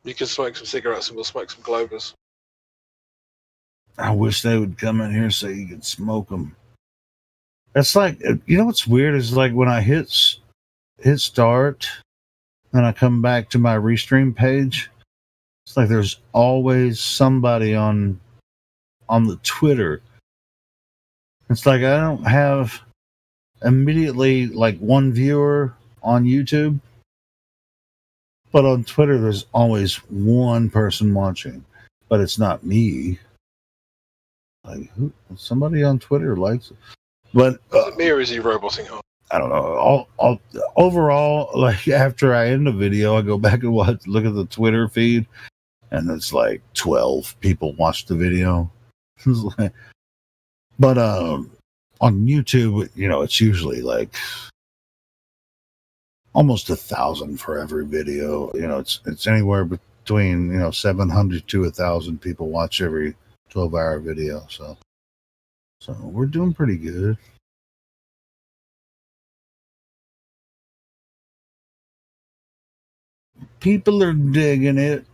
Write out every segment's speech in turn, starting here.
You can smoke some cigarettes and we'll smoke some Globers. I wish they would come in here so you could smoke them. It's like, you know what's weird is like when I hit start and I come back to my restream page, it's like there's always somebody on the Twitter. It's like I don't have immediately like one viewer on YouTube, but on Twitter there's always one person watching, but it's not me. Like somebody on Twitter likes it, but Is it me or is he roboting hard? I don't know. Overall, like after I end a video, I go back and look at the Twitter feed, and it's like 12 people watch the video. But on YouTube, it's usually like almost 1,000 for every video. It's anywhere between 700 to 1,000 people watch every 12-hour video. So we're doing pretty good. People are digging it.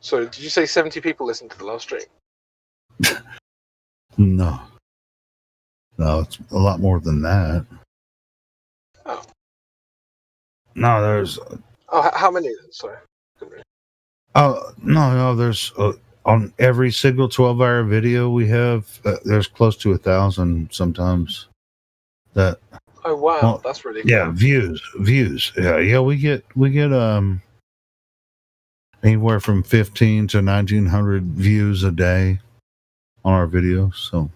So, did you say 70 people listened to the last stream? No, it's a lot more than that. Oh. No, there's. Oh, how many then? Sorry. Oh, no, there's on every single 12-hour video we have, there's close to 1,000 sometimes. That. Oh wow, Well, that's really cool. Yeah, views. Yeah. We get anywhere from 15 to 1,900 views a day on our videos. So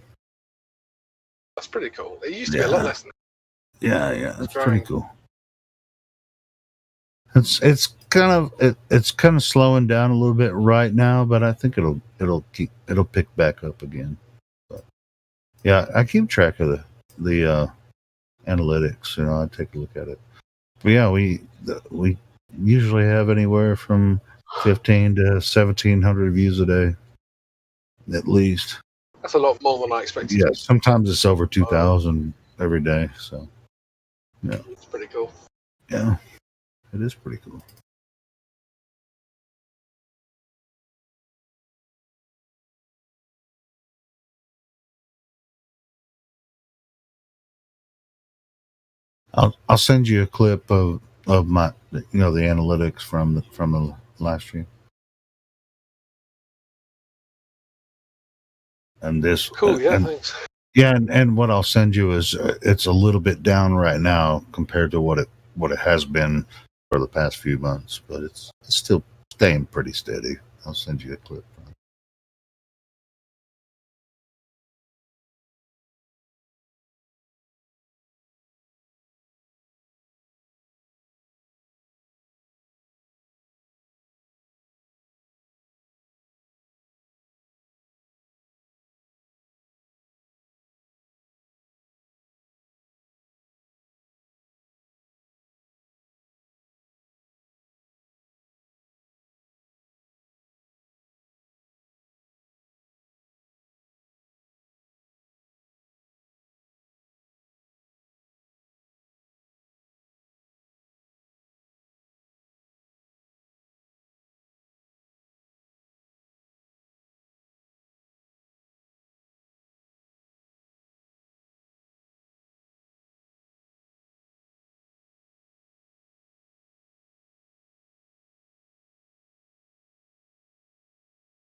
that's pretty cool. It used to be a lot less than that. Yeah, that's pretty cool. It's kind of slowing down a little bit right now, but I think it'll pick back up again. But yeah, I keep track of the analytics. I take a look at it. But yeah, we usually have anywhere from 15 to 1,700 views a day, at least. That's a lot more than I expected. Yeah, sometimes it's over 2,000 every day. So yeah, it's pretty cool. Yeah, it is pretty cool. I'll send you a clip of my the analytics from the live stream. And this cool, yeah, thanks. Yeah, and what I'll send you is it's a little bit down right now compared to what it has been for the past few months, but it's still staying pretty steady. I'll send you a clip.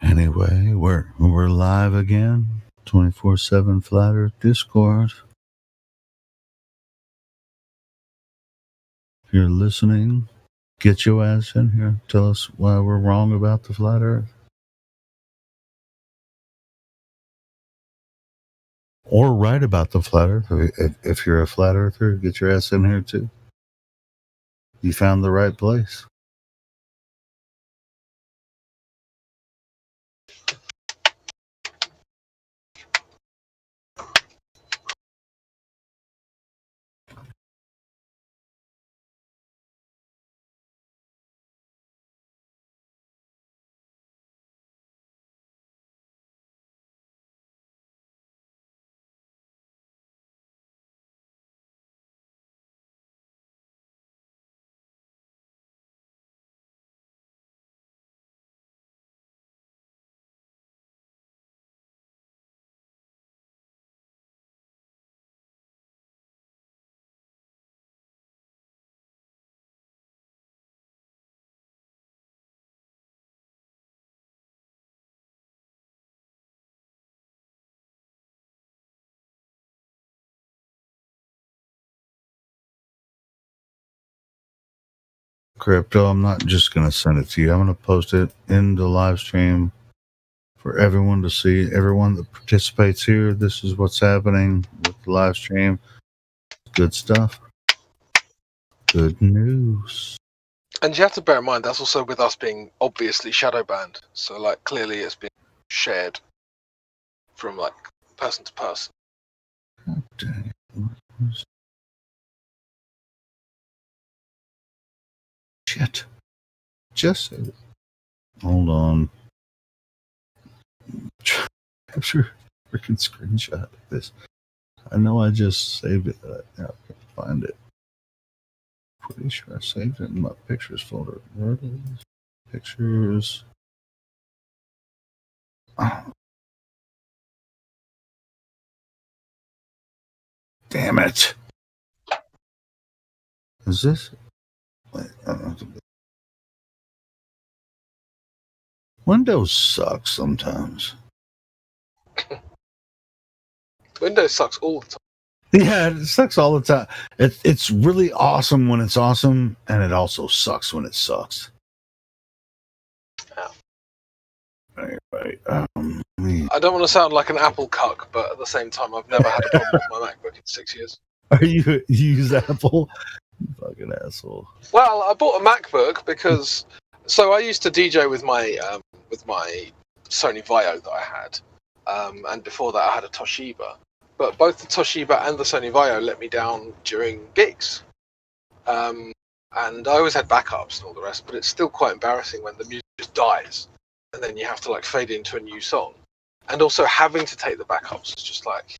Anyway, we're live again, 24/7 Flat Earth Discord. If you're listening, get your ass in here. Tell us why we're wrong about the Flat Earth. Or right about the Flat Earth. If you're a Flat Earther, get your ass in here too. You found the right place. Crypto, I'm not just going to send it to you. I'm going to post it in the live stream for everyone to see. Everyone that participates here, this is what's happening with the live stream. Good stuff. Good news. And you have to bear in mind that's also with us being obviously shadow banned. So like clearly it's being shared from like person to person. God dang it. Shit. Just hold on. Capture freaking screenshot of this. I know I just saved it. I can't find it. Pretty sure I saved it in my pictures folder. Where are these pictures? Oh. Damn it. Is this? Wait, Windows sucks sometimes. Windows sucks all the time. Yeah, it sucks all the time. It's really awesome when it's awesome, and it also sucks when it sucks. Yeah. Right. I don't want to sound like an Apple cuck, but at the same time, I've never had a problem with my MacBook in 6 years. Are you use Apple? You fucking asshole. Well, I bought a MacBook because I used to DJ with my Sony Vaio that I had, and before that I had a Toshiba. But both the Toshiba and the Sony Vaio let me down during gigs, and I always had backups and all the rest. But it's still quite embarrassing when the music just dies, and then you have to like fade into a new song, and also having to take the backups is just like,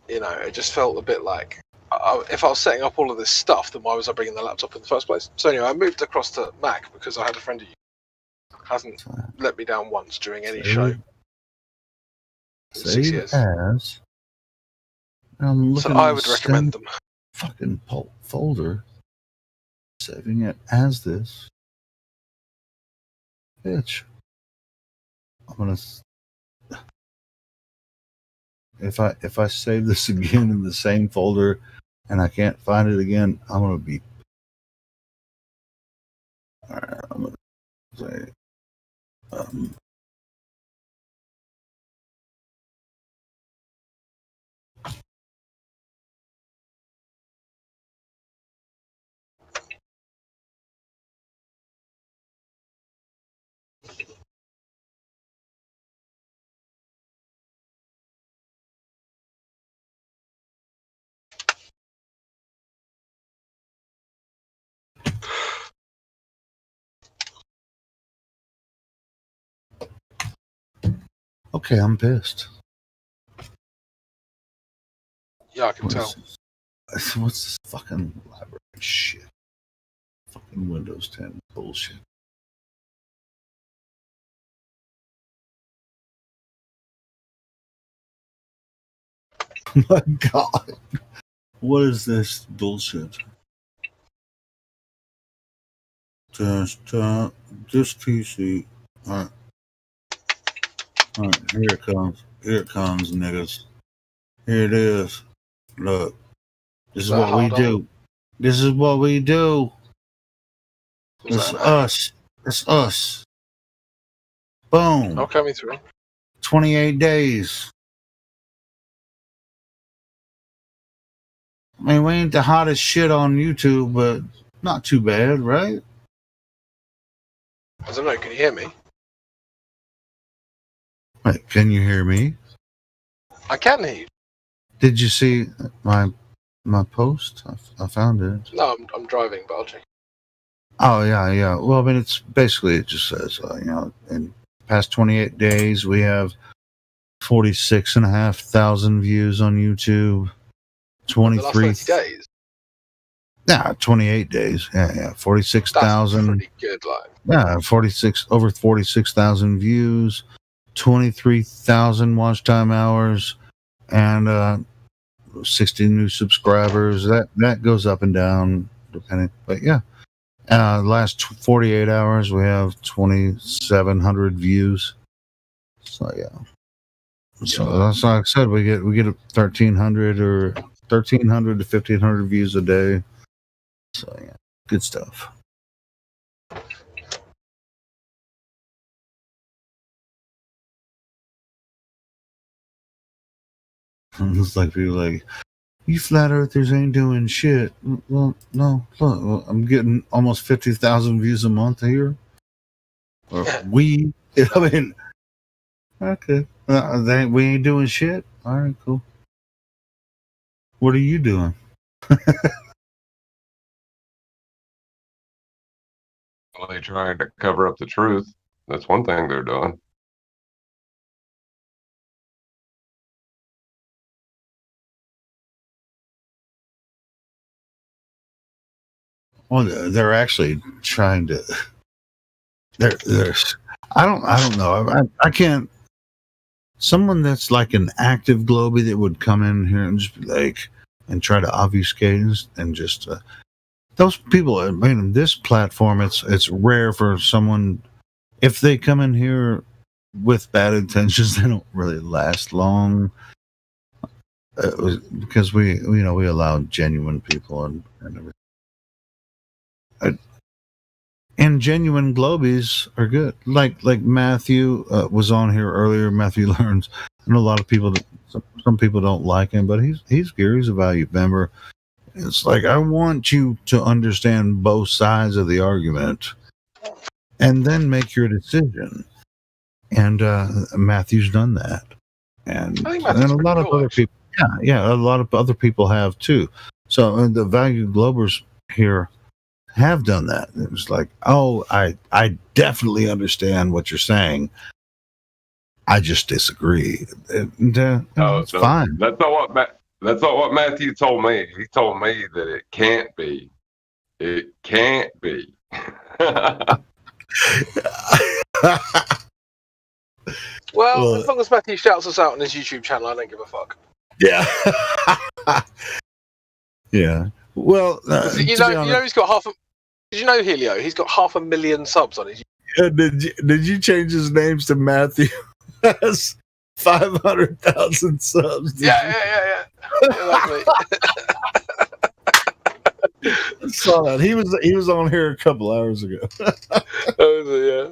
it just felt a bit like. If I was setting up all of this stuff, then why was I bringing the laptop in the first place? So anyway, I moved across to Mac because I had a friend who hasn't let me down once during any show. In 6 years. As I'm looking so I would recommend them. Fucking folder. Saving it as this. Bitch. I'm gonna. If I save this again in the same folder and I can't find it again, I'm gonna be. Alright, I'm gonna say. Okay, I'm pissed. Yeah, I can tell. What's this fucking library shit? Fucking Windows 10 bullshit. My God. What is this bullshit? This PC. Alright, here it comes. Here it comes, niggas. Here it is. Look. This is what we do. This is what we do. It's us. It's us. Boom. Okay, me through. 28 days. I mean, we ain't the hottest shit on YouTube, but not too bad, right? I don't know, can you hear me? Wait, can you hear me? I can hear you. Did you see my post? I found it. No, I'm driving, but I'll check. Oh, yeah. Well, I mean, it's basically, it just says, in the past 28 days, we have 46,500 views on YouTube. 23 the last 30 days. Yeah, 28 days. Yeah. 46,000. That's pretty good, like. Yeah, over 46,000 views, 23,000 watch time hours, and 60 new subscribers. That goes up and down depending, but yeah. Last 48 hours we have 2,700 views. So yeah. So that's like I said, we get 1,300 to 1,500 views a day. So yeah, good stuff. It's like people like, you flat earthers ain't doing shit. Well, no, look, I'm getting almost 50,000 views a month here. Or I mean, okay, we ain't doing shit. All right, cool. What are you doing? Well, they trying to cover up the truth. That's one thing they're doing. Well, they're actually trying to. There's. I don't know. I can't. Someone that's like an active Globie that would come in here and just be like and try to obfuscate and just those people. I mean, this platform, it's rare for someone if they come in here with bad intentions. They don't really last long because we allow genuine people and everything. And genuine Globies are good. Like Matthew was on here earlier. Matthew Learns. I know a lot of people. Some people don't like him, but he's good. He's a valued member. It's like I want you to understand both sides of the argument, and then make your decision. And Matthew's done that, and I think a lot of other people. Yeah, a lot of other people have too. So the valued Globers here have done that. It was like, oh, I definitely understand what you're saying. I just disagree. It's fine. That's not what Matthew told me. He told me that it can't be. It can't be. Well, as long as Matthew shouts us out on his YouTube channel, I don't give a fuck. Yeah. Yeah. Well, you know, he's got half. Did you know, Helio? He's got 500,000 subs on his YouTube. Did you change his names to Matthew? Has 500,000 subs. Yeah. I saw that. He was on here a couple hours ago. Yeah.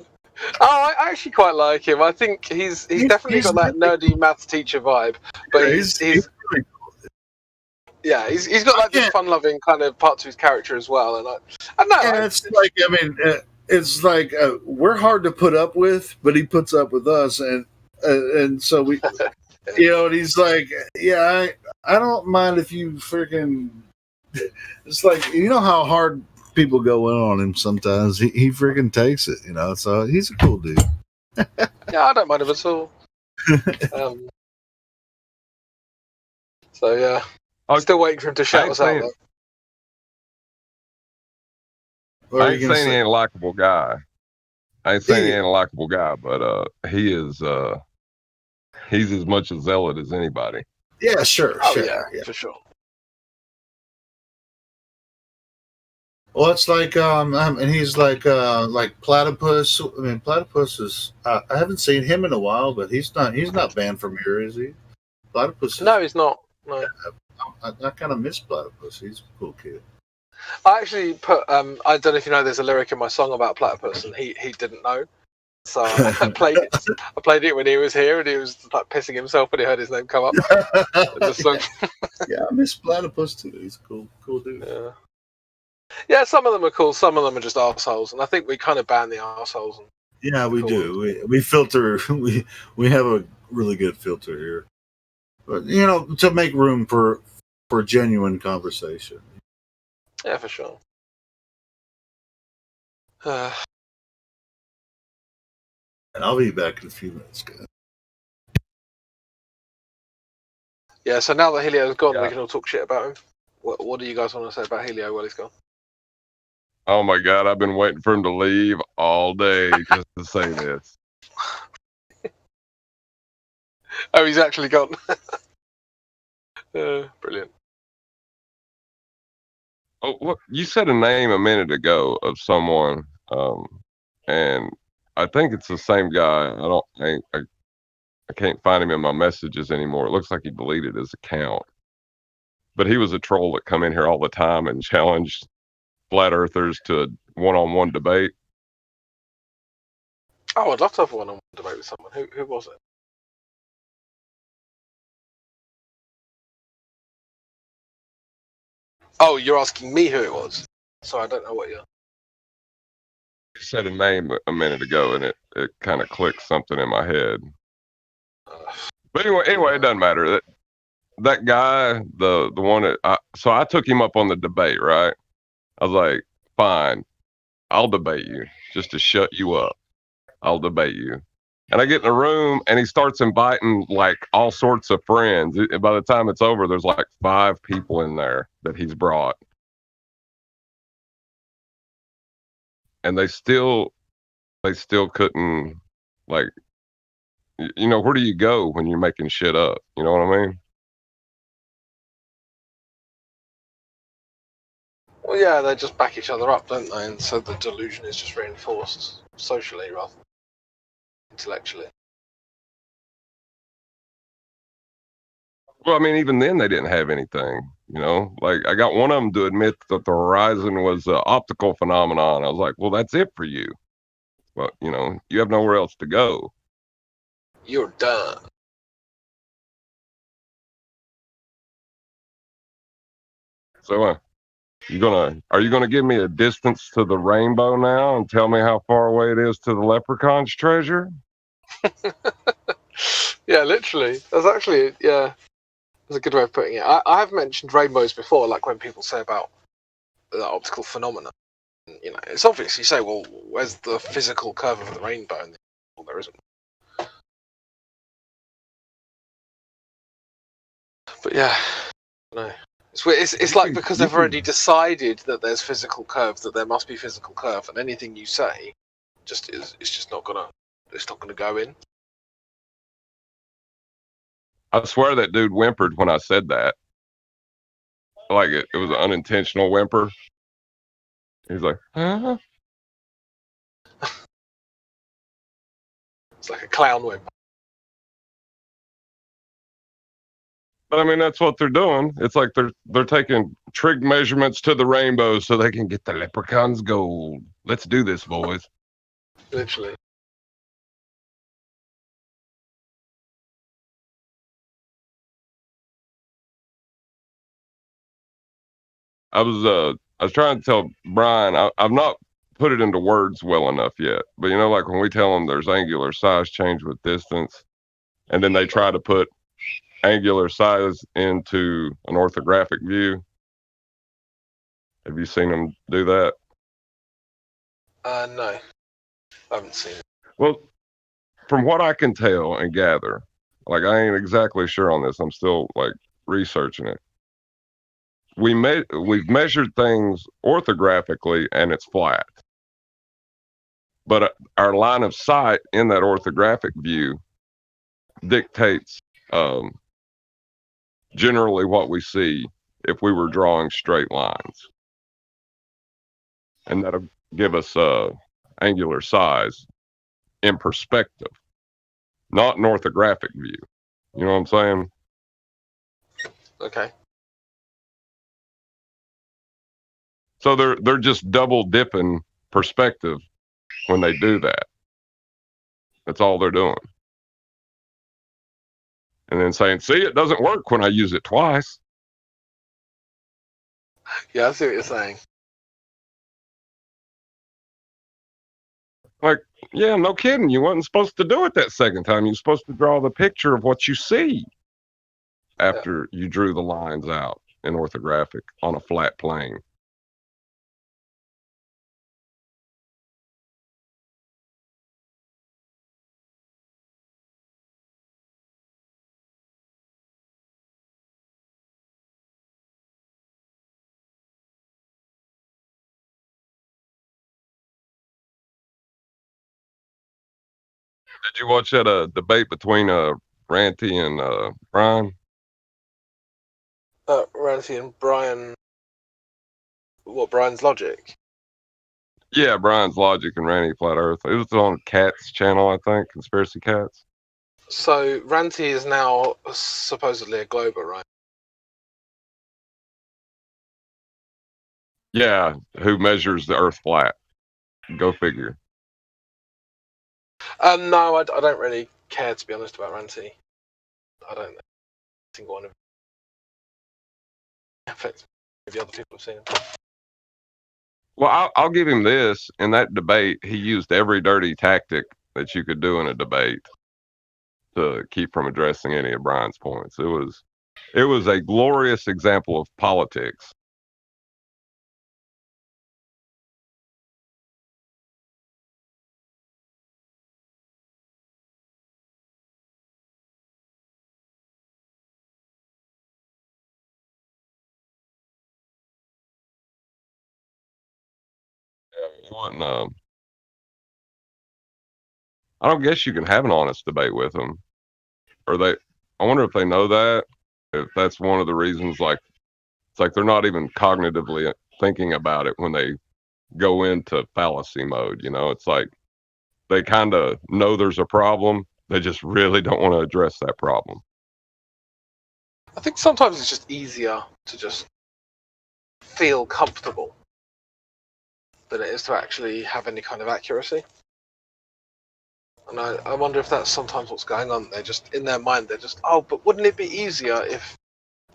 Oh, I actually quite like him. I think he's definitely got that nerdy maths teacher vibe. But he's really cool. Yeah, he's got like this fun-loving kind of part to his character as well, and I don't know. Yeah, it's like we're hard to put up with, but he puts up with us, and so we, and he's like, yeah, I don't mind if you freaking. It's like how hard people go in on him sometimes. He freaking takes it, So he's a cool dude. Yeah, I don't mind him at all. So yeah. I'm still waiting for him to shout us out. I ain't saying he ain't a likable guy. I ain't saying he ain't a likable guy, but he is. He's as much a zealot as anybody. Yeah, sure. Yeah, for sure. Well, it's like and he's like Platypus. I mean, Platypus is. I haven't seen him in a while, but he's not banned from here, is he? Platypus. No, he's not. No. I kind of miss Platypus. He's a cool kid. I actually put. I don't know if you know. There's a lyric in my song about Platypus, and he didn't know. So I played it. I played it when he was here, and he was like pissing himself when he heard his name come up. Yeah, I miss Platypus too. He's a cool dude. Yeah, some of them are cool. Some of them are just arseholes, and I think we kind of ban the arseholes. Yeah, we do. We filter. We have a really good filter here, but to make room for genuine conversation. Yeah, for sure. And I'll be back in a few minutes, guys. Yeah, so now that Helio's gone, we can all talk shit about him. What do you guys want to say about Helio while he's gone? Oh my God, I've been waiting for him to leave all day just to say this. Oh, he's actually gone. Brilliant. Oh, look, you said a name a minute ago of someone, and I think it's the same guy. I can't find him in my messages anymore. It looks like he deleted his account. But he was a troll that come in here all the time and challenged flat earthers to a one-on-one debate. Oh, I'd love to have a one-on-one debate with someone. Who was it? Oh, you're asking me who it was. So I don't know what you're. You said a name a minute ago, and it kind of clicked something in my head. But anyway, it doesn't matter. That guy, the one that so I took him up on the debate, right? I was like, fine, I'll debate you just to shut you up. I'll debate you. And I get in the room and he starts inviting like all sorts of friends. By the time it's over, there's like 5 people in there that he's brought. And they still couldn't, like, where do you go when you're making shit up? You know what I mean? Well, yeah, they just back each other up, don't they? And so the delusion is just reinforced socially rather than intellectually. Well, I mean, even then they didn't have anything, Like, I got one of them to admit that the horizon was an optical phenomenon. I was like, well, that's it for you. But, you have nowhere else to go. You're done. So, are you gonna give me a distance to the rainbow now and tell me how far away it is to the leprechaun's treasure? Yeah, literally. That's actually, yeah, that's a good way of putting it. I have mentioned rainbows before, like when people say about the optical phenomena. It's obvious. You say, well, where's the physical curve of the rainbow? And well, there isn't. But yeah, no. It's like because they've already decided that there's physical curve, that there must be physical curve, and anything you say it's just not gonna go in. I swear that dude whimpered when I said that. Like it was an unintentional whimper. He's like, huh? It's like a clown whimper. But I mean, that's what they're doing. It's like they're taking trig measurements to the rainbow so they can get the leprechaun's gold. Let's do this, boys. Literally. I was trying to tell Brian, I've not put it into words well enough yet. But like when we tell them there's angular size change with distance, and then they try to put angular size into an orthographic view. Have you seen them do that? No, I haven't seen it. Well, from what I can tell and gather, like I ain't exactly sure on this. I'm still like researching it. We've measured things orthographically and it's flat. But our line of sight in that orthographic view dictates generally what we see if we were drawing straight lines. And that'll give us angular size in perspective, not an orthographic view. You know what I'm saying? Okay. So they're just double dipping perspective when they do that. That's all they're doing. And then saying, see, it doesn't work when I use it twice. Yeah, I see what you're saying. Like, yeah, no kidding. You wasn't supposed to do it that second time. You're supposed to draw the picture of what you see after you drew the lines out in orthographic on a flat plane. Did you watch that debate between Ranty and Brian? Ranty and Brian. What, Brian's Logic? Yeah, Brian's Logic and Ranty Flat Earth. It was on Cat's channel, I think, Conspiracy Cats. So Ranty is now supposedly a glober, right? Yeah, who measures the Earth flat? Go figure. No, I don't really care, to be honest, about Ranty. I don't think one of them affects me. Maybe other people have seen him. Well, I'll give him this. In that debate, he used every dirty tactic that you could do in a debate to keep from addressing any of Brian's points. It was a glorious example of politics. It wasn't, I don't guess you can have an honest debate with them. Or I wonder if they know that. If that's one of the reasons, like, it's like they're not even cognitively thinking about it when they go into fallacy mode. It's like they kind of know there's a problem. They just really don't want to address that problem. I think sometimes it's just easier to just feel comfortable than it is to actually have any kind of accuracy. And I wonder if that's sometimes what's going on. They're just, in their mind, they're just, oh, but wouldn't it be easier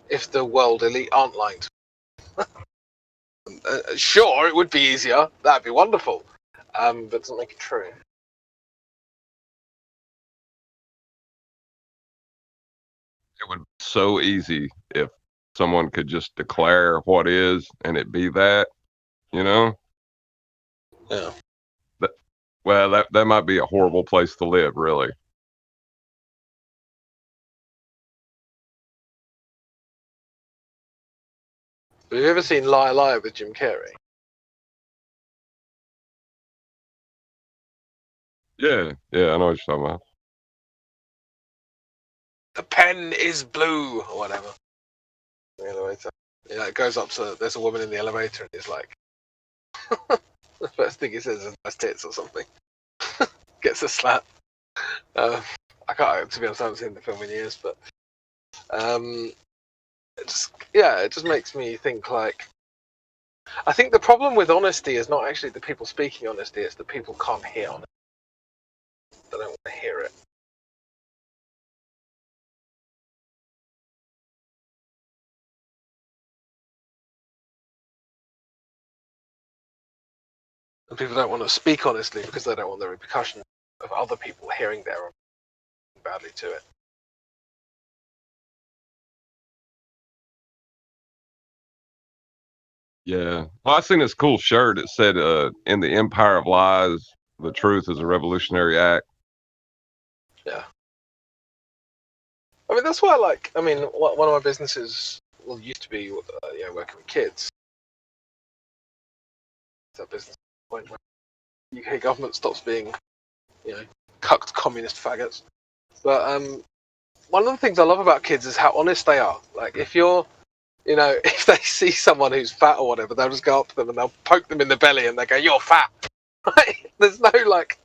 if the world elite aren't lying to me? Sure, it would be easier. That'd be wonderful. But it doesn't make it true. It would be so easy if someone could just declare what is and it be that, Yeah. Well, that might be a horrible place to live, really. Have you ever seen Liar Liar with Jim Carrey? Yeah, I know what you're talking about. The pen is blue, or whatever. The elevator. Yeah, it goes up to, there's a woman in the elevator, and he's like, the first thing he says is nice tits or something. Gets a slap. I can't, to be honest, I haven't seen the film in years, but it just makes me think, like, I think the problem with honesty is not actually the people speaking honesty, it's that people can't hear honesty. They don't want to hear it. And people don't want to speak honestly because they don't want the repercussions of other people hearing their own badly to it. Yeah. Well, I seen this cool shirt. It said, in the empire of lies, the truth is a revolutionary act. Yeah. I mean, that's why, like, one of my businesses, used to be, working with kids. It's that business point where the UK government stops being, cucked communist faggots. But one of the things I love about kids is how honest they are. Like, if you're, if they see someone who's fat or whatever, they'll just go up to them and they'll poke them in the belly and they go, "You're fat." Right? There's no, like,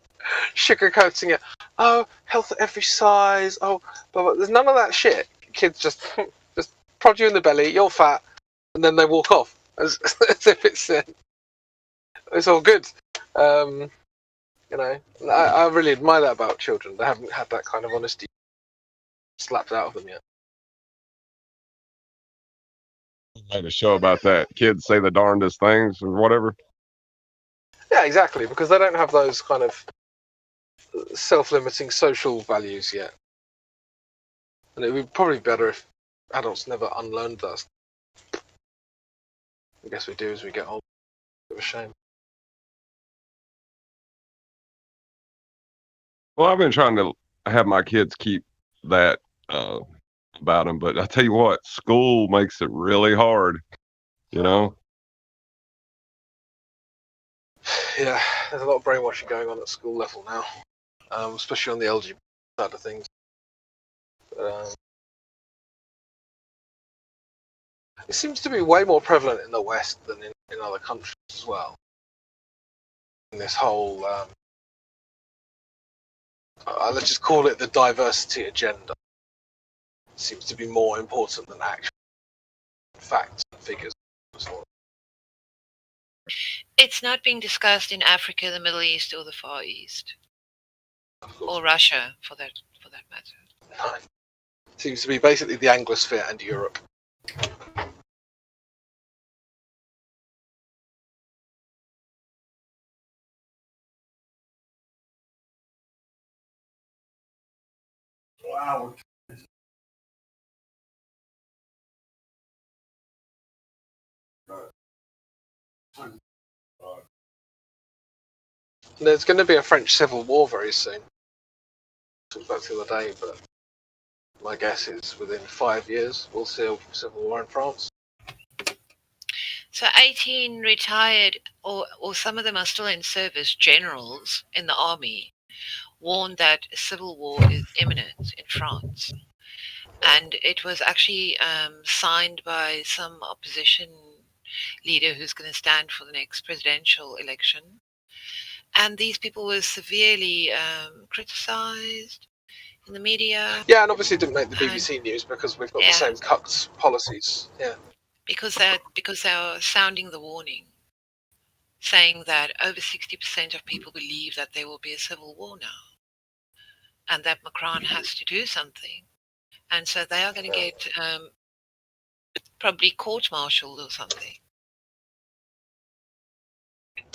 sugarcoating it. Oh, health at every size. Oh, but there's none of that shit. Kids just prod you in the belly. You're fat, and then they walk off as if it's all good. I really admire that about children. They haven't had that kind of honesty slapped out of them yet. I made a show about that. Kids say the darndest things or whatever. Yeah, exactly, because they don't have those kind of self-limiting social values yet. And it would be probably better if adults never unlearned that. I guess we do as we get older. Bit of a shame. Well, I've been trying to have my kids keep that about them, but I tell you what, school makes it really hard, Yeah, there's a lot of brainwashing going on at school level now, especially on the LGBT side of things. It seems to be way more prevalent in the West than in other countries as well. In this whole, let's just call it the diversity agenda, seems to be more important than actual facts and figures. It's not being discussed in Africa, the Middle East, or the Far East, or Russia, for that matter. No. Seems to be basically the Anglosphere and Europe. Wow. There's going to be a French Civil War very soon. Talked about the other day, but my guess is within 5 years we'll see a civil war in France. So 18 retired, or some of them are still in service, generals in the army, warned that a civil war is imminent in France. And it was actually signed by some opposition leader who's going to stand for the next presidential election. And these people were severely criticized in the media. Yeah, and obviously it didn't make the BBC news because we've got the Yeah. same cuts policies. Yeah. Because they are sounding the warning, saying that over 60% of people believe that there will be a civil war now, and that Macron has to do something. And so they are going to get probably court-martialed or something.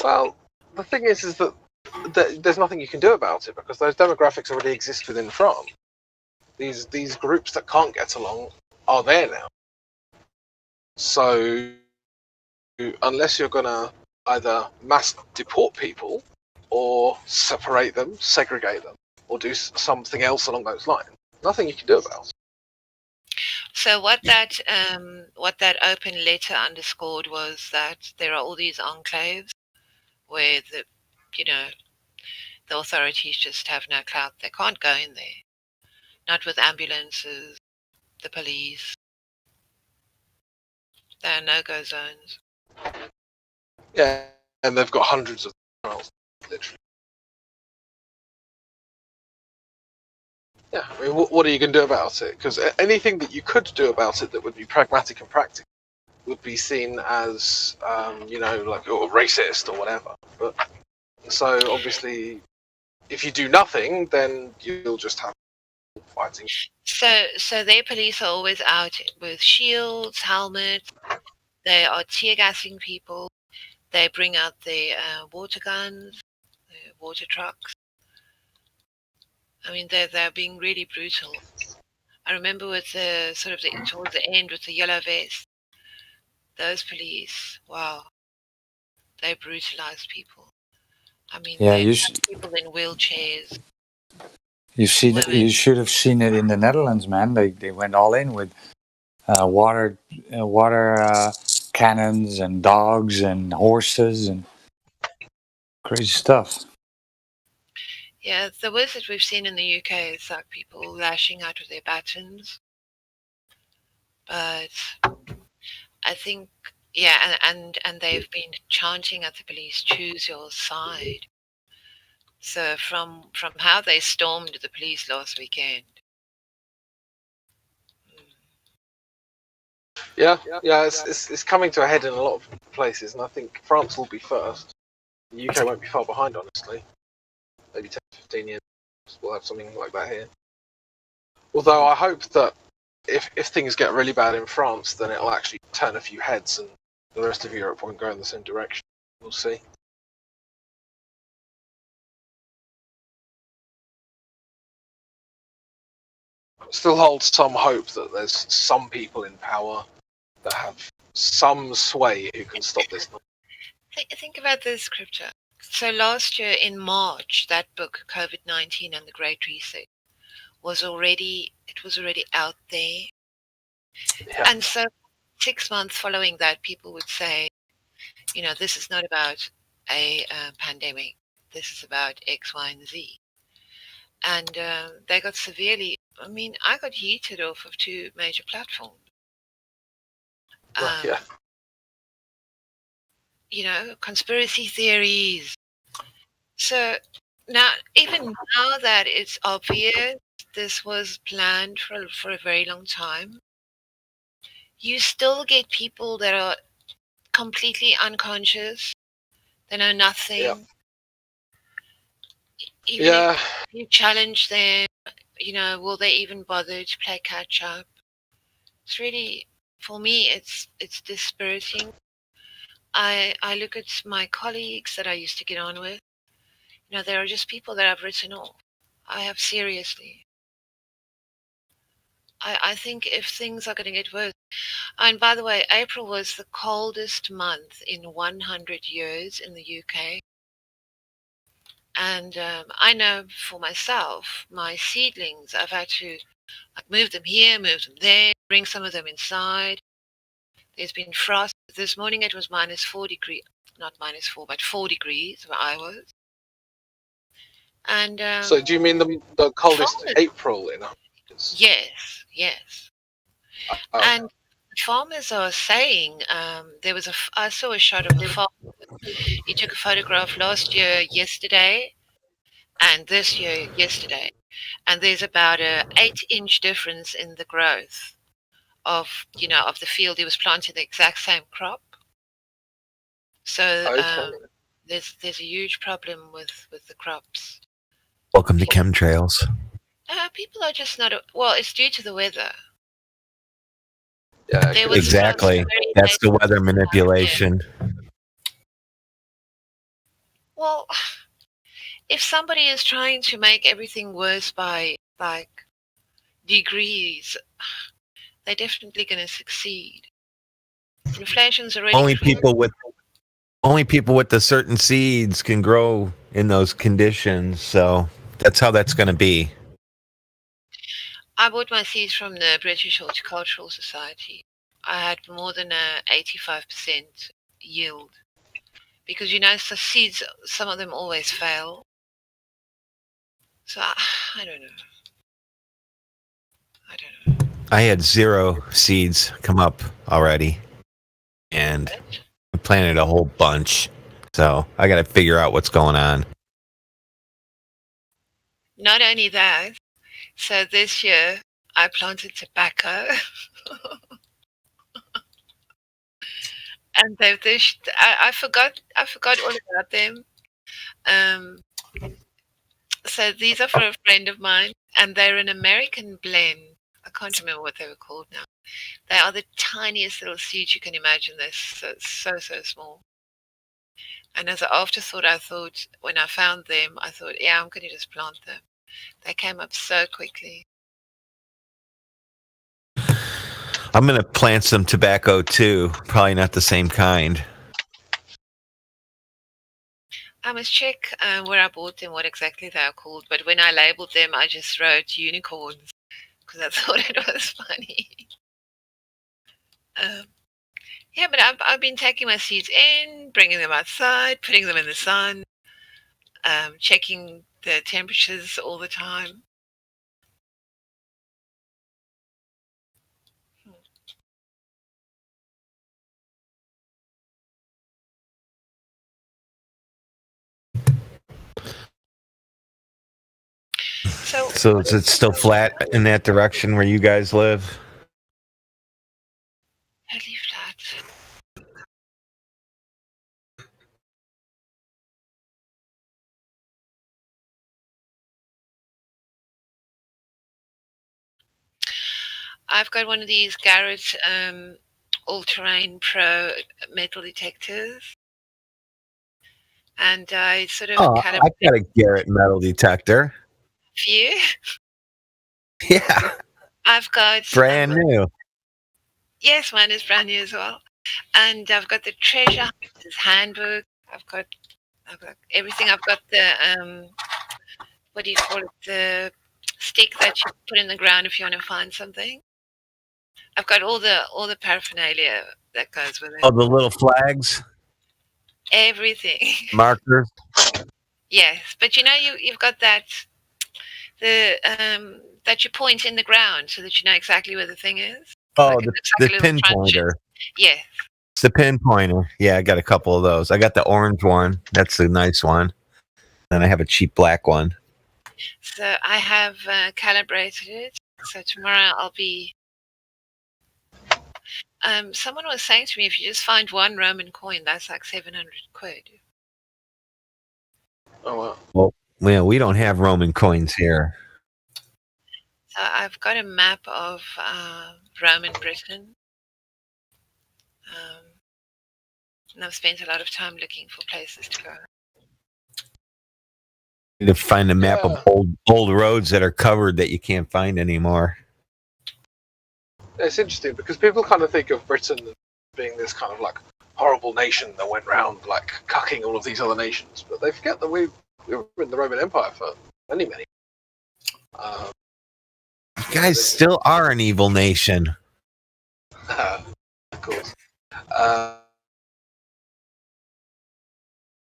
Well, the thing is that there's nothing you can do about it because those demographics already exist within France. These groups that can't get along are there now. So unless you're going to either mass deport people or separate them, segregate them, or do something else along those lines, nothing you can do about it. So what that open letter underscored was that there are all these enclaves where the authorities just have no clout. They can't go in there. Not with ambulances, the police. There are no-go zones. Yeah, and they've got hundreds of trials, literally. Yeah, I mean, what are you going to do about it? Because anything that you could do about it that would be pragmatic and practical would be seen as, like racist or whatever. But so obviously, if you do nothing, then you'll just have fighting. So their police are always out with shields, helmets. They are tear gassing people. They bring out the water guns, the water trucks. I mean, they're being really brutal. I remember with the towards the end with the yellow vest, those police, wow, they brutalized people. I mean, Yeah, they you had people in wheelchairs. you should have seen it in the Netherlands, man. They went all in with water cannons and dogs and horses and crazy stuff. Yeah, the worst that we've seen in the UK is like people lashing out with their batons. But I think, yeah, and they've been chanting at the police, choose your side. So from how they stormed the police last weekend. Yeah, it's coming to a head in a lot of places, and I think France will be first. The UK won't be far behind, honestly. Maybe 10, 15 years, we'll have something like that here. Although I hope that if things get really bad in France, then it'll actually turn a few heads, and the rest of Europe won't go in the same direction. We'll see. Still holds some hope that there's some people in power that have some sway who can stop this. Think about this, Crypto. So last year in March, that book, COVID-19 and the Great Reset, was already out there. Yeah. And so 6 months following that, people would say, this is not about a pandemic. This is about X, Y, and Z. And they got severely, I got heated off of 2 major platforms. Conspiracy theories. So now, even now that it's obvious this was planned for a very long time, you still get people that are completely unconscious. They know nothing. Yeah. Even if you challenge them, will they even bother to play catch up? It's really, for me, it's dispiriting. I look at my colleagues that I used to get on with. There are just people that I've written off. I have seriously. I think if things are going to get worse. And by the way, April was the coldest month in 100 years in the UK. And I know for myself, my seedlings, I've had to move them here, move them there, bring some of them inside. There's been frost. This morning it was -4 degrees, not -4, but 4 degrees where I was. And so do you mean the coldest farmers, April in 100 years? yes. Oh, And farmers are saying I saw a shot of a farmer. He took a photograph last year yesterday and this year yesterday, and there's about a 8-inch difference in the growth of the field. He was planting the exact same crop. So okay. there's a huge problem with the crops. Welcome to chemtrails. People are just not. Well, it's due to the weather. Yeah, There was Exactly. That's the weather manipulation. Well, if somebody is trying to make everything worse by like degrees, they're definitely going to succeed. Inflation's already Only people with the certain seeds can grow in those conditions. So that's how that's going to be. I bought my seeds from the British Horticultural Society. I had more than a 85% yield because so seeds, some of them always fail. So I don't know. I had 0 seeds come up already, and I planted a whole bunch. So I got to figure out what's going on. Not only that, so this year I planted tobacco. And I forgot all about them. So these are for a friend of mine, and they're an American blend. I can't remember what they were called now. They are the tiniest little seeds you can imagine. They're so small. And as an afterthought, I thought when I found them, yeah, I'm going to just plant them. They came up so quickly. I'm going to plant some tobacco too. Probably not the same kind. I must check where I bought them, what exactly they are called. But when I labeled them, I just wrote unicorns because I thought it was funny. Yeah, but I've been taking my seeds in, bringing them outside, putting them in the sun, checking the temperatures all the time. So is it still flat in that direction where you guys live? Totally flat. I've got one of these Garrett All-Terrain Pro metal detectors. And I sort of I got a Garrett metal detector. Few. Yeah. I've got brand new. Yes, mine is brand new as well. And I've got the treasure hunter's handbook. I've got everything. I've got the what do you call it? The stick that you put in the ground if you want to find something. I've got all the paraphernalia that goes with it. Oh, the little flags. Everything. Markers. Yes, but you've got that that you point in the ground so that you know exactly where the thing is. Oh, like the pinpointer. Yeah. It's the pinpointer. Yeah, I got a couple of those. I got the orange one. That's a nice one. And I have a cheap black one. So I have calibrated it. So tomorrow I'll be... someone was saying to me, if you just find one Roman coin, that's like 700 quid. Oh, wow. Well, we don't have Roman coins here. So I've got a map of Roman Britain. And I've spent a lot of time looking for places to go. You need to find a map of old roads that are covered that you can't find anymore. It's interesting because people kind of think of Britain as being this kind of like horrible nation that went round like cucking all of these other nations, but they forget that we were in the Roman Empire for many. You guys still are an evil nation. Of course.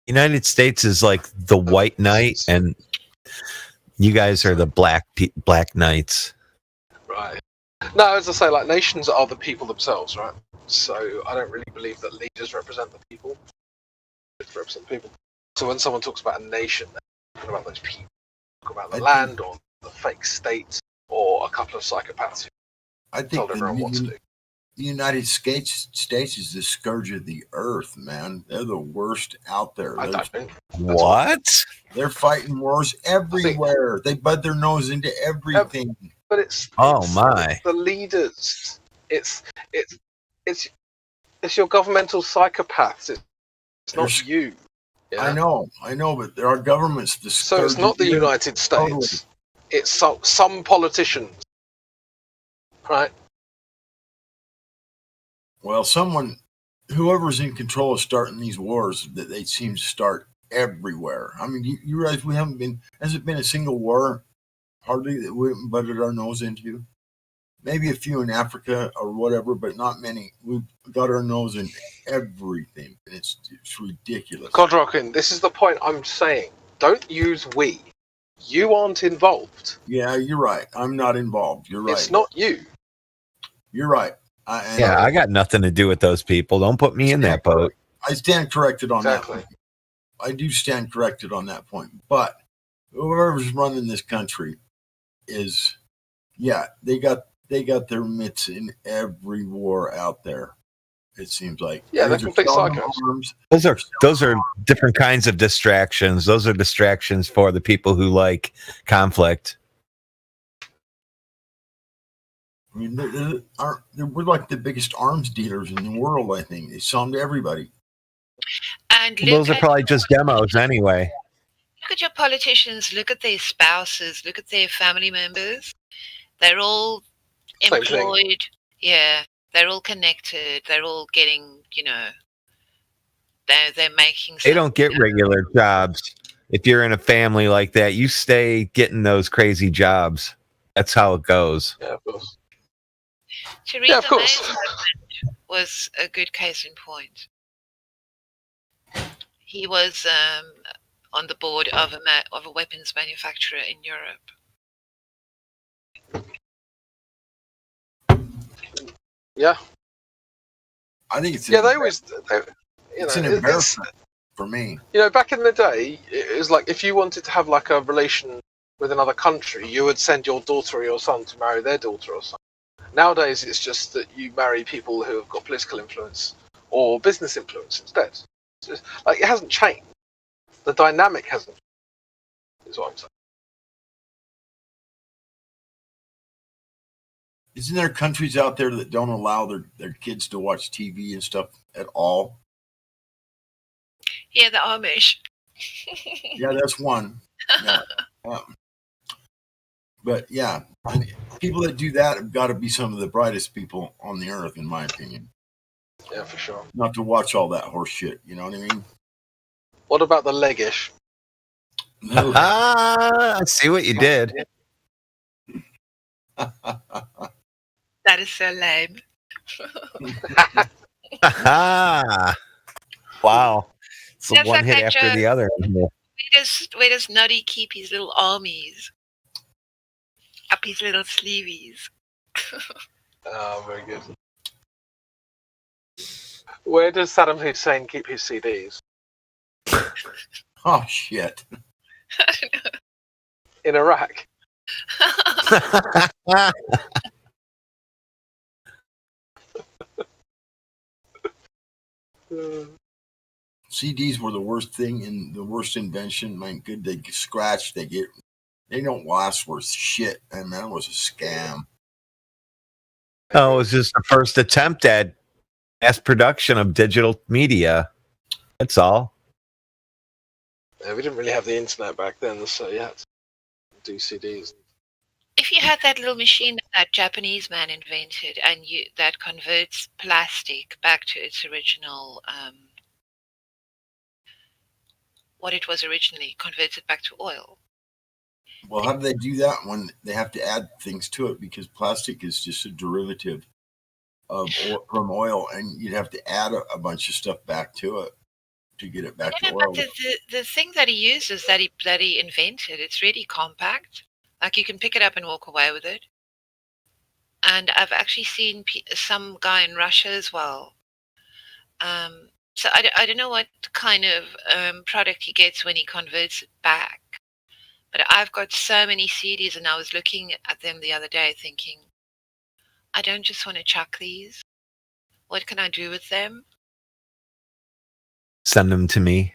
United States is like the white knight, and you guys are the black knights. Right. No, as I say, like nations are the people themselves, right? So I don't really believe that leaders represent the people. They represent the people. So when someone talks about a nation, they're talking about those people. Talk about the land or the fake state or a couple of psychopaths who I think told everyone what to do. the United States is the scourge of the earth, man. They're the worst out there. I don't think. What? They're fighting wars everywhere. They bud their nose into everything. But it's my. the leaders. It's your governmental psychopaths. It's not you. Yeah? I know, but there are governments. So it's not the United States. Totally. It's some politicians, right? Well, whoever's in control of starting these wars, that they seem to start everywhere. I mean, you realize hasn't been a single war, hardly, that we haven't butted our nose into. Maybe a few in Africa or whatever, but not many. We've got our nose in everything. It's ridiculous. Godrockin, this is the point I'm saying. Don't use we. You aren't involved. Yeah, you're right. I'm not involved. You're right. It's not you. You're right. I got nothing to do with those people. Don't put me in that boat. I stand corrected on that Exactly. point. I do stand corrected on that point. But whoever's running this country is, they got their mitts in every war out there. It seems like. Yeah, they're complete psychos. Those are different kinds of distractions. Those are distractions for the people who like conflict. I mean, we're like the biggest arms dealers in the world, I think. They sell them to everybody. And Those are probably just demos anyway. Look at your politicians. Look at their spouses. Look at their family members. They're all Same thing. employed. Yeah, they're all connected. They're all getting, they're making. They don't get regular jobs. If you're in a family like that, you stay getting those crazy jobs. That's how it goes. Yeah, of course. Theresa Yeah, of course. May's husband was a good case in point. He was on the board of a weapons manufacturer in Europe. Yeah. I think it's Yeah, they always. it's an embarrassment for me. Back in the day, it was like if you wanted to have like a relation with another country, you would send your daughter or your son to marry their daughter or son. Nowadays, it's just that you marry people who have got political influence or business influence instead. It's just, like, it hasn't changed. The dynamic hasn't changed, is what I'm saying. Isn't there countries out there that don't allow their kids to watch TV and stuff at all? Yeah, the Amish. Yeah, that's one. Yeah. But yeah, people that do that have got to be some of the brightest people on the earth, in my opinion. Yeah, for sure. Not to watch all that horse shit, you know what I mean? What about the leggish? No. I see what you did. That is so lame. Wow. It's That's one like hit that after joke. the other. Where does Noddy keep his little armies? Up his little sleeveys. Oh, very good. Where does Saddam Hussein keep his CDs? Oh, shit. I don't know. In Iraq. CDs were the worst thing and the worst invention. My good, they get scratched. They don't last worth shit. And that was a scam. Oh, it was just the first attempt at mass production of digital media. That's all. Yeah, we didn't really have the internet back then, so you had to do CDs. If you had that little machine that Japanese man invented, and that converts plastic back to its original, what it was originally, converts it back to oil. Well, how do they do that when they have to add things to it? Because plastic is just a derivative from oil, and you'd have to add a bunch of stuff back to it to get it back to oil. But the thing that he uses, that he invented, it's really compact. Like, you can pick it up and walk away with it. And I've actually seen some guy in Russia as well. So I don't know what kind of product he gets when he converts it back. But I've got so many CDs, and I was looking at them the other day thinking, I don't just want to chuck these. What can I do with them? Send them to me.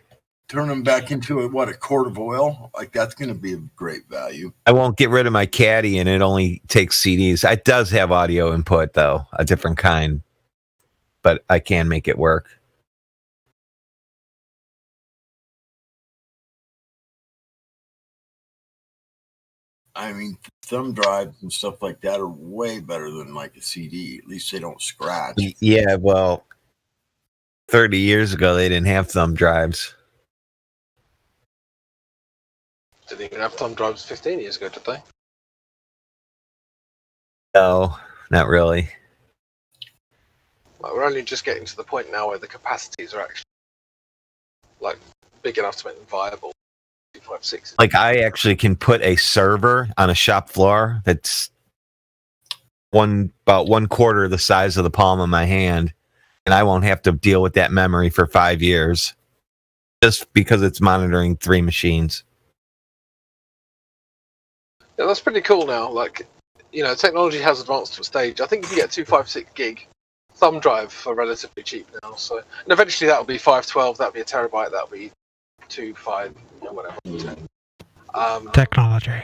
Turn them back into a quart of oil? Like, that's going to be of great value. I won't get rid of my caddy, and it only takes CDs. It does have audio input, though, a different kind. But I can make it work. I mean, thumb drives and stuff like that are way better than like a CD. At least they don't scratch. Yeah, well, 30 years ago, they didn't have thumb drives. Didn't even have thumb drives 15 years ago, did they? No, not really. Well, we're only just getting to the point now where the capacities are actually like big enough to make them viable. 256. Like, I actually can put a server on a shop floor that's about 1/4 the size of the palm of my hand, and I won't have to deal with that memory for 5 years, just because it's monitoring 3 machines. Yeah, that's pretty cool now. Like, technology has advanced to a stage. I think you can get 256 gig thumb drive for relatively cheap now. So, and eventually that'll be 512. That'll be a terabyte. That'll be 2.5, whatever. Technology.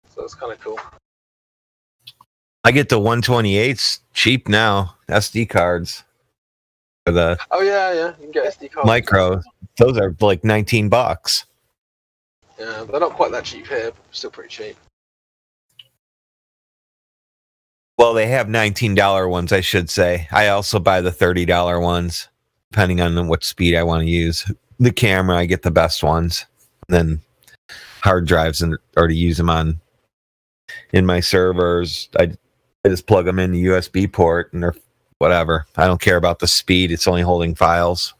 So that's kind of cool. I get the 128s cheap now. SD cards. For the yeah, you can get SD cards. micro. Those are like $19. Yeah, they're not quite that cheap here, but still pretty cheap. Well, they have $19 ones, I should say. I also buy the $30 ones, depending on what speed I want to use. The camera, I get the best ones. Then hard drives, or to use them in my servers, I just plug them in the USB port, and they're whatever. I don't care about the speed. It's only holding files.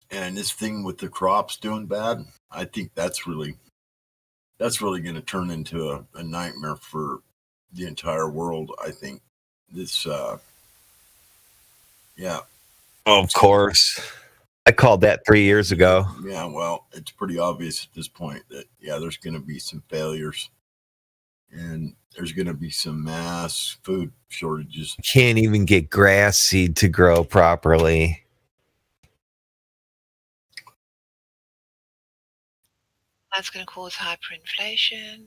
And this thing with the crops doing bad, I think that's really going to turn into a nightmare for the entire world. I think this, yeah. Oh, of course. I called that 3 years ago. Yeah, well, it's pretty obvious at this point that, there's going to be some failures, and there's going to be some mass food shortages. Can't even get grass seed to grow properly. That's going to cause hyperinflation.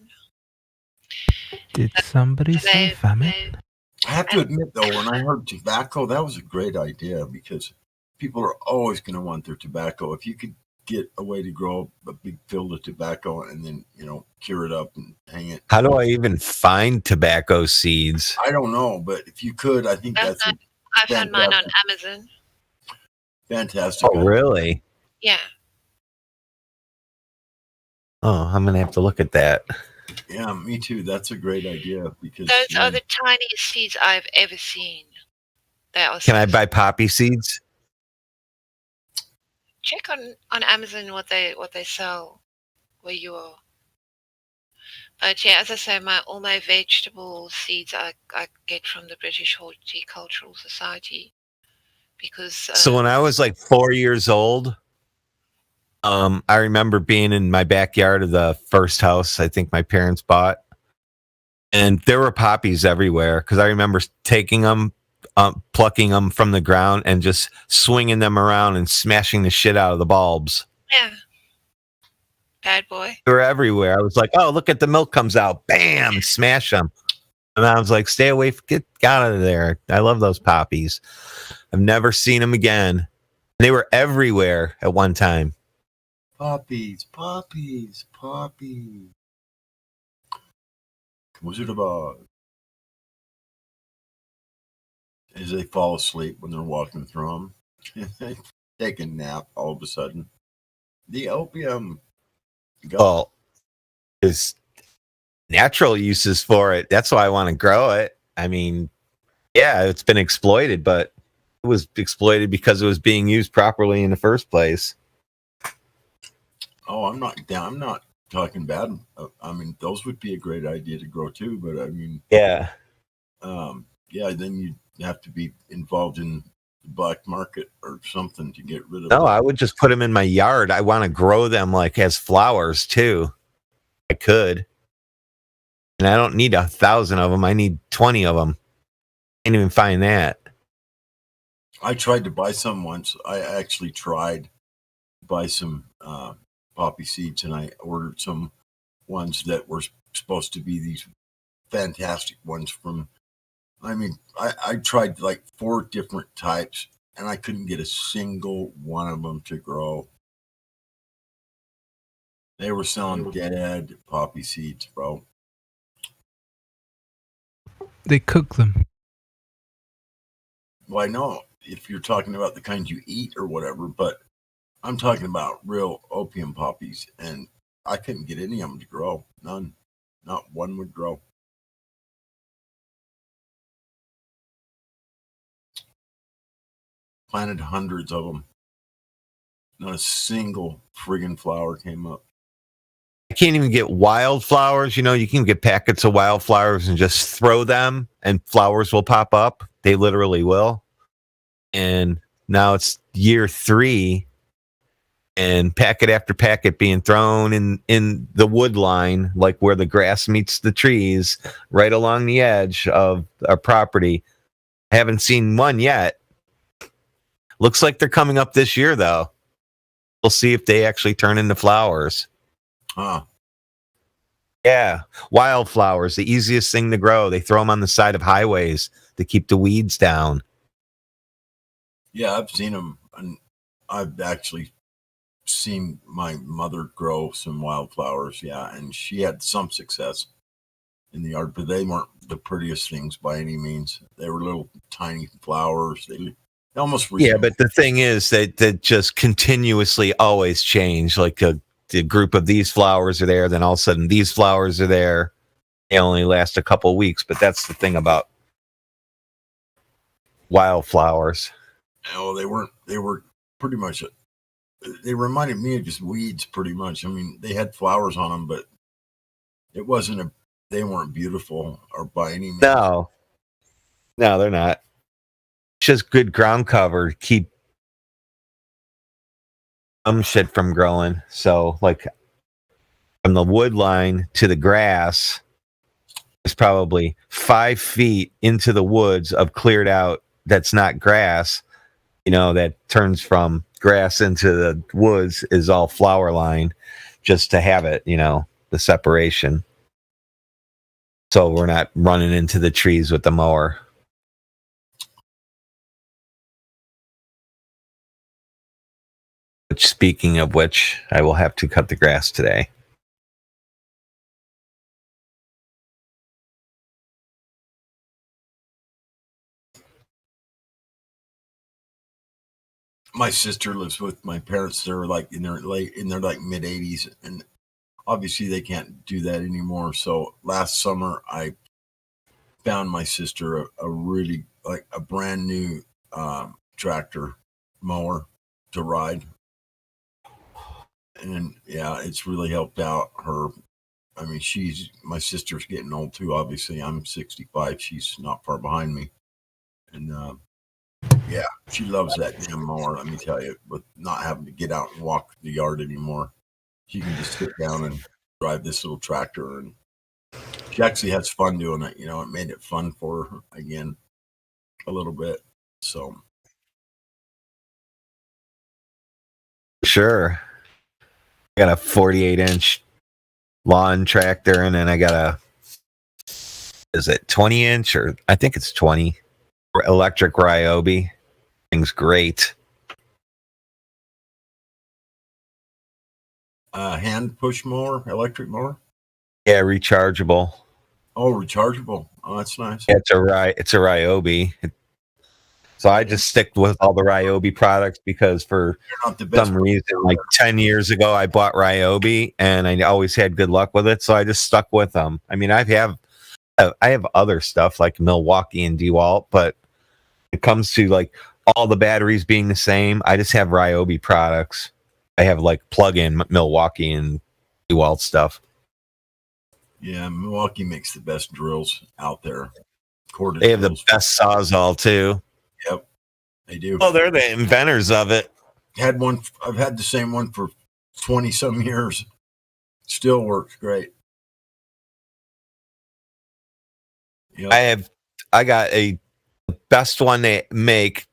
Did somebody say famine? I have to admit, though, when I heard tobacco, that was a great idea, because people are always going to want their tobacco. If you could get a way to grow a big field of tobacco and then, cure it up and hang it. How do I even find tobacco seeds? I don't know, but if you could, I think that's I found mine on Amazon. Fantastic. Oh, really? Yeah. Oh, I'm going to have to look at that. Yeah, me too. That's a great idea, because those are the tiniest seeds I've ever seen. Can I buy poppy seeds? Check on Amazon what they sell where you are. But yeah, as I say, all my vegetable seeds I get from the British Horticultural Society, because so when I was like 4 years old, I remember being in my backyard of the first house I think my parents bought, and there were poppies everywhere because I remember taking them, plucking them from the ground and just swinging them around and smashing the shit out of the bulbs. Yeah. Bad boy. They were everywhere. I was like, oh, look at the milk comes out. Bam, smash them. And I was like, stay away, get out of there. I love those poppies. I've never seen them again. They were everywhere at one time. Poppies, poppies, poppies. What's it about? As they fall asleep when they're walking through them, take a nap all of a sudden. The opium. Well, there's natural uses for it. That's why I want to grow it. I mean, yeah, it's been exploited, but it was exploited because it was being used properly in the first place. Oh, I'm not down. I'm not talking bad. I mean, those would be a great idea to grow too. But I mean, yeah, then you have to be involved in the black market or something to get rid of. No, I would just put them in my yard. I want to grow them like as flowers too. I could, and I don't need 1,000 of them. I need 20 of them. Can't even find that. I tried to buy some once. I actually tried to buy some poppy seeds, and I ordered some ones that were supposed to be these fantastic ones from, I mean, I tried like 4 different types, and I couldn't get a single one of them to grow. They were selling dead poppy seeds, bro. They cook them. Well, I know if you're talking about the kinds you eat or whatever, but I'm talking about real opium poppies, and I couldn't get any of them to grow. None. Not one would grow. Planted hundreds of them. Not a single friggin' flower came up. I can't even get wildflowers. You know, you can get packets of wildflowers and just throw them and flowers will pop up. They literally will. And now it's year 3 and packet after packet being thrown in the wood line, like where the grass meets the trees right along the edge of our property. I haven't seen one yet. Looks like they're coming up this year, though. We'll see if they actually turn into flowers. Huh. Yeah. Wildflowers, the easiest thing to grow. They throw them on the side of highways to keep the weeds down. Yeah, I've seen them. And I've actually seen my mother grow some wildflowers. Yeah, and she had some success in the yard, but they weren't the prettiest things by any means. They were little tiny flowers. They almost yeah, but the thing is that just continuously always change. Like the group of these flowers are there, then all of a sudden these flowers are there. They only last a couple of weeks, but that's the thing about wildflowers. Oh, they were pretty much, they reminded me of just weeds pretty much. I mean, they had flowers on them, but it wasn't they weren't beautiful or by any means. No, they're not. It's just good ground cover to keep some shit from growing. So like from the wood line to the grass, there's probably 5 feet into the woods of cleared out that's not grass. You know, that turns from grass into the woods is all flower line just to have it, you know, the separation. So we're not running into the trees with the mower. Which, speaking of which, I will have to cut the grass today. My sister lives with my parents. They're like in their like mid 80s, and obviously they can't do that anymore. So last summer I found my sister a really like a brand new tractor mower to ride, and yeah, it's really helped out her. I mean, my sister's getting old too. Obviously, I'm 65. She's not far behind me, and Yeah, she loves that damn mower. Let me tell you, with not having to get out and walk the yard anymore, she can just sit down and drive this little tractor, and she actually has fun doing it. It made it fun for her again a little bit. So Sure. I got a 48-inch lawn tractor, and then I got a, is it 20-inch, or I think it's 20, electric Ryobi. Thing's great. hand push mower, electric mower. Yeah, rechargeable. Oh, rechargeable. Oh, that's nice. Yeah, it's a Ryobi. So I just stick with all the Ryobi products because for some reason, like 10 years ago, I bought Ryobi and I always had good luck with it. So I just stuck with them. I mean, I have other stuff like Milwaukee and DeWalt, but when it comes to like all the batteries being the same, I just have Ryobi products. I have like plug-in Milwaukee and DeWalt stuff. Yeah, Milwaukee makes the best drills out there. They have the best Sawzall too. Yep, they do. Oh, they're the inventors of it. I've had the same one for 20 some years. Still works great. Yep. I got the best one they make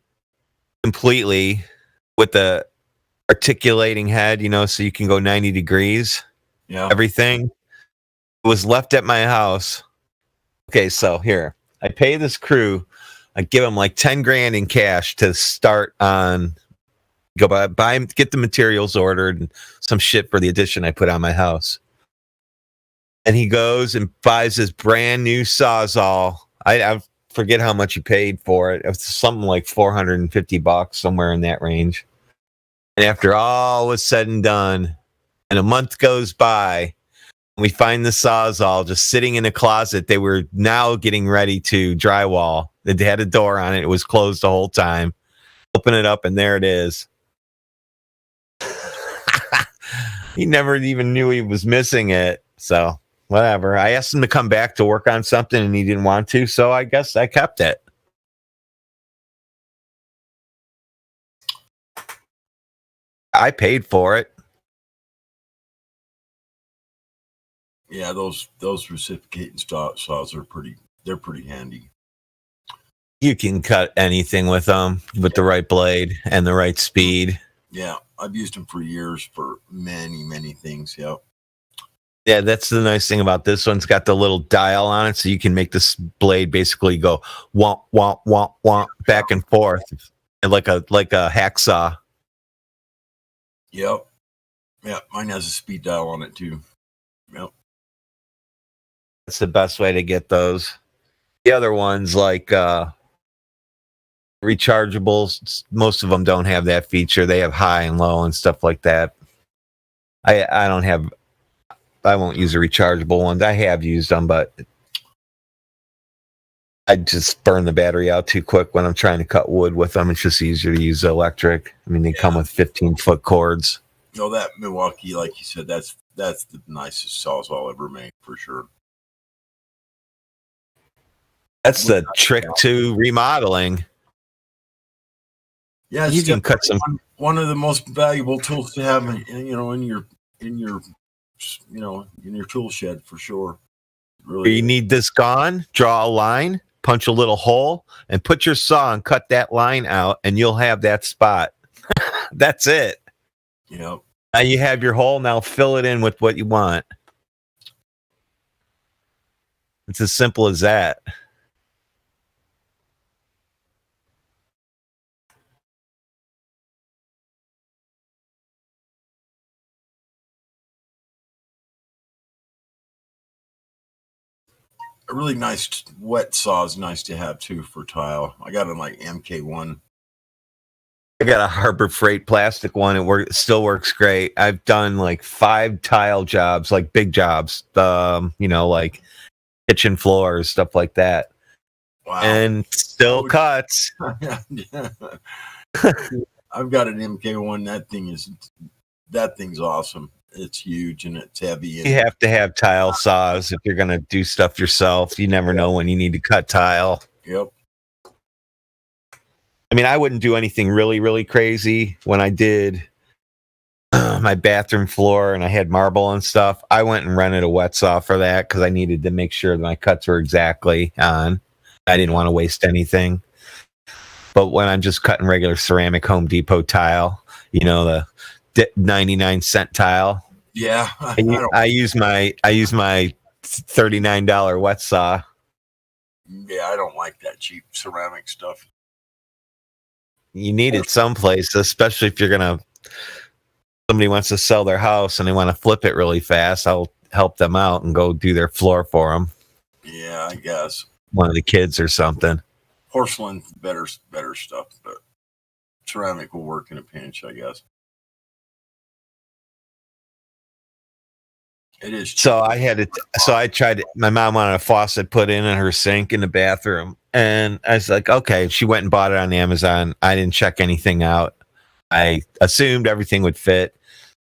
completely with the articulating head, so you can go 90 degrees. Yeah. Everything. It was left at my house. Okay, so here. I pay this crew. I give them like 10 grand in cash to start on, go buy, get the materials ordered and some shit for the addition I put on my house. And he goes and buys this brand new Sawzall. I forget how much he paid for it. It was something like $450, somewhere in that range. And after all was said and done, and a month goes by, we find the Sawzall just sitting in a closet. They were now getting ready to drywall. They had a door on it. It was closed the whole time. Open it up, and there it is. He never even knew he was missing it. So, whatever. I asked him to come back to work on something, and he didn't want to. So, I guess I kept it. I paid for it. Yeah, those reciprocating saws are pretty handy. You can cut anything with them with the right blade and the right speed. Yeah, I've used them for years for many, many things. Yep. Yeah, that's the nice thing about this one. It's got the little dial on it, so you can make this blade basically go womp womp womp womp back and forth, like a hacksaw. Yep. Yeah, mine has a speed dial on it too. Yep. That's the best way to get those. The other ones, like rechargeables, most of them don't have that feature. They have high and low and stuff like that. I won't use the rechargeable ones. I have used them, but I just burn the battery out too quick when I'm trying to cut wood with them. It's just easier to use the electric. I mean, they come with 15-foot cords. No, that Milwaukee, like you said, that's the nicest saws I'll ever make for sure. That's the trick to remodeling. Yeah, you can cut some. One of the most valuable tools to have in your tool shed for sure. Really, you need this gone. Draw a line, punch a little hole, and put your saw and cut that line out, and you'll have that spot. That's it. Yep. Now you have your hole. Now fill it in with what you want. It's as simple as that. A really nice wet saw is nice to have too for tile. I got a like MK1. I got a Harbor Freight plastic one. It still works great. I've done like 5 tile jobs, like big jobs, like kitchen floors, stuff like that. Wow. And still cuts. I've got an MK1. That thing's awesome. It's huge and it's heavy. You have to have tile saws if you're going to do stuff yourself. You never know when you need to cut tile. Yep. I mean, I wouldn't do anything really, really crazy. When I did my bathroom floor and I had marble and stuff, I went and rented a wet saw for that because I needed to make sure that my cuts were exactly on. I didn't want to waste anything. But when I'm just cutting regular ceramic Home Depot tile, the 99-cent tile, Yeah, I use my $39 wet saw. I don't like that cheap ceramic stuff. You need it someplace, especially if somebody wants to sell their house and they want to flip it really fast. I'll help them out and go do their floor for them. Yeah, I guess One of the kids or something. porcelain better stuff, but ceramic will work in a pinch, I guess. It is cheap. So I tried it. My mom wanted a faucet put in her sink in the bathroom. And I was like, okay. She went and bought it on Amazon. I didn't check anything out. I assumed everything would fit.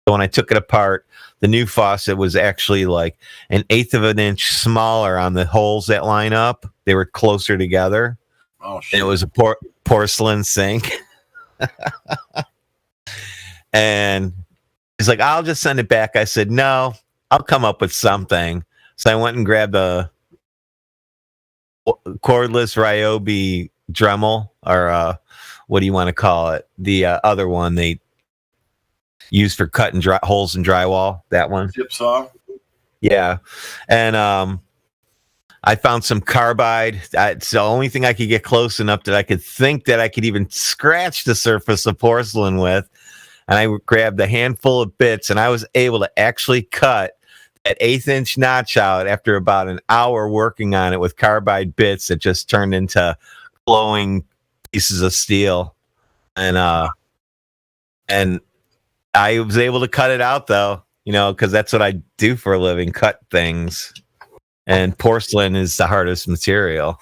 So when I took it apart, the new faucet was actually like 1/8 of an inch smaller on the holes that line up. They were closer together. Oh, And shit. it was a porcelain sink. And he's like, I'll just send it back. I said, no, I'll come up with something. So I went and grabbed a cordless Ryobi Dremel, or what do you want to call it? The other one they use for cutting holes in drywall. That one. Chip saw. Yeah. And I found some carbide. It's the only thing I could get close enough that I could think that I could even scratch the surface of porcelain with. And I grabbed a handful of bits, and I was able to actually cut that 1/8 inch notch out after about an hour working on it with carbide bits that just turned into glowing pieces of steel. And I was able to cut it out though, because that's what I do for a living, cut things. And porcelain is the hardest material.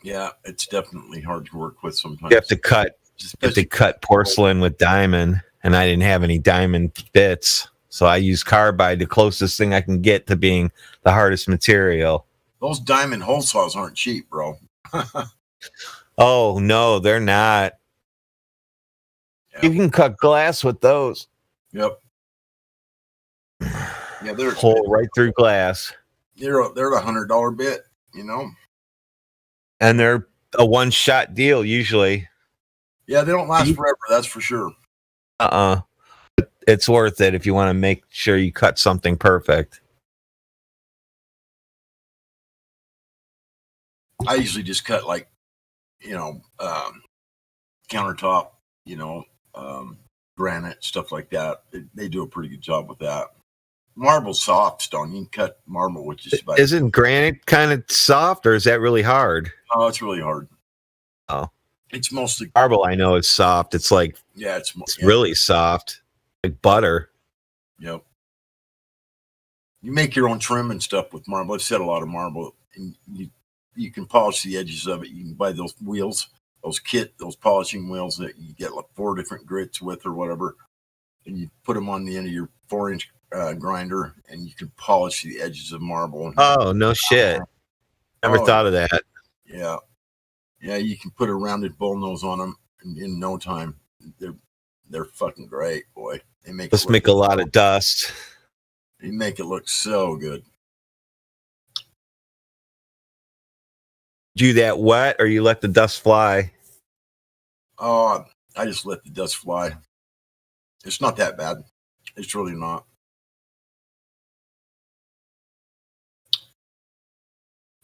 Yeah, it's definitely hard to work with sometimes. You have to cut porcelain with diamond, and I didn't have any diamond bits. So I use carbide, the closest thing I can get to being the hardest material. Those diamond hole saws aren't cheap, bro. Oh, no, they're not. Yeah. You can cut glass with those. Yep. Yeah, they're Hole right through glass. they're a $100 bit, And they're a one-shot deal usually. Yeah, they don't last forever, that's for sure. It's worth it if you want to make sure you cut something perfect. I usually just cut countertop, granite, stuff like that. They do a pretty good job with that. Marble's soft stone. You can cut marble with just about. Isn't granite kind of soft, or is that really hard? Oh, it's really hard. Oh, it's mostly marble. I know it's soft. It's like it's really soft, like butter. Yep. You make your own trim and stuff with marble. I've said a lot of marble, and you can polish the edges of it. You can buy those wheels, those polishing wheels that you get like 4 different grits with or whatever, and you put them on the end of your 4-inch grinder, and you can polish the edges of marble. Oh, no shit. Never thought of that. Yeah. Yeah, you can put a rounded bullnose on them in no time. They're fucking great, boy. They make a lot of dust. They make it look so good. Do that wet, or you let the dust fly? Oh, I just let the dust fly. It's not that bad. It's really not.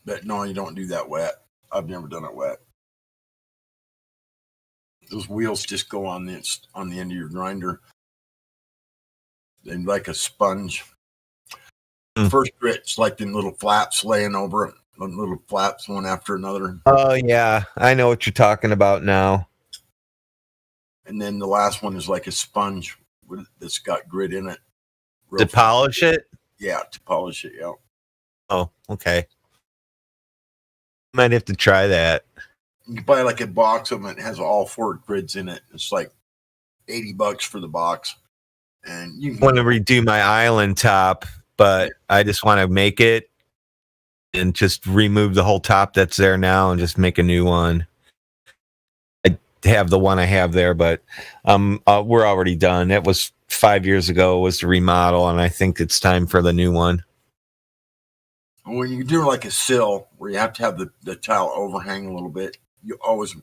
But no, you don't do that wet. I've never done it wet. Those wheels just go on the end of your grinder. They're like a sponge. First grit's like them little flaps laying over it. Little flaps one after another. Oh, yeah. I know what you're talking about now. And then the last one is like a sponge that's got grit in it. To polish it? Yeah, to polish it, yeah. Oh, okay. Might have to try that. You can buy like a box of them. It has all 4 grids in it. It's like $80 for the box. And you want to redo my island top, but I just want to make it. and just remove the whole top that's there now and just make a new one. I have the one I have there, but we're already done. It was 5 years ago was the remodel, and I think it's time for the new one. When you do like a sill where you have to have the tile overhang a little bit, you always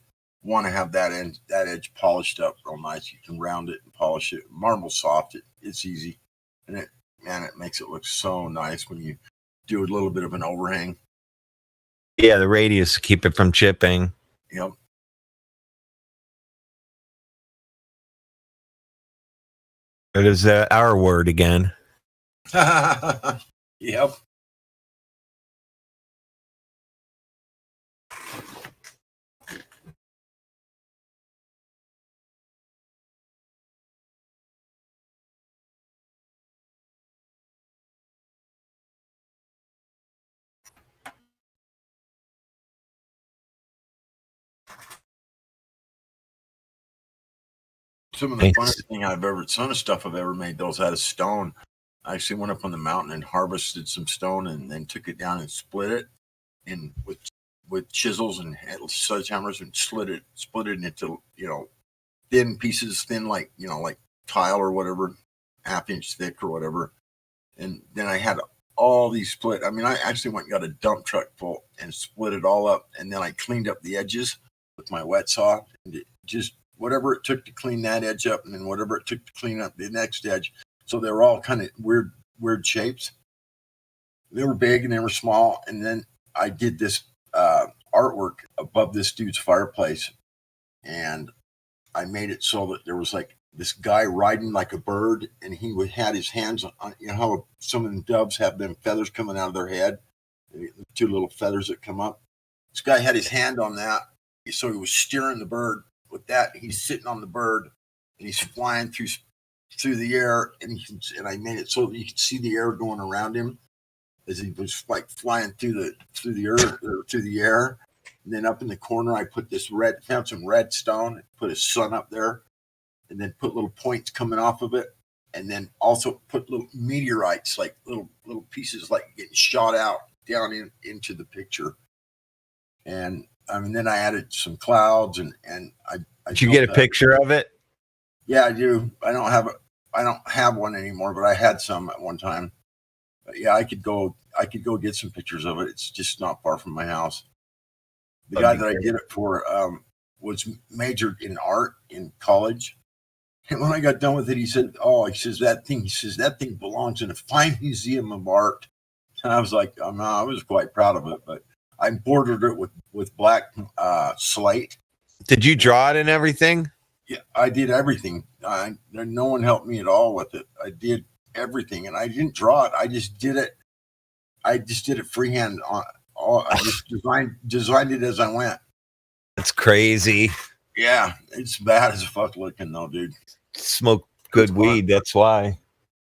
want to have that edge polished up real nice. You can round it and polish it. Marble's soft. It's easy. And it makes it look so nice when you do a little bit of an overhang. Yeah, the radius to keep it from chipping. Yep. It is our word again. Yep. Some of the funnest thing some of stuff I've ever made, those out of stone. I actually went up on the mountain and harvested some stone and then took it down and split it and with chisels and sledgehammers and split it into, thin pieces, like tile or whatever, half-inch thick or whatever. And then I had all these split. I mean, I actually went and got a dump truck full and split it all up. And then I cleaned up the edges with my wet saw and it just whatever it took to clean that edge up, and then whatever it took to clean up the next edge. So they were all kind of weird shapes. They were big and they were small. And then I did this artwork above this dude's fireplace, and I made it so that there was like this guy riding like a bird, and he had his hands on, how some of the doves have them feathers coming out of their head, the two little feathers that come up. This guy had his hand on that, so he was steering the bird. With that, he's sitting on the bird and he's flying through the air, and I made it so that you could see the air going around him as he was like flying through the air. And then up in the corner, I put found some red stone, put a sun up there, and then put little points coming off of it, and then also put little meteorites, like little pieces, like getting shot out down into the picture. And then I added some clouds, and I Did you get a picture of it? Yeah, I do. I don't have one anymore, but I had some at one time. But yeah, I could go get some pictures of it. It's just not far from my house. The guy that I did it for was majored in art in college. And when I got done with it, he said, that thing belongs in a fine museum of art. And I was like, I was quite proud of it, but I bordered it with black slate. Did you draw it and everything? Yeah, I did everything. No one helped me at all with it. I did everything, and I didn't draw it. I just did it. I just did it freehand. I just designed it as I went. That's crazy. Yeah, it's bad as fuck looking though, dude. Smoke good weed, that's why.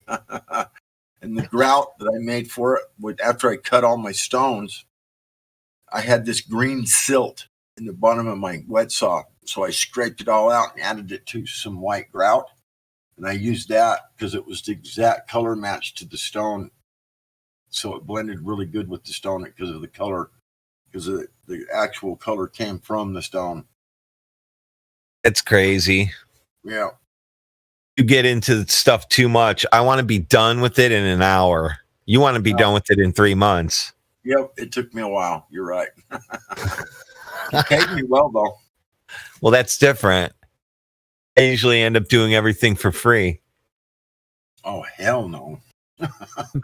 And the grout that I made for it, after I cut all my stones, I had this green silt in the bottom of my wet saw. So I scraped it all out and added it to some white grout. And I used that because it was the exact color match to the stone. So it blended really good with the stone because of the color, because the actual color came from the stone. It's crazy. Yeah. You get into stuff too much. I want to be done with it in an hour. You want to be done with it in 3 months. Yep, it took me a while. You're right. It paid me well, though. Well, that's different. I usually end up doing everything for free. Oh, hell no.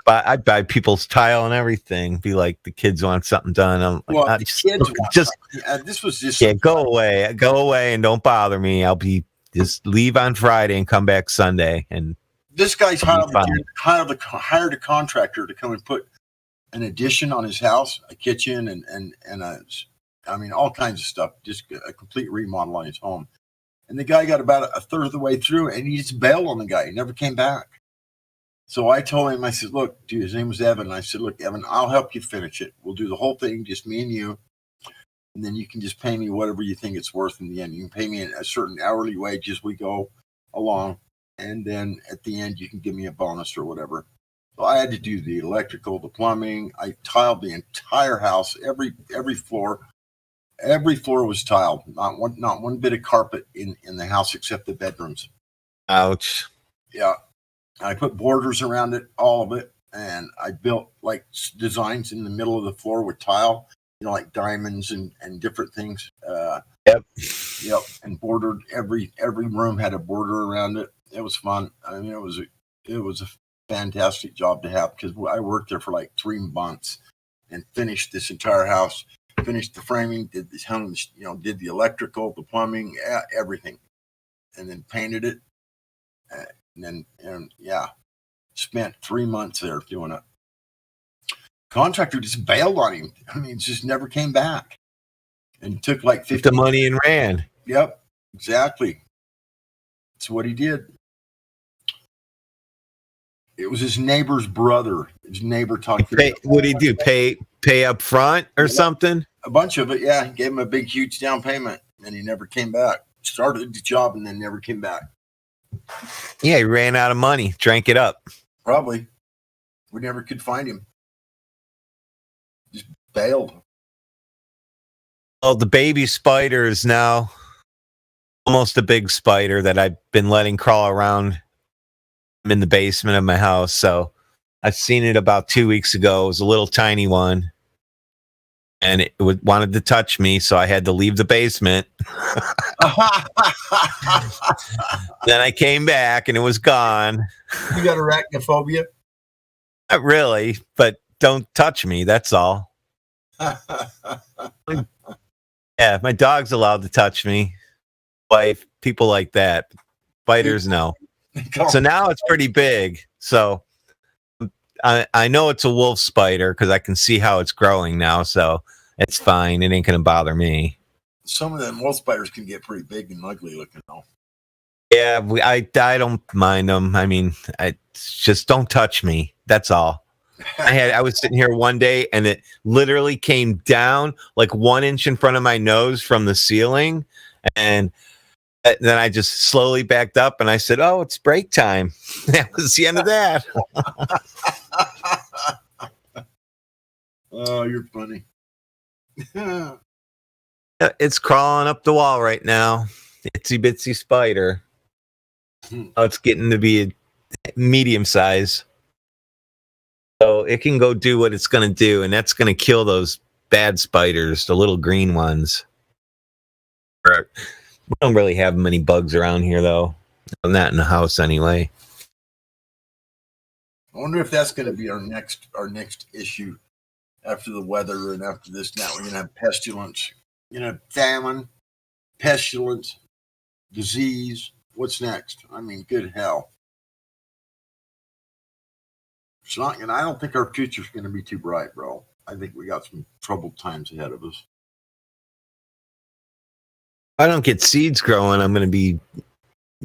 But I buy people's tile and everything. Be like, the kids want something done. I'm like, well, this was just go away and don't bother me. I'll be just leave on Friday and come back Sunday. And this guy's hired a contractor to come and put an addition on his house, a kitchen, and all kinds of stuff. Just a complete remodel on his home. And the guy got about a third of the way through, and he just bailed on the guy. He never came back. So I told him, I said, look, dude, his name was Evan. And I said, look, Evan, I'll help you finish it. We'll do the whole thing, just me and you. And then you can just pay me whatever you think it's worth in the end. You can pay me a certain hourly wage as we go along. And then at the end, you can give me a bonus or whatever. So I had to do the electrical, the plumbing. I tiled the entire house, every floor. Every floor was tiled. Not one bit of carpet in the house except the bedrooms. Ouch. Yeah. I put borders around it, all of it, and I built like designs in the middle of the floor with tile, like diamonds and different things. Yep. Yep. And bordered every room had a border around it. It was fun. I mean, it was a fantastic job to have because I worked there for like 3 months and finished this entire house. Finished the framing, did did the electrical, the plumbing, everything, and then painted it. And spent 3 months there doing it. Contractor just bailed on him. I mean, just never came back, and took like 50 the money and ran. Yep, exactly. That's what he did. It was his neighbor's brother. His neighbor talked to him. What did he do? Pay up front or something? A bunch of it, yeah. He gave him a big, huge down payment, and he never came back. Started the job and then never came back. Yeah, he ran out of money, drank it up. Probably. We never could find him. Just bailed. Well, the baby spider is now almost a big spider that I've been letting crawl around. I'm in the basement of my house, so I've seen it about 2 weeks ago. It was a little tiny one, and it wanted to touch me, so I had to leave the basement. Then I came back, and it was gone. You got arachnophobia? Not really, but don't touch me. That's all. Yeah, my dog's allowed to touch me. Wife, people like that. Spiders, no. So now it's pretty big. So I know it's a wolf spider because I can see how it's growing now. So it's fine. It ain't going to bother me. Some of them wolf spiders can get pretty big and ugly looking, though. Yeah, I don't mind them. I mean, just don't touch me. That's all. I was sitting here one day and it literally came down like 1 inch in front of my nose from the ceiling, and then I just slowly backed up and I said, "Oh, it's break time." That was the end of that. Oh, you're funny. It's crawling up the wall right now. Itsy bitsy spider. Oh, it's getting to be a medium size. So it can go do what it's going to do, and that's going to kill those bad spiders, the little green ones. We don't really have many bugs around here, though. Not in the house, anyway. I wonder if that's going to be our next issue after the weather and after this. Now we're going to have pestilence, famine, pestilence, disease. What's next? I mean, good hell. It's not, and I don't think our future's going to be too bright, bro. I think we got some troubled times ahead of us. If I don't get seeds growing, I'm going to be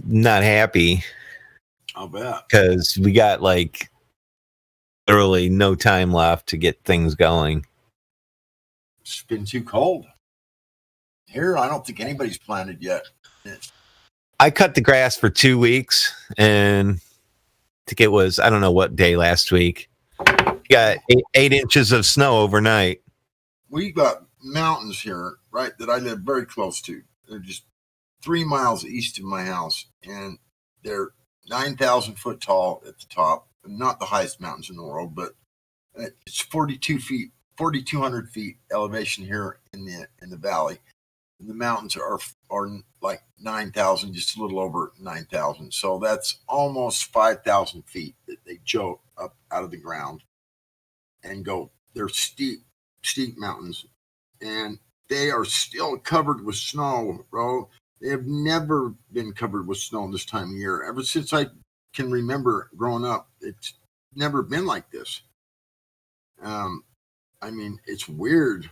not happy. I'll bet. Because we got like literally no time left to get things going. It's been too cold. Here, I don't think anybody's planted yet. I cut the grass for 2 weeks, and I think it was, I don't know what day last week. Got 8 inches of snow overnight. We got mountains here, right, that I live very close to. They're just 3 miles east of my house, and they're 9,000 foot tall at the top. Not the highest mountains in the world, but it's 4,200 feet elevation here in the valley. And the mountains are like 9,000, just a little over 9,000. So that's almost 5,000 feet that they jolt up out of the ground and go. They're steep mountains, and they are still covered with snow, bro. They have never been covered with snow this time of year. Ever since I can remember growing up, it's never been like this. I mean, it's weird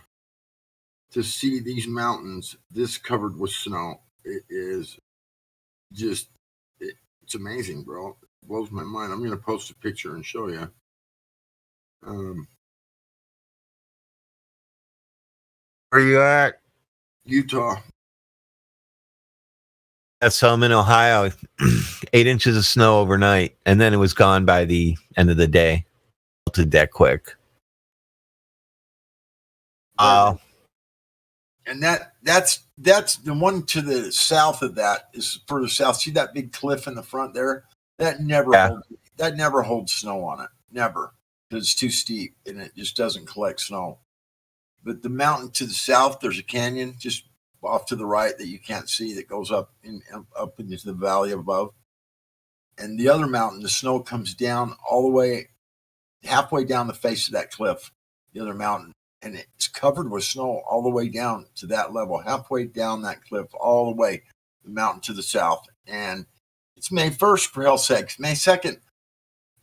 to see these mountains this covered with snow. It is just, it's amazing, bro. It blows my mind. I'm going to post a picture and show you. Where you at? Utah. So I'm in Ohio, 8 inches of snow overnight, and then it was gone by the end of the day. Melted that quick. And that's the one to the south of that is further south. See that big cliff in the front there? That never holds snow on it. Never. Because it's too steep and it just doesn't collect snow. But the mountain to the south, there's a canyon just off to the right that you can't see that goes up into the valley above. And the other mountain, the snow comes down all the way, halfway down the face of that cliff, the other mountain. And it's covered with snow all the way down to that level, halfway down that cliff, all the way, the mountain to the south. And it's May 1st, for hell's sakes. May 2nd,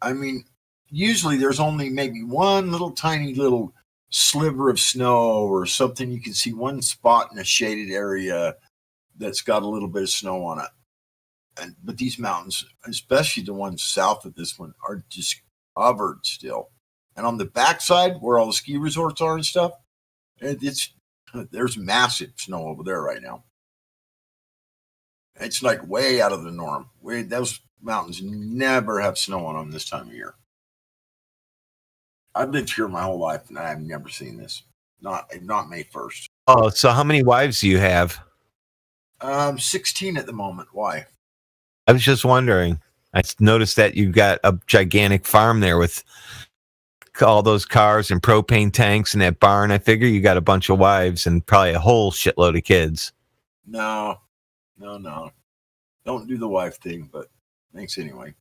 I mean, usually there's only maybe one little tiny little sliver of snow or something. You can see one spot in a shaded area that's got a little bit of snow on it. But these mountains, especially the ones south of this one, are just covered still. And on the backside, where all the ski resorts are and stuff, there's massive snow over there right now. It's like way out of the norm. Those mountains never have snow on them this time of year. I've lived here my whole life, and I have never seen this. Not May 1st. Oh, so how many wives do you have? 16 at the moment. Why? I was just wondering. I noticed that you've got a gigantic farm there with all those cars and propane tanks and that barn. I figure you got a bunch of wives and probably a whole shitload of kids. No. Don't do the wife thing, but thanks anyway.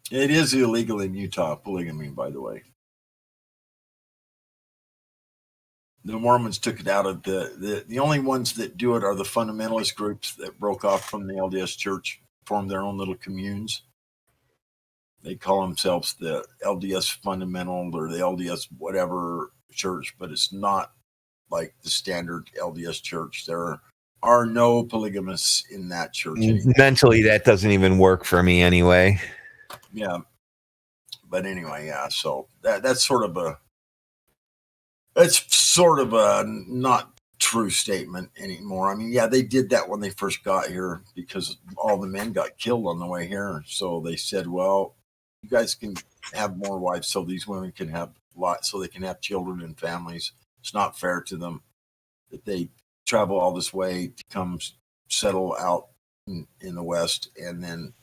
It is illegal in Utah, polygamy, by the way. The Mormons took it out of the only ones that do it are the fundamentalist groups that broke off from the LDS Church, formed their own little communes. They call themselves the LDS Fundamental or the LDS whatever church, but it's not like the standard LDS Church. There are no polygamists in that church anymore. Mentally, that doesn't even work for me anyway. Yeah. But anyway, yeah, so that's sort of a not true statement anymore. I mean, yeah, they did that when they first got here because all the men got killed on the way here. So they said, well, you guys can have more wives so these women can have lots, so they can have children and families. It's not fair to them that they travel all this way to come settle out in the West, and then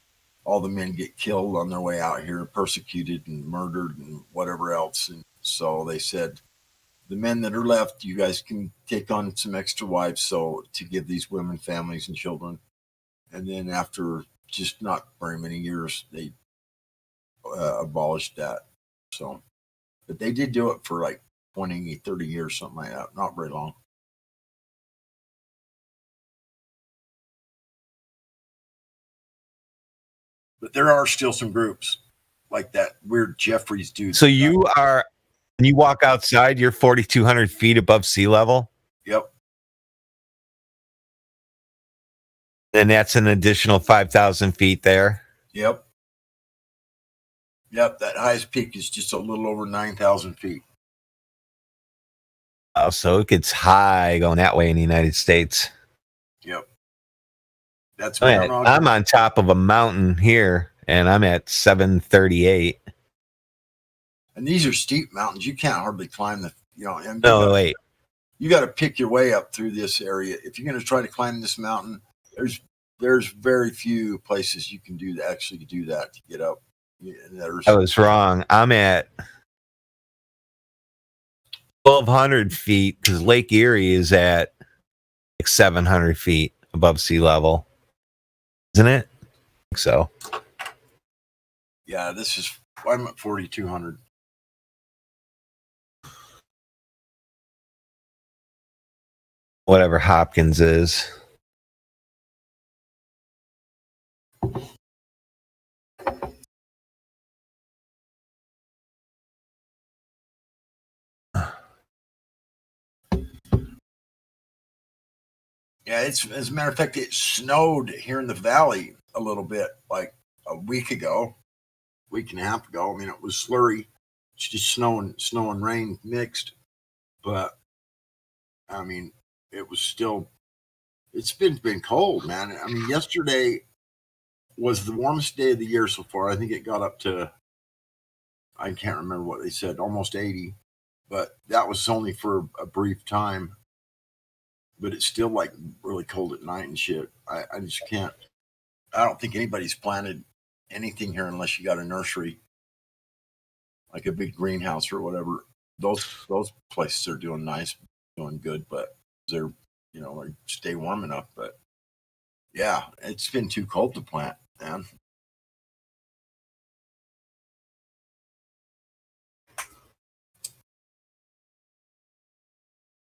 all the men get killed on their way out here, persecuted and murdered and whatever else. And so they said, the men that are left, you guys can take on some extra wives so to give these women families and children. And then after just not very many years, they abolished that. So, but they did do it for like 20, 30 years, something like that. Not very long. But there are still some groups like that weird Jeffries dude. So you walk outside, you're 4,200 feet above sea level? Yep. And that's an additional 5,000 feet there? Yep. Yep, that highest peak is just a little over 9,000 feet. Oh, so it gets high going that way in the United States. Yep. That's I'm on top of a mountain here, and I'm at 738. And these are steep mountains. You can't hardly climb the, wait. You got to pick your way up through this area. If you're going to try to climb this mountain, there's very few places you can do that to get up. I was wrong. I'm at 1,200 feet because Lake Erie is at like 700 feet above sea level. Isn't it? I think so. Yeah, I'm at 4,200. Whatever Hopkins is. Yeah, as a matter of fact, it snowed here in the valley a little bit, like a week and a half ago. I mean, it was slurry. It's just snow and rain mixed. But I mean, it was still. It's been cold, man. I mean, yesterday was the warmest day of the year so far. I think it got up to, I can't remember what they said, almost 80, but that was only for a brief time. But it's still like really cold at night and shit. I just can't. I don't think anybody's planted anything here unless you got a nursery, like a big greenhouse or whatever. Those places are doing nice, doing good, but they're, like stay warm enough. But yeah, it's been too cold to plant, man.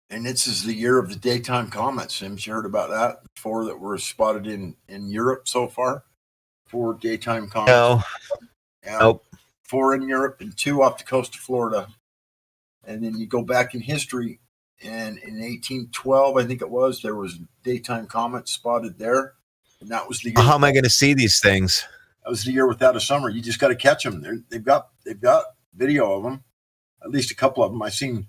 And this is the year of the daytime comets. Sims, you heard about that? 4 that were spotted in Europe so far. 4 daytime comets. No. Yeah, Nope. 4 in Europe and 2 off the coast of Florida. And then you go back in history, and in 1812, I think it was, there was daytime comets spotted there. And that was the year. How am I going to see these things? That was the year without a summer. You just got to catch them. They've got video of them, at least a couple of them. I seen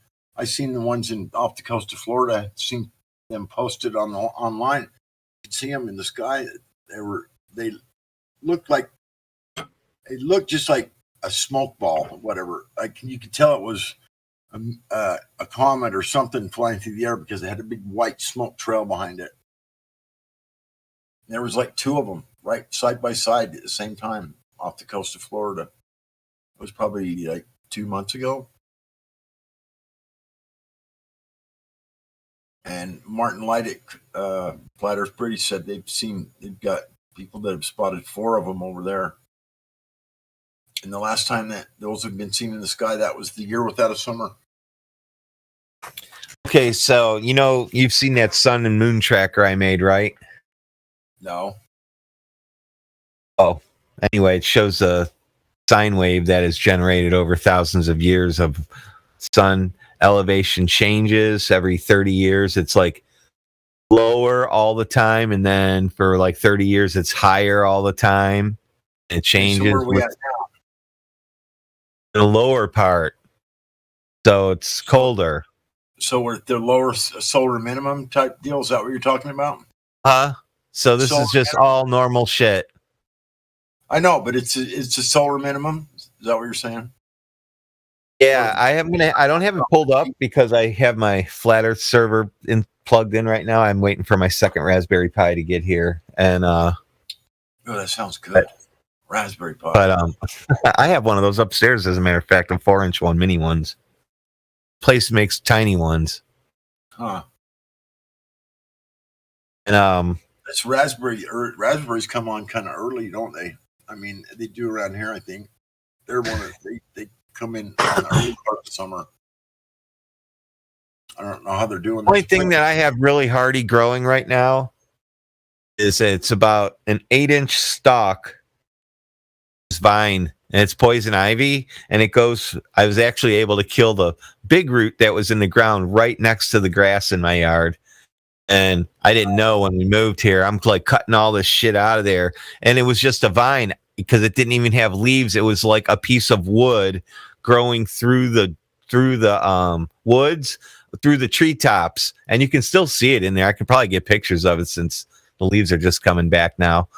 the ones off the coast of Florida. I've seen them posted online. You could see them in the sky. They looked just like a smoke ball, or whatever. Like you could tell it was a comet or something flying through the air because it had a big white smoke trail behind it. And there was like 2 of them right side by side at the same time off the coast of Florida. It was probably like 2 months ago. And Martin Leidick, Flat Earth Pretty, said they've got people that have spotted 4 of them over there. And the last time that those have been seen in the sky, that was the year without a summer. Okay, so you've seen that sun and moon tracker I made, right? No. Oh, anyway, it shows a sine wave that is generated over thousands of years of sun elevation changes every 30 years. It's like lower all the time, and then for like 30 years it's higher all the time. It changes. So where are we at now? The lower part, so it's colder. So we're at the lower solar minimum type deal. Is that what you're talking about? So this is just all normal shit. I know, but it's a solar minimum. Is that what you're saying? Yeah, I don't have it pulled up because I have my Flat Earth server plugged in right now. I'm waiting for my second Raspberry Pi to get here, and oh, that sounds good. Raspberry Pi. But I have one of those upstairs, as a matter of fact, a 4-inch one, mini ones. Place makes tiny ones. Huh. And it's raspberries come on kind of early, don't they? I mean, they do around here. I think they're one of they come in on the early part of the summer. I don't know how they're doing. The only thing that I have really hardy growing right now is it's about an 8-inch stalk vine, and it's poison ivy, and it goes. I was actually able to kill the big root that was in the ground right next to the grass in my yard, and I didn't know when we moved here. I'm like cutting all this shit out of there, and it was just a vine because it didn't even have leaves. It was like a piece of wood growing through the woods, through the treetops, and you can still see it in there. I could probably get pictures of it since the leaves are just coming back now.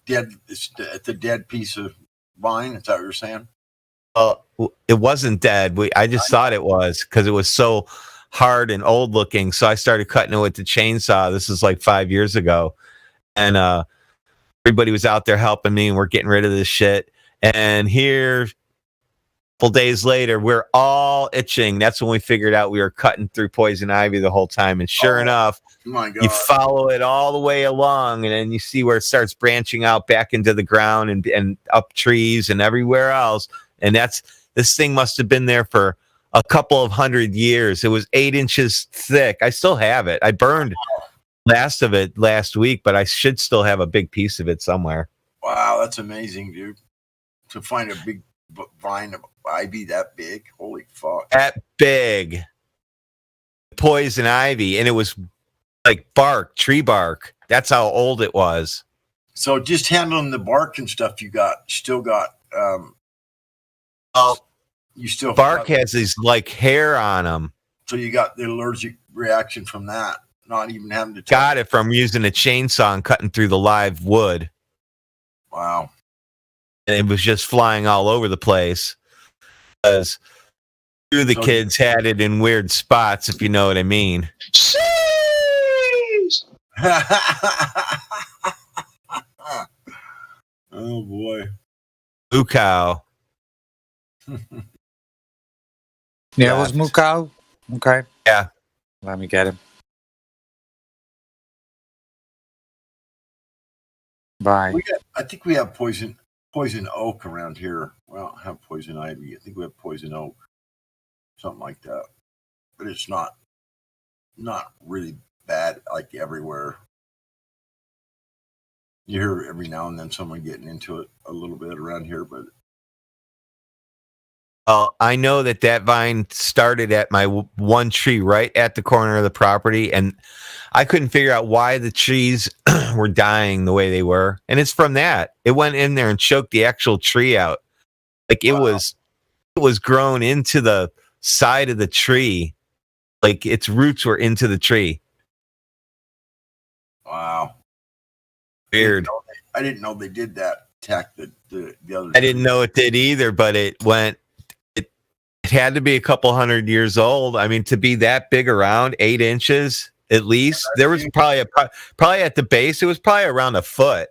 It's a dead piece of vine. Is that what you're saying? It wasn't dead. I just thought it was because it was so hard and old looking. So I started cutting it with the chainsaw. This is like 5 years ago, and everybody was out there helping me, and we're getting rid of this shit. And here, couple days later, we're all itching. That's when we figured out we were cutting through poison ivy the whole time. And sure enough, you follow it all the way along, and then you see where it starts branching out back into the ground and up trees and everywhere else. And this thing must have been there for a couple of 100 years. It was 8 inches thick. I still have it. I burned last of it last week, but I should still have a big piece of it somewhere. Wow, that's amazing, dude. To find a big vine of ivy that big, holy fuck! That big, poison ivy, and it was like tree bark. That's how old it was. So just handling the bark and stuff, you still got. You still bark has these like hair on them. So you got the allergic reaction from that, not even having to touch Got it from using a chainsaw and cutting through the live wood. Wow. And it was just flying all over the place. Because two of the kids had it in weird spots, if you know what I mean. Oh boy. Mukau. Yeah, it was Mukau. Okay. Yeah. Let me get him. Bye. I think we have poison oak around here. We don't have poison ivy. I think we have poison oak. Something like that. But it's not really bad like everywhere. You hear every now and then someone getting into it a little bit around here, but I know that vine started at my one tree right at the corner of the property, and I couldn't figure out why the trees were dying the way they were. And it's from that. It went in there and choked the actual tree out. Like it was grown into the side of the tree. Like its roots were into the tree. Wow. Weird. I didn't know they did that. Attack the other. I didn't know it did either, but it had to be a couple hundred years old. I mean, to be that big around, 8 inches at least. There was probably at the base, it was probably around a foot.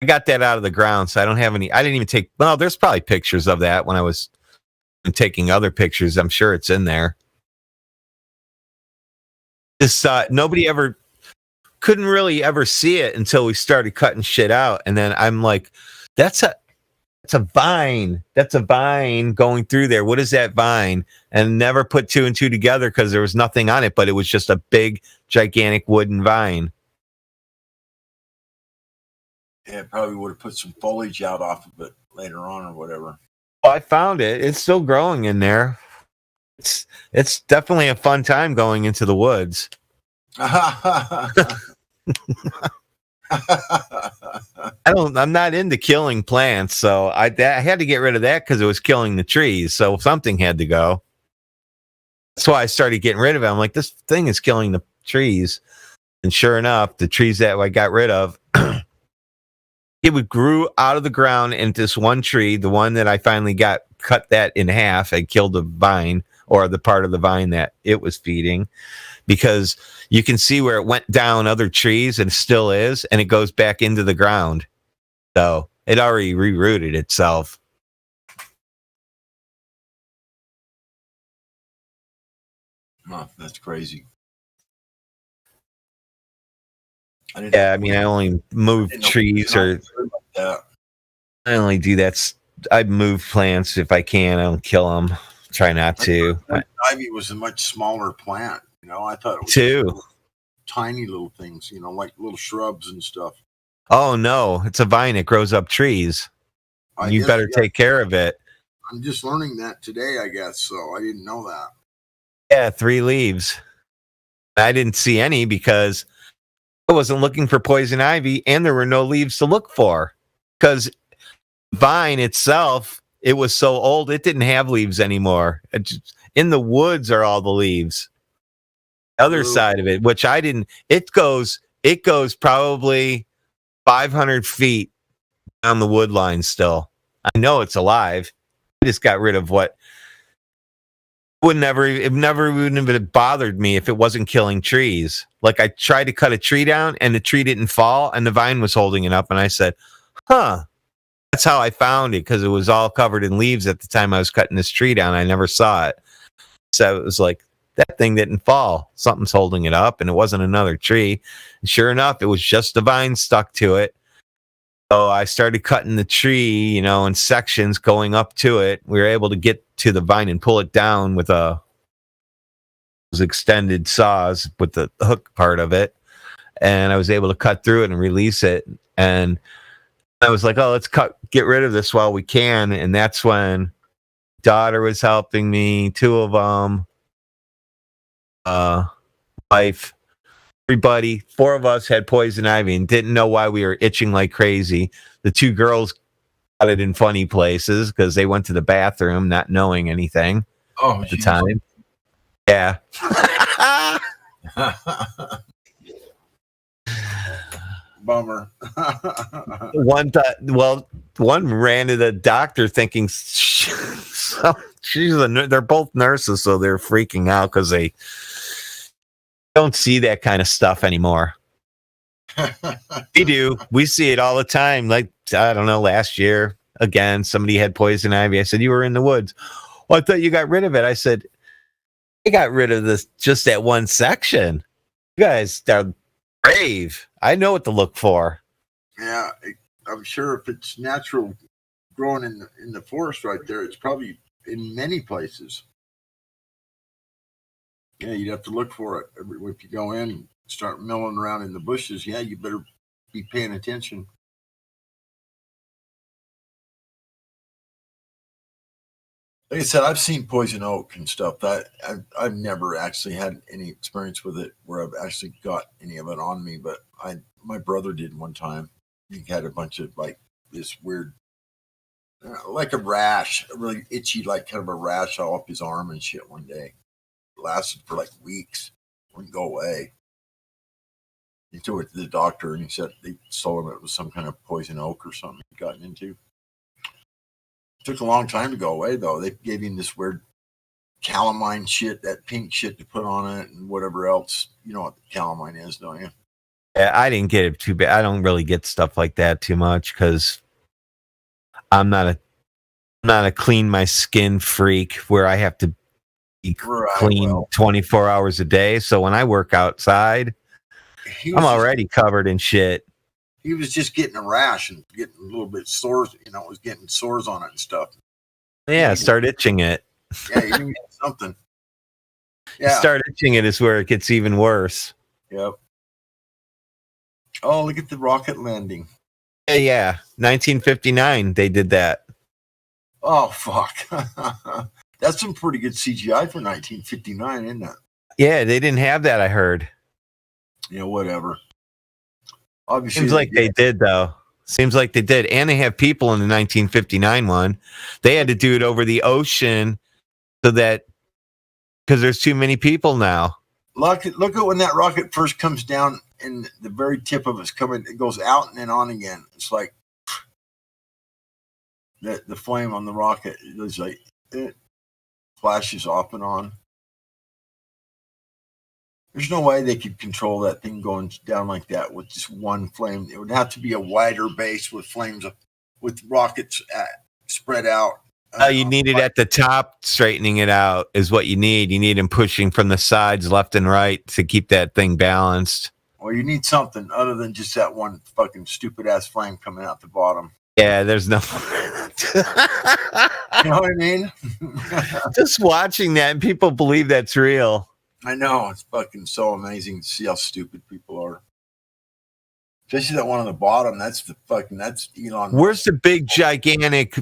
I got that out of the ground, so I don't have any. I didn't even take. Well, there's probably pictures of that when I was taking other pictures. I'm sure it's in there. This nobody ever couldn't really ever see it until we started cutting shit out, and then I'm like, that's a vine. That's a vine going through there. What is that vine? And never put 2 and 2 together because there was nothing on it, but it was just a big, gigantic wooden vine. Yeah, probably would have put some foliage out off of it later on or whatever. Well, I found it. It's still growing in there. It's definitely a fun time going into the woods. I'm not into killing plants, so I had to get rid of that because it was killing the trees. So something had to go. That's why I started getting rid of it. I'm like, this thing is killing the trees. And sure enough, the trees that I got rid of, it grew out of the ground into this one tree. The one that I finally got cut that in half and killed the vine, or the part of the vine that it was feeding, because you can see where it went down other trees and still is, and it goes back into the ground. So it already rerooted itself. Oh, that's crazy. I mean, I only move trees, or I only do that. I move plants if I can. I don't kill them. Try not to. Ivy was a much smaller plant. You know, I thought it was too tiny little things. You know, like little shrubs and stuff. Oh no, it's a vine. It grows up trees. You better take care of it. I'm just learning that today, I guess. So I didn't know that. Yeah, 3 leaves. I didn't see any because I wasn't looking for poison ivy, and there were no leaves to look for. Because vine itself, it was so old, it didn't have leaves anymore. In the woods are all the leaves. Other side of it, which I didn't. It goes probably 500 feet down the wood line still. I know it's alive. I just got rid of what it never even have bothered me if it wasn't killing trees. Like I tried to cut a tree down and the tree didn't fall and the vine was holding it up, and I said, huh. That's how I found it, because it was all covered in leaves at the time I was cutting this tree down. I never saw it. So it was like, that thing didn't fall. Something's holding it up, and it wasn't another tree. And sure enough, it was just the vine stuck to it. So I started cutting the tree, in sections going up to it. We were able to get to the vine and pull it down with those extended saws with the hook part of it. And I was able to cut through it and release it. And I was like, oh, let's get rid of this while we can. And that's when daughter was helping me, 2 of them, wife, everybody, 4 of us had poison ivy and didn't know why we were itching like crazy. The 2 girls got it in funny places because they went to the bathroom not knowing anything at the time. Yeah. Bummer. One ran to the doctor thinking they're both nurses, so they're freaking out because they don't see that kind of stuff anymore. We do. We see it all the time. Like, I don't know, last year, again, somebody had poison ivy. I said, you were in the woods. Well, I thought you got rid of it. I said, I got rid of this just that one section. You guys are brave. I know what to look for. Yeah, I'm sure if it's natural growing in the forest right there, it's probably in many places. Yeah, you'd have to look for it. If you go in and start milling around in the bushes, yeah, you better be paying attention. Like I said, I've seen poison oak and stuff. That I've never actually had any experience with it where I've actually got any of it on me. But my brother did one time. He had a bunch of like this weird, like a rash, a really itchy, like kind of a rash all up his arm and shit one day. It lasted for like weeks. Wouldn't go away. He took it to the doctor and he said they told him it was some kind of poison oak or something he'd gotten into. It took a long time to go away, though. They gave him this weird calamine shit, that pink shit to put on it, and whatever else. You know what calamine is, don't you? Yeah, I didn't get it too bad. I don't really get stuff like that too much because I'm not a clean my skin freak where I have to be clean 24 hours a day. So when I work outside, I'm already covered in shit. He was just getting a rash and getting a little bit sores, was getting sores on it and stuff. Yeah, start itching it. Yeah, you need something. Yeah. Start itching it is where it gets even worse. Yep. Oh, look at the rocket landing. Yeah. 1959, they did that. Oh, fuck. That's some pretty good CGI for 1959, isn't it? Yeah, they didn't have that, I heard. Yeah, whatever. Obviously, seems like they did, though. Seems like they did. And they have people in the 1959 one. They had to do it over the ocean so that, because there's too many people now. Look at when that rocket first comes down and the very tip of it's coming, it goes out and then on again. It's like the flame on the rocket. It's like it flashes off and on. There's no way they could control that thing going down like that with just one flame. It would have to be a wider base with flames, with rockets spread out. You need it at the top, straightening it out is what you need. You need them pushing from the sides left and right to keep that thing balanced. Well, you need something other than just that one fucking stupid ass flame coming out the bottom. Yeah, there's no. You know what I mean? Just watching that, and people believe that's real. I know, it's fucking so amazing to see how stupid people are. Especially that one on the bottom. That's Elon. Where's the big gigantic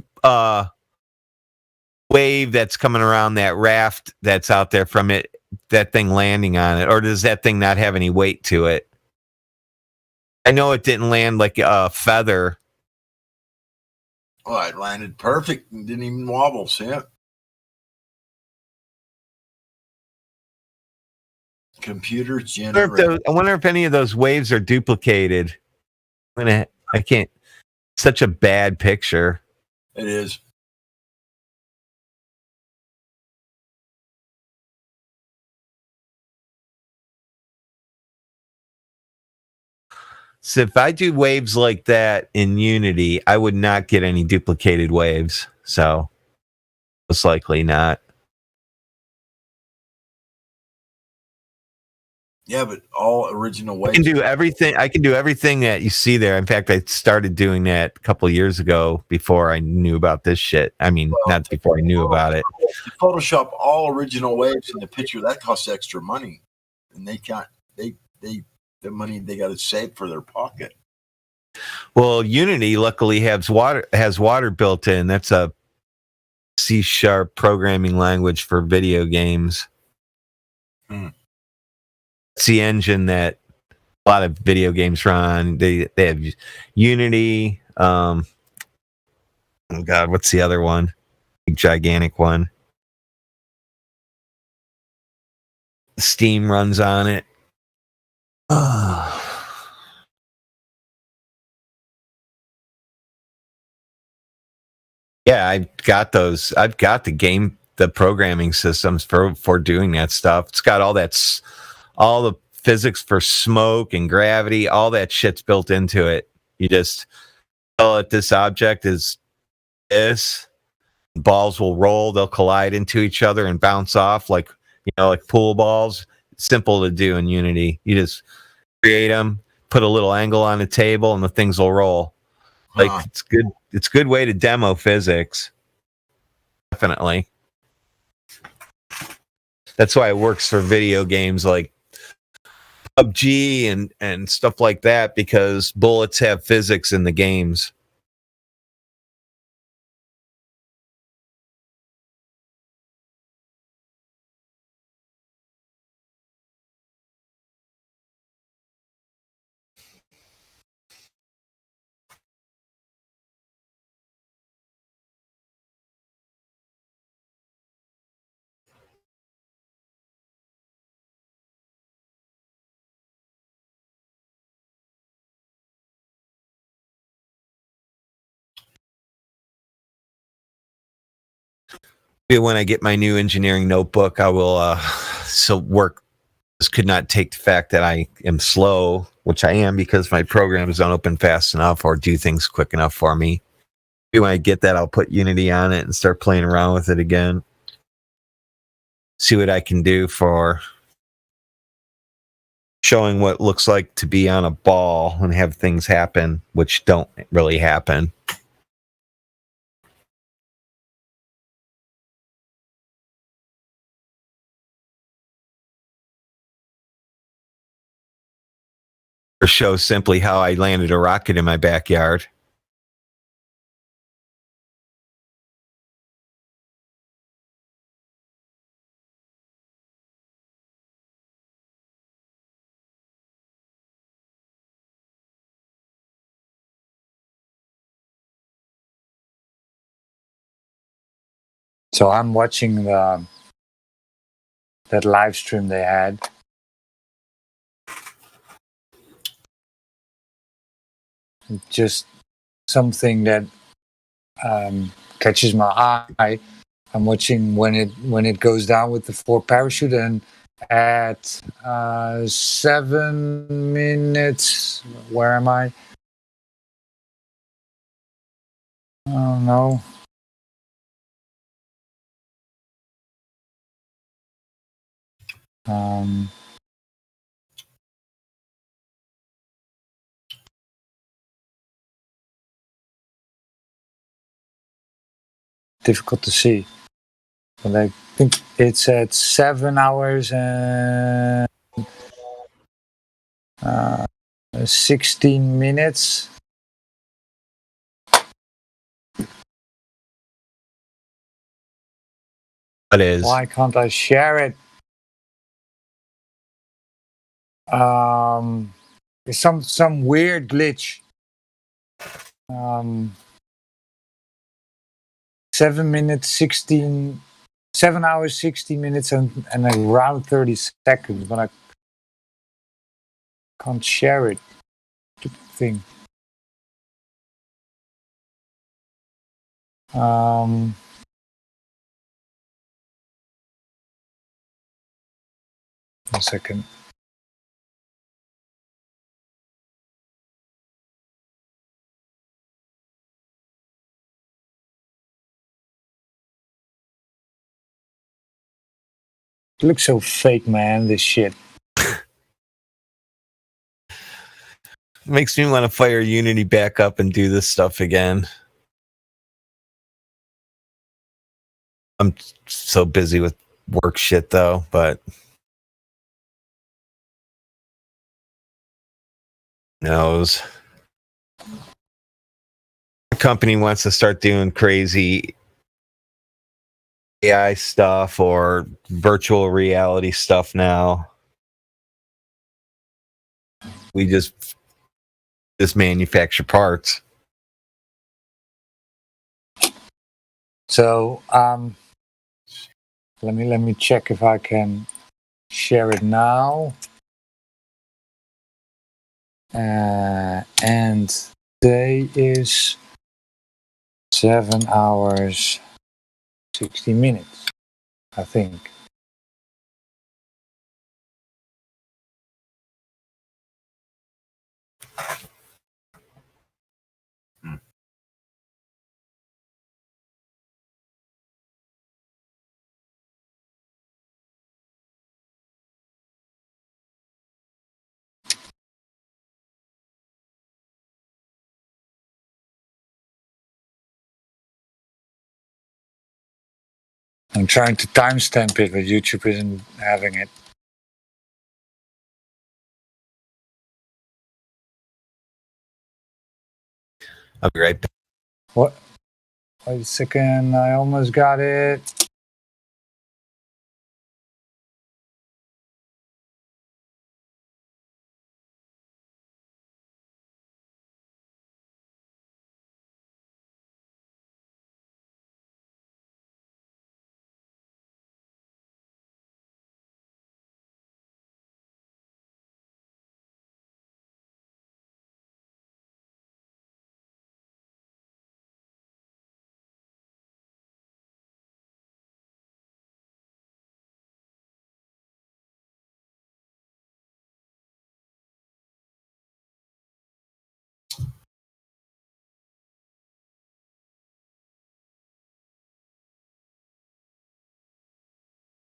wave that's coming around that raft that's out there from it? That thing landing on it, or does that thing not have any weight to it? I know it didn't land like a feather. Oh, it landed perfect and didn't even wobble. See it? Computer generated. I wonder if any of those waves are duplicated. I can't. Such a bad picture. It is. So if I do waves like that in Unity, I would not get any duplicated waves. So most likely not. Yeah, but all original waves. I can do everything that you see there. In fact, I started doing that a couple of years ago before I knew about this shit. I mean, not before I knew about it. Photoshop all original waves in the picture. That costs extra money, and they can't. The money they got to save for their pocket. Well, Unity luckily has water built in. That's a C# programming language for video games. It's the engine that a lot of video games run. They have Unity. Oh God, what's the other one? Big gigantic one. Steam runs on it. Yeah, I've got those. I've got the programming systems for doing that stuff. It's got all the physics for smoke and gravity, all that shit's built into it. You just tell it this object is this. Balls will roll, they'll collide into each other and bounce off like pool balls. Simple to do in Unity. You just create them, put a little angle on the table, and the things will roll. Like it's good. It's a good way to demo physics. Definitely. That's why it works for video games like PUBG and stuff like that, because bullets have physics in the games. When I get my new engineering notebook, I will work. This could not take the fact that I am slow, which I am because my programs don't open fast enough or do things quick enough for me. Maybe when I get that, I'll put Unity on it and start playing around with it again. See what I can do for showing what looks like to be on a ball and have things happen, which don't really happen. Or show simply how I landed a rocket in my backyard. So I'm watching that live stream they had. Just something that catches my eye. I'm watching when it goes down with the 4 parachute, and at 7 minutes, where am I? I don't know. Difficult to see, but I think it's at 7 hours and 16 minutes. It is. Why can't I share it? It's some weird glitch. 7 hours, 16 minutes, and around 30 seconds, but I can't share it. Stupid thing. One second. It looks so fake, man, this shit. Makes me want to fire Unity back up and do this stuff again. I'm so busy with work shit though, but knows. The company wants to start doing crazy AI stuff or virtual reality stuff now. We just manufacture parts. So let me check if I can share it now. And today is 7 hours 60 minutes, I think. I'm trying to timestamp it, but YouTube isn't having it. I'll be right back. What? Wait a second, I almost got it.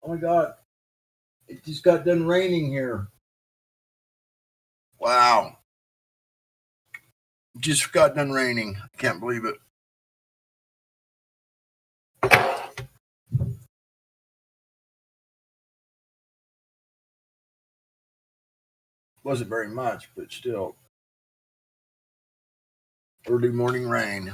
Oh my God. It just got done raining here. Wow. It just got done raining. I can't believe it. Wasn't very much, but still. Early morning rain.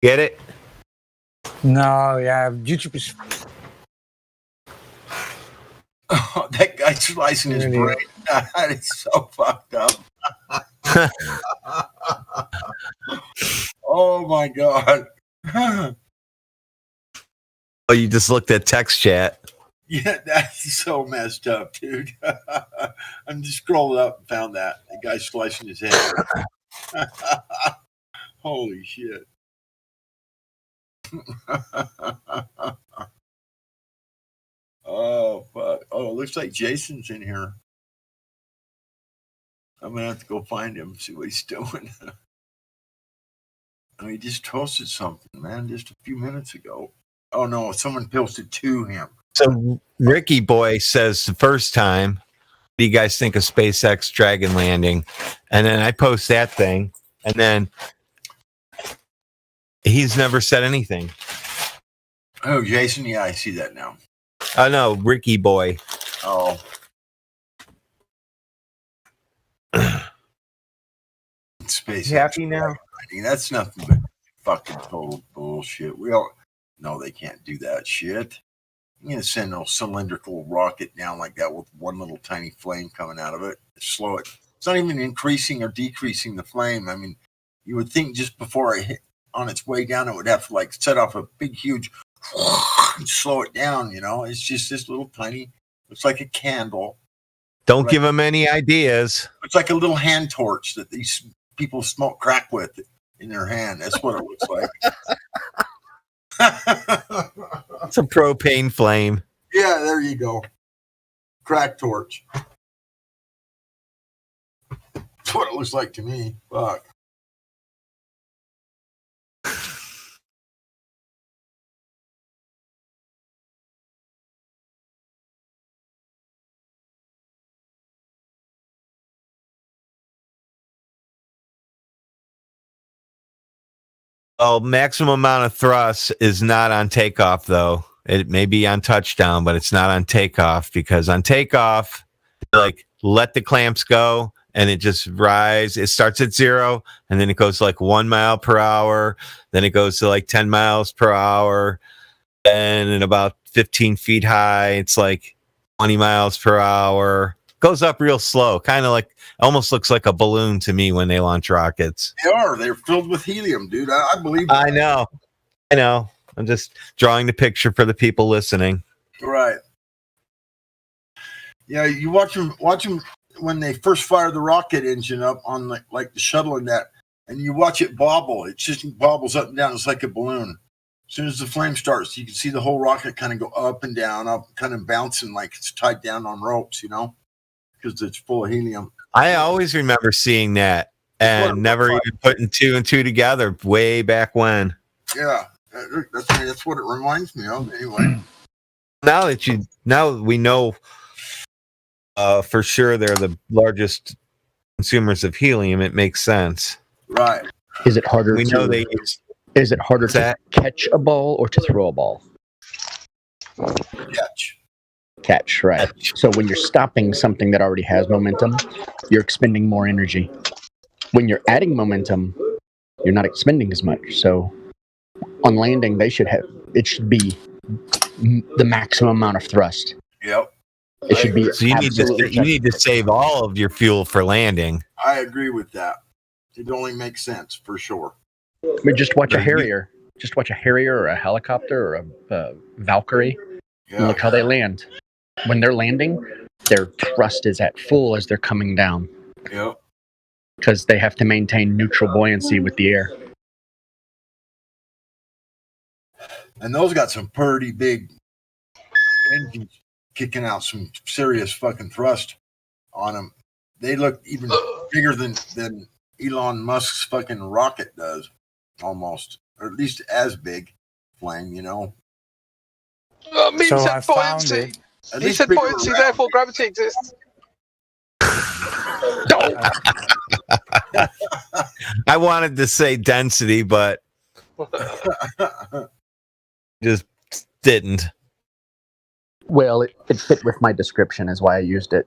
Get it? No, yeah, YouTube is Oh, that guy's slicing his really. brain. That is so fucked up. Oh my God. Oh, you just looked at text chat. Yeah, that's so messed up, dude. I'm just scrolled up and found that. The guy's slicing his head. Holy shit. Oh, fuck. Oh, it looks like Jason's in here. I'm going to have to go find him, see what he's doing. I mean, he just posted something, man, just a few minutes ago. Oh, no, someone posted to him. So Ricky Boy says the first time, what do you guys think of SpaceX Dragon landing? And then I post that thing, and then he's never said anything. Oh, Jason? Yeah, I see that now. Oh no, Ricky Boy. Oh. SpaceX. Happy now? I mean, that's nothing but fucking total bullshit. We all know they can't do that shit. You're going to send a cylindrical rocket down like that with one little tiny flame coming out of it. Slow it. It's not even increasing or decreasing the flame. I mean, you would think just before it hit on its way down, it would have to like set off a big, huge, and slow it down. You know, it's just this little tiny, looks like a candle. Don't give him any ideas. It's like a little hand torch that these people smoke crack with in their hand. That's what it looks like. It's a propane flame. Yeah, there you go. Crack torch. That's what it looks like to me. Fuck. Oh, maximum amount of thrust is not on takeoff, though. It may be on touchdown, but it's not on takeoff, because on takeoff, like, let the clamps go and it just rise. It starts at 0 and then it goes like 1 mile per hour. Then it goes to like 10 miles per hour. And at about 15 feet high, it's like 20 miles per hour. Goes up real slow, kind of like, almost looks like a balloon to me when they launch rockets. They are. They're filled with helium, dude. I believe that. I know. I'm just drawing the picture for the people listening. Right. Yeah, you watch them when they first fire the rocket engine up on like the shuttle and that, and you watch it bobble. It just bobbles up and down. It's like a balloon. As soon as the flame starts, you can see the whole rocket kind of go up and down, up, kind of bouncing like it's tied down on ropes, because it's full of helium. I always remember seeing that and never even putting 2 and 2 together way back when. Yeah, that's what it reminds me of. Anyway, now we know for sure they're the largest consumers of helium. It makes sense, right? Is it harder? We know they. Is it harder to catch a ball or to throw a ball? Catch, right. So when you're stopping something that already has momentum, you're expending more energy. When you're adding momentum, you're not expending as much. So on landing, it should be the maximum amount of thrust. Yep. It should be. So you need to save all of your fuel for landing. I agree with that. It only makes sense for sure. I mean, just watch a Harrier. Just watch a Harrier or a helicopter or a Valkyrie. And look how they land. When they're landing, their thrust is at full as they're coming down. Yep. Because they have to maintain neutral buoyancy with the air. And those got some pretty big engines kicking out some serious fucking thrust on them. They look even bigger than Elon Musk's fucking rocket does, almost, or at least as big. Flame, Meme said buoyancy. He said buoyancy, therefore gravity exists. I wanted to say density, but just didn't. Well, it fit with my description, is why I used it.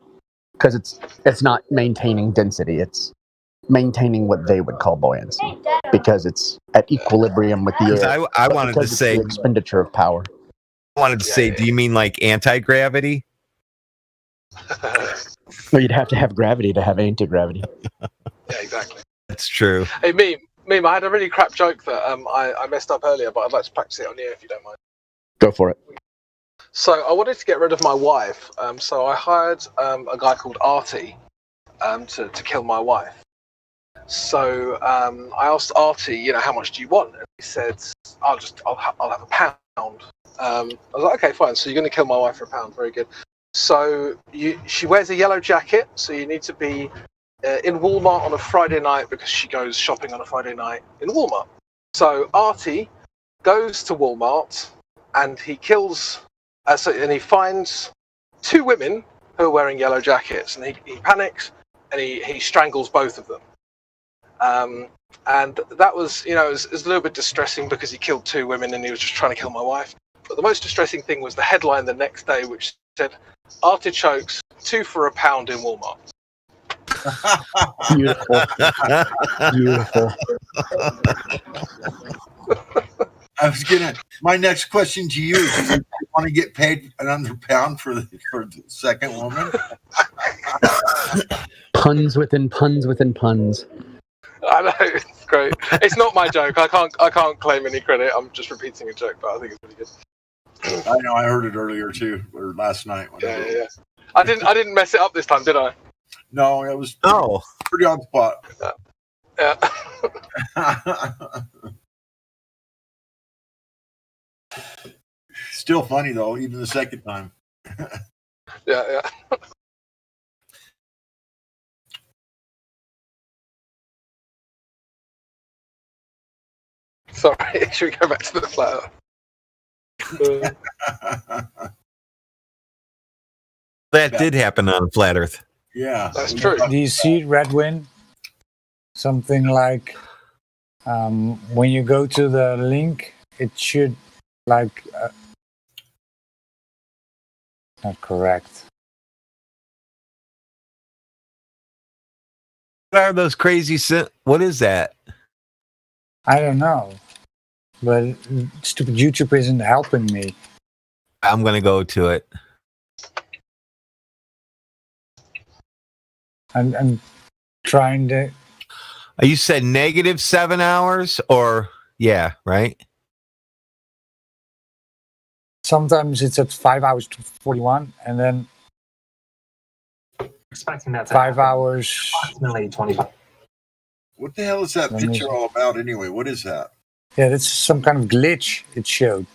Because it's not maintaining density, it's maintaining what they would call buoyancy. Because it's at equilibrium with the air. I wanted to say the expenditure of power. I wanted to say, do you mean like anti-gravity? No, you'd have to have gravity to have anti-gravity. Yeah, exactly. That's true. Hey, Meme, I had a really crap joke that I messed up earlier, but I'd like to practice it on you if you don't mind. Go for it. So I wanted to get rid of my wife, so I hired a guy called Artie to kill my wife. So I asked Artie, how much do you want? And he said, I'll have £1. I was like, okay, fine. So you're going to kill my wife for £1. Very good. So she wears a yellow jacket, so you need to be in Walmart on a Friday night because she goes shopping on a Friday night in Walmart. So Artie goes to Walmart and he kills, and he finds 2 women who are wearing yellow jackets, and he panics and he strangles both of them. And that was, it was a little bit distressing because he killed 2 women and he was just trying to kill my wife. But the most distressing thing was the headline the next day, which said, "Artichokes 2 for £1 in Walmart." Beautiful. My next question to you is, do you want to get paid another £1 for the second woman? Puns within puns within puns. I know, it's great. It's not my joke. I can't claim any credit. I'm just repeating a joke, but I think it's really good. I know. I heard it earlier too, or last night. Yeah. I didn't mess it up this time, did I? No, it was pretty on spot. Yeah. Still funny though, even the second time. Yeah. Sorry, should we go back to the flat Earth? That did happen on Flat Earth. Yeah, that's true. Do you see Redwind? Something like When you go to the link, it should like not correct. What are those crazy? What is that? I don't know, but stupid YouTube isn't helping me. I'm gonna go to it. I'm trying to. You said -7 hours, or yeah, right? Sometimes it's at 5 hours to 41, and then expecting that to 5 happen. hours. Approximately 25. What the hell is that Let me picture see. all about anyway? What is that? Yeah, that's some kind of glitch it showed.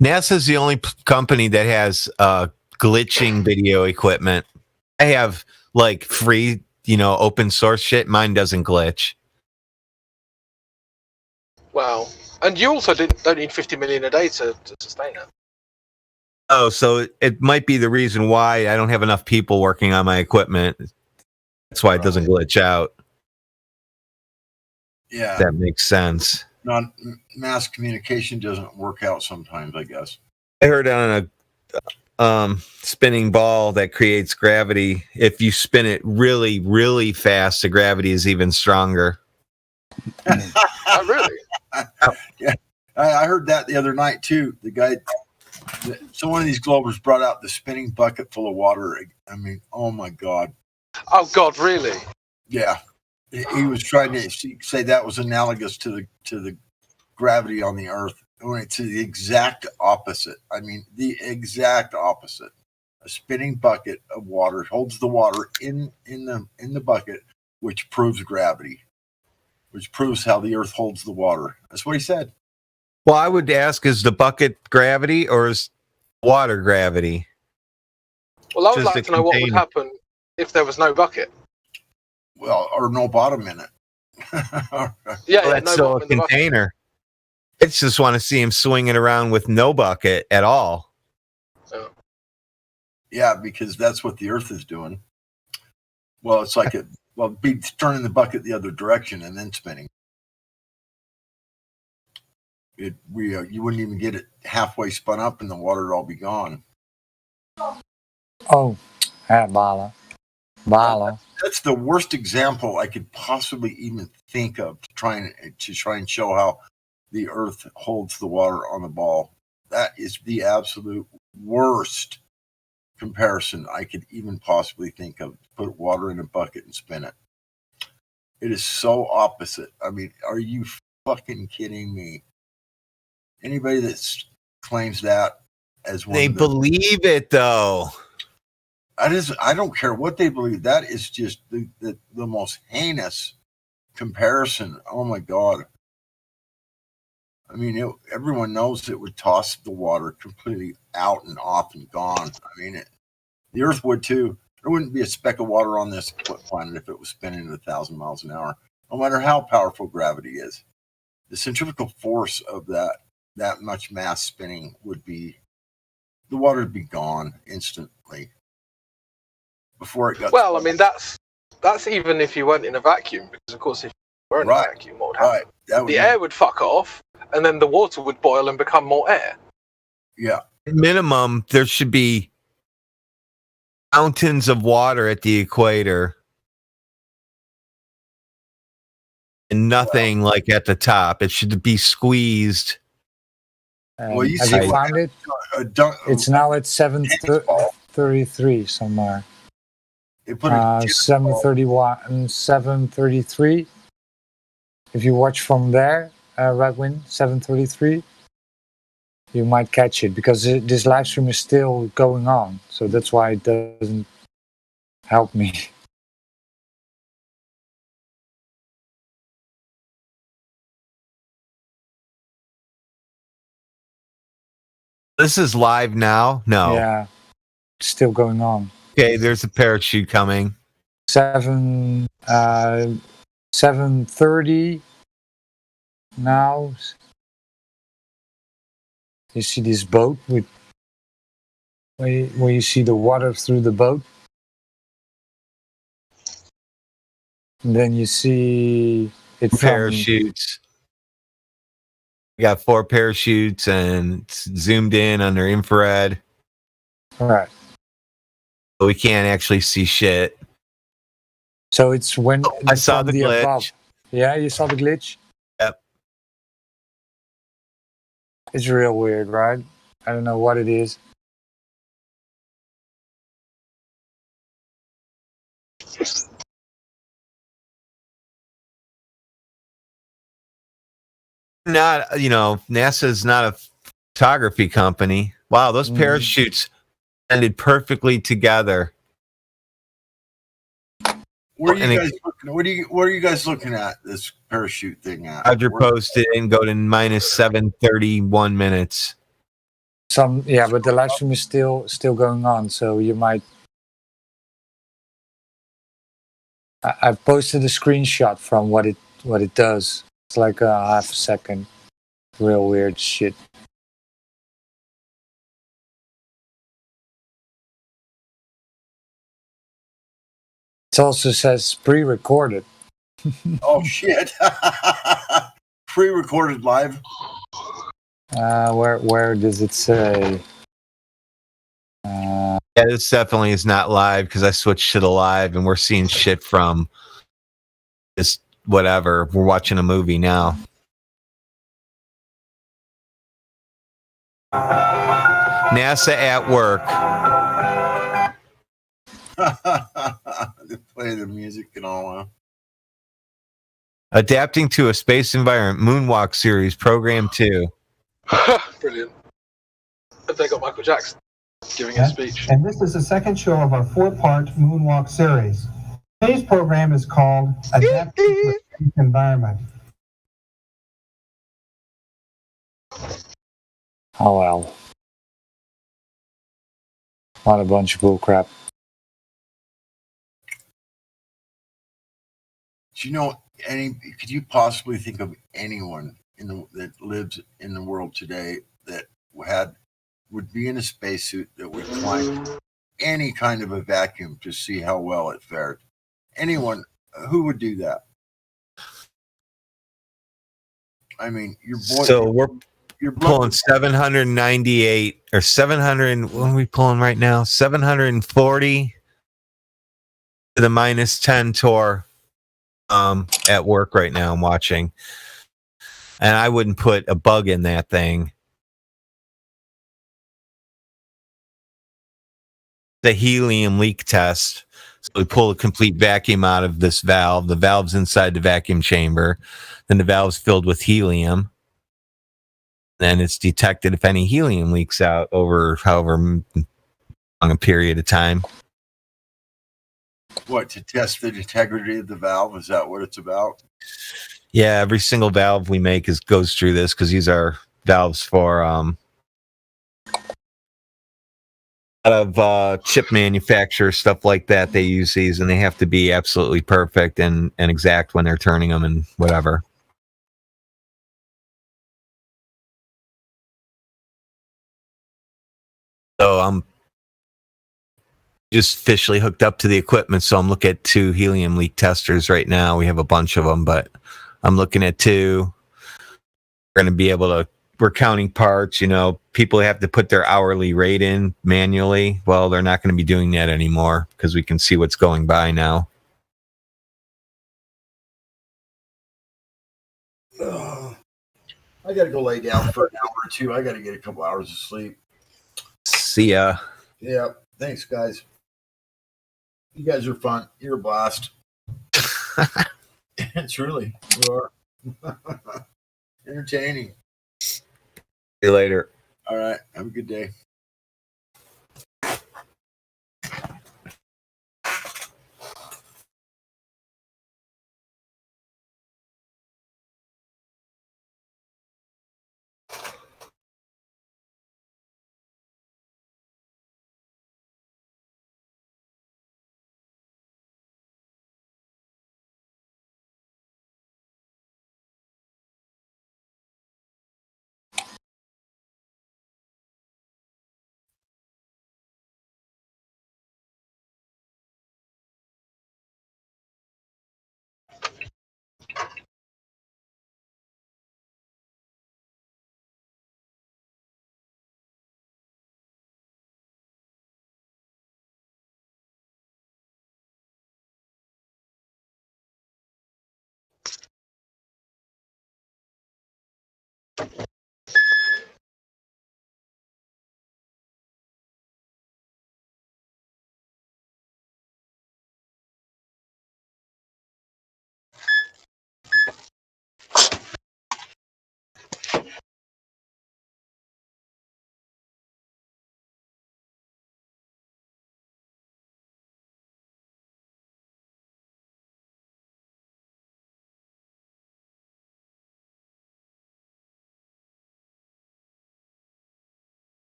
NASA's the only company that has glitching video equipment. I have like free, open source shit. Mine doesn't glitch. Wow. And you also don't need 50 million a day to sustain it. Oh, so it might be the reason why I don't have enough people working on my equipment. That's why it doesn't glitch out. Yeah. That makes sense. Mass communication doesn't work out sometimes, I guess. I heard on a spinning ball that creates gravity, if you spin it really, really fast, the gravity is even stronger. Oh, really? Yeah, I heard that the other night too. The guy, so one of these Globers brought out the spinning bucket full of water. I mean, oh my God. Oh God, really? Yeah, he was trying to say that was analogous to the gravity on the Earth. When it's the exact opposite. I mean, the exact opposite. A spinning bucket of water holds the water in the bucket, which proves gravity, which proves how the Earth holds the water. That's what he said. Well, I would ask, is the bucket gravity or is water gravity? Well, I would Just like a to know what would container. happen if there was no bucket. Well, or no bottom in it. Yeah, Well, that's no still bottom a in the bucket. container. I just want to see him swinging around with no bucket at all. Yeah, because that's what the Earth is doing. Well, it's like be turning the bucket the other direction and then spinning. You wouldn't even get it halfway spun up, and the water would all be gone. Oh, Bala. That's the worst example I could possibly even think of to try and show how the Earth holds the water on the ball. That is the absolute worst comparison I could even possibly think of. Put water in a bucket and spin it. It is so opposite. I mean, are you fucking kidding me? Anybody that claims that as one, They believe it though. I don't care what they believe. That is just the most heinous comparison. Oh my God. I mean, everyone knows it would toss the water completely out and off and gone. I mean, the Earth would too. There wouldn't be a speck of water on this planet if it was spinning at 1,000 miles an hour, no matter how powerful gravity is. The centrifugal force of that much mass spinning the water would be gone instantly before it got. Well, I mean, that's even if you weren't in a vacuum, because of course, if you were in a vacuum, what would happen? The air would fuck off, and then the water would boil and become more air. Yeah. Minimum, there should be mountains of water at the equator and nothing like at the top. It should be squeezed. Well, you have see you found it? It's now at 7:33 somewhere. They put 7:31, 7:33. If you watch from there, Radwin, 7:33, you might catch it because this live stream is still going on. So that's why it doesn't help me. This is live now? No. Yeah, it's still going on. Okay, there's a parachute coming. 7:30 now. You see this boat with where you see the water through the boat. And then you see it from Parachutes. We got 4 parachutes and it's zoomed in under infrared. right. But we can't actually see shit. So it's when I saw from the glitch. above. Yeah, you saw the glitch. Yep. It's real weird, right? I don't know what it is. Not, NASA's not a photography company. Wow, those parachutes ended perfectly together. What are you guys looking at? This parachute thing at? Roger posted and go to minus 7:31 minutes. But the live stream is still going on, so you might. I've posted a screenshot from what it does. It's like a half a second. Real weird shit. It also says pre-recorded. Oh shit! Pre-recorded live. Where does it say? Yeah, this definitely is not live because I switched to the live and we're seeing shit from this whatever. We're watching a movie now. NASA at work. They play the music and all. Adapting to a space environment. Moonwalk series, program 2. Brilliant. Have they got Michael Jackson giving a speech? And this is the second show of our 4-part Moonwalk series. Today's program is called Adapting to a Space Environment. Oh well. What a bunch of bullcrap. Do you know could you possibly think of anyone that lives in the world today that would be in a spacesuit that would climb any kind of a vacuum to see how well it fared? Anyone who would do that? I mean, we're pulling 798 or 700. What are we pulling right now? 740 to the minus 10 tour. At work right now, I'm watching, and I wouldn't put a bug in that thing. The helium leak test. So we pull a complete vacuum out of this valve. The valve's inside the vacuum chamber. Then the valve's filled with helium. Then it's detected if any helium leaks out over however long a period of time. What, to test the integrity of the valve? Is that what it's about? Yeah, every single valve we make goes through this because these are valves for a lot of chip manufacturers, stuff like that. They use these and they have to be absolutely perfect and exact when they're turning them and whatever. So I'm just officially hooked up to the equipment, so I'm looking at 2 helium leak testers right now. We have a bunch of them, but I'm looking at 2. We're going to be able to, we're counting parts. People have to put their hourly rate in manually. Well, they're not going to be doing that anymore because we can see what's going by now. I got to go lay down for an hour or 2. I got to get a couple hours of sleep. See ya. Yeah. Thanks, guys. You guys are fun. You're a blast. It's really, you are. Entertaining. See you later. All right. Have a good day.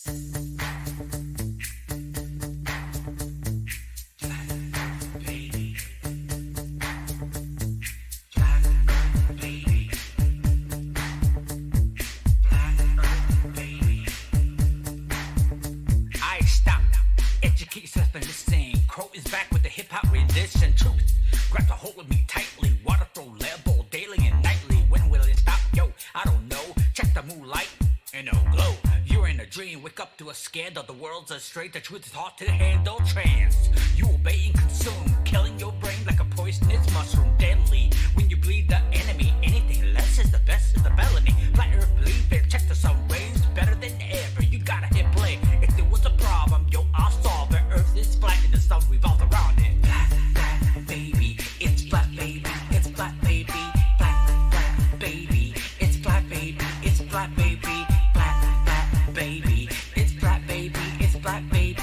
I stop. Educate yourself and listen. Crow is back with the hip hop rendition. Truth grabs a hold of me tightly. Water throw level daily and nightly. When will it stop? Yo, I don't know. Check the moonlight and it'll glow. You're in a dream, wake up to a scandal. The world's astray, the truth is hard to handle. Trance, you obey and consume, killing your brain like a poisonous mushroom. Deadly when you bleed the enemy. Anything less is the best is the felony. Flat earth believe it. Check the sun rays better than ever. You gotta hit play. If there was a problem, yo, I'll solve it. Earth is flat and the sun revolves around it. Flat, flat, baby. It's flat, baby. It's flat, baby. Flat, flat, baby. It's flat, baby. It's flat, baby. Flat, flat, baby. It's flat, baby. It's flat, baby.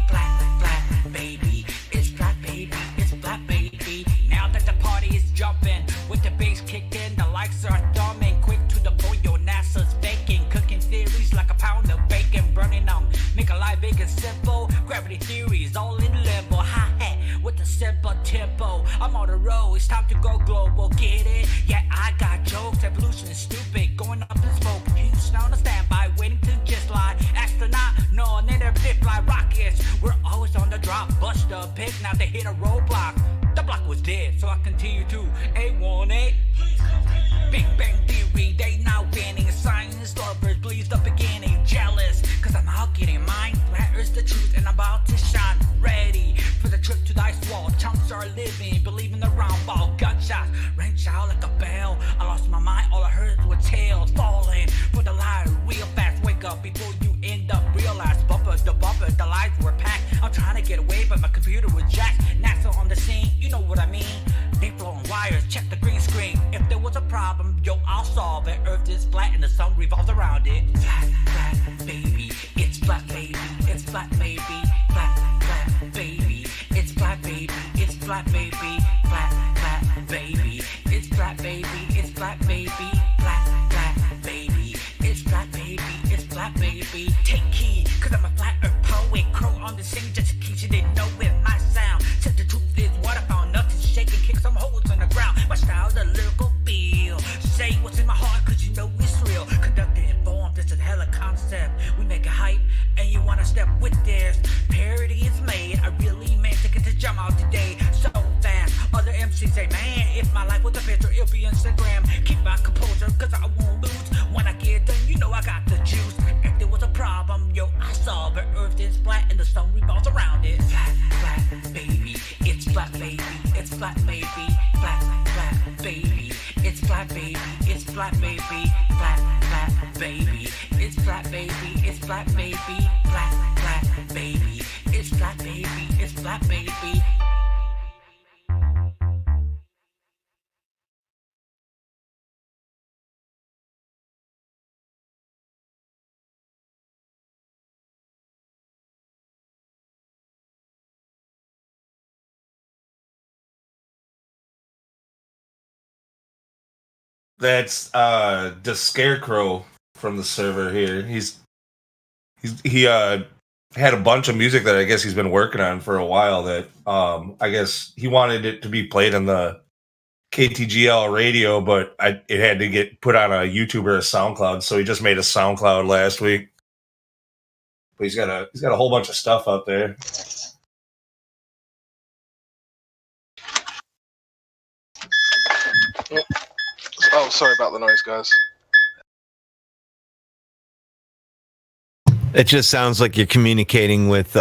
Flat, flat, baby. It's flat, baby. It's flat, baby. Now that the party is jumping, with the bass kicked in, the lights are thumbing. Quick to the point, your NASA's baking. Cooking theories like a pound of bacon. Burning them, make a life big and simple. Gravity theories all in limbo. Hi-hat with a simple tempo. I'm on the road, it's time to go global. Get it? Yeah, I got jokes. Evolution is stupid, going up in smoke. Houston on a standby, waiting to just lie. Astronaut, no, neither big fly rockets. We're always on the drop, bust the pick. Now they hit a roadblock. The block was dead, so I continue to A18. Big Bang Theory, they now banning. Science lovers, please the beginning. Jealous, cause I'm out getting mine. Flat Earth's the truth, and I'm about to shine. Ready for the trip to the ice wall. Chunks are living, believe in the round ball. Gunshots rang out like a bell. I lost my mind, all I heard was tails falling for the light real fast. Wake up before you end up realize. Bumper, the lights were packed. I'm trying to get away, but my computer was jacked. NASA on the scene, you know what I mean. They floating wires, check the green screen. If there was a problem, yo, I'll solve it. Earth is flat and the sun revolves around it. Flat, flat, baby. It's flat, baby. It's flat, baby. Flat, flat, baby. It's flat, baby. It's flat, baby. Flat, flat, baby. It's flat, baby. It's flat, baby. Flat, flat, baby. It's flat, baby. It's flat, baby. Take heed, cause I'm a flat earth poet. Crow on the scene just in case you didn't know it. My sound, said the truth is what I found. Nothing shaking, kick some holes in the ground. My style's a lyrical feel. Say what's in my heart, cause you know it's real. Conducted informed, this is hella concept. We make a hype, and you wanna step with this. Parody is made, I really meant to get to jump out today. So fast, other MCs say, man, if my life was a picture, it'll be Instagram. Keep my composure, cause I won't lose. When I get done, you know I got the juice. If there was a problem, yo, I solve it. Earth is flat and the sun revolves around it. Flat, flat, baby. It's flat, baby. It's flat, baby. Flat, flat, baby. It's flat, baby. It's flat, baby. Flat, flat, baby. It's flat, baby. It's flat, baby. Flat, flat, baby. It's flat, baby. It's flat, baby. That's the Scarecrow from the server here. He had a bunch of music that I guess he's been working on for a while that I guess he wanted it to be played on the KTGL radio, but it had to get put on a YouTube or a SoundCloud, so he just made a SoundCloud last week. But he's got a whole bunch of stuff up there. Oh, sorry about the noise, guys. It just sounds like you're communicating with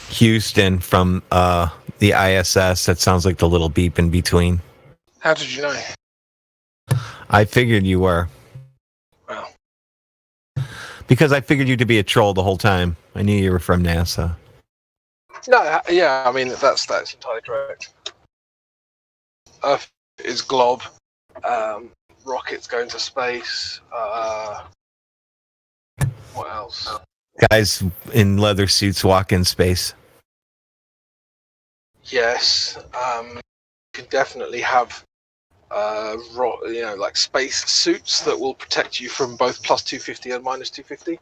Houston from the ISS. That sounds like the little beep in between. How did you know? I figured you were. Wow. Because I figured you to be a troll the whole time. I knew you were from NASA. No, yeah, I mean, that's entirely correct. Earth is glob. Rockets going to space. What else? Guys in leather suits walk in space. Yes. You can definitely have like space suits that will protect you from both plus 250 and minus 250.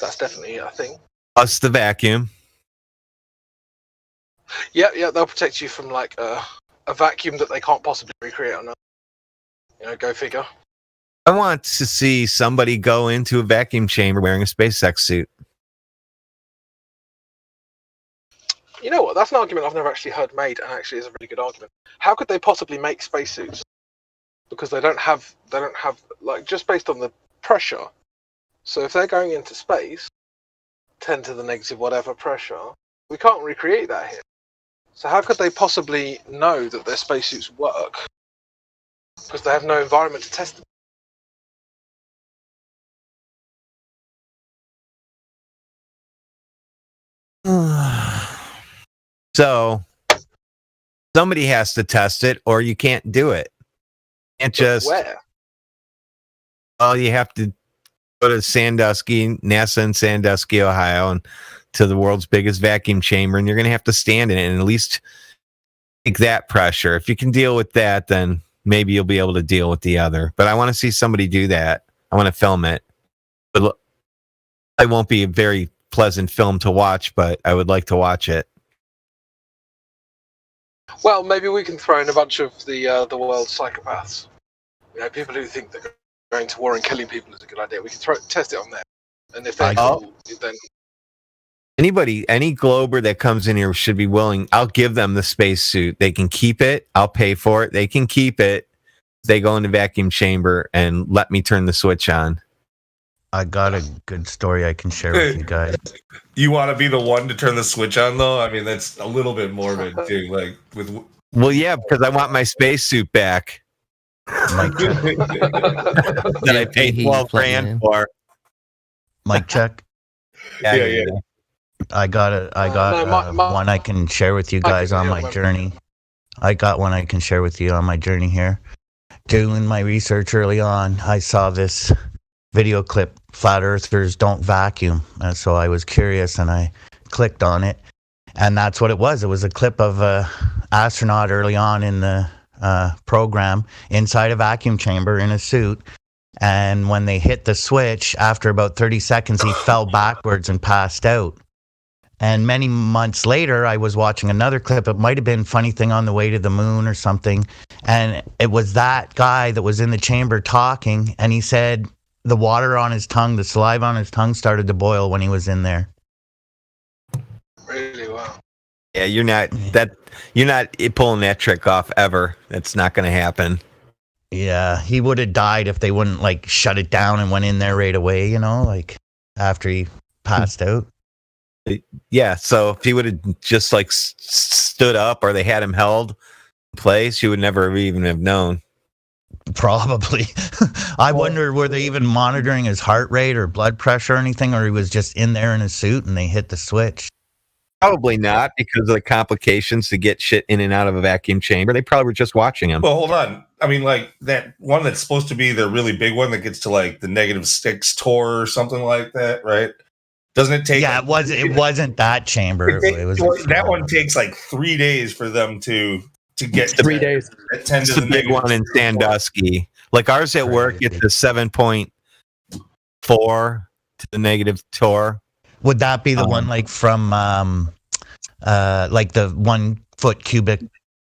That's definitely a thing. Plus the vacuum. Yeah, they'll protect you from like a vacuum that they can't possibly recreate on. Go figure. I want to see somebody go into a vacuum chamber wearing a SpaceX suit. You know what? That's an argument I've never actually heard made, and actually is a really good argument. How could they possibly make spacesuits? Because they don't have like, just based on the pressure. So if they're going into space, 10 to the negative whatever pressure, we can't recreate that here. So how could they possibly know that their spacesuits work? Because they have no environment to test them. So somebody has to test it, or you can't do it. You can't just. Where? Well, you have to go to Sandusky, NASA in Sandusky, Ohio, and to the world's biggest vacuum chamber, and you're going to have to stand in it and at least take that pressure. If you can deal with that, then maybe you'll be able to deal with the other. But I want to see somebody do that. I want to film it. But it won't be a very pleasant film to watch, but I would like to watch it. Well, maybe we can throw in a bunch of the world's psychopaths. People who think that going to war and killing people is a good idea. We can test it on them, and if they cool, then any Glober that comes in here should be willing. I'll give them the spacesuit. They can keep it. I'll pay for it. They can keep it. They go in the vacuum chamber and let me turn the switch on. I got a good story I can share with you guys. You want to be the one to turn the switch on, though? I mean, that's a little bit morbid, too. Like with. Well, yeah, because I want my spacesuit back. That I paid $12,000 for. Mic check. Yeah. I got one I can share with you guys on my journey. I got one I can share with you on my journey here. Doing my research early on, I saw this video clip, Flat Earthers Don't Vacuum. And so I was curious and I clicked on it. And that's what it was. It was a clip of an astronaut early on in the program inside a vacuum chamber in a suit. And when they hit the switch, after about 30 seconds, he fell backwards and passed out. And many months later, I was watching another clip. It might have been Funny Thing on the Way to the Moon or something. And it was that guy that was in the chamber talking. And he said the water on his tongue, the saliva on his tongue started to boil when he was in there. Really? Wow. Yeah, you're not pulling that trick off ever. That's not going to happen. Yeah, he would have died if they wouldn't like shut it down and went in there right away, like after he passed out. Yeah, so if he would have just like stood up or they had him held in place, you would never even have known. Probably. I wonder, were they even monitoring his heart rate or blood pressure or anything, or he was just in there in a suit and they hit the switch? Probably not, because of the complications to get shit in and out of a vacuum chamber. They probably were just watching him. Well, hold on. I mean, like that one that's supposed to be the really big one that gets to like the -6 torr or something like that, right? Doesn't it take? Yeah, it wasn't that chamber. It was that one takes like 3 days for them to get 3 days. At 10 it's to the the big one in Sandusky. Like ours at work, it's a 7.4 to the negative torr. Would that be the one like from like the 1 foot cubic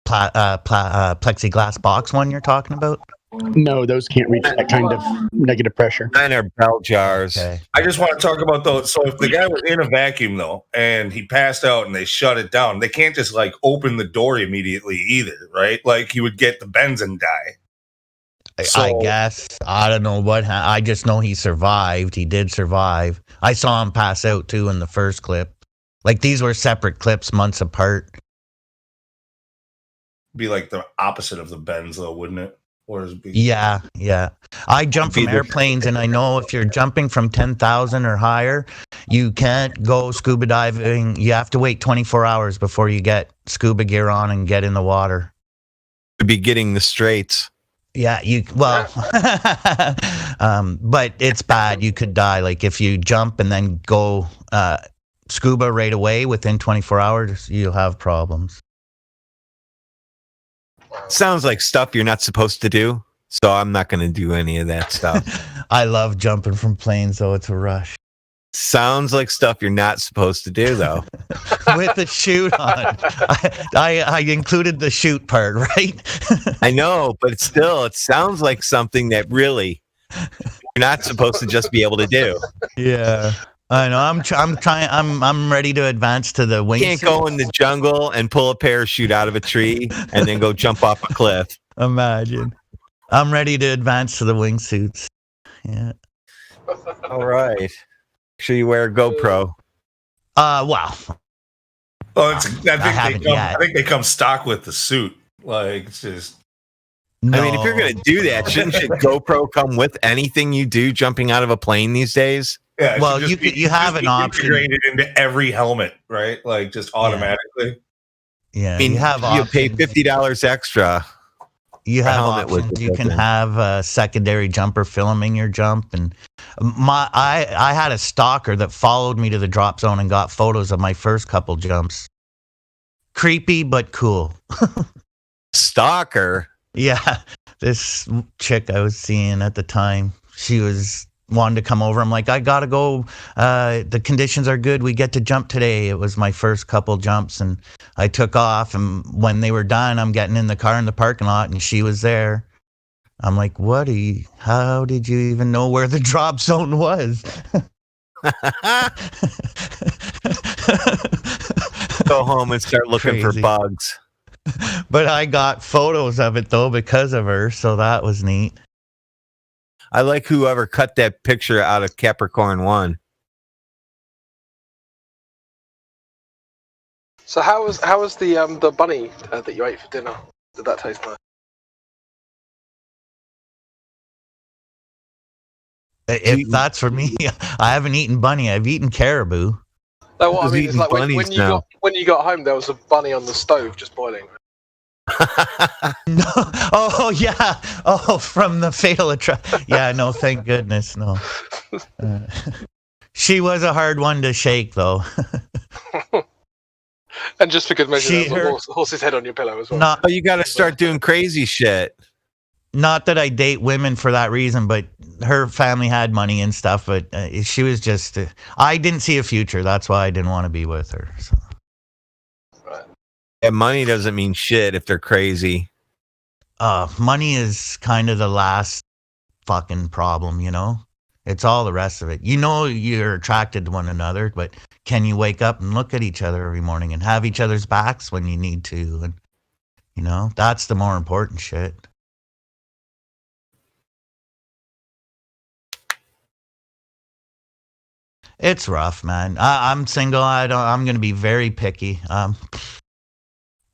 plexiglass box one you're talking about? No, those can't reach that kind of negative pressure. Mine are bell jars. Okay. I just want to talk about those. So if the guy was in a vacuum though, and he passed out and they shut it down, they can't just like open the door immediately either, right? Like he would get the bends and die. I guess. I don't know what I just know he survived. He did survive. I saw him pass out too in the first clip. Like these were separate clips months apart. Be like the opposite of the bends though, wouldn't it? Or is it be- Yeah. I jump from airplanes, and I know if you're jumping from 10,000 or higher, you can't go scuba diving. You have to wait 24 hours before you get scuba gear on and get in the water. You'd be getting the straights. Yeah, but it's bad. You could die. Like if you jump and then go scuba right away within 24 hours, you'll have problems. Sounds like stuff you're not supposed to do. So I'm not going to do any of that stuff. I love jumping from planes, though. It's a rush. Sounds like stuff you're not supposed to do, though. With the chute on. I included the chute part, right? I know, but still, it sounds like something that really you're not supposed to just be able to do. Yeah. I know. I'm ready to advance to the wing. You can't go in the jungle and pull a parachute out of a tree and then go jump off a cliff. Imagine. I'm ready to advance to the wingsuits. Yeah. All right. Make sure you wear a GoPro. Wow. Oh, I think they come stock with the suit. Like, it's just. No. I mean, if you're going to do that, shouldn't GoPro come with anything you do jumping out of a plane these days? Yeah. Well, you have an option. Integrated into every helmet, right? Like, just automatically. Yeah. I mean, you have you pay $50 extra. You have options. You can have a secondary jumper filming your jump, and I had a stalker that followed me to the drop zone and got photos of my first couple jumps. Creepy but cool. Stalker. Yeah, this chick I was seeing at the time, she wanted to come over. I'm like, I gotta go. The conditions are good. We get to jump today. It was my first couple jumps, and I took off. And when they were done, I'm getting in the car in the parking lot, and she was there. I'm like, how did you even know where the drop zone was? Go home and start looking for bugs. But I got photos of it though because of her, so that was neat. I like whoever cut that picture out of Capricorn 1. So how was the bunny that you ate for dinner? Did that taste nice? If that's for me, I haven't eaten bunny. I've eaten caribou. No, what I mean is like when you got home, there was a bunny on the stove just boiling. No. Oh yeah. Oh, from the Fatal Attraction. Yeah. No. Thank goodness. No. She was a hard one to shake, though. And just for good measure, there's a horse's head on your pillow as well. You got to start doing crazy shit. Not that I date women for that reason, but her family had money and stuff. But she was just. I didn't see a future. That's why I didn't want to be with her. So. Yeah, money doesn't mean shit if they're crazy. Money is kind of the last fucking problem, you know? It's all the rest of it. You know you're attracted to one another, but can you wake up and look at each other every morning and have each other's backs when you need to? And, you know, that's the more important shit. It's rough, man. I'm single. I'm going to be very picky.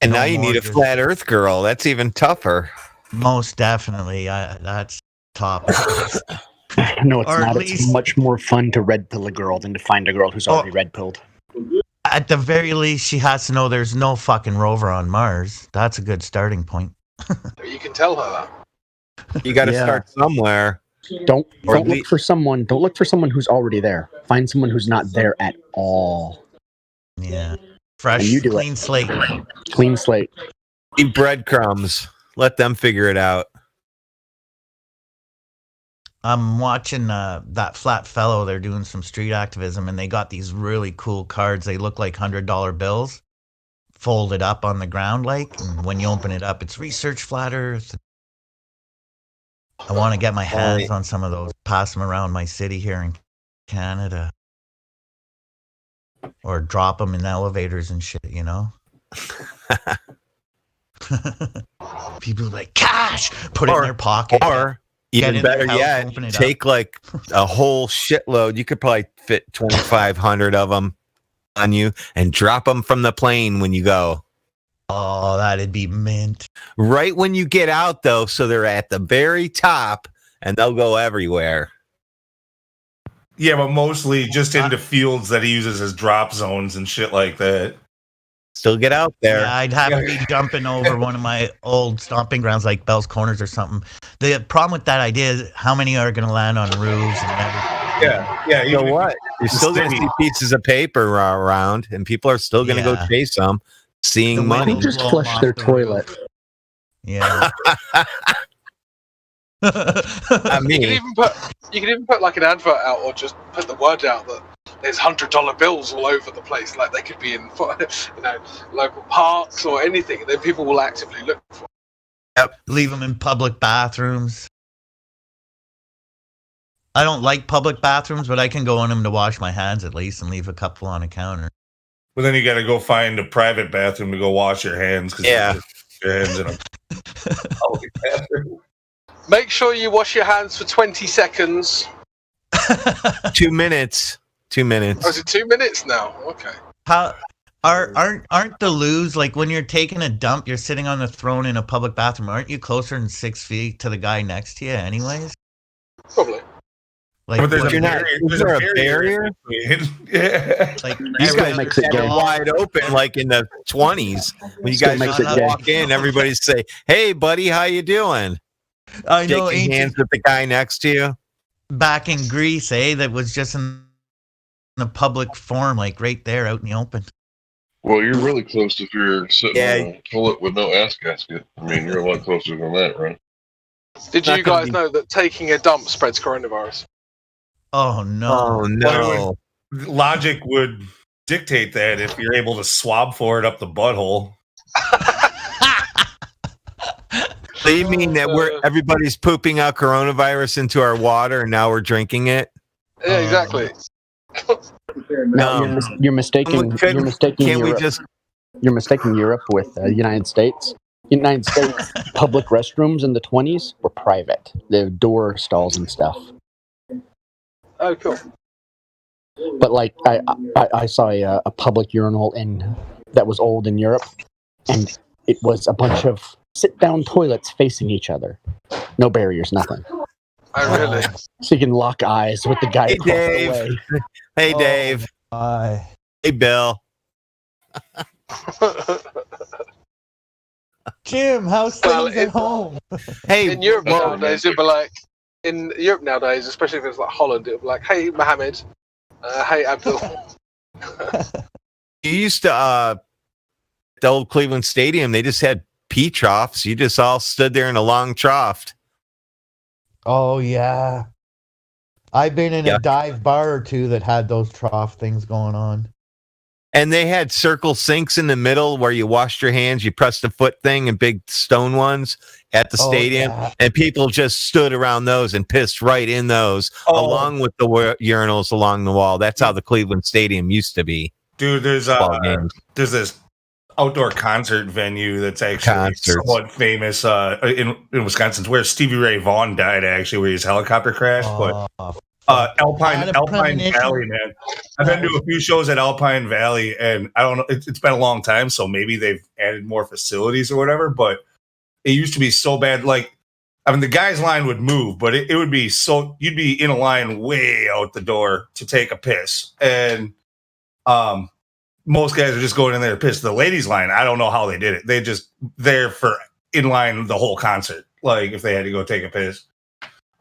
And now you need a flat earth girl. That's even tougher. Most definitely. That's top. No, it's not. It's much more fun to red pill a girl than to find a girl who's already red pilled. At the very least, she has to know there's no fucking rover on Mars. That's a good starting point. You can tell her that. You got to start somewhere. Don't look for someone. Don't look for someone who's already there. Find someone who's not there at all. Yeah. Fresh, clean slate. Clean slate. Eat breadcrumbs. Let them figure it out. I'm watching that Flat Fellow. They're doing some street activism, and they got these really cool cards. They look like $100 bills folded up on the ground, and when you open it up, it's Research Flat Earth. I want to get my hands on some of those, pass them around my city here in Canada. Or drop them in elevators and shit, you know? People are like, cash! Put it in their pocket. Or, even better yet, take like a whole shitload. You could probably fit 2,500 of them on you and drop them from the plane when you go. Oh, that'd be mint. Right when you get out, though, so they're at the very top and they'll go everywhere. Yeah, but mostly just into fields that he uses as drop zones and shit like that. Still get out there. Yeah, I'd have to be jumping over one of my old stomping grounds like Bell's Corners or something. The problem with that idea is how many are going to land on roofs and everything. Yeah. You know what? You're still going to see pieces of paper around, and people are still going to go chase them, seeing money. Just flush their toilet. Yeah. I mean, you can even put like an advert out, or just put the word out that there's $100 bills all over the place. Like they could be in, local parks or anything. And then people will actively look for them. Yep. Leave them in public bathrooms. I don't like public bathrooms, but I can go in them to wash my hands at least and leave a couple on a counter. But then you got to go find a private bathroom to go wash your hands. Yeah. Your hands in a public bathroom. Make sure you wash your hands for 20 seconds. 2 minutes. 2 minutes. Oh, is it 2 minutes now? Okay. How aren't the loos, like when you're taking a dump, you're sitting on the throne in a public bathroom? Aren't you closer than 6 feet to the guy next to you, anyways? Probably. Like, but there's a barrier. Yeah. Like These guys makes it gay. wide open, like in the 20s. When you guys makes it walk in, everybody say, "Hey, buddy, how you doing?" I know, Shaking hands with the guy next to you. Back in Greece, that was just in a public forum, like right there out in the open. Well, you're really close if you're sitting on a toilet with no ass gasket. I mean, you're a lot closer than that, right? Did you guys know that taking a dump spreads coronavirus? Oh no! Oh no! Logic would dictate that if you're able to swab for it up the butthole. So you mean that everybody's pooping out coronavirus into our water and now we're drinking it? Yeah, exactly. No, you're mistaking. You're mistaking Europe. You're mistaking Europe with the United States. United States public restrooms in the 20s were private. They have door stalls and stuff. Oh, cool. But like, I saw a public urinal that was old in Europe, and it was a bunch of sit-down toilets facing each other. No barriers, nothing. Oh, really? So you can lock eyes with the guy Hey, across the Dave. way. Hey, Dave. Hi. Hey, Bill. Jim, how's things at home? Hey, in Europe nowadays, it'd be like, especially if it's like Holland, it'd be like, "Hey, Mohammed. Hey, Abdul." You used to, the old Cleveland Stadium, they just had pee troughs. You just all stood there in a long trough. Oh yeah, I've been in a dive bar or two that had those trough things going on. And they had circle sinks in the middle where you washed your hands, you pressed the foot thing and big stone ones at the stadium. Yeah. And people just stood around those and pissed right in those along with the urinals along the wall. That's how the Cleveland Stadium used to be. Dude, there's this outdoor concert venue that's actually somewhat famous in Wisconsin, where Stevie Ray Vaughan died, actually, where his helicopter crashed. Alpine Valley, man. I've been to a few shows at Alpine Valley, and I don't know, it's been a long time, so maybe they've added more facilities or whatever, but it used to be so bad. Like, I mean, the guy's line would move, but it would be so, you'd be in a line way out the door to take a piss. And most guys are just going in there to piss. The ladies' line, I don't know how they did it. They just there for in line the whole concert, like if they had to go take a piss.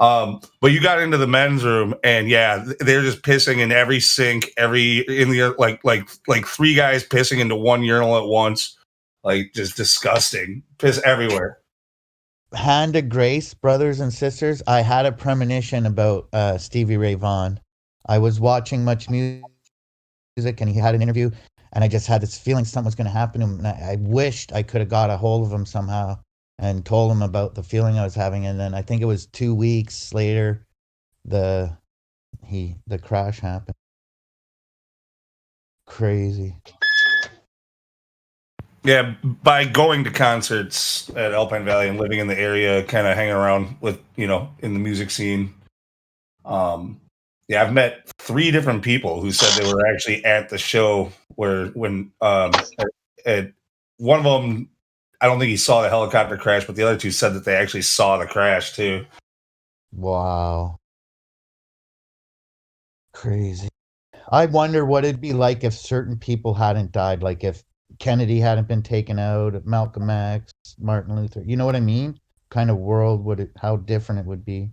But you got into the men's room, and yeah, they're just pissing in every sink, like three guys pissing into one urinal at once, like just disgusting. Piss everywhere. Hand of grace, brothers and sisters. I had a premonition about Stevie Ray Vaughan. I was watching Much Music, and he had an interview, and I just had this feeling something was going to happen to him. And I wished I could have got a hold of him somehow and told him about the feeling I was having. And then I think it was 2 weeks later, the crash happened. Crazy. Yeah, by going to concerts at Alpine Valley and living in the area, kind of hanging around with, in the music scene. I've met 3 different people who said they were actually at the show when one of them, I don't think he saw the helicopter crash, but the other 2 said that they actually saw the crash too. Wow. Crazy. I wonder what it'd be like if certain people hadn't died, like if Kennedy hadn't been taken out, if Malcolm X, Martin Luther, you know what I mean? Kind of world how different it would be.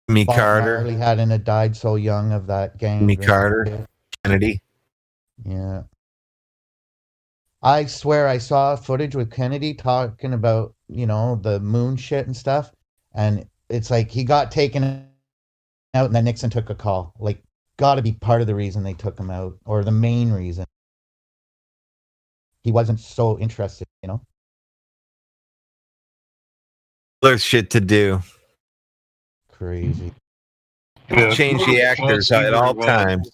Jimmy Bob Carter. Marley hadn't died so young of that gang. Jimmy Carter. Kennedy. Yeah. I swear I saw footage with Kennedy talking about, the moon shit and stuff. And it's like he got taken out and then Nixon took a call. Like got to be part of the reason they took him out, or the main reason. He wasn't so interested, you know? There's shit to do. Crazy. Yeah, Change the actors at all times.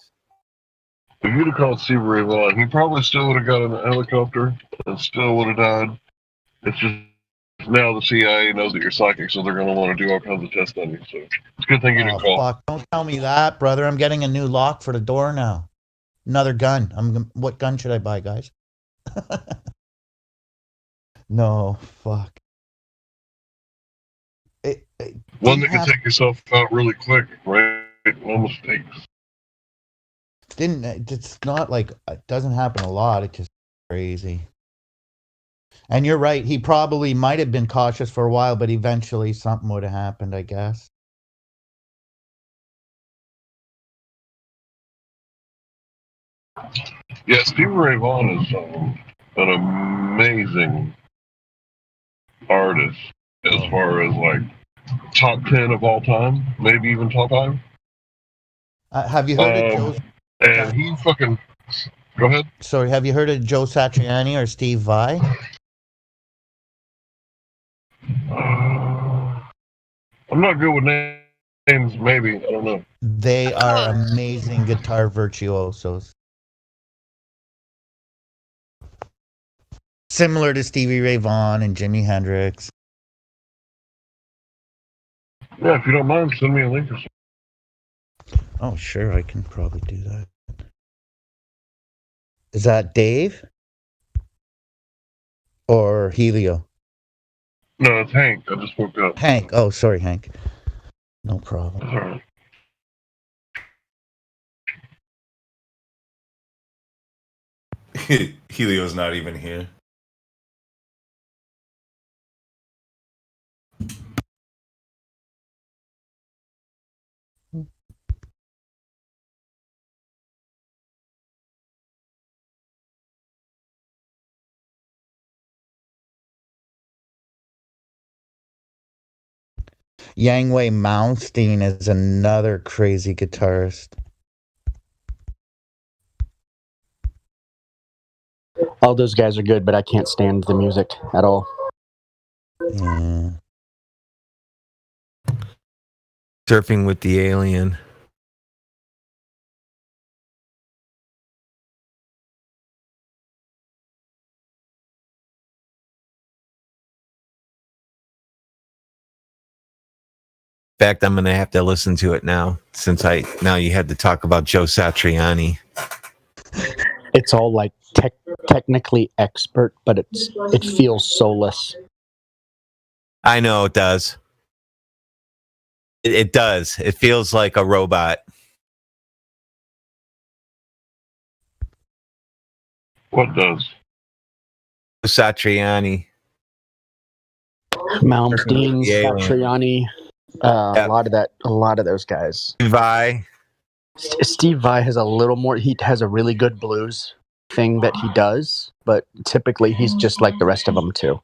If you'd have called Stevie Ray Vaughan, he probably still would have got in the helicopter and still would have died. It's just now the CIA knows that you're psychic, so they're going to want to do all kinds of tests on you. So it's a good thing you didn't call. Fuck! Don't tell me that, brother. I'm getting a new lock for the door now. Another gun. What gun should I buy, guys? No, fuck. One that can take yourself out really quick, right? No mistakes. It's not like it doesn't happen a lot. It's just crazy. And you're right. He probably might have been cautious for a while, but eventually something would have happened, I guess. Yeah, Stevie Ray Vaughan is an amazing artist as far as like top 10 of all time, maybe even top 5. Have you heard of Joe? And he fucking. Go ahead. Sorry, have you heard of Joe Satriani or Steve Vai? I'm not good with names, maybe. I don't know. They are amazing guitar virtuosos. Similar to Stevie Ray Vaughan and Jimi Hendrix. Yeah, if you don't mind, send me a link or something. Oh, sure, I can probably do that. Is that Dave? Or Helio? No, it's Hank. I just woke up. Hank. Oh, sorry, Hank. No problem. All right. Helio's not even here. Yngwie Malmsteen is another crazy guitarist. All those guys are good, but I can't stand the music at all. Yeah. Surfing with the Alien. In fact, I'm going to have to listen to it now, since now you had to talk about Joe Satriani. It's all like technically expert, but it feels soulless. I know it does. It does. It feels like a robot. What does? Satriani. Malmsteen, Satriani, a lot of those guys. Vai. Steve Vai has a little more. He has a really good blues thing that he does, but typically he's just like the rest of them too.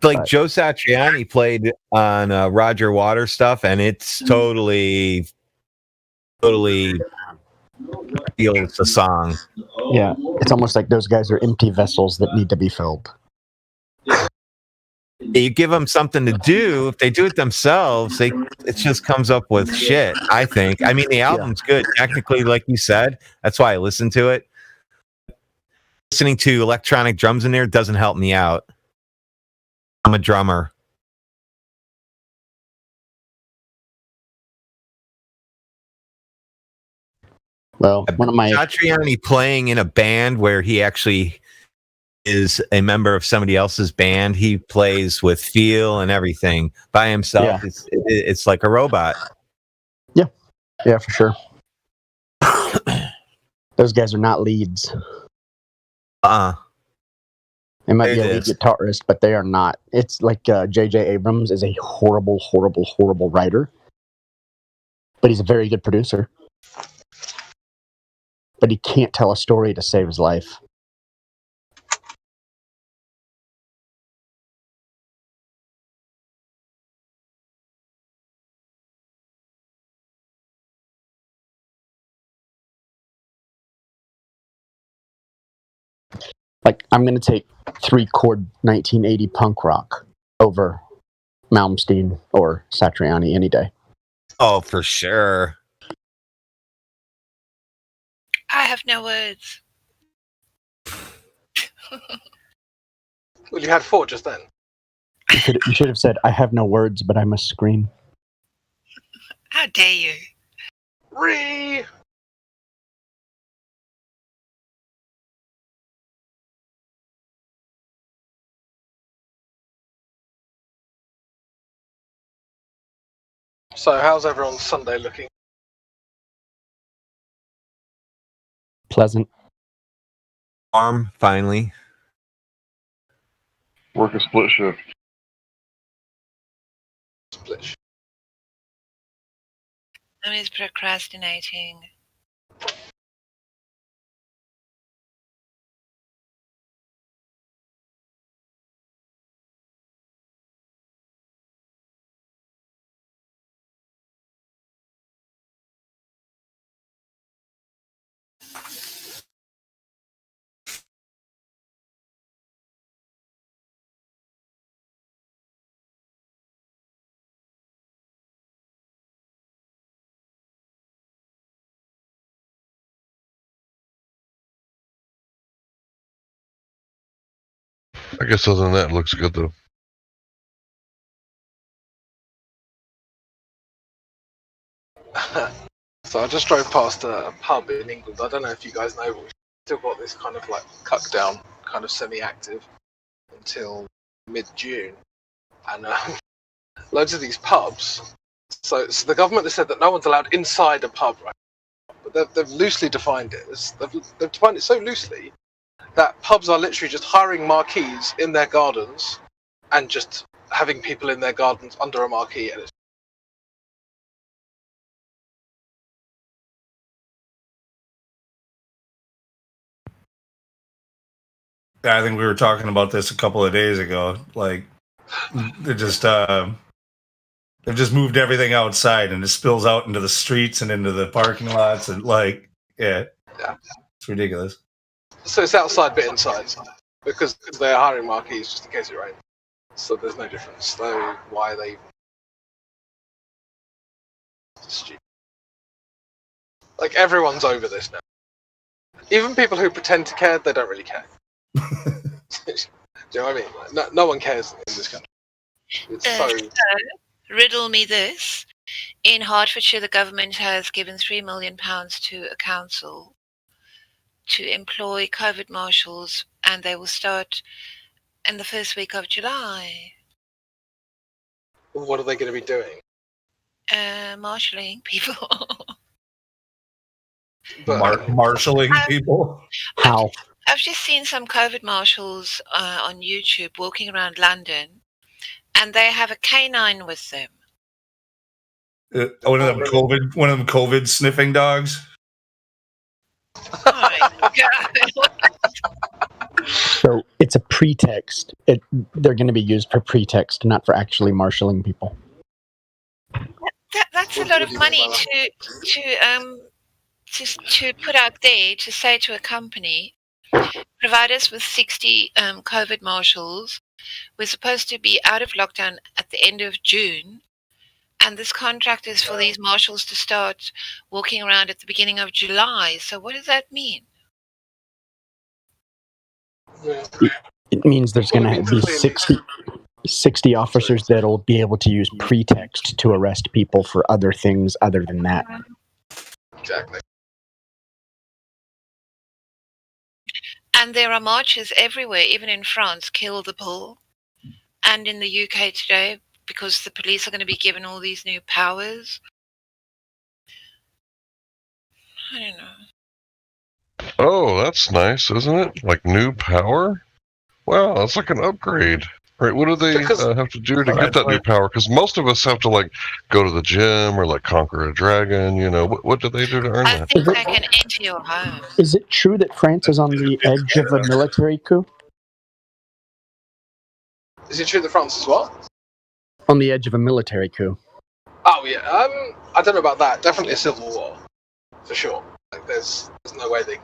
Like Joe Satriani played on Roger Waters stuff, and it's totally feels the song. Yeah, it's almost like those guys are empty vessels that need to be filled. You give them something to do. If they do it themselves, it just comes up with shit, I think. I mean, the album's good. Technically, like you said, that's why I listen to it. Listening to electronic drums in there doesn't help me out. I'm a drummer. Well, one of my Satriani playing in a band where he actually is a member of somebody else's band. He plays with feel and everything by himself. Yeah. It's like a robot. Yeah, for sure. Those guys are not leads. They might be a lead guitarist, but they are not. It's like J.J. Abrams is a horrible, horrible, horrible writer, but he's a very good producer. But he can't tell a story to save his life. Like, I'm going to take 3-chord 1980 punk rock over Malmsteen or Satriani any day. Oh, for sure. I have no words. Well, you had 4 just then. You should have said, I have no words, but I must scream. How dare you? Ree! So, how's everyone's Sunday looking? Pleasant. Warm, finally. Work a split shift. Split shift. I'm just procrastinating. I guess other than that, it looks good though. So I just drove past a pub in England. I don't know if you guys know, but we've still got this kind of like cut down, kind of semi-active until mid-June. And loads of these pubs. So the government has said that no one's allowed inside a pub, right? But they've loosely defined it. They've defined it so loosely that pubs are literally just hiring marquees in their gardens and just having people in their gardens under a marquee. And it's I think we were talking about this a couple of days ago. Like, they've just moved everything outside, and it spills out into the streets and into the parking lots, and yeah, it's ridiculous. So it's outside but inside, because they're hiring marquees just in case it rains. So there's no difference. So why are they stupid? Like, everyone's over this now. Even people who pretend to care, they don't really care. Do you know what I mean? Like, no one cares in this country. It's so... Riddle me this. In Hertfordshire, the government has given £3 million to a council to employ COVID marshals, and they will start in the first week of July. What are they going to be doing? Marshalling people. Marshalling people? How? I've just seen some COVID marshals on YouTube walking around London, and they have a canine with them. One of them COVID sniffing dogs. Oh my God. So it's a pretext. They're going to be used for pretext, not for actually marshalling people. That's a lot of money to put out there, to say to a company, provide us with 60 COVID marshals. We're supposed to be out of lockdown at the end of June, and this contract is for these marshals to start walking around at the beginning of July. So what does that mean? It means there's going to be 60 officers that'll be able to use pretext to arrest people for other things other than that. Exactly. And there are marches everywhere, even in France, Kill the Bull, and in the UK today, because the police are going to be given all these new powers. I don't know. Oh, that's nice, isn't it? Like new power? Wow, that's like an upgrade. Right, what do they have to do to get that new power? Because most of us have to go to the gym or conquer a dragon. You know, what do they do to earn that? I think they can enter your home. Is it true that France is on the edge of a military coup? Is it true that France is what? On the edge of a military coup. Oh yeah. I don't know about that. Definitely a civil war, for sure. There's no way they.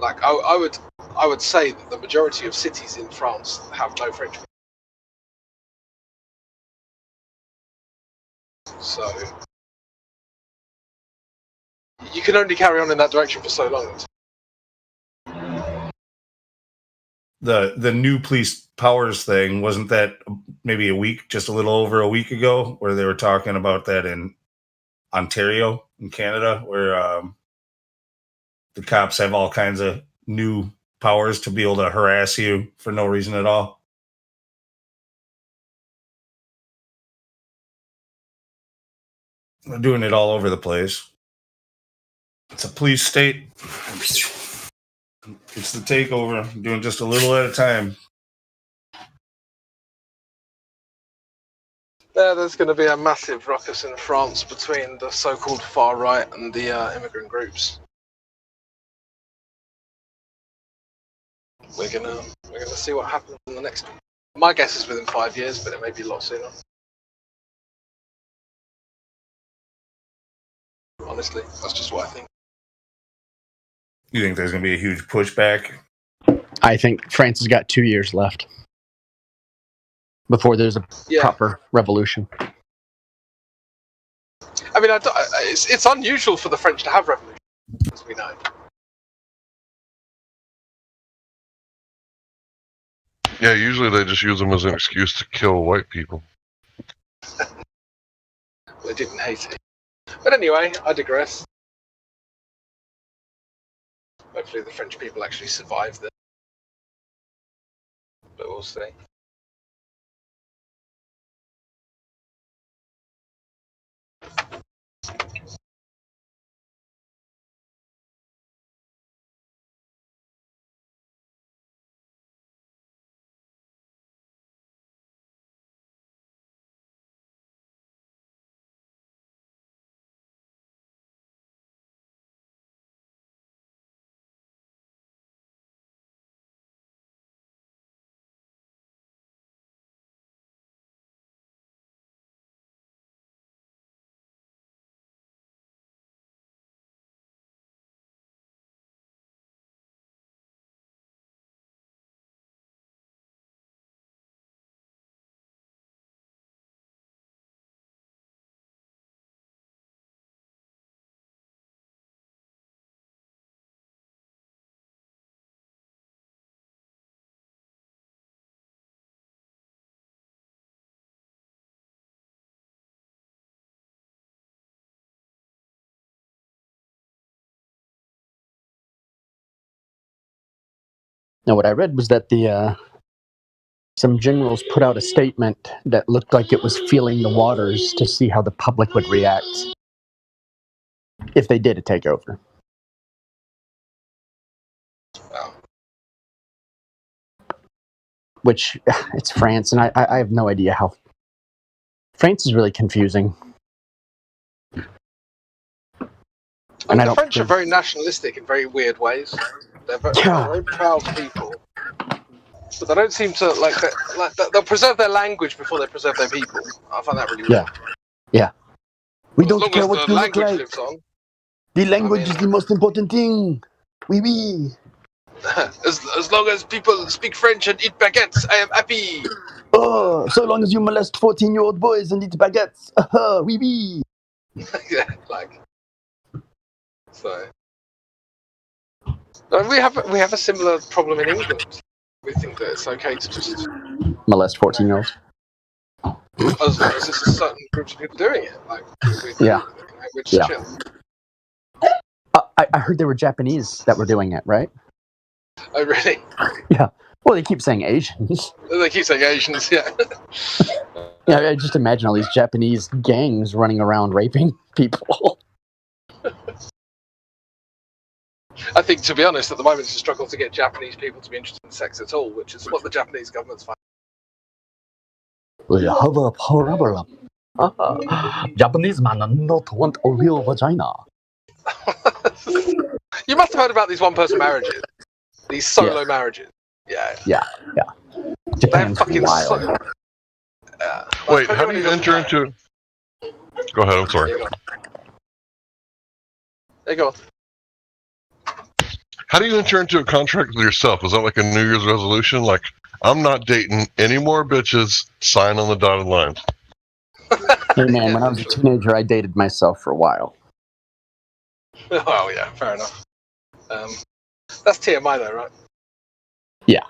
Like I would say that the majority of cities in France have no French. So you can only carry on in that direction for so long. The new police powers thing, wasn't that maybe just a little over a week ago, where they were talking about that in Ontario in Canada, where the cops have all kinds of new powers to be able to harass you for no reason at all. They're doing it all over the place. It's a police state. It's the takeover. Doing just a little at a time. There's going to be a massive ruckus in France between the so-called far right and the immigrant groups. We're gonna see what happens in the next. My guess is within 5 years, but it may be a lot sooner. Honestly, that's just what I think. You think there's going to be a huge pushback? I think France has got 2 years left before there's a proper revolution. I mean, it's unusual for the French to have revolution, as we know. Yeah, usually they just use them as an excuse to kill white people. They didn't hate it. But anyway, I digress. Hopefully the French people actually survive this. But we'll see. Now, what I read was that some generals put out a statement that looked like it was feeling the waters to see how the public would react if they did a takeover. Wow. Which, it's France, and I have no idea how. France is really confusing. And the French are very nationalistic in very weird ways. They're very proud people, but they don't seem to they'll preserve their language before they preserve their people. I find that really weird. Yeah. We As don't long care as what the you look language like. lives on. The language is the most important thing. Oui, oui. As long as people speak French and eat baguettes, I am happy. Oh, so long as you molest 14-year-old boys and eat baguettes. Oui, oui. Yeah, so. We have a similar problem in England. We think that it's okay to just molest 14-year-olds. As long as there's a certain groups of people doing it. Chill. I heard there were Japanese that were doing it, right? Oh, really? Yeah. Well, they keep saying Asians. They keep saying Asians, yeah. Yeah, I just imagine all these Japanese gangs running around raping people. I think, to be honest, at the moment it's a struggle to get Japanese people to be interested in sex at all, which is what the Japanese government's finding. We have a problem. Japanese man not want a real vagina. You must have heard about these one-person marriages, these solo marriages. Yeah. Japan's wild. Wait, how do you enter into? Go ahead. I'm sorry. There you go. How do you enter into a contract with yourself? Is that like a New Year's resolution? Like, I'm not dating any more bitches. Sign on the dotted line. Hey man, when I was a teenager, I dated myself for a while. Oh yeah, fair enough. That's TMI though, right? Yeah.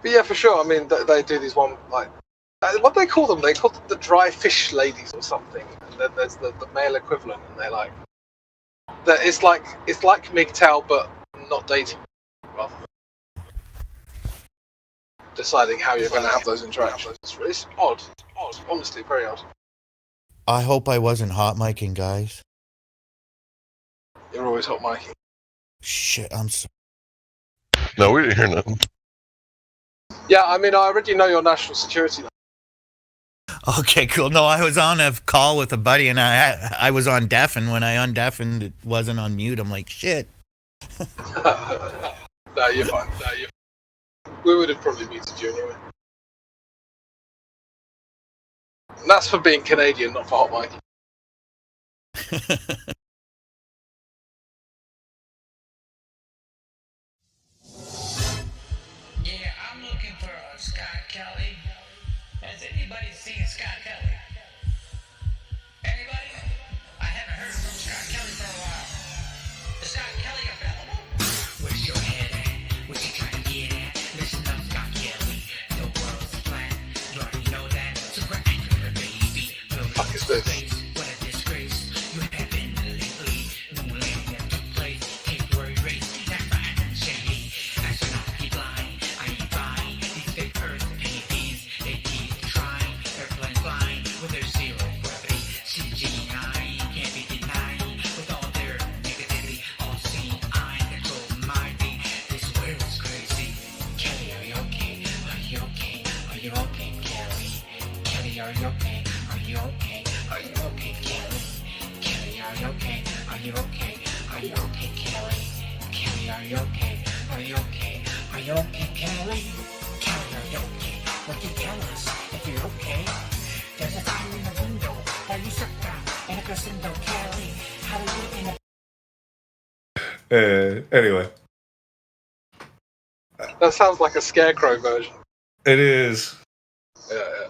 But yeah, for sure. I mean, they do these one like what do they call them? They call them the dry fish ladies or something. And then there's the male equivalent, and they're like that. It's like MGTOW, but not dating. Rather than deciding how you're going to have those interactions. It's odd. Honestly, very odd. I hope I wasn't hot micing, guys. You're always hot micing. Shit, I'm sorry. No, we didn't hear nothing. Yeah, I mean, I already know your national security. Okay, cool. No, I was on a call with a buddy, and I was on deaf, and when I undeafened, it wasn't on mute. I'm like, shit. No, you're fine. We would have probably muted you anyway. And that's for being Canadian, not for hot micing. Yeah, I'm looking for Scott Kelly. Has anybody seen Scott Kelly? Anybody? I haven't heard from Scott Kelly for a while. Is Scott Kelly available? Where's your head at? What you trying to get at? Listen up, Scott Kelly. The world's flat. You already know that. Super accurate, baby. Fuck is this? What a disgrace. You have been lately. No millennium took place. Hate word race. That's fine and shady. Astronaut be blind. I ain't fine. These fake earth pennies. They keep trying. Airplanes flying with their zero gravity. CG9 can't be denied. With all their negativity. All seeing eye control my beat. This world is crazy. Kelly, are you okay? Are you okay? Are you okay, Kelly? Kelly, are you okay? Are you okay? Are you okay, Kelly? Kelly, are you okay? Are you okay? Are you okay, Kelly? Kelly, are you okay? Are you okay? Are you okay, Kelly? Kelly, are you okay? Would you tell us if you're okay? There's a sign in the window that you sit down in a crescendo, Kelly. How do you in a Anyway, That sounds like a Scarecrow version. it is. Yeah.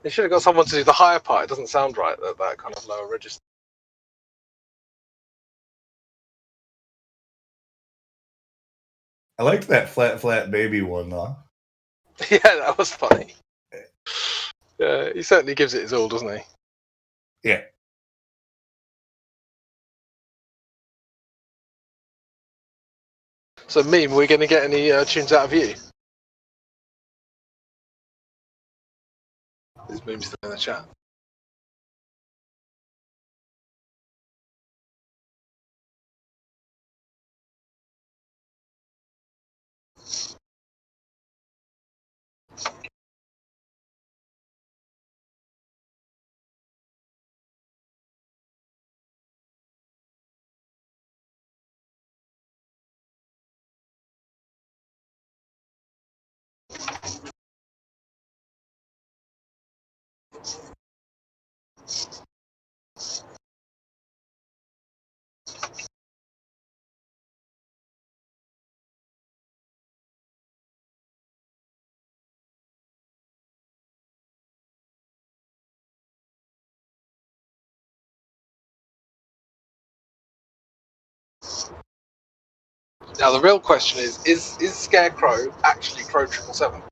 They should have got someone to do the higher part. It doesn't sound right, that kind of lower register. I liked that flat baby one though. Yeah, that was funny. Yeah, he certainly gives it his all, doesn't he? Yeah. So, Meme, we're going to get any tunes out of you? Is Meme still in the chat? Now, the real question is Scarecrow actually Crow 777?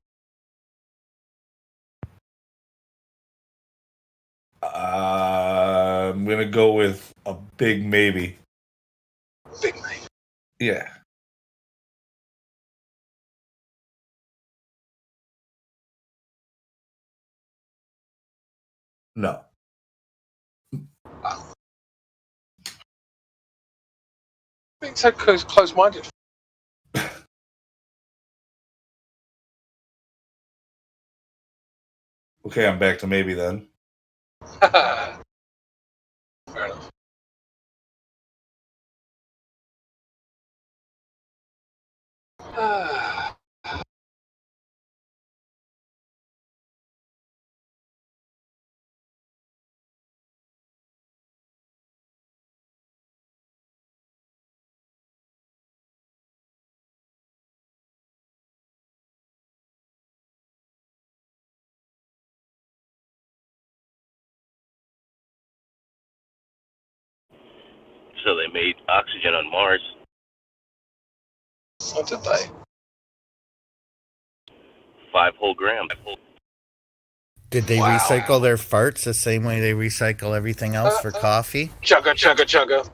I'm gonna go with a big maybe. Big maybe. Yeah. No. Being so close-minded. Okay, I'm back to maybe then. Fair enough. So they made oxygen on Mars. What did they? 5 whole grams. Did they recycle their farts the same way they recycle everything else for coffee? Chugga, chugga, chugga.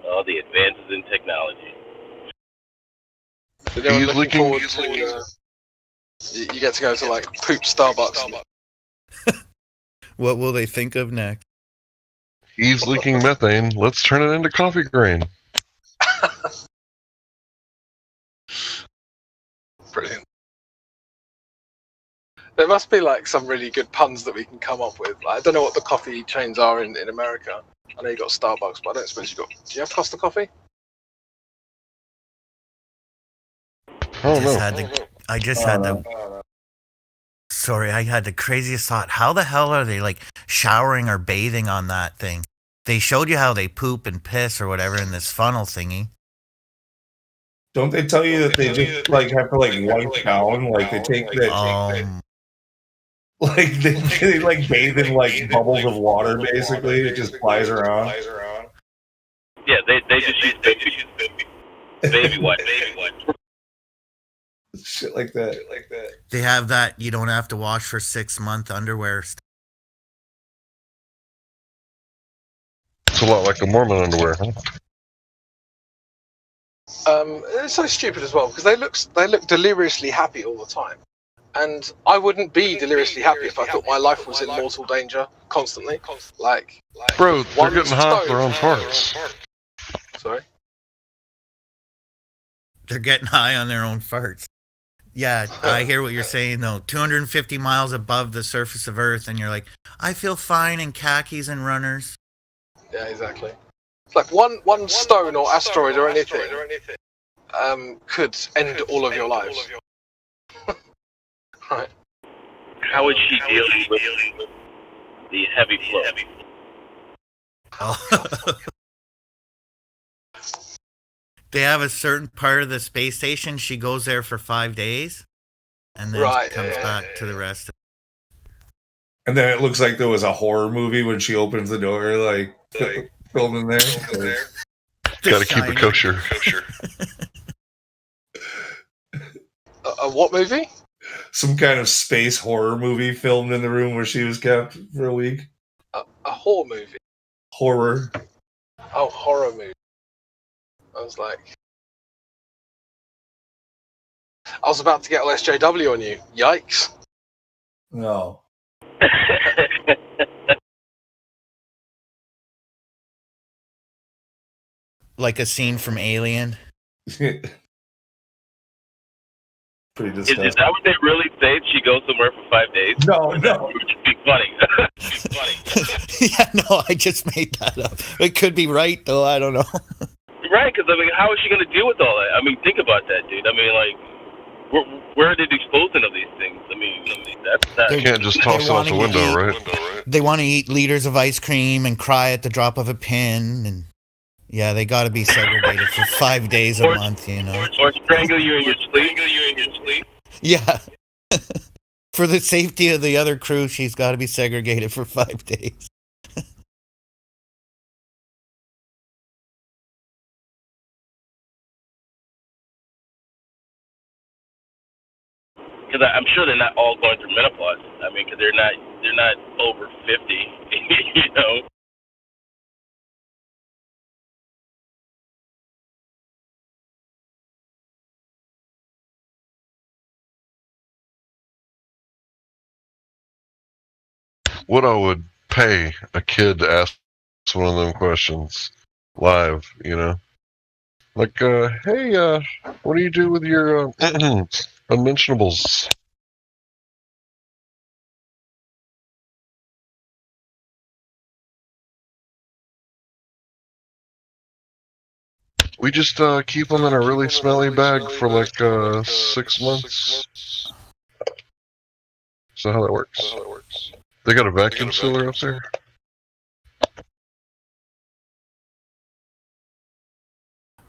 All the advances in technology. But then looking forward to, you get to go to like poop Starbucks. What will they think of next? He's leaking methane. Let's turn it into coffee grain. Brilliant. There must be like some really good puns that we can come up with. Like, I don't know what the coffee chains are in America. I know you got Starbucks, but I don't suppose you got. Do you have Costa Coffee? I just had the. Sorry, I had the craziest thought. How the hell are they like showering or bathing on that thing? They showed you how they poop and piss or whatever in this funnel thingy. Don't they tell you that they just like have to like wipe down? Like they take that. Like they like bathe in like bubbles of water. Basically, it just flies around. Yeah, they just use baby wipes. Shit like that. They have that you don't have to wash for 6-month underwear. It's a lot like the Mormon underwear, huh? It's so stupid as well because they look deliriously happy all the time, and I wouldn't be deliriously happy if I thought my life was in mortal danger constantly. Like bro, they're getting high off their own farts. Sorry, they're getting high on their own farts. Yeah, I hear what you're saying though. 250 miles above the surface of Earth, and you're like, I feel fine in khakis and runners. Yeah, exactly. It's like one stone or asteroid or anything could end all of your lives. Right. How is she dealing with the heavy flow? Oh. They have a certain part of the space station. She goes there for 5 days, and then she comes back to the rest. And then it looks like there was a horror movie when she opens the door, like filmed in there. Gotta keep it kosher. What movie? Some kind of space horror movie filmed in the room where she was kept for a week. A horror movie? Horror. Oh, horror movie. I was like... I was about to get LSJW on you. Yikes. No. Like a scene from Alien. Pretty disgusting. Is that what they really say? She goes somewhere for 5 days? No. It would just be funny. Yeah, no, I just made that up. It could be right, though. I don't know. Right, because, I mean, how is she going to deal with all that? I mean, think about that, dude. I mean, like, where are they disposing of these things? I mean that's you can't just toss it out the window, right? They want to eat liters of ice cream and cry at the drop of a pin, and yeah, they got to be segregated for 5 days a month, you know. Or strangle you in your sleep. Yeah. For the safety of the other crew, she's got to be segregated for 5 days. Because I'm sure they're not all going through menopause. I mean, because they're not over 50, you know. What I would pay a kid to ask one of them questions live, you know? Like, hey, what do you do with your unmentionables? We just keep them in a really smelly bag for like 6 months. So how that works? They got a vacuum sealer up there?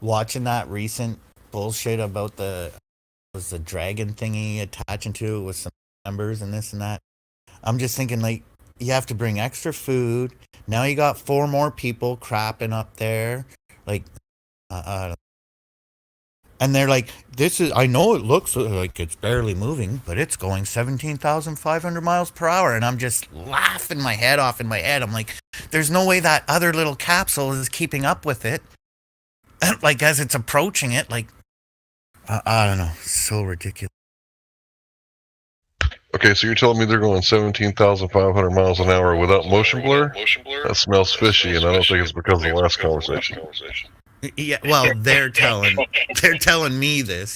Watching that recent bullshit about the dragon thingy attaching to it with some members and this and that. I'm just thinking, like, you have to bring extra food. Now you got 4 more people crapping up there. Like, and they're like, this is, I know it looks like it's barely moving, but it's going 17,500 miles per hour. And I'm just laughing my head off in my head. I'm like, there's no way that other little capsule is keeping up with it. Like, as it's approaching it, like, I don't know. So ridiculous. Okay, so you're telling me they're going 17,500 miles an hour without motion blur? That smells fishy, and I don't think it's because of the last conversation. Yeah, well, they're telling me this.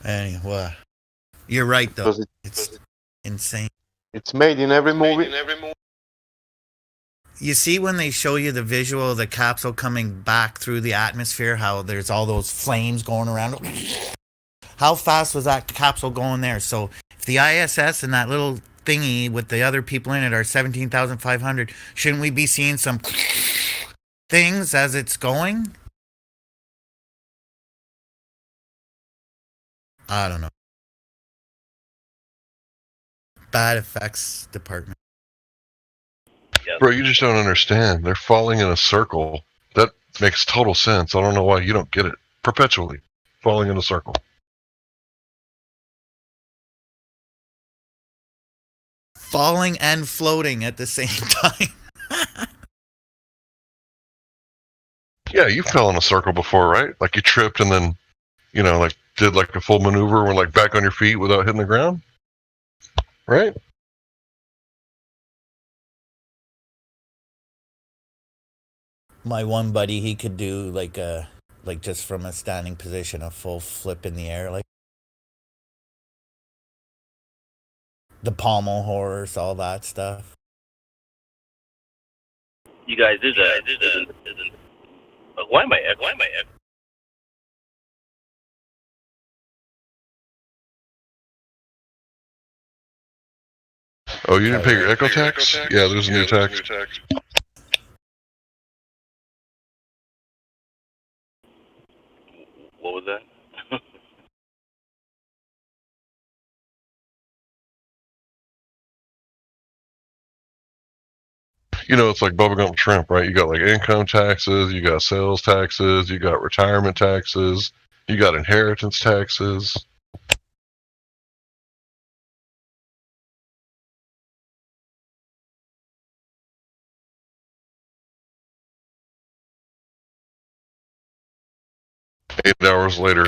Anyway, you're right though. It's insane. It's made in every movie. You see when they show you the visual of the capsule coming back through the atmosphere, how there's all those flames going around. How fast was that capsule going there? So if the ISS and that little thingy with the other people in it are 17,500, shouldn't we be seeing some things as it's going? I don't know. Bad effects department. Bro, you just don't understand. They're falling in a circle. That makes total sense. I don't know why you don't get it. Perpetually falling in a circle. Falling and floating at the same time. Yeah, you fell in a circle before, right? Like you tripped and then, like did like a full maneuver and were like back on your feet without hitting the ground? Right? My one buddy, he could do like just from a standing position, a full flip in the air, like the pommel horse, all that stuff. You guys, why am I echoing? Oh, you didn't pay your echo tax? Yeah, there's a new tax. What was that? It's like bubblegum shrimp, right? You got like income taxes, you got sales taxes, you got retirement taxes, you got inheritance taxes. Eight hours later,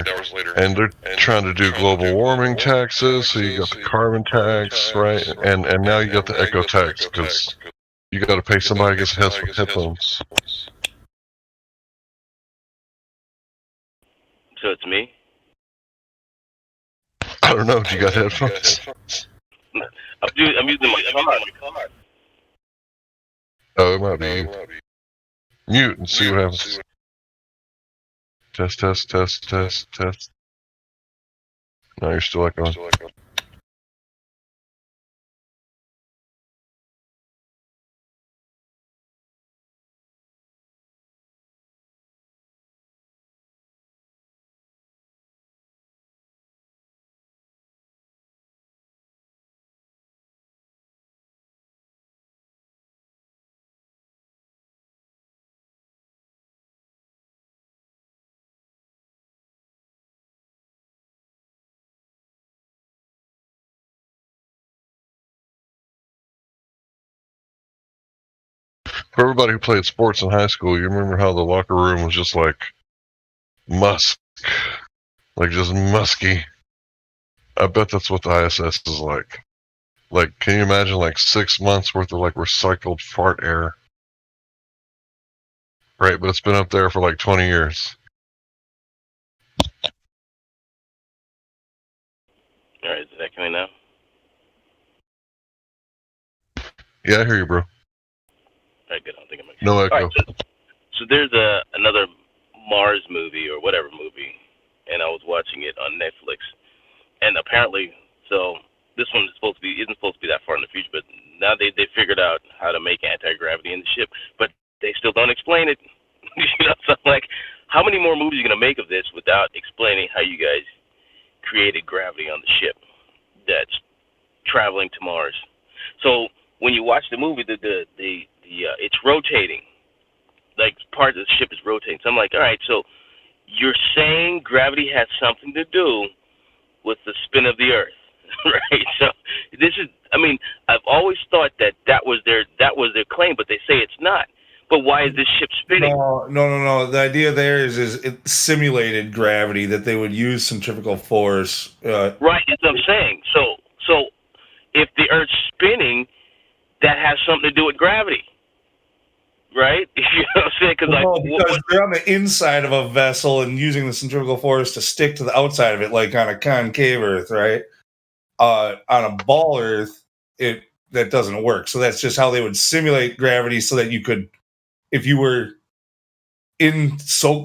and they're trying to do global warming taxes, so you got the carbon tax, right? And now you got the echo tax, because you got to pay somebody to get headphones. So it's me? I don't know. Do you got headphones? I'm using my car. Oh, it might be you. Mute and see what happens. Test. No, you're still echoing. For everybody who played sports in high school, you remember how the locker room was just like musk, like just musky. I bet that's what the ISS is like. Like, can you imagine like 6 months worth of like recycled fart air? Right, but it's been up there for like 20 years. All right, is that coming now? Yeah, I hear you, bro. All right, good. I don't think I'm No echo. All right, so there's another Mars movie or whatever movie, and I was watching it on Netflix, and apparently, so this one isn't supposed to be that far in the future, but now they figured out how to make anti-gravity in the ship, but they still don't explain it. So I'm like, how many more movies are you going to make of this without explaining how you guys created gravity on the ship that's traveling to Mars? So when you watch the movie, it's rotating. Like part of the ship is rotating. So I'm like, all right, so you're saying gravity has something to do with the spin of the Earth, right? So this is, I mean, I've always thought that was their claim, but they say it's not. But why is this ship spinning? No. The idea there is it simulated gravity, that they would use centrifugal force. Right, that's what I'm saying. So if the Earth's spinning, that has something to do with gravity, right? You know what I'm saying? Because they're on the inside of a vessel and using the centrifugal force to stick to the outside of it, like on a concave Earth, right? On a ball Earth, that doesn't work. So that's just how they would simulate gravity, so that you could, if you were in so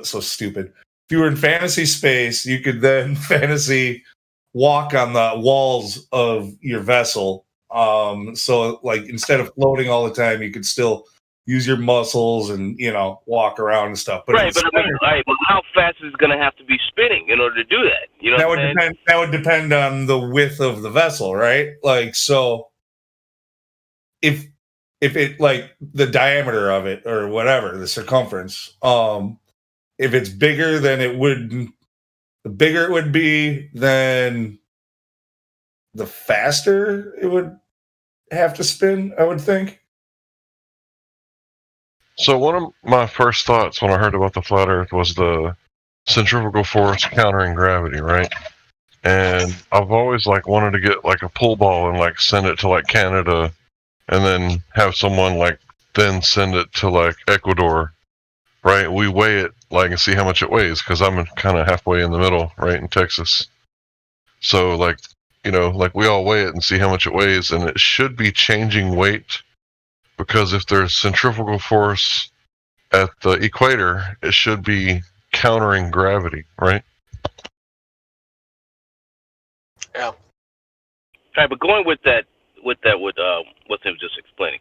stupid. If you were in fantasy space, you could then fantasy walk on the walls of your vessel. So like instead of floating all the time, you could still use your muscles and, you know, walk around and stuff. But right, but I mean, but how fast is it going to have to be spinning in order to do that? You know, that would depend on the width of the vessel, right? Like, so if it, like the diameter of it or whatever, the circumference, if it's bigger than the bigger it would be, then the faster it would have to spin, I would think. So one of my first thoughts when I heard about the flat Earth was the centrifugal force countering gravity, right? And I've always like wanted to get like a pool ball and like send it to like Canada, and then have someone like then send it to like Ecuador, right? We weigh it like and see how much it weighs, because I'm kind of halfway in the middle, right, in Texas. So like, you know, like we all weigh it and see how much it weighs, and it should be changing weight, because if there's centrifugal force at the equator, it should be countering gravity, right? Yeah. Right, but going with what Tim was just explaining.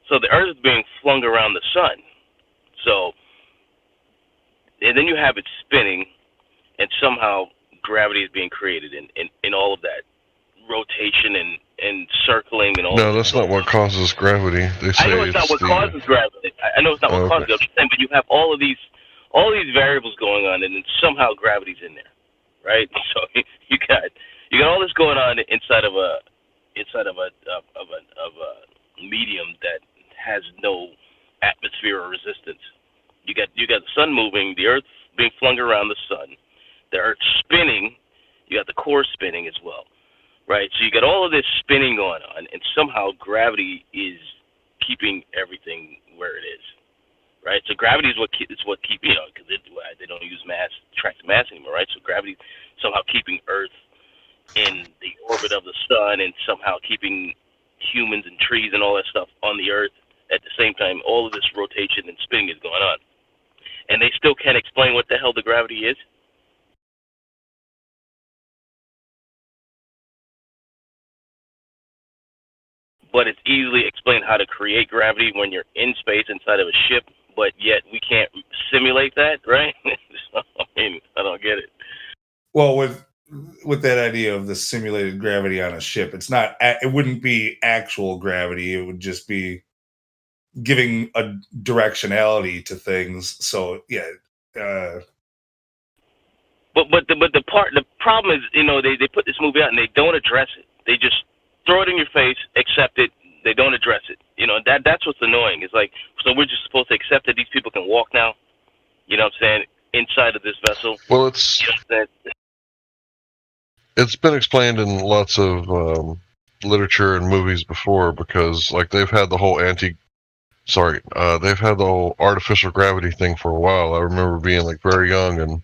So the Earth is being flung around the sun. So, and then you have it spinning, and somehow gravity is being created in all of that rotation and circling and all. No, that's not what causes gravity. They say I know it's not what causes gravity. I know it's not what causes it. But you have all these variables going on, and then somehow gravity's in there, right? So you got all this going on inside of a medium that has no atmosphere or resistance. You got the sun moving, the Earth being flung around the sun, the Earth spinning. You got the core spinning as well. Right, so you got all of this spinning going on, and somehow gravity is keeping everything where it is, right? So gravity is what keep, you know, because they don't use attractive mass anymore, right? So gravity somehow keeping Earth in the orbit of the sun, and somehow keeping humans and trees and all that stuff on the Earth at the same time. All of this rotation and spinning is going on, and they still can't explain what the hell the gravity is. But it's easily explained how to create gravity when you're in space inside of a ship, but yet we can't simulate that, right? So, I mean, I don't get it. Well, with that idea of the simulated gravity on a ship, it wouldn't be actual gravity. It would just be giving a directionality to things. So yeah. But the problem is, you know, they put this movie out and they don't address it. They just throw it in your face, accept it. They don't address it. You know, that's what's annoying. It's like, so we're just supposed to accept that these people can walk now? You know what I'm saying? Inside of this vessel. Well, it's been explained in lots of literature and movies before, because like they've had the whole artificial gravity thing for a while. I remember being like very young and,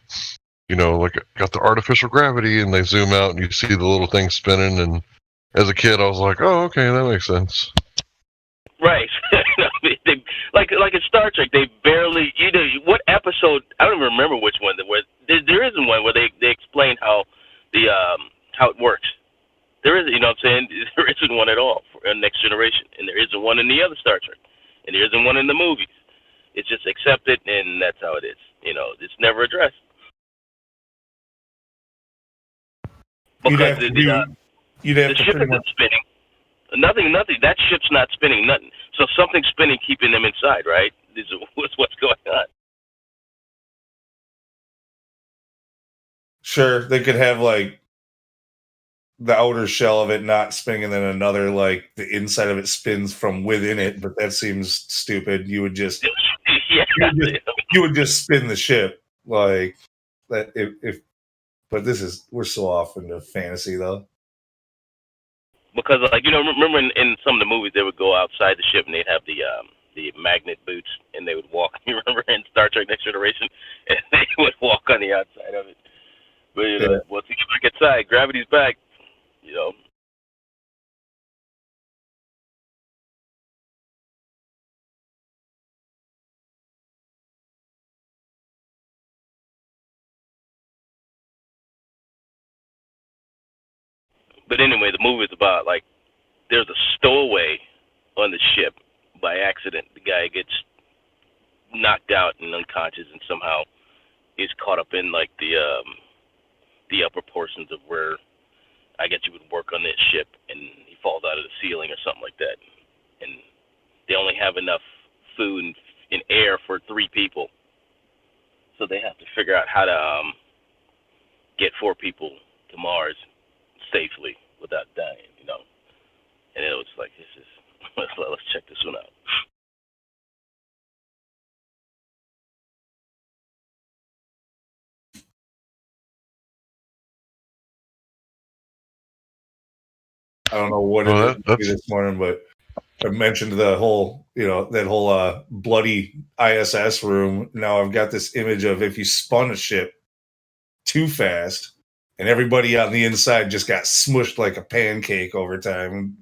you know, like got the artificial gravity, and they zoom out and you see the little thing spinning, and as a kid, I was like, "Oh, okay, that makes sense." Right. like in Star Trek, they barely. You know, what episode? I don't even remember which one. There isn't one where they explain how it works. There isn't. You know what I'm saying? There isn't one at all for Next Generation, and there isn't one in the other Star Trek, and there isn't one in the movies. It's just accept it, and that's how it is. It's never addressed. You'd Because have to the ship isn't spinning. Nothing. That ship's not spinning nothing. So something's spinning, keeping them inside, right? This is what's going on. Sure, they could have like the outer shell of it not spinning, and then another like the inside of it spins from within it. But that seems stupid. You would just you would just spin the ship like that. If but we're so off into fantasy though. Because remember in some of the movies they would go outside the ship and they'd have the magnet boots and they would walk. You remember in Star Trek Next Generation, and they would walk on the outside of it. But once you get back inside, gravity's back. But anyway, the movie is about like there's a stowaway on the ship by accident. The guy gets knocked out and unconscious, and somehow is caught up in like the upper portions of where I guess you would work on that ship, and he falls out of the ceiling or something like that. And they only have enough food and air for 3 people, so they have to figure out how to get 4 people to Mars safely without dying, And it was like, let's check this one out. I don't know what it is this morning, but I mentioned the whole, that whole bloody ISS room. Now I've got this image of if you spun a ship too fast and everybody on the inside just got smushed like a pancake over time.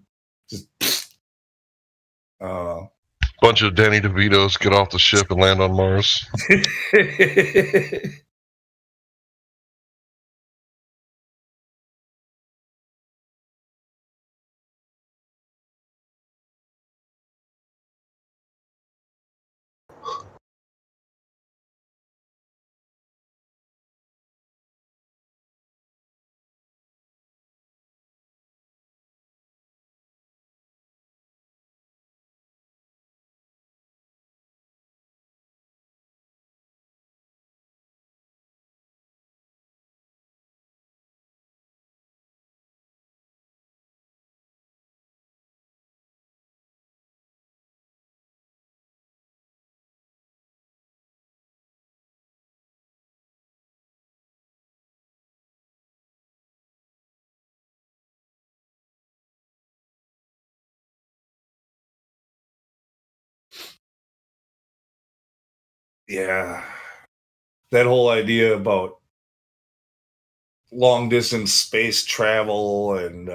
Just, I don't know. Bunch of Danny DeVitos get off the ship and land on Mars. Yeah. That whole idea about long distance space travel and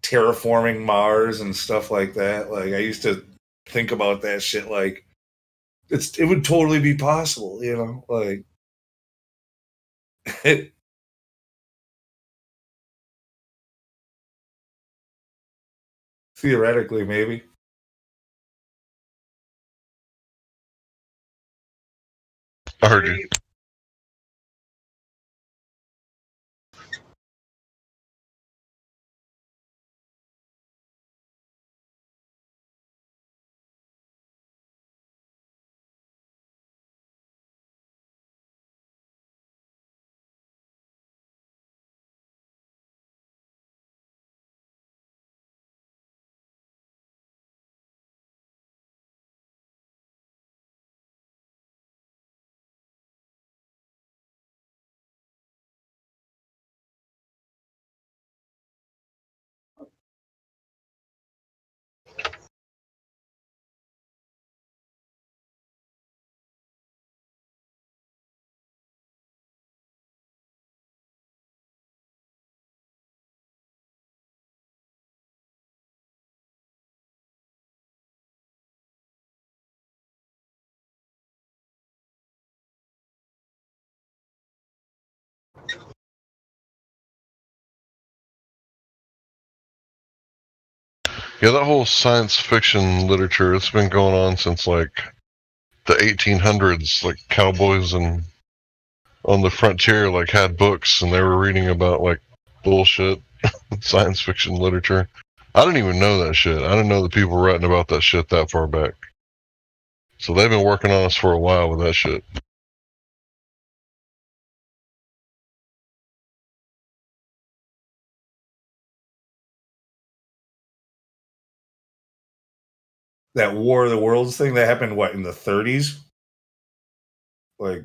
terraforming Mars and stuff like that. Like I used to think about that shit like it would totally be possible, like theoretically maybe. I heard you. Yeah, that whole science fiction literature, it's been going on since like the 1800s, like cowboys and on the frontier, like had books and they were reading about like bullshit science fiction literature. I didn't even know that shit. I didn't know that people were writing about that shit that far back. So they've been working on us for a while with that shit. That War of the Worlds thing that happened, what, in the 30s? Like,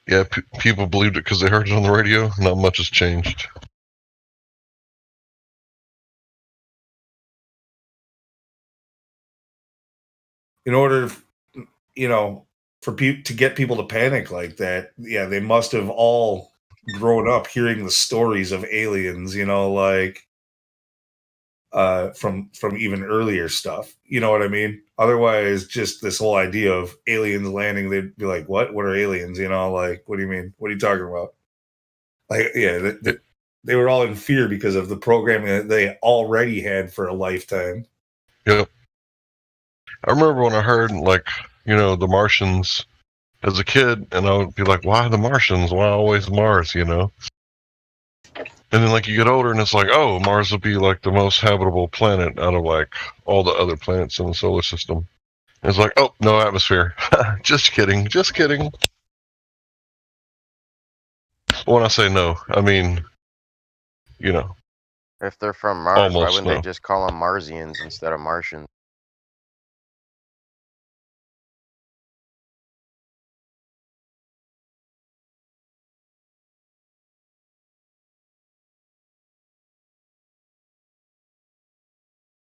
yeah, people believed it because they heard it on the radio. Not much has changed. In order, for to get people to panic like that, yeah, they must have all grown up hearing the stories of aliens, from even earlier stuff. You know what I mean? Otherwise, just this whole idea of aliens landing, they'd be like, "What? What are aliens?" What do you mean? What are you talking about? Like, yeah, they were all in fear because of the programming that they already had for a lifetime. Yep. I remember when I heard, the Martians as a kid, and I would be like, why the Martians? Why always Mars, And then, you get older, and it's like, oh, Mars will be, the most habitable planet out of, all the other planets in the solar system. And it's like, oh, no atmosphere. Just kidding. Just kidding. When I say no, I mean, If they're from Mars, almost why wouldn't no. they just call them Marsians instead of Martians?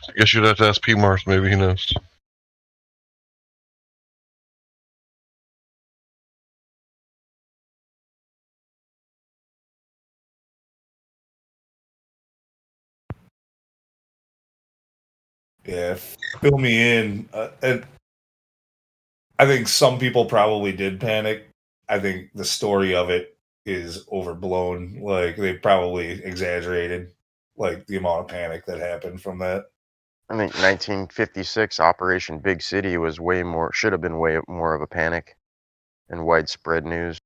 I guess you'd have to ask P. Mars. Maybe he knows. Yeah, fill me in. And I think some people probably did panic. I think the story of it is overblown. They probably exaggerated, the amount of panic that happened from that. I think 1956 Operation Big City was should have been way more of a panic and widespread news.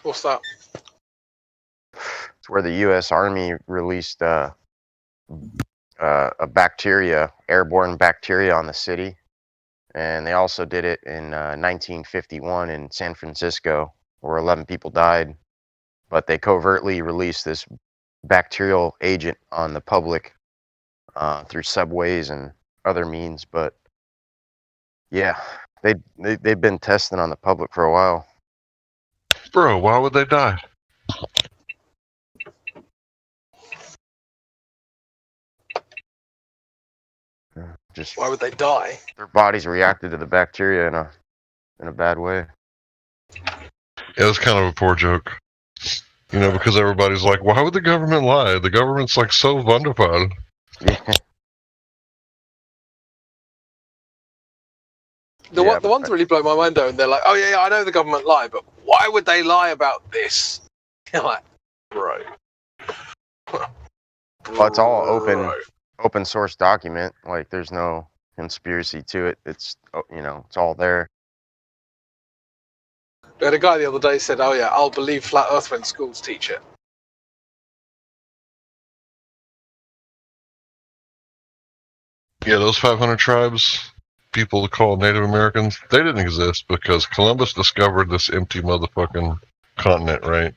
What's that? It's where the U.S. Army released a airborne bacteria on the city. And they also did it in 1951 in San Francisco, where 11 people died. But they covertly released this bacterial agent on the public through subways and other means. But yeah, they've been testing on the public for a while. Bro, why would they die? Just why would they die? Their bodies reacted to the bacteria in a bad way. It was kind of a poor joke. Because everybody's like, why would the government lie? The government's so wonderful. Yeah. The ones that really blow my mind though, and they're like, oh yeah, I know the government lie, but why would they lie about this? You're like, bro. Well, it's all open source document. There's no conspiracy to it. It's it's all there. We had a guy the other day said, oh yeah, I'll believe flat earth when schools teach it. Yeah, those 500 tribes, people call Native Americans, they didn't exist because Columbus discovered this empty motherfucking continent, right?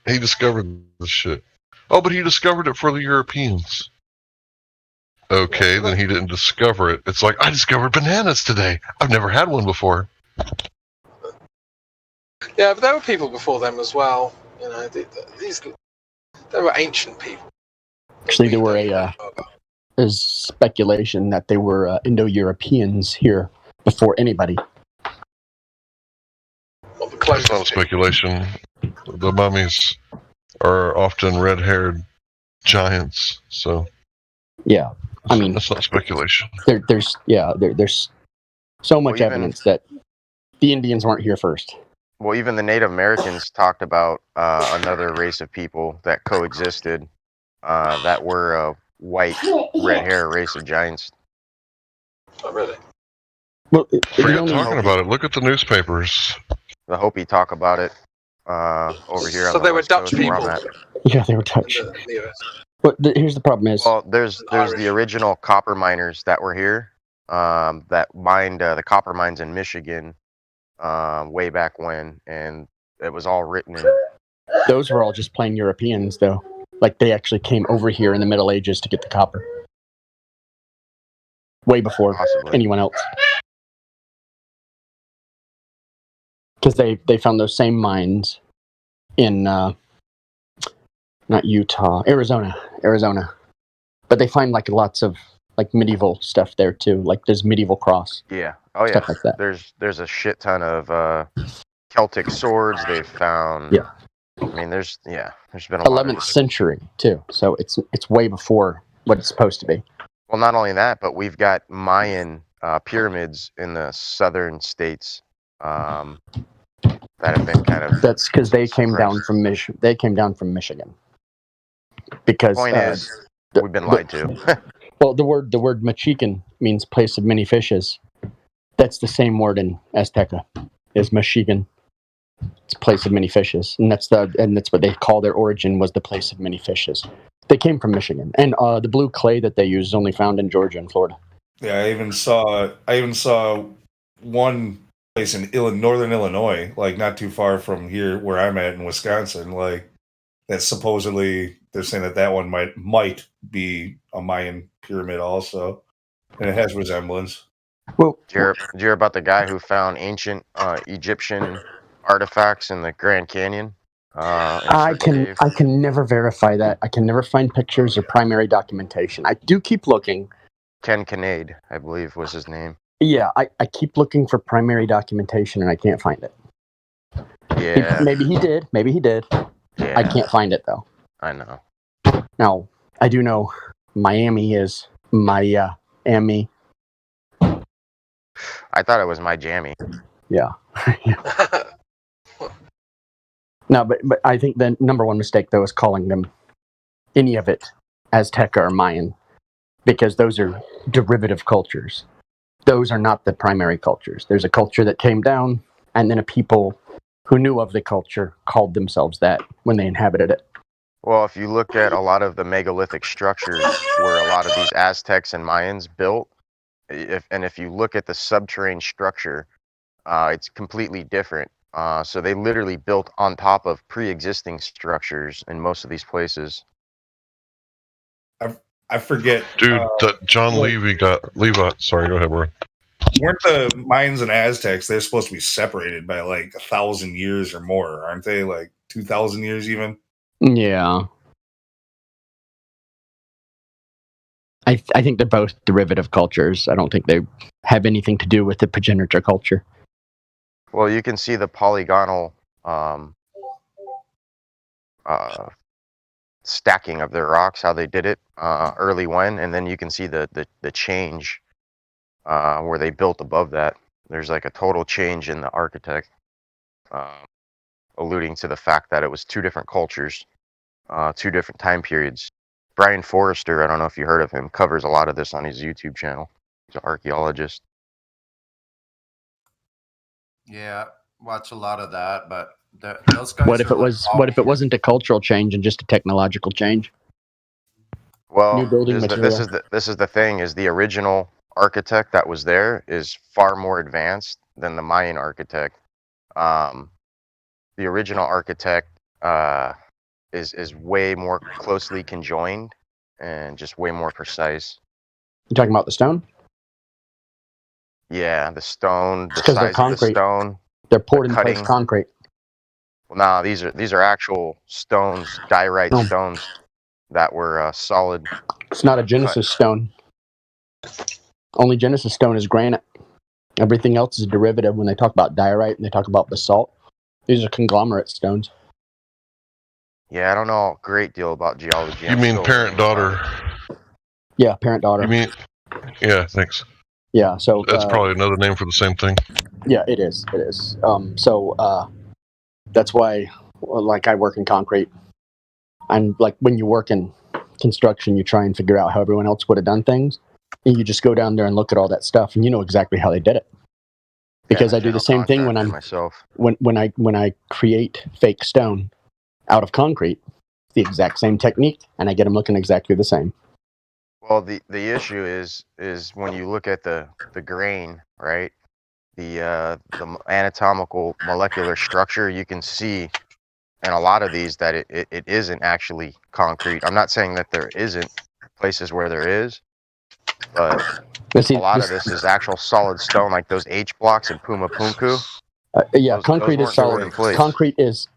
He discovered this shit. Oh, but he discovered it for the Europeans. Okay, then he didn't discover it. It's like, I discovered bananas today. I've never had one before. Yeah, but there were people before them as well. They were ancient people. Actually, there were there's speculation that they were Indo-Europeans here before anybody. That's not speculation. The mummies are often red-haired giants, so yeah. I mean, that's not speculation. There's so much evidence that the Indians weren't here first. Well, even the Native Americans talked about another race of people that coexisted that were a white, red hair race of giants. Oh, really? Well, Forget talking about it. Look at the newspapers. The Hopi talk about it over here. So on the they were West Dutch Coast where I'm people. at. Yeah, they were Dutch. But here's the problem is, Well, there's the original copper miners that were here, that mined the copper mines in Michigan, way back when, and it was all written in. those were all just plain Europeans, though. Like, they actually came over here in the Middle Ages to get the copper. Way before anyone else. Because they found those same mines in, not Utah, Arizona. But they find, like, lots of, like, medieval stuff there, too. Like, there's medieval cross. Yeah. Oh, yeah. Stuff like that. There's a shit ton of Celtic swords they've found. Yeah. I mean, there's been a lot 11th century, too. So it's way before what it's supposed to be. Well, not only that, but we've got Mayan pyramids in the southern states that have been kind of. That's because they came down from Michigan. Because point is, we've been lied to. Well, the word Mexican means place of many fishes. That's the same word in Azteca, is Mexican. It's place of many fishes, and that's what they call their origin, was the place of many fishes. They came from Michigan, and the blue clay that they use is only found in Georgia and Florida. Yeah, I even saw one place in northern Illinois, like not too far from here where I'm at in Wisconsin, like that supposedly they're saying that one might be a Mayan pyramid also, and it has resemblance. Well, did you hear about the guy who found ancient Egyptian artifacts in the Grand Canyon? I can never verify that. I can never find pictures or primary documentation. I do keep looking. Ken Kinnaid, I believe, was his name. Yeah, I keep looking for primary documentation and I can't find it. Yeah. Maybe he did. Yeah. I can't find it, though. I know. Now, I do know Miami is Miami. I thought it was my jammy. Yeah. No, but I think the number one mistake, though, is calling them any of it Azteca or Mayan, because those are derivative cultures. Those are not the primary cultures. There's a culture that came down, and then a people who knew of the culture called themselves that when they inhabited it. Well, if you look at a lot of the megalithic structures where a lot of these Aztecs and Mayans built, if you look at the subterranean structure, it's completely different. So they literally built on top of pre-existing structures in most of these places. I forget. Dude, that John Levi. Sorry, go ahead, bro. Weren't the Mayans and Aztecs, they're supposed to be separated by like 1,000 years or more, aren't they? Like 2,000 years even? Yeah. I think they're both derivative cultures. I don't think they have anything to do with the progenitor culture. Well, you can see the polygonal stacking of their rocks, how they did it early when, and then you can see the change where they built above that. There's like a total change in the architect, alluding to the fact that it was two different cultures, two different time periods. Brian Forrester, I don't know if you heard of him, covers a lot of this on his YouTube channel. He's an archaeologist. Yeah, watch a lot of that, but those guys. What if it wasn't a cultural change and just a technological change? Well, New building this is the thing: is the original architect that was there is far more advanced than the Mayan architect. The original architect is way more closely conjoined and just way more precise. You talking about the stone? Yeah, the stone, the Because they're size of the concrete. stone. They're poured the in place cutting. concrete. Well, no, these are actual stones, diorite stones that were solid. It's not a Genesis stone. Only Genesis stone is granite. Everything else is a derivative. When they talk about diorite and they talk about basalt, these are conglomerate stones. Yeah, I don't know a great deal about geology. You mean parent-daughter? Yeah, parent-daughter. You mean? Yeah, thanks. Yeah, so That's probably another name for the same thing. Yeah, it is. It is. That's why, like, I work in concrete. And like when you work in construction, you try and figure out how everyone else would have done things. And you just go down there and look at all that stuff, and you know exactly how they did it. because Yeah, I do the general same thing when contractor I'm myself. when I create fake stone out of concrete. The exact same technique, and I get them looking exactly the same. Well, the issue is when you look at the grain, right? The anatomical molecular structure, you can see in a lot of these that it isn't actually concrete. I'm not saying that there isn't places where there is, but a lot of this is actual solid stone, like those H blocks in Puma Punku. Yeah, Those concrete is weren't solid. stored in place. Concrete is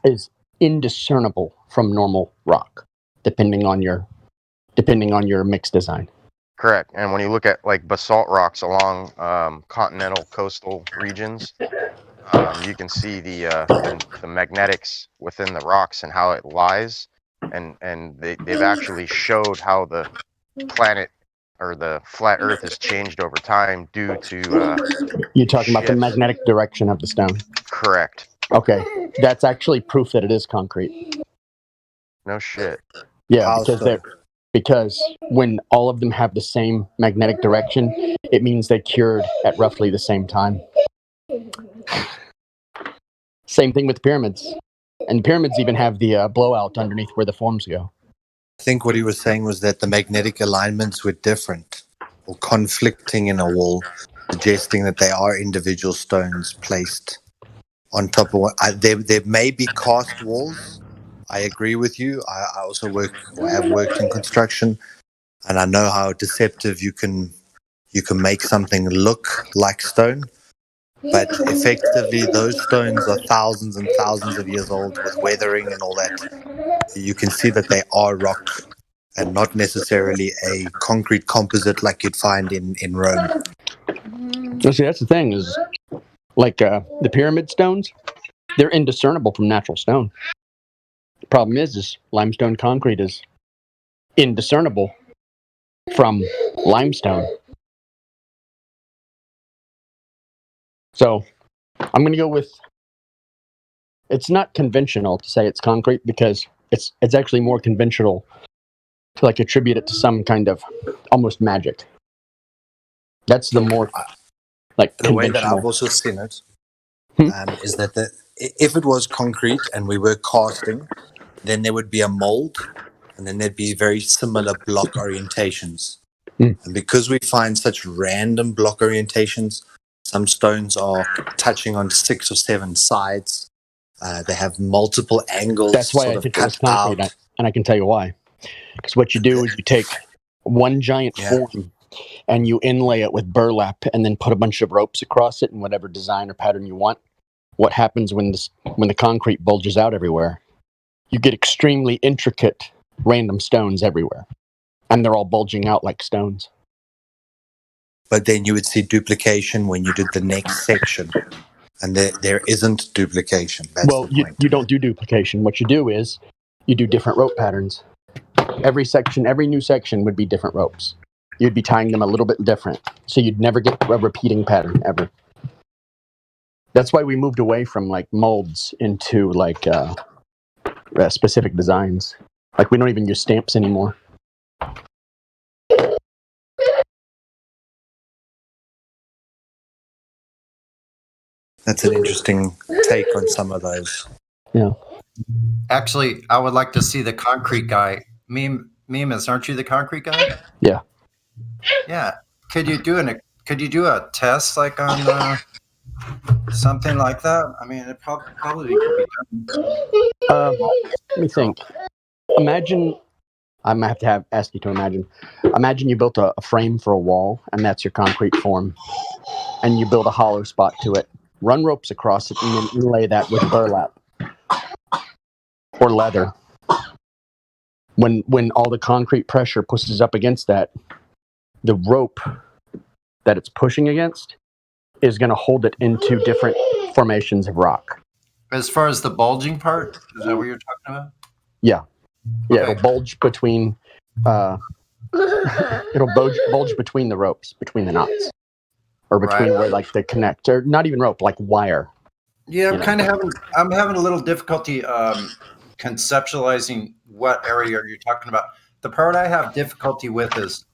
is indiscernible from normal rock, depending on your mix design. Correct. And when you look at like basalt rocks along continental coastal regions, you can see the magnetics within the rocks and how it lies, and they've actually showed how the planet or the flat Earth has changed over time due to You're talking about the shifts. magnetic direction of the stone. Correct. Okay, that's actually proof that it is concrete. No shit. Yeah, How because so? because when all of them have the same magnetic direction, it means they cured at roughly the same time. Same thing with pyramids, and pyramids even have the blowout underneath where the forms go. I think what he was saying was that the magnetic alignments were different or conflicting in a wall, suggesting that they are individual stones placed on top of one. There may be cast walls. I agree with you. I also have worked in construction, and I know how deceptive you can make something look like stone. But effectively, those stones are thousands and thousands of years old with weathering and all that. You can see that they are rock and not necessarily a concrete composite like you'd find in Rome. So see, that's the thing is, like the pyramid stones, they're indiscernible from natural stone. The problem is limestone concrete is indiscernible from limestone. So I'm going to go with, it's not conventional to say it's concrete because it's actually more conventional to like attribute it to some kind of almost magic. That's the more like The way that conventional. I've also seen it is that if it was concrete and we were casting, then there would be a mold and then there'd be very similar block orientations. And because we find such random block orientations, some stones are touching on 6 or 7 sides. They have multiple angles. That's why sort I of think it was cut out. concrete, and I can tell you why. Because what you do is you take one giant form and you inlay it with burlap, and then put a bunch of ropes across it in whatever design or pattern you want. What happens when the concrete bulges out everywhere? You get extremely intricate random stones everywhere, and they're all bulging out like stones. But then you would see duplication when you did the next section. And there isn't duplication. That's Well, the point. you don't do duplication. What you do is you do different rope patterns. Every new section would be different ropes. You'd be tying them a little bit different. So you'd never get a repeating pattern ever. That's why we moved away from like molds into like specific designs. Like we don't even use stamps anymore. That's an interesting take on some of those. Yeah. Actually, I would like to see the concrete guy. Mimas, aren't you the concrete guy? Yeah. Yeah. Could you do a test like on something like that? I mean, it probably could be done. Let me think. Imagine, I'm gonna have to ask you to imagine. Imagine you built a frame for a wall, and that's your concrete form, and you build a hollow spot to it. Run ropes across it, and then inlay that with burlap or leather. When all the concrete pressure pushes up against that, the rope that it's pushing against is going to hold it into different formations of rock. As far as the bulging part, is that what you're talking about? Yeah. It'll bulge between bulge between the ropes, between the knots, or between where like they connect, or not even rope, like wire. Yeah, I'm having a little difficulty conceptualizing what area you're talking about. The part I have difficulty with is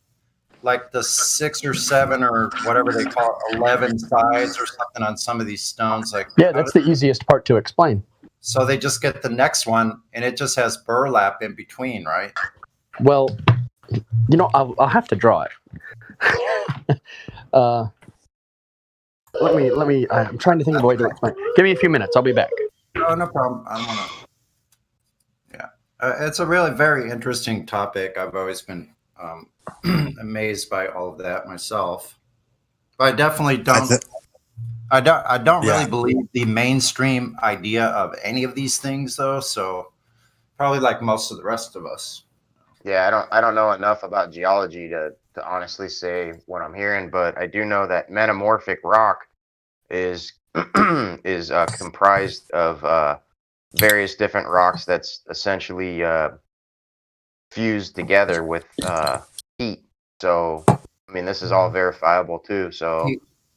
like the 6 or 7 or whatever they call it, 11 sides or something on some of these stones. Like, yeah, that's the easiest part to explain. So they just get the next one, and it just has burlap in between, right? Well, I'll have to draw it. Let me. I'm trying to think of a way to explain. Give me a few minutes. I'll be back. Oh, no problem. I don't want to. Yeah, it's a really very interesting topic. I've always been amazed by all of that myself. But I definitely don't. I don't really believe the mainstream idea of any of these things, though. So probably like most of the rest of us. Yeah, I don't know enough about geology to honestly say what I'm hearing, but I do know that metamorphic rock is comprised of various different rocks that's essentially fused together with heat. So, I mean, this is all verifiable too. So,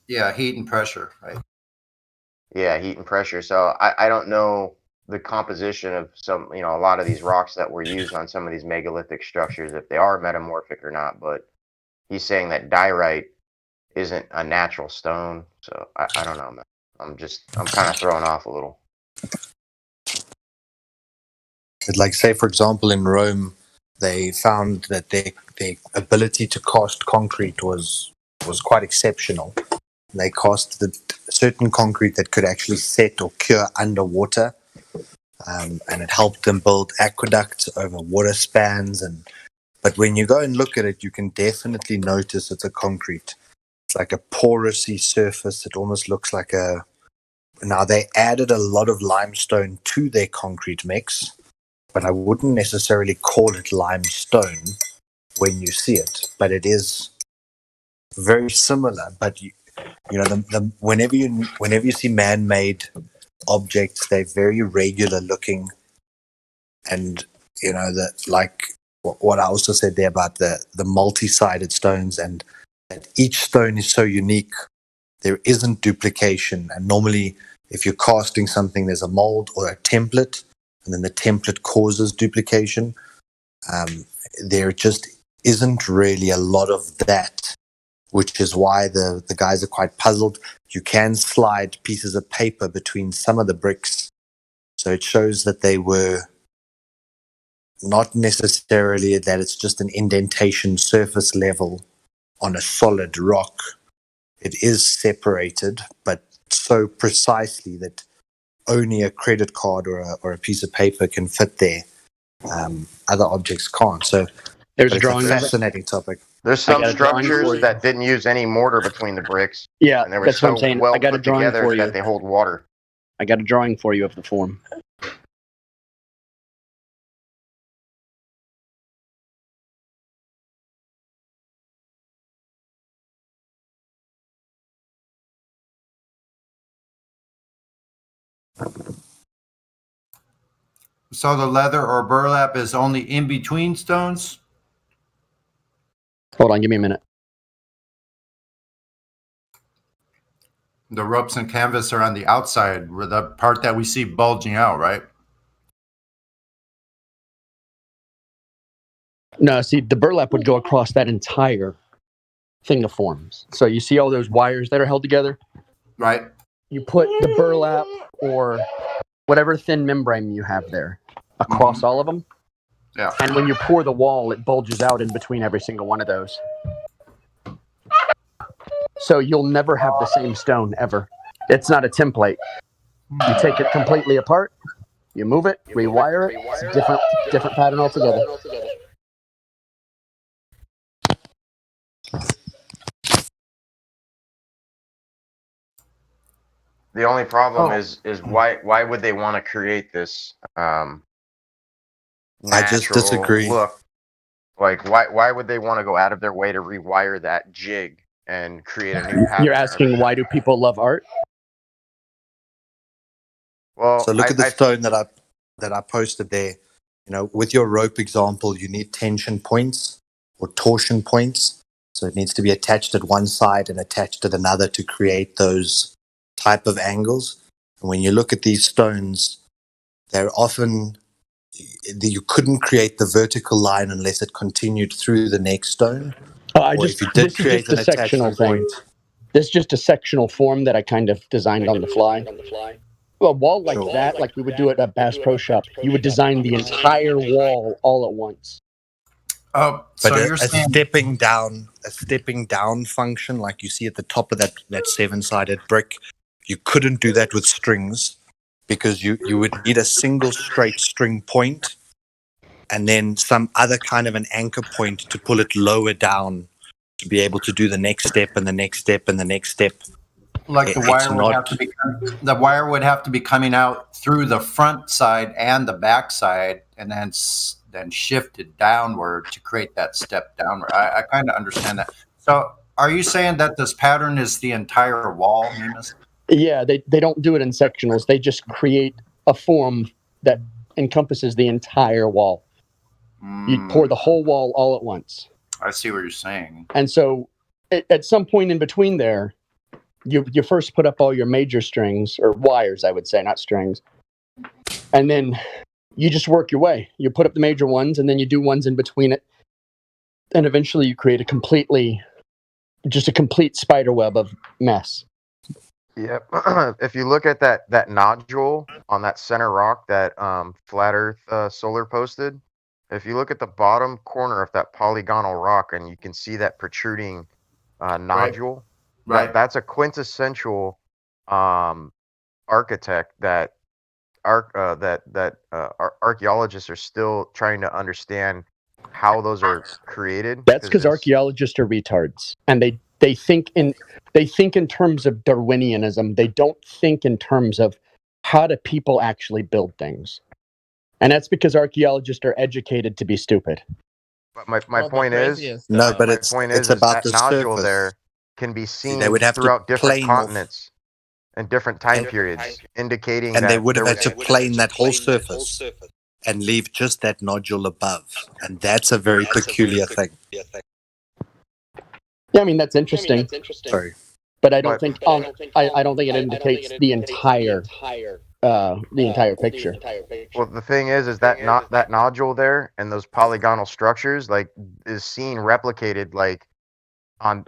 heat and pressure, right? Yeah, heat and pressure. So I don't know the composition of some, a lot of these rocks that were used on some of these megalithic structures, if they are metamorphic or not. But he's saying that diorite isn't a natural stone. So I don't know, man. I'm kind of thrown off a little. Like, say, for example, in Rome, they found that their ability to cast concrete was quite exceptional. They cast certain concrete that could actually set or cure underwater, and it helped them build aqueducts over water spans. But when you go and look at it, you can definitely notice it's a concrete. It's like a porousy surface. It almost looks like a. Now, they added a lot of limestone to their concrete mix, but I wouldn't necessarily call it limestone when you see it. But it is very similar. But whenever you see man-made objects, they're very regular looking, and that, like what I also said there about the multi-sided stones, and that each stone is so unique. There isn't duplication, and normally if you're casting something, there's a mold or a template, and then the template causes duplication. There just isn't really a lot of that, which is why the guys are quite puzzled. You can slide pieces of paper between some of the bricks, so it shows that they were not necessarily that it's just an indentation surface level on a solid rock. It is separated, but so precisely that only a credit card or a piece of paper can fit there. Other objects can't. So there's a fascinating topic. There's some structures that didn't use any mortar between the bricks. Yeah, and they were that's so what I'm saying. well I got a put drawing together for you. that they hold water. I got a drawing for you of the form. So the leather or burlap is only in between stones? Hold on, give me a minute. The ropes and canvas are on the outside, where the part that we see bulging out, right? No, see, the burlap would go across that entire thing of forms. So you see all those wires that are held together? Right. You put the burlap or whatever thin membrane you have there across all of them. Yeah. And when you pour the wall, it bulges out in between every single one of those. So you'll never have the same stone ever. It's not a template. You take it completely apart, you move it, rewire it, it's a different pattern altogether. The only problem is why would they want to create this I just disagree. Look? Like why would they want to go out of their way to rewire that jig and create a new pattern? You're asking why do people love art? Well, so look at the stone that I posted there. With your rope example, you need tension points or torsion points. So it needs to be attached at one side and attached at another to create those type of angles. And when you look at these stones, they're often, you couldn't create the vertical line unless it continued through the next stone. Or if you did create an attachment point. This is just a sectional form that I kind of designed on the fly. Well, a wall like that, like we would do at a Bass Pro Shop, you would design the entire wall all at once. Oh, so but you're a saying stepping down function, like you see at the top of that 7-sided brick, you couldn't do that with strings because you would need a single straight string point and then some other kind of an anchor point to pull it lower down to be able to do the next step and the next step and the next step. Like the wire would have to be coming out through the front side and the back side, and then shifted downward to create that step downward. I kind of understand that. So, are you saying that this pattern is the entire wall, Mimas? Yeah, they don't do it in sectionals. They just create a form that encompasses the entire wall. You pour the whole wall all at once. I see what you're saying. And so, at some point in between there, you first put up all your major strings, or wires, I would say, not strings. And then you just work your way. You put up the major ones, and then you do ones in between it. And eventually you create a complete spider web of mess. Yep. If you look at that nodule on that center rock that Flat Earth Solar posted, if you look at the bottom corner of that polygonal rock and you can see that protruding nodule, Right. that's a quintessential architect that archaeologists are still trying to understand how those are created. That's because archaeologists are retards, and they think in terms of Darwinianism. They don't think in terms of how do people actually build things, and that's because archaeologists are educated to be stupid. But my point is, no, but it's about that the nodule surface. there can be seen They would have to throughout different plane off- continents and different time periods, indicating And that they would have there had to plane that whole surface and leave just that nodule above. And that's a very peculiar thing. Yeah, I mean that's interesting. Sorry. But I don't think I don't think it indicates the entire picture. Well, the thing is that that nodule there and those polygonal structures like is seen replicated like on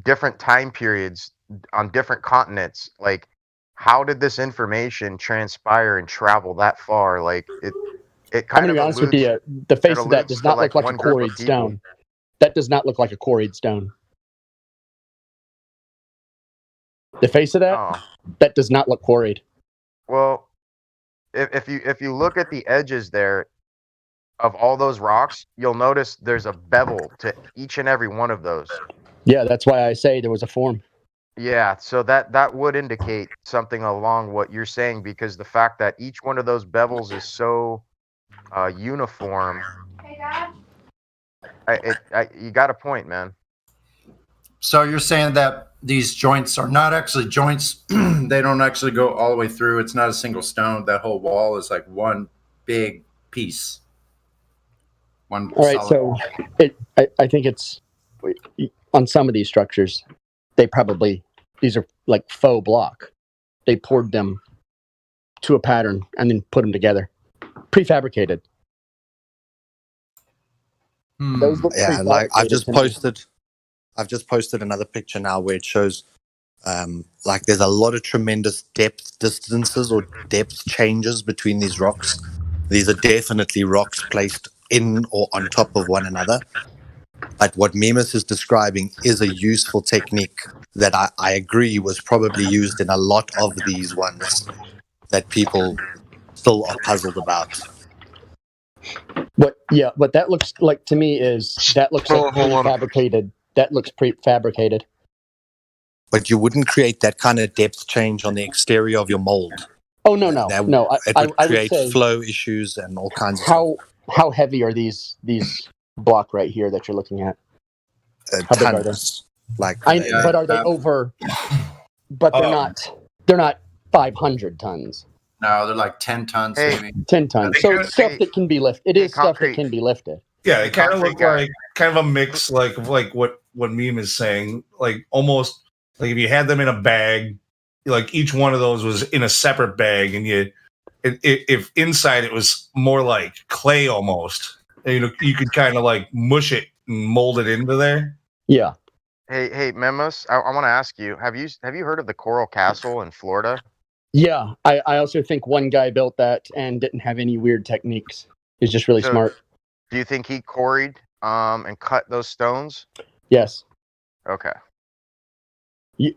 different time periods on different continents. Like, how did this information transpire and travel that far? Like it I'm kind going to of be honest with you. The face of that does not look like a one group of quarried people. stone. That does not look like a quarried stone. The face of that, that does not look quarried. Well, if you look at the edges there of all those rocks, you'll notice there's a bevel to each and every one of those. Yeah, that's why I say there was a form. Yeah, so that would indicate something along what you're saying, because the fact that each one of those bevels is so uniform. You got a point, man. So you're saying that these joints are not actually joints. They don't actually go all the way through. It's not a single stone. That whole wall is like one big piece. One All right, solid so wall. I think it's on some of these structures, these are like faux block. They poured them to a pattern and then put them together, prefabricated. Those look Yeah, like I've just prefabricated to me. posted another picture now where it shows like there's a lot of tremendous depth distances or depth changes between these rocks. These are definitely rocks placed in or on top of one another. But what Mimas is describing is a useful technique that I agree was probably used in a lot of these ones that people still are puzzled about. What that looks like to me is that looks like prefabricated. That looks prefabricated. But you wouldn't create that kind of depth change on the exterior of your mold. Oh no. It would I would create say flow issues and all kinds of stuff. how heavy are these block right here that you're looking at? How big are they? Tons. Like, But are they over? But they're not 500 tons. No, they're like 10 tons, maybe. 10 tons. So it's stuff that can be lifted. It is stuff that can be lifted. Yeah, it kind of looked like kind of a mix, like what Meme is saying, like almost like if you had them in a bag, like each one of those was in a separate bag, and if inside it was more like clay almost, and, you could kind of like mush it molded into there. Yeah. Hey, Memos. I want to ask you: Have you heard of the Coral Castle in Florida? Yeah. I also think one guy built that and didn't have any weird techniques. He's just really So, smart. Do you think he quarried and cut those stones? Yes. Okay.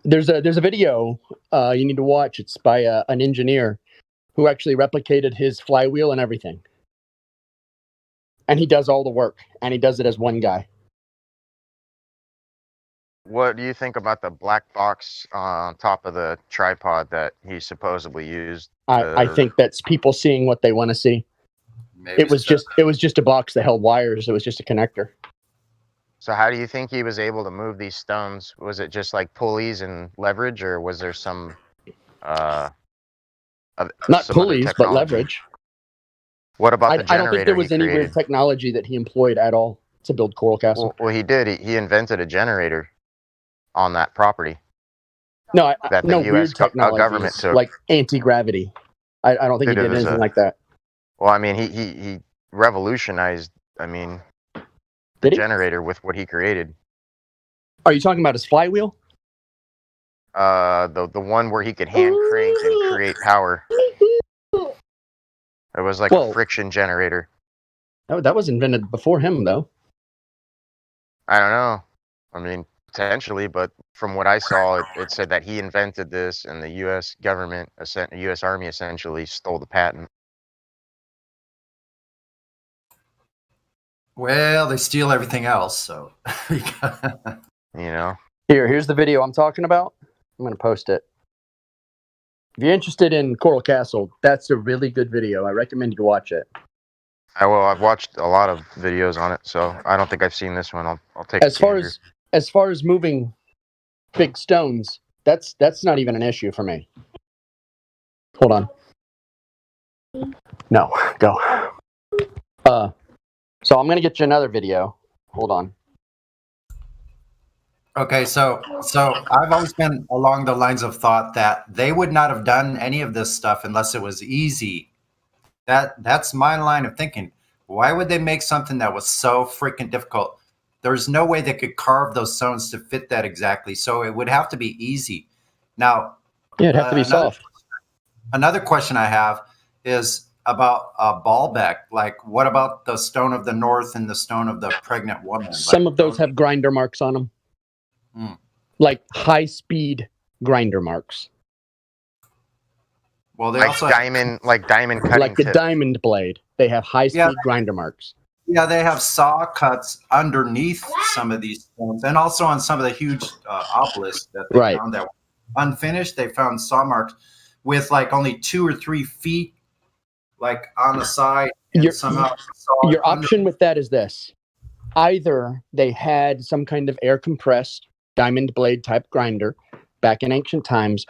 There's a video you need to watch. It's by an engineer who actually replicated his flywheel and everything. And he does all the work, and he does it as one guy. What do you think about the black box on top of the tripod that he supposedly used? I think that's people seeing what they want to see. Maybe It was just a box that held wires. It was just a connector. So how do you think he was able to move these stones? Was it just like pulleys and leverage, or was there some Not some other pulleys, but technology? leverage. What about the I don't think there generator was he any weird created? technology that he employed at all to build Coral Castle. Well, he did. He invented a generator on that property. No, that the no U.S. weird technology government took. like anti-gravity. I don't think he Dude, it did was anything like that. Well, I mean, he revolutionized. I mean, the Did he? generator with what he created. Are you talking about his flywheel? The one where he could hand crank and create power. It was like Well- a friction generator. No, that was invented before him, though. I don't know. I mean, potentially, but from what I saw, it said that he invented this, and the U.S. government, U.S. Army, essentially stole the patent. Well, they steal everything else, so. You know. Here's the video I'm talking about. I'm going to post it. If you're interested in Coral Castle, that's a really good video. I recommend you watch it. I've watched a lot of videos on it, so I don't think I've seen this one. I'll take As far as moving big stones, that's not even an issue for me. Hold on. No, go. So I'm gonna get you another video. Hold on. Okay, so I've always been along the lines of thought that they would not have done any of this stuff unless it was easy. That's my line of thinking. Why would they make something that was so freaking difficult? There's no way they could carve those stones to fit that exactly. So it would have to be easy. Now, yeah, it'd have to be soft. Another question I have is about Baalbek. Like, what about the Stone of the North and the Stone of the Pregnant Woman? Some of those have grinder marks on them, like high-speed grinder marks, Well, they like also diamond cutting like the tips. diamond blade. They have high-speed Yeah. grinder marks. Yeah, they have saw cuts underneath some of these stones, and also on some of the huge obelisks that they Right. found that were unfinished. They found saw marks with like only 2 or 3 feet, like on the side, and somehow Your option with that is this: either they had some kind of air compressed diamond blade type grinder back in ancient times,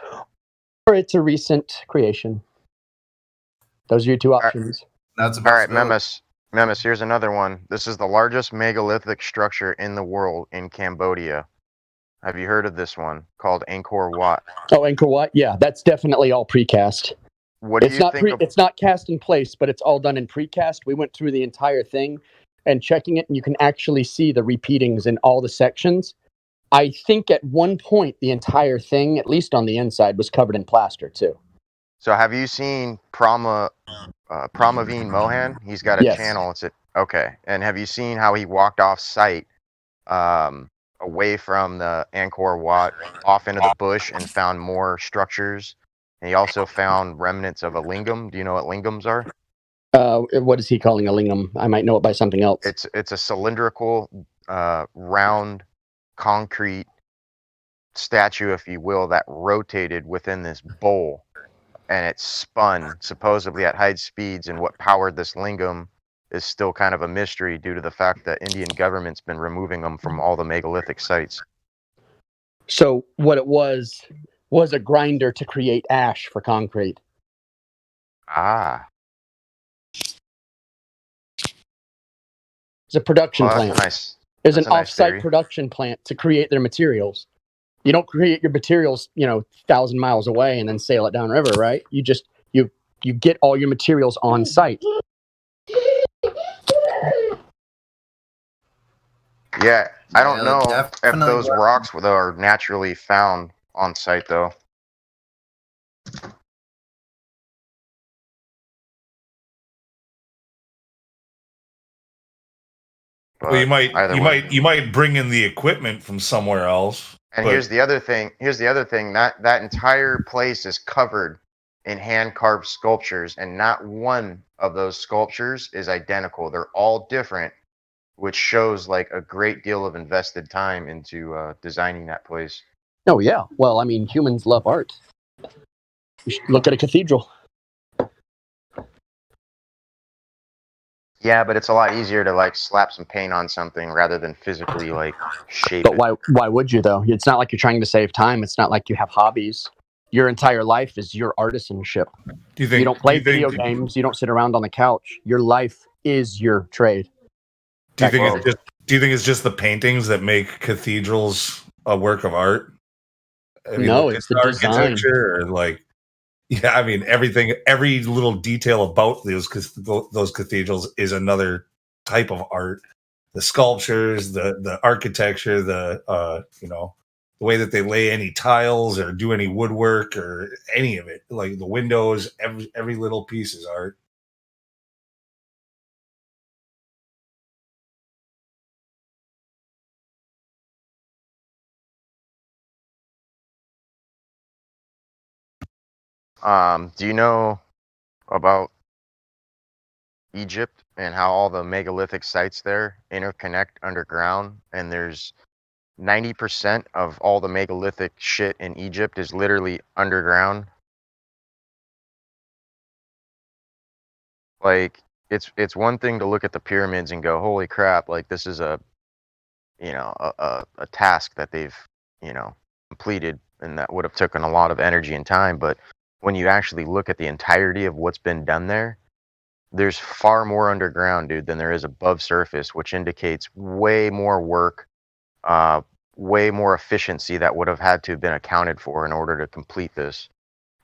or it's a recent creation. Those are your two options. That's All right, Memes, here's another one. This is the largest megalithic structure in the world in Cambodia. Have you heard of this one called Angkor Wat? Oh, Angkor Wat, yeah, that's definitely all precast. What do It's you not think? it's not cast in place, but it's all done in precast. We went through the entire thing and checking it, and you can actually see the repeatings in all the sections. I think at one point the entire thing, at least on the inside, was covered in plaster too. So have you seen Pramaveen Mohan? He's got a Yes. channel. Okay. And have you seen how he walked off site, away from the Angkor Wat, off into the bush, and found more structures? And he also found remnants of a lingam. Do you know what lingams are? What is he calling a lingam? I might know it by something else. It's a cylindrical, round, concrete statue, if you will, that rotated within this bowl, and it spun supposedly at high speeds. And what powered this lingam is still kind of a mystery due to the fact that Indian government's been removing them from all the megalithic sites. So what it was a grinder to create ash for concrete. Ah, It's a production well, plant. that's nice. There's an That's a nice off-site theory. production plant to create their materials. You don't create your materials, 1,000 miles away and then sail it downriver, right? You just you get all your materials on site. Yeah, I don't Yeah, know if definitely those worth- rocks are naturally found on site, though. Well, you But might either you way. might you might bring in the equipment from somewhere else. And but here's the other thing. That entire place is covered in hand carved sculptures, and not one of those sculptures is identical. They're all different, which shows like a great deal of invested time into designing that place. Oh yeah. Well, I mean, humans love art. You should look at a cathedral. Yeah, but it's a lot easier to like slap some paint on something rather than physically like shape But it. why would you though? It's not like you're trying to save time. It's not like you have hobbies. Your entire life is your artisanship. Do you think you don't play do you video think- games? You don't sit around on the couch. Your life is your trade. Do you think it's just the paintings that make cathedrals a work of art? Have you No, looked it's at the design. architecture or like, yeah, I mean everything, every little detail about those cathedrals is another type of art. The sculptures, the architecture, the the way that they lay any tiles or do any woodwork or any of it, like the windows, every little piece is art. Do you know about Egypt and how all the megalithic sites there interconnect underground? And there's 90% of all the megalithic shit in Egypt is literally underground. Like it's one thing to look at the pyramids and go, holy crap, like this is a task that they've completed, and that would have taken a lot of energy and time. But when you actually look at the entirety of what's been done there, there's far more underground, dude, than there is above surface, which indicates way more work, way more efficiency that would have had to have been accounted for in order to complete this.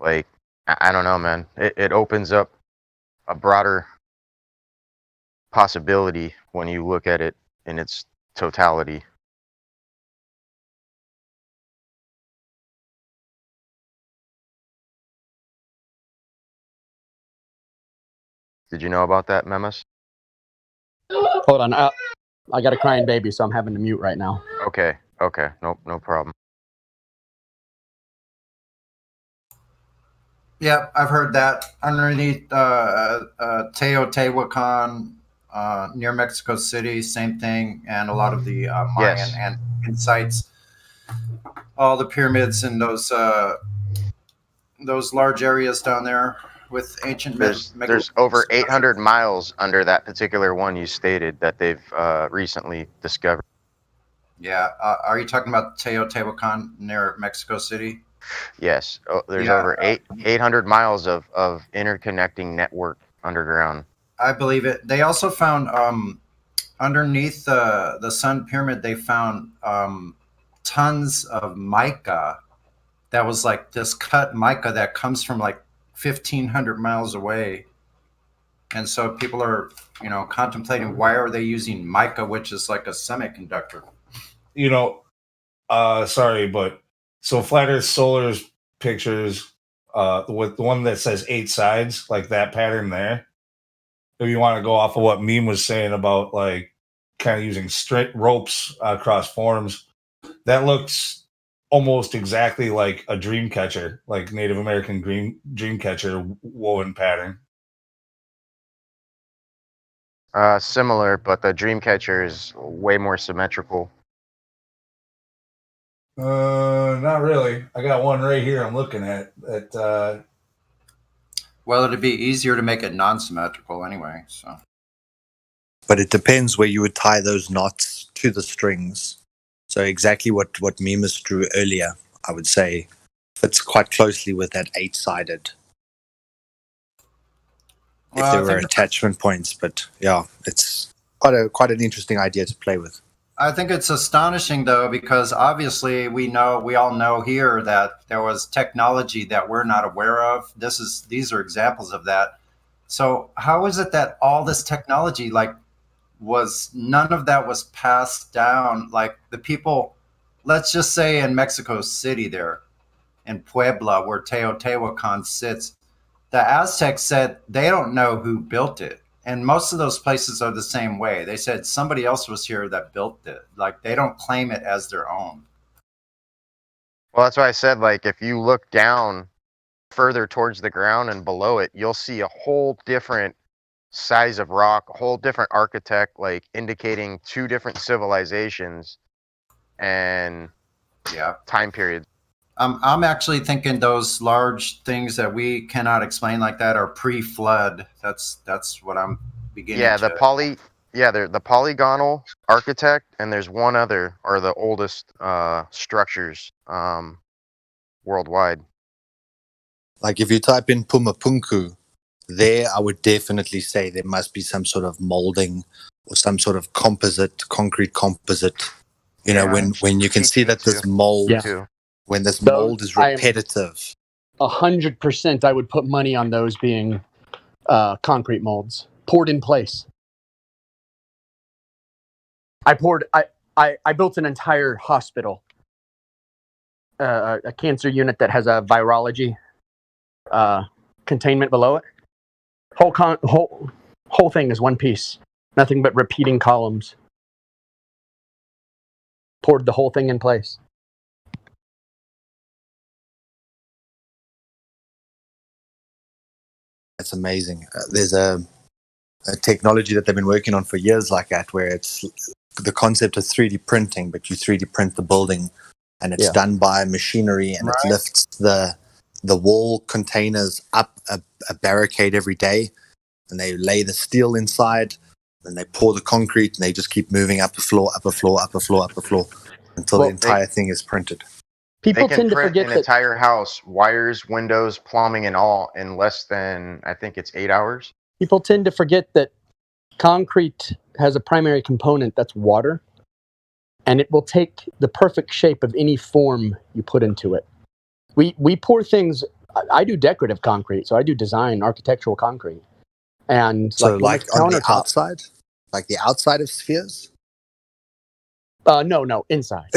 Like, I don't know, man. It opens up a broader possibility when you look at it in its totality. Did you know about that, Memus? Hold on. I got a crying baby, so I'm having to mute right now. Okay. No problem. Yeah, I've heard that underneath Teotihuacan, near Mexico City, same thing, and a lot of the Mayan Yes. and sites, all the pyramids and those large areas down there with ancient. There's over 800 miles under that particular one you stated that they've recently discovered. Yeah, are you talking about Teotihuacan near Mexico City? Yes, there's Yeah. over 800 miles of interconnecting network underground. I believe it. They also found underneath the Sun Pyramid, they found tons of mica that was like this cut mica that comes from like 1,500 miles away. And so people are, contemplating why are they using mica, which is like a semiconductor. Sorry, but so Flat Earth Solar's pictures, with the one that says 8 sides, like that pattern there. If you want to go off of what Meme was saying about like kind of using straight ropes across forms, that looks almost exactly like a dream catcher, like Native American dream catcher woven pattern. Similar, but the Dreamcatcher is way more symmetrical. Not really. I got one right here. I'm looking at it. Well, it'd be easier to make it non-symmetrical anyway. So, But it depends where you would tie those knots to the strings. So exactly what Mimas drew earlier, I would say, fits quite closely with that 8-sided. Well, if I there were think- attachment points, but yeah, it's quite an interesting idea to play with. I think it's astonishing though, because obviously we all know here that there was technology that we're not aware of. These are examples of that. So how is it that all this technology, like was none of that was passed down. Like the people, let's just say in Mexico City there, in Puebla, where Teotihuacan sits, the Aztecs said they don't know who built it. And most of those places are the same way. They said somebody else was here that built it. Like they don't claim it as their own. Well, that's why I said, like, if you look down further towards the ground and below it, you'll see a whole different size of rock, a whole different architect, like indicating two different civilizations and time periods. I'm actually thinking those large things that we cannot explain like that are pre-flood. That's what I'm beginning. Yeah, to... they're the polygonal architect, and there's one other are the oldest structures worldwide. Like if you type in Pumapunku, there I would definitely say there must be some sort of molding or some sort of concrete composite. You know, when you can see that this mold, when this mold is repetitive. 100%, I would put money on those being concrete molds poured in place. I built an entire hospital, a cancer unit that has a virology containment below it. Whole thing is one piece, nothing but repeating columns. Poured the whole thing in place. That's amazing. There's a technology that they've been working on for years like that, where it's the concept of 3D printing, but you 3D print the building, and it's done by machinery, and it lifts the wall containers up a barricade every day, and they lay the steel inside, and they pour the concrete, and they just keep moving up a floor, up a floor, up a floor, up a floor, until the entire thing is printed. People tend to forget an entire house, wires, windows, plumbing, and all in less than, I think it's 8 hours. People tend to forget that concrete has a primary component that's water, and it will take the perfect shape of any form you put into it. We pour things. I do decorative concrete, so I do design architectural concrete, and so like on the outside, like the outside of spheres. No, inside.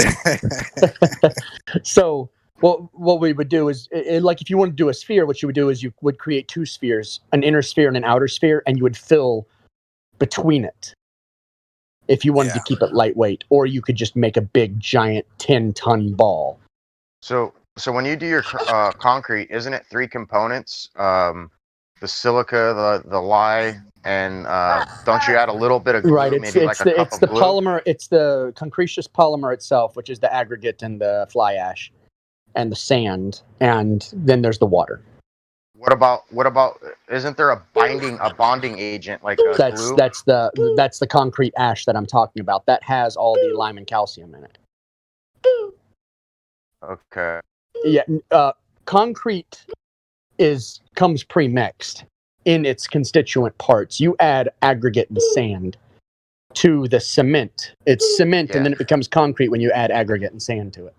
So, what we would do is, like, if you want to do a sphere, what you would do is you would create two spheres, an inner sphere and an outer sphere, and you would fill between it if you wanted to keep it lightweight, or you could just make a big, giant 10-ton ball. So when you do your concrete, isn't it 3 components? The silica, the lye, and don't you add a little bit of glue, maybe like a cup of glue? Polymer. It's the concretious polymer itself, which is the aggregate and the fly ash, and the sand, and then there's the water. What about? Isn't there a bonding agent like glue? That's the concrete ash that I'm talking about. That has all the lime and calcium in it. Okay. Yeah, concrete comes pre-mixed in its constituent parts. You add aggregate and sand to the cement. It's cement, and then it becomes concrete when you add aggregate and sand to it.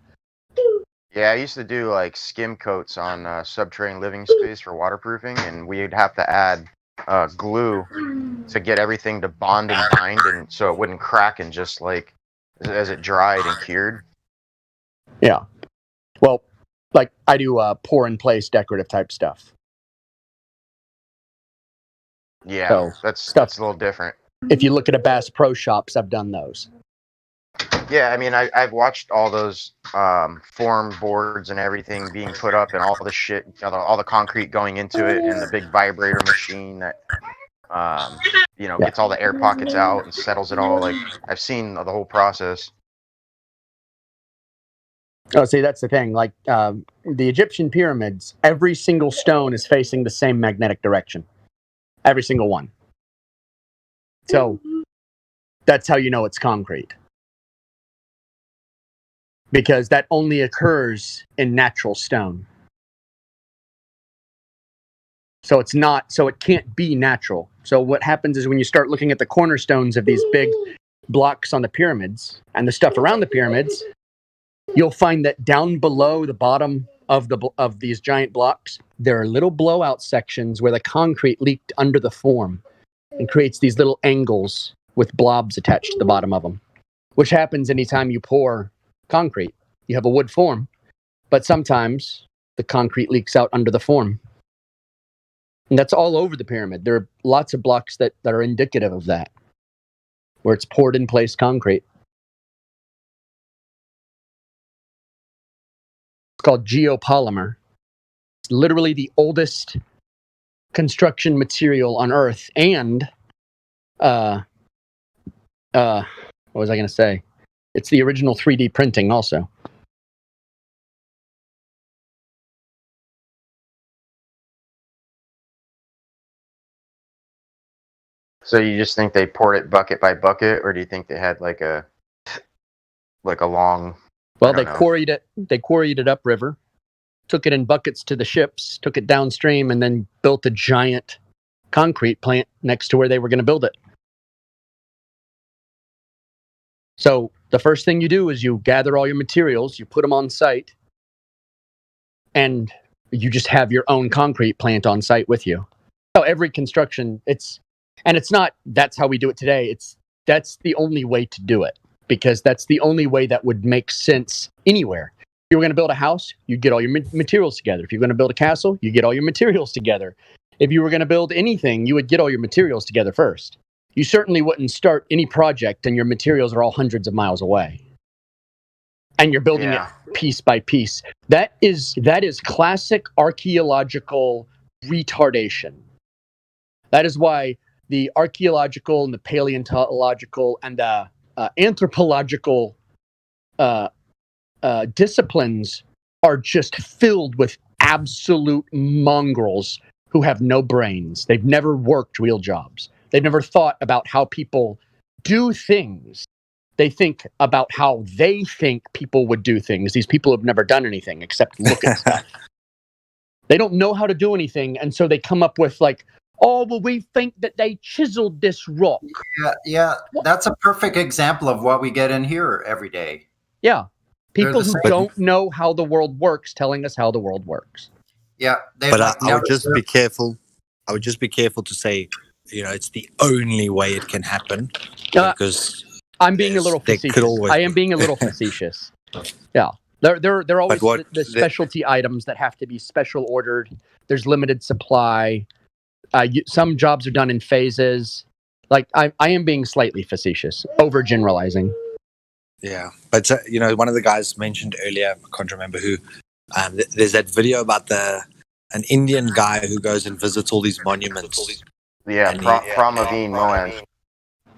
Yeah, I used to do like skim coats on subterranean living space for waterproofing, and we'd have to add glue to get everything to bond and bind, and so it wouldn't crack, and just like as it dried and cured. Yeah. Well, like I do pour in place decorative type stuff. Yeah, So, that's a little different. If you look at a Bass Pro Shops, I've done those. Yeah, I mean, I've watched all those form boards and everything being put up, and all the shit, all the concrete going into it, and the big vibrator machine that gets all the air pockets out and settles it all. Like, I've seen the whole process. Oh, see, that's the thing. Like the Egyptian pyramids, every single stone is facing the same magnetic direction. Every single one. So that's how you know it's concrete. Because that only occurs in natural stone. So it can't be natural. So what happens is when you start looking at the cornerstones of these big blocks on the pyramids and the stuff around the pyramids, you'll find that down below the bottom of these giant blocks, there are little blowout sections where the concrete leaked under the form and creates these little angles with blobs attached to the bottom of them, which happens anytime you pour concrete. You have a wood form, but sometimes the concrete leaks out under the form. And that's all over the pyramid. There are lots of blocks that are indicative of that, where it's poured in place concrete. It's called geopolymer. It's literally the oldest construction material on Earth, and what was I going to say? It's the original 3D printing also. So you just think they poured it bucket by bucket, or do you think they had like a long? Well, they quarried it. They quarried it upriver, took it in buckets to the ships, took it downstream, and then built a giant concrete plant next to where they were going to build it. So the first thing you do is you gather all your materials, you put them on site, and you just have your own concrete plant on site with you. So every construction, it's not that's how we do it today. That's the only way to do it, because that's the only way that would make sense anywhere. If you were going to build a house, you'd get all your materials together. If you're going to build a castle, you get all your materials together. If you were going to build anything, you would get all your materials together first. You certainly wouldn't start any project and your materials are all hundreds of miles away, and you're building it piece by piece. That is classic archaeological retardation. That is why the archaeological and the paleontological and the anthropological disciplines are just filled with absolute mongrels who have no brains. They've never worked real jobs. They've never thought about how people do things. They think about how they think people would do things. These people have never done anything except look at stuff. They don't know how to do anything, and so they come up with like, oh, well, we think that they chiseled this rock. Yeah, that's a perfect example of what we get in here every day. Yeah, people who don't know how the world works telling us how the world works. Yeah, but I would just be careful. I would just be careful to say, it's the only way it can happen, because I'm being a little facetious. I am being a little facetious. Yeah, there are always the specialty items that have to be special ordered. There's limited supply. Some jobs are done in phases. Like I am being slightly facetious, overgeneralizing. Yeah, but one of the guys mentioned earlier, I can't remember who. There's that video about an Indian guy who goes and visits all these monuments. Yeah, Pramaveen Mohan.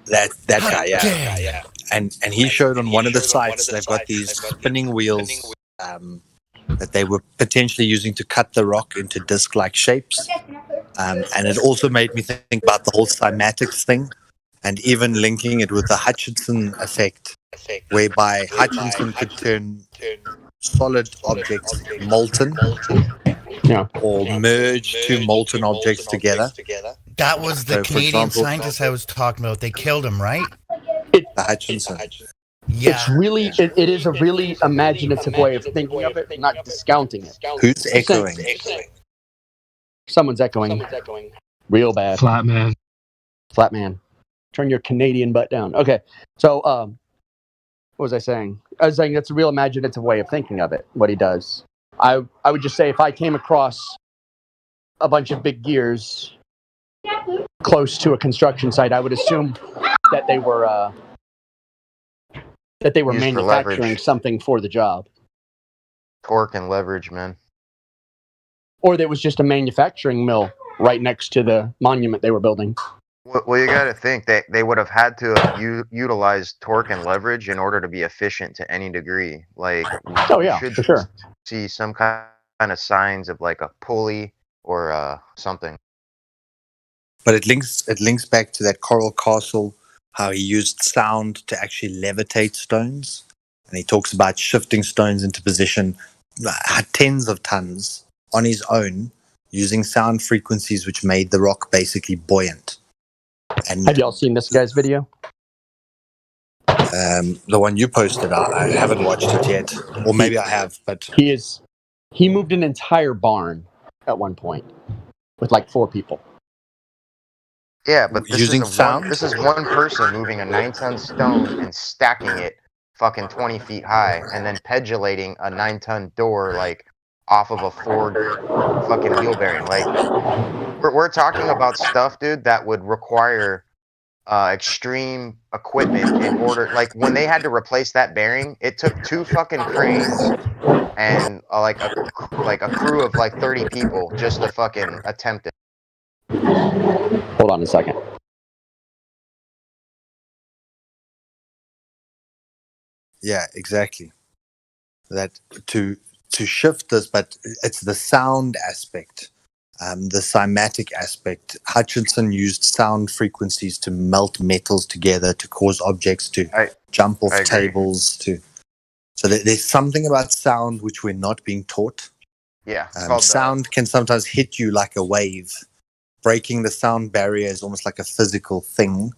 That guy, yeah. And he showed on one of the sites they've got these spinning wheels that they were potentially using to cut the rock into disc-like shapes. And it also made me think about the whole cymatics thing, and even linking it with the Hutchinson effect, whereby Hutchinson could turn solid objects molten, or merge two molten objects together. That was the Canadian scientist I was talking about. They killed him, right? The Hutchinson. Yeah. It is a really imaginative way of thinking of it, not discounting it. Who's echoing? Someone's echoing. Real bad. Flat man. Turn your Canadian butt down. Okay. So, what was I saying? I was saying that's a real imaginative way of thinking of it, what he does. I would just say if I came across a bunch of big gears close to a construction site, I would assume that they were manufacturing something for the job. Torque and leverage, man. Or there was just a manufacturing mill right next to the monument they were building. Well, you got to think that they would have had to have utilize torque and leverage in order to be efficient to any degree. Like, for sure. See some kind of signs of like a pulley or something. But it links back to that Coral Castle, how he used sound to actually levitate stones, and he talks about shifting stones into position tens of tons on his own using sound frequencies which made the rock basically buoyant. And have y'all seen this guy's video? The one you posted, I haven't watched it yet, or maybe I have. But he moved an entire barn at one point with like 4 people. Yeah, but this using is sound. this is one person moving a 9-ton stone and stacking it fucking 20 feet high, and then pendulating a 9-ton door like off of a Ford fucking wheel bearing. Like we're talking about stuff, dude, that would require extreme equipment in order. Like when they had to replace that bearing, it took 2 fucking cranes and like a crew of like 30 people just to fucking attempt it. Hold on a second. Yeah, exactly. That to shift this, but it's the sound aspect, the cymatic aspect. Hutchinson used sound frequencies to melt metals together, to cause objects to jump off tables. So there's something about sound which we're not being taught. Yeah, sound can sometimes hit you like a wave. Breaking the sound barrier is almost like a physical thing.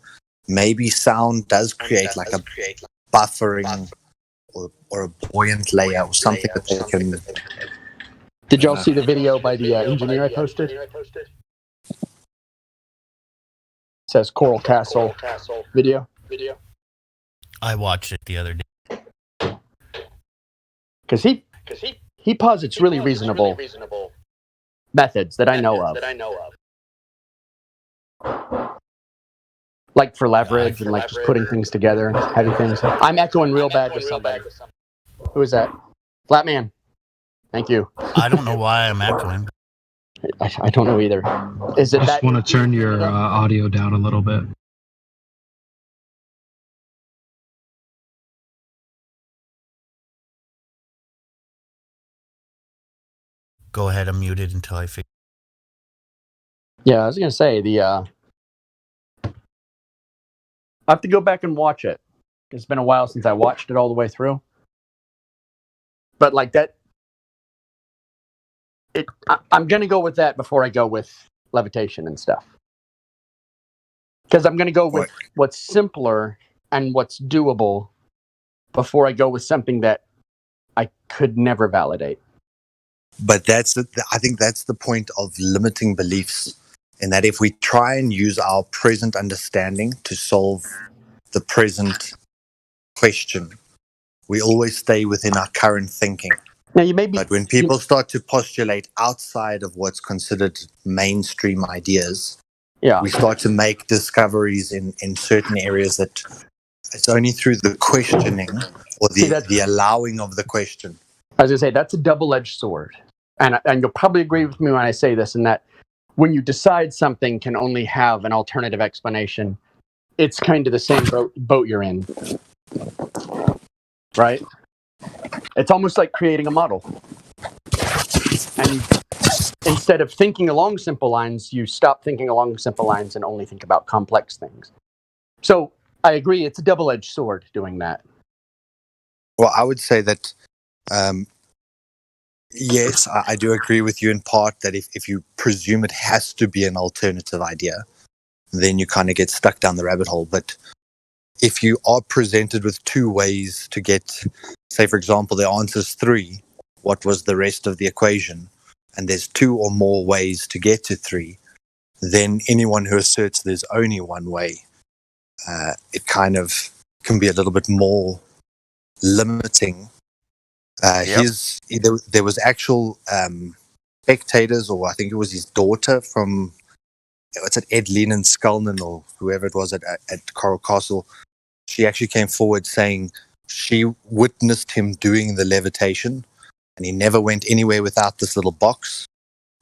Maybe sound does create like a buffering or a buoyant layer or something that they can. Did y'all see the video by the engineer I posted? It says Coral Castle video. I watched it the other day. Because he posits really reasonable methods that I know of. Like for leverage and like just putting things together and heavy things. I'm echoing real bad with somebody. Who is that? Flatman. Thank you. I don't know why I'm echoing. I don't know either. Is it I just that? want to turn your audio down a little bit. Go ahead, I'm muted until I figure. Yeah, I was gonna say I have to go back and watch it. It's been a while since I watched it all the way through. But like that, I'm gonna go with that before I go with levitation and stuff. Because I'm gonna go with what's simpler and what's doable before I go with something that I could never validate. But I think that's the point of limiting beliefs, in that if we try and use our present understanding to solve the present question, we always stay within our current thinking. Now But when people start to postulate outside of what's considered mainstream ideas, we start to make discoveries in certain areas that it's only through the questioning or the allowing of the question. I was gonna say that's a double-edged sword, and you'll probably agree with me when I say this, in that when you decide something can only have an alternative explanation, it's kind of the same boat you're in, right? It's almost like creating a model, and instead of thinking along simple lines, you stop thinking along simple lines and only think about complex things. So I agree, it's a double-edged sword doing that. Well, I would say that yes, I do agree with you in part that if you presume it has to be an alternative idea, then you kind of get stuck down the rabbit hole. But if you are presented with 2 ways to get, say, for example, the answer is 3, what was the rest of the equation? And there's 2 or more ways to get to 3, then anyone who asserts there's only one way, it kind of can be a little bit more limiting. There was actual spectators, or I think it was his daughter from, what's it, Ed Lenin Skulnin or whoever it was at Coral Castle. She actually came forward saying she witnessed him doing the levitation and he never went anywhere without this little box.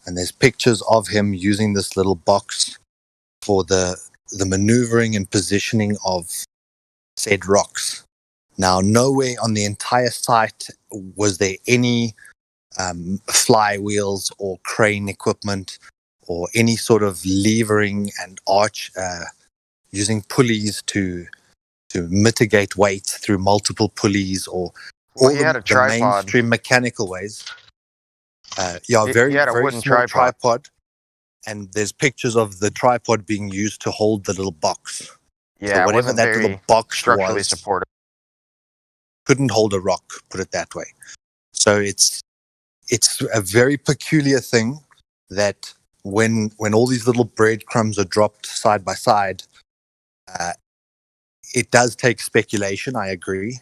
And there's pictures of him using this little box for the maneuvering and positioning of said rocks. Now, nowhere on the entire site was there any flywheels or crane equipment or any sort of levering and arch using pulleys to mitigate weight through multiple pulleys or all the mainstream mechanical ways. Very wooden small tripod. And there's pictures of the tripod being used to hold the little box. Yeah, so whatever that little box structurally was, supported. Couldn't hold a rock, put it that way. So it's a very peculiar thing that when all these little breadcrumbs are dropped side by side, it does take speculation. I agree,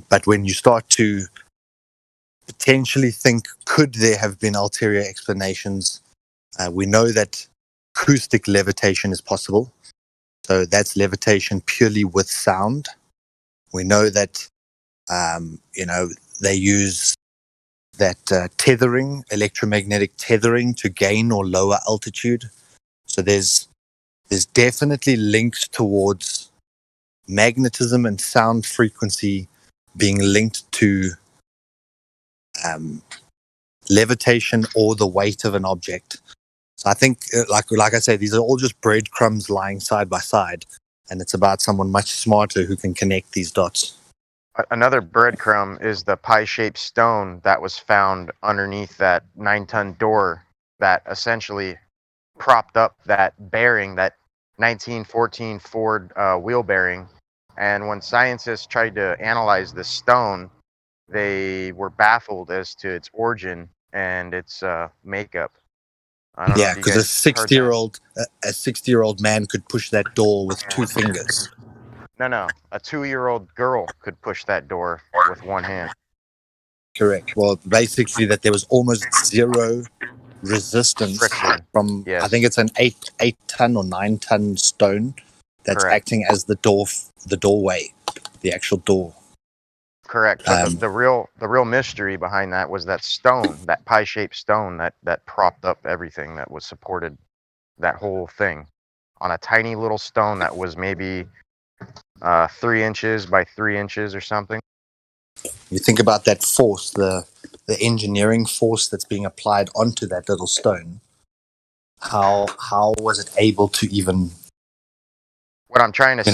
but when you start to potentially think, could there have been ulterior explanations? We know that acoustic levitation is possible. So that's levitation purely with sound. We know that, they use that tethering, electromagnetic tethering to gain or lower altitude. So there's definitely links towards magnetism and sound frequency being linked to levitation or the weight of an object. So I think, like I say, these are all just breadcrumbs lying side by side, and it's about someone much smarter who can connect these dots. Another breadcrumb is the pie-shaped stone that was found underneath that 9-ton door that essentially propped up that bearing, that 1914 Ford wheel bearing. And when scientists tried to analyze this stone, they were baffled as to its origin and its makeup. Yeah, because a 60-year-old man could push that door with 2 fingers. No, a 2-year-old girl could push that door with 1 hand. Correct. Well, basically that there was almost zero resistance from, yes. I think it's an 8-ton or 9-ton stone that's Correct. acting as the doorway, the actual door. Correct. But the real mystery behind that was that stone, that pie-shaped stone that propped up everything, that was supported that whole thing on a tiny little stone that was maybe 3 inches by 3 inches or something. You think about that force, the engineering force that's being applied onto that little stone. How was it able to even? What I'm trying to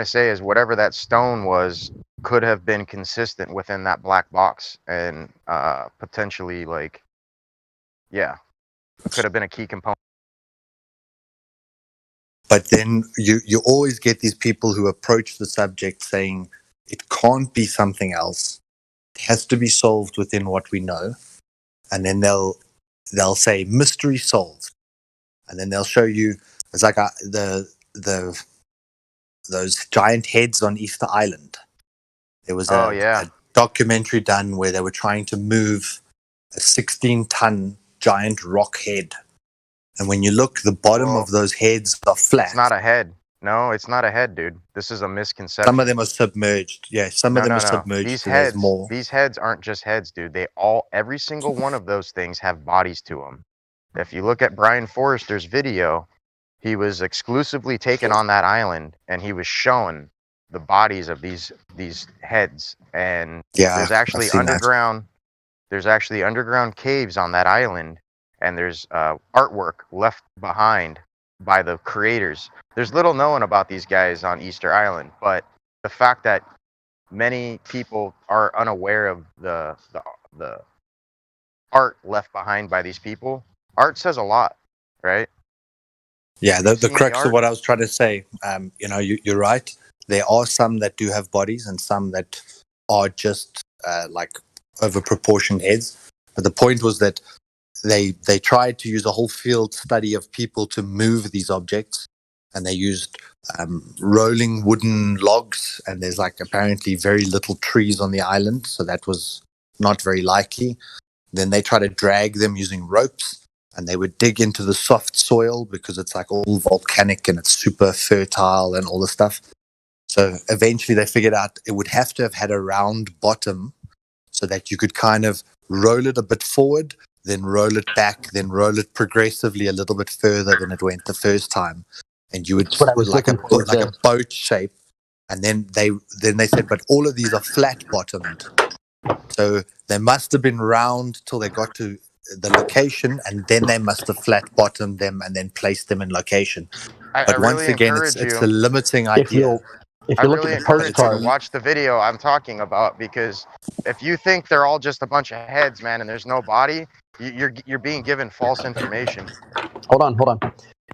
say is whatever that stone was could have been consistent within that black box and potentially could have been a key component. But then you always get these people who approach the subject saying it can't be something else. It has to be solved within what we know. And then they'll say mystery solved. And then they'll show you, it's like those giant heads on Easter Island. There was a documentary done where they were trying to move a 16-ton giant rock head. And when you look, the bottom of those heads are flat. It's not a head. No, it's not a head, dude. This is a misconception. Some of them are submerged. Yeah, some of them are submerged. These so there's heads, more. these heads aren't just heads, dude. Every single one of those things have bodies to them. If you look at Brian Forrester's video, he was exclusively taken on that island, and he was showing the bodies of these heads. And there's actually underground. There's actually underground caves on that island. And there's artwork left behind by the creators. There's little known about these guys on Easter Island, but the fact that many people are unaware of the art left behind by these people, art says a lot, right? Yeah, the crux of what I was trying to say, you're right. There are some that do have bodies and some that are just like over proportioned heads. But the point was that they tried to use a whole field study of people to move these objects, and they used rolling wooden logs, and there's apparently very little trees on the island, so that was not very likely. Then they tried to drag them using ropes, and they would dig into the soft soil because it's all volcanic and it's super fertile and all this stuff. So eventually they figured out it would have to have had a round bottom so that you could kind of roll it a bit forward, then roll it back, then roll it progressively a little bit further than it went the first time. And you would like a boat shape. And then they said, but all of these are flat bottomed. So they must have been round till they got to the location, and then they must have flat bottomed them and then placed them in location. But once again, it's a limiting idea. I really encourage you to watch the video I'm talking about, because if you think they're all just a bunch of heads, man, and there's no body, you're being given false information. Hold on.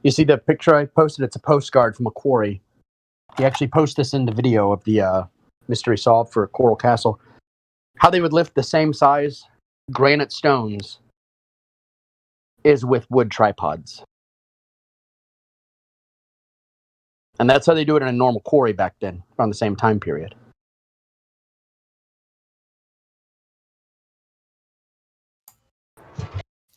You see the picture I posted? It's a postcard from a quarry. He actually posted this in the video of the mystery solved for Coral Castle. How they would lift the same size granite stones is with wood tripods. And that's how they do it in a normal quarry back then, around the same time period.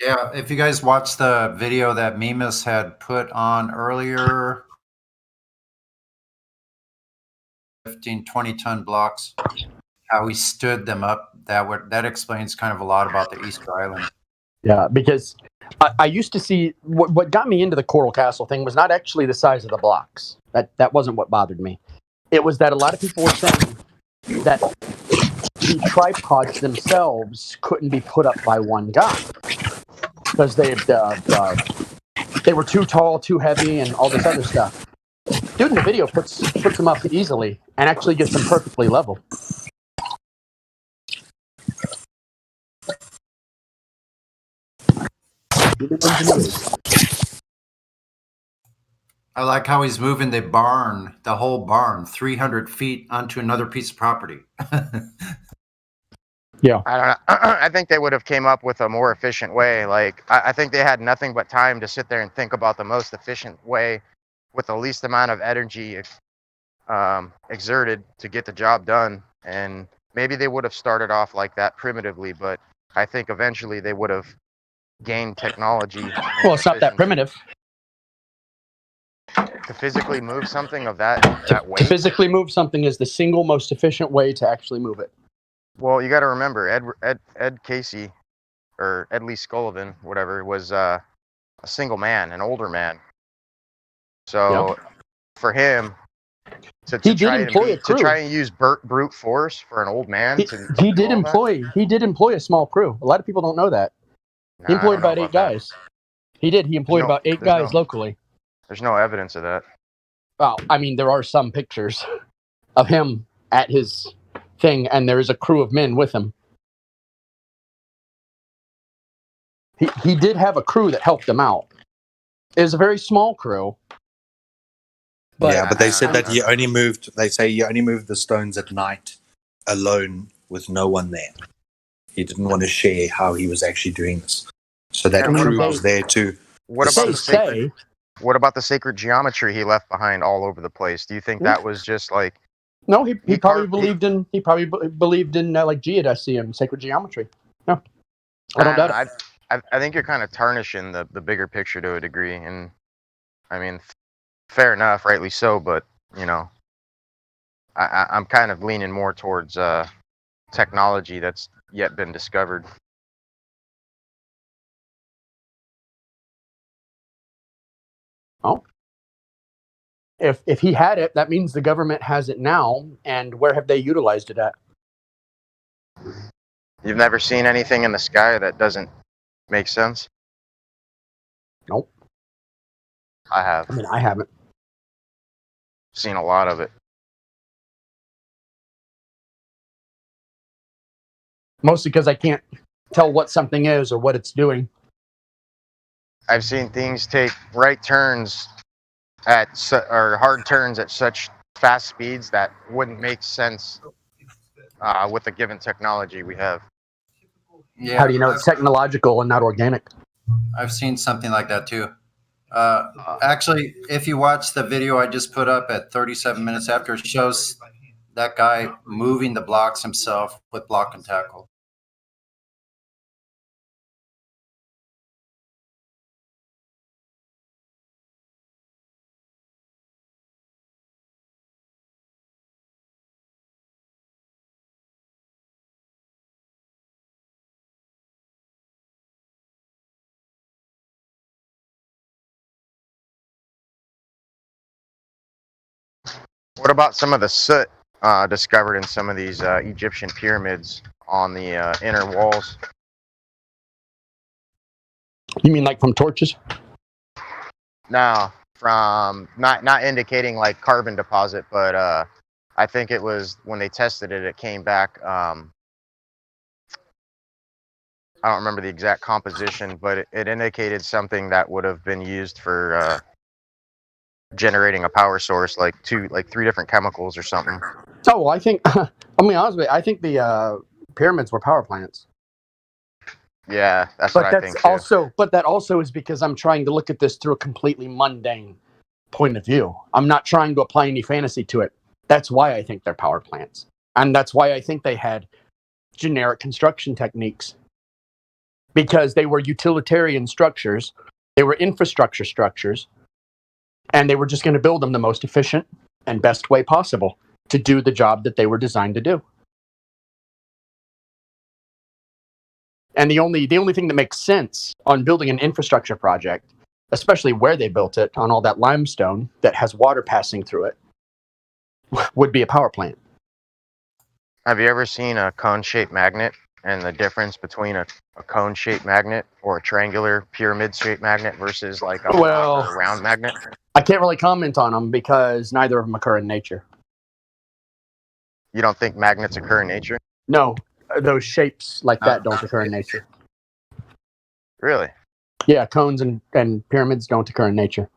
Yeah, if you guys watched the video that Mimas had put on earlier, 15, 20-ton blocks, how he stood them up, that explains kind of a lot about the Easter Island. Yeah, because I used to see, what got me into the Coral Castle thing was not actually the size of the blocks. That wasn't what bothered me. It was that a lot of people were saying that the tripods themselves couldn't be put up by one guy. Because they were too tall, too heavy, and all this other stuff. Dude in the video puts them up easily and actually gets them perfectly level. I like how he's moving the whole barn, 300 feet onto another piece of property. Yeah. I don't know. I think they would have came up with a more efficient way. Like, I think they had nothing but time to sit there and think about the most efficient way with the least amount of energy exerted to get the job done. And maybe they would have started off like that primitively, but I think eventually they would have gained technology. Well, it's not that primitive. To physically move something of that weight? To physically move something is the single most efficient way to actually move it. Well, you got to remember, Ed Casey, or Ed Lee Scullivan, whatever, was a single man, an older man. So for him to try and use brute force for an old man, he did employ a small crew. A lot of people don't know that. He employed about 8 guys. He did. He employed about 8 guys locally. There's no evidence of that. Well, I mean, there are some pictures of him at his thing, and there is a crew of men with him. He did have a crew that helped him out. It was a very small crew. But they said that he only moved the stones at night alone with no one there. He didn't want to share how he was actually doing this. So that crew was there too. What about the sacred geometry he left behind all over the place? Do you think that was just like? No, he probably believed in like geodesy and sacred geometry. No, I don't doubt it. I think you're kind of tarnishing the bigger picture to a degree, and I mean, fair enough, rightly so. But you know, I'm kind of leaning more towards technology that's yet been discovered. Oh. If he had it, that means the government has it now, and where have they utilized it at? You've never seen anything in the sky that doesn't make sense? Nope. I have. I mean, I haven't. Seen a lot of it. Mostly because I can't tell what something is or what it's doing. I've seen things take right turns or hard turns at such fast speeds that wouldn't make sense with the given technology we have. Yeah, how do you know it's technological and not organic? I've seen something like that too. Actually, if you watch the video I just put up at 37 minutes after, it shows that guy moving the blocks himself with block and tackle. What about some of the soot discovered in some of these Egyptian pyramids on the inner walls? You mean like from torches? No, from not indicating like carbon deposit, but I think it was when they tested it, it came back. I don't remember the exact composition, but it indicated something that would have been used for generating a power source, like 3 different chemicals or something. Oh, well, I think, I mean, honestly, I think the pyramids were power plants. Yeah, that's But what I that's think too. also, but that also is because I'm trying to look at this through a completely mundane point of view. I'm not trying to apply any fantasy to it. That's why I think they're power plants, and that's why I think they had generic construction techniques, because they were utilitarian structures, they were infrastructure structures, and they were just going to build them the most efficient and best way possible to do the job that they were designed to do. And the only thing that makes sense on building an infrastructure project, especially where they built it on all that limestone that has water passing through it, would be a power plant. Have you ever seen a cone-shaped magnet and the difference between a cone-shaped magnet or a triangular pyramid-shaped magnet versus like a block or a round magnet? I can't really comment on them because neither of them occur in nature. You don't think magnets occur in nature? No, those shapes like that don't occur in nature. Really? Yeah, cones and pyramids don't occur in nature.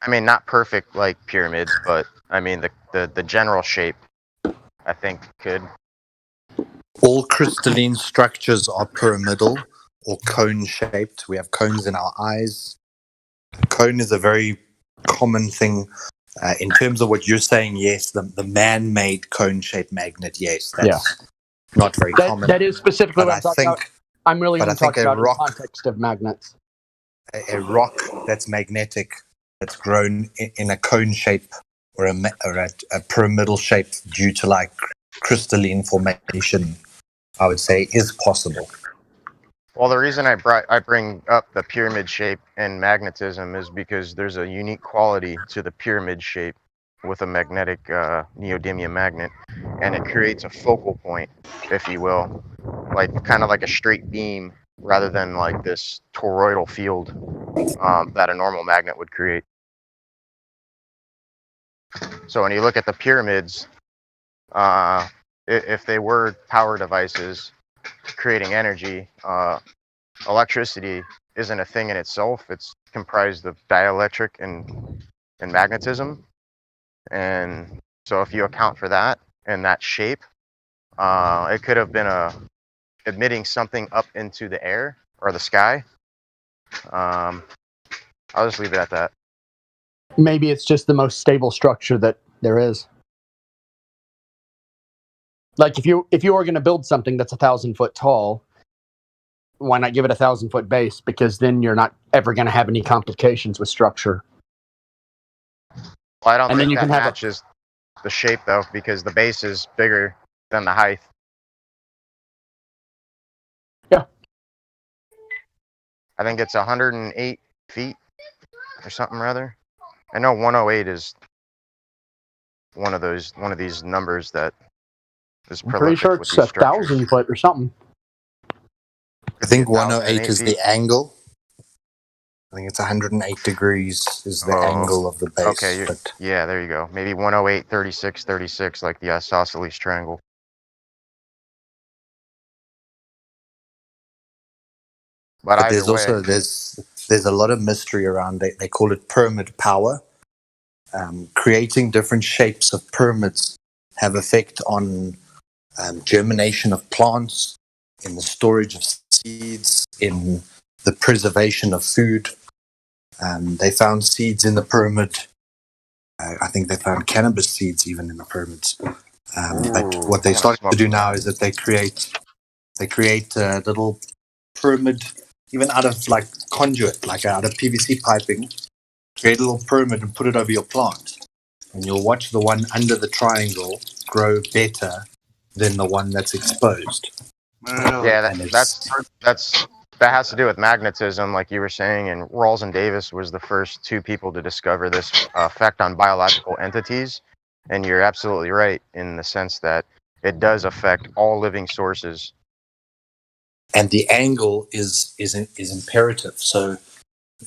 I mean, not perfect like pyramids, but I mean the general shape, I think could. All crystalline structures are pyramidal or cone-shaped. We have cones in our eyes. Cone is a very common thing. In terms of what you're saying, yes, the man-made cone-shaped magnet, yes, that's not very common. That is specifically But what I'm talking about. I'm really but I only think talking a about rock- in the context of magnets. A rock that's magnetic, that's grown in a cone shape or a pyramidal shape due to like crystalline formation, I would say is possible. Well, the reason I bring up the pyramid shape and magnetism is because there's a unique quality to the pyramid shape with a magnetic neodymium magnet, and it creates a focal point, if you will, like kind of like a straight beam rather than like this toroidal field that a normal magnet would create. So when you look at the pyramids, if they were power devices creating energy, electricity isn't a thing in itself. It's comprised of dielectric and magnetism. And so if you account for that and that shape, it could have been emitting something up into the air or the sky. I'll just leave it at that. Maybe it's just the most stable structure that there is. Like if you were going to build something that's 1,000 foot tall, why not give it a 1,000-foot base? Because then you're not ever going to have any complications with structure. Well, I don't think that matches the shape though, because the base is bigger than the height. Yeah. I think it's 108 feet or something rather. I know 108 is one of these numbers that is I'm pretty sure it's 1,000 foot or something. I think 108 is the angle. I think it's 108 degrees is the angle of the base. Okay, yeah, there you go. Maybe 108, 36, 36, like the isosceles triangle. But there's also there's a lot of mystery around it. They call it pyramid power. Creating different shapes of pyramids have effect on germination of plants, in the storage of seeds, in the preservation of food. They found seeds in the pyramid. I think they found cannabis seeds even in the pyramids. But what they started to do now is that they create a little pyramid, even out of like conduit, like out of PVC piping. Create a little pyramid and put it over your plant, and you'll watch the one under the triangle grow better than the one that's exposed. Yeah, that has to do with magnetism, like you were saying, and Rawls and Davis was the first two people to discover this effect on biological entities. And you're absolutely right in the sense that it does affect all living sources. And the angle is imperative. So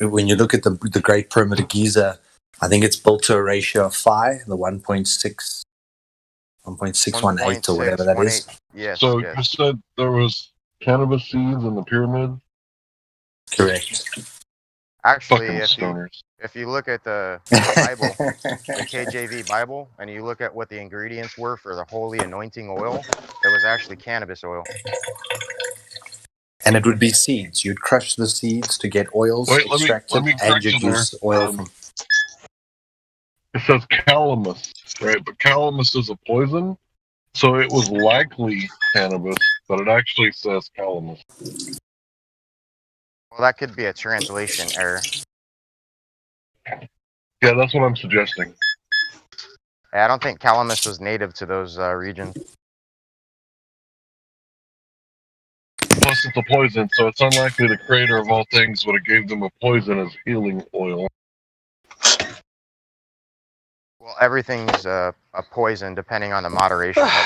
when you look at the Great Pyramid of Giza, I think it's built to a ratio of 5, the 1.618 or whatever that is. Yes. So you said there was cannabis seeds in the pyramid? Correct. Actually, Fucking if you look at the Bible, the KJV Bible, and you look at what the ingredients were for the holy anointing oil, it was actually cannabis oil. And it would be seeds. You'd crush the seeds to get oils Wait, let extracted, me and correct you'd you there. use oil from. It says calamus, right? But calamus is a poison, so it was likely cannabis, but it actually says calamus. Well, that could be a translation error. Yeah, that's what I'm suggesting. I don't think calamus was native to those regions. Plus, it's a poison, so it's unlikely the creator of all things would have gave them a poison as healing oil. Well, everything's a poison depending on the moderation level.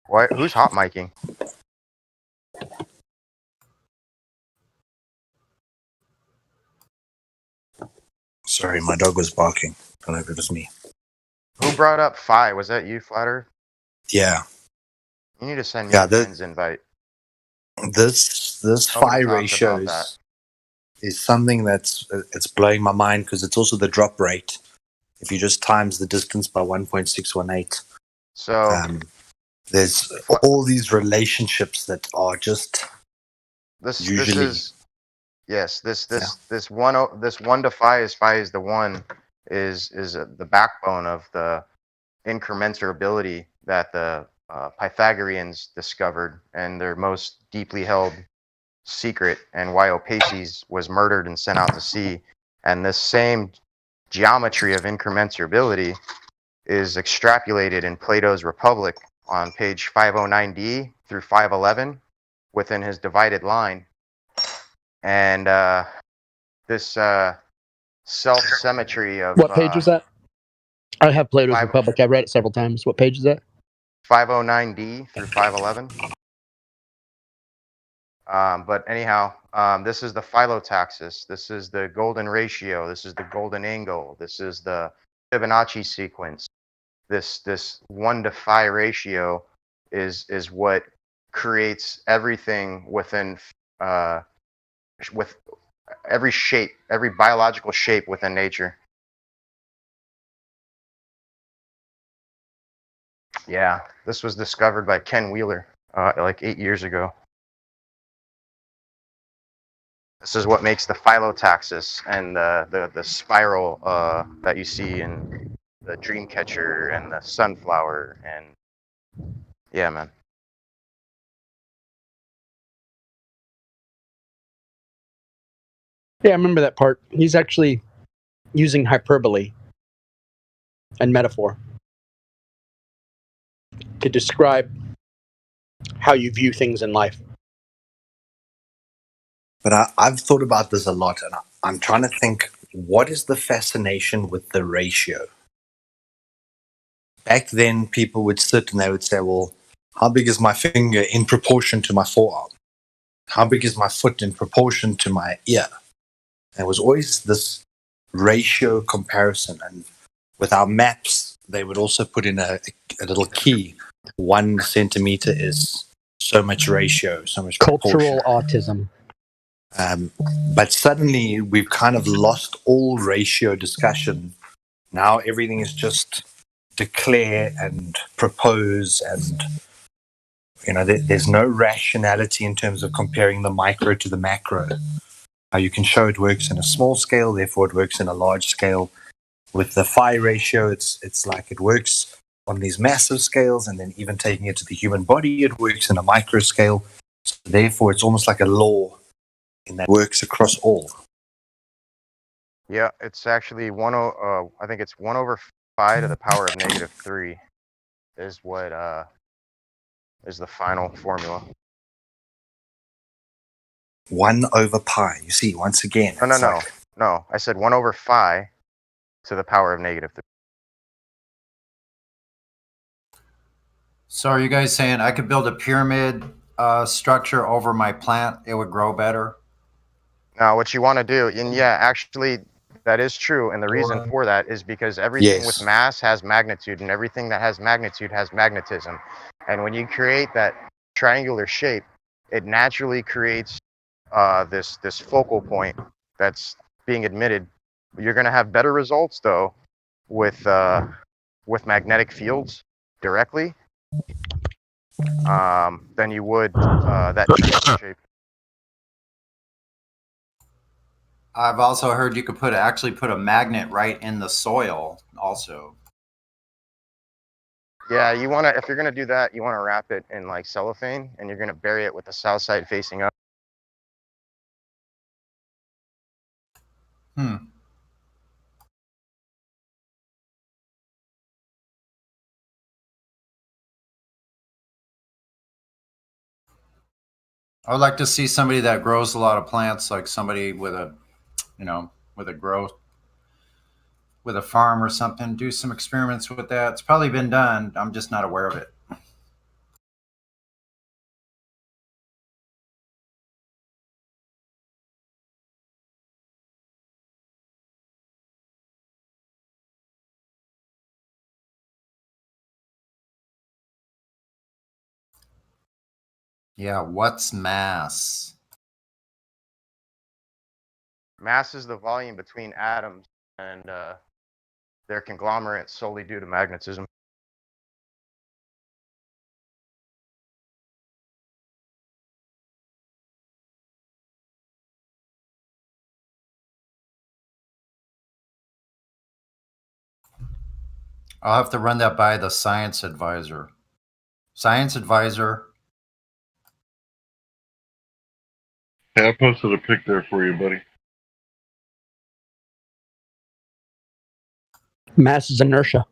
What? Who's hot micing? Sorry, my dog was barking. I don't know if it was me. Who brought up Phi? Was that you, Flatter? Yeah. You need to send me a friend's invite. This Nobody phi talks ratio about that. is something that's it's blowing my mind because it's also the drop rate. If you just times the distance by 1.618, so there's all these relationships that are just usually. This one to phi is the one is the backbone of the incommensurability that the Pythagoreans discovered, and their most deeply held secret, and why Opaces was murdered and sent out to sea. And this same geometry of incommensurability is extrapolated in Plato's Republic on page 509d through 511 within his divided line. And this self-symmetry of... What page was that? I have Plato's Republic. I've read it several times. What page is that? 509d through 511. But anyhow, this is the phyllotaxis. This is the golden ratio. This is the golden angle. This is the Fibonacci sequence. This 1 to phi ratio is what creates everything within with every shape, every biological shape within nature. Yeah, this was discovered by Ken Wheeler like 8 years ago. This is what makes the phyllotaxis and the spiral that you see in the Dreamcatcher and the sunflower, and yeah, man. Yeah, I remember that part. He's actually using hyperbole and metaphor to describe how you view things in life. But I've thought about this a lot, and I'm trying to think, what is the fascination with the ratio? Back then, people would sit and they would say, well, how big is my finger in proportion to my forearm? How big is my foot in proportion to my ear? And it was always this ratio comparison. And with our maps, they would also put in a little key. 1 centimeter is so much ratio, so much Cultural proportion. autism. But suddenly we've kind of lost all ratio discussion. Now everything is just declare and propose, and there's no rationality in terms of comparing the micro to the macro. You can show it works in a small scale, therefore it works in a large scale. With the phi ratio, it's like it works on these massive scales, and then even taking it to the human body, it works in a micro scale. So therefore, it's almost like a law in that works across all. Yeah, it's actually I think it's 1 over phi to the power of -3 is what is the final formula. 1 over pi. You see, once again. No. I said 1 over phi to the power of -3. So are you guys saying I could build a pyramid structure over my plant? It would grow better? Now, what you want to do, and yeah, actually, that is true. And the reason for that is because everything with mass has magnitude, and everything that has magnitude has magnetism. And when you create that triangular shape, it naturally creates this focal point that's being emitted You're going to have better results though with magnetic fields directly than you would that triangle shape. I've also heard you could actually put a magnet right in the soil also. Yeah, you want to, if you're going to do that, you want to wrap it in like cellophane, and you're going to bury it with the south side facing up. I would like to see somebody that grows a lot of plants, like somebody with a, with a farm or something, do some experiments with that. It's probably been done. I'm just not aware of it. Yeah, what's mass? Mass is the volume between atoms, and they're conglomerates solely due to magnetism. I'll have to run that by the science advisor. Science advisor. Yeah, I posted a pic there for you, buddy. Mass is inertia.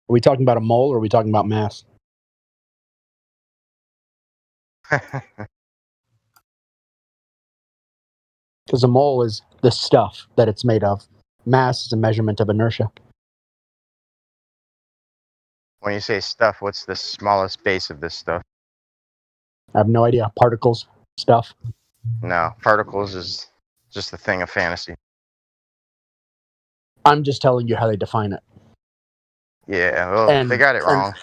Are we talking about a mole or are we talking about mass? Because a mole is the stuff that it's made of. Mass is a measurement of inertia. When you say stuff, what's the smallest base of this stuff? I have no idea. Particles, stuff. No, particles is just a thing of fantasy. I'm just telling you how they define it. Yeah, well, they got it wrong.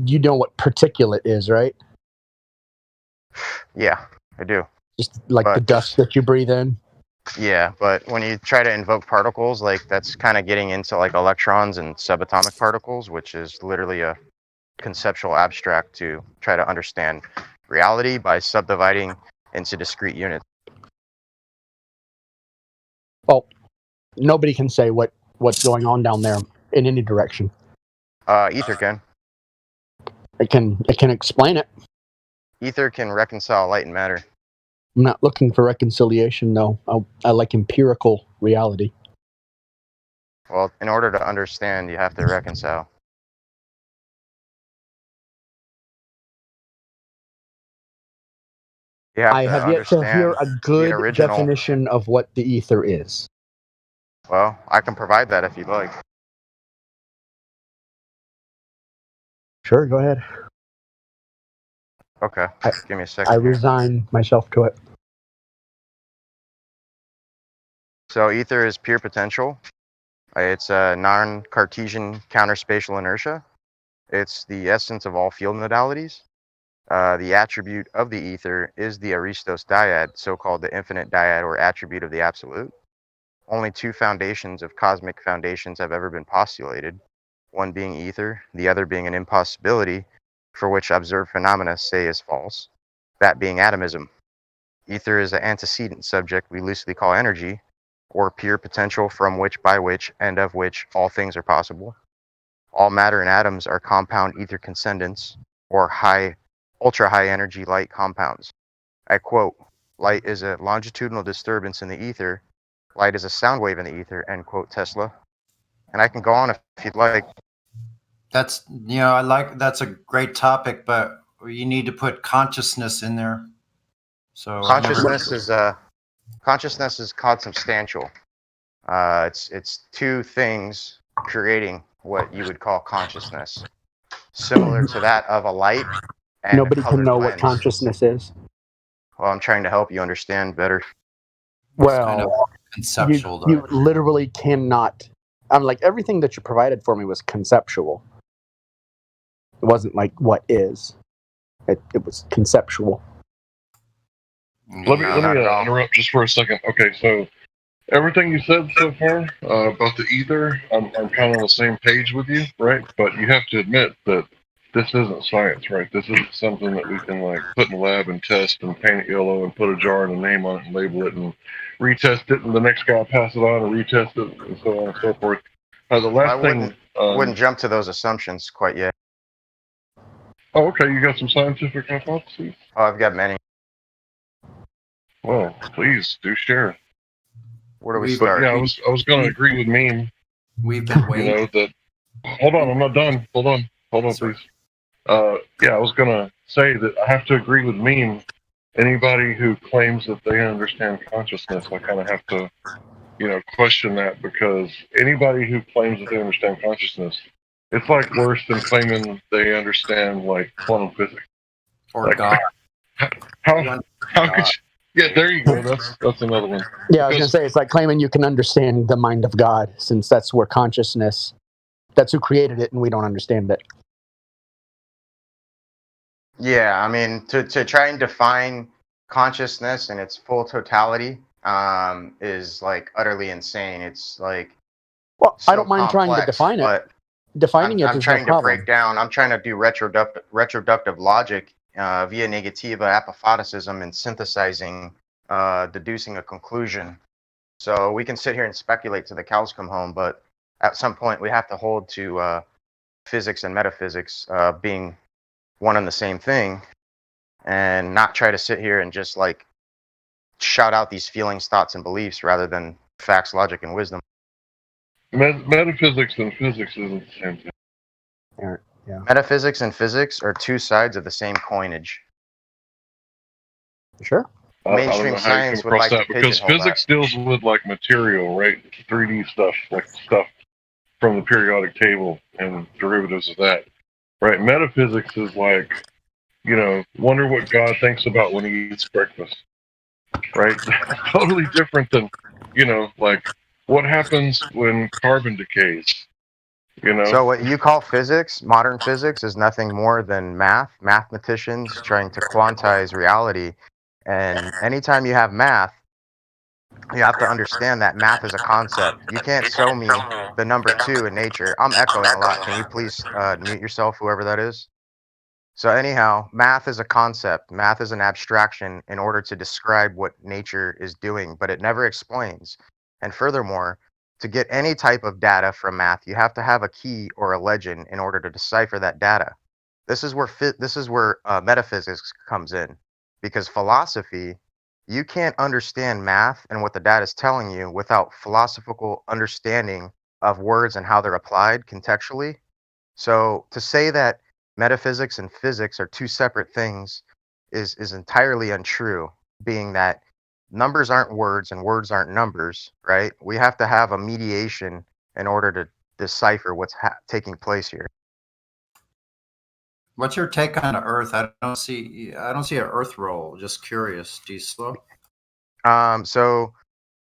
You know what particulate is, right? Yeah, I do. Just like the dust that you breathe in. Yeah, but when you try to invoke particles, like that's kind of getting into like electrons and subatomic particles, which is literally a conceptual abstract to try to understand reality by subdividing into discrete units. Well, nobody can say what's going on down there in any direction. Ether can. It can explain it. Ether can reconcile light and matter. I'm not looking for reconciliation, though. I like empirical reality. Well, in order to understand, you have to reconcile. I have yet to hear a good definition of what the ether is. Well, I can provide that if you'd like. Sure, go ahead. Okay, give me a second. I resign myself to it. So ether is pure potential. It's a non-Cartesian counterspatial inertia. It's the essence of all field modalities. The attribute of the ether is the Aristos dyad, so-called the infinite dyad or attribute of the absolute. Only two foundations of cosmic foundations have ever been postulated, one being ether, the other being an impossibility for which observed phenomena say is false, that being atomism. Ether is an antecedent subject we loosely call energy, or pure potential from which, by which, and of which all things are possible. All matter and atoms are compound ether conscendents, or ultra-high energy light compounds. I quote, light is a longitudinal disturbance in the ether, light is a sound wave in the ether, end quote, Tesla. And I can go on if you'd like. That's, that's a great topic, but you need to put consciousness in there. So consciousness is consubstantial. It's two things creating what you would call consciousness, similar to that of a light. And nobody can know what consciousness is. Well, I'm trying to help you understand better. Well, kind of conceptual. You literally cannot I'm like, everything that you provided for me was conceptual. It wasn't like what is. It was conceptual. Let me interrupt just for a second. Okay, so everything you said so far about the ether, I'm kind of on the same page with you, right? But you have to admit that this isn't science, right? This isn't something that we can like put in the lab and test and paint it yellow and put a jar and a name on it and label it and retest it, and the next guy pass it on and retest it and so on and so forth. The last thing, wouldn't jump to those assumptions quite yet. Oh, okay. You got some scientific hypotheses? Oh, I've got many. Well, please do share. Where do we start? Yeah, I was going to agree with Meme. We've been waiting. You know that. Hold on, I'm not done. Hold on, please. Yeah, I was going to say that I have to agree with Meme. Anybody who claims that they understand consciousness, I kind of have to, question that, because anybody who claims that they understand consciousness, it's like worse than claiming they understand like quantum physics or like, God. How could you? Yeah, there you go. That's another one. Yeah, I was going to say, it's like claiming you can understand the mind of God, since that's where consciousness, that's who created it, and we don't understand it. Yeah, I mean, to try and define consciousness in its full totality is like utterly insane. It's like, well, so I don't mind trying to define it. Defining I'm it is trying no to problem. break down. I'm trying to do retroductive logic via negativa apophyticism and synthesizing, deducing a conclusion. So we can sit here and speculate till the cows come home, but at some point we have to hold to physics and metaphysics being one and the same thing, and not try to sit here and just like shout out these feelings, thoughts, and beliefs rather than facts, logic, and wisdom. Metaphysics and physics isn't the same thing. Yeah. Metaphysics and physics are two sides of the same coinage. Sure. Mainstream science would like to because pigeonhole physics deals with like material, right? 3D stuff, like stuff from the periodic table and derivatives of that, right? Metaphysics is like, wonder what God thinks about when he eats breakfast, right? Totally different than, like what happens when carbon decays. So what you call physics, modern physics, is nothing more than mathematicians trying to quantize reality. And anytime you have math, you have to understand that math is a concept. You can't show me the number 2 in nature. I'm echoing a lot. Can you please mute yourself, whoever that is? So anyhow, math is a concept. Math is an abstraction in order to describe what nature is doing, but it never explains. And furthermore, to get any type of data from math, you have to have a key or a legend in order to decipher that data. This is where metaphysics comes in, because philosophy, you can't understand math and what the data is telling you without philosophical understanding of words and how they're applied contextually. So to say that metaphysics and physics are two separate things is entirely untrue, being that numbers aren't words and words aren't numbers, right? We have to have a mediation in order to decipher what's taking place here. What's your take on Earth? I don't see an Earth roll. Just curious. Do you slow? So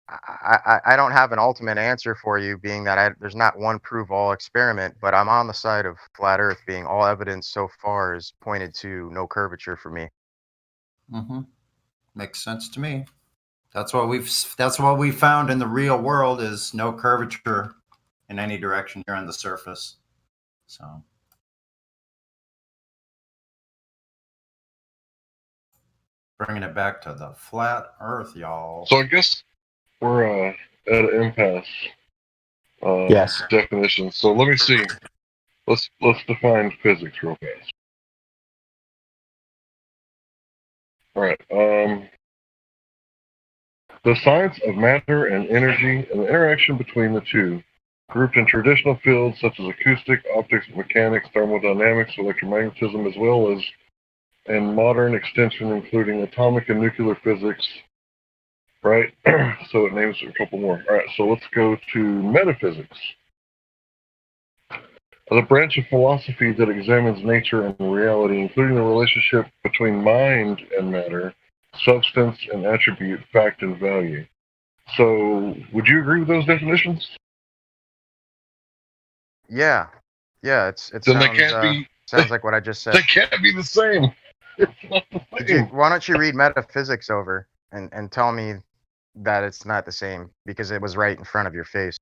I don't have an ultimate answer for you, being that there's not one prove all experiment, but I'm on the side of flat Earth, being all evidence so far is pointed to no curvature for me. Mm-hmm. Makes sense to me. That's what we found in the real world is no curvature in any direction here on the surface. So. Bringing it back to the flat Earth, y'all. So I guess we're at an impasse. Yes. Definition. So let me see. Let's define physics real fast. All right. The science of matter and energy and the interaction between the two, grouped in traditional fields such as acoustic, optics, mechanics, thermodynamics, electromagnetism, as well as in modern extension including atomic and nuclear physics, right? So it names a couple more. All right, so let's go to metaphysics. The branch of philosophy that examines nature and reality, including the relationship between mind and matter, substance and attribute, fact and value. So would you agree with those definitions? Yeah, it Then they sounds can't be. sounds like what I just said. They can't be the same. It's not the same. Why don't you read Metaphysics over and tell me that it's not the same because it was right in front of your face.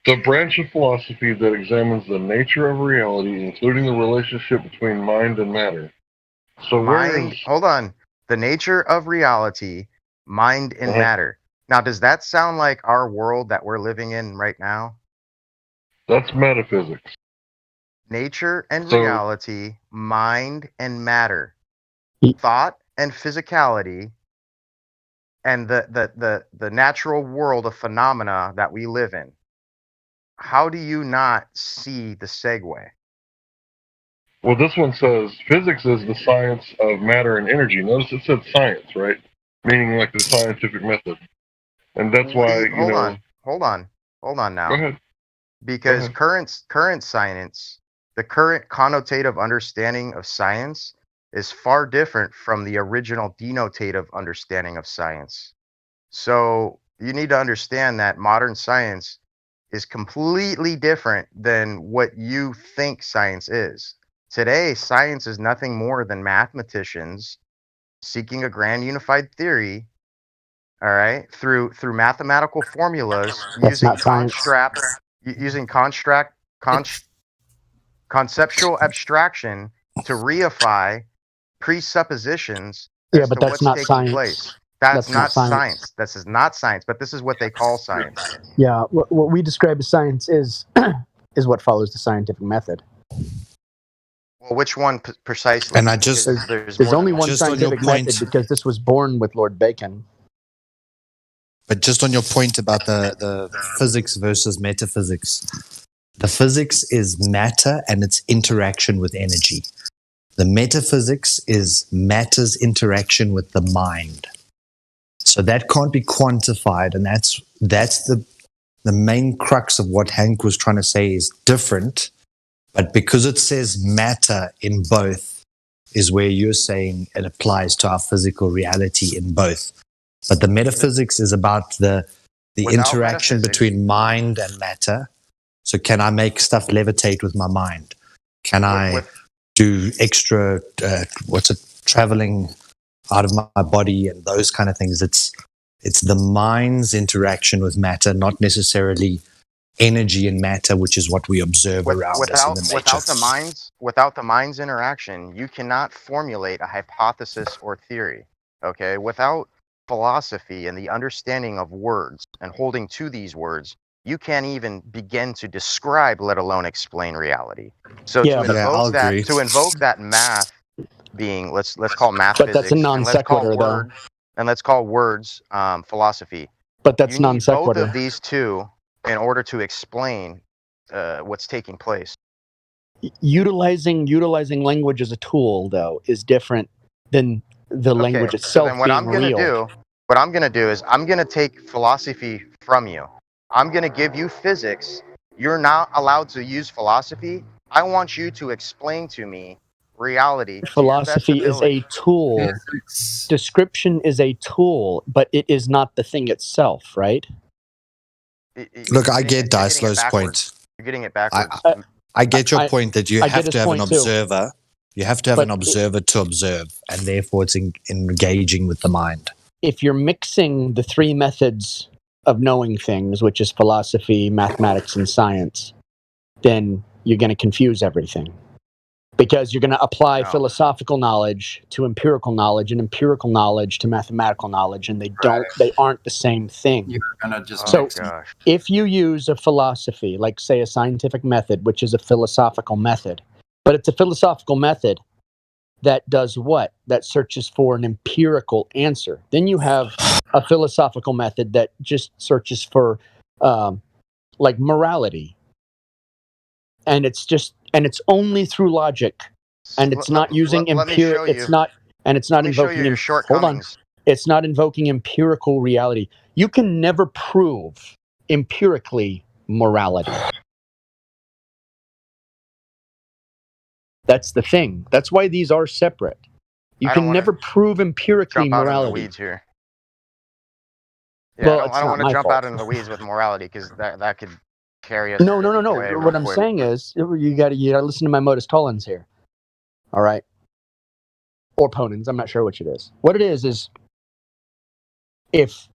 The branch of philosophy that examines the nature of reality, including the relationship between mind and matter. So Hold on. The nature of reality, mind and matter. Now, does that sound like our world that we're living in right now? That's metaphysics. Nature and reality, mind and matter, thought and physicality, and the natural world of phenomena that we live in. How do you not see the segue? Well, this one says physics is the science of matter and energy. Notice it said science, right? Meaning like the scientific method. And that's why, Hold on now. Go ahead. Because current science, the current connotative understanding of science is far different from the original denotative understanding of science. So you need to understand that modern science is completely different than what you think science is. Today, science is nothing more than mathematicians seeking a grand unified theory, all right, through mathematical formulas using conceptual abstraction to reify presuppositions as to what's taking place. That's not science. This is not science, but this is what they call science. Yeah, what we describe as science is what follows the scientific method. Well, which one precisely? And I just there's only one scientific method because this was born with Lord Bacon. But just on your point about the physics versus metaphysics, the physics is matter and its interaction with energy. The metaphysics is matter's interaction with the mind. So that can't be quantified, and that's the main crux of what Hank was trying to say is different. But because it says matter in both is where you're saying it applies to our physical reality in both. But the metaphysics is about the interaction between mind and matter. So can I make stuff levitate with my mind? Can I do extra, traveling out of my body and those kind of things? It's the mind's interaction with matter, not necessarily energy and matter, which is what we observe around us in the nature. Without the mind's interaction, you cannot formulate a hypothesis or theory. Okay, without philosophy and the understanding of words and holding to these words, you can't even begin to describe, let alone explain reality. So to invoke that math being, let's call math but physics, that's a non sequitur, though. And let's call words philosophy. But that's non sequitur. Both of these two in order to explain what's taking place. Utilizing language as a tool, though, is different than the language itself then what being I'm gonna real. What I'm going to do is I'm going to take philosophy from you. I'm going to give you physics. You're not allowed to use philosophy. I want you to explain to me reality. Philosophy is a tool. Description is a tool, but it is not the thing itself, right? Look, I get Daislow's point. You're getting it backwards. I get your point that you have to have an observer. You have to have an observer to observe, and therefore it's engaging with the mind. If you're mixing the three methods of knowing things, which is philosophy, mathematics, and science, then you're going to confuse everything. Because you're going to apply philosophical knowledge to empirical knowledge and empirical knowledge to mathematical knowledge, and they aren't the same thing. You're gonna just if you use a philosophy, like say a scientific method, which is a philosophical method, but it's a philosophical method that does what? That searches for an empirical answer. Then you have a philosophical method that just searches for like morality. And it's only through logic, and it's not using empirical. It's not invoking It's not invoking empirical reality. You can never prove empirically morality. That's the thing. That's why these are separate. You can never prove empirically morality. Out in the weeds here. Yeah, well, I don't want to jump out into the weeds with morality because that could carry us. No. way What I'm way- saying is, you got to listen to my modus tollens here. What I'm saying is, you got to listen to my modus tollens here. All right, or ponens. I'm not sure which it is. What it is if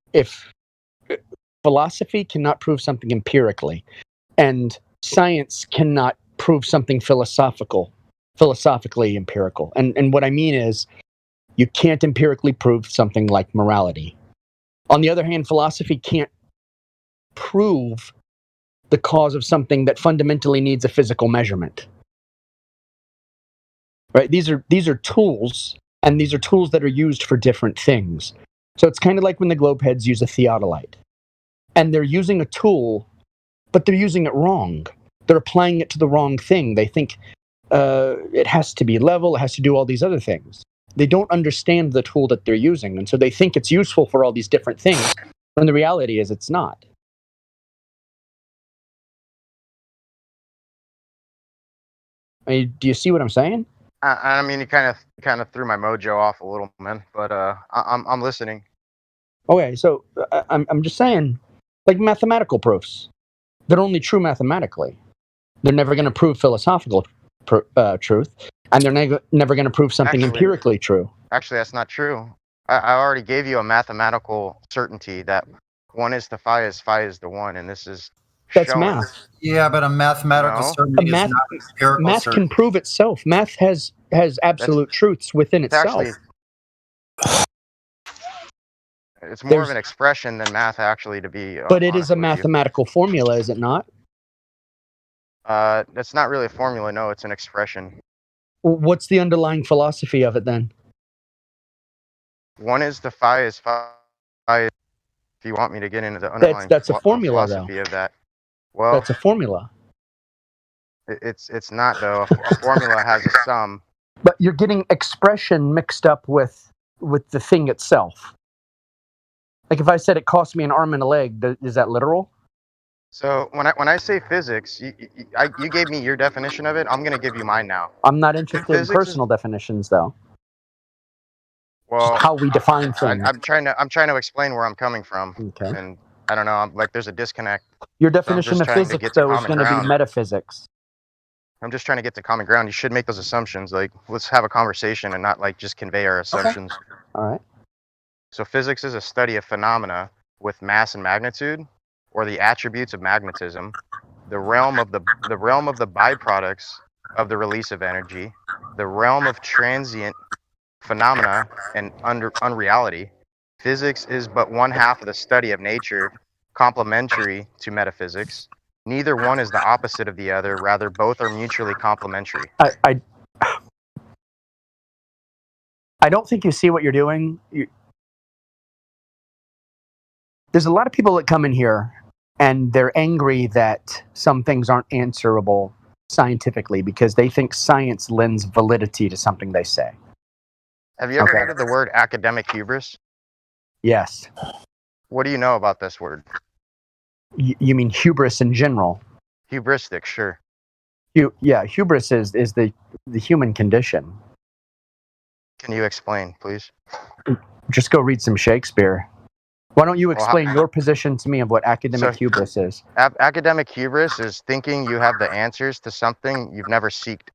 philosophy cannot prove something empirically, and science cannot prove something philosophically empirical. And what I mean is, you can't empirically prove something like morality. On the other hand, philosophy can't prove the cause of something that fundamentally needs a physical measurement. Right? These are tools, and these are tools that are used for different things. So it's kind of like when the globe heads use a theodolite. And they're using a tool, but they're using it wrong. They're applying it to the wrong thing. They think it has to be level, it has to do all these other things. They don't understand the tool that they're using, and so they think it's useful for all these different things, when the reality is it's not. I mean, do you see what I'm saying? I mean, you kind of threw my mojo off a little, man. But I'm listening. Okay, so I'm just saying, like mathematical proofs, they're only true mathematically. They're never going to prove philosophical truth, and they're never going to prove something empirically true. Actually, that's not true. I already gave you a mathematical certainty that 1 is to phi is to 1, and this is That's showing. math. Yeah, but a mathematical certainty is not empirical math certainty. can prove itself. Math has absolute truths within It's itself. It's more of an expression than math actually to be. But it is a mathematical formula, is it not? That's not really a formula. No, it's an expression. What's the underlying philosophy of it then? 1 is to phi is phi. If you want me to get into the underlying That's a formula, philosophy though. of that, well, That's a formula. It's not though. A formula has a sum. But you're getting expression mixed up with the thing itself. Like if I said it cost me an arm and a leg, is that literal? So when I say physics, you gave me your definition of it. I'm gonna give you mine now. I'm not interested in personal definitions, though. Well, Just how we define things. I'm trying to explain where I'm coming from, Okay. and I don't know. I'm like, there's a disconnect. Your So I'm definition just of trying to physics, get to though, is common going to be ground. metaphysics. I'm just trying to get to common ground. You should make those assumptions. Like, let's have a conversation and not like just convey our assumptions. All right. So physics is a study of phenomena with mass and magnitude, or the attributes of magnetism, the realm of the byproducts of the release of energy, the realm of transient phenomena and unreality. Physics is but one half of the study of nature, complementary to metaphysics. Neither one is the opposite of the other, rather both are mutually complementary. I don't think you see what you're doing. There's a lot of people that come in here and they're angry that some things aren't answerable scientifically because they think science lends validity to something they say. Have you ever heard of the word academic hubris? Yes. What do you know about this word? You mean hubris in general? Hubristic, sure. Yeah, hubris is the human condition. Can you explain, please? Just go read some Shakespeare. Why don't you explain your position to me of what academic hubris is? Academic hubris is thinking you have the answers to something you've never seeked.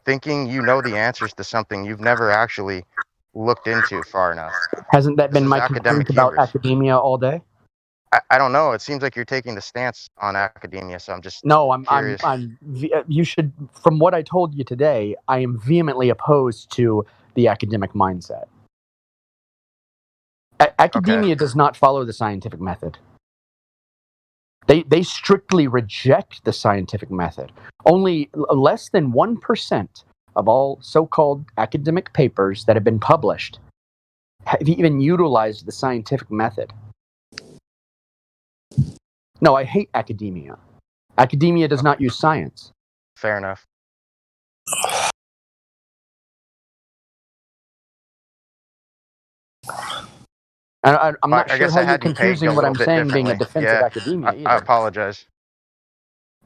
Thinking you know the answers to something you've never actually looked into far enough. Hasn't that been my complaint about academia all day? I don't know. It seems like you're taking the stance on academia, so I'm just curious. You should, from what I told you today, I am vehemently opposed to the academic mindset. Academia does not follow the scientific method. They strictly reject the scientific method. Only less than 1% of all so-called academic papers that have been published have even utilized the scientific method. No, I hate academia. Academia does not use science. Fair enough. I'm not sure how you're confusing what I'm saying being a defense of academia either. I apologize.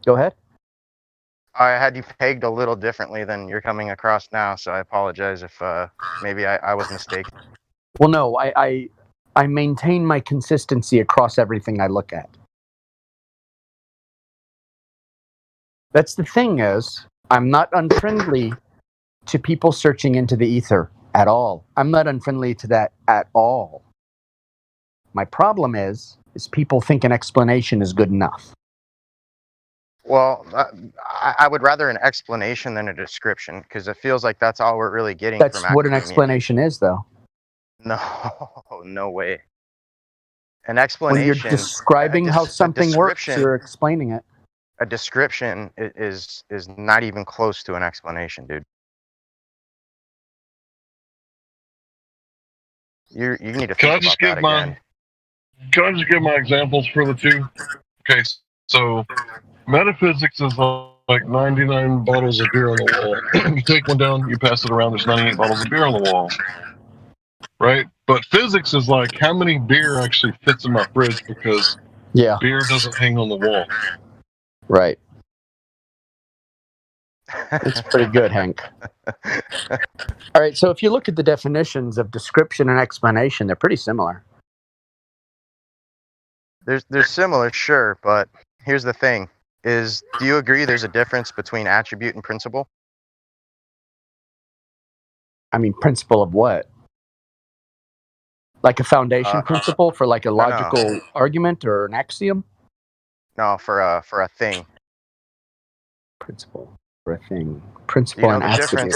Go ahead. I had you pegged a little differently than you're coming across now, so I apologize if maybe I was mistaken. Well, no, I maintain my consistency across everything I look at. That's the thing is, I'm not unfriendly to people searching into the ether at all. I'm not unfriendly to that at all. My problem is people think an explanation is good enough. Well, I would rather an explanation than a description, because it feels like that's all we're really getting That's from what an academia. explanation is, though. No, no way. An When explanation. you're describing how something works, you're explaining it. A description is not even close to an explanation, dude. You need to Can I think just about that give my again. Can I just give my examples for the two? Okay, so metaphysics is like 99 bottles of beer on the wall. You take one down, you pass it around. There's 98 bottles of beer on the wall, right? But physics is like how many beer actually fits in my fridge, because beer doesn't hang on the wall. Right. It's pretty good, Hank. All right, so if you look at the definitions of description and explanation, they're pretty similar. They're similar, sure, but here's the thing: do you agree there's a difference between attribute and principle? I mean, principle of what? Like a foundation principle for like a logical argument or an axiom? No, for a thing. Principle for a thing. Principle and attribute.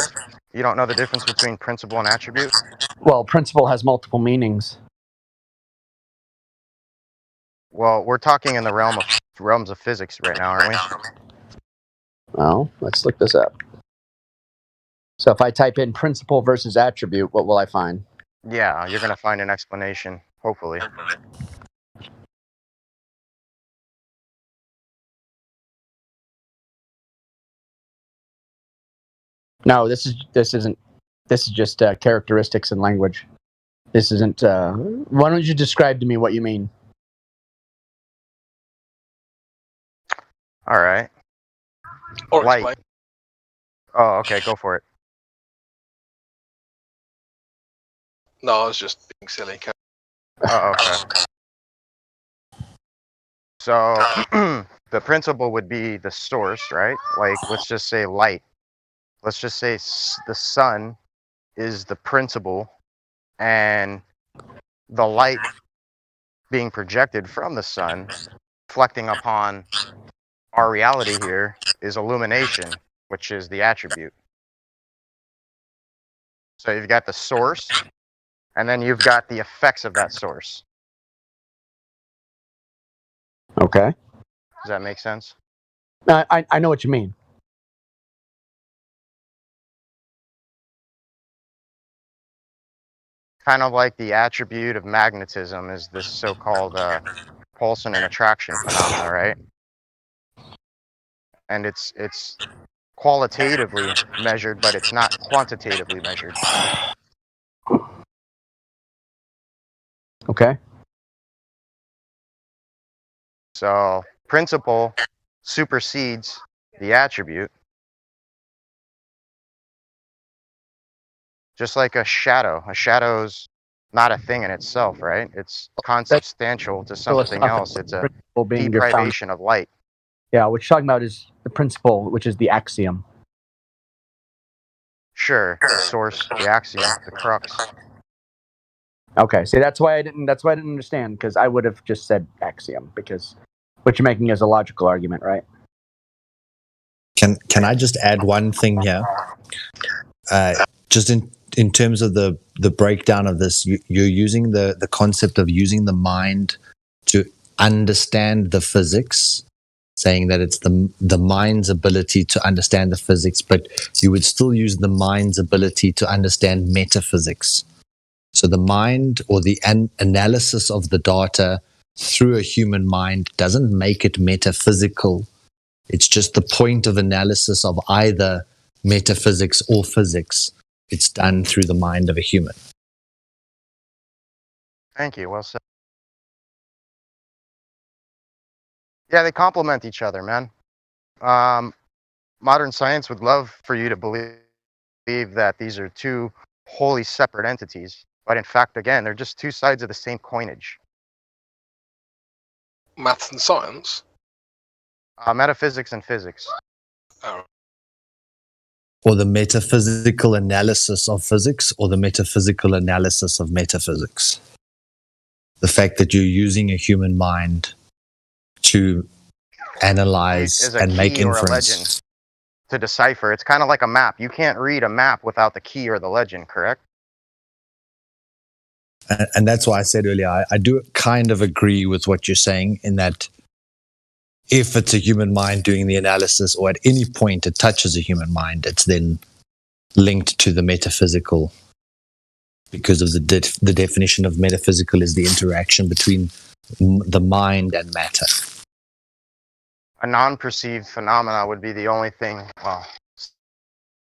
You don't know the difference between principle and attribute? Well, principle has multiple meanings. Well, we're talking in the realms of physics right now, aren't we? Well, let's look this up. So if I type in principle versus attribute, what will I find? Yeah, you're going to find an explanation, hopefully. No, this is just characteristics in language. This isn't. Why don't you describe to me what you mean? All right. Or Light. explain. Oh, okay, go for it. No, I was just being silly. Oh, okay. So the principle would be the source, right? Like, let's just say light. Let's just say the sun is the principle, and the light being projected from the sun, reflecting upon our reality here, is illumination, which is the attribute. So you've got the source, and then you've got the effects of that source. Okay. Does that make sense? I know what you mean. Kind of like the attribute of magnetism is this so-called pulsing and attraction phenomena, right? And it's qualitatively measured, but it's not quantitatively measured. Okay. So principle supersedes the attribute. Just like a shadow. A shadow's not a thing in itself, right? It's consubstantial to something else. It's a deprivation of light. Yeah, what you're talking about is the principle, which is the axiom. Sure, the source, the axiom, the crux. Okay, see, that's why I didn't understand, because I would have just said axiom, because what you're making is a logical argument, right? Can I just add one thing here? Just in terms of the breakdown of this, you're using the concept of using the mind to understand the physics, saying that it's the mind's ability to understand the physics, but you would still use the mind's ability to understand metaphysics. So the mind, or the analysis of the data through a human mind, doesn't make it metaphysical. It's just the point of analysis of either metaphysics or physics. It's done through the mind of a human. Thank you. Well said. Yeah, they complement each other, man. Modern science would love for you to believe that these are two wholly separate entities. But in fact, again, they're just two sides of the same coinage. Maths and science? Metaphysics and physics. Or the metaphysical analysis of physics, or the metaphysical analysis of metaphysics. The fact that you're using a human mind to analyze Is a and make key or a inference. legend to decipher. It's kind of like a map. You can't read a map without the key or the legend, correct? And that's why I said earlier, I do kind of agree with what you're saying in that if it's a human mind doing the analysis, or at any point it touches a human mind, it's then linked to the metaphysical, because of the definition of metaphysical is the interaction between the mind and matter. A non-perceived phenomena would be the only thing, well,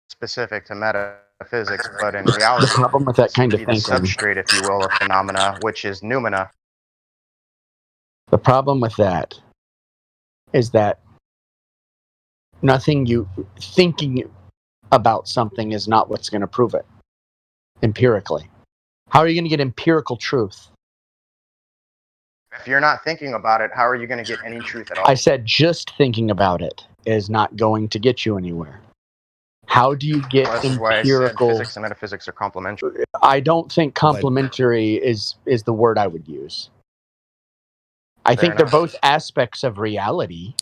specific to metaphysics, but in reality, The problem with that kind of the thinking, substrate, if you will, of phenomena, which is noumena. the problem with that is that nothing you thinking about something is not what's going to prove it empirically. How are you going to get empirical truth? If you're not thinking about it, how are you going to get any truth at all? I said just thinking about it is not going to get you anywhere. How do you get Well, this is why I said empirical? physics and metaphysics are complementary. I don't think complementary is the word I would use. I Fair think they're enough. both aspects of reality.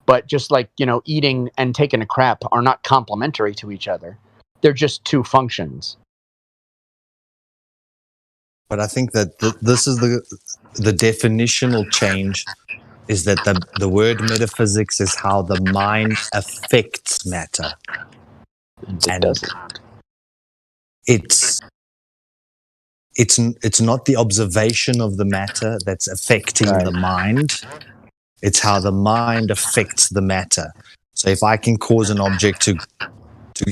But just like, eating and taking a crap are not complementary to each other. They're just two functions. But I think that this is the definitional change, is that the word metaphysics is how the mind affects matter. It doesn't. It's not the observation of the matter that's affecting the mind. It's how the mind affects the matter. So if I can cause an object to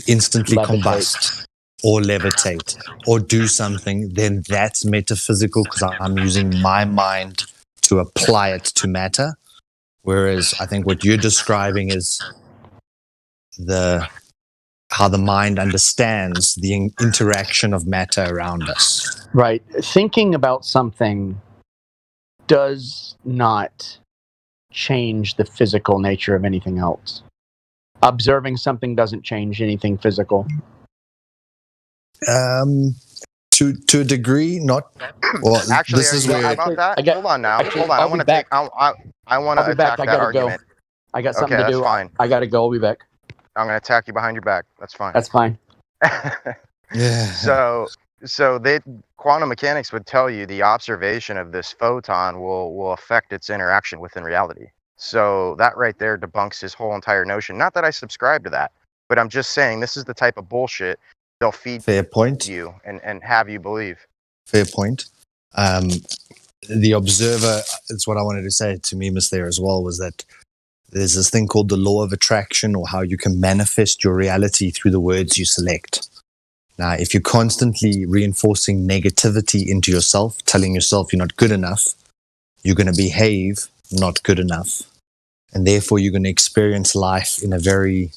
instantly combust or levitate or do something, then that's metaphysical because I'm using my mind to apply it to matter. Whereas I think what you're describing is how the mind understands the interaction of matter around us. Right. Thinking about something does not change the physical nature of anything else. Observing something doesn't change anything physical. To a degree, not. Well, Actually, this is are you where about that? Hold on now. Hold on. I want to take. I want to attack that argument. I got something to that's do. Fine. I gotta go. I'll be back. I'm going to attack you behind your back. That's fine. That's fine. Yeah. So quantum mechanics would tell you the observation of this photon will affect its interaction within reality. So that right there debunks his whole entire notion. Not that I subscribe to that, but I'm just saying this is the type of bullshit they'll feed Fair point. you and have you believe. Fair point. The observer, it's what I wanted to say to Mimas there as well, was that there's this thing called the law of attraction, or how you can manifest your reality through the words you select. Now, if you're constantly reinforcing negativity into yourself, telling yourself you're not good enough, you're going to behave not good enough. And therefore, you're going to experience life in a very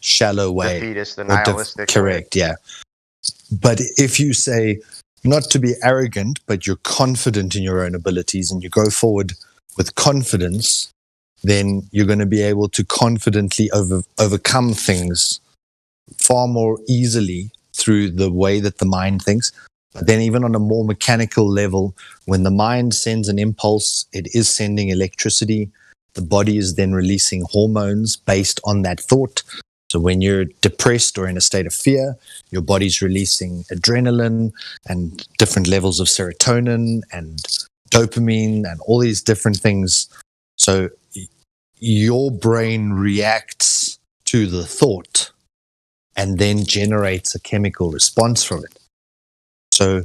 shallow way. Defeatist, the nihilistic way. Correct, yeah. But if you say, not to be arrogant, but you're confident in your own abilities and you go forward with confidence, then you're going to be able to confidently overcome things far more easily through the way that the mind thinks. But then even on a more mechanical level, when the mind sends an impulse, it is sending electricity. The body is then releasing hormones based on that thought. So when you're depressed or in a state of fear, your body's releasing adrenaline and different levels of serotonin and dopamine and all these different things. So your brain reacts to the thought and then generates a chemical response from it. So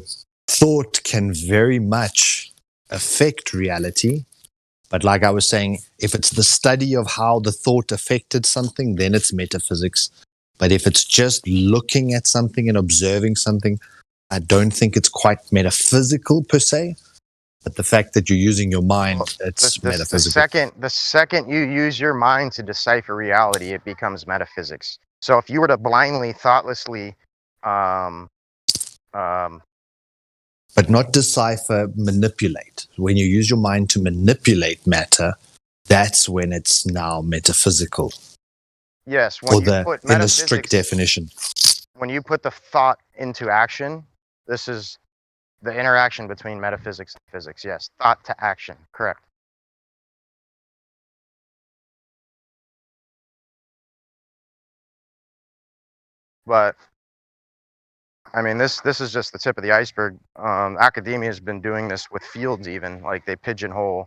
thought can very much affect reality. But like I was saying, if it's the study of how the thought affected something, then it's metaphysics. But if it's just looking at something and observing something, I don't think it's quite metaphysical per se. But the fact that you're using your mind, it's metaphysical. The second you use your mind to decipher reality, it becomes metaphysics. So if you were to blindly, thoughtlessly But but not decipher, manipulate. When you use your mind to manipulate matter, that's when it's now metaphysical. Yes, when Or you put in the strict metaphysics, definition. when you put the thought into action, this is the interaction between metaphysics and physics. Yes, thought to action. Correct. But I mean, this is just the tip of the iceberg. Academia has been doing this with fields, even like they pigeonhole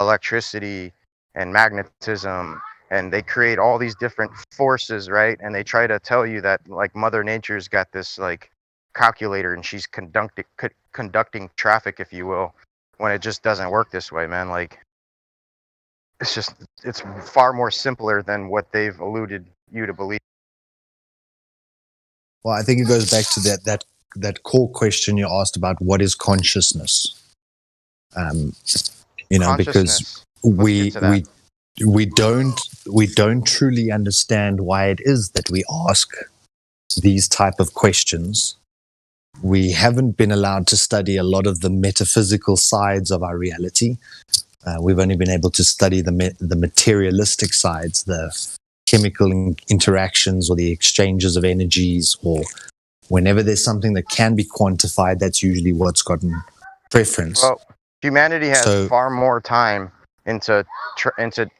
electricity and magnetism, and they create all these different forces, right? And they try to tell you that like Mother Nature's got this like calculator and she's conducting traffic, if you will, when it just doesn't work this way, man. Like it's far more simpler than what they've alluded you to believe. Well, I think it goes back to that core question you asked about what is consciousness. Because we don't truly understand why it is that we ask these type of questions. We haven't been allowed to study a lot of the metaphysical sides of our reality. We've only been able to study the materialistic sides, the chemical interactions or the exchanges of energies, or whenever there's something that can be quantified, that's usually what's gotten preference. Well, humanity has far more time into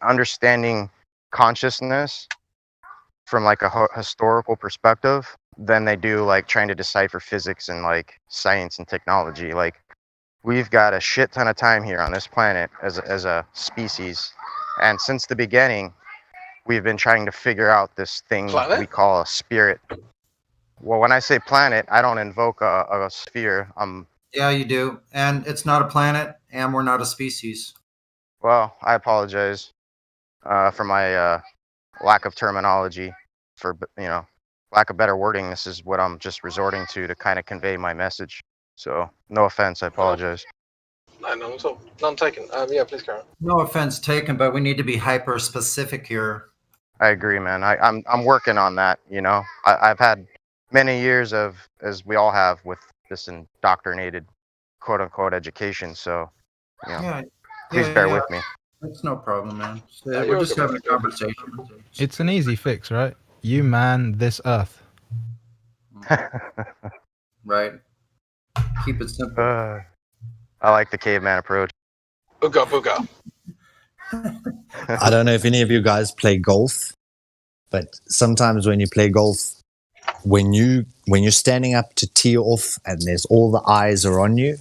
understanding consciousness from like a historical perspective than they do like trying to decipher physics and like science and technology. Like we've got a shit ton of time here on this planet as a species, and since the beginning we've been trying to figure out this thing we call a spirit. Well, when I say planet, I don't invoke a sphere. Yeah, you do. And it's not a planet, and we're not a species. Well, I apologize for my lack of terminology, for lack of better wording. This is what I'm just resorting to kind of convey my message. So, no offense, I apologize. No, none at all. None taken. Yeah, please carry on. No offense taken, but we need to be hyper specific here. I agree, man. I'm working on that. I've had many years of, as we all have, with this indoctrinated quote unquote education. So, please bear with me. That's no problem, man. We're just having a conversation. It's an easy fix, right? You man this earth. Right. Keep it simple. I like the caveman approach. Booga booga. I don't know if any of you guys play golf, but sometimes when you play golf, when you're standing up to tee off and there's all the eyes are on you,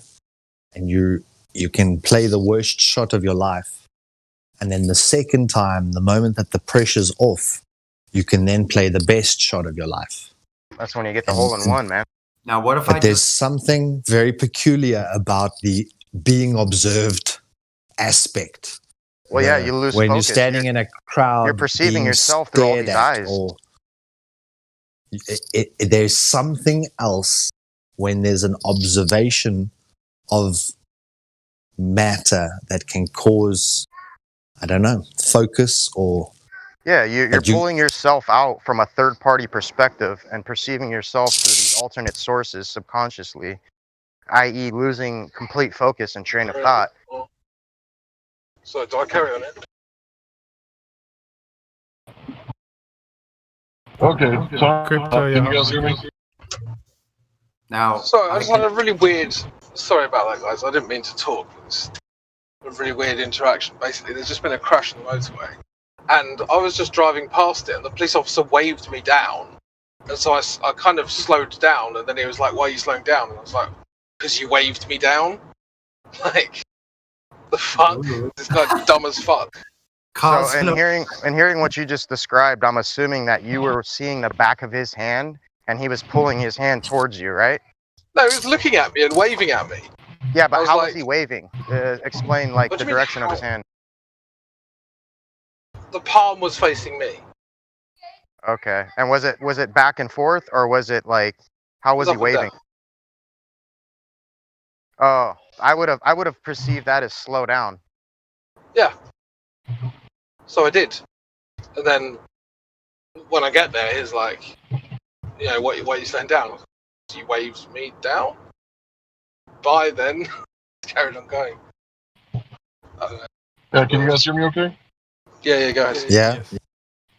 and you can play the worst shot of your life, and then the second time, the moment that the pressure's off, you can then play the best shot of your life. That's when you get the hole in one, man. Now, what if there's something very peculiar about the being observed aspect. Well, yeah, you lose when focus. You're standing in a crowd. You're perceiving yourself through all these eyes. There's something else when there's an observation of matter that can cause, I don't know, focus or... Yeah, you're pulling yourself out from a third-party perspective and perceiving yourself through these alternate sources subconsciously, i.e. losing complete focus and train of thought. So do I carry on it? Okay, sorry. Crypto, Can you guys hear me? Now, sorry, I just had a really weird. Sorry about that, guys. I didn't mean to talk. It's a really weird interaction. Basically, there's just been a crash on the motorway, and I was just driving past it, and the police officer waved me down, and so I kind of slowed down, and then he was like, "Why are you slowing down?" And I was like, "Because you waved me down." Like, the fuck? This guy's dumb as fuck. So, and hearing what you just described, I'm assuming that you were seeing the back of his hand, and he was pulling his hand towards you, right? No, he was looking at me and waving at me. Yeah, but how was he waving? Explain, like, the direction of his hand. The palm was facing me. Okay, and was it back and forth, or was it like, how was he waving? Oh, I would have perceived that as slow down. Yeah. So I did, and then when I get there, he's like, "You know, why are you slowing down?" He waved me down, bye then. Carried on going. Can you guys hear me okay? Yeah, go ahead. Yeah.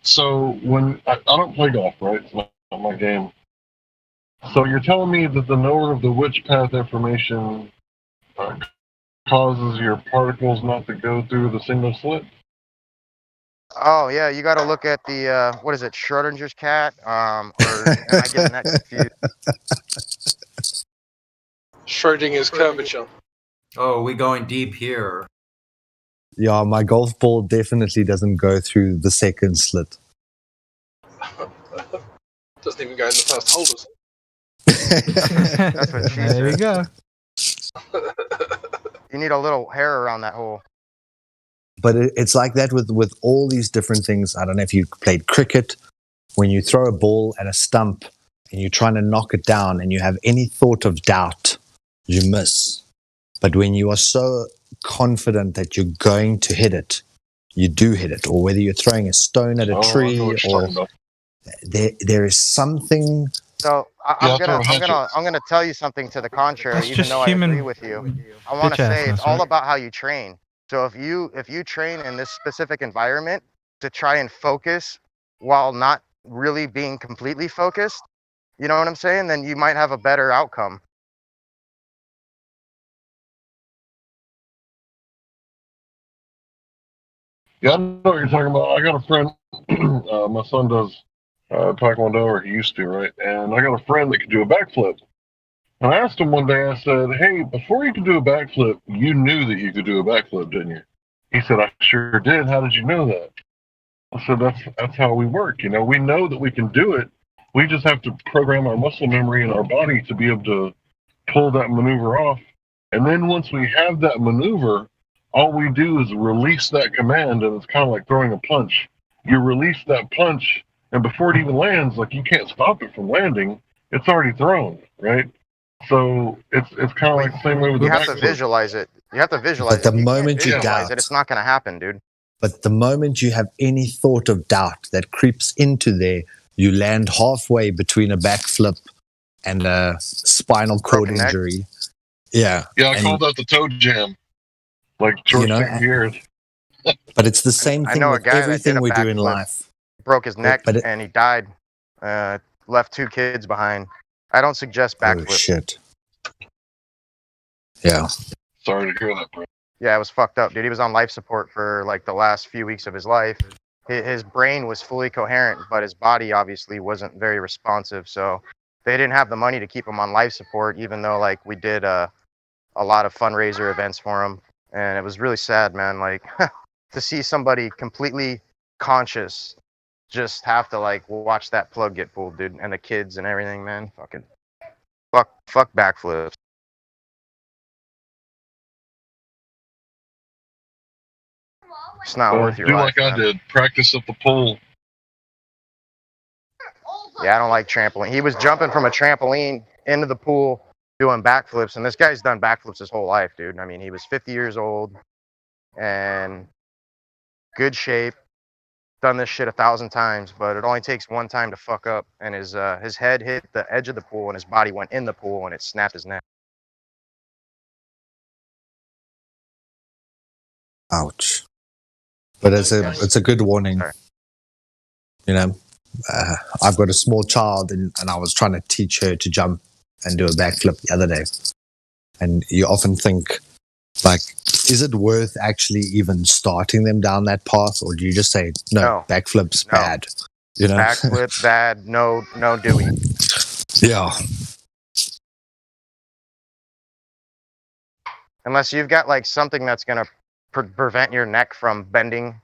So when I don't play golf, right? It's not my game. So you're telling me that the knower of the witch path information causes your particles not to go through the single slit? Oh yeah, you got to look at the what is it, Schrodinger's cat? Or am I getting that confused? Schrodinger's curvature. Oh, we going deep here. Yeah, my golf ball definitely doesn't go through the second slit. Doesn't even go in the first hole, does it? That's what she said. There we go. You need a little hair around that hole. But it's like that with all these different things. I don't know if you played cricket. When you throw a ball at a stump and you're trying to knock it down and you have any thought of doubt, you miss. But when you are so confident that you're going to hit it, you do hit it. Or whether you're throwing a stone at a tree, or there is something. So I'm gonna tell you something to the contrary, even though I agree with you. I want to say it's all about how you train. So if you train in this specific environment to try and focus while not really being completely focused, you know what I'm saying? Then you might have a better outcome. Yeah, I know what you're talking about. I got a friend, my son does Taekwondo, or he used to, right? And I got a friend that could do a backflip. And I asked him one day, I said, hey, before you could do a backflip, you knew that you could do a backflip, didn't you? He said, I sure did. How did you know that? I said, that's how we work. You know, we know that we can do it. We just have to program our muscle memory in our body to be able to pull that maneuver off. And then once we have that maneuver, all we do is release that command, and it's kind of like throwing a punch. You release that punch, and before it even lands, like, you can't stop it from landing. It's already thrown, right? So it's kind of like the same way with the backflip. You have to visualize it. You have to visualize it. But the moment you visualize doubt it, it's not going to happen, dude. But the moment you have any thought of doubt that creeps into there, you land halfway between a backflip and a spinal cord injury. Yeah. Yeah, I call that the toe jam. Like George St. Pierre. But it's the same thing with everything we do in life. Broke his neck and he died. Left 2 kids behind. I don't suggest backflip. Oh, shit. Yeah. Sorry to hear that, bro. Yeah, it was fucked up, dude. He was on life support for like the last few weeks of his life. His brain was fully coherent, but his body obviously wasn't very responsive. So they didn't have the money to keep him on life support, even though like we did a lot of fundraiser events for him. And it was really sad, man. Like to see somebody completely conscious just have to like watch that plug get pulled, dude, and the kids and everything, man. Fuck backflips. It's not worth your life. Do like I did. Practice at the pool. Yeah, I don't like trampoline. He was jumping from a trampoline into the pool doing backflips, and this guy's done backflips his whole life, dude. I mean, he was 50 years old and good shape. Done this shit 1,000 times, but it only takes one time to fuck up, and his head hit the edge of the pool, and his body went in the pool, and it snapped his neck. Ouch. But it's a good warning. You know, I've got a small child, and I was trying to teach her to jump and do a backflip the other day. And you often think, like, is it worth actually even starting them down that path, or do you just say no. Backflip's bad? You know, backflip bad. No doing. Yeah. Unless you've got like something that's gonna prevent your neck from bending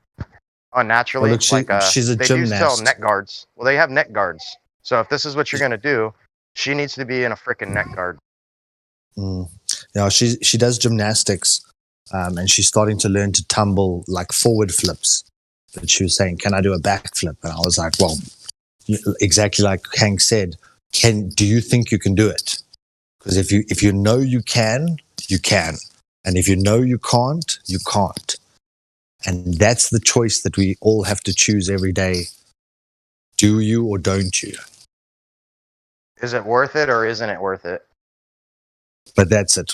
unnaturally. Well, look, she's a they gymnast. do sell neck guards. Well, they have neck guards. So if this is what you're gonna do, she needs to be in a freaking neck guard. Yeah, she does gymnastics, and she's starting to learn to tumble like forward flips. But she was saying, "Can I do a backflip?" And I was like, "Well, exactly like Hank said. Do you think you can do it? Because if you know you can, you can, and if you know you can't, you can't. And that's the choice that we all have to choose every day. Do you or don't you? Is it worth it or isn't it worth it? But that's it.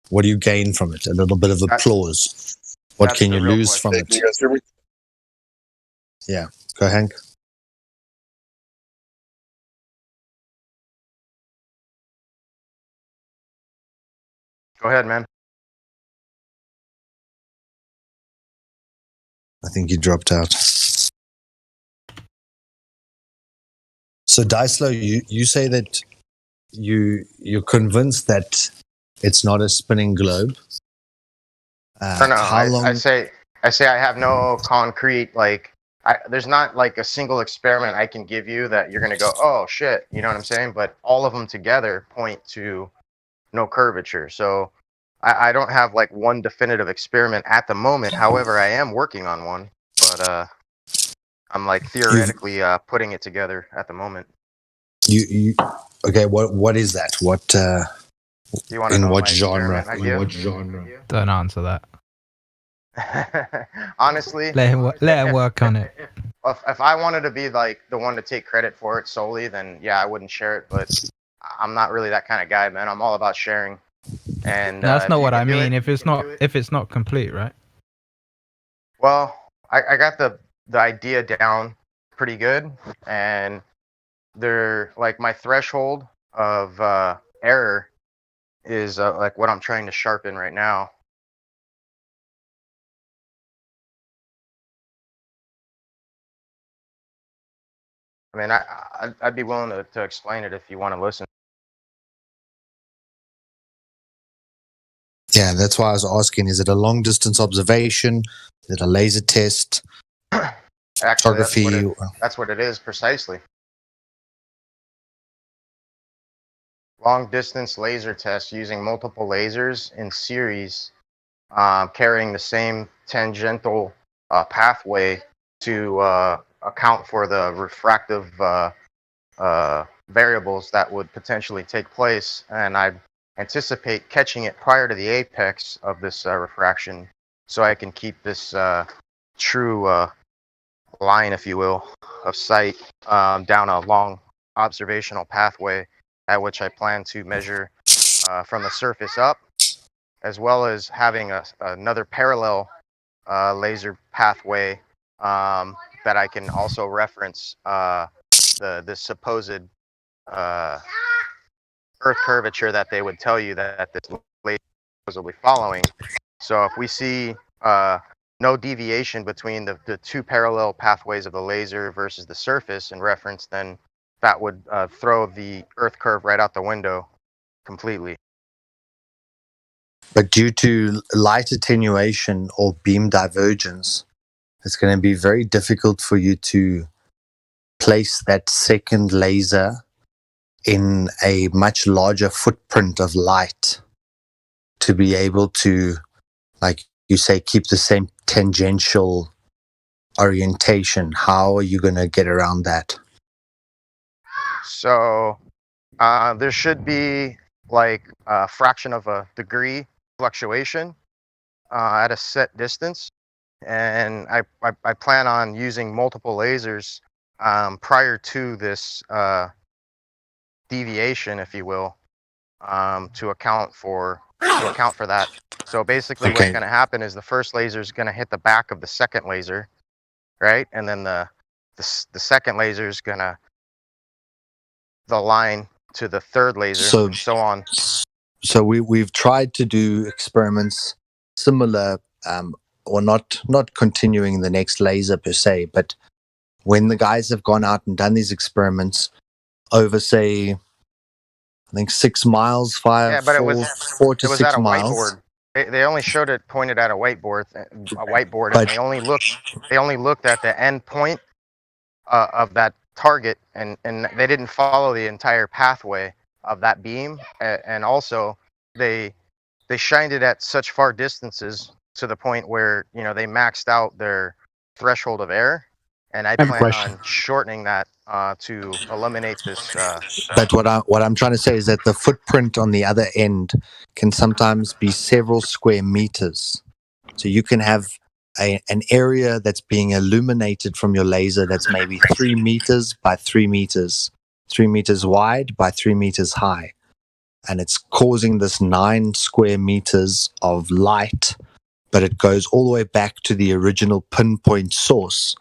What do you gain from it? A little bit of applause. What can you lose from it? Can you guys hear me? Yeah. Go, Hank. Go ahead, man. I think you dropped out. So, Dicelo, you say that you're convinced that it's not a spinning globe. No, I say I have no concrete there's not like a single experiment I can give you that you're gonna go, oh shit, you know what I'm saying? But all of them together point to no curvature. So I don't have like one definitive experiment at the moment. However, I am working on one, but I'm like theoretically putting it together at the moment. You okay? What is that? What You want to in know what my genre? experiment idea? Don't answer that. Honestly, Let him work on it. if I wanted to be like the one to take credit for it solely, then yeah, I wouldn't share it. But I'm not really that kind of guy, man. I'm all about sharing. And That's not if what you I can do mean. it, If it's not complete, right? well, I got the idea down pretty good, and they're like my threshold of error is like what I'm trying to sharpen right now. I mean, I'd be willing to explain it if you want to listen. Yeah, that's why I was asking. Is it a long distance observation? Is it a laser test? Actually, Photography? that's what it is precisely. Long distance laser test using multiple lasers in series, carrying the same tangential pathway to account for the refractive variables that would potentially take place. And I anticipate catching it prior to the apex of this refraction, so I can keep this true line, if you will, of sight down a long observational pathway at which I plan to measure from the surface up, as well as having another parallel laser pathway that I can also reference the supposed Earth curvature that they would tell you that this laser is supposedly following. So if we see no deviation between the two parallel pathways of the laser versus the surface in reference, then that would throw the Earth curve right out the window completely. But due to light attenuation or beam divergence, it's going to be very difficult for you to place that second laser in a much larger footprint of light to be able to, like you say, keep the same tangential orientation. How are you going to get around that? So there should be like a fraction of a degree fluctuation at a set distance, and I plan on using multiple lasers prior to this deviation, if you will, to account for that. So basically, what's going to happen is the first laser is going to hit the back of the second laser, right, and then the second laser is going to the line to the third laser, and so on. So we've tried to do experiments similar, or not continuing the next laser per se, but when the guys have gone out and done these experiments over, say, I think 6 miles, 4 to 6 miles. Whiteboard. They only showed it pointed at a whiteboard, and they only looked at the end point of that target, and they didn't follow the entire pathway of that beam, and also they shined it at such far distances to the point where they maxed out their threshold of error, and I plan on shortening that to eliminate this. But what I'm trying to say is that the footprint on the other end can sometimes be several square meters, so you can have an area that's being illuminated from your laser that's maybe 3 meters by 3 meters, 3 meters wide by 3 meters high. and it's causing this 9 square meters of light, but it goes all the way back to the original pinpoint source.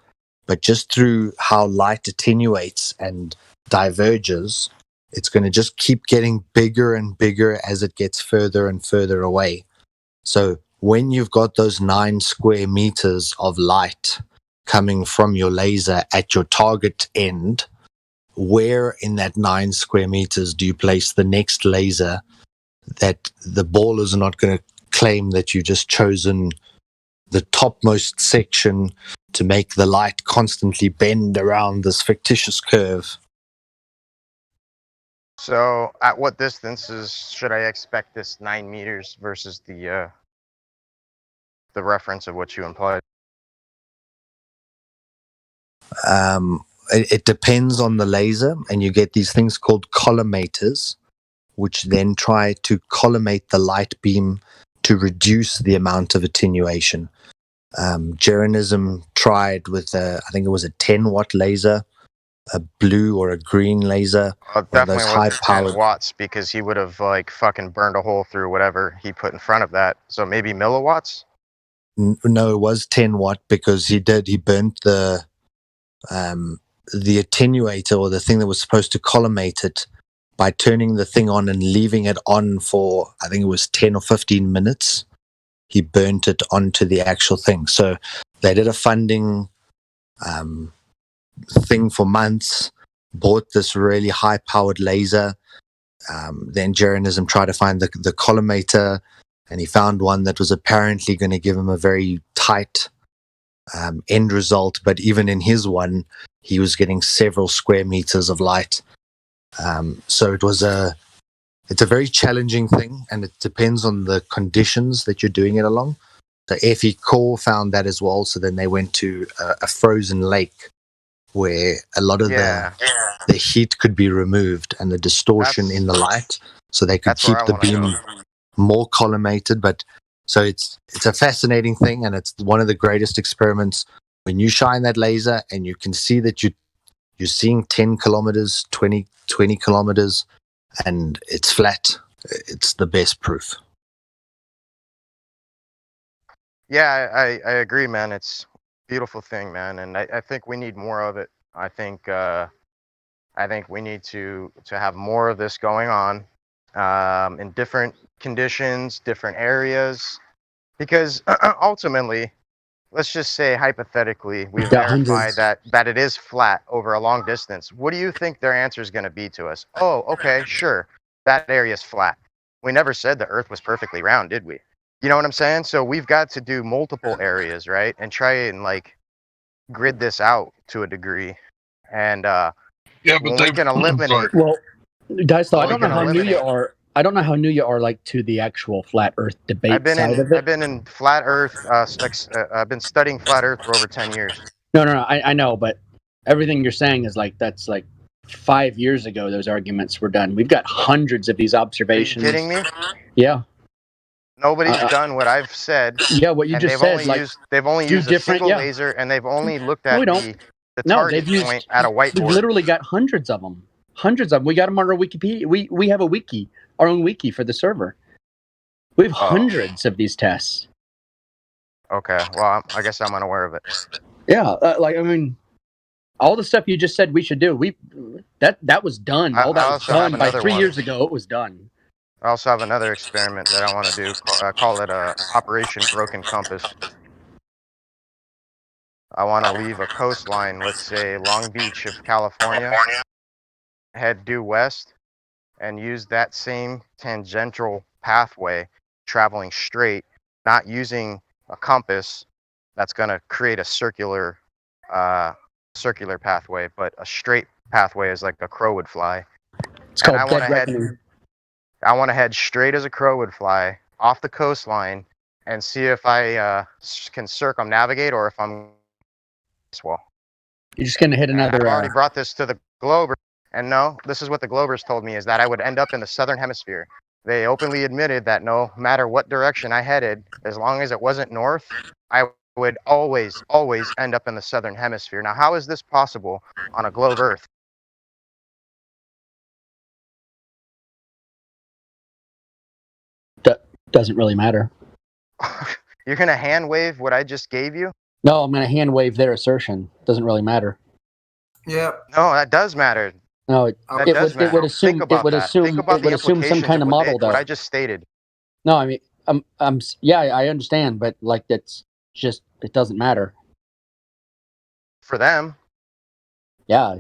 But just through how light attenuates and diverges, it's going to just keep getting bigger and bigger as it gets further and further away. So when you've got those 9 square meters of light coming from your laser at your target end, where in that 9 square meters do you place the next laser that the ballers are not going to claim that you've just chosen the topmost section to make the light constantly bend around this fictitious curve? So, at what distances should I expect this 9 meters versus the reference of what you implied? It depends on the laser, and you get these things called collimators, which then try to collimate the light beam to reduce the amount of attenuation. Jeranism tried with I think it was a 10-watt laser, a blue or a green laser. Well, it definitely wasn't 10 watts, because he would have like fucking burned a hole through whatever he put in front of that. So maybe milliwatts? No, it was 10 watt, because he burnt the attenuator, or the thing that was supposed to collimate it, by turning the thing on and leaving it on for, I think it was 10 or 15 minutes. He burnt it onto the actual thing. So they did a funding thing for months, bought this really high-powered laser. Then Jeranism tried to find the collimator, and he found one that was apparently going to give him a very tight end result. But even in his one, he was getting several square meters of light. So it's a very challenging thing, and it depends on the conditions that you're doing it along. So FE Core found that as well. So then they went to a frozen lake where a lot of the heat could be removed and the distortion in the light, so they could keep the beam more collimated. But so it's a fascinating thing, and it's one of the greatest experiments. When you shine that laser and you can see that you're seeing 10 kilometers, 20 kilometers, and it's flat, it's the best proof. Yeah, I agree, man. It's a beautiful thing, man, and I think we need more of it. I think we need to have more of this going on in different conditions, different areas, because ultimately, let's just say hypothetically, we verify that it is flat over a long distance. What do you think their answer is going to be to us? Oh, okay, sure, that area is flat. We never said the Earth was perfectly round, did we? You know what I'm saying? So we've got to do multiple areas, right? And try and like grid this out to a degree. And when we can eliminate. Well, guys, though, I don't know how new you are. I don't know how new you are, like, to the actual flat Earth debate I've been side in flat Earth. I've been studying flat Earth for over 10 years. No, I know, but everything you're saying is like, that's like 5 years ago. Those arguments were done. We've got hundreds of these observations. Are you kidding me? Yeah. Nobody's done what I've said. Yeah, what you just said. They've only used a single laser, and they've only looked at the target point at a whiteboard. We've literally got hundreds of them. Hundreds of them. We got them on our Wikipedia. We have a wiki, our own wiki for the server. We have hundreds of these tests. Okay, well, I guess I'm unaware of it. Yeah, all the stuff you just said we should do. That was done. All that was done by 3 years ago. It was done. I also have another experiment that I want to do. I call it Operation Broken Compass. I want to leave a coastline, let's say Long Beach of California, head due west, and use that same tangential pathway, traveling straight, not using a compass that's going to create a circular pathway, but a straight pathway is like a crow would fly. It's called dead reckoning. I want to head straight as a crow would fly off the coastline and see if I can circumnavigate or if I'm well. You're just gonna hit another. I've already brought this to the Glober, and no, this is what the Globers told me, is that I would end up in the southern hemisphere. They openly admitted that no matter what direction I headed, as long as it wasn't north, I would always end up in the southern hemisphere. Now, how is this possible on a globe Earth? Doesn't really matter. You're going to hand wave what I just gave you? No, I'm going to hand wave their assertion. Doesn't really matter. Yeah. No, that does matter. No, it would assume Think about that. Think about it would the assume some implications kind of what model, though. what I just stated. No, I mean, yeah, I understand, but like that's just it doesn't matter For them. Yeah.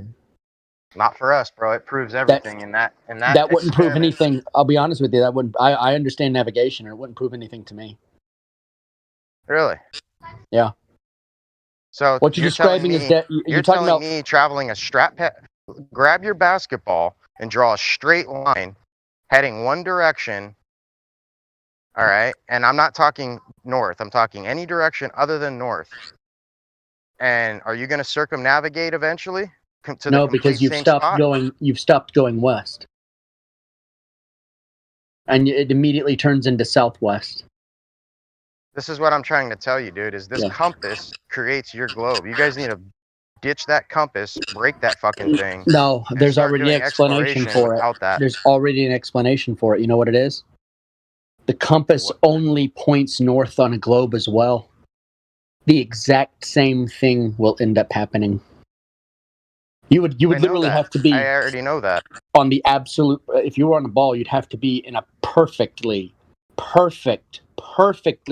Not for us, bro. It proves everything in that. That wouldn't prove anything. I'll be honest with you. That wouldn't. I understand navigation, and it wouldn't prove anything to me. Really? Yeah. So what you're describing me, is that you're talking telling about me traveling a strap. Grab your basketball and draw a straight line, heading one direction. All right, and I'm not talking north. I'm talking any direction other than north. And are you going to circumnavigate eventually? No, because you've stopped going. You've stopped going west, and it immediately turns into southwest. This is what I'm trying to tell you, dude. Is this compass creates your globe? You guys need to ditch that compass, break that fucking thing. No, and there's start already an doing explanation exploration for it. without that. There's already an explanation for it. You know what it is? The compass only points north on a globe as well. The exact same thing will end up happening. You would literally have to be. I already know that. On the absolute, if you were on a ball, you'd have to be in a perfectly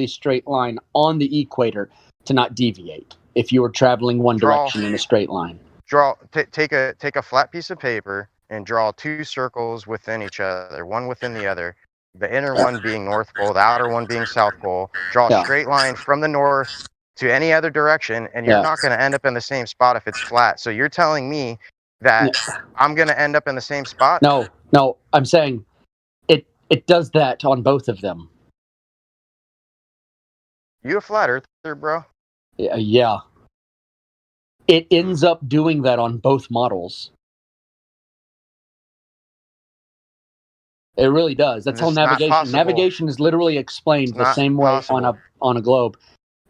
straight line on the equator to not deviate. If you were traveling one direction in a straight line. Take a flat piece of paper and draw two circles within each other, one within the other. The inner one being North Pole, the outer one being South Pole. Draw a straight line from the north to any other direction, and you're not going to end up in the same spot if it's flat. So you're telling me that I'm going to end up in the same spot? No, I'm saying it does that on both of them. You a flat earther, bro? Yeah. It ends up doing that on both models. It really does. That's how navigation. Navigation is literally explained the same way on a globe.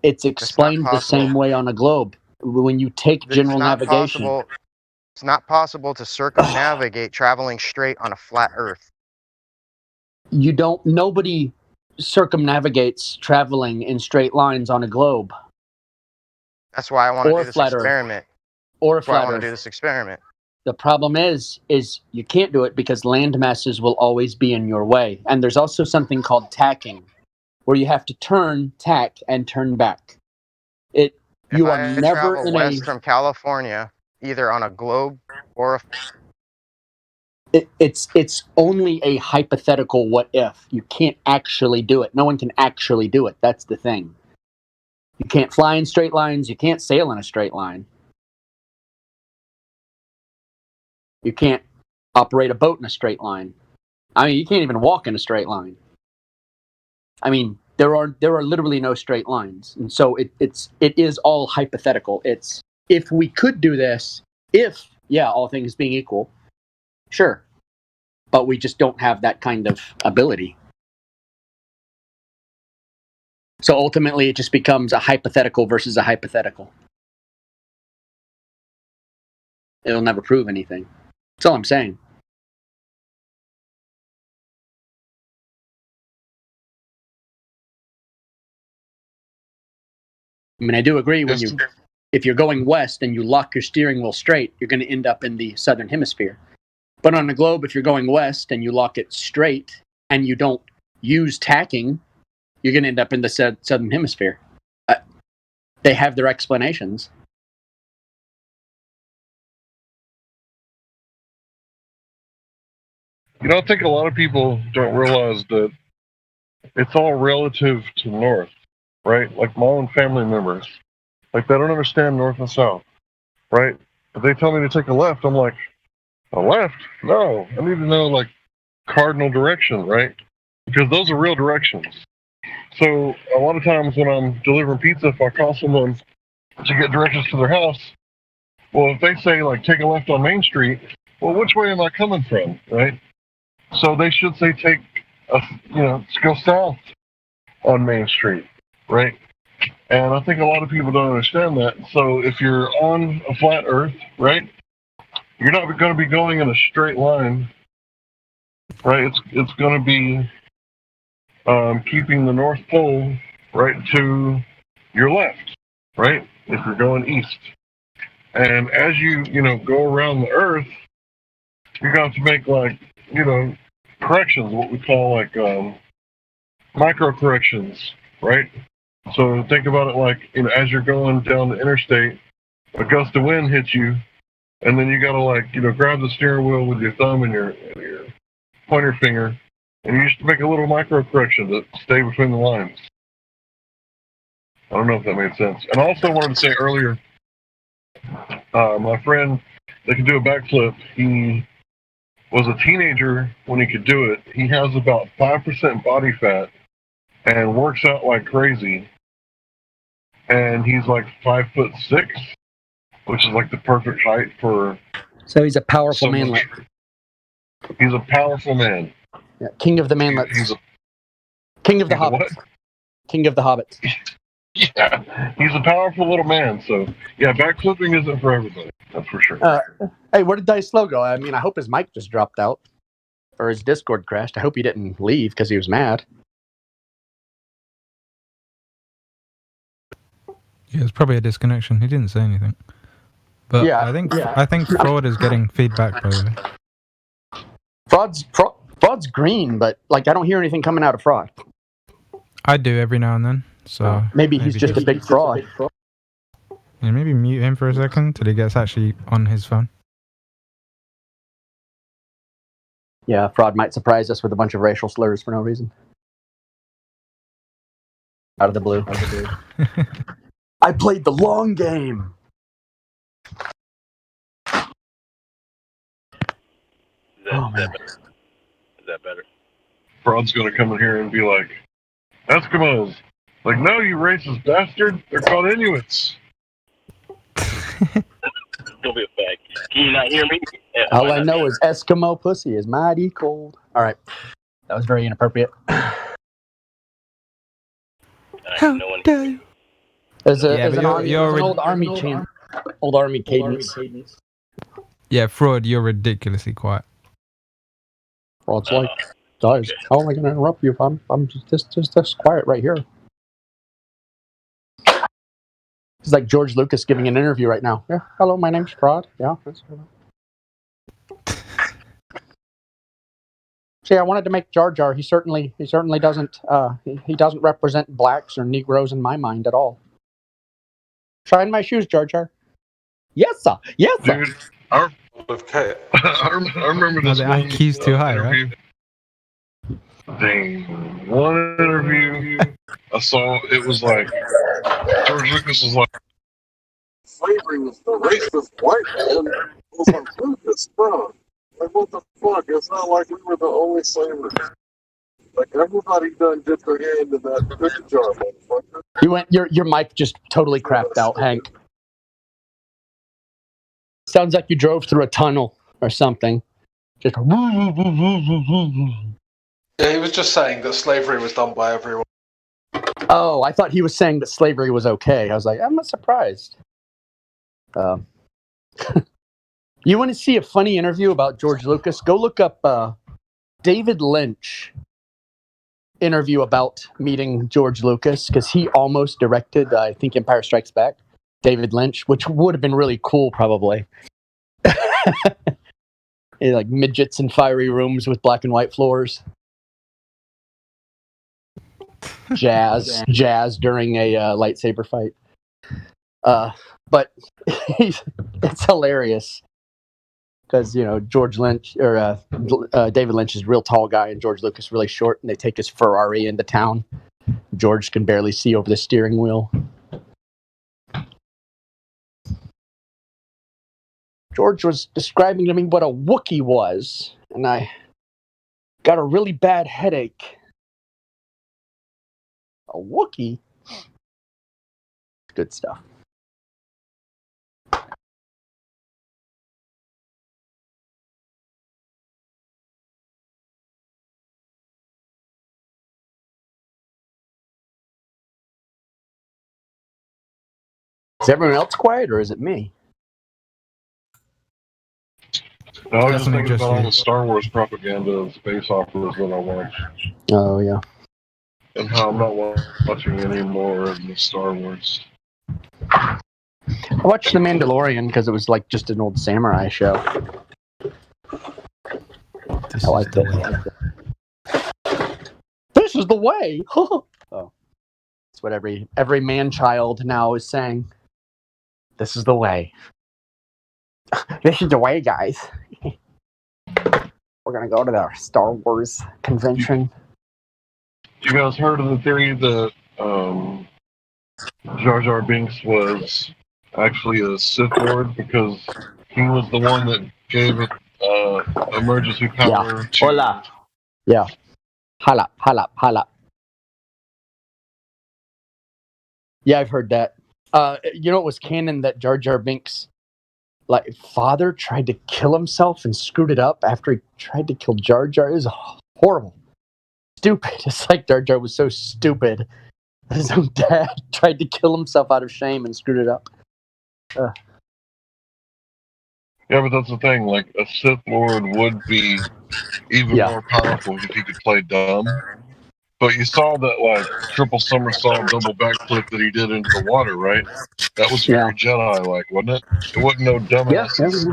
It's explained the same way on a globe. When you take general navigation. It's not possible to circumnavigate traveling straight on a flat Earth. Nobody circumnavigates traveling in straight lines on a globe. That's why I want to do this experiment. Or a flat Earth. I want to Earth. do this experiment. The problem is you can't do it because land masses will always be in your way. And there's also something called tacking, where you have to tack, and turn back. You are never in west from California, either on a globe or a. It's only a hypothetical what if. You can't actually do it. No one can actually do it. That's the thing. You can't fly in straight lines. You can't sail in a straight line. You can't operate a boat in a straight line. I mean, you can't even walk in a straight line. I mean, there are literally no straight lines, and so it is all hypothetical. It's if we could do this, all things being equal, sure, but we just don't have that kind of ability. So ultimately, it just becomes a hypothetical versus a hypothetical. It'll never prove anything. That's all I'm saying. I mean, I do agree if you're going west and you lock your steering wheel straight, you're going to end up in the southern hemisphere. But on the globe, if you're going west and you lock it straight and you don't use tacking, you're going to end up in the southern hemisphere. They have their explanations. I think a lot of people don't realize that it's all relative to north, right? Like my own family members, like they don't understand north and south, right? If they tell me to take a left, I'm like, a left? No, I need to know like cardinal direction, right? Because those are real directions. So a lot of times when I'm delivering pizza, if I call someone to get directions to their house, well, if they say like take a left on Main Street, well, which way am I coming from, right? So they should say go south on Main Street, right? And I think a lot of people don't understand that. So if you're on a flat Earth, right, you're not going to be going in a straight line, right? It's going to be keeping the North Pole right to your left, right? If you're going east. And as you go around the Earth, you're going to have to make corrections, what we call micro corrections, right? So think about it as you're going down the interstate, a gust of wind hits you, and then you got to grab the steering wheel with your thumb and your pointer finger, and you just make a little micro correction to stay between the lines. I don't know if that made sense. And I also wanted to say earlier, my friend that could do a backflip, he was a teenager when he could do it. He has about 5% body fat and works out like crazy. And he's 5'6", which is the perfect height for. So he's a powerful manlet. He's a powerful man. Yeah, king of the manlets. King of the hobbits. King of the hobbits. Yeah, he's a powerful little man. So yeah, backflipping isn't for everybody. That's for sure. Hey, where did Dice Slow go? I mean, I hope his mic just dropped out, or his Discord crashed. I hope he didn't leave because he was mad. Yeah, it's probably a disconnection. He didn't say anything. But Yeah, I think Fraud is getting feedback, by the way. Fraud's green, but I don't hear anything coming out of Fraud. I do every now and then. So maybe he's just a big fraud. Yeah, maybe mute him for a second till he gets actually on his phone. Yeah, Fraud might surprise us with a bunch of racial slurs for no reason. Out of the blue. I played the long game. Is that better? Fraud's going to come in here and be like, Eskimos. No, you racist bastard. They're called Inuits. Don't be a fact. Can you not hear me? All I know is Eskimo pussy is mighty cold. All right. That was very inappropriate. No one. There's an old army chant. Old army cadence. Yeah, Fraud, you're ridiculously quiet. Fraud's guys, how am I going to interrupt you if I'm just quiet right here? It's like George Lucas giving an interview right now. Yeah, hello, my name's Fraud. Yeah. See, I wanted to make Jar Jar. He certainly doesn't. He doesn't represent blacks or Negroes in my mind at all. Shine my shoes, Jar Jar. Yes, sir. Yes, sir. Dude, I remember this. The IQ's too high, right? Dang. One interview I saw, it was George Lucas was slavery was the racist white man. It was Lucas, bro. What the fuck? It's not like we were the only slavers. Everybody done dipped their hand in that cookie jar, motherfucker. You went. Your mic just totally crapped out, Hank. Sounds like you drove through a tunnel or something. Just. Yeah, he was just saying that slavery was done by everyone. Oh, I thought he was saying that slavery was okay. I was like, I'm not surprised. You want to see a funny interview about George Lucas? Go look up David Lynch interview about meeting George Lucas, because he almost directed, I think, Empire Strikes Back. David Lynch, which would have been really cool, probably. Midgets in fiery rooms with black and white floors. Jazz during a lightsaber fight. But it's hilarious because George Lynch or David Lynch is a real tall guy and George Lucas really short, and they take his Ferrari into town. George can barely see over the steering wheel. George was describing to me what a Wookiee was, and I got a really bad headache. A Wookiee? Good stuff. Is everyone else quiet, or is it me? No, I was just thinking about all the Star Wars propaganda and space operas that I watch. Oh, yeah. and how I'm not watching any more of the Star Wars. I watched The Mandalorian because it was like just an old samurai show. I liked it. This is the way. Oh, it's what every man-child now is saying. This is the way. This is the way, guys. We're gonna go to the Star Wars convention. You guys heard of the theory that Jar Jar Binks was actually a Sith Lord because he was the one that gave it emergency power to... Hola. Yeah. Hala. Yeah, I've heard that. You know, it was canon that Jar Jar Binks' father tried to kill himself and screwed it up after he tried to kill Jar Jar. It was horrible. Stupid. It's like Jar Jar was so stupid that his own dad tried to kill himself out of shame and screwed it up. Yeah, but that's the thing. Like, a Sith Lord would be even more powerful if he could play dumb. But you saw that, like, triple somersault, double backflip that he did into the water, right? That was very Jedi-like, wasn't it? It wasn't no dumbasses,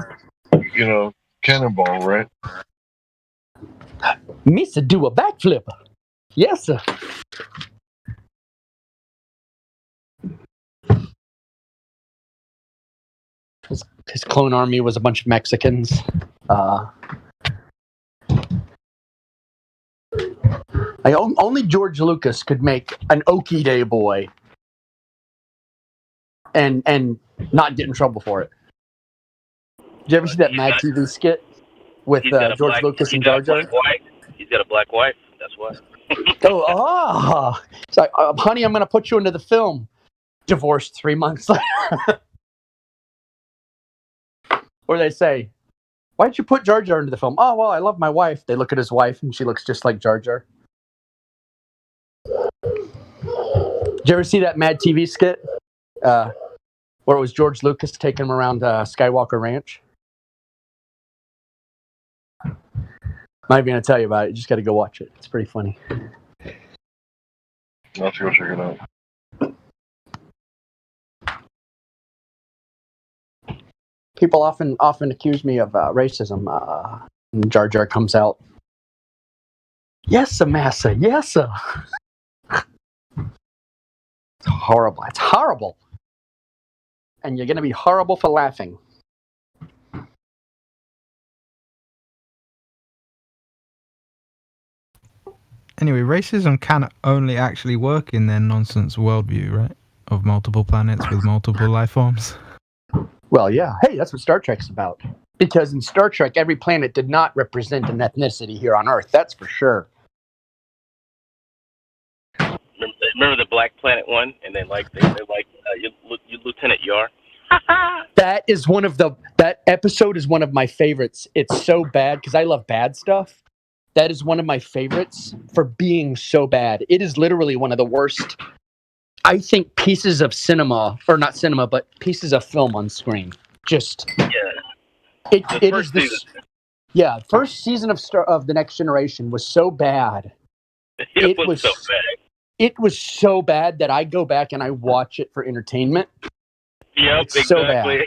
you know, cannonball, right? Misa do a backflip. Yes, sir. His clone army was a bunch of Mexicans. Only George Lucas could make an Okie Day boy and not get in trouble for it. Did you ever see that Mad TV skit with George Lucas and Jar Jar? He's got a black wife. That's why. It's like, honey, I'm going to put you into the film. Divorced 3 months later. Or they say, why'd you put Jar Jar into the film? Oh, well, I love my wife. They look at his wife, and she looks just like Jar Jar. Did you ever see that Mad TV skit? Where it was George Lucas taking him around Skywalker Ranch? I'm not even going to tell you about it. You just got to go watch it. It's pretty funny. I'll have to go check it out. People often accuse me of racism. And Jar Jar comes out. Yes, sir, massa. Yes, sir. It's horrible. It's horrible. And you're going to be horrible for laughing. Anyway, racism can only actually work in their nonsense worldview, right? Of multiple planets with multiple life forms. Well, yeah. Hey, that's what Star Trek's about. Because in Star Trek, every planet did not represent an ethnicity here on Earth. That's for sure. Remember the Black Planet one, and then you Lieutenant Yar. That episode is one of my favorites. It's so bad because I love bad stuff. That is one of my favorites for being so bad. It is literally one of the worst, I think, pieces of cinema, or not cinema, but pieces of film on screen. Just it is this. Yeah, first season of The Next Generation was so bad. It was so bad. It was so bad that I go back and I watch it for entertainment. Yep, it's so bad.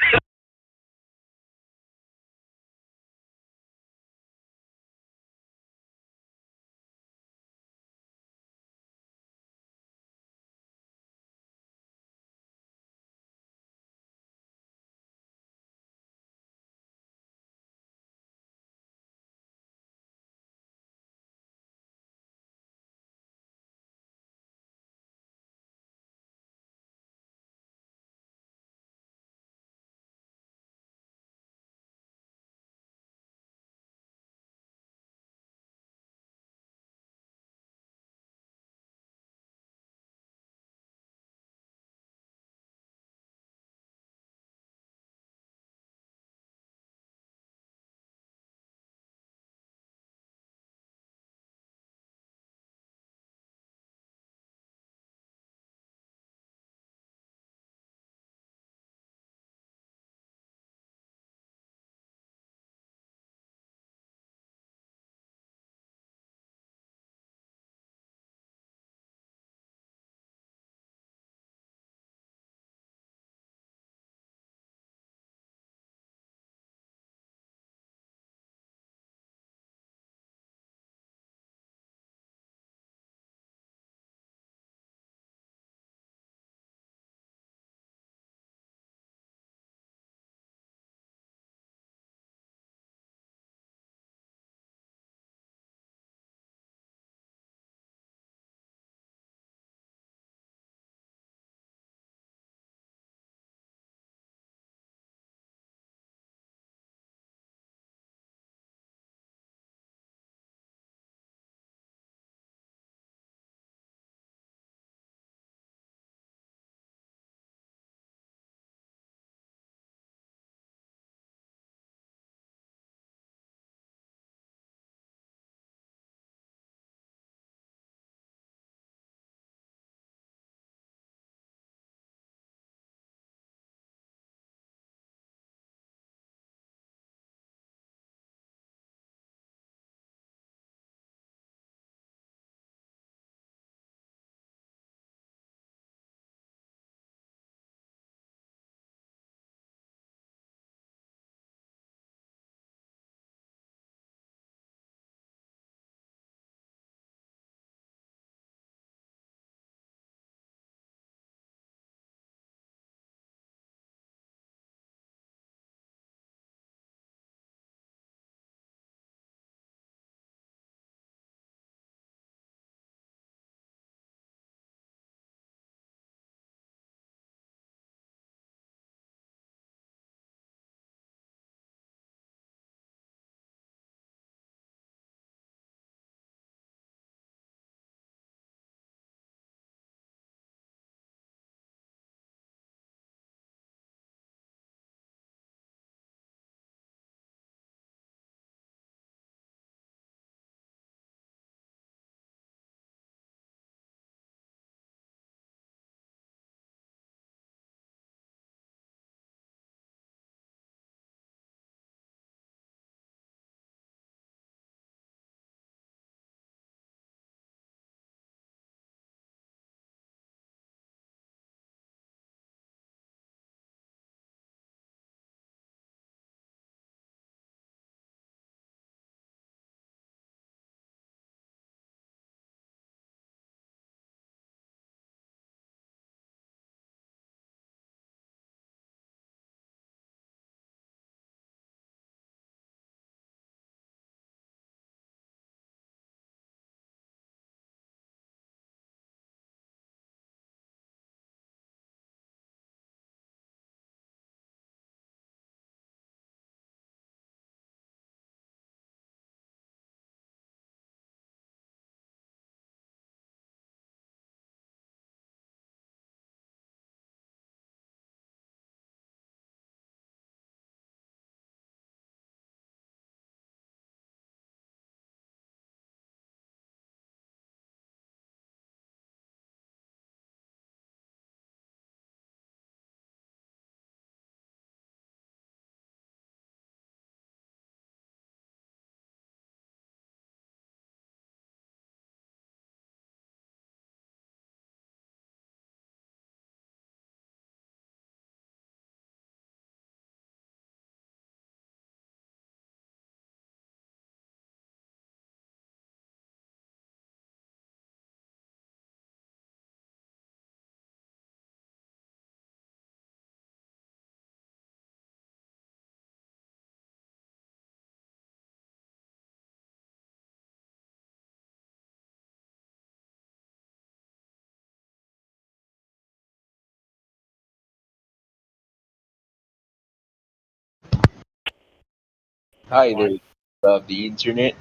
Hi there, the internet.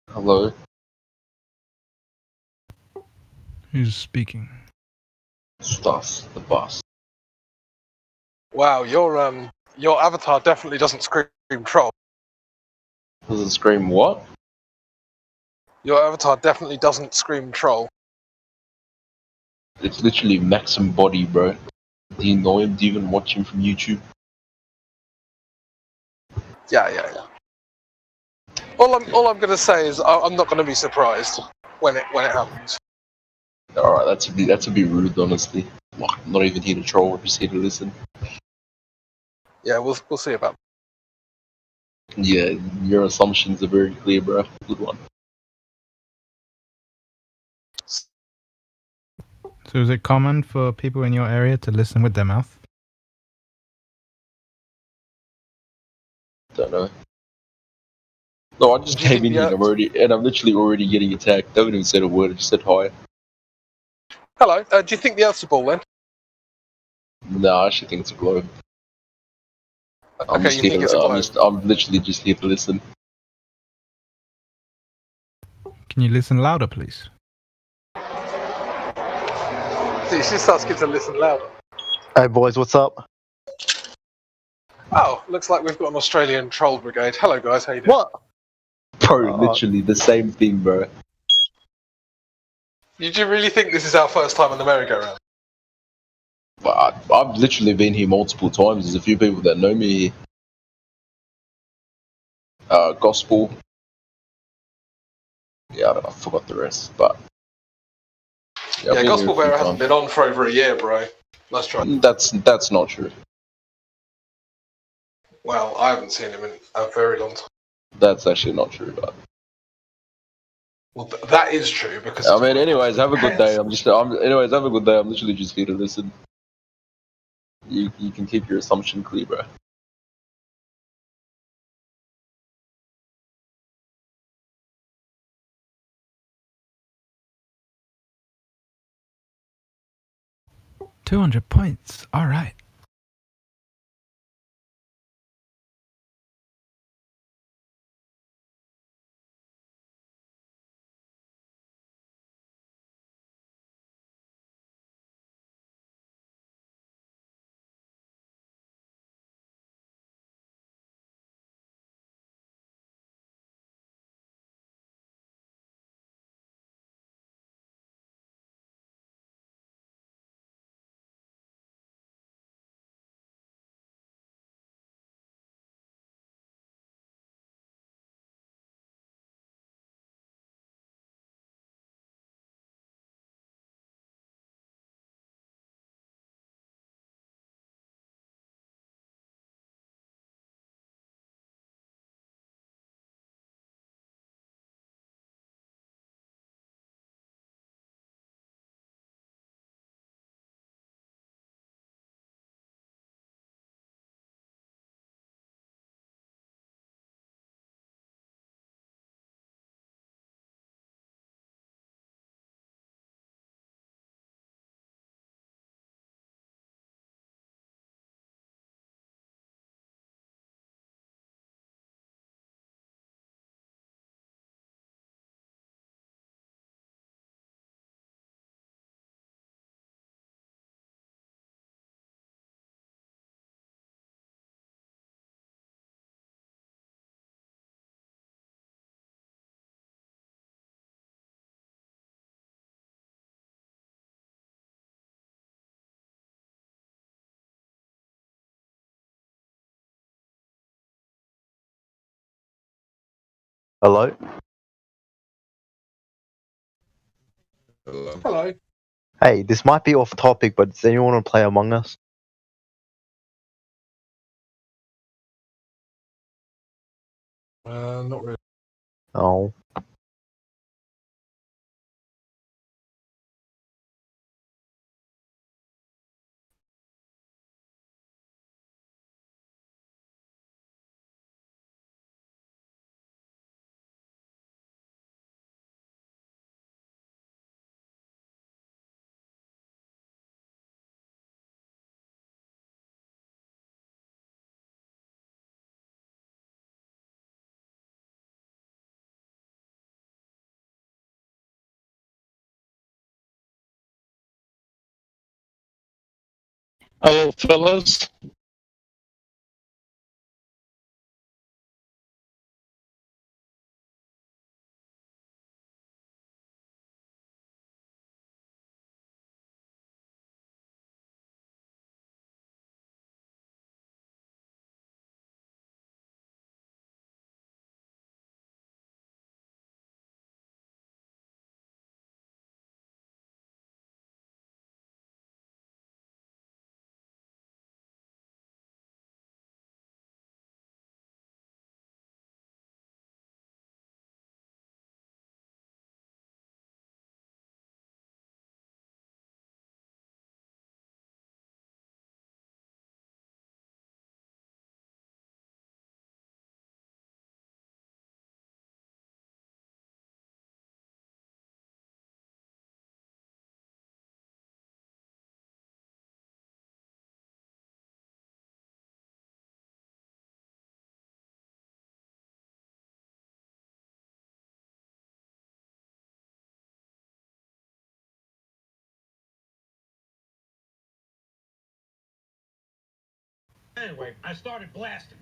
Hello. Who's speaking? Stas, the boss. Wow, your avatar definitely doesn't scream troll. Doesn't scream what? Your avatar definitely doesn't scream troll. It's literally Maxim Body, bro. Do you know him? Do you even watch him from YouTube? Yeah. All I'm gonna say is I'm not gonna be surprised when it happens. Alright, that's a bit rude, honestly. I'm not even here to troll, I'm just here to listen. Yeah, we'll see about that. Yeah, your assumptions are very clear, bro. Good one. So is it common for people in your area to listen with their mouth? Don't know. No, I just came in here and I'm literally already getting attacked. I haven't even said a word, I just said hi. Hello, do you think the Earth's a ball then? No, I actually think it's a globe. I'm Okay, you think it's a globe? I'm literally just here to listen. Can you listen louder, please? See, she starts to listen louder. Hey boys, what's up? Oh, looks like we've got an Australian troll brigade. Hello guys, how you doing? What? Bro, literally the same thing, bro. Did you really think this is our first time on the merry-go-round? But I've literally been here multiple times. There's a few people that know me here. Gospel. Yeah, I forgot the rest, but... Yeah, Gospel Bearer hasn't been on for over a year, bro. Let's try. That's not true. Well, I haven't seen him in a very long time. That's actually not true, but... Well, that is true, because... I mean, anyways, have a good day. Anyways, have a good day. I'm literally just here to listen. You can keep your assumption clear, bro. $200 points. All right. Hello? Hello. Hey, this might be off topic, but does anyone want to play Among Us? Not really. Oh. Hello, fellas. Anyway, I started blasting.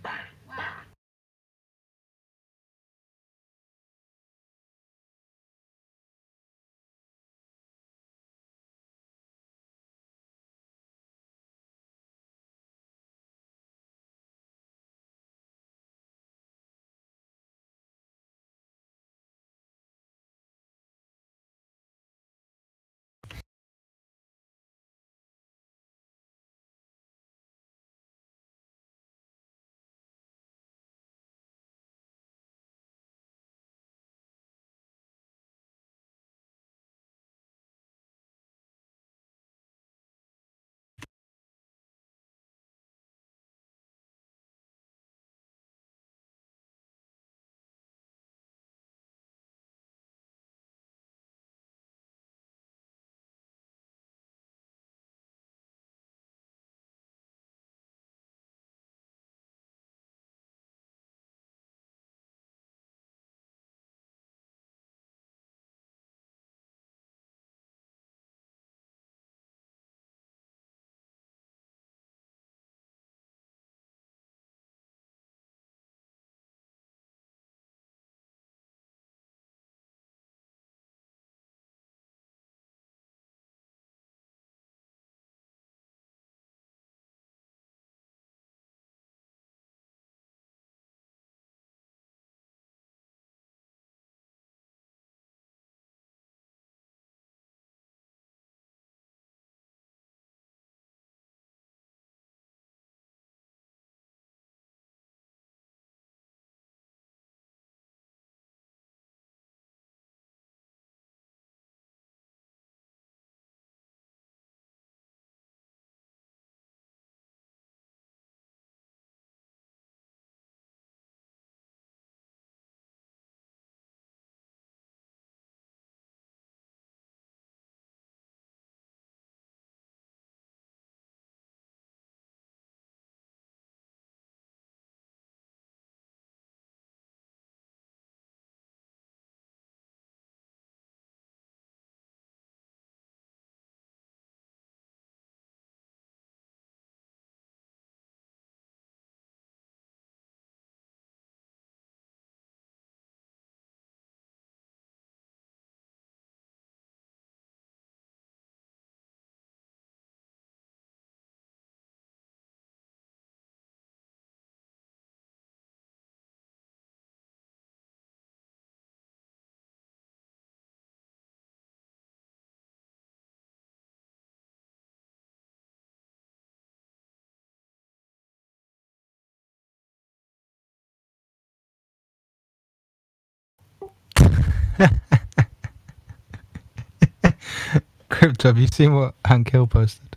Crypto, have you seen what Hank Hill posted?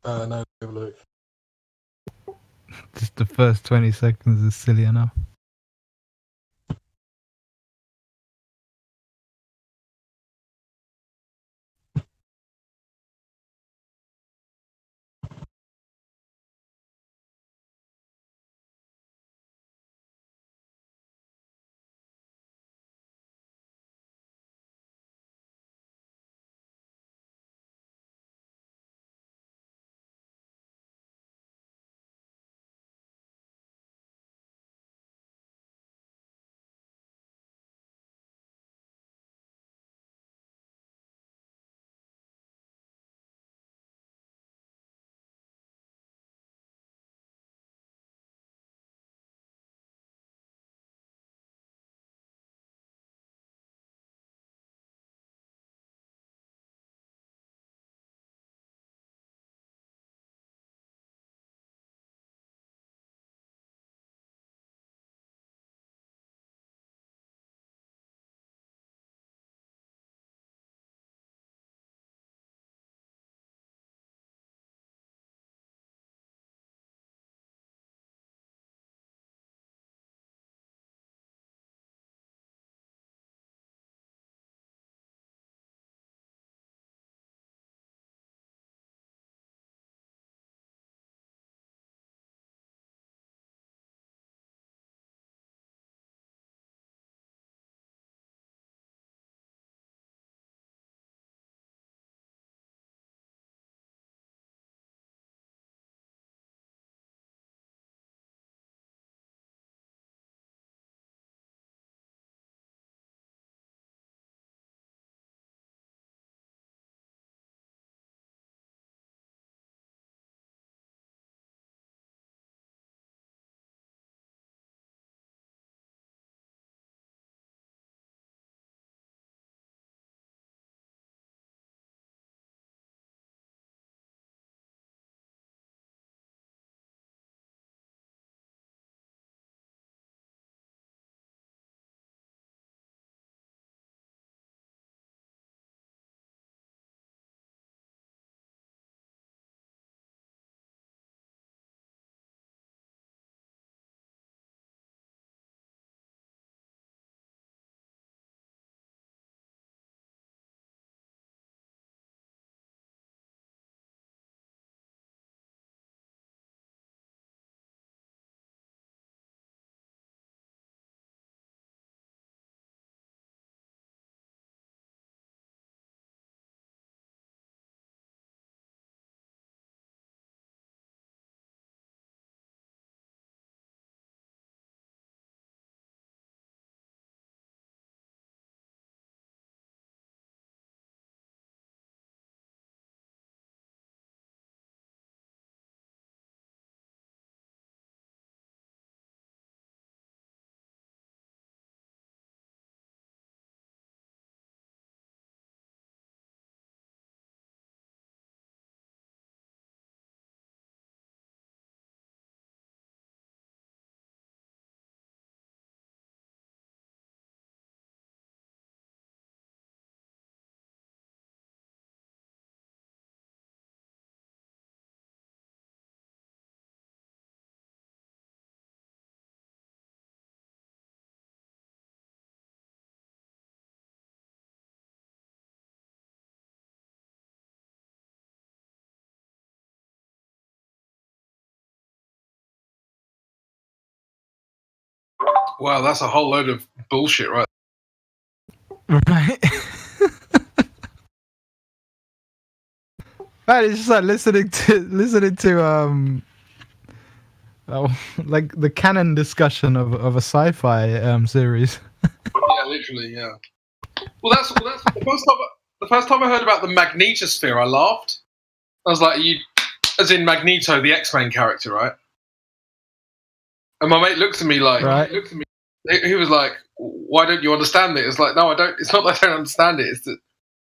No, have a look. Just the first 20 seconds is silly enough. Wow, that's a whole load of bullshit, right? Right. Man, it's just like listening to like the canon discussion of a sci-fi series. Yeah, literally, yeah. Well, that's the first time I heard about the magnetosphere, I laughed. I was like, "You, as in Magneto, the X-Men character, right?" And my mate looked at me like, he was like, "Why don't you understand it?" It's like, no, I don't. It's not that I don't understand it. It's that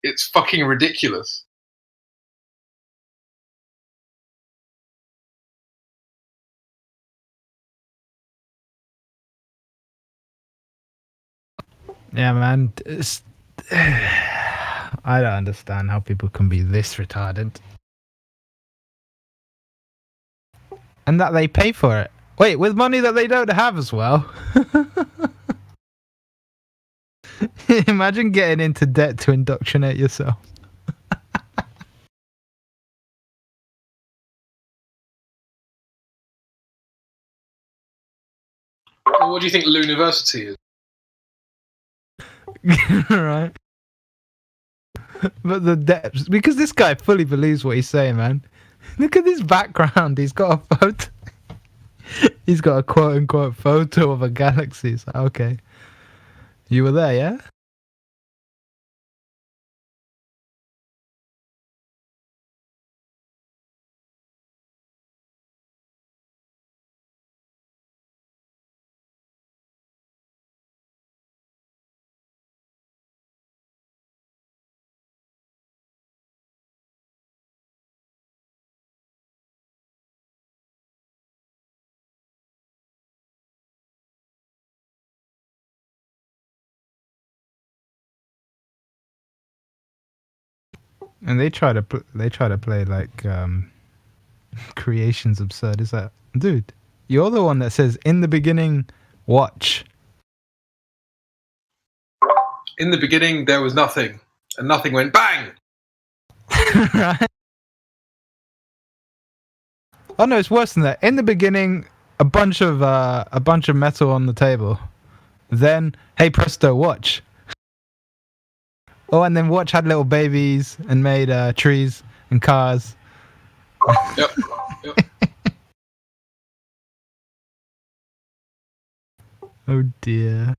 it's fucking ridiculous. Yeah, man. I don't understand how people can be this retarded. And that they pay for it. Wait, with money that they don't have as well. Imagine getting into debt to indoctrinate yourself. Well, what do you think Luniversity is? Right. But the depths, because this guy fully believes what he's saying, man. Look at his background. He's got a photo. He's got a quote-unquote photo of a galaxy. So, okay. You were there, yeah? And they try to play like creation's absurd. Is that, dude? You're the one that says in the beginning, watch. In the beginning, there was nothing, and nothing went bang. Right? Oh no, it's worse than that. In the beginning, a bunch of metal on the table. Then, hey presto, watch. Oh, and then watch had little babies and made trees and cars. Yep. Oh dear.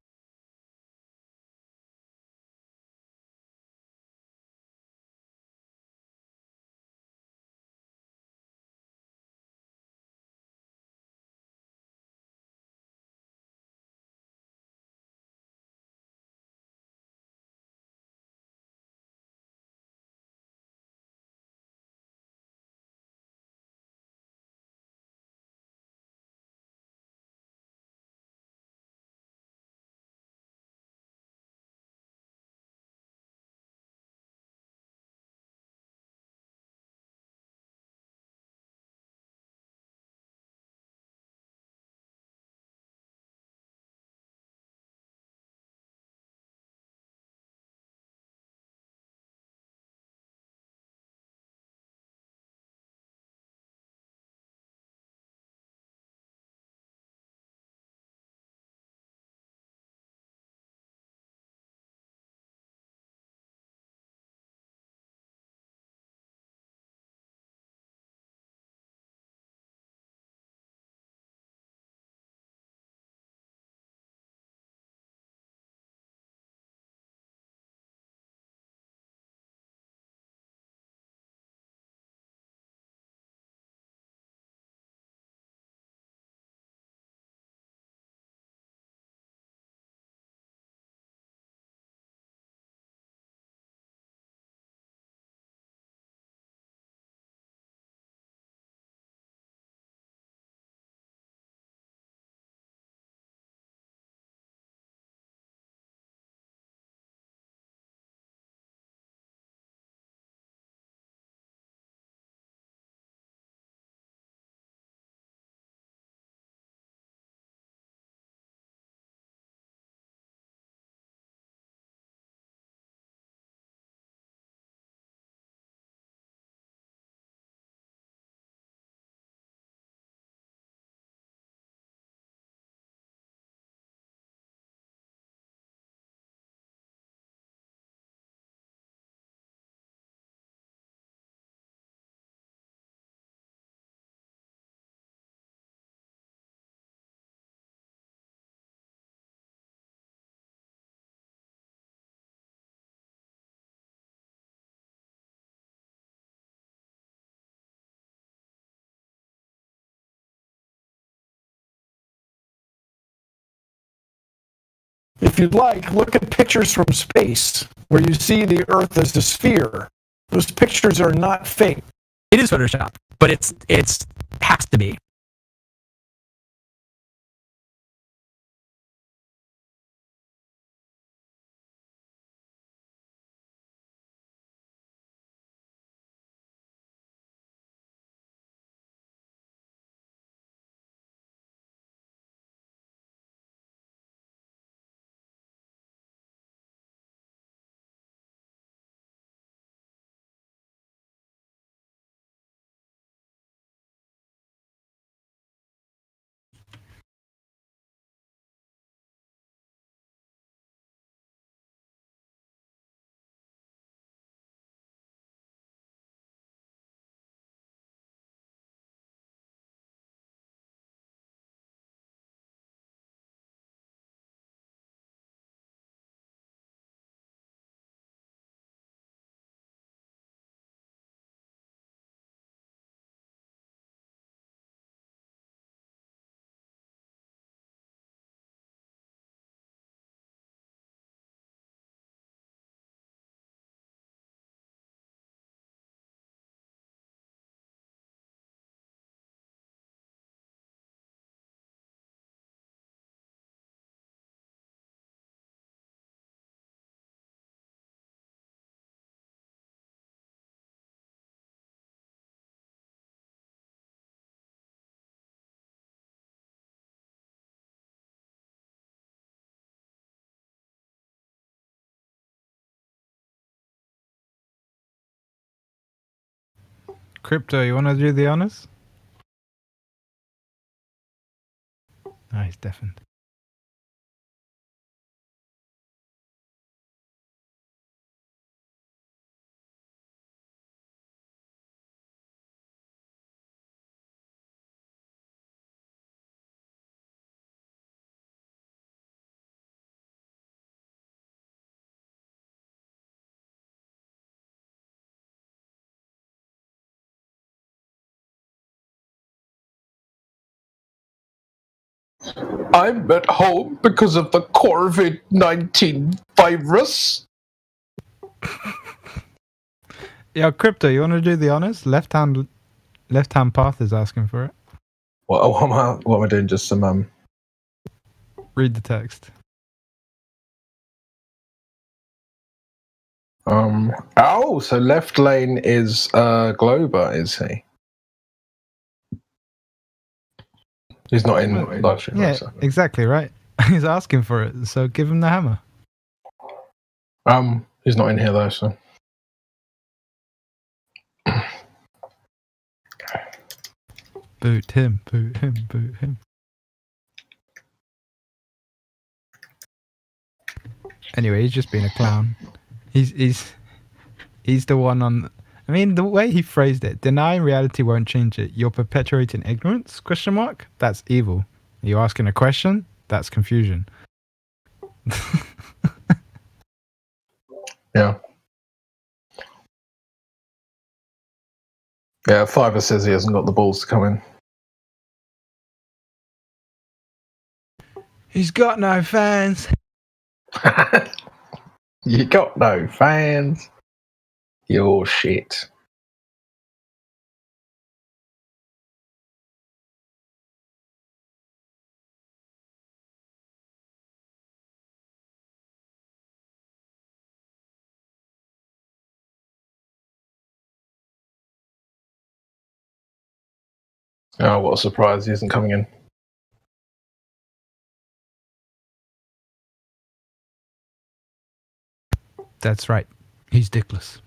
if you'd like, look at pictures from space where you see the Earth as a sphere. Those pictures are not fake. It is Photoshop, but it's has to be. Crypto, you want to do the honors? Nice, definitely. I'm at home because of the COVID-19 virus. Yeah, Crypto, you want to do the honors? Left hand path is asking for it. What am I doing? Just some Read the text. Oh, so left lane is Glober, is he? He's not in live stream. Yeah, exactly right. He's asking for it, so give him the hammer. He's not in here though, so. Boot him, boot him, boot him. Anyway, he's just being a clown. He's the one on. I mean, the way he phrased it, denying reality won't change it. You're perpetuating ignorance? ? That's evil. Are you asking a question? That's confusion. Yeah. Yeah, Fiverr says he hasn't got the balls to come in. He's got no fans. You got no fans. You're shit. Oh, what a surprise. He isn't coming in. That's right. He's dickless.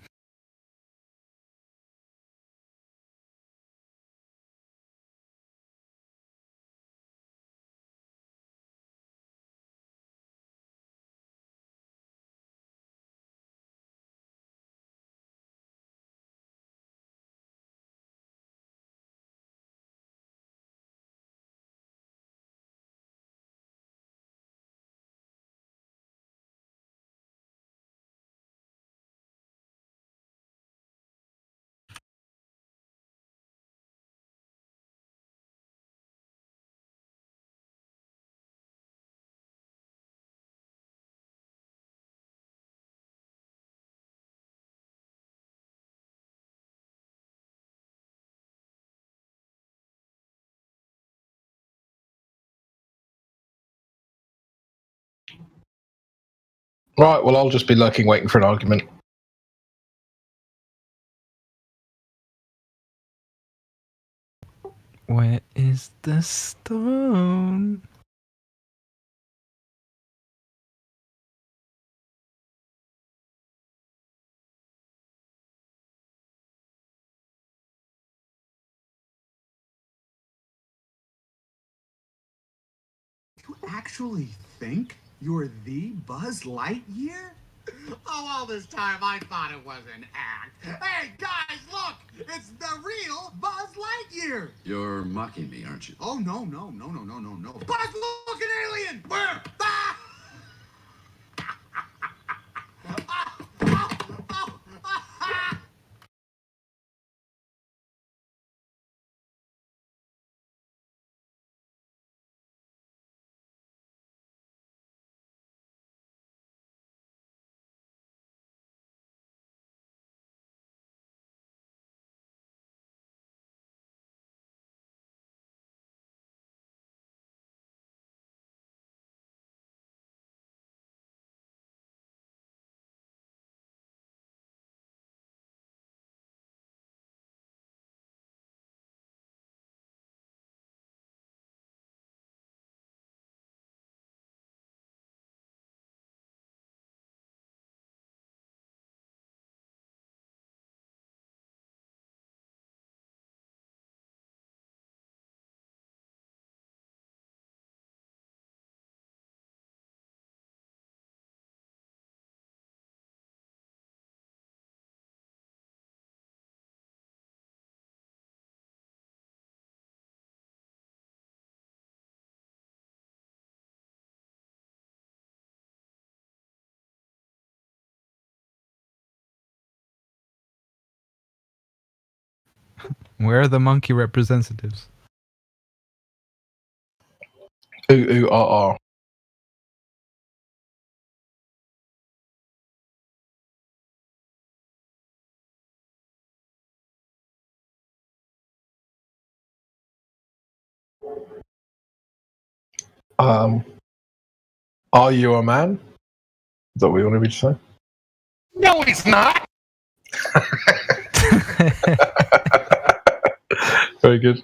Right, well, I'll just be lurking, waiting for an argument. Where is the stone? You actually think you're the Buzz Lightyear? Oh, all this time I thought it was an act. Hey, guys, look! It's the real Buzz Lightyear! You're mocking me, aren't you? Oh, no. Buzz, look, an alien! Where? Ah! Where are the monkey representatives? Ooh, ah. Are you a man? Is that what you wanted me to say? No, he's not! Very good.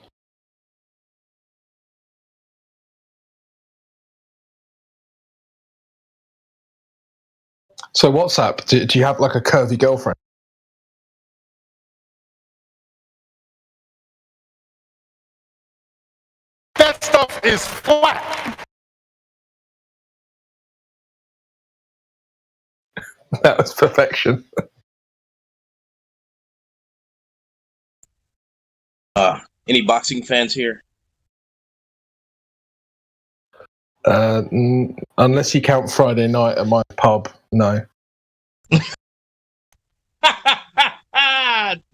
So WhatsApp, do you have like a curvy girlfriend? That stuff is flat! That was perfection. Any boxing fans here? Unless you count Friday night at my pub, no. It's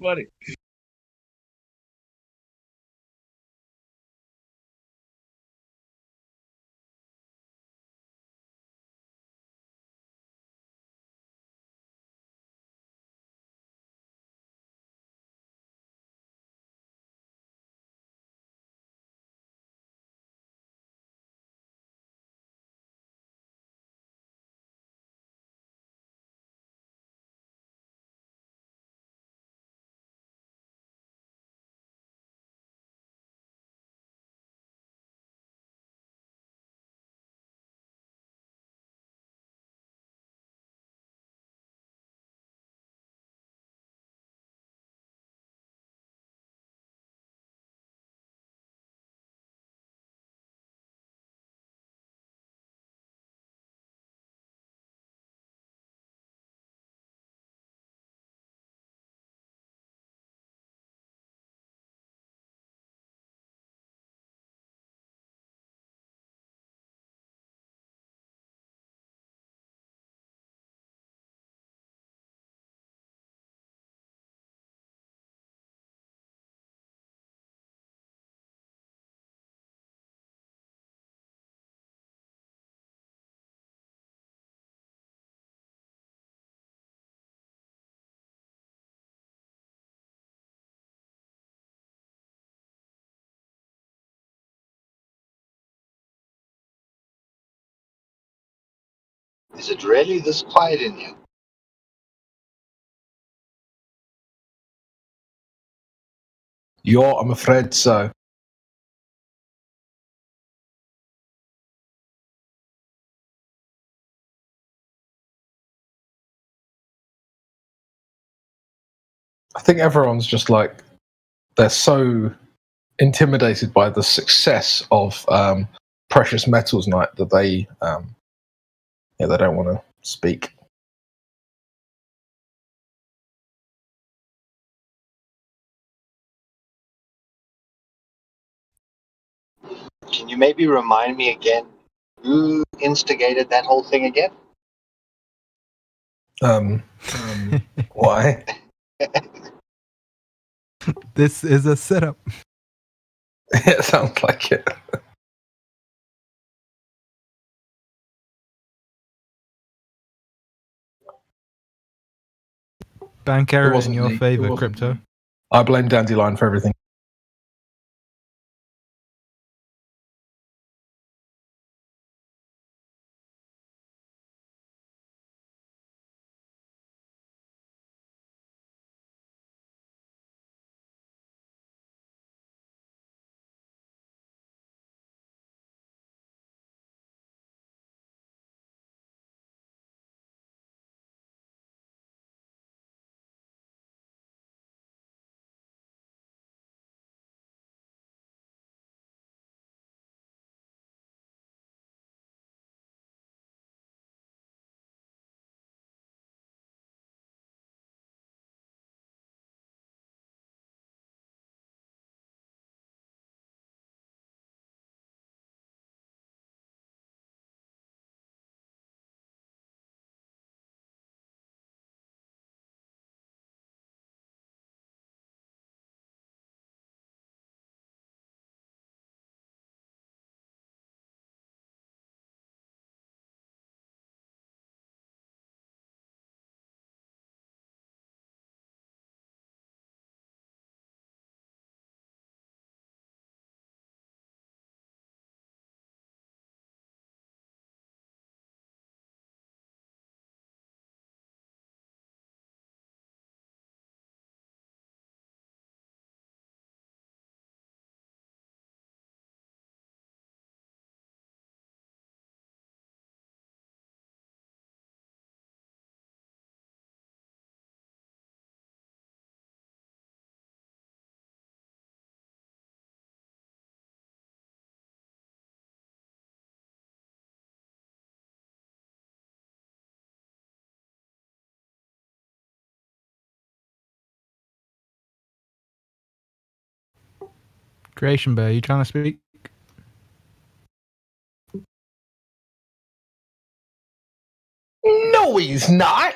funny. Is it really this quiet in here? I'm afraid so. I think everyone's just like, they're so intimidated by the success of Precious Metals Night that they don't want to speak. Can you maybe remind me again who instigated that whole thing again? Why? This is a setup. It sounds like it. Bank It error in wasn't your me. It favor, wasn't Crypto. me. I blame Dandelion for everything. Creation Bear, you trying to speak? No, he's not.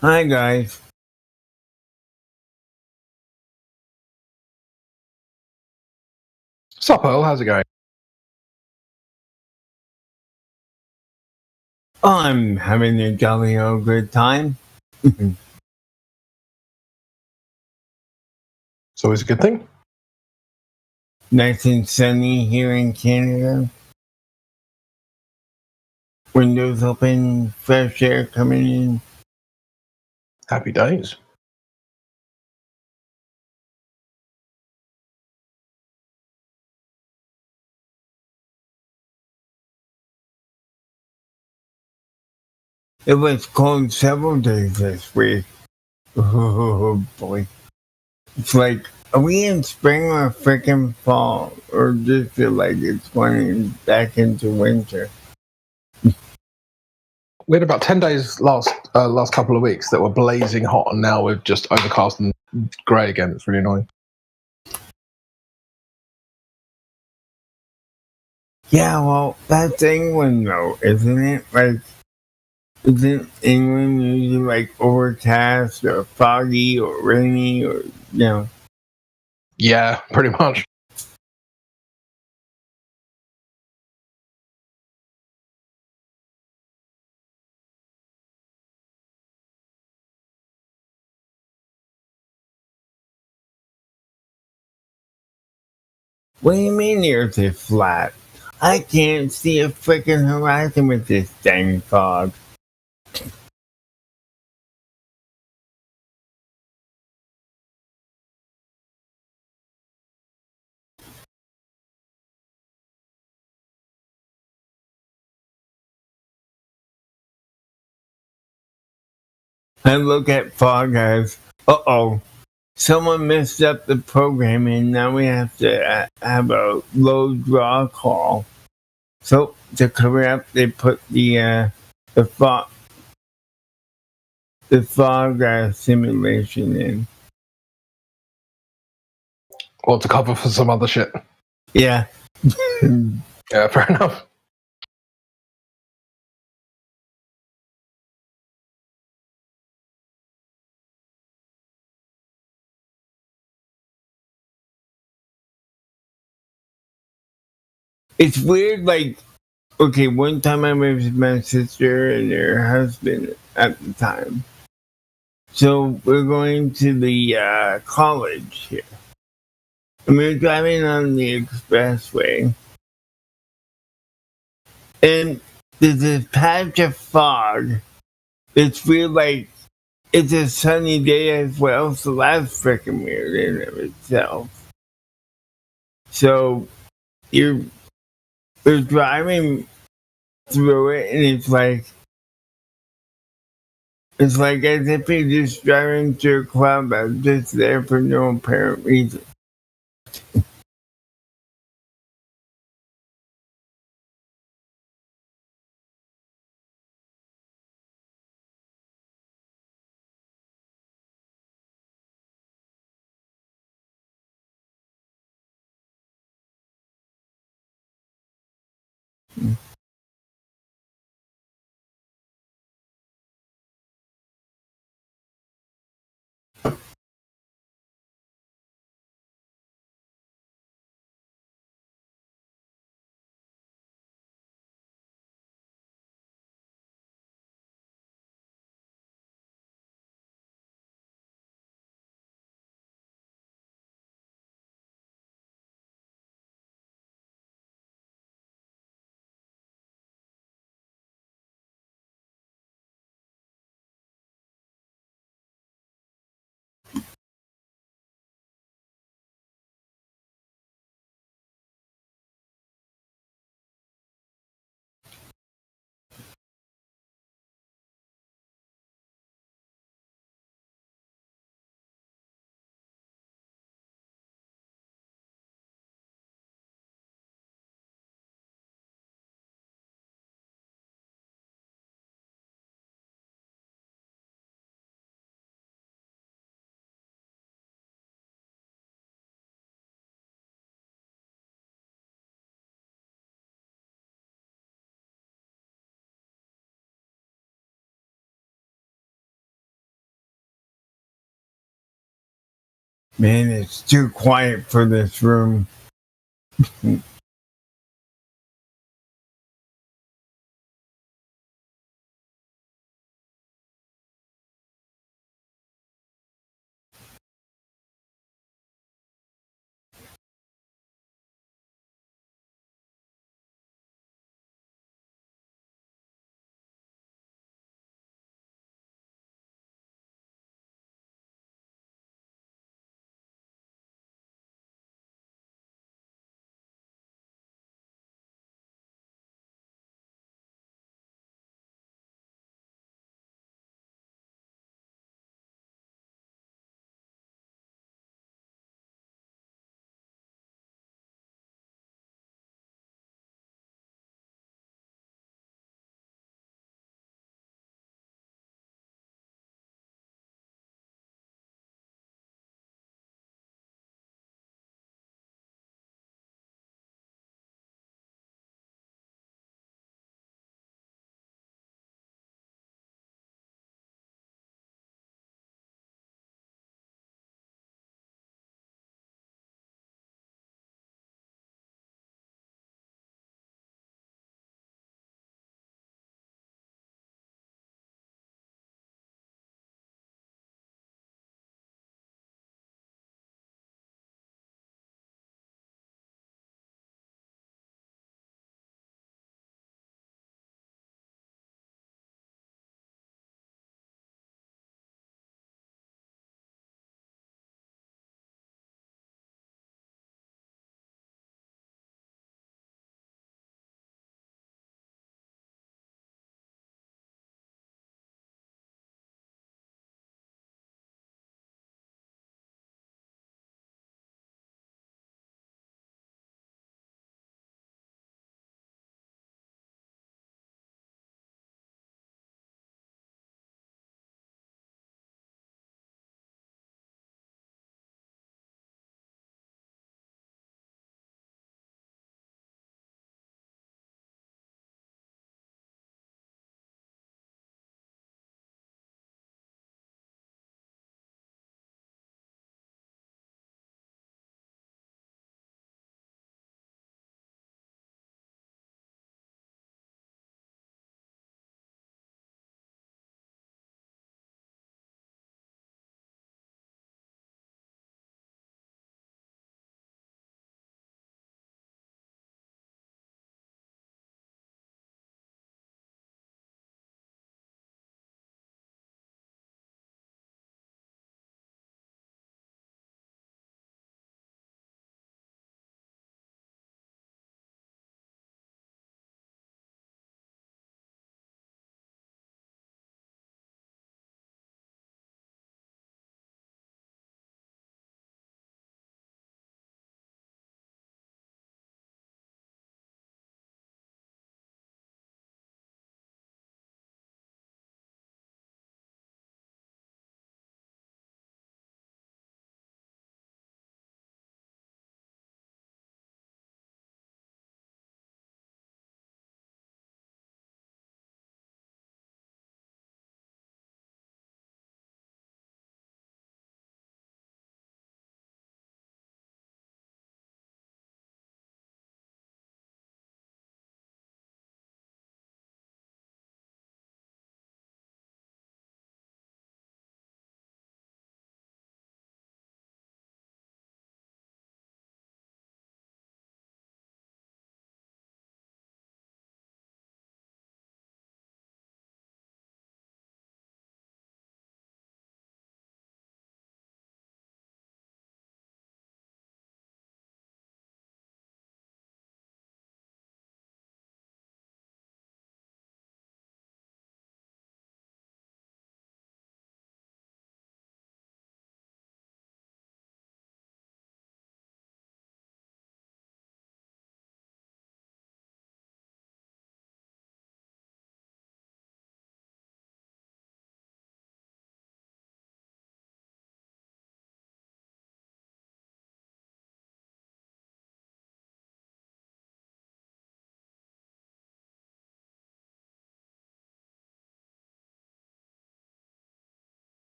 Hi, guys. Sup, Earl? How's it going? I'm having a jolly old good time. It's always a good thing. Nice and sunny here in Canada. Windows open, fresh air coming in. Happy days. It was cold several days this week. Oh boy. It's like, are we in spring or freaking fall? Or just feel like it's going back into winter? We had about 10 days last couple of weeks that were blazing hot, and now we're just overcast and grey again. It's really annoying. Yeah, well, that's England though, isn't it? Like, isn't England usually like overcast or foggy or rainy or, you know? Yeah, pretty much. What do you mean the Earth is flat? I can't see a freaking horizon with this dang fog. I look at fog as, uh-oh, someone messed up the program and now we have to have a low draw call. So to cover up, they put the fog simulation in. Or to cover for some other shit. Yeah. Yeah, fair enough. it's weird. Like, okay, one time I was with my sister and her husband at the time. So we're going to the college here. And we're driving on the expressway. And there's this patch of fog. It's weird, like, it's a sunny day as well, so that's freaking weird in and of itself. So we're driving through it, and it's like as if you're just driving through a cloud that's just there for no apparent reason. Man, it's too quiet for this room.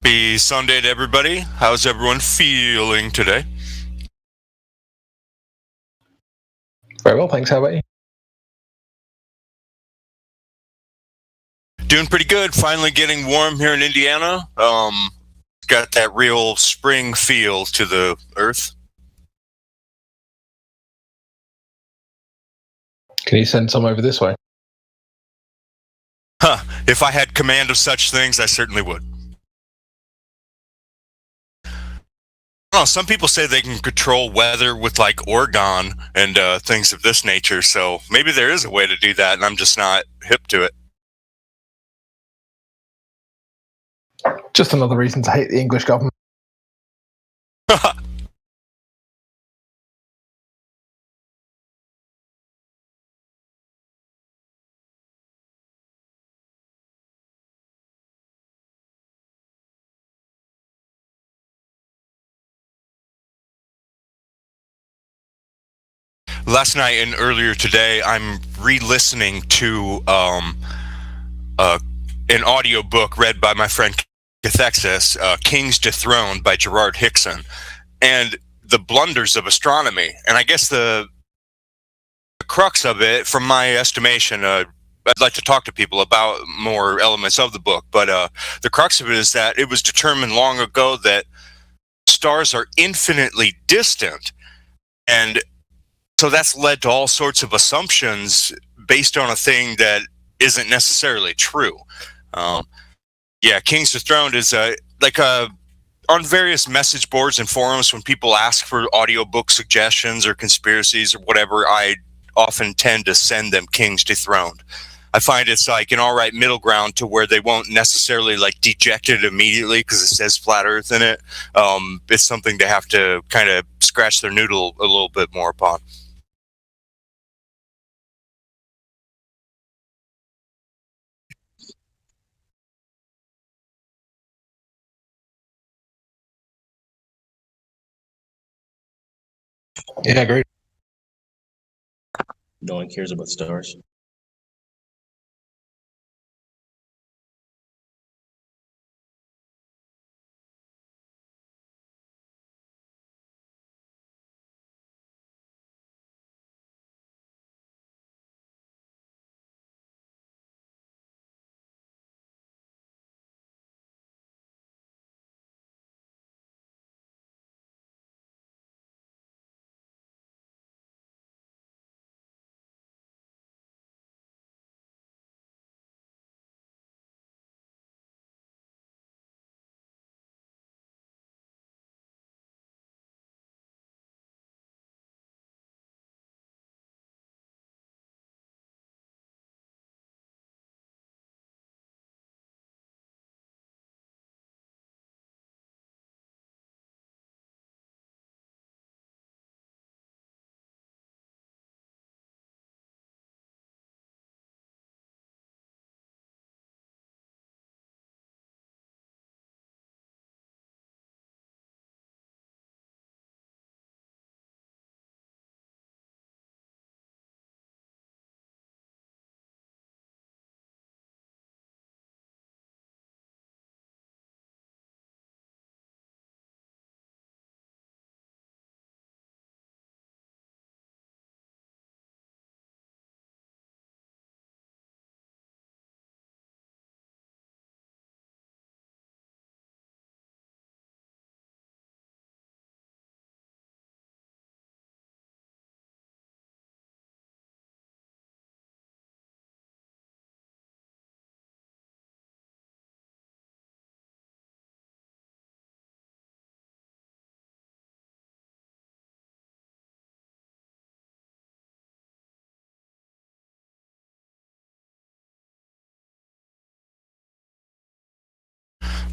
Happy Sunday to everybody. How's everyone feeling today? Very well, thanks. How about you? Doing pretty good. Finally getting warm here in Indiana. Got that real spring feel to the earth. Can you send some over this way? Huh. If I had command of such things, I certainly would. Oh, some people say they can control weather with like Oregon and things of this nature, so maybe there is a way to do that, and I'm just not hip to it. Just another reason to hate the English government. Last night and earlier today, I'm re-listening to an audio book read by my friend Cathexis, Kings Dethroned by Gerard Hickson, and the blunders of astronomy. And I guess the crux of it, from my estimation, I'd like to talk to people about more elements of the book, but the crux of it is that it was determined long ago that stars are infinitely distant, and so that's led to all sorts of assumptions based on a thing that isn't necessarily true. Yeah, Kings Dethroned is on various message boards and forums when people ask for audiobook suggestions or conspiracies or whatever, I often tend to send them Kings Dethroned. I find it's like an all right middle ground to where they won't necessarily like deject it immediately because it says flat earth in it. It's something they have to kind of scratch their noodle a little bit more upon. Yeah, great. No one cares about stars.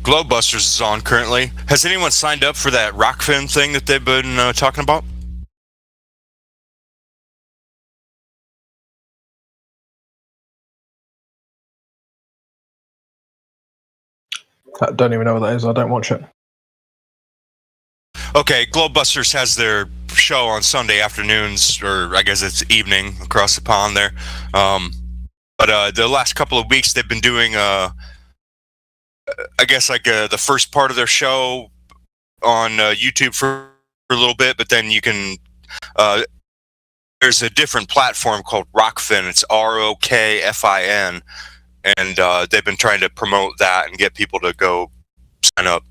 Globebusters is on currently. Has anyone signed up for that Rockfin thing that they've been talking about? I don't even know what that is. I don't watch it. Okay, Globebusters has their show on Sunday afternoons, or I guess it's evening across the pond there. But the last couple of weeks they've been doing I guess like the first part of their show on YouTube for a little bit, but then you can. There's a different platform called Rockfin. It's ROKFIN, and they've been trying to promote that and get people to go sign up.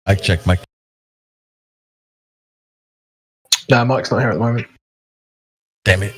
I check Mike. No, Mike's not here at the moment. Damn it.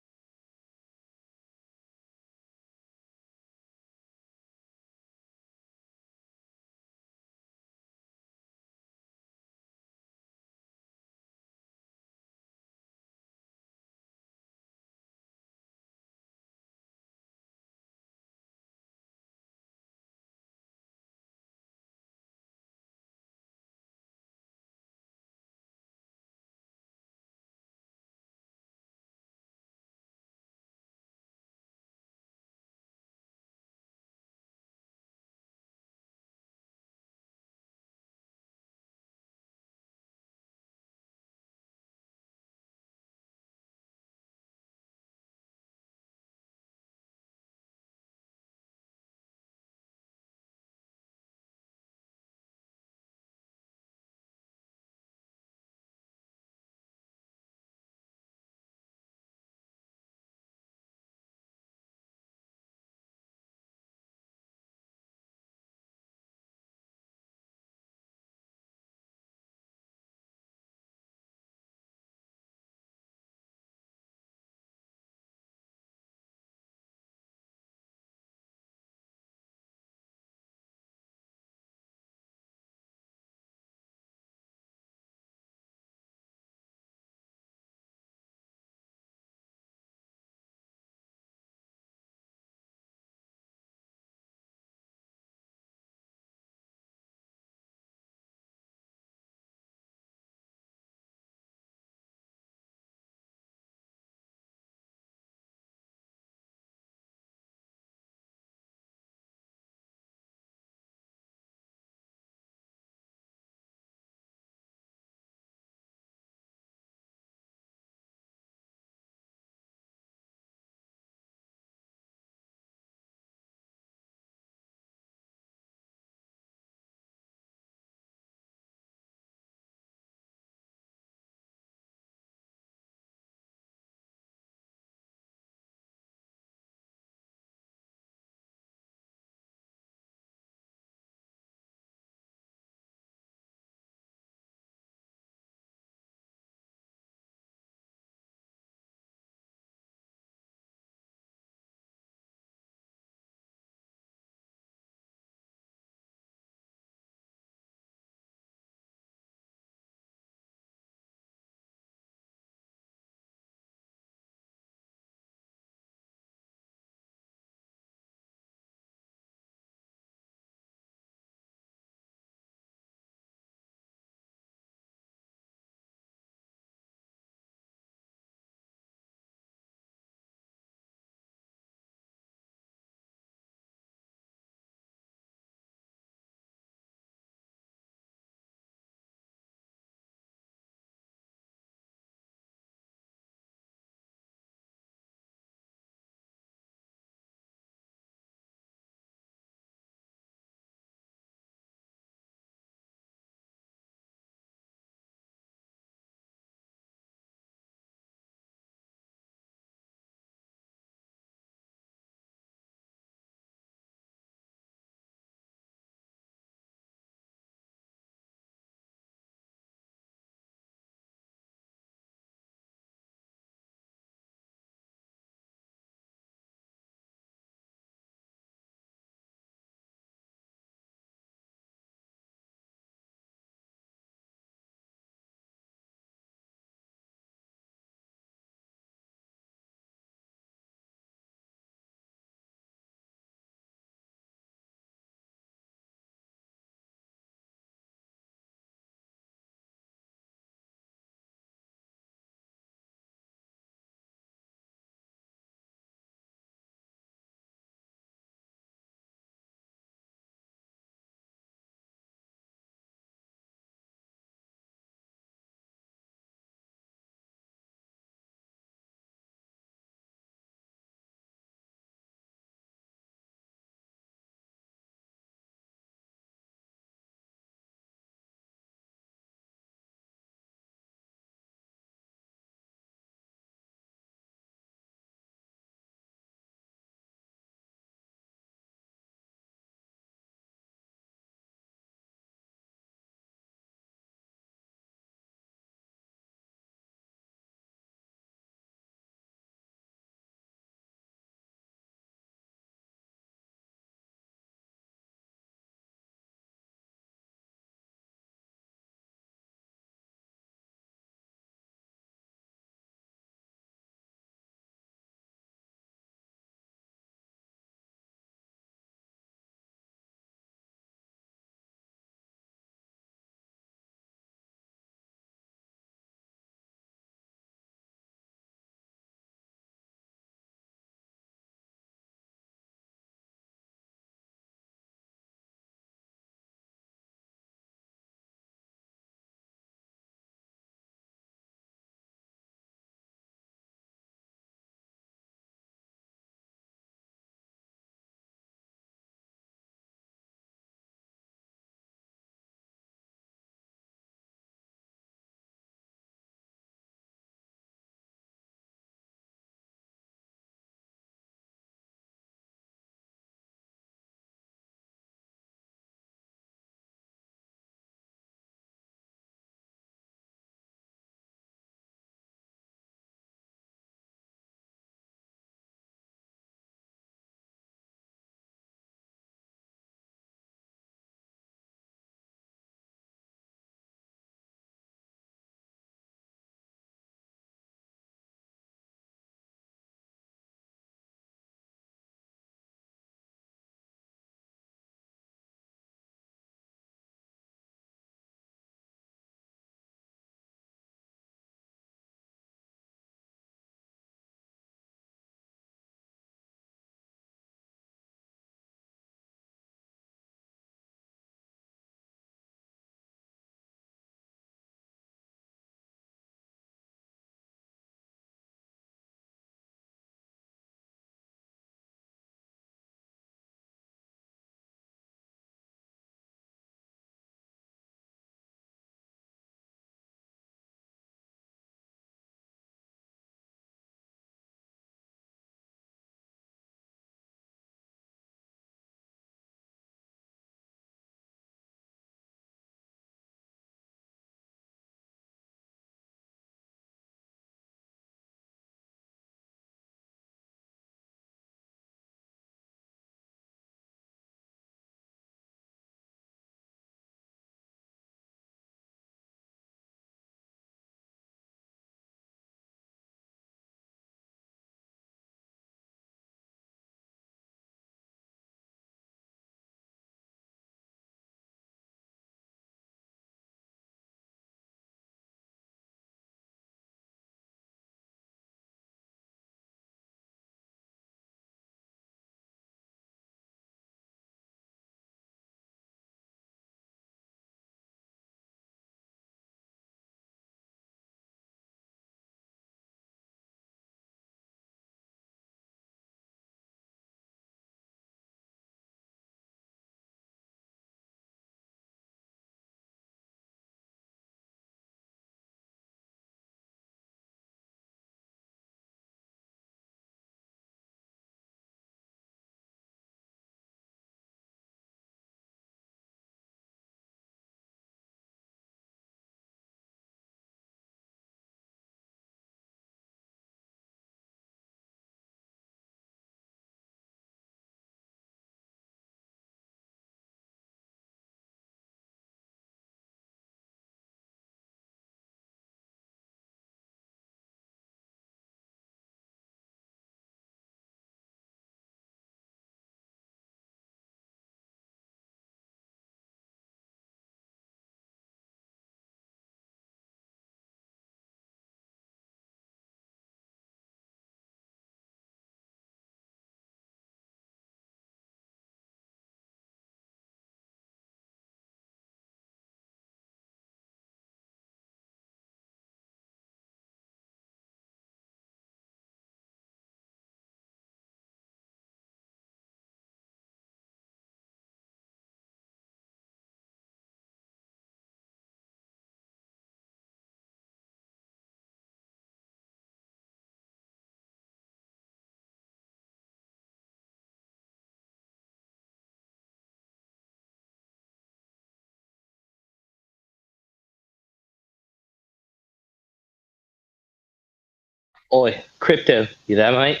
Oi, Crypto, you there, mate?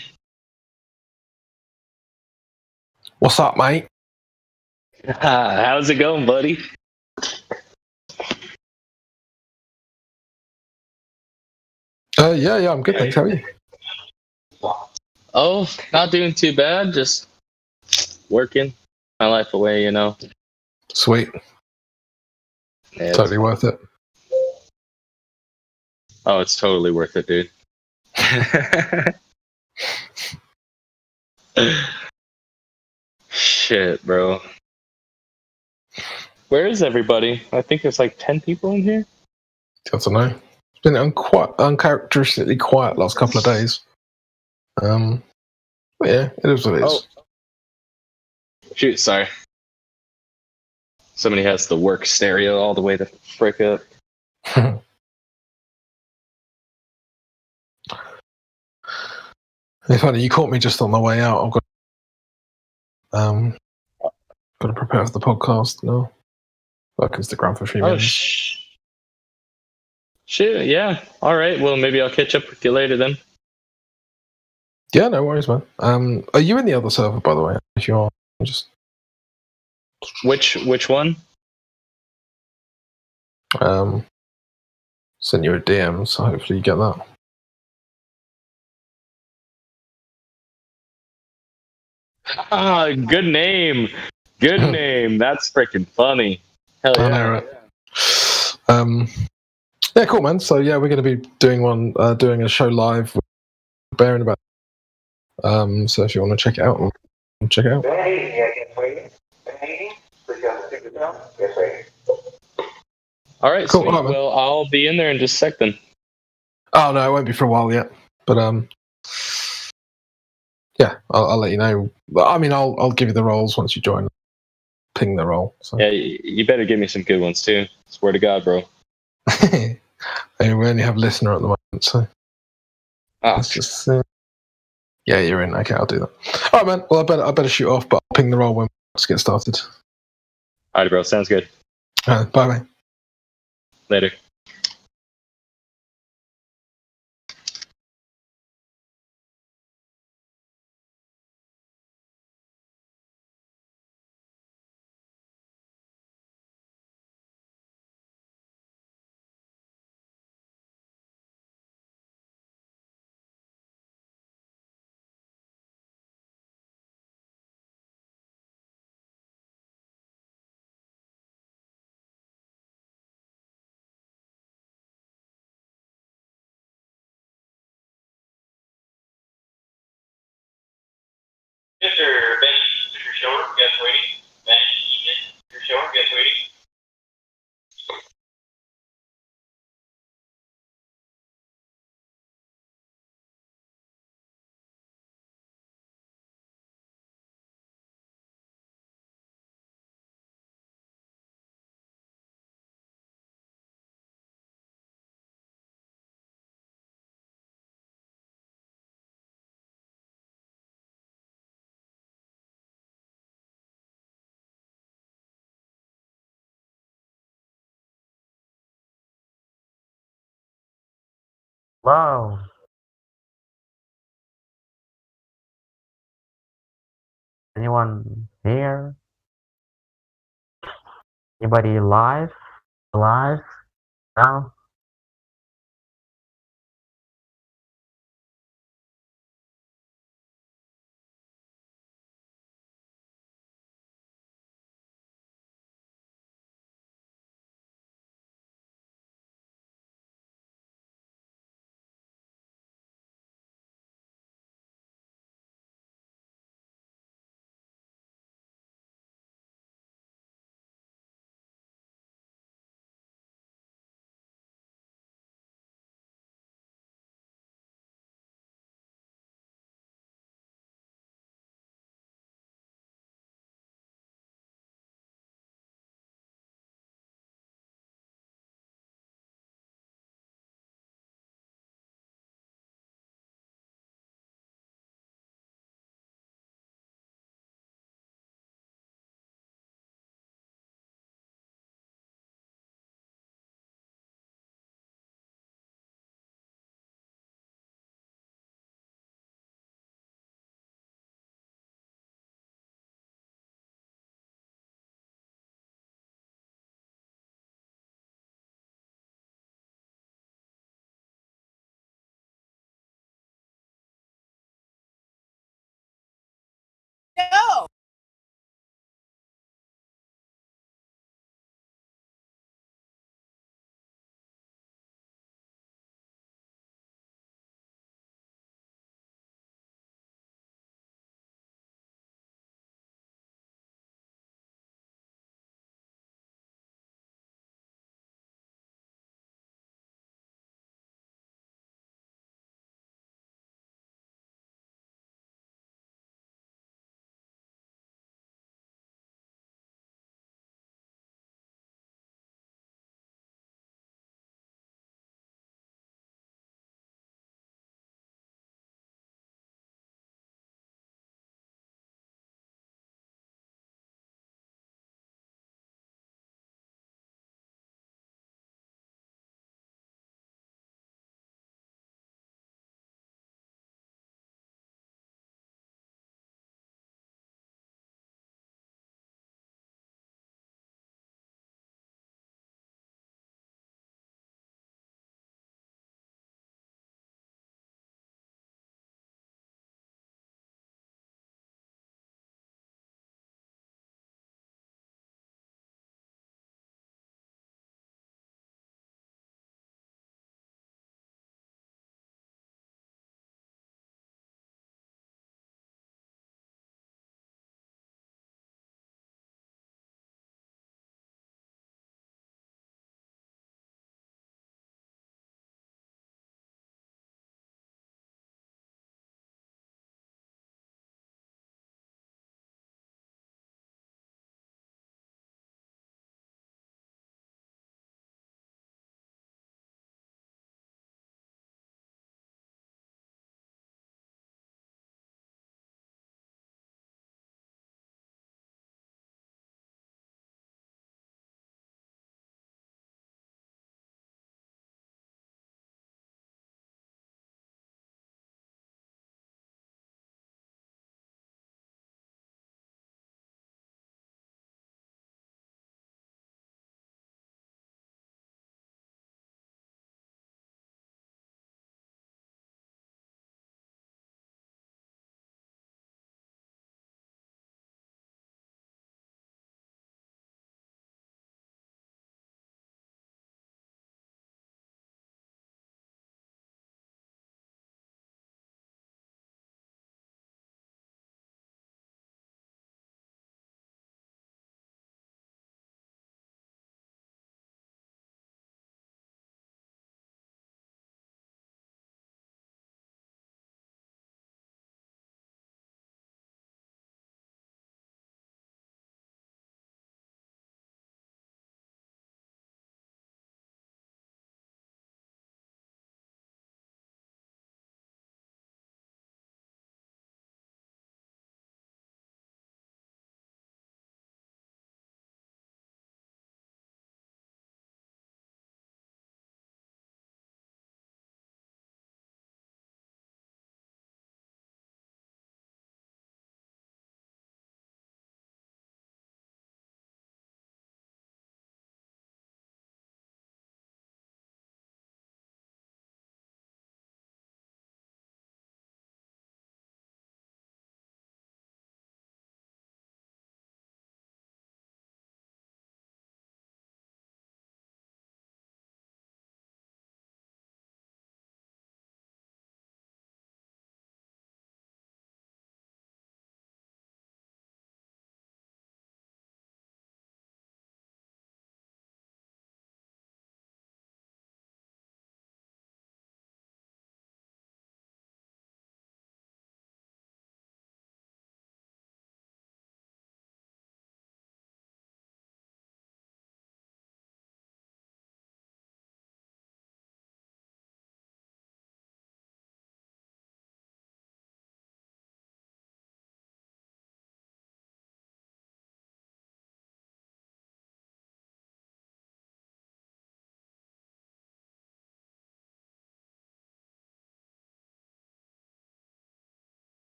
What's up, mate? How's it going, buddy? Yeah, I'm good, thanks. How are you? Oh, not doing too bad. Just working my life away, you know. Sweet. Yeah, Totally worth it. Oh, it's totally worth it, dude. Shit, bro. Where is everybody? I think there's like 10 people in here. I don't know. It's been uncharacteristically quiet last couple of days. But yeah, it is what it is. Oh. Shoot, sorry. Somebody has the work stereo all the way to frick up. It's funny, you caught me just on the way out. I've got to prepare for the podcast now. Like Instagram for a few Oh, minutes. Shoot, yeah. All right. Well, maybe I'll catch up with you later then. Yeah, no worries, man. Are you in the other server, by the way? If you are, just Which one? send you a DM, so hopefully you get that. Ah, good name. Good name. That's freaking funny. Hell yeah. I know, right? Yeah, cool, man. So yeah, we're going to be doing a show live with Bear in about. So if you want to check it out, check it out. All right, Cool. sweet. All right, man. Well, I'll be in there in just a sec then. Oh no, it won't be for a while yet. But yeah, I'll let you know. I mean, I'll give you the roles once you join. Ping the role. So. Yeah, you better give me some good ones too. Swear to God, bro. We only have listener at the moment, so let's just. Yeah, you're in. Okay, I'll do that. All right, man. Well, I better shoot off, but I'll ping the role when let's get started. All right, bro. Sounds good. Bye, mate. Later. Mr. Ben, Mr. Shore, guest waiting. Ben, Mr. Shore, guest waiting. Wow. Anyone here? Anybody live? Alive? No?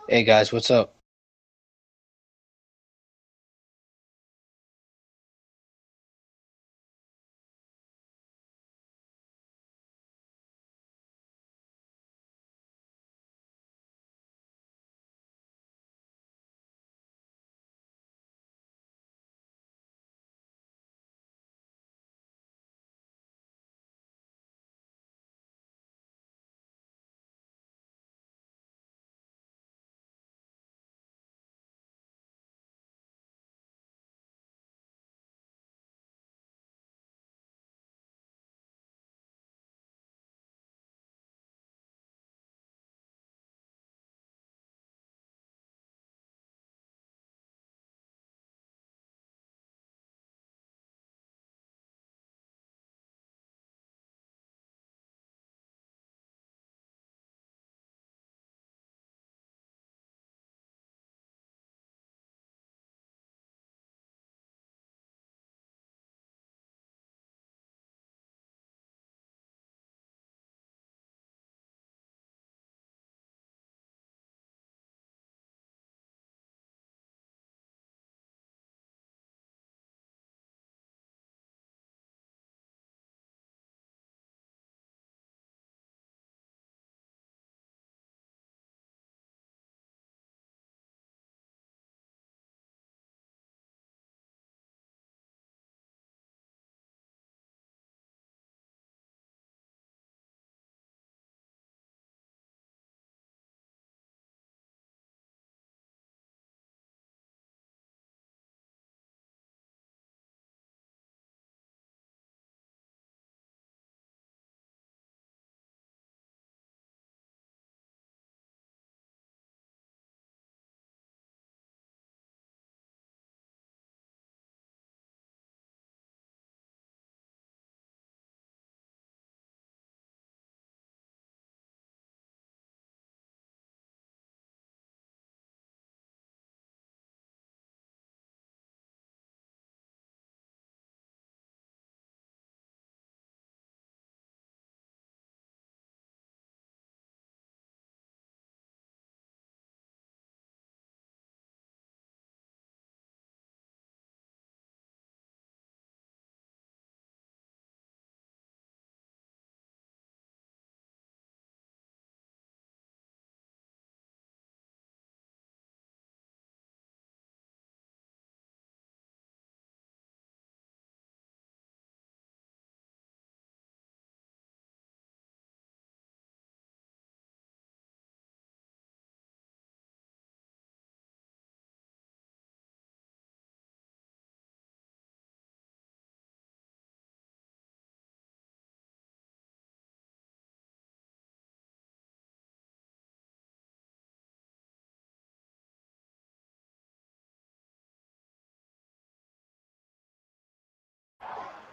Hey guys, what's up?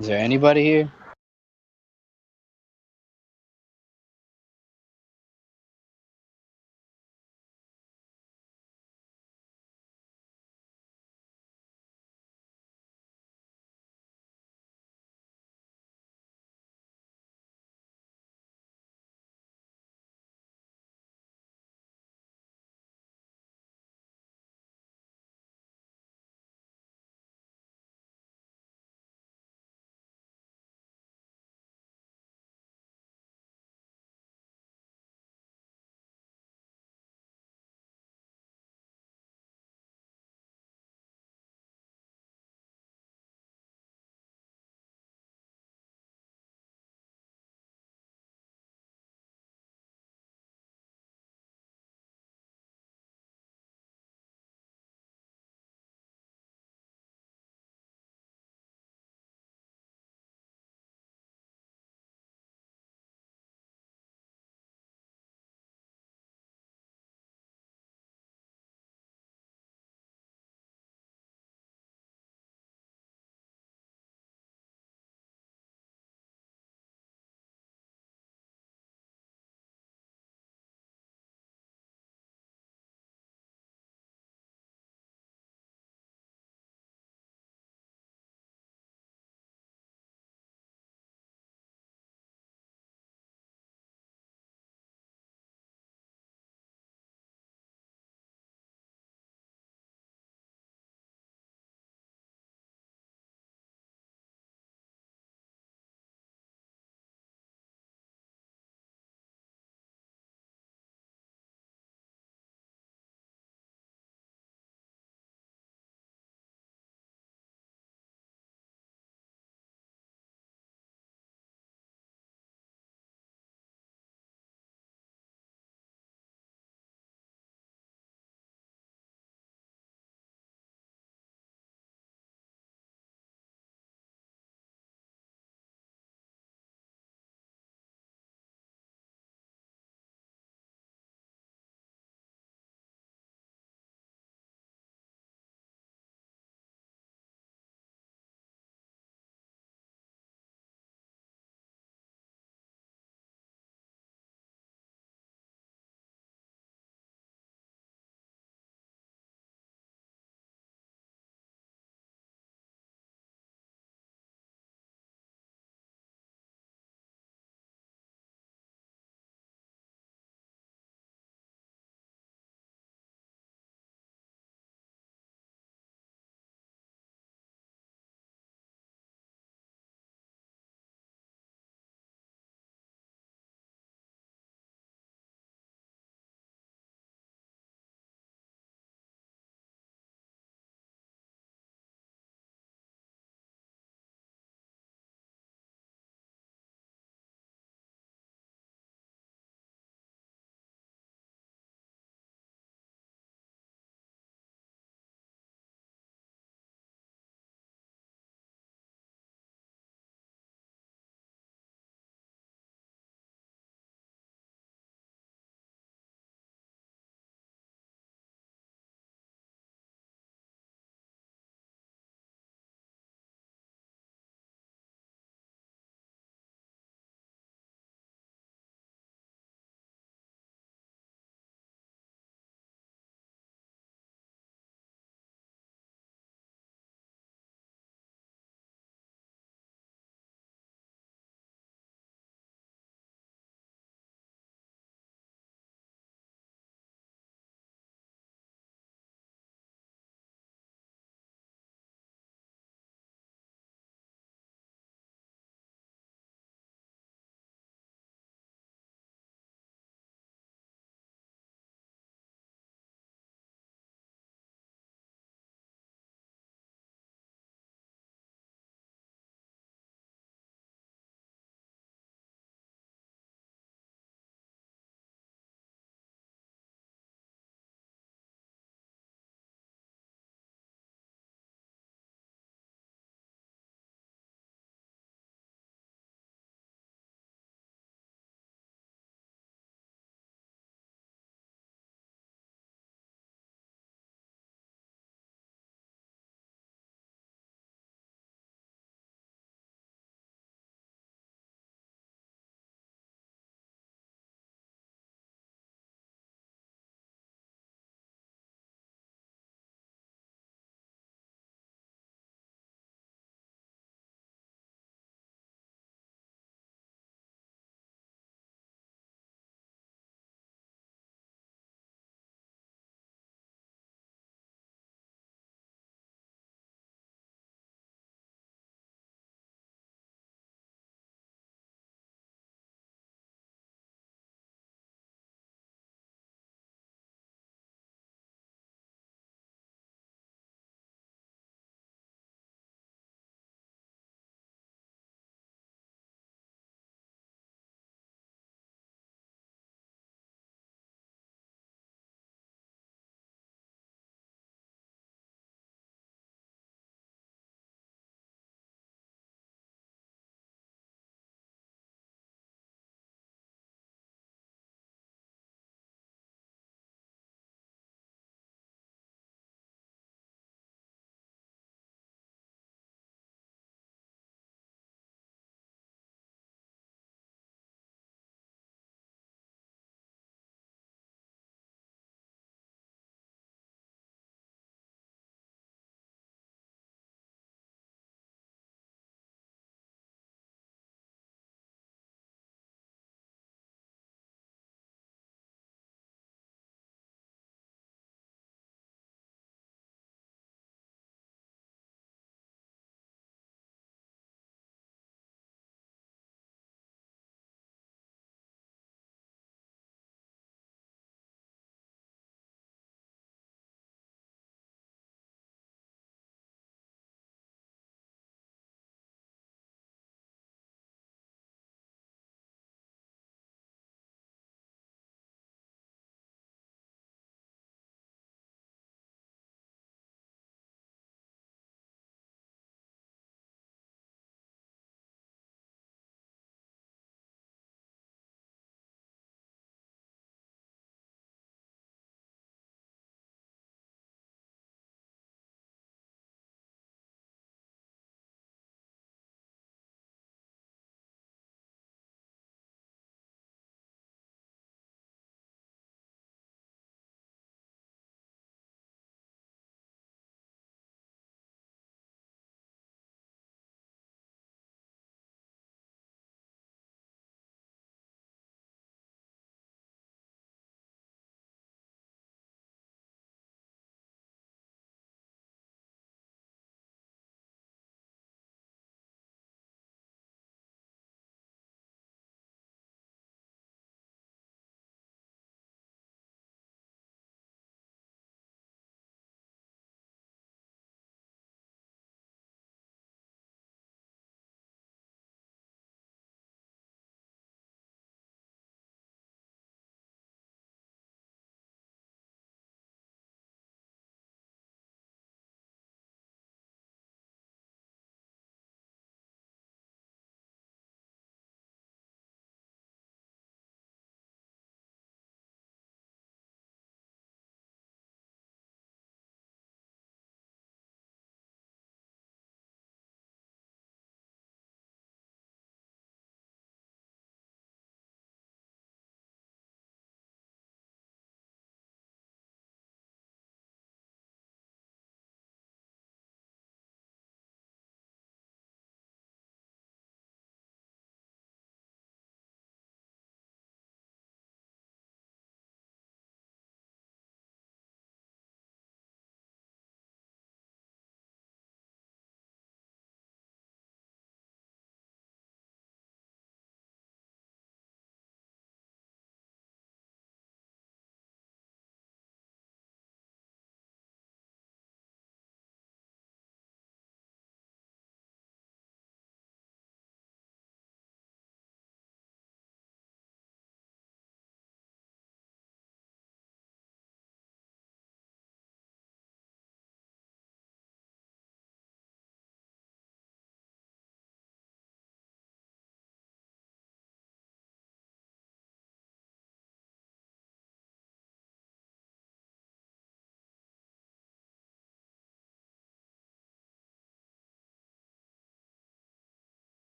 Is there anybody here?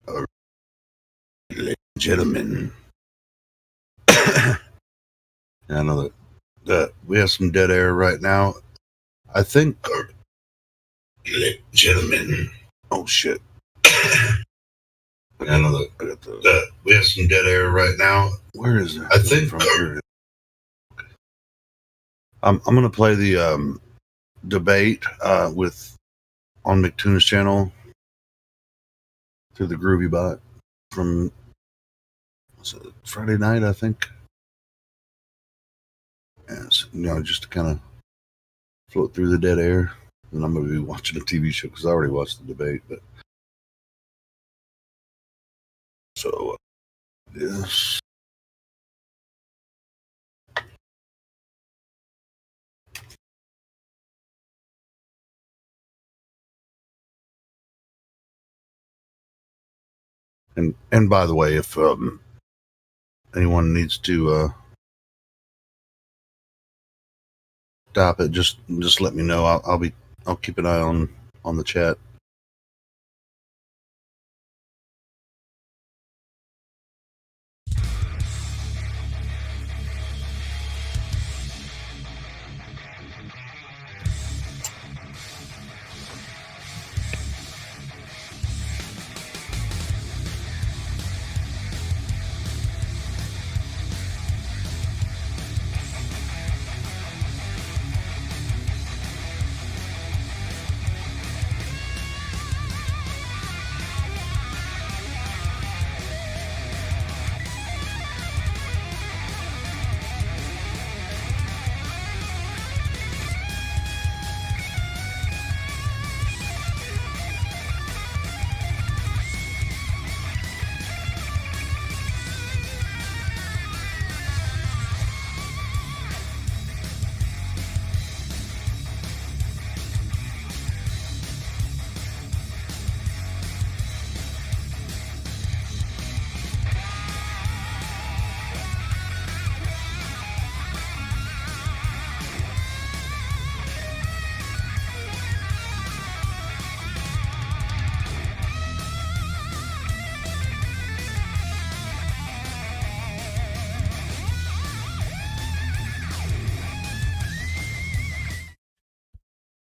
Ladies and gentlemen, I know that we have some dead air right now. I think, ladies and gentlemen, oh shit. I know that we have some dead air right now. Where is it? I think from here. I'm gonna play the debate with on McTuna's channel through the Groovy Bot from Friday night, I think. And just to kind of float through the dead air. And I'm gonna be watching a TV show because I already watched the debate. But so yes. And by the way, if anyone needs to stop it, just let me know. I'll keep an eye on the chat.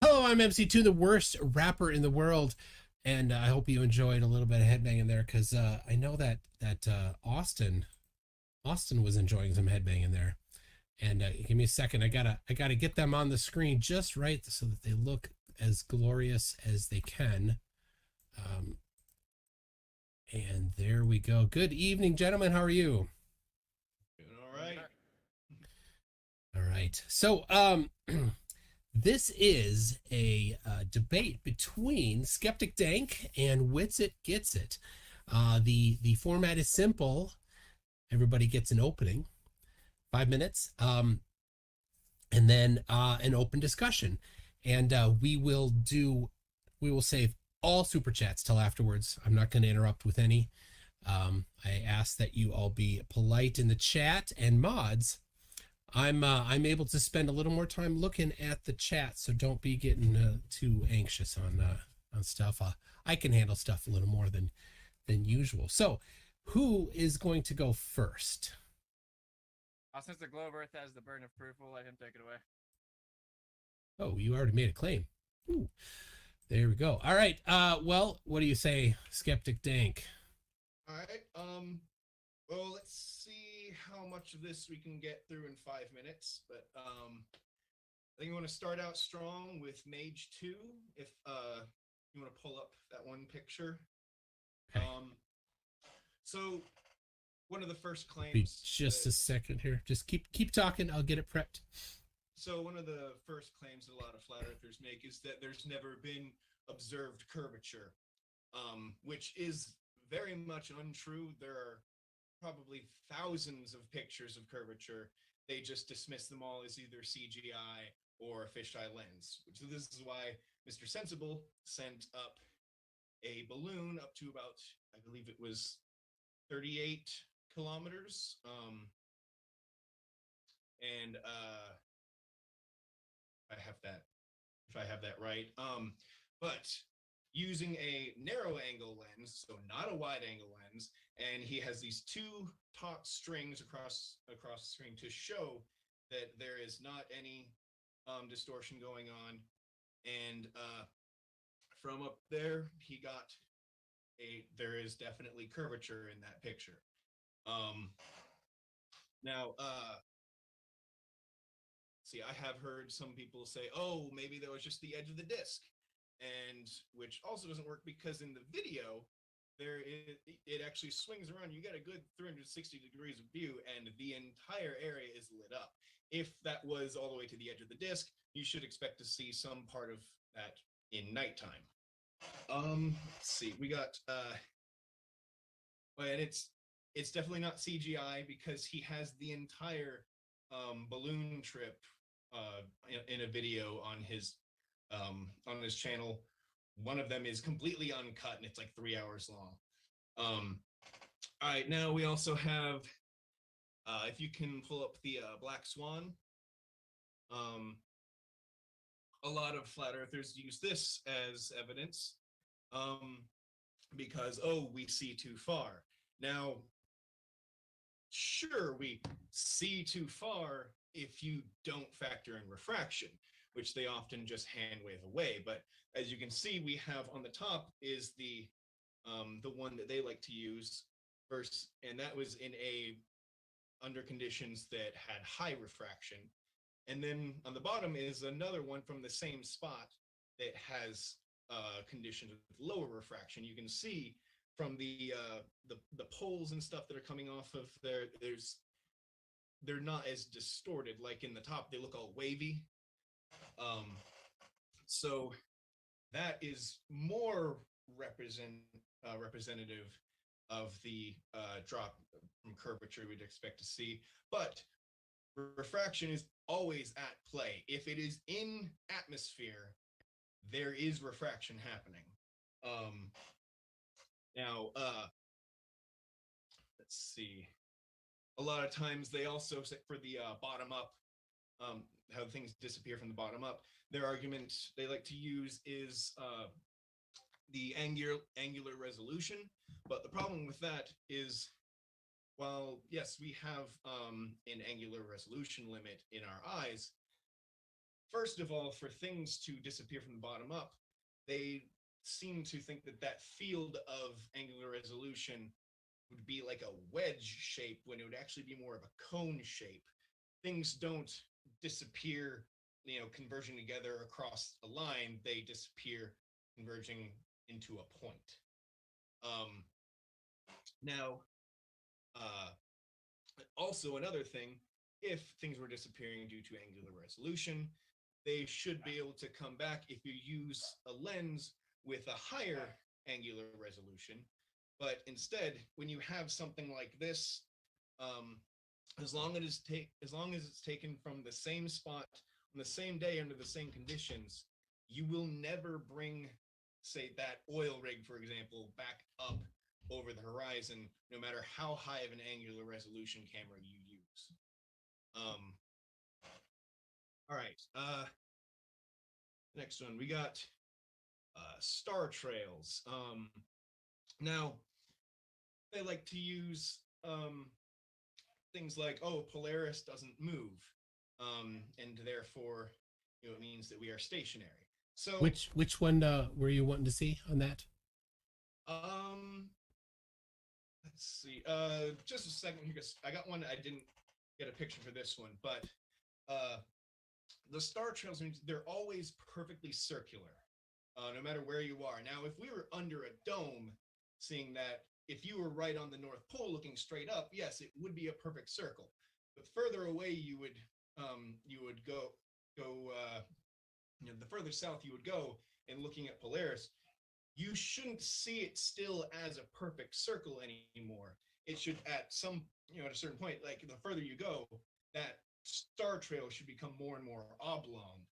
Hello, I'm MC2, the worst rapper in the world, and I hope you enjoyed a little bit of headbanging there, because I know that Austin was enjoying some headbanging there. And give me a second, I gotta get them on the screen just right so that they look as glorious as they can. And there we go. Good evening, gentlemen. How are you? Doing all right. All right. So, this is a debate between Skeptic Dank and Witsit Gets It. The format is simple. Everybody gets an opening, 5 minutes, and then an open discussion. And we will save all super chats till afterwards. I'm not going to interrupt with any. I ask that you all be polite in the chat, and mods, I'm able to spend a little more time looking at the chat, so don't be getting too anxious on stuff. I can handle stuff a little more than usual. So, who is going to go first? Since the Globe Earth has the burden of proof, we'll let him take it away. Oh, you already made a claim. Ooh, there we go. All right. Well, what do you say, Skeptic Dank? All right. Well, let's see how much of this we can get through in 5 minutes. But I think you want to start out strong with Mage 2. If you want to pull up that one picture. Okay. So one of the first claims. Be just a second here. Just keep talking. I'll get it prepped. So one of the first claims that a lot of flat earthers make is that there's never been observed curvature, which is very much untrue. There are probably thousands of pictures of curvature. They just dismiss them all as either CGI or a fisheye lens. So this is why Mr. Sensible sent up a balloon up to about, I believe it was 38 kilometers. And if I have that right. But using a narrow angle lens, so not a wide angle lens, and he has these two taut strings across the screen to show that there is not any distortion going on. And from up there, he got there is definitely curvature in that picture. Now, see, I have heard some people say, oh, maybe that was just the edge of the disc, and which also doesn't work because in the video, it actually swings around. You get a good 360 degrees of view, and the entire area is lit up. If that was all the way to the edge of the disc, you should expect to see some part of that in nighttime. Let's see, we got and it's definitely not CGI because he has the entire balloon trip in a video on his channel. One of them is completely uncut and it's like 3 hours long. All right, now we also have, if you can pull up the Black Swan. A lot of flat earthers use this as evidence because, oh, we see too far. Now, sure, we see too far if you don't factor in refraction, which they often just hand wave away. But as you can see, we have on the top is the one that they like to use first, and that was under conditions that had high refraction. And then on the bottom is another one from the same spot that has conditions with lower refraction. You can see from the poles and stuff that are coming off of there, they're not as distorted. Like in the top, they look all wavy. So that is more representative of the drop from curvature we'd expect to see. But refraction is always at play. If it is in atmosphere, there is refraction happening. Now, let's see. A lot of times they also say for the bottom up, how things disappear from the bottom up, their argument they like to use is the angular resolution. But the problem with that is, while yes, we have an angular resolution limit in our eyes, first of all, for things to disappear from the bottom up, they seem to think that that field of angular resolution would be like a wedge shape when it would actually be more of a cone shape. Things don't disappear, converging together across a line. They disappear converging into a point. Now, also another thing, if things were disappearing due to angular resolution, they should be able to come back if you use a lens with a higher angular resolution. But instead, when you have something like this, as long as it's taken from the same spot on the same day under the same conditions, you will never bring, say, that oil rig, for example, back up over the horizon, no matter how high of an angular resolution camera you use. All right. Next one, we got star trails. Now, they like to use things like, oh, Polaris doesn't move, and therefore, it means that we are stationary. So which one were you wanting to see on that? Let's see. Just a second here, because I got one. I didn't get a picture for this one, but the star trails, they're always perfectly circular, no matter where you are. Now, if we were under a dome, seeing that, if you were right on the North Pole looking straight up, yes, it would be a perfect circle. But further away you would go, the further south you would go, and looking at Polaris, you shouldn't see it still as a perfect circle anymore. It should, at a certain point, like the further you go, that star trail should become more and more oblong,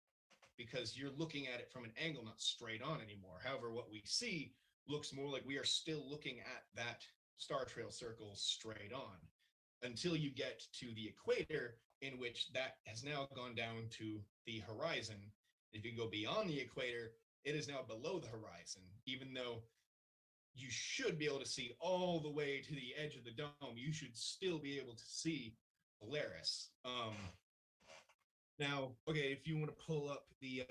because you're looking at it from an angle, not straight on anymore. However, what we see looks more like we are still looking at that star trail circle straight on, until you get to the equator, in which that has now gone down to the horizon. If you go beyond the equator, it is now below the horizon, even though you should be able to see all the way to the edge of the dome. You should still be able to see Polaris. Now, okay, if you want to pull up the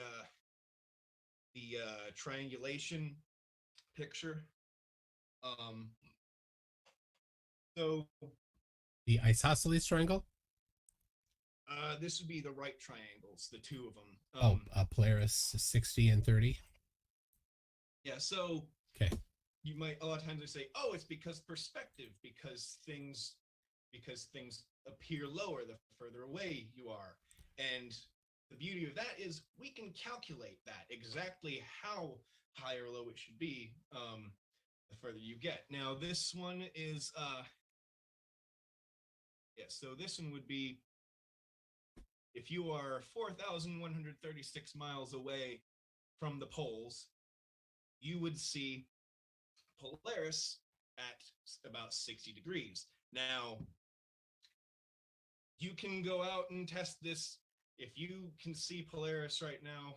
triangulation picture, so The isosceles triangle. this would be the right triangles, the two of them. Polaris 60 and 30. Yeah, so Okay. you might a lot of times they say, oh, it's because perspective, because things appear lower the further away you are. And the beauty of that is we can calculate that exactly how high or low it should be the further you get. Now this one is so this one would be if you are 4,136 miles away from the poles, you would see Polaris at about 60 degrees. Now, you can go out and test this. If you can see Polaris right now,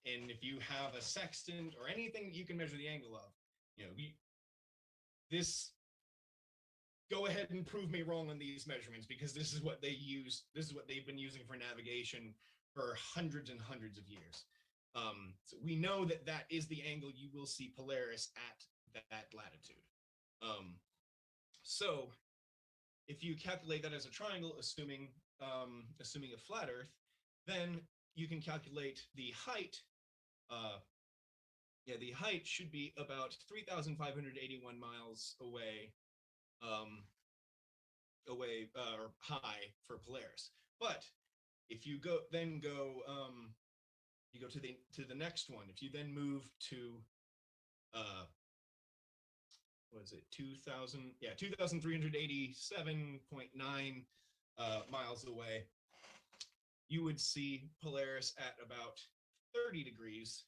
and if you have a sextant or anything that you can measure the angle of, go ahead and prove me wrong on these measurements, because this is what they use. This is what they've been using for navigation for hundreds and hundreds of years. So we know that that is the angle you will see Polaris at that latitude. So if you calculate that as a triangle, assuming a flat Earth, then you can calculate the height. The height should be about 3,581 miles away, or high for Polaris. But if you go you go to the next one. If you then move to what is it, 2,387.9 miles away, you would see Polaris at about 30 degrees.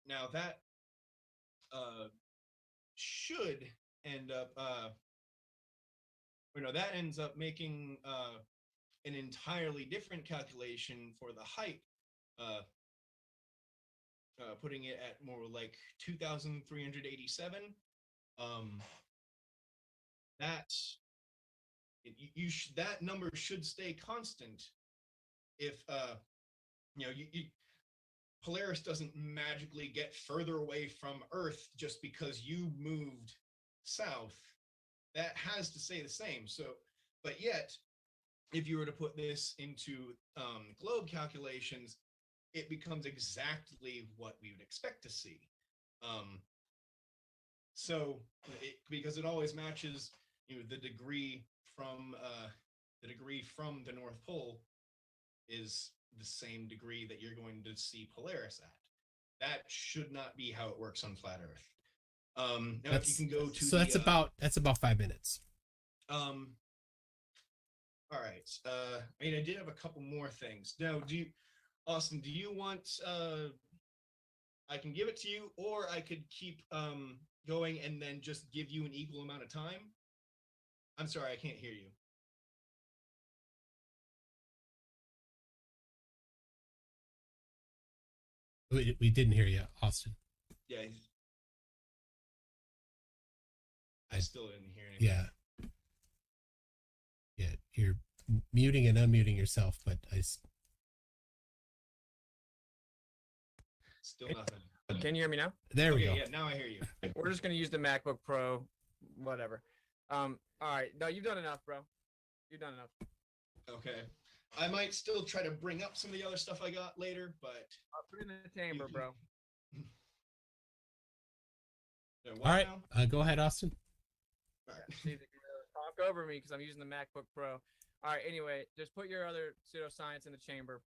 Now that should end up that ends up making an entirely different calculation for the height, putting it at more like 2,387. That number should stay constant if Polaris doesn't magically get further away from Earth just because you moved south. That has to stay the same. So, but yet, if you were to put this into globe calculations, it becomes exactly what we would expect to see. Because it always matches, the degree from the North Pole is the same degree that you're going to see Polaris at. That should not be how it works on flat Earth. Now if you can go to that's about 5 minutes. All right. I did have a couple more things. Now, Austin, do you want I can give it to you, or I could keep going and then just give you an equal amount of time? I'm sorry, I can't hear you. We didn't hear you, Austin. Yeah. I still didn't hear anything. Yeah. Yeah, you're muting and unmuting yourself, but still nothing. Can you hear me now? There we go. Yeah, now I hear you. We're just gonna use the MacBook Pro, whatever. All right. No, you've done enough, bro. You've done enough. Okay. I might still try to bring up some of the other stuff I got later, but I'll put it in the chamber, bro. All right. Go ahead, Austin. See, talk over me because I'm using the MacBook Pro. All right. Anyway, just put your other pseudoscience in the chamber.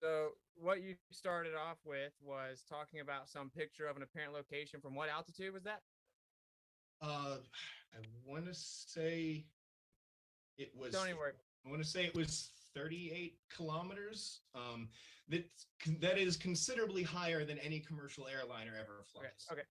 So what you started off with was talking about some picture of an apparent location. From what altitude was that? I want to say it was. Don't even worry. I want to say it was 38 kilometers. That is considerably higher than any commercial airliner ever flies.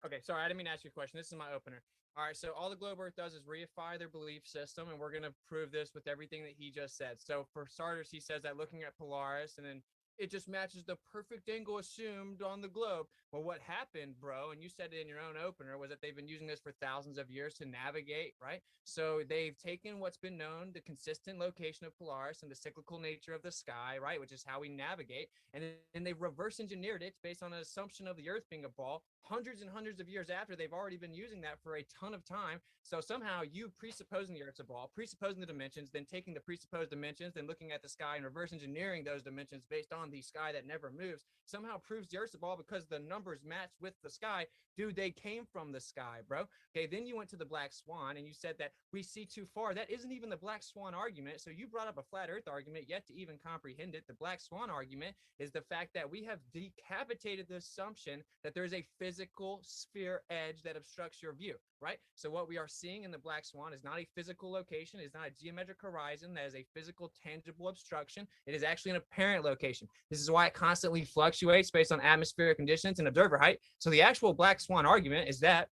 Okay. Sorry, I didn't mean to ask you a question. This is my opener. All right, so all the Globe Earth does is reify their belief system, and we're going to prove this with everything that he just said. So for starters, he says that looking at Polaris, and then it just matches the perfect angle assumed on the globe. Well, what happened, bro, and you said it in your own opener, was that they've been using this for thousands of years to navigate, right? So they've taken what's been known, the consistent location of Polaris and the cyclical nature of the sky, right, which is how we navigate, and then they've reverse engineered it based on an assumption of the Earth being a ball hundreds and hundreds of years after they've already been using that for a ton of time. So somehow you presupposing the Earth's a ball, presupposing the dimensions, then taking the presupposed dimensions, then looking at the sky and reverse engineering those dimensions based on the sky that never moves, somehow proves the Earth's a ball because the numbers match with the sky. Dude, they came from the sky, bro. Okay, then you went to the black swan and you said that we see too far. That isn't even the black swan argument. So you brought up a flat Earth argument yet to even comprehend it. The black swan argument is the fact that we have decapitated the assumption that there's a physical sphere edge that obstructs your view, right? So what we are seeing in the black swan is not a physical location, is not a geometric horizon that is a physical, tangible obstruction. It is actually an apparent location. This is why it constantly fluctuates based on atmospheric conditions and observer height. So the actual black swan argument is that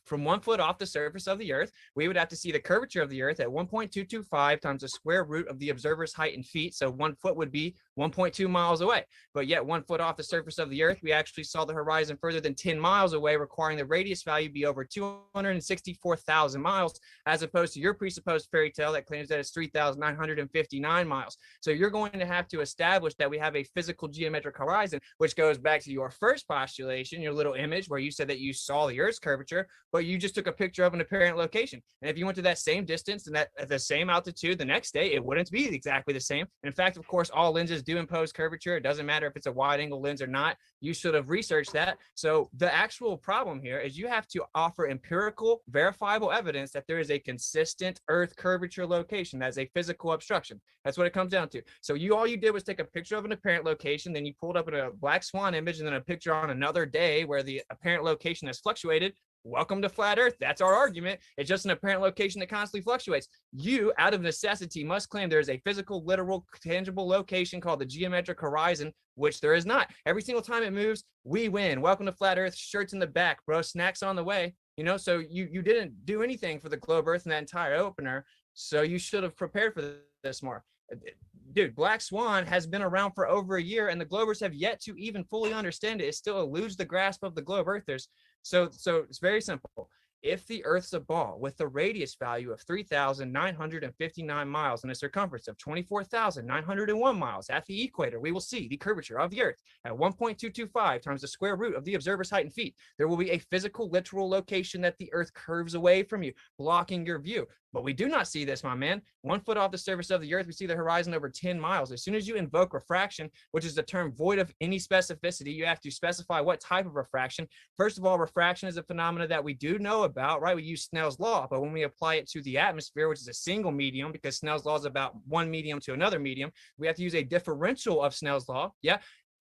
from 1 foot off the surface of the Earth, we would have to see the curvature of the Earth at 1.225 times the square root of the observer's height in feet. So 1 foot would be 1.2 miles away. But yet 1 foot off the surface of the Earth, we actually saw the horizon further than 10 miles away, requiring the radius value be over 264,000 miles, as opposed to your presupposed fairy tale that claims that it's 3,959 miles. So you're going to have to establish that we have a physical geometric horizon, which goes back to your first postulation, your little image where you said that you saw the Earth's curvature, but you just took a picture of an apparent location. And if you went to that same distance and that at the same altitude the next day, it wouldn't be exactly the same. And in fact, of course, all lenses do impose curvature. It doesn't matter if it's a wide angle lens or not. You should have researched that. So the actual problem here is you have to offer empirical, verifiable evidence that there is a consistent Earth curvature location as a physical obstruction. That's what it comes down to. So all you did was take a picture of an apparent location, then you pulled up in a black swan image and then a picture on another day where the apparent location has fluctuated. Welcome to flat Earth. That's our argument. It's just an apparent location that constantly fluctuates. You, out of necessity, must claim there is a physical, literal, tangible location called the geometric horizon, which there is not. Every single time it moves, we win. Welcome to flat Earth. Shirts in the back, bro. Snacks on the way. You know, so you didn't do anything for the Globe Earth in that entire opener. So you should have prepared for this more. Dude, Black Swan has been around for over a year, and the Globers have yet to even fully understand it. It still eludes the grasp of the Globe Earthers. So it's very simple. If the Earth's a ball with a radius value of 3,959 miles and a circumference of 24,901 miles at the equator, we will see the curvature of the Earth at 1.225 times the square root of the observer's height in feet. There will be a physical, literal location that the Earth curves away from you, blocking your view. But we do not see this, my man. 1 foot off the surface of the Earth, we see the horizon over 10 miles. As soon as you invoke refraction, which is a term void of any specificity, you have to specify what type of refraction. First of all, refraction is a phenomenon that we do know about, right? We use Snell's law, but when we apply it to the atmosphere, which is a single medium, because Snell's law is about one medium to another medium, we have to use a differential of Snell's law. Yeah.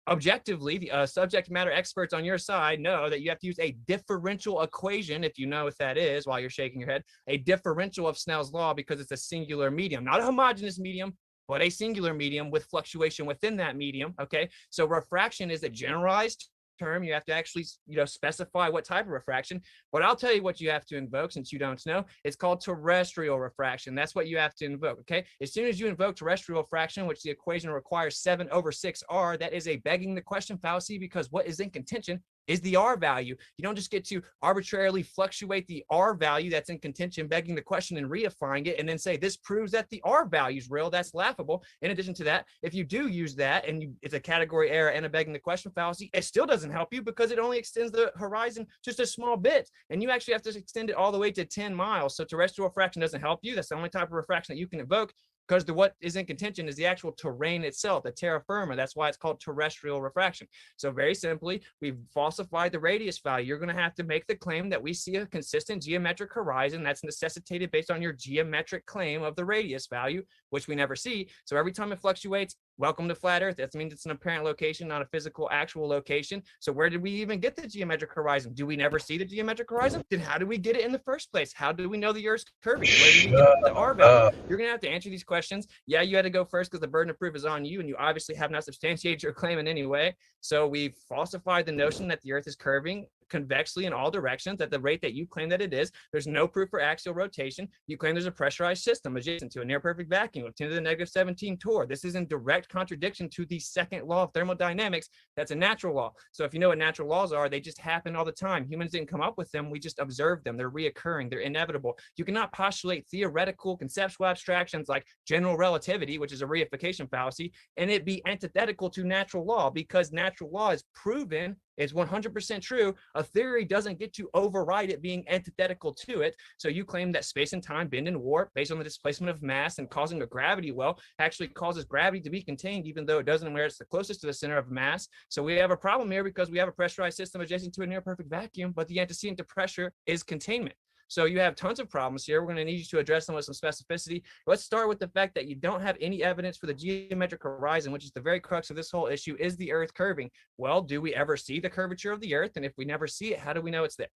Objectively, the subject matter experts on your side know that you have to use a differential equation, if you know what that is while you're shaking your head, a differential of Snell's law, because it's a singular medium, not a homogeneous medium, but a singular medium with fluctuation within that medium. Okay, so refraction is a generalized term. You have to actually, specify what type of refraction. But I'll tell you what you have to invoke, since you don't know. It's called terrestrial refraction. That's what you have to invoke. Okay. As soon as you invoke terrestrial refraction, which the equation requires 7/6R, that is a begging the question fallacy, because what is in contention is the R value. You don't just get to arbitrarily fluctuate the R value that's in contention, begging the question and reifying it, and then say this proves that the R value is real. That's laughable. In addition to that, if you do use that and it's a category error and a begging the question fallacy, it still doesn't help you, because it only extends the horizon just a small bit, and you actually have to extend it all the way to 10 miles. So terrestrial refraction doesn't help you. That's the only type of refraction that you can invoke, because what is in contention is the actual terrain itself, the terra firma. That's why it's called terrestrial refraction. So very simply, we've falsified the radius value. You're going to have to make the claim that we see a consistent geometric horizon that's necessitated based on your geometric claim of the radius value, which we never see. So every time it fluctuates, Welcome to flat Earth. That means it's an apparent location, not a physical, actual location. So where did we even get the geometric horizon? Do we never see the geometric horizon? Then how did we get it in the first place? How do we know the Earth's curving? Where did we get the R value? You're going to have to answer these questions. Yeah, you had to go first because the burden of proof is on you, and you obviously have not substantiated your claim in any way. So we've falsified the notion that the Earth is curving convexly in all directions at the rate that you claim that it is. There's no proof for axial rotation. You claim there's a pressurized system adjacent to a near perfect vacuum of 10 to the negative 17 torr. This is in direct contradiction to the second law of thermodynamics. That's a natural law. So if you know what natural laws are, they just happen all the time. Humans didn't come up with them. We just observed them. They're reoccurring. They're inevitable. You cannot postulate theoretical conceptual abstractions like general relativity, which is a reification fallacy, and it be antithetical to natural law, because natural law is proven. It's 100% true. A theory doesn't get to override it being antithetical to it. So you claim that space and time bend and warp based on the displacement of mass and causing a gravity well actually causes gravity to be contained, even though it doesn't where it's the closest to the center of mass. So we have a problem here because we have a pressurized system adjacent to a near perfect vacuum, but the antecedent to pressure is containment. So you have tons of problems here. We're going to need you to address them with some specificity. Let's start with the fact that you don't have any evidence for the geometric horizon, which is the very crux of this whole issue. Is the Earth curving? Well, do we ever see the curvature of the Earth? And if we never see it, how do we know it's there?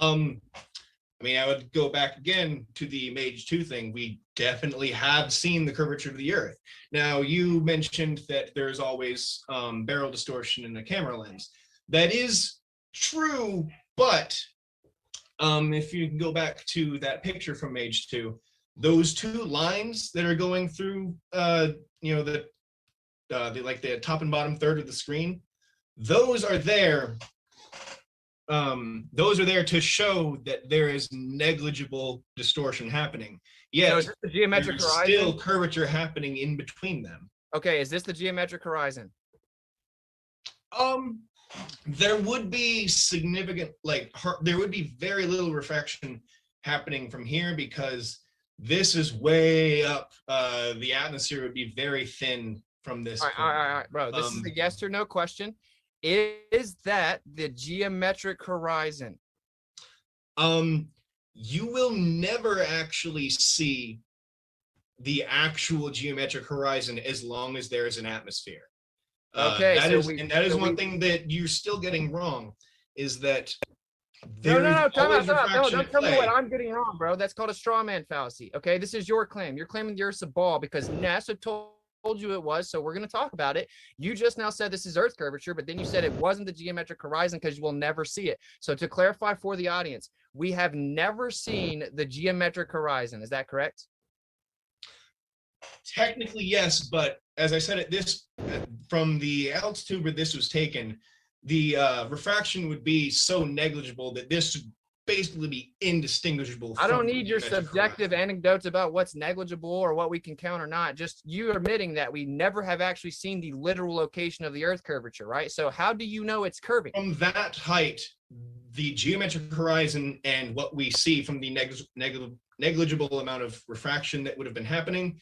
I mean, I would go back again to the Mage 2 thing. We definitely have seen the curvature of the Earth. Now, you mentioned that there's always barrel distortion in a camera lens. That is true, but if you can go back to that picture from Mage 2, those two lines that are going through, the top and bottom third of the screen, those are there. Those are there to show that there is negligible distortion happening. Yet, so is this the geometric there's horizon? still curvature happening in between them. Okay, is this the geometric horizon? There would be significant, there would be very little refraction happening from here because this is way up. The atmosphere would be very thin from this. All right, bro. This is a yes or no question. Is that the geometric horizon? You will never actually see the actual geometric horizon as long as there is an atmosphere. Okay, that so is one thing that you're still getting wrong, is that No, there's time always out. No, refraction don't at tell me play. what I'm getting wrong, bro. That's called a straw man fallacy. Okay, this is your claim. You're claiming the Earth's a ball because NASA told you it was, so we're going to talk about it. You just now said this is Earth curvature, but then you said it wasn't the geometric horizon because you will never see it. So to clarify for the audience, we have never seen the geometric horizon. Is that correct? Technically, yes, but as I said, from the altitude where this was taken, the refraction would be so negligible that this would basically be indistinguishable. I don't from need your the geometric subjective anecdotes about what's negligible or what we can count or not. Just you admitting that we never have actually seen the literal location of the Earth curvature, right? So how do you know it's curving? From that height, the geometric horizon and what we see from the negligible amount of refraction that would have been happening,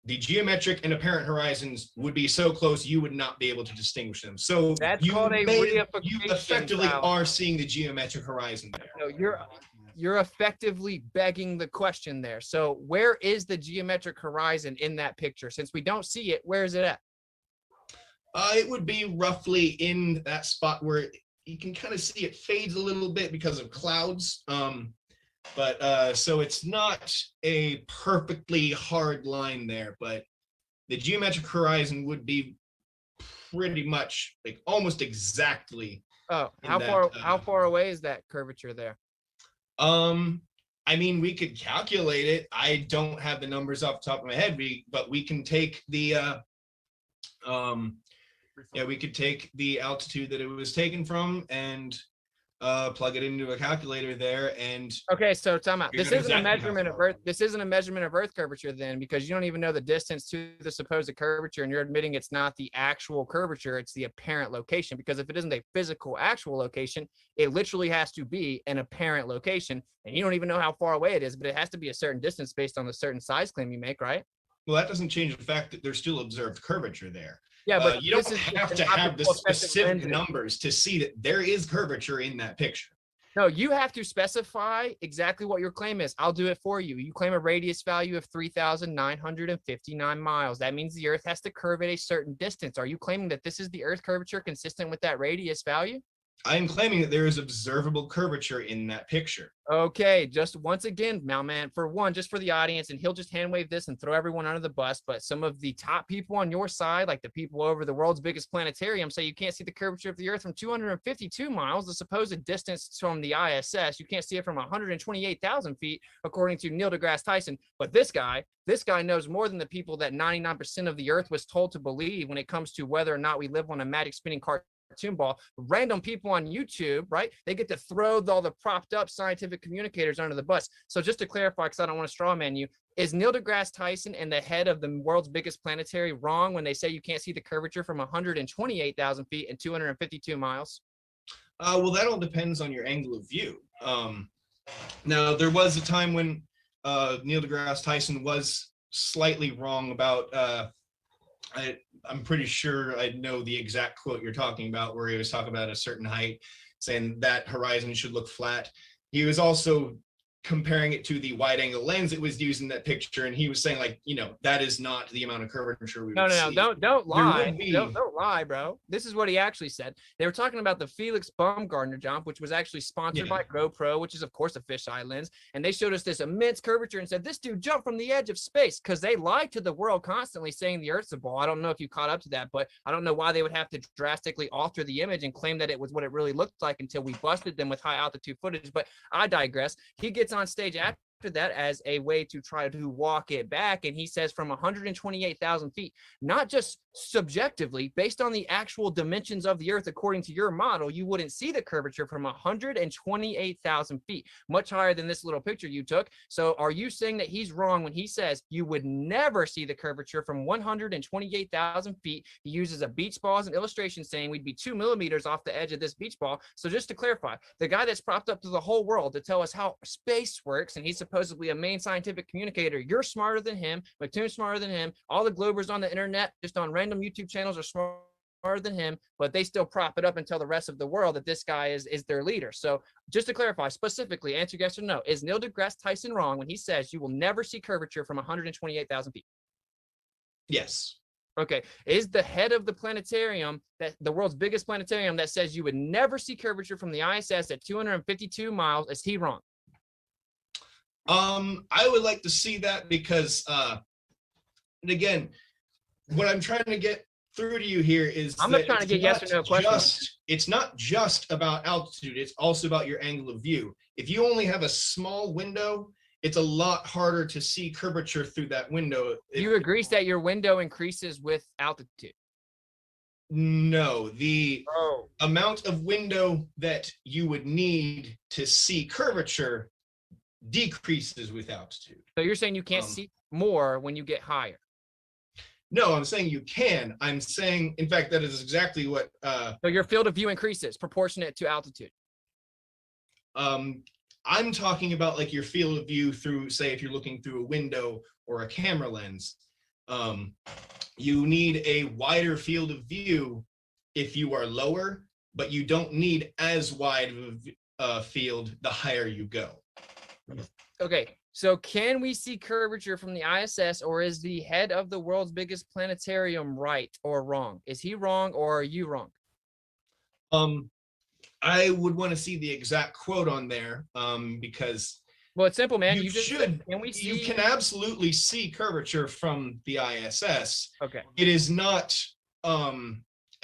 the geometric and apparent horizons would be so close you would not be able to distinguish them. So That's you called a you reification effectively fallacy. are seeing the geometric horizon there. No, you're effectively begging the question there. So where is the geometric horizon in that picture? Since we don't see it, where is it at? It would be roughly in that spot where you can kind of see it fades a little bit because of clouds. So it's not a perfectly hard line there, but the geometric horizon would be pretty much like almost exactly. Oh, in how that, how far away is that curvature there? I mean, we could calculate it. I don't have the numbers off the top of my head, but we can take the we could take the altitude that it was taken from and plug it into a calculator there. And okay, so time out. You're This gonna isn't a exactly measurement of Earth. This isn't a measurement of Earth curvature then, because you don't even know the distance to the supposed curvature, and you're admitting it's not the actual curvature; it's the apparent location. Because if it isn't a physical, actual location, it literally has to be an apparent location, and you don't even know how far away it is. But it has to be a certain distance based on the certain size claim you make, right? well, that doesn't change the fact that there's still observed curvature there. Yeah, but you don't this is have an to have the optical effective specific lens. numbers to see that there is curvature in that picture. No, you have to specify exactly what your claim is. I'll do it for you. You claim a radius value of 3,959 miles. That means the Earth has to curve at a certain distance. Are you claiming that this is the Earth curvature consistent with that radius value? I am claiming that there is observable curvature in that picture. Okay, just once again, Malman, for one, just for the audience, and he'll just hand wave this and throw everyone under the bus, but some of the top people on your side, like the people over the world's biggest planetarium, say you can't see the curvature of the Earth from 252 miles, the supposed distance from the ISS. You can't see it from 128,000 feet, according to Neil deGrasse Tyson. But this guy knows more than the people that 99% of the Earth was told to believe when it comes to whether or not we live on a magic spinning cartoon ball. Random people on YouTube, right? They get to throw all the propped up scientific communicators under the bus. So just to clarify, because I don't want to straw man you, is Neil deGrasse Tyson and the head of the world's biggest planetary wrong when they say you can't see the curvature from 128,000 feet and 252 miles? Well, that all depends on your angle of view. Now, there was a time when Neil deGrasse Tyson was slightly wrong about I'm pretty sure I know the exact quote you're talking about, where he was talking about a certain height, saying that horizon should look flat. He was also comparing it to the wide angle lens it was used in that picture, and he was saying, like, you know, that is not the amount of curvature we would see. Don't lie. Don't lie, bro. This is what he actually said. They were talking about the Felix Baumgartner jump, which was actually sponsored by GoPro, which is of course a fisheye lens, and they showed us this immense curvature and said this dude jumped from the edge of space, because they lied to the world constantly saying the Earth's a ball. I don't know if you caught up to that, but I don't know why they would have to drastically alter the image and claim that it was what it really looked like until we busted them with high altitude footage. But I digress. He gets on stage after that as a way to try to walk it back, and he says from 128,000 feet, not just subjectively, based on the actual dimensions of the Earth according to your model, you wouldn't see the curvature from 128,000 feet, much higher than this little picture you took. So are you saying that he's wrong when he says you would never see the curvature from 128,000 feet? He uses a beach ball as an illustration, saying we'd be 2 millimeters off the edge of this beach ball. So just to clarify, the guy that's propped up to the whole world to tell us how space works, and he's supposedly a main scientific communicator, you're smarter than him, McToon's smarter than him, all the Globers on the internet, just on random YouTube channels, are smarter than him, but they still prop it up and tell the rest of the world that this guy is their leader. So just to clarify, specifically, answer yes or no, is Neil deGrasse Tyson wrong when he says you will never see curvature from 128,000 feet? Yes. Okay. Is the head of the planetarium, that the world's biggest planetarium, that says you would never see curvature from the ISS at 252 miles, is he wrong? I would like to see that, because and again, what I'm trying to get through to you here is I'm not trying to get yes or no questions. It's not just about altitude, it's also about your angle of view. If you only have a small window, it's a lot harder to see curvature through that window. You agree that your window increases with altitude? No, the amount of window that you would need to see curvature decreases with altitude. So you're saying you can't see more when you get higher? No, I'm saying you can. I'm saying, in fact, that is exactly what. So your field of view increases proportionate to altitude. I'm talking about like your field of view through, say, if you're looking through a window or a camera lens. You need a wider field of view if you are lower, but you don't need as wide of a field the higher you go. Okay, so can we see curvature from the ISS, or is the head of the world's biggest planetarium right or wrong? Is he wrong, or are you wrong? I would want to see the exact quote on there, because well, it's simple, man. You can absolutely see curvature from the ISS. Okay. It is not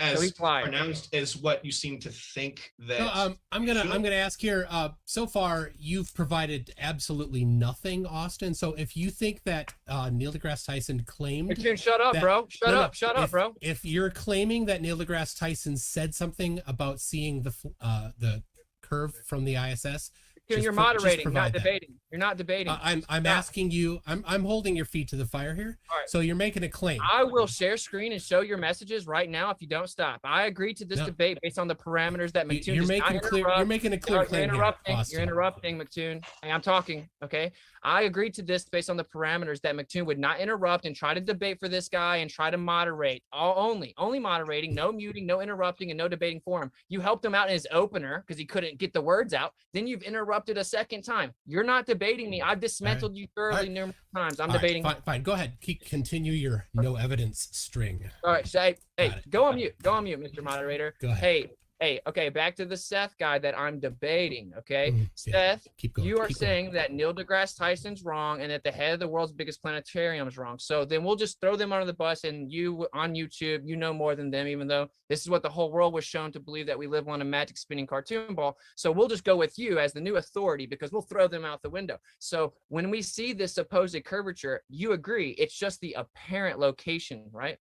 as So pronounced as what you seem to think that. No, I'm gonna ask here. So far, you've provided absolutely nothing, Austin. So if you think that Neil deGrasse Tyson claimed, shut up, bro. Shut up, bro. If you're claiming that Neil deGrasse Tyson said something about seeing the curve from the ISS, You're moderating, not debating. You're not debating. I'm asking you. I'm holding your feet to the fire here. All right. So you're making a claim. I will share screen and show your messages right now if you don't stop. I agree to this debate based on the parameters that McToon You're does making not clear. interrupt. You're making a clear claim here, Austin. You're interrupting, McToon. Hey, I'm talking. Okay. I agreed to this based on the parameters that McToon would not interrupt and try to debate for this guy and try to moderate. Only moderating, no muting, no interrupting, and no debating for him. You helped him out in his opener because he couldn't get the words out. Then you've interrupted a second time. You're not debating me. I've dismantled you thoroughly numerous times. I'm debating. Fine. Go ahead. Continue your no evidence string. All right. So, hey, go on mute. Go on mute, Mr. Moderator. Go ahead. Hey, okay, back to the Seth guy that I'm debating, okay? Seth, you are saying that Neil deGrasse Tyson's wrong and that the head of the world's biggest planetarium is wrong. So then we'll just throw them under the bus, and you on YouTube, you know more than them, even though this is what the whole world was shown to believe, that we live on a magic spinning cartoon ball. So we'll just go with you as the new authority because we'll throw them out the window. So when we see this supposed curvature, you agree it's just the apparent location, right?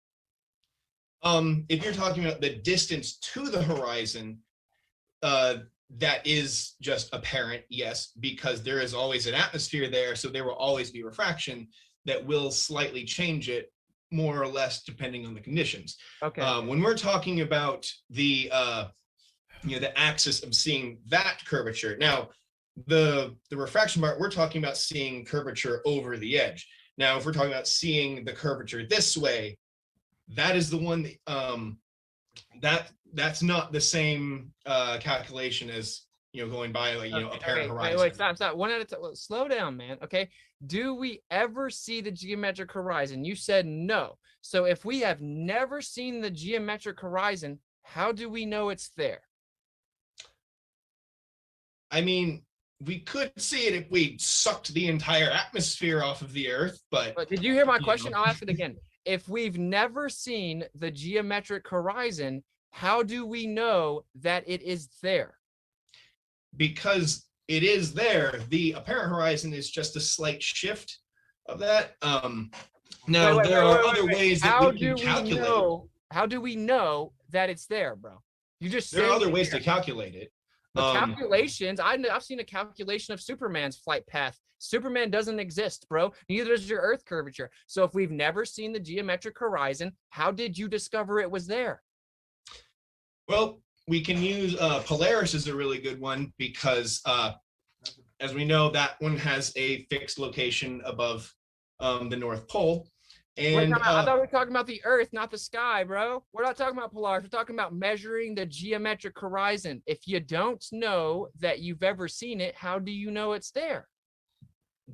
If you're talking about the distance to the horizon, that is just apparent, yes, because there is always an atmosphere there, so there will always be refraction that will slightly change it, more or less, depending on the conditions. Okay. When we're talking about the the axis of seeing that curvature, now the refraction part, we're talking about seeing curvature over the edge. Now, if we're talking about seeing the curvature this way, that is the one that's not the same calculation as going by apparent horizon. Wait, stop. One at a time. Slow down, man. Okay. Do we ever see the geometric horizon? You said no. So if we have never seen the geometric horizon, how do we know it's there? I mean, we could see it if we sucked the entire atmosphere off of the Earth, but did you hear my question? I'll ask it again. If we've never seen the geometric horizon, how do we know that it is there? Because it is there. The apparent horizon is just a slight shift of that. Now, there are other ways that we can calculate. How do we know that it's there, bro? You just there are other ways to calculate it. The calculations, I've seen a calculation of Superman's flight path. Superman doesn't exist, bro. Neither does your Earth curvature. So if we've never seen the geometric horizon, how did you discover it was there? Well, we can use Polaris is a really good one because, as we know, that one has a fixed location above the North Pole. And I thought we were talking about the Earth, not the sky, bro. We're not talking about Polaris. We're talking about measuring the geometric horizon. If you don't know that you've ever seen it, how do you know it's there?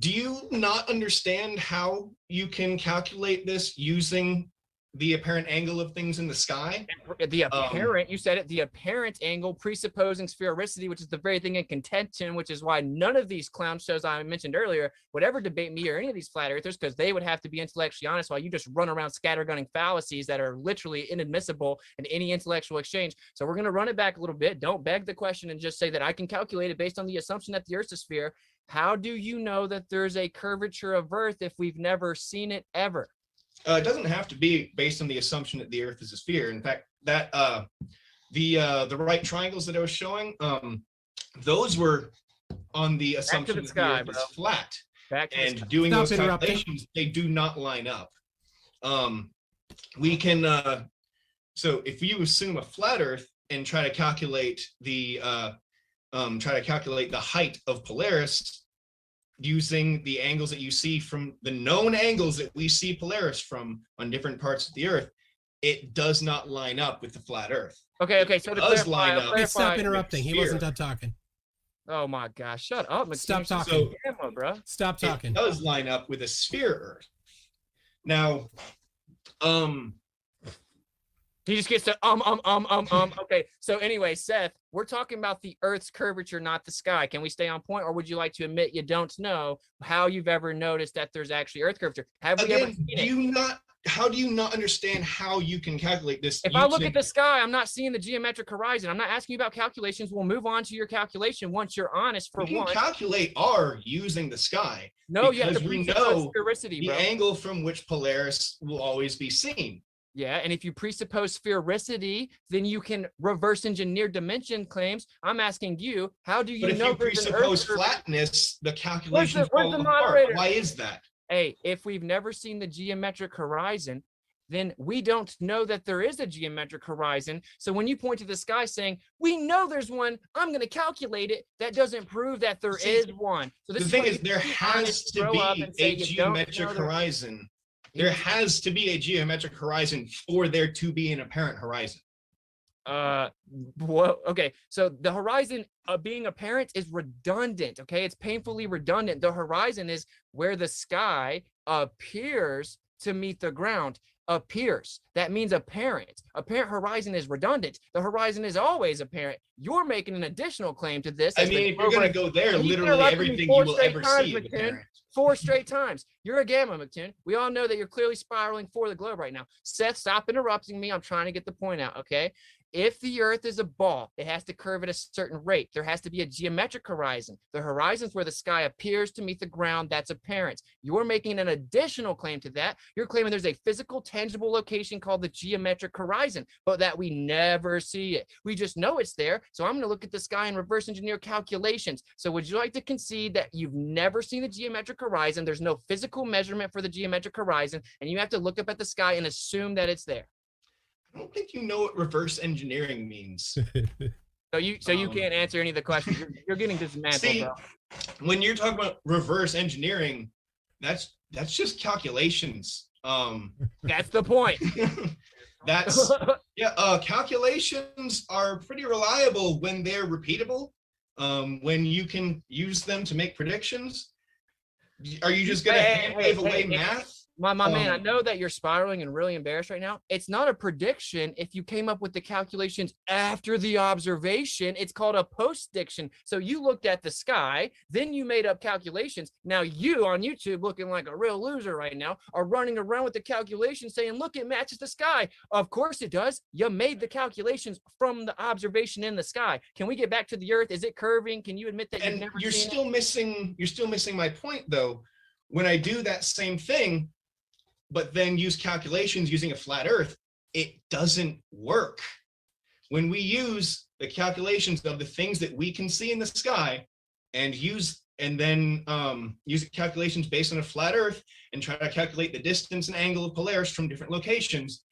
Do you not understand how you can calculate this using the apparent angle of things in the sky? The apparent, you said it, the apparent angle presupposing sphericity, which is the very thing in contention, which is why none of these clown shows I mentioned earlier would ever debate me or any of these flat earthers, because they would have to be intellectually honest while you just run around scattergunning fallacies that are literally inadmissible in any intellectual exchange. So we're going to run it back a little bit. Don't beg the question and just say that I can calculate it based on the assumption that the Earth's a sphere. How do you know that there's a curvature of Earth if we've never seen it ever? It doesn't have to be based on the assumption that the Earth is a sphere. In fact, that the right triangles that I was showing, those were on the assumption that the Earth is flat. And doing those calculations, they do not line up. We can so if you assume a flat Earth and try to calculate the height of Polaris using the angles that you see from the known angles that we see Polaris from on different parts of the Earth, it does not line up with the flat Earth. Okay. So it does line up. Stop interrupting. He wasn't done talking. Oh my gosh! Shut up, McToon. Stop talking. Camera, bro. Stop talking. It does line up with a sphere Earth. Now, he just gets to Okay. So anyway, Seth, we're talking about the Earth's curvature, not the sky. Can we stay on point, or would you like to admit you don't know how you've ever noticed that there's actually Earth curvature? Have we ever seen it? How do you not understand how you can calculate this? If I look at the sky, I'm not seeing the geometric horizon. I'm not asking you about calculations. We'll move on to your calculation once you're honest for we once. can calculate R using the sky. No, you have to we presuppose know sphericity, the bro. angle from which Polaris will always be seen. Yeah, and if you presuppose sphericity, then you can reverse engineer dimension claims. I'm asking you, how do you But if know you there's an presuppose Earth curvature? flatness, the calculations Where's fall the apart. moderator? Why is that? Hey, if we've never seen the geometric horizon, then we don't know that there is a geometric horizon. So when you point to the sky saying, we know there's one, I'm going to calculate it, that doesn't prove that there is one. So The this thing why is, you there can't has just to grow up be and say a you don't geometric know there- horizon. There has to be a geometric horizon for there to be an apparent horizon. Well, okay, so the horizon being apparent is redundant. Okay, it's painfully redundant. The horizon is where the sky appears to meet the ground. Appears, that means apparent. Apparent horizon is redundant. The horizon is always apparent. You're making an additional claim to this. I as the mean, if you're going to global- go there, and you literally interrupted me everything 4 you will straight ever times, see is McToon. apparent. 4 straight times. You're a gamma, McToon. We all know that you're clearly spiraling for the globe right now. Seth, stop interrupting me. I'm trying to get the point out, okay? If the Earth is a ball, it has to curve at a certain rate. There has to be a geometric horizon. The horizon is where the sky appears to meet the ground. That's apparent. You're making an additional claim to that. You're claiming there's a physical, tangible location called the geometric horizon, but that we never see it. We just know it's there. So I'm going to look at the sky and reverse engineer calculations. So would you like to concede that you've never seen the geometric horizon? There's no physical measurement for the geometric horizon, and you have to look up at the sky and assume that it's there. I don't think you know what reverse engineering means. So you can't answer any of the questions. You're getting dismantled, See, bro. when you're talking about reverse engineering, that's just calculations. That's the point. That's calculations are pretty reliable when they're repeatable. When you can use them to make predictions. Are you just gonna hand wave away math? My man, I know that you're spiraling and really embarrassed right now. It's not a prediction if you came up with the calculations after the observation. It's called a post-diction. So you looked at the sky, then you made up calculations. Now you on YouTube, looking like a real loser right now, are running around with the calculations saying, look, it matches the sky. Of course it does. You made the calculations from the observation in the sky. Can we get back to the Earth? Is it curving? Can you admit that you've And never you're seen still missing my point though. When I do that same thing, but then use calculations using a flat Earth, it doesn't work. When we use the calculations of the things that we can see in the sky and then use calculations based on a flat Earth and try to calculate the distance and angle of Polaris from different locations,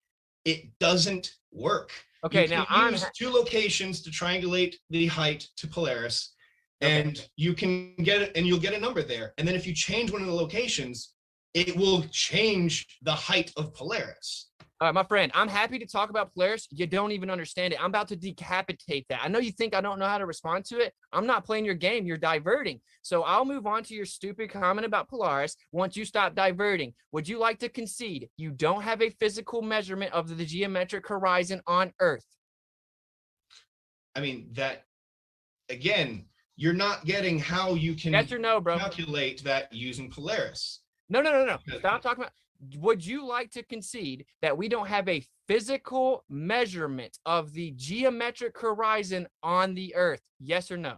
it doesn't work. Okay, You now can use 2 locations to triangulate the height to Polaris, and you can get it, and you'll get a number there. And then if you change one of the locations, it will change the height of Polaris. All right, my friend, I'm happy to talk about Polaris. You don't even understand it. I'm about to decapitate that. I know you think I don't know how to respond to it. I'm not playing your game. You're diverting. So I'll move on to your stupid comment about Polaris once you stop diverting. Would you like to concede you don't have a physical measurement of the geometric horizon on Earth? I mean, that, again, you're not getting how you can Yes or no, bro? calculate that using Polaris. No. Stop talking about. Would you like to concede that we don't have a physical measurement of the geometric horizon on the Earth? Yes or no?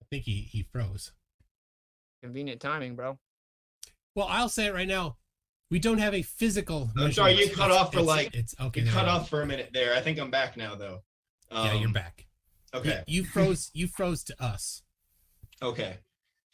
I think he froze. Convenient timing, bro. Well, I'll say it right now. We don't have a physical. I'm sorry, you cut off for It's okay. You cut off for a minute there. I think I'm back now, though. Yeah, you're back. Okay. You froze. You froze to us. Okay.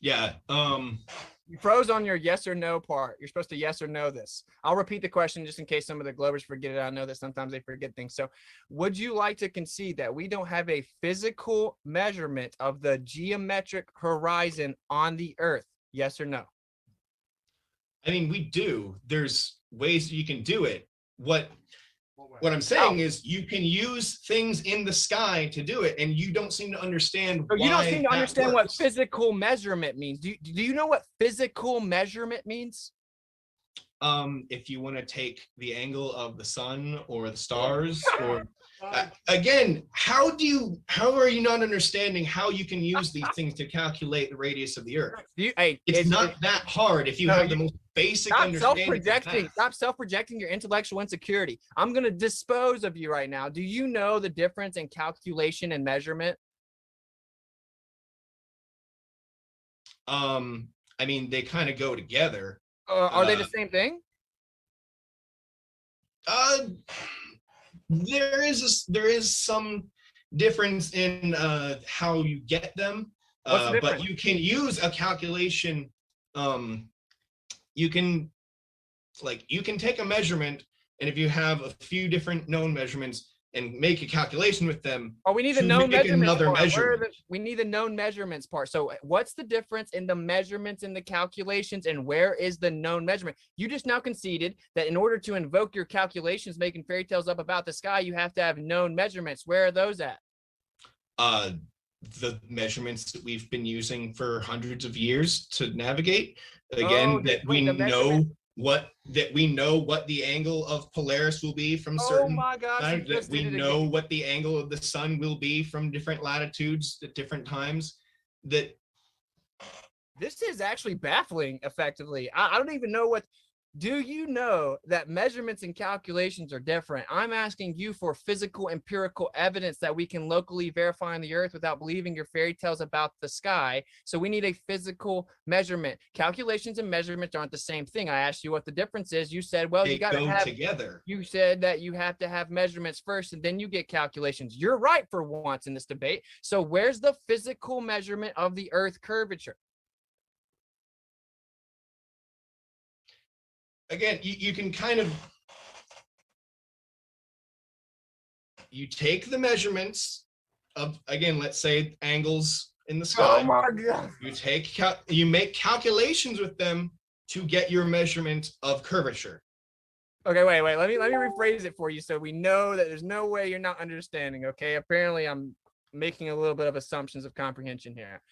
Yeah. You froze on your yes or no part. You're supposed to yes or no this. I'll repeat the question just in case some of the Globers forget it. I know that sometimes they forget things. So would you like to concede that we don't have a physical measurement of the geometric horizon on the Earth? Yes or no? I mean, we do. There's ways you can do it. What I'm saying is you can use things in the sky to do it, and you don't seem to understand So you don't why seem to that understand what works. physical measurement means. Do you know what physical measurement means? If you want to take the angle of the sun or the stars or Again, how are you not understanding how you can use these things to calculate the radius of the Earth? It's not that hard if you have the most basic understanding. Stop self-projecting your intellectual insecurity. I'm going to dispose of you right now. Do you know the difference in calculation and measurement? I mean, they kind of go together. Are they the same thing? There is some difference in how you get them, but you can use a calculation. You can take a measurement, and if you have a few different known measurements and make a calculation with them. Oh, we need the known measurements part. We need the known measurements part. So what's the difference in the measurements and the calculations, and where is the known measurement? You just now conceded that in order to invoke your calculations making fairy tales up about the sky, you have to have known measurements. Where are those at? The measurements that we've been using for hundreds of years to navigate. Again, we know what the angle of Polaris will be from certain times, that we know what the angle of the sun will be from different latitudes at different times. That this is actually baffling. Effectively, I don't even know what. Do you know that measurements and calculations are different? I'm asking you for physical, empirical evidence that we can locally verify on the Earth without believing your fairy tales about the sky. So we need a physical measurement. Calculations and measurements aren't the same thing. I asked you what the difference is. You said, well, you got to have together. You said that you have to have measurements first, and then you get calculations. You're right for once in this debate. So where's the physical measurement of the Earth curvature? Again, you can kind of, you take the measurements of, again, let's say angles in the sky. Oh my God. You make calculations with them to get your measurement of curvature. Okay, wait. Let me rephrase it for you so we know that there's no way you're not understanding. Okay, apparently I'm making a little bit of assumptions of comprehension here.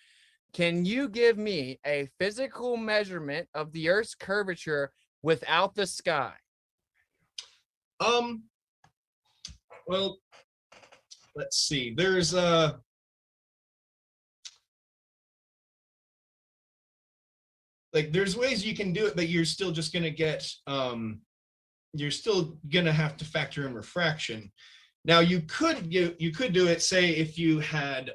Can you give me a physical measurement of the Earth's curvature without the sky? Well, let's see. There's there's ways you can do it, but you're still just gonna get you're still gonna have to factor in refraction. Now you could do it, say, if you had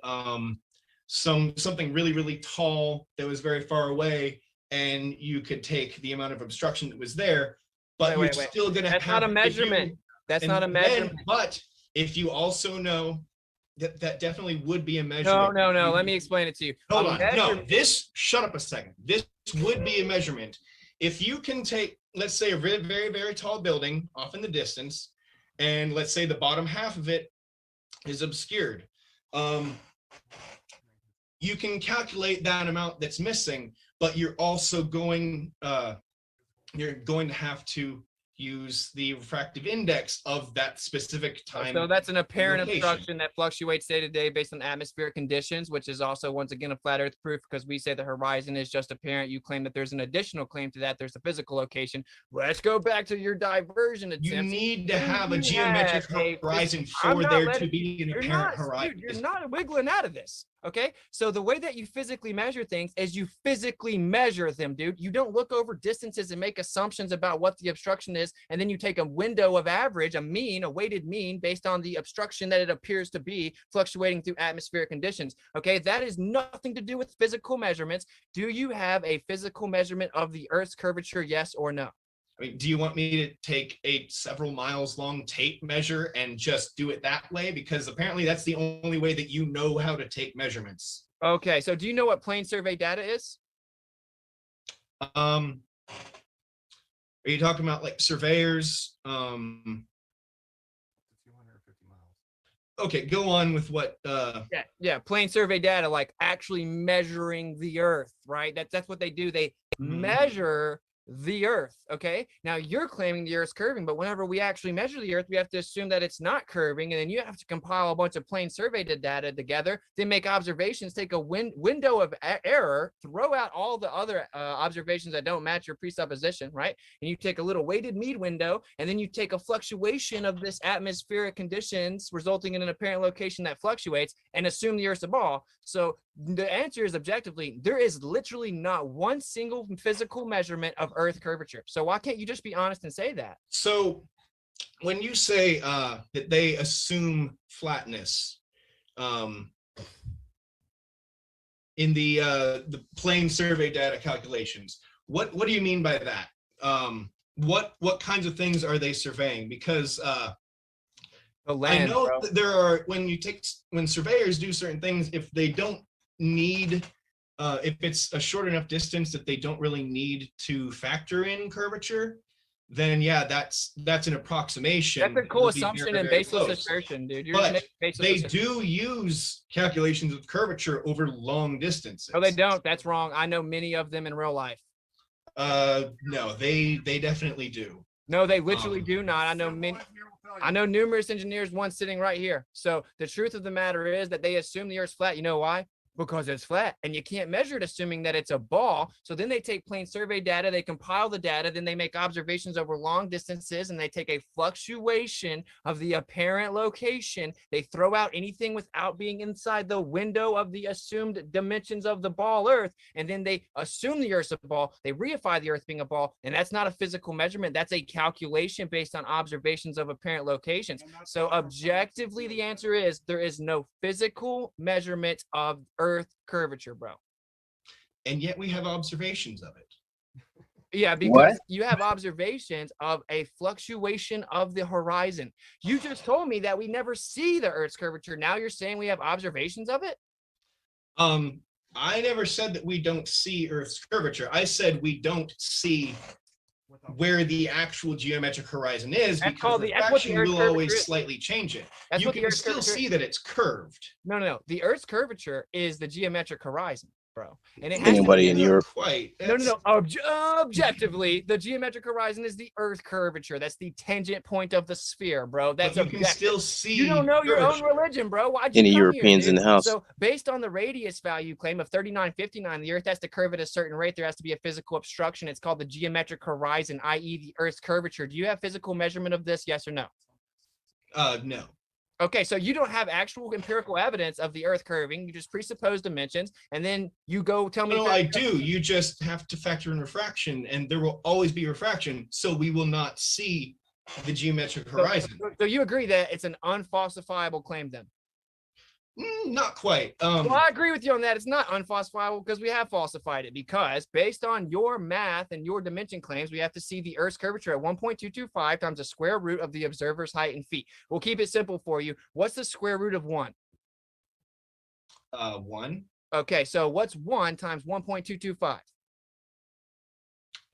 something really tall that was very far away, and you could take the amount of obstruction that was there, but you're still going to have. That's not a measurement. That's not a measurement. But if you also know that definitely would be a measurement. No. Let me explain it to you. Hold on. No, shut up a second. This would be a measurement. If you can take, let's say, a very, very, very tall building off in the distance, and let's say the bottom half of it is obscured. You can calculate that amount that's missing, but you're also going to have to use the refractive index of that specific time. So that's an apparent location. obstruction that fluctuates day to day based on atmospheric conditions, which is also, once again, a flat Earth proof, because we say the horizon is just apparent. You claim that there's an additional claim to that. There's a physical location. Let's go back to your diversion attempts. You need to have a geometric horizon for there to be an apparent horizon. Dude, you're not wiggling out of this. Okay, so the way that you physically measure things is you physically measure them, dude. You don't look over distances and make assumptions about what the obstruction is, and then you take a window of average, a weighted mean, based on the obstruction that it appears to be fluctuating through atmospheric conditions. Okay, that is nothing to do with physical measurements. Do you have a physical measurement of the Earth's curvature, yes or no? I mean, do you want me to take a several miles long tape measure and just do it that way? Because apparently that's the only way that you know how to take measurements. Okay, so do you know what plane survey data is? Are you talking about like surveyors? Okay, go on with what Yeah, plane survey data, like actually measuring the Earth, right? That's what they do. They measure the Earth. Okay. Now you're claiming the Earth's curving, but whenever we actually measure the Earth, we have to assume that it's not curving, and then you have to compile a bunch of plane survey data together, then make observations, take a window of error, throw out all the other observations that don't match your presupposition, right? And you take a little weighted mean window, and then you take a fluctuation of this atmospheric conditions resulting in an apparent location that fluctuates, and assume the Earth's a ball. So the answer is objectively, there is literally not one single physical measurement of Earth curvature. So why can't you just be honest and say that? So when you say that they assume flatness in the plane survey data calculations, what do you mean by that? What kinds of things are they surveying? Because the land, I know bro. that there are, when surveyors do certain things, if they don't need, if it's a short enough distance that they don't really need to factor in curvature, then yeah, that's an approximation. That's a cool It'll be assumption very, and very baseless close. assertion, dude. You're But just making they baseless do use calculations of curvature over long distances. No, they don't. That's wrong. I know many of them in real life. No, they definitely do. No, they literally do not. I know many. I know numerous engineers, one sitting right here. So the truth of the matter is that they assume the Earth's flat. You know why? Because it's flat, and you can't measure it assuming that it's a ball. So then they take plane survey data, they compile the data, then they make observations over long distances, and they take a fluctuation of the apparent location. They throw out anything without being inside the window of the assumed dimensions of the ball Earth, and then they assume the Earth's a ball. They reify the Earth being a ball, and that's not a physical measurement. That's a calculation based on observations of apparent locations. So objectively, the answer is there is no physical measurement of Earth curvature, bro. And yet we have observations of it. Yeah, because you have observations of a fluctuation of the horizon. You just told me that we never see the Earth's curvature. Now you're saying we have observations of it? I never said that we don't see Earth's curvature. I said we don't see where the actual geometric horizon is, That's because called the- that's what the refraction Earth's will curvature always is. slightly change it. That's You what the can Earth's still curvature see is. that it's curved. No. The Earth's curvature is the geometric horizon, bro. And it has to Anybody be- in Europe? Quite. No. Objectively, the geometric horizon is the Earth curvature. That's the tangent point of the sphere, bro. That's But you can objective. still see You don't know your own curvature. religion, bro. Why'd you Any come Europeans here, in dude? the house? So based on the radius value claim of 3959, the Earth has to curve at a certain rate. There has to be a physical obstruction. It's called the geometric horizon, i.e. the Earth's curvature. Do you have physical measurement of this? Yes or no? No. Okay, so you don't have actual empirical evidence of the Earth curving. You just presuppose dimensions, and then you go tell me. No, I do. You just have to factor in refraction, and there will always be refraction, so we will not see the geometric horizon. So you agree that it's an unfalsifiable claim then? Not quite. Well, I agree with you on that. It's not unfalsifiable because we have falsified it, because based on your math and your dimension claims, we have to see the Earth's curvature at 1.225 times the square root of the observer's height in feet. We'll keep it simple for you. What's the square root of 1? 1. Okay, so what's 1 times 1.225?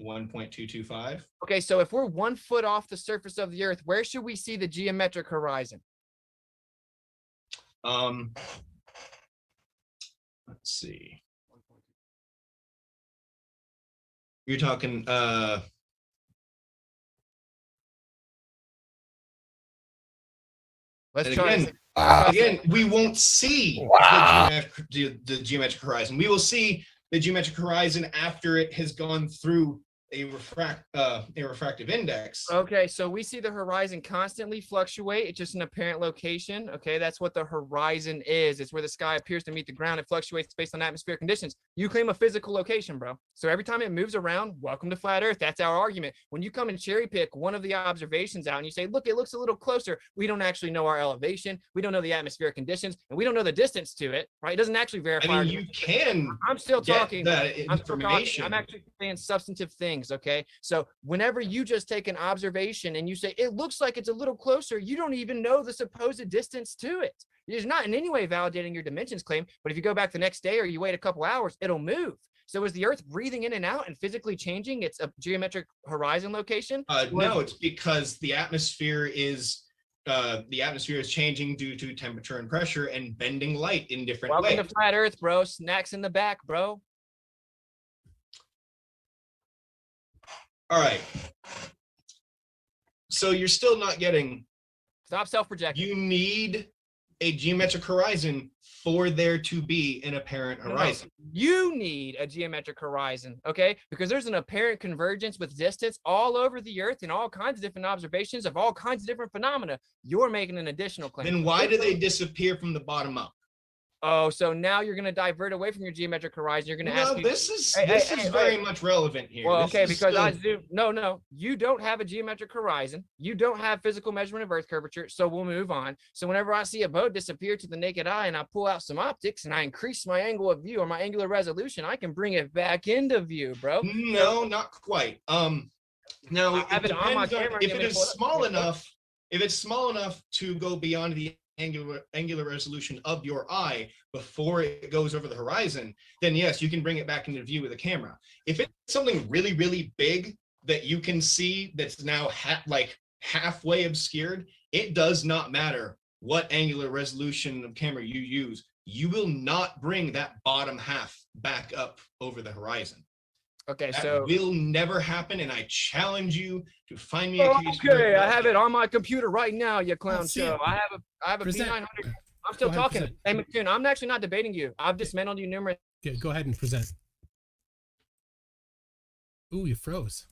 1.225. Okay, so if we're 1 foot off the surface of the Earth, where should we see the geometric horizon? Let's see. You're talking Let's and try. again, we won't see the geometric horizon. We will see the geometric horizon after it has gone through a refractive index. Okay, so we see the horizon constantly fluctuate. It's just an apparent location. Okay, that's what the horizon is. It's where the sky appears to meet the ground. It fluctuates based on atmospheric conditions. You claim a physical location, bro. So every time it moves around, welcome to flat Earth. That's our argument. When you come and cherry pick one of the observations out and you say, look, it looks a little closer, we don't actually know our elevation. We don't know the atmospheric conditions, and we don't know the distance to it, right? It doesn't actually verify. I mean, you can. I'm still get talking. that I'm still talking. information. I'm actually saying substantive things. Okay. So whenever you just take an observation and you say, it looks like it's a little closer, you don't even know the supposed distance to it. It's not in any way validating your dimensions claim. But if you go back the next day or you wait a couple hours, it'll move. So is the Earth breathing in and out and physically changing its geometric horizon location? No, it's because the atmosphere is changing due to temperature and pressure and bending light in different Welcome ways. to flat Earth, bro. Snacks in the back, bro. All right. So you're still not getting. Stop self-projecting. You need a geometric horizon for there to be an apparent horizon. No, you need a geometric horizon, okay? Because there's an apparent convergence with distance all over the Earth and all kinds of different observations of all kinds of different phenomena. You're making an additional claim. Then why do they disappear from the bottom up? Oh, so now you're going to divert away from your geometric horizon. You're going to ask me. This is very much relevant here. Well, This okay, is because I still- do. No, you don't have a geometric horizon. You don't have physical measurement of Earth curvature. So we'll move on. So whenever I see a boat disappear to the naked eye and I pull out some optics and I increase my angle of view or my angular resolution, I can bring it back into view, bro. No, not quite. Now I have it on my depends camera. if Give it me is full- small enough. If it's small enough to go beyond the angular resolution of your eye before it goes over the horizon, then yes, you can bring it back into view with a camera. If it's something really, really big that you can see that's now like halfway obscured, it does not matter what angular resolution of camera you use. You will not bring that bottom half back up over the horizon. Okay, That so will never happen, and I challenge you to find me a case. okay, I have it on my computer right now, you clown see show. it. I have a Present. P900. I'm still Go ahead, talking. present. Hey, McToon, I'm actually not debating you. I've dismantled you numerous. Okay, go ahead and present. Ooh, you froze.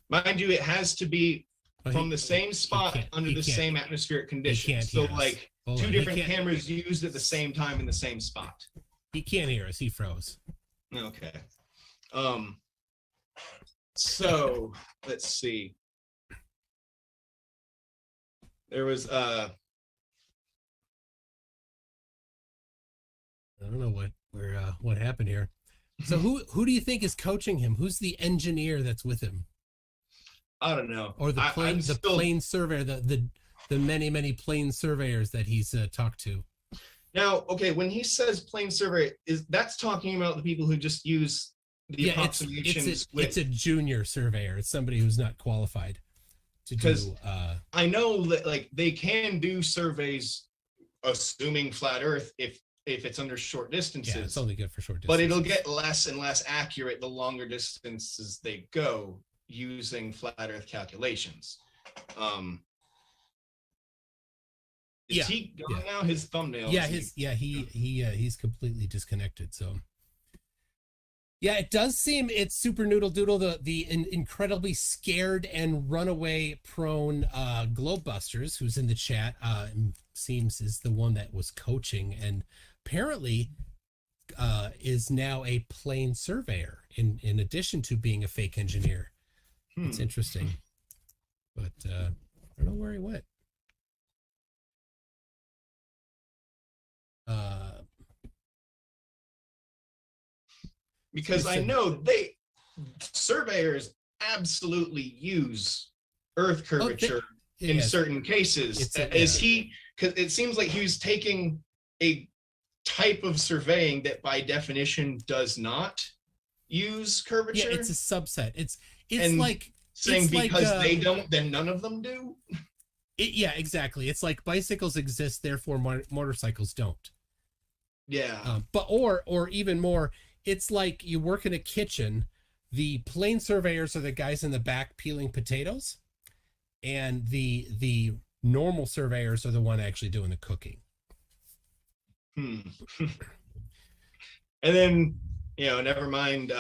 Mind you, it has to be Oh, from he- the same spot under he the can't- same atmospheric can't conditions. So hear us. like Hold two on, he different can't- cameras used at the same time in the same spot. He can't hear us. He froze. Okay. So let's see. There was I don't know what happened here. So who do you think is coaching him? Who's the engineer that's with him? I don't know. Or the plane I'm still- plane surveyor, the many plane surveyors that he's talked to. Now, okay, when he says plane survey, that's talking about the people who just use the approximations it's a junior surveyor. It's somebody who's not qualified to Because do. I know that like they can do surveys assuming flat Earth if it's under short distances. Yeah, it's only good for short But distances. it'll get less and less accurate the longer distances they go using flat Earth calculations. Is Yeah, he gone yeah. now? His thumbnail. Yeah, isn't he's completely disconnected. So yeah, it does seem it's Super Noodle Doodle, the incredibly scared and runaway prone Globebusters, who's in the chat, seems is the one that was coaching and apparently is now a plane surveyor in addition to being a fake engineer. It's interesting, but I don't know where he went. because I know surveyors absolutely use Earth curvature in yes. certain cases. Is he? Because it seems like he was taking a type of surveying that by definition does not use curvature. Yeah, it's a subset. It's And like saying it's because like, they don't, then none of them do. Yeah, exactly. It's like bicycles exist, therefore motorcycles don't. Yeah. But or even more, it's like you work in a kitchen. The plane surveyors are the guys in the back peeling potatoes, and the normal surveyors are the one actually doing the cooking. And then, never mind.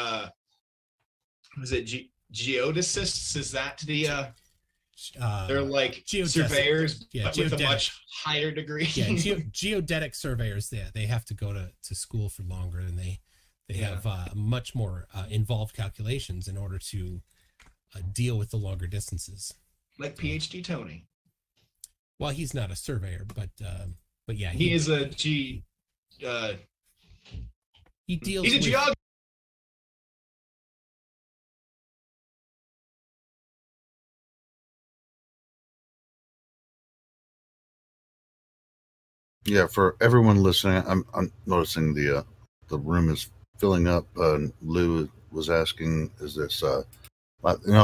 Was it geodesists? Is that the? They're like surveyors, but with a much higher degree. Yeah, geodetic surveyors. They have to go to school for longer, and they have much more involved calculations in order to deal with the longer distances. Like PhD Tony. Well, he's not a surveyor, but yeah, he is a he deals. He's a with, geographer. Yeah, for everyone listening, I'm noticing the room is filling up. Lou was asking, "Is this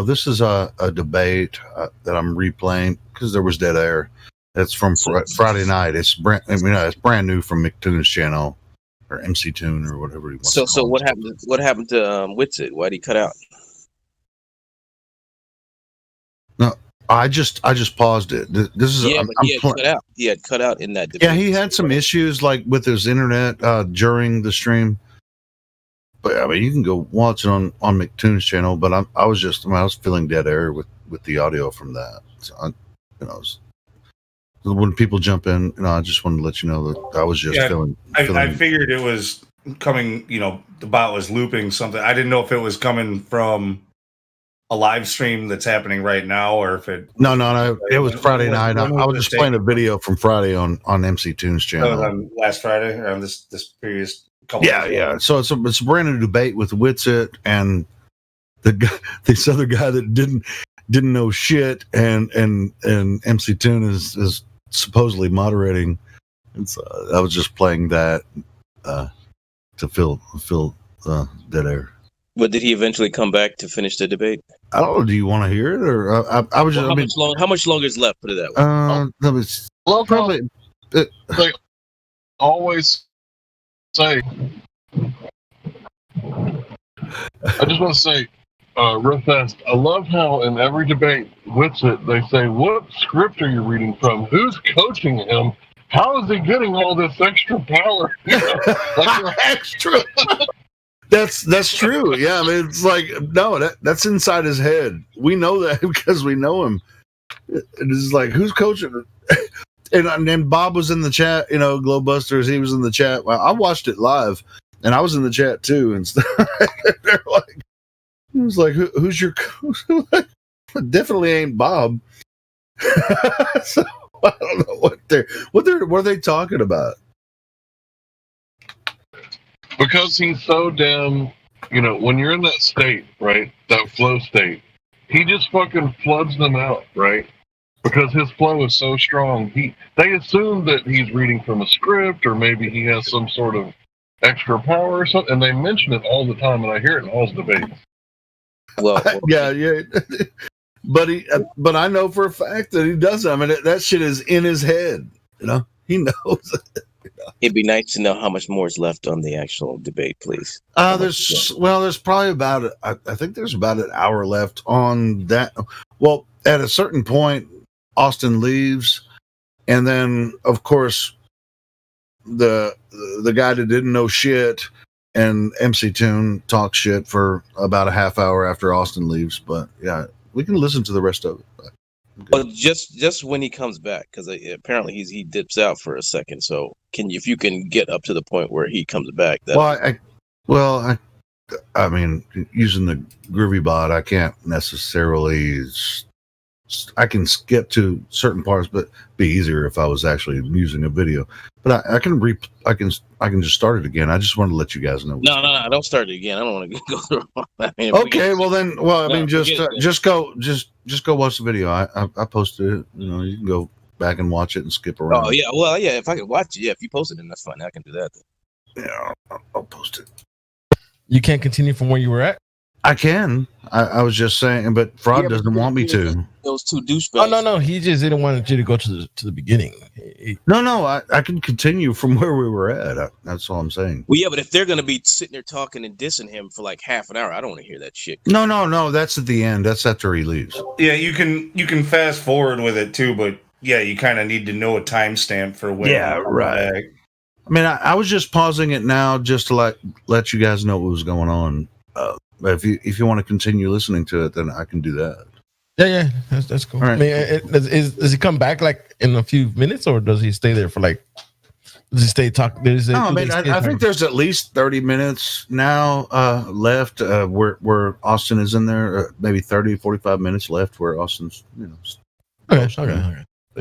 this is a debate that I'm replaying because there was dead air. It's from Friday night. It's brand new from McToon's channel or MC Toon or whatever he wants. So what happened? What happened to Witsit? Why'd he cut out? I just paused it. This is Yeah, but he had cut out. He had cut out in that debate. Yeah, he had some issues like with his internet during the stream. But I mean, you can go watch it on McToon's channel. But I was feeling dead air with the audio from that. So when people jump in, I just wanted to let you know that I was just feeling. I figured it was coming. The bot was looping something. I didn't know if it was coming from a live stream that's happening right now, or if it. No. It was Friday night. I was just playing a video from Friday on MC Toon's channel. On last Friday, on this previous couple. Yeah. So it's a brand new debate with Witsit and this other guy that didn't know shit, and MC Toon is supposedly moderating. And so I was just playing that to fill dead air. But did he eventually come back to finish the debate? I don't know. Do you want to hear it, or I was just? How much longer is left? Put it that way. Love probably. They always say. I just want to say, real fast. I love how in every debate with it they say, "What script are you reading from? Who's coaching him? How is he getting all this extra power?" Extra. That's true. Yeah, I mean, it's like that's inside his head. We know that because we know him. It's like, who's coaching? And then Bob was in the chat. Glowbusters. He was in the chat. Well, I watched it live, and I was in the chat too. And they're like, it was like, who's your coach? Definitely ain't Bob. So I don't know what are they talking about. Because he's so damn, when you're in that state, right, that flow state, he just fucking floods them out, right? Because his flow is so strong. They assume that he's reading from a script, or maybe he has some sort of extra power or something, and they mention it all the time, and I hear it in all his debates. Well, yeah. But I know for a fact that he doesn't. I mean, that shit is in his head. He knows it. It'd be nice to know how much more is left on the actual debate, please. There's probably about I think there's about an hour left on that. Well, at a certain point, Austin leaves, and then of course the guy that didn't know shit and MC Toon talks shit for about a half hour after Austin leaves. But yeah, we can listen to the rest of it. But just when he comes back, because apparently he dips out for a second. So if you can get up to the point where he comes back? I mean, using the Groovy Bot, I can't necessarily. I can skip to certain parts, but it'd be easier if I was actually using a video. But I can just start it again. I just wanted to let you guys know. No, don't start it again. I don't want to go through. Okay, just go watch the video. I posted it. You can go back and watch it and skip around. Oh yeah, well yeah. If I could watch it, if you post it, then that's fine. I can do that. Then. Yeah, I'll post it. You can't continue from where you were at. I can. I was just saying, but Fraud doesn't want me to. Those two douchebags. Oh no, he just didn't want you to go to the beginning. No, I can continue from where we were at. That's all I'm saying. Well, yeah, but if they're gonna be sitting there talking and dissing him for like half an hour, I don't want to hear that shit. No, that's at the end. That's after he leaves. Yeah, you can fast forward with it too, but yeah, you kind of need to know a timestamp for when. Yeah, right. Back. I mean, I was just pausing it now just to let you guys know what was going on. But if you want to continue listening to it, then I can do that. Yeah, that's cool. Right. I mean, does he come back like in a few minutes, or does he stay there for like? Does he stay talk? I think there's at least 30 minutes now left. Where Austin is in there, maybe 30, 45 minutes left. Where Austin's, Okay.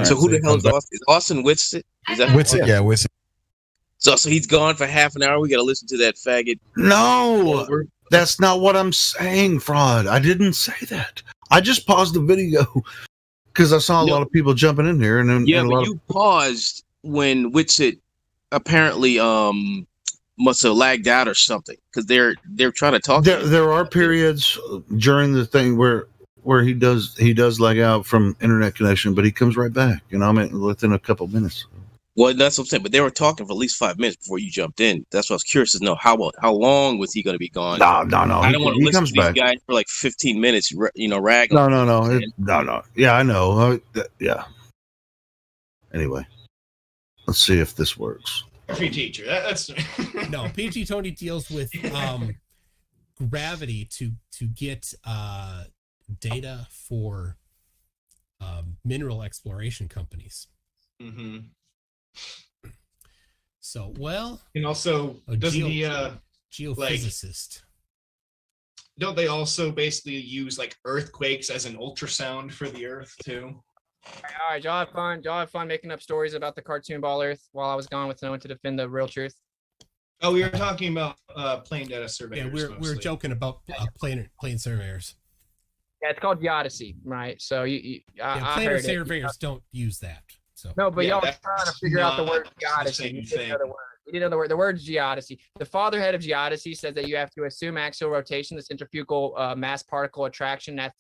So who the hell is Austin? Is Austin Witsit? Is that Witsit? Yeah, Witsit. So he's gone for half an hour. We got to listen to that faggot. No, that's not what I'm saying, Fraud. I didn't say that. I just paused the video because I saw a lot of people jumping in here, and but you paused when Witsit apparently must have lagged out or something because they're trying to talk. There are periods during the thing where he does lag out from internet connection, but he comes right back. Within a couple minutes. Well, that's what I'm saying. But they were talking for at least 5 minutes before you jumped in. That's what I was curious to know. How long was he going to be gone? No. I don't want to He listen comes to these back. guys for like 15 minutes. Rag. No. No. Yeah, I know. Yeah. Anyway, let's see if this works. Free teacher. That's No, PG Tony deals with gravity to get data for mineral exploration companies. Mm-hmm. So, well, and also doesn't he geophysicist? Don't they also basically use like earthquakes as an ultrasound for the Earth too? All right, y'all have fun. Y'all have fun making up stories about the cartoon ball Earth while I was gone with no one to defend the real truth. Oh, we were talking about plane data surveyors. Yeah, we're joking about plane surveyors. Yeah, it's called Geodesy, right? So plane surveyors don't use that. So no, but Yeah, y'all were that's trying to figure out the word not the geodesy. same You didn't thing. know the word. You didn't know the word. The word's geodesy. The fatherhead of geodesy says that you have to assume axial rotation, the centrifugal mass particle attraction at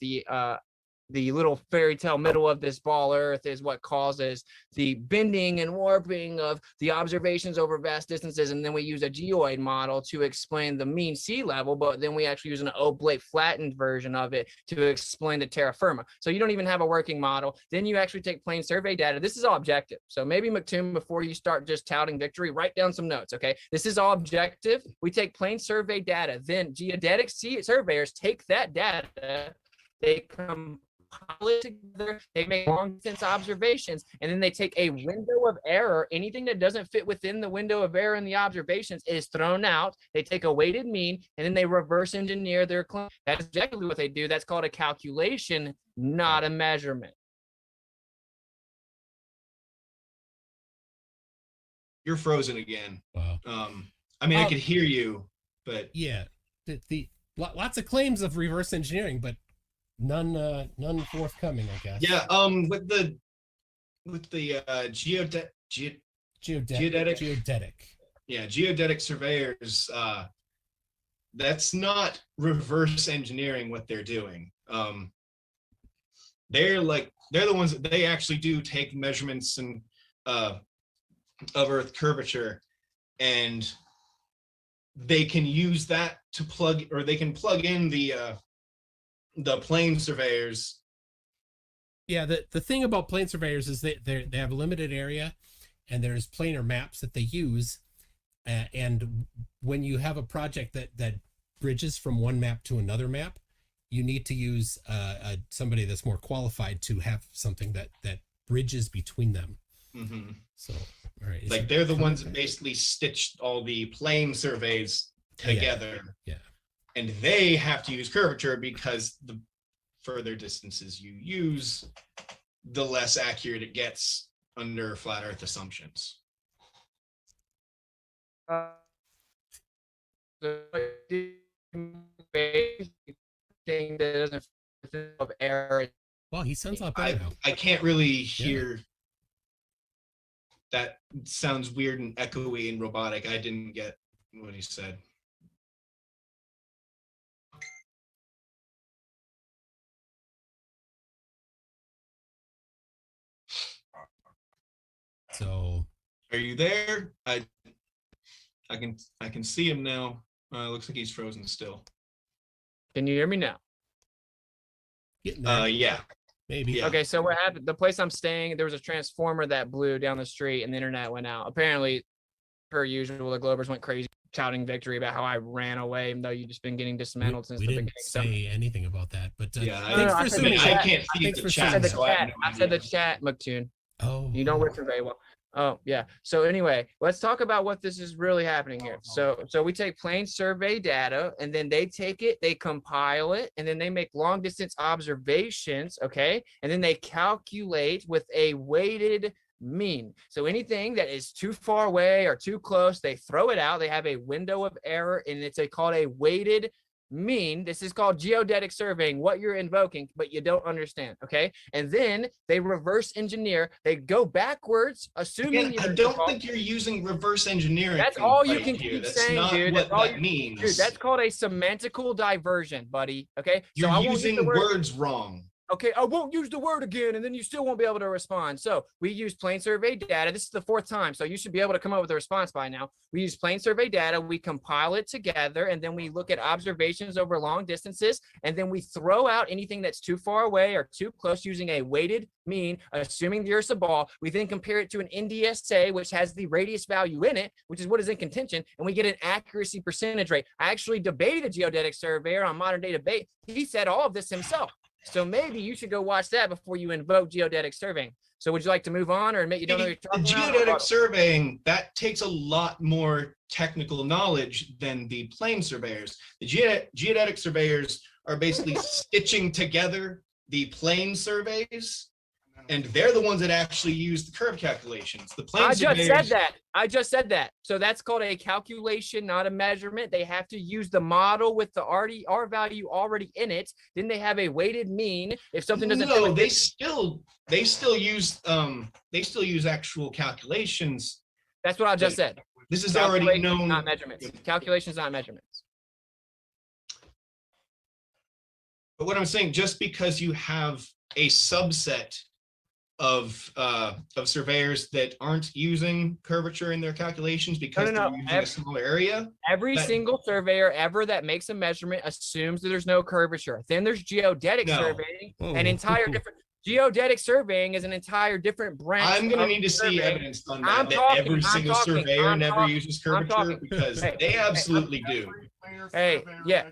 the little fairy tale middle of this ball Earth is what causes the bending and warping of the observations over vast distances. And then we use a geoid model to explain the mean sea level, but then we actually use an oblate flattened version of it to explain the terra firma. So you don't even have a working model. Then you actually take plane survey data. This is all objective. So maybe McToon, before you start just touting victory, write down some notes, okay? This is all objective. We take plane survey data. Then geodetic surveyors take that data, they compile it together, they make long distance observations, and then they take a window of error. Anything that doesn't fit within the window of error in the observations is thrown out. They take a weighted mean, and then they reverse engineer their claim. That's exactly what they do. That's called a calculation, not a measurement. You're frozen again. Wow. I mean, I could hear you, but yeah, the lots of claims of reverse engineering, but none forthcoming, I guess. yeah. With the geodetic. Yeah, geodetic surveyors. That's not reverse engineering what they're doing. They're the ones that they actually do take measurements and of Earth curvature, and they can use that to plug in the plane surveyors. Yeah, the thing about plane surveyors is they have a limited area, and there's planar maps that they use. And when you have a project that bridges from one map to another map, you need to use somebody that's more qualified to have something that bridges between them. Mm-hmm. So, all right, Like they're the ones that basically stitched all the plane surveys together. Yeah. And they have to use curvature because the further distances you use, the less accurate it gets under flat Earth assumptions. Of error. Well, he sounds like that now. I can't really hear. That sounds weird and echoey and robotic. I didn't get what he said. So, are you there? I can see him now. Looks like he's frozen still. Can you hear me now? Yeah. Maybe. Yeah. Okay, so what happened? The place I'm staying, there was a transformer that blew down the street, and the internet went out. Apparently, per usual, the Globers went crazy, shouting victory about how I ran away, even though you've just been getting dismantled since we the didn't beginning. say anything about that, but I said the chat, McToon. Oh, you don't listen very well. Oh yeah. So anyway, let's talk about what this is really happening here. So we take plane survey data, and then they take it, they compile it, and then they make long distance observations. Okay, and then they calculate with a weighted mean. So anything that is too far away or too close, they throw it out. They have a window of error, and it's called a weighted mean. This is called geodetic surveying, what you're invoking, but you don't understand. Okay, and then they reverse engineer. They go backwards, assuming. Again, I don't think you're using reverse engineering. That's all you right can here. keep That's saying, not dude. What That's all that means. Dude, that's called a semantical diversion, buddy. Okay, You're I won't use using the word- words wrong. Okay, I won't use the word again, and then you still won't be able to respond. So we use plane survey data. This is the 4th time, so you should be able to come up with a response by now. We use plane survey data, we compile it together, and then we look at observations over long distances, and then we throw out anything that's too far away or too close using a weighted mean, assuming the Earth's a ball. We then compare it to an NDSA, which has the radius value in it, which is what is in contention, and we get an accuracy percentage rate. I actually debated a geodetic surveyor on Modern Day Debate. He said all of this himself. So maybe you should go watch that before you invoke geodetic surveying. So would you like to move on, or admit you don't know what you're The talking geodetic about? surveying, that takes a lot more technical knowledge than the plane surveyors. The geodetic surveyors are basically stitching together the plane surveys, and they're the ones that actually use the curve calculations. The plane I just said surveyors, that. I just said that. So that's called a calculation, not a measurement. They have to use the model with the R value already in it. Then they have a weighted mean. If something doesn't, no, they still use actual calculations. That's what I just said. This is already Calculations, known. not measurements. Calculations, not measurements. But what I'm saying, just because you have a subset of surveyors that aren't using curvature in their calculations because No. they're using a smaller area. Every that- single surveyor ever that makes a measurement assumes that there's no curvature. Then there's geodetic No. surveying, Oh. an entire different. Geodetic surveying is an entire different branch. I'm going to of need to see surveying. evidence on that, I'm that talking, every I'm single talking, surveyor I'm never talking, uses I'm curvature talking. because Hey, they hey, absolutely do. Hey, yeah,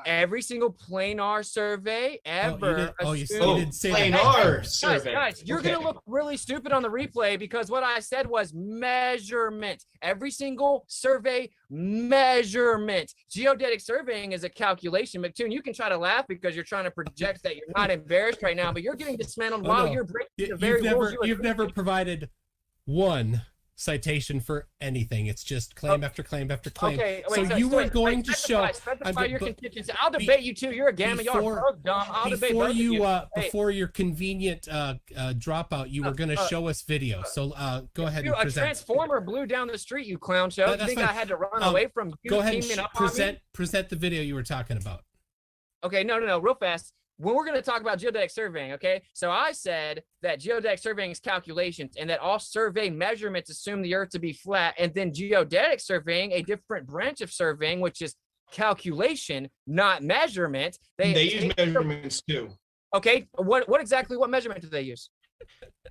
every single planar survey ever. you assumes- didn't say planar that. survey. Guys, you're Okay. gonna look really stupid on the replay because what I said was measurement. Every single survey measurement. Geodetic surveying is a calculation. McToon, you can try to laugh because you're trying to project that you're not embarrassed right now, but you're getting dismantled Oh, while no. you're breaking You- the very rules you've never provided one citation for anything. It's just claim after claim after claim. Okay, so you were going to show. Specify your but- contingency. I'll debate you too. You're a gamma. Y'all before- are both dumb. I'll debate Before both you, of you. Hey, before your convenient dropout, you were going to show us video. So go ahead you, and a present. transformer blew down the street, you clown show. You That's think fine. I had to run Um, away from you Go ahead and teaming up on me? present the video you were talking about. Okay, no, real fast. When we're going to talk about geodetic surveying, okay? So I said that geodetic surveying is calculations and that all survey measurements assume the Earth to be flat, and then geodetic surveying, a different branch of surveying, which is calculation, not measurement. They use measurements too. Okay, what measurement do they use?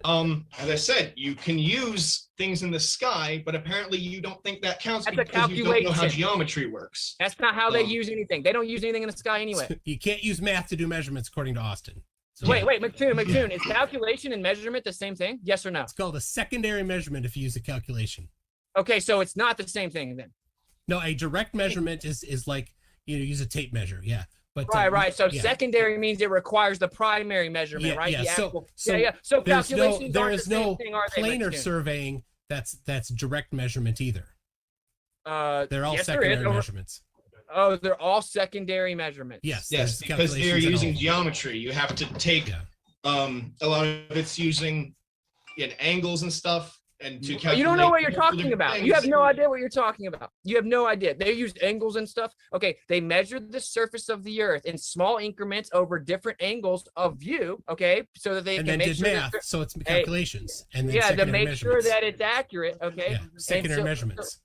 As I said, you can use things in the sky, but apparently you don't think that counts That's a because you don't know how calculation. geometry works. That's not how they use anything. They don't use anything in the sky anyway. You can't use math to do measurements, according to Austin. So Wait, McToon, is calculation and measurement the same thing? Yes or no? It's called a secondary measurement if you use a calculation. Okay, so it's not the same thing then. No, a direct measurement is like use a tape measure. Yeah. But Right. So yeah. secondary means it requires the primary measurement, right? Yeah. The So, actual- so, yeah. So there's calculations there aren't is the same no thing, are they, planar McToon? surveying that's direct measurement either. They're all yes, there secondary is. measurements. Oh, they're all secondary measurements. Yes. Yes, because they're using geometry. You have to take a lot of it's using angles and stuff, and to calculate. You don't know what you're talking different about. things. You have no idea what you're talking about. You have no idea. They use angles and stuff. Okay, they measured the surface of the Earth in small increments over different angles of view. Okay, so that they And can then make did sure math, that so it's calculations. And then yeah, to secondary make sure measurements. that it's accurate. Okay, Yeah, And secondary so- measurements.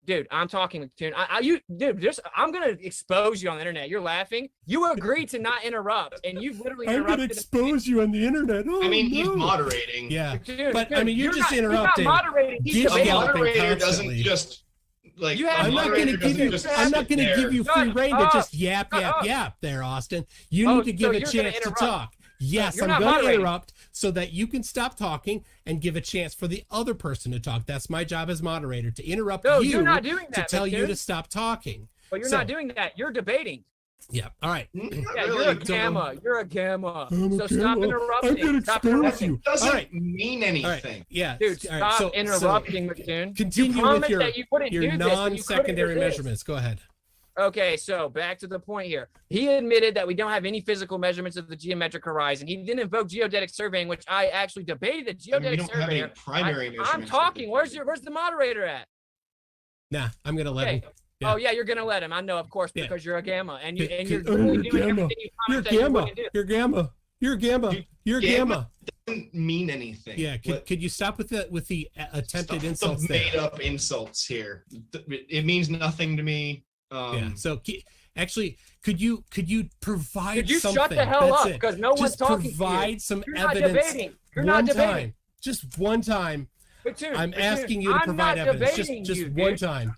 Dude, I'm talking to I'm gonna expose you on the internet. You're laughing. You agreed to not interrupt, and you've literally interrupted. expose you on the internet. I mean, he's moderating. Yeah, Dude, but dude, I mean, you're just not interrupting. moderating. He's Gidge debating. galloping Moderator doesn't constantly. just like. You have I'm not going to give you. I'm not going to give you free reign to just yap there, Austin. You need to give a you're gonna chance to interrupt. talk. Yes, You're I'm not going to moderating. interrupt so that you can stop talking and give a chance for the other person to talk. That's my job as moderator, to interrupt No, you you're not doing to that, tell you McToon. to stop talking. But you're So- not doing that. You're debating. Yeah. All right. Yeah, you're a gamma. You're a gamma. I'm So a stop gamma. interrupting. I'm gonna Stop expose interrupting. you. Doesn't All right. mean All anything. right. Yeah. Dude, All right, stop so- interrupting, McToon. Continue you with promised your, that you wouldn't your do this, and you couldn't non-secondary resist. measurements. Go ahead. Okay, so back to the point here. He admitted that we don't have any physical measurements of the geometric horizon. He didn't invoke geodetic surveying, which I actually debated the I geodetic mean, we don't have any surveyor. primary I'm measurements. talking. Where's the moderator at? Nah, I'm gonna let Okay. him. Oh yeah, you're gonna let him. I know, of course, Yeah. because you're a gamma, and you're You're literally doing gamma. everything you You're promised that you gamma. wouldn't do. You're gamma. You're gamma. You're gamma. Doesn't mean anything. Yeah. Could you stop with the attempted insults Some there? made up insults here. It means nothing to me. Yeah. So actually, could you provide Could you something? shut the hell That's up? it. Because no one's Just talking to you. provide some You're not evidence. debating. You're one not debating. time. Just one time. Platoon, I'm Platoon, asking you to I'm provide not evidence. debating Just you, one dude. time.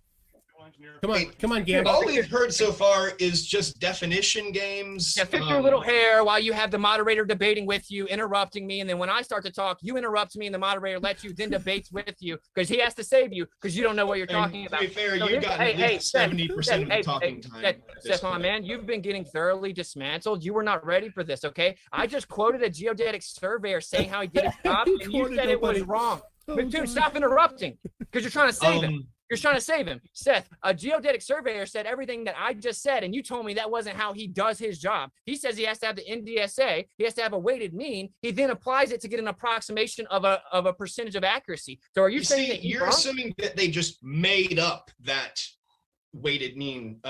Come on, Gamma. All we've heard so far is just definition games. Yeah, fix your little hair while you have the moderator debating with you, interrupting me, and then when I start to talk, you interrupt me, and the moderator lets you, then debates with you because he has to save you because you don't know what you're talking And about. to be fair, So you've here's- gotten at least 70% of the talking time at this Seth, my point. man, you've been getting thoroughly dismantled. You were not ready for this, okay? I just quoted a geodetic surveyor saying how he did his job, and you Quoted said it was nobody. wrong. Oh, But dude, God. stop interrupting because you're trying to save him. Um, You're trying to save him. Seth, a geodetic surveyor said everything that I just said, and you told me that wasn't how he does his job. He says he has to have the NDSA, he has to have a weighted mean. He then applies it to get an approximation of a percentage of accuracy. So are you, You saying see, that he's you're wrong? assuming that they just made up that weighted mean.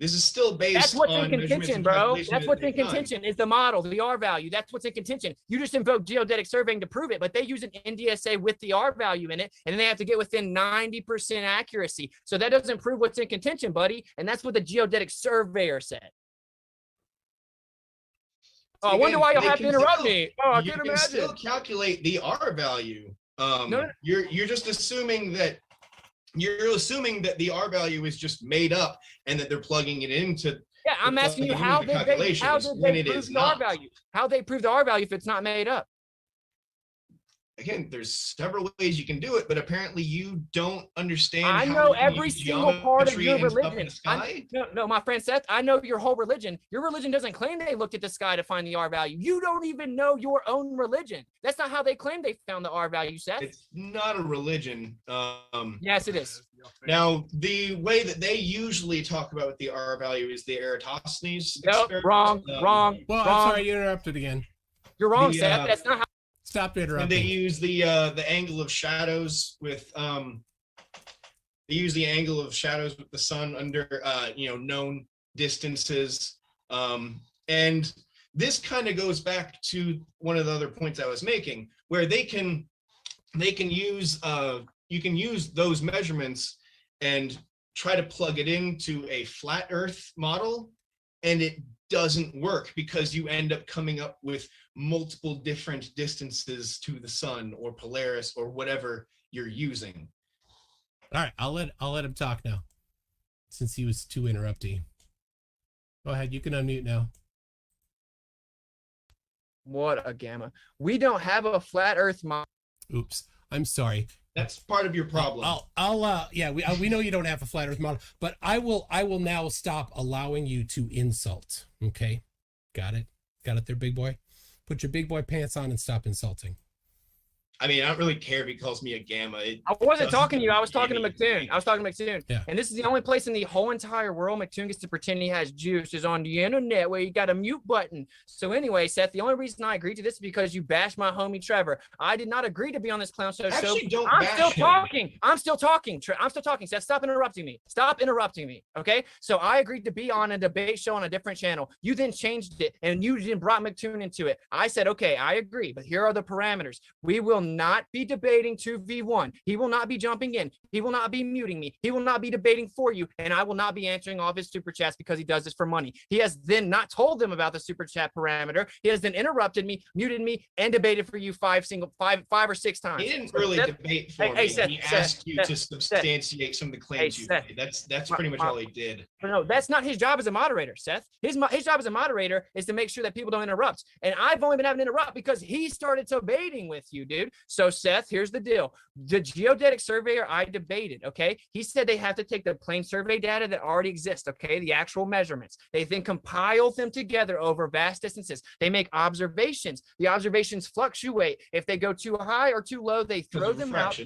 This is still based That's what's on in measurements contention, and bro. calculations That's that what's in they've done. contention is the model, the R value. That's what's in contention. You just invoked geodetic surveying to prove it, but they use an NDSA with the R value in it, and then they have to get within 90% accuracy. So that doesn't prove what's in contention, buddy. And that's what the geodetic surveyor said. Oh, I wonder why you'll They have to can interrupt still- me. Oh, I you can't can still imagine. calculate the R value. No. You're just assuming that the R value is just made up and that they're plugging it into. Yeah, I'm asking you how did they when it prove is the R not. value? How they prove the R value if it's not made up? Again, there's several ways you can do it, but apparently you don't understand. I how know you every use single part of geometry your and stuff in religion. the sky. No, my friend Seth, I know your whole religion. Your religion doesn't claim they looked at the sky to find the R value. You don't even know your own religion. That's not how they claim they found the R value, Seth. It's not a religion. Yes, it is. Now, the way that they usually talk about the R value is the Eratosthenes. Nope, experiment. wrong, wrong, Well, wrong. I'm sorry, you interrupted again. You're wrong, The, Seth. That's not how. Stop And they interrupting. use the angle of shadows with they use the angle of shadows with the sun under known distances. And this kind of goes back to one of the other points I was making, where they can use you can use those measurements and try to plug it into a flat Earth model, and it doesn't work because you end up coming up with multiple different distances to the sun or Polaris or whatever you're using. All right, I'll let him talk now, since he was too interrupty. Go ahead, you can unmute now. What a gamma. We don't have a flat Earth model. Oops, I'm sorry. That's part of your problem. We know you don't have a flat Earth model, but I will now stop allowing you to insult. Okay, got it there, big boy. Put your big boy pants on and stop insulting. I mean, I don't really care if he calls me a gamma. I wasn't talking to you. I was talking to McToon. Yeah. And this is the only place in the whole entire world McToon gets to pretend he has juice is on the internet where you got a mute button. So anyway, Seth, the only reason I agreed to this is because you bashed my homie Trevor. I did not agree to be on this clown show. Actually, don't I'm bash still him. talking. I'm still talking. I'm still talking. Seth, stop interrupting me. Stop interrupting me. Okay. So I agreed to be on a debate show on a different channel. You then changed it and you then brought McToon into it. I said, okay, I agree, but here are the parameters. We will not be debating 2v1. He will not be jumping in. He will not be muting me. He will not be debating for you. And I will not be answering all of his super chats because he does this for money. He has then not told them about the super chat parameter. He has then interrupted me, muted me, and debated for you five or six times. He didn't really Seth- debate for me. Seth, He Seth, asked you Seth, to Seth, substantiate some of the claims you Seth. made. That's pretty much all he did. No, that's not his job as a moderator, Seth. His job as a moderator is to make sure that people don't interrupt. And I've only been having to interrupt because he started debating with you, dude. So, Seth, here's the deal. The geodetic surveyor I debated, okay? He said they have to take the plane survey data that already exists, okay? The actual measurements. They then compile them together over vast distances. They make observations. The observations fluctuate. If they go too high or too low, they throw them out.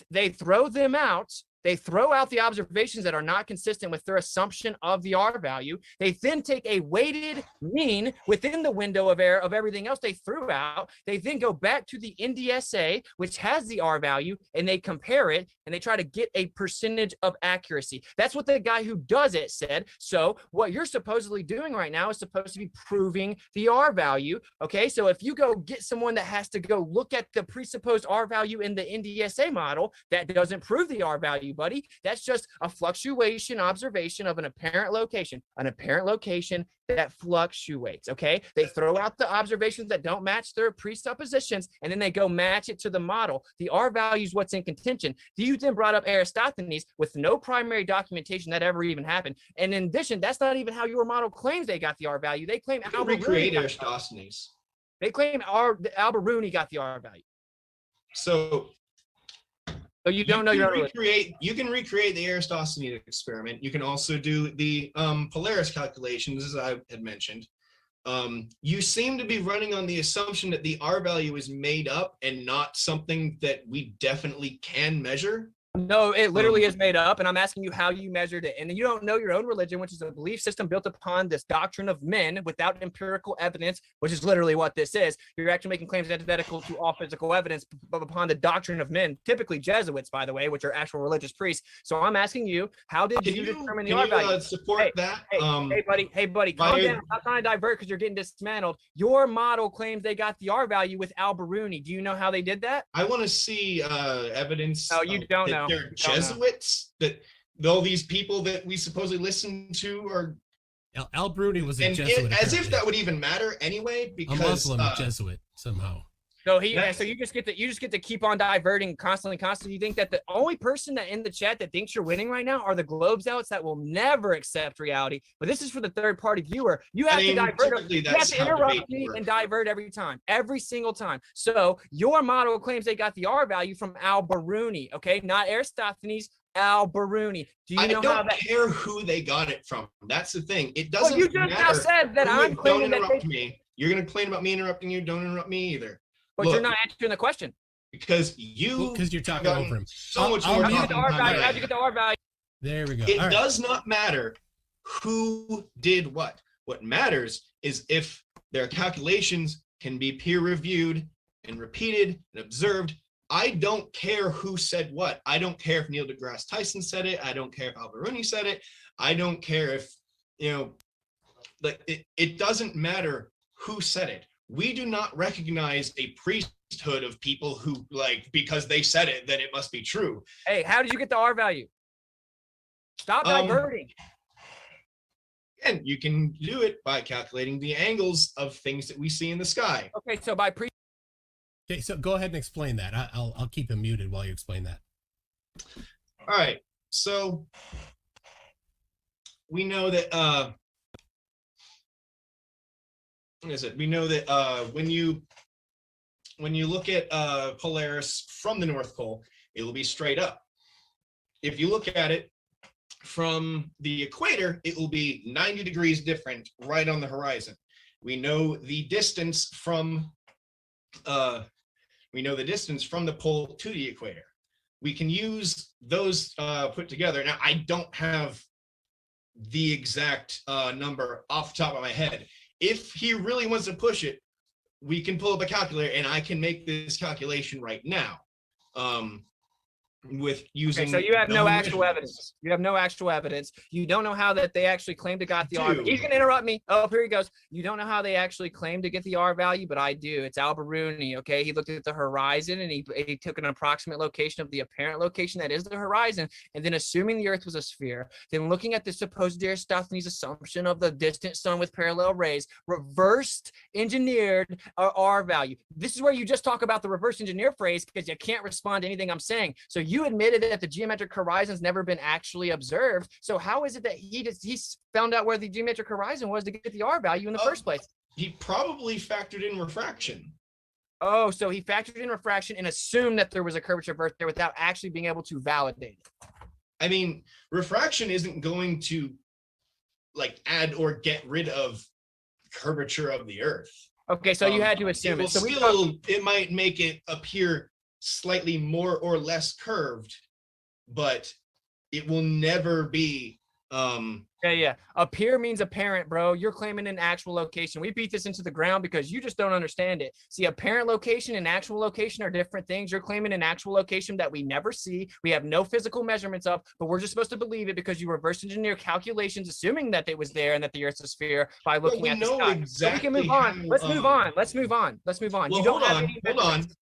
They throw them out They throw out the observations that are not consistent with their assumption of the R value. They then take a weighted mean within the window of error of everything else they threw out. They then go back to the NDSA, which has the R value, and they compare it, and they try to get a percentage of accuracy. That's what the guy who does it said. So what you're supposedly doing right now is supposed to be proving the R value. Okay, so if you go get someone that has to go look at the presupposed R value in the NDSA model, that doesn't prove the R value, buddy. That's just a fluctuation observation of an apparent location that fluctuates. Okay, they throw out the observations that don't match their presuppositions, and then they go match it to the model. The R value is what's in contention. You then brought up Aristophanes with no primary documentation that ever even happened. And in addition, that's not even how your model claims they got the R value. They claim recreate Aristophanes. They claim Al-Biruni got the R value. So you don't know your you can recreate the Aristophanes experiment. You can also do the Polaris calculations, as I had mentioned. You seem to be running on the assumption that the R value is made up and not something that we definitely can measure. No, it literally is made up, and I'm asking you how you measured it. And you don't know your own religion, which is a belief system built upon this doctrine of men without empirical evidence, which is literally what this is. You're actually making claims antithetical to all physical evidence upon the doctrine of men, typically Jesuits, by the way, which are actual religious priests. So I'm asking you, how did you determine the R value? Support that? Hey, buddy, calm down. I'm not trying to divert because you're getting dismantled. Your model claims they got the R value with Al-Biruni. Do you know how they did that? I want to see evidence. Oh, you don't know. They're Jesuits, that all these people that we supposedly listen to are Al-Biruni was a Jesuit, as if that would even matter anyway, because a Muslim Jesuit somehow. So you just get to keep on diverting constantly. You think that the only person that in the chat that thinks you're winning right now are the Globes outs that will never accept reality. But this is for the third party viewer. You have to divert. You have to interrupt me and divert every single time. So your model claims they got the R value from Al-Biruni, okay, not Aristophanes. Al-Biruni. Do you know how that? I don't care who they got it from. That's the thing. It doesn't. Well, you just now said that I'm claiming that. Don't interrupt me. You're going to complain about me interrupting you. Don't interrupt me either. But you're not answering the question. Because you're talking over him. So much more. How'd you get the R value? There we go. It does not matter who did what. What matters is if their calculations can be peer reviewed and repeated and observed. I don't care who said what. I don't care if Neil deGrasse Tyson said it. I don't care if Al-Biruni said it. I don't care if, it doesn't matter who said it. We do not recognize a priesthood of people who, because they said it, then it must be true. Hey, how did you get the R value? Stop diverting. And you can do it by calculating the angles of things that we see in the sky. Okay, so by Okay, so go ahead and explain that. I'll keep him muted while you explain that. All right, so we know that we know that when you look at Polaris from the North Pole, it will be straight up. If you look at it from the equator, it will be 90 degrees different right on the horizon. We know the distance from the pole to the equator. We can use those put together. Now, I don't have the exact number off the top of my head. If he really wants to push it, we can pull up a calculator and I can make this calculation right now. With using. Okay, so you have no actual evidence. You have no actual evidence. You don't know how that they actually claim to got the R. He's gonna interrupt me. Oh, here he goes. You don't know how they actually claim to get the R value, but I do. It's Al-Biruni. Okay, he looked at the horizon and he took an approximate location of the apparent location that is the horizon, and then assuming the Earth was a sphere, then looking at the supposed Aristophanes assumption of the distant sun with parallel rays, reversed engineered R value. This is where you just talk about the reverse engineer phrase because you can't respond to anything I'm saying. So you admitted that the geometric horizon's never been actually observed. So how is it that he found out where the geometric horizon was to get the R value in the first place? He probably factored in refraction. Oh, so he factored in refraction and assumed that there was a curvature of Earth there without actually being able to validate it. I mean, refraction isn't going to add or get rid of curvature of the Earth. Okay, so you had to assume it. So it might make it appear slightly more or less curved, but It will never be. Yeah. Appear means apparent, bro. You're claiming an actual location. We beat this into the ground because you just don't understand it. See, apparent location and actual location are different things. You're claiming an actual location that we never see. We have no physical measurements of, but we're just supposed to believe it because you reverse engineer calculations, assuming that it was there and that the Earth's a sphere by looking at the sky. Exactly. So we can move on. Let's move on. Let's move on. Well, You don't have hold any on. measurements.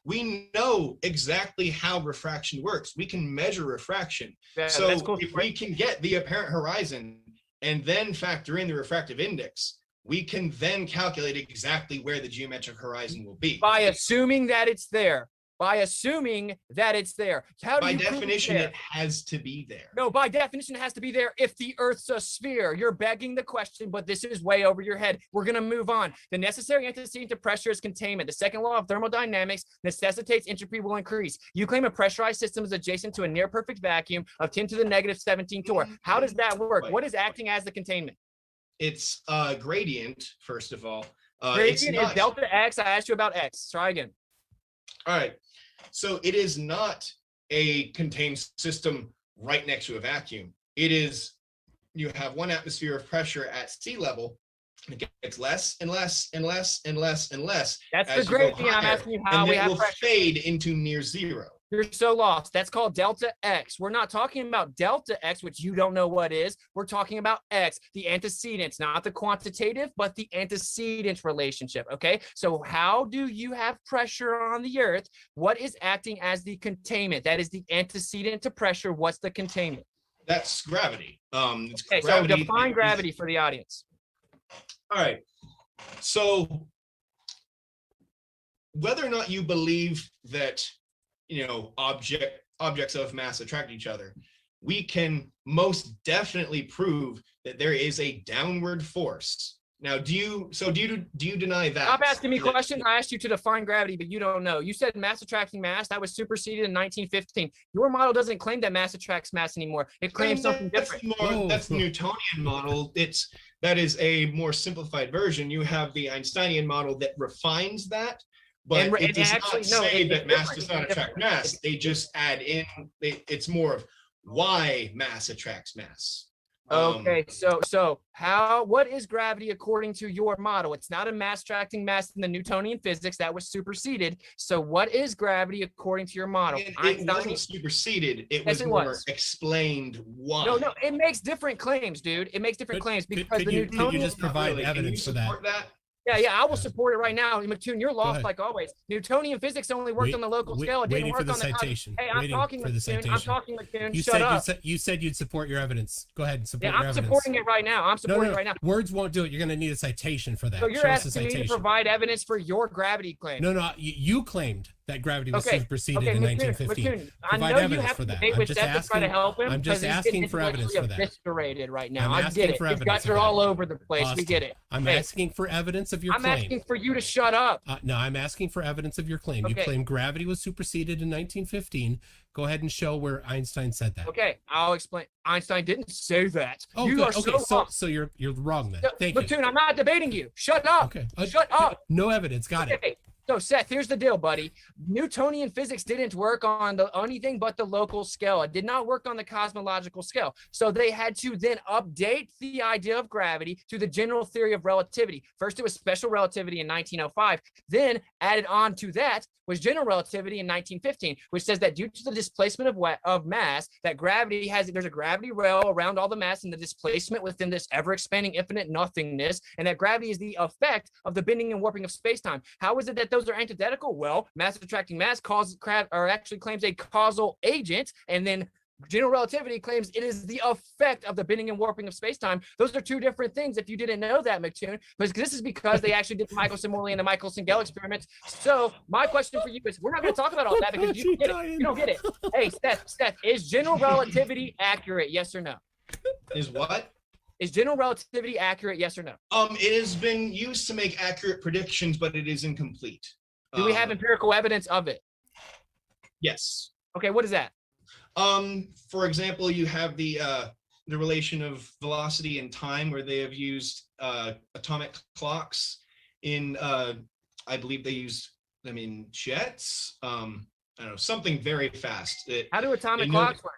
We know exactly how refraction works. We can measure refraction. Yeah, so that's cool. if we can get the apparent horizon and then factor in the refractive index, we can then calculate exactly where the geometric horizon will be. By assuming that it's there. By assuming that it's there. How do By you prove definition, it's there? it has to be there. No, by definition, it has to be there if the Earth's a sphere. You're begging the question, but this is way over your head. We're going to move on. The necessary antecedent to pressure is containment. The second law of thermodynamics necessitates entropy will increase. You claim a pressurized system is adjacent to a near perfect vacuum of 10 to the negative 17 torr. How does that work? What is acting as the containment? It's gradient, first of all. Gradient is delta X. I asked you about X. Try again. All right. So it is not a contained system right next to a vacuum. It is, you have 1 atmosphere of pressure at sea level. And it gets less and less and less and less and less. That's as the you go gradient. I'm higher, asking you how and we then have will pressure. fade into near zero. You're so lost. That's called delta X. We're not talking about delta X, which you don't know what is. We're talking about X, the antecedents, not the quantitative, but the antecedent relationship. Okay. So how do you have pressure on the Earth? What is acting as the containment? That is the antecedent to pressure. What's the containment? That's gravity. It's Okay. gravity So define is- gravity for the audience. All right. So whether or not you believe that, objects of mass attract each other, we can most definitely prove that there is a downward force. Now, do you deny that? Stop asking me questions. I asked you to define gravity, but you don't know. You said mass attracting mass. That was superseded in 1915. Your model doesn't claim that mass attracts mass anymore. It claims something different. That's the Newtonian model. That is a more simplified version. You have the Einsteinian model that refines that, but And- it and does actually, not no, say it's that mass different. does not It's attract different. mass. They just add in. It's more of why mass attracts mass. Okay, so what is gravity according to your model? It's not a mass attracting mass in the Newtonian physics that was superseded. So what is gravity according to your model? It wasn't superseded. It Yes, was it more was. explained why. No, it makes different claims, dude. It makes different claims because the Newtonian. Could you just provide evidence for that? Yeah, I will support it right now. McToon, you're lost ahead. like always. Newtonian physics only worked on the local scale. It didn't waiting work for the on the citation. Hey, I'm Waiting talking, for the McToon. I'm citation. talking, McToon. You Shut up. you said you'd support your evidence. Go ahead and support Yeah, your I'm evidence. supporting it right now. I'm supporting it right now. Words won't do it. You're going to need a citation for that. So you're Show us the asking me to citation. provide evidence for your gravity claim. No, you claimed that gravity was Okay, superseded okay, in McToon, 1915. McToon, I Provide know you evidence have for to that. debate I'm with just Seth to try to asking. help him. I'm just 'cause he's asking getting for evidence for that. Eviscerated right now. I'm I asking get it. for His evidence guts for are that. all over the place. We Austin, get it. I'm Hey, asking for evidence of your I'm claim. asking for you to shut up. No, I'm asking for evidence of your claim. You Okay. claim gravity was superseded in 1915. Go ahead and show where Einstein said that. Okay, I'll explain. Einstein didn't say that. Oh, you good. are Okay, so wrong. so you're wrong then. No, Thank you. Platoon, I'm not debating you. Shut up. Okay. Shut up. No evidence. Got it. Okay. So Seth, here's the deal, buddy. Newtonian physics didn't work on anything but the local scale. It did not work on the cosmological scale. So they had to then update the idea of gravity to the general theory of relativity. First, it was special relativity in 1905. Then added on to that was general relativity in 1915, which says that due to the displacement of mass, that gravity there's a gravity rail around all the mass and the displacement within this ever-expanding infinite nothingness, and that gravity is the effect of the bending and warping of space-time. How is it that those are antithetical? Well, mass attracting mass actually claims a causal agent, and then general relativity claims it is the effect of the bending and warping of space-time. Those are two different things if you didn't know that, McToon. But this is because they actually did the Michelson-Morley and the Michelson-Gell experiments. So my question for you is, we're not going to talk about all that because you get it. You don't get it. Hey, Steph, is general relativity accurate? Yes or no? Is what? Is general relativity accurate? Yes or no? It has been used to make accurate predictions, but it is incomplete. Do we have empirical evidence of it? Yes. Okay, what is that? For example, you have the relation of velocity and time, where they have used atomic clocks in I believe they used them in jets. I don't know, something very fast. How do atomic clocks work?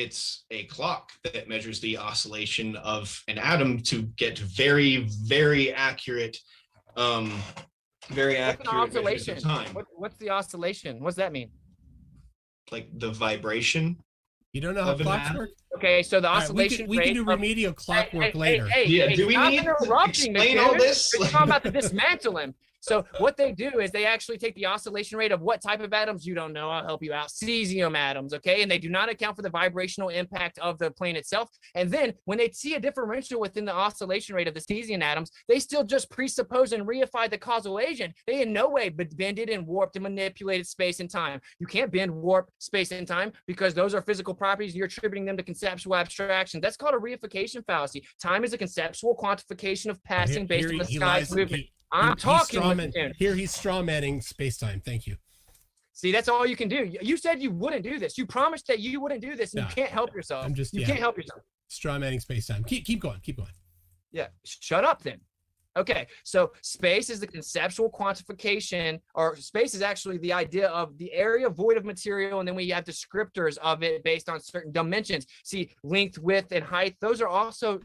it's a clock that measures the oscillation of an atom to get very, very accurate, What's an oscillation? time. What's the oscillation? What's that mean? Like the vibration. You don't know how of an clocks atom? work? Okay, so the All right, oscillation we can rate do of- remedial clock work Hey, later. Do we stop need to interrupting me, explain all dude. this? We're talking about to dismantle him. So what they do is they actually take the oscillation rate of what type of atoms you don't know. I'll help you out. Cesium atoms, okay? And they do not account for the vibrational impact of the plane itself. And then when they see a differential within the oscillation rate of the cesium atoms, they still just presuppose and reify the causal agent. They in no way bended and warped and manipulated space and time. You can't bend, warp space and time because those are physical properties. You're attributing them to conceptual abstraction. That's called a reification fallacy. Time is a conceptual quantification of passing based on the sky's movement. I'm talking with you. Here he's strawmanning space-time. Thank you. See, that's all you can do. You said you wouldn't do this. You promised that you wouldn't do this, and No, you can't help yourself. I'm just you yeah, can't help yourself. Strawmanning space-time. Keep going. Keep going. Yeah, shut up then. Okay, so space is the conceptual quantification, or space is actually the idea of the area void of material, and then we have descriptors of it based on certain dimensions. See, length, width, and height, those are also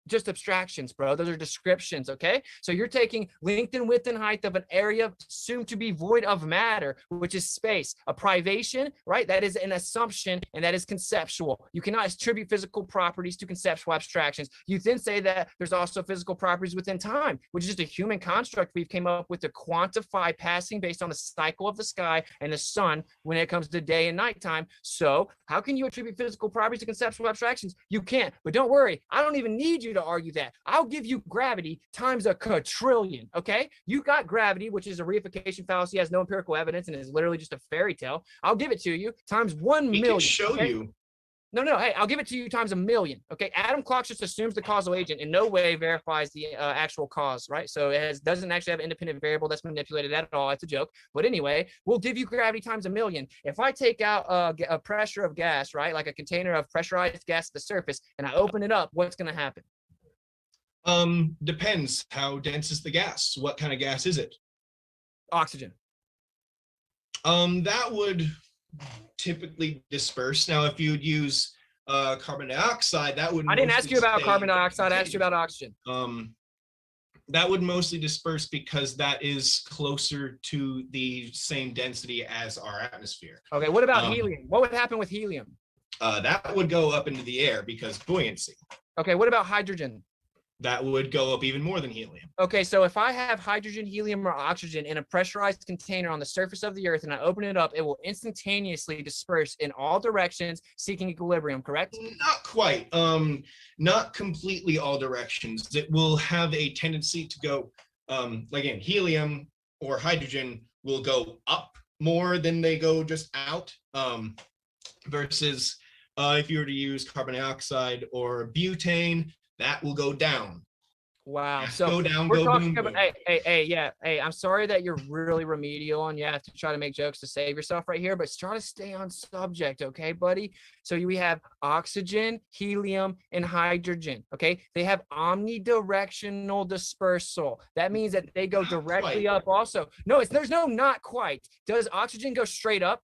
just abstractions, bro. Those are descriptions, okay? So you're taking length and width and height of an area assumed to be void of matter, which is space. A privation, right? That is an assumption, and that is conceptual. You cannot attribute physical properties to conceptual abstractions. You then say that there's also physical properties within time, which is just a human construct we've came up with to quantify passing based on the cycle of the sky and the sun when it comes to day and nighttime. So how can you attribute physical properties to conceptual abstractions? You can't. But don't worry, I don't even need you to argue that. I'll give you gravity times a quadrillion, okay? You got gravity, which is a reification fallacy, has no empirical evidence, and is literally just a fairy tale. I'll give it to you times 1 million. We can show okay? you. No, hey, I'll give it to you times 1 million, okay? Atom clocks just assumes the causal agent, in no way verifies the actual cause, right? So it doesn't actually have an independent variable that's manipulated at all. It's a joke. But anyway, we'll give you gravity times 1 million. If I take out a pressure of gas, right, like a container of pressurized gas at the surface, and I open it up, what's going to happen? Depends. How dense is the gas? What kind of gas is it? Oxygen. That would typically disperse. Now, if you'd use carbon dioxide, that would. I didn't ask mostly you about stay carbon in the dioxide. I asked you container. about oxygen. That would mostly disperse because that is closer to the same density as our atmosphere. Okay, what about helium? What would happen with helium? That would go up into the air because buoyancy. Okay, what about hydrogen? That would go up even more than helium. Okay, so if I have hydrogen, helium, or oxygen in a pressurized container on the surface of the earth and I open it up, it will instantaneously disperse in all directions, seeking equilibrium, correct? Not quite. Not completely all directions. It will have a tendency to go, again, helium or hydrogen will go up more than they go just out. Versus if you were to use carbon dioxide or butane, that will go down. Wow. Gas So go down, we're go talking boom, about, boom. hey, I'm sorry that you're really remedial and you have to try to make jokes to save yourself right here, but try to stay on subject, okay, buddy? So we have oxygen, helium, and hydrogen, okay? They have omnidirectional dispersal. That means that they go directly quite. up also. No, there's no not quite. Does oxygen go straight up?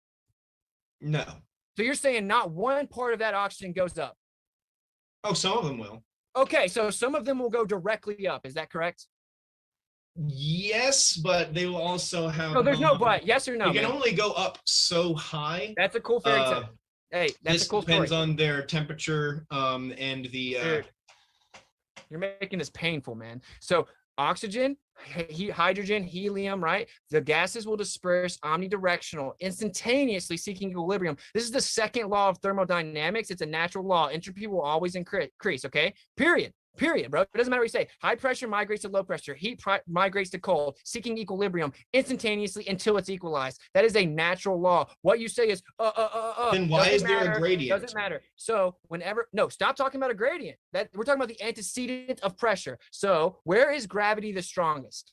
No. So you're saying not one part of that oxygen goes up? Oh, some of them will. Okay, so some of them will go directly up. Is that correct? Yes, but they will also have. No, there's no but. Yes or no? They can man? only go up so high. That's a cool fairy tale. Hey, that's this a cool depends story. on their temperature and the. Dude, you're making this painful, man. So oxygen, hydrogen, helium, right? The gases will disperse omnidirectional, instantaneously seeking equilibrium. This is the second law of thermodynamics. It's a natural law. Entropy will always increase, okay? Period, bro. It doesn't matter what you say. High pressure migrates to low pressure. Heat migrates to cold, seeking equilibrium instantaneously until it's equalized. That is a natural law. What you say is, Then why doesn't is there a matter, gradient? Doesn't matter. So no, stop talking about a gradient. That we're talking about the antecedent of pressure. So where is gravity the strongest?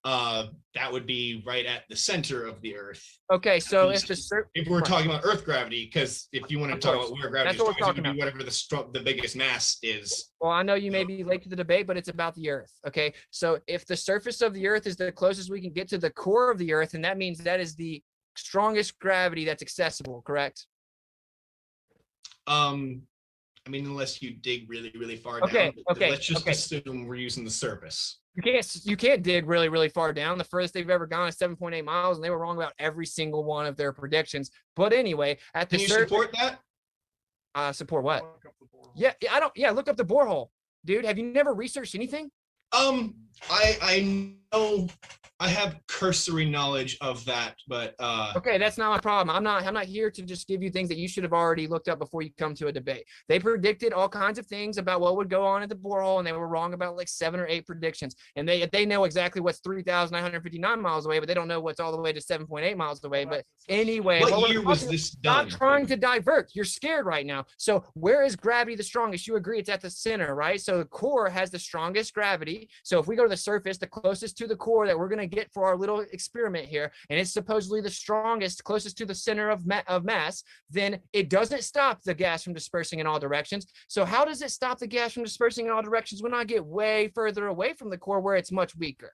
That would be right at the center of the Earth. Okay, so if If we're talking about Earth gravity, because if you want to Of talk course. about where gravity That's is what we're strongest, it would talking be whatever the biggest mass is. Well, I know you may be late to the debate, but it's about the Earth. Okay, so if the surface of the Earth is the closest we can get to the core of the Earth, and that means that is the strongest gravity that's accessible, correct? I mean, unless you dig really, really far Okay, down. but okay, Let's just okay. assume we're using the surface. You can't dig really, really far down. The furthest they've ever gone is 7.8 miles, and they were wrong about every single one of their predictions. But anyway, at the Can you surface, support that? Support what? Yeah, I don't. Yeah, look up the borehole, dude. Have you never researched anything? I know I have cursory knowledge of that, but Okay, that's not my problem. I'm not here to just give you things that you should have already looked up before you come to a debate. They predicted all kinds of things about what would go on at the borehole, and they were wrong about like 7 or 8 predictions. And they know exactly what's 3,959 miles away, but they don't know what's all the way to 7.8 miles away. But anyway, what year was this done? Stop trying to divert. You're scared right now. So where is gravity the strongest? You agree it's at the center, right? So the core has the strongest gravity. So if we go to the surface, the closest to the core that we're going to get for our little experiment here, and it's supposedly the strongest, closest to the center of mass, then it doesn't stop the gas from dispersing in all directions. So how does it stop the gas from dispersing in all directions when I get way further away from the core where it's much weaker?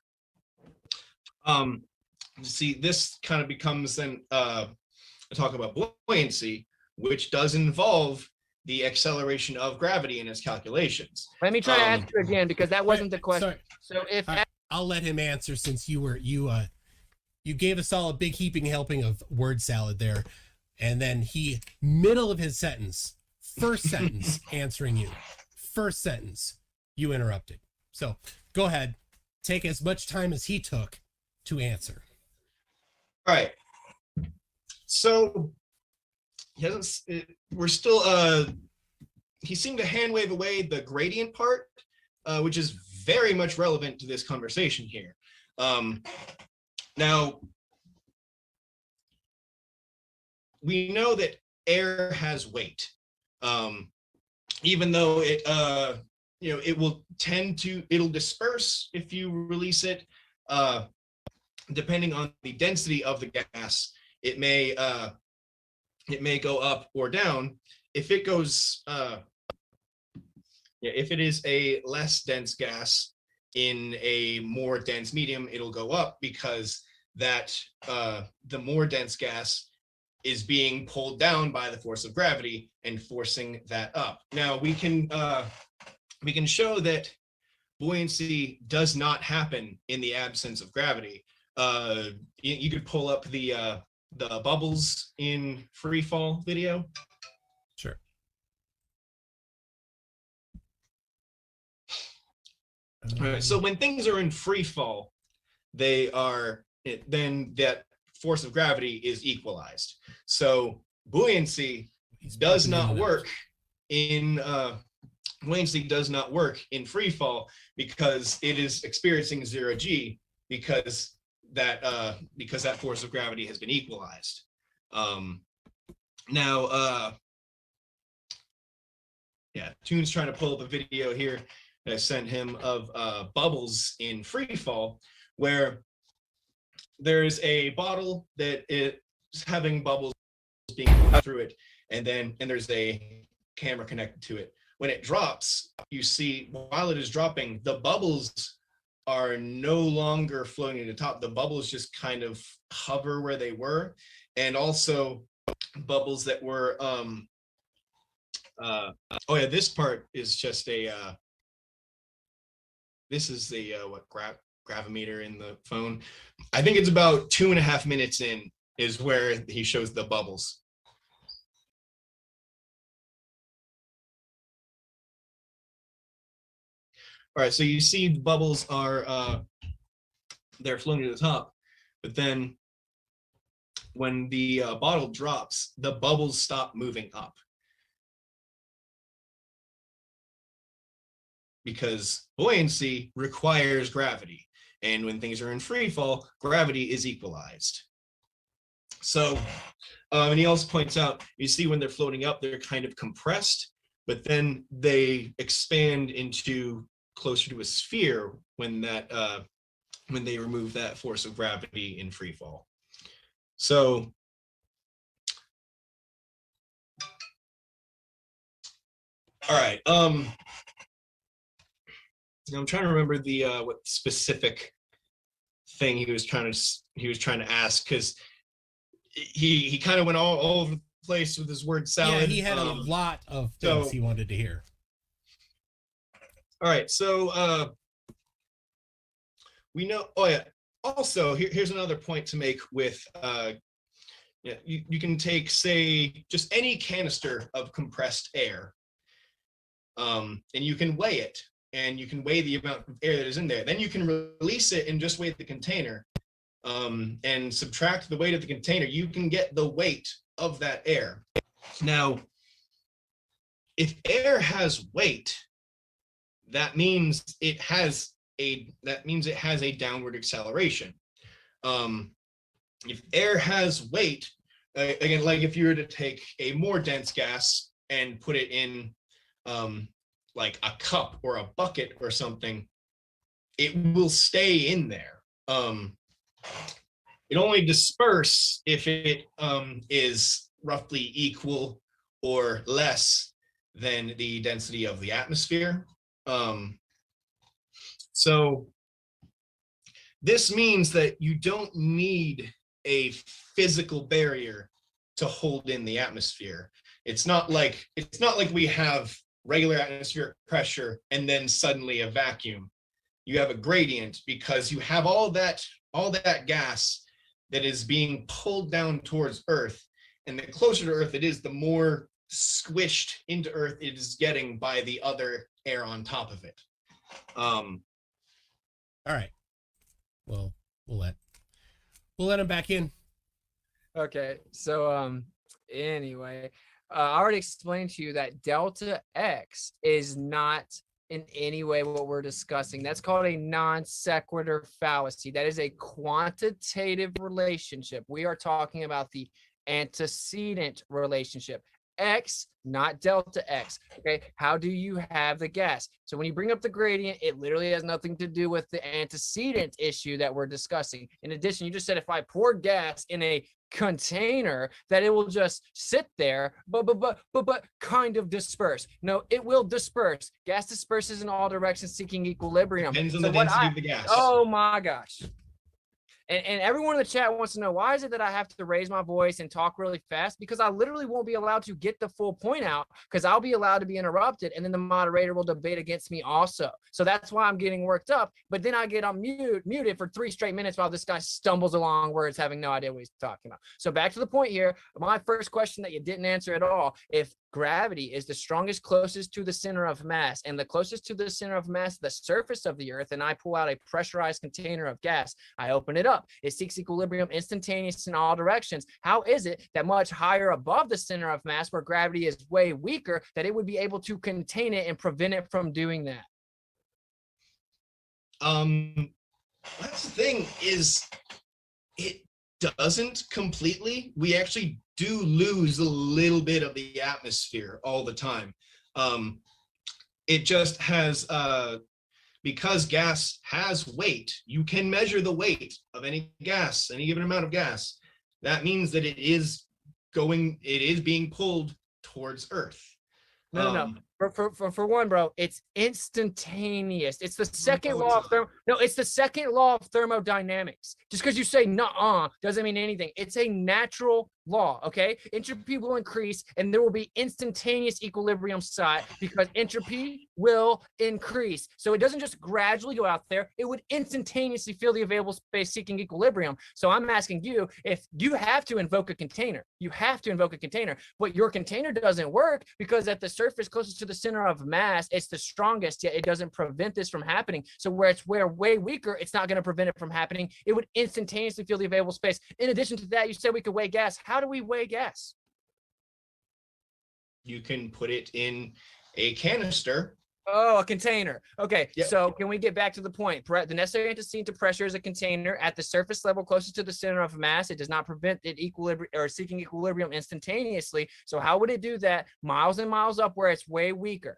See, this kind of becomes then talk about buoyancy, which does involve the acceleration of gravity in its calculations. Let me try to ask you again, because that wasn't the question. Sorry. So if I'll let him answer, since you gave us all a big heaping helping of word salad there, and then he, middle of his sentence, first sentence, answering you, first sentence, you interrupted. So go ahead, take as much time as he took to answer. All right. So we're still he seemed to hand wave away the gradient part, which is very much relevant to this conversation here. Now, we know that air has weight, even though it will it'll disperse if you release it. Depending on the density of the gas, it may go up or down. If it goes, if it is a less dense gas in a more dense medium, it'll go up, because that the more dense gas is being pulled down by the force of gravity and forcing that up. Now we can show that buoyancy does not happen in the absence of gravity. You could pull up the bubbles in free fall video. Sure. All right, so when things are in free fall, then that force of gravity is equalized. So buoyancy does not work in free fall, because it is experiencing 0 G, because that force of gravity has been equalized. Toon's trying to pull up a video here that I sent him of bubbles in free fall, where there's a bottle that is having bubbles being pulled through it, and there's a camera connected to it. When it drops, you see, while it is dropping, the bubbles are no longer floating to the top. The bubbles just kind of hover where they were, and also bubbles that were this part is just this is the gravimeter in the phone. I think it's about 2.5 minutes in is where he shows the bubbles. All right, so you see the bubbles are they're floating to the top, but then when the bottle drops, the bubbles stop moving up, because buoyancy requires gravity, and when things are in free fall, gravity is equalized. So, and he also points out, you see when they're floating up, they're kind of compressed, but then they expand into closer to a sphere when they remove that force of gravity in free fall. So all right, I'm trying to remember the what specific thing he was trying to ask, because he kind of went all over place with his word salad. Yeah, he had a lot of things he wanted to hear. All right, so we know. Oh yeah. Also, here's another point to make with. Yeah, you can take, say, just any canister of compressed air, and you can weigh it, and you can weigh the amount of air that is in there. Then you can release it and just weigh the container, and subtract the weight of the container. You can get the weight of that air. Now, if air has weight, that means it has a downward acceleration. If air has weight, again, like if you were to take a more dense gas and put it in like a cup or a bucket or something, it will stay in there. It only disperse if it is roughly equal or less than the density of the atmosphere. So this means that you don't need a physical barrier to hold in the atmosphere. It's not like we have regular atmospheric pressure and then suddenly a vacuum. You have a gradient because you have all that gas that is being pulled down towards Earth, and the closer to Earth it is, the more squished into Earth it is getting by the other air on top of it. All right. Well, we'll let him back in. Okay, so anyway, I already explained to you that delta X is not in any way what we're discussing. That's called a non sequitur fallacy. That is a quantitative relationship. We are talking about the antecedent relationship. X, not delta X. Okay, how do you have the gas? So when you bring up the gradient, it literally has nothing to do with the antecedent issue that we're discussing. In addition, you just said if I pour gas in a container that it will just sit there but kind of disperse. No, it will disperse. Gas disperses in all directions seeking equilibrium. Depends on the density of the gas. Oh my gosh. And everyone in the chat wants to know, why is it that I have to raise my voice and talk really fast? Because I literally won't be allowed to get the full point out, because I'll be allowed to be interrupted, and then the moderator will debate against me also. So that's why I'm getting worked up. But then I get muted for 3 straight minutes while this guy stumbles along words, having no idea what he's talking about. So back to the point here. My first question that you didn't answer at all: if gravity is the strongest closest to the center of mass, and the closest to the center of mass, the surface of the Earth, and I pull out a pressurized container of gas, I open it up. It seeks equilibrium instantaneous in all directions. How is it that much higher above the center of mass, where gravity is way weaker, that it would be able to contain it and prevent it from doing that? That's the thing, is it doesn't completely. We actually do lose a little bit of the atmosphere all the time. It just has, because gas has weight, you can measure the weight of any gas, any given amount of gas. That means that it is being pulled towards Earth. No. For one, bro, it's instantaneous. It's the second law of it's the second law of thermodynamics. Just because you say nuh-uh doesn't mean anything. It's a natural law, okay? Entropy will increase and there will be instantaneous equilibrium sought, because entropy will increase. So it doesn't just gradually go out there, it would instantaneously fill the available space seeking equilibrium. So I'm asking you, if you have to invoke a container, but your container doesn't work because at the surface closest to the center of mass, it's the strongest, yet it doesn't prevent this from happening. So where it's way weaker, it's not going to prevent it from happening. It would instantaneously fill the available space. In addition to that, you said we could weigh gas. How do we weigh gas? You can put it in a canister. Oh, a container. Okay, Yep. So can we get back to the point? The necessary antecedent to pressure is a container at the surface level closest to the center of mass. It does not prevent it seeking equilibrium instantaneously. So how would it do that miles and miles up where it's way weaker?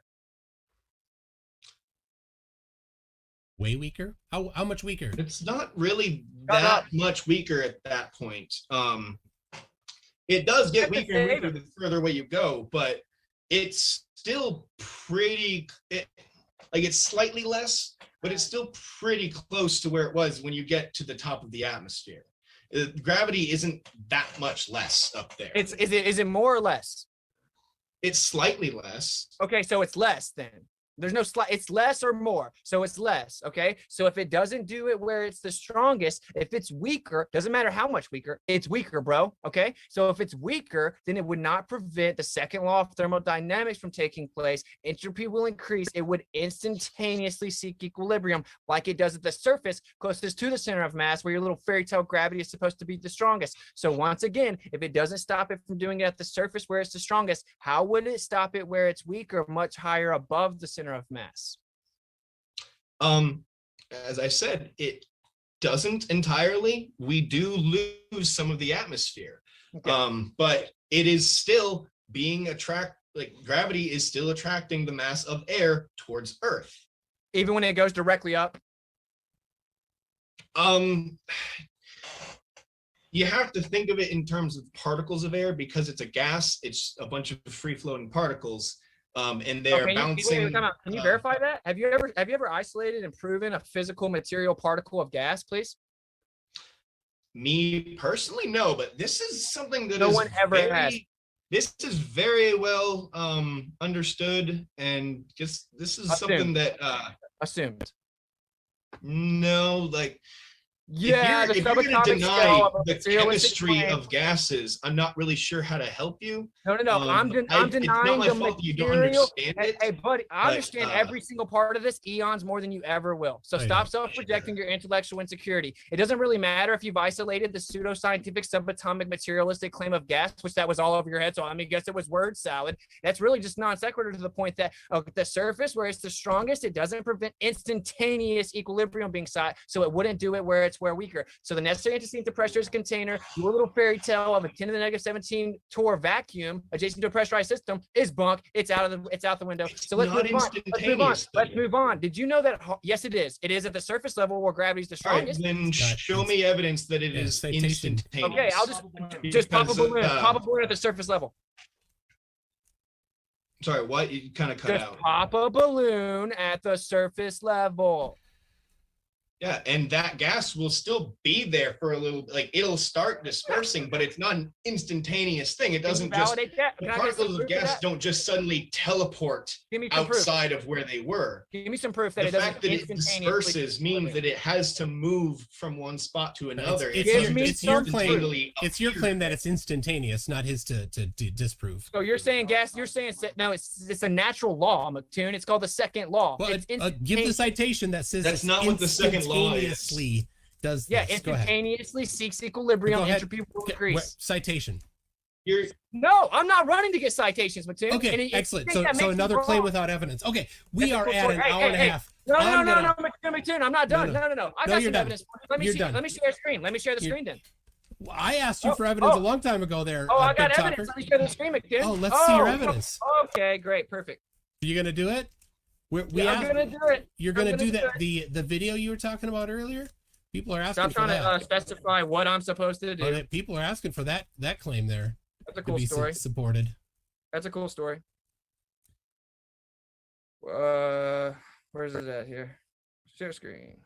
Way weaker? How much weaker? It's not really that much weaker at that point. It does get weaker and weaker the further away you go, but it's still pretty, it's slightly less, but it's still pretty close to where it was when you get to the top of the atmosphere. Gravity isn't that much less up there. Is it more or less? It's slightly less. Okay, so it's less then. There's no slight, it's less or more. So it's less. Okay. So if it doesn't do it where it's the strongest, if it's weaker, doesn't matter how much weaker, it's weaker, bro. Okay. So if it's weaker, then it would not prevent the second law of thermodynamics from taking place. Entropy will increase. It would instantaneously seek equilibrium like it does at the surface closest to the center of mass, where your little fairy tale gravity is supposed to be the strongest. So once again, if it doesn't stop it from doing it at the surface where it's the strongest, how would it stop it where it's weaker, much higher above the center of mass? As I said, it doesn't entirely. We do lose some of the atmosphere. Okay. But it is still being gravity is still attracting the mass of air towards Earth. Even when it goes directly up? You have to think of it in terms of particles of air, because it's a gas, it's a bunch of free-floating particles. And they're bouncing. Can you verify that? Have you ever isolated and proven a physical material particle of gas, please? Me personally, no, but this is something that no one ever has. This is very well understood, and just this is something that assumed. No, like. Yeah, if you're going to deny the chemistry of gases, I'm not really sure how to help you. No. I'm denying it's not my the fault that you don't material. understand it. Hey, buddy, I understand every single part of this eons more than you ever will. So stop self-projecting your intellectual insecurity. It doesn't really matter if you've isolated the pseudoscientific subatomic materialistic claim of gas, which that was all over your head. So I guess it was word salad. That's really just non sequitur to the point that the surface where it's the strongest, it doesn't prevent instantaneous equilibrium being sought. So it wouldn't do it where it's weaker. So the necessary antecedent to pressurized container, your little fairy tale of a 10 to the negative 17 torr vacuum adjacent to a pressurized system is bunk. It's out the window. So let's move on. Did you know that? Yes, it is. It is at the surface level where gravity is the strongest. All right, then show me evidence that it is instantaneous. Okay, I'll just pop a balloon. Pop a balloon at the surface level. Sorry, what? You kind of cut out. Just pop a balloon at the surface level. Yeah, and that gas will still be there for a little, like it'll start dispersing, but it's not an instantaneous thing. It doesn't just, the particles of gas don't just suddenly teleport outside of where they were. Give me some proof that the it doesn't fact that it disperses means that it has to move from one spot to another. It's your claim. It's your claim that it's instantaneous, not his to disprove. So you're saying gas? You're saying no? It's a natural law, McToon. It's called the second law. Well, give the citation that says that's not what the second law instantaneously does. Yeah, instantaneously seeks equilibrium. Entropy will increase. Citation. No, I'm not running to get citations, McToon. Okay, excellent. So another claim without evidence. Okay, we are at an hour and a half. No, McToon, I'm not done. No. I got some evidence. Let me share a screen. Let me share the screen then. I asked you for evidence a long time ago there. I got evidence. Let me share the screen, McToon. Oh, let's see your evidence. Okay, great, perfect. Are you gonna do it? I'm gonna do it. You're gonna do that. The video you were talking about earlier. People are asking. Stop trying to specify what I'm supposed to do. People are asking for that claim there. That's a cool story. Supported. That's a cool story. Where's it at here? Share screen.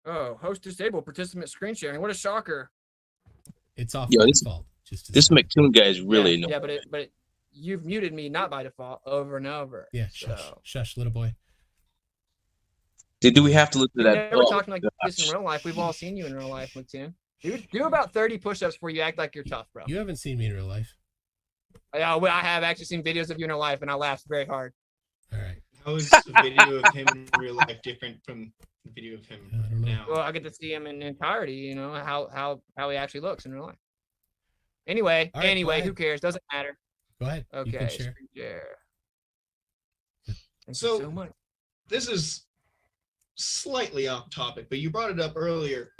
Oh, host disabled participant screen sharing. What a shocker! It's off by default. This McToon guy is really annoying. Yeah, but you've muted me not by default over and over. Yeah, shush, little boy. Do we have to listen to that? Never talking like this in real life. We've all seen you in real life, McToon. Dude, do about 30 push-ups before you act like you're tough, bro. You haven't seen me in real life. Yeah, well, I have actually seen videos of you in real life, and I laughed very hard. All right. How is the video of him in real life different from the video of him now? Well, I get to see him in entirety. You know how he actually looks in real life. Anyway, who cares? Doesn't matter. Go ahead. Okay. You can share. Thank you so much. This is slightly off topic, but you brought it up earlier.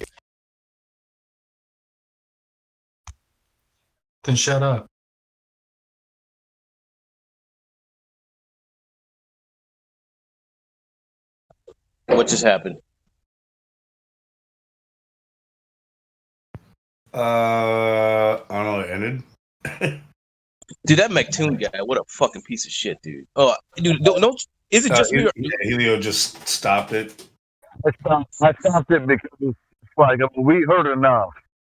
Then shut up. What just happened? I don't know. It ended. Dude, that McToon guy, what a fucking piece of shit, dude. Oh, dude, no, is it just me? Helio just stopped it. I stopped it because it's like we heard enough.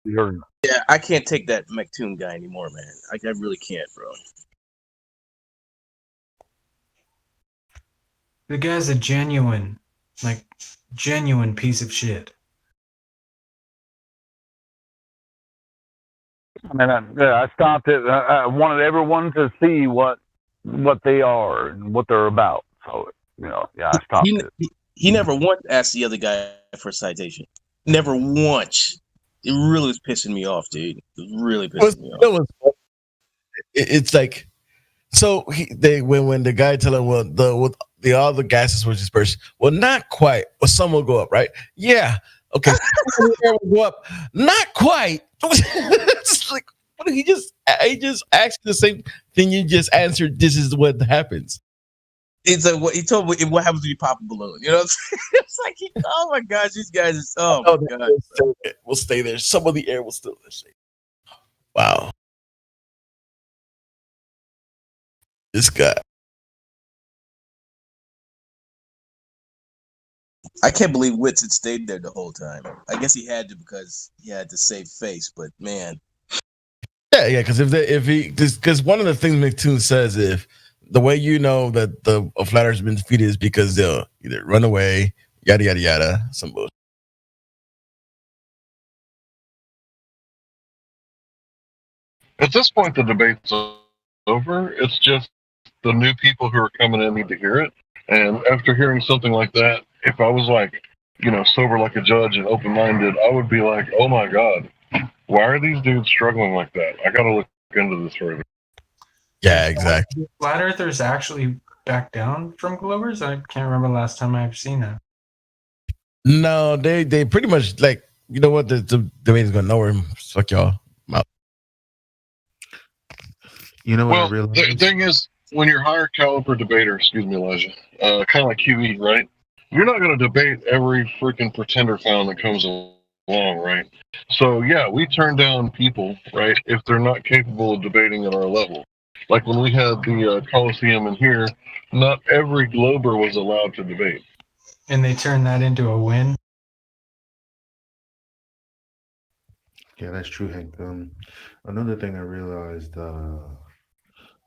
You're Yeah, I can't take that McToon guy anymore, man. I really can't, bro. The guy's a genuine piece of shit. I mean, I stopped it. I wanted everyone to see what they are and what they're about. So, I stopped it. He never once asked the other guy for a citation. Never once. It really was pissing me off, dude. It was really pissing me off. It's like, so when the guy tell him, well, all the gases were dispersed. Well, not quite. Well, some will go up, right? Yeah. Okay. The air will go up. Not quite. It's like, what did he just asked the same thing you just answered. This is what happens. It's like what he told me. What happens when you pop a balloon? You know what I'm saying? It's like, oh my gosh, these guys are. Oh my god. We'll stay there. Some of the air will still stay. Wow. This guy. I can't believe Witz had stayed there the whole time. I guess he had to because he had to save face. But man, yeah, because one of the things McToon says, if the way you know that the flat Earth has been defeated is because they'll either run away, yada yada yada, some bullshit. At this point, the debate's over. It's just the new people who are coming in need to hear it. And after hearing something like that, if I was like, sober like a judge and open-minded, I would be like, oh my God, why are these dudes struggling like that? I got to look into this further. Yeah, exactly. Flat Earthers actually back down from Globers? I can't remember the last time I've seen that. No, they pretty much like, you know what, the debate is going nowhere. Fuck y'all. I'm out. You know what I Well, realized? the thing is, when you're higher caliber debater, excuse me, Elijah, kind of like QE, right? You're not going to debate every freaking pretender found that comes along, right? So yeah, we turn down people, right, if they're not capable of debating at our level. Like when we had the Coliseum in here, not every Glober was allowed to debate. And they turned that into a win. Yeah, that's true, Hank. Another thing I realized,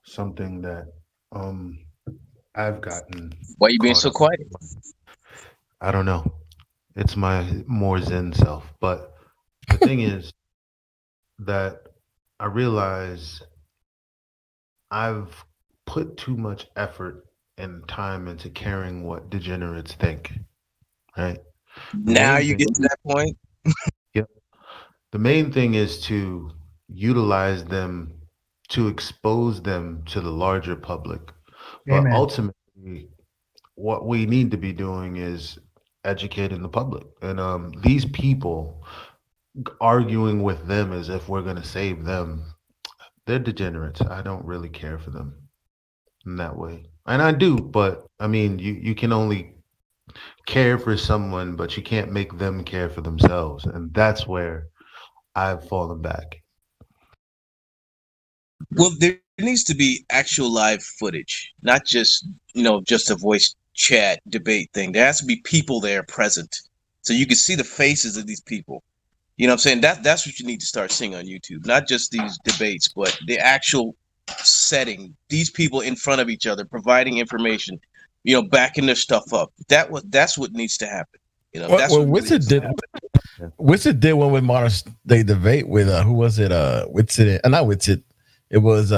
something that I've gotten. Why you being so quiet? I don't know. It's my more Zen self. But the thing is that I realize I've put too much effort and time into caring what degenerates think. Right? Now you get to that point. Yep. The main thing is to utilize them, to expose them to the larger public. But Amen. ultimately, what we need to be doing is educating the public. And these people, arguing with them as if we're going to save them, they're degenerates. I don't really care for them in that way. And I do, but I mean, you can only care for someone, but you can't make them care for themselves. And that's where I've fallen back. Well, there needs to be actual live footage, not just just a voice chat debate thing. There has to be people there present, so you can see the faces of these people. You know what I'm saying? That's what you need to start seeing on YouTube. Not just these debates, but the actual setting. These people in front of each other, providing information. Backing their stuff up. That's what needs to happen. That's what Wizard did. Wizard did one with modern day debate with who was it? Wizard, not Wizard. It was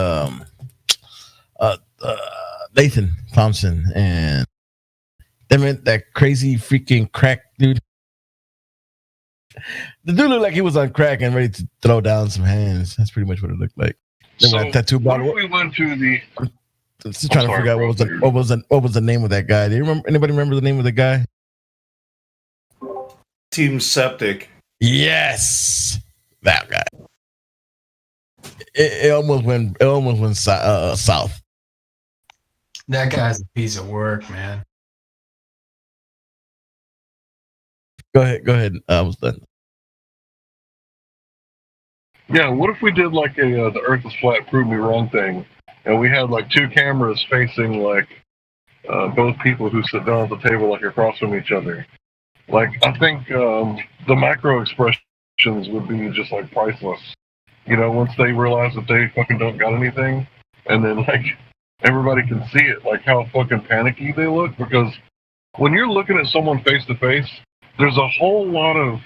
Nathan Thompson and that crazy freaking crack dude. The dude looked like he was on crack and ready to throw down some hands. That's pretty much what it looked like. So that tattoo what bottle. if we went to the? Just trying to figure out what was the name of that guy. Do you remember? Anybody remember the name of the guy? Team Septic. Yes, that guy. It almost went. It almost went south. That guy's a piece of work, man. Go ahead. I was done. Yeah, what if we did like a the Earth is flat, prove me wrong thing, and we had like two cameras facing like both people who sit down at the table like across from each other. Like I think the micro expression would be just like priceless. You know, once they realize that they fucking don't got anything, and then like everybody can see it, like how fucking panicky they look. Because when you're looking at someone face to face, there's a whole lot of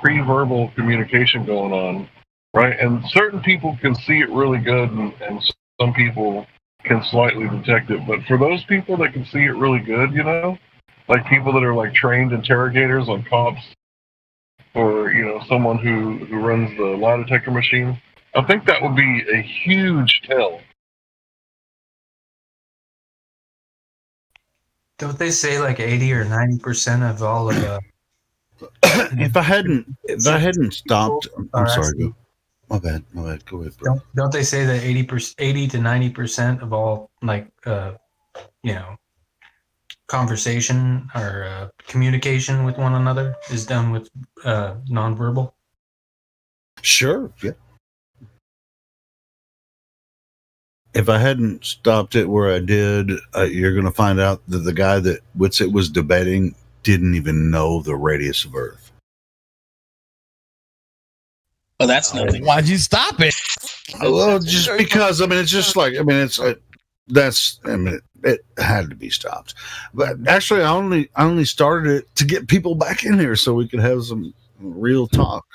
pre-verbal communication going on, right? And certain people can see it really good, and some people can slightly detect it. But for those people that can see it really good, you know, like people that are like trained interrogators on cops, or you know, someone who runs the lie detector machine, I think that would be a huge tell. Don't they say like 80 or 90% of all of the? If I hadn't stopped, I'm sorry. Go. My bad. Go ahead, bro. Don't they say that 80 to 90% of all like you know, conversation or communication with one another is done with nonverbal? Sure. Yeah. If I hadn't stopped it where I did, you're going to find out that the guy that Witsit was debating didn't even know the radius of Earth. Oh, that's nothing. Why'd you stop it? Well, just because, I mean, it's just like, I mean, it's that's, I mean, it had to be stopped. But actually, I only started it to get people back in here so we could have some real talk.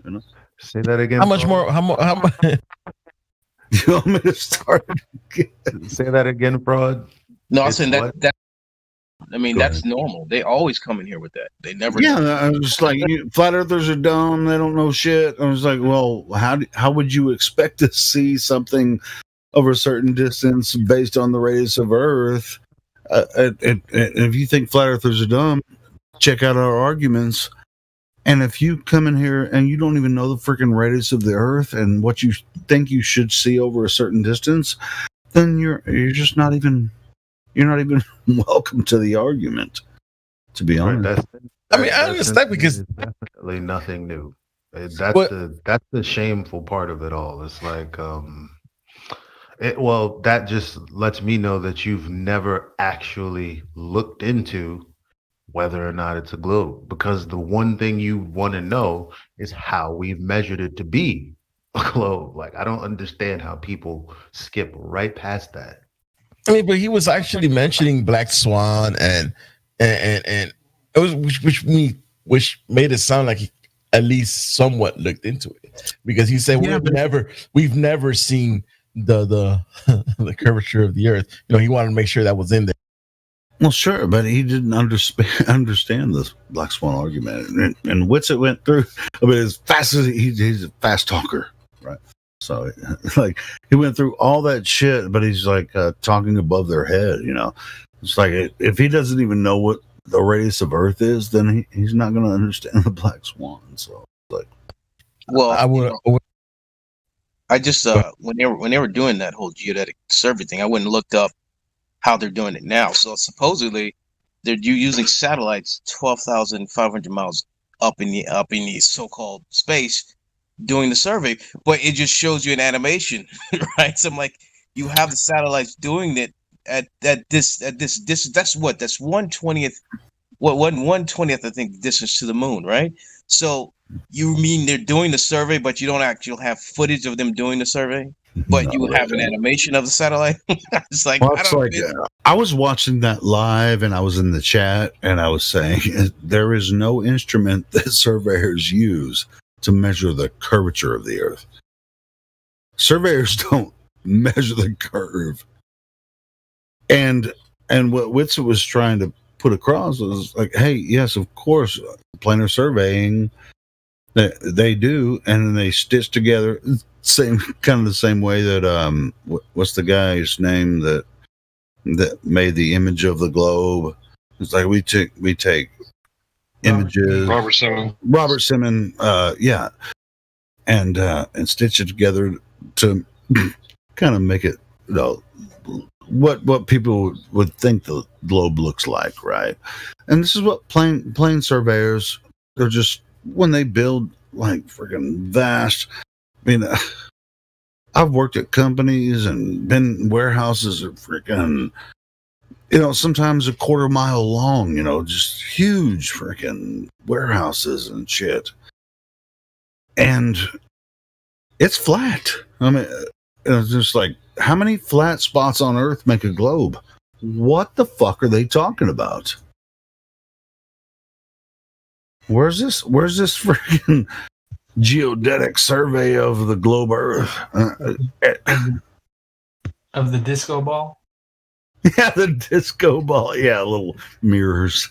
You know? Say that again. How much more? How much? You want me to start again? Say that again, Fraud. No, I'm saying what? that. I mean, Go that's ahead. normal. They always come in here with that. They never. Yeah, I was just like, flat earthers are dumb. They don't know shit. I was like, well, how would you expect to see something over a certain distance based on the radius of Earth? And if you think flat earthers are dumb, check out our arguments. And if you come in here and you don't even know the freaking radius of the Earth and what you think you should see over a certain distance, then you're just not even welcome to the argument. To be honest, I understand because it's definitely nothing new. That's But- the shameful part of it all. It's like, that just lets me know that you've never actually looked into whether or not it's a globe, because the one thing you want to know is how we've measured it to be a globe. Like, I don't understand how people skip right past that. I mean, but he was actually mentioning Black Swan and it was which made it sound like he at least somewhat looked into it, because he said we've never seen the the curvature of the Earth. You know, he wanted to make sure that was in there. well, sure, but he didn't understand the Black Swan argument, and Witsit went through. I mean, as fast as he's a fast talker, right? So, like, he went through all that shit, but he's like talking above their head. You know, it's like if he doesn't even know what the radius of Earth is, then he's not going to understand the Black Swan. So, like, Well, I would. I just when they were doing that whole geodetic survey thing, I went and looked up how they're doing it now. So supposedly they're using satellites 12,500 miles up in the so-called space doing the survey, but it just shows you an animation, right? So I'm like, you have the satellites doing it at this that's 1/20th, what 1/20th I think distance to the moon, right? So you mean they're doing the survey, but you don't actually have footage of them doing the survey, but you have an animation of the satellite? It's like, well, I it's don't like I was watching that live, and I was in the chat, and I was saying there is no instrument that surveyors use to measure the curvature of the Earth. Surveyors don't measure the curve. And what Witsit was trying to put across was like, hey, yes, of course, planar surveying they do, and they stitch together the same way that what's the guy's name that made the image of the globe? It's like we take images. Robert Simon, yeah, and stitch it together to kind of make it, you know, what people would think the globe looks like, right? And this is what plane surveyors, they're just, when they build like freaking vast, I mean, I've worked at companies and been warehouses are freaking, you know, sometimes a quarter mile long, you know, just huge freaking warehouses and shit. and it's flat. I mean, it's just like, how many flat spots on Earth make a globe? What the fuck are they talking about? Where's this freaking geodetic survey of the globe Earth? Of the disco ball? Yeah, the disco ball. Yeah, little mirrors.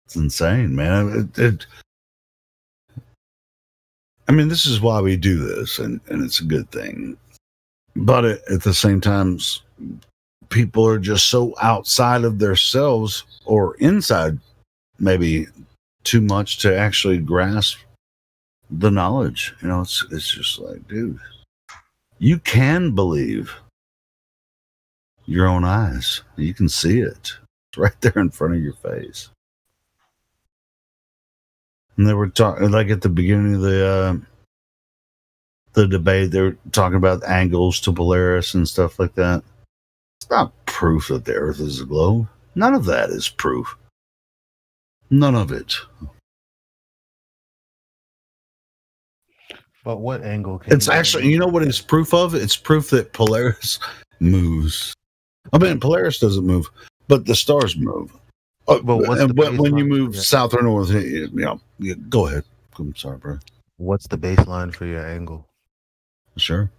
It's insane, man. I mean, this is why we do this, and it's a good thing. But at the same time, people are just so outside of themselves or inside maybe too much to actually grasp the knowledge. You know, it's just like, dude, you can believe your own eyes. You can see it. It's right there in front of your face. And they were talking, like at the beginning of the debate, they were talking about angles to Polaris and stuff like that. It's not proof that the Earth is a globe. None of that is proof. None of it. But what angle can It's actually, you know what it's proof of? It's proof that Polaris moves. I mean, Polaris doesn't move, but the stars move. But what's the when you baseline move for south or north, you know, go ahead. I'm sorry, bro. What's the baseline for your angle? Sure.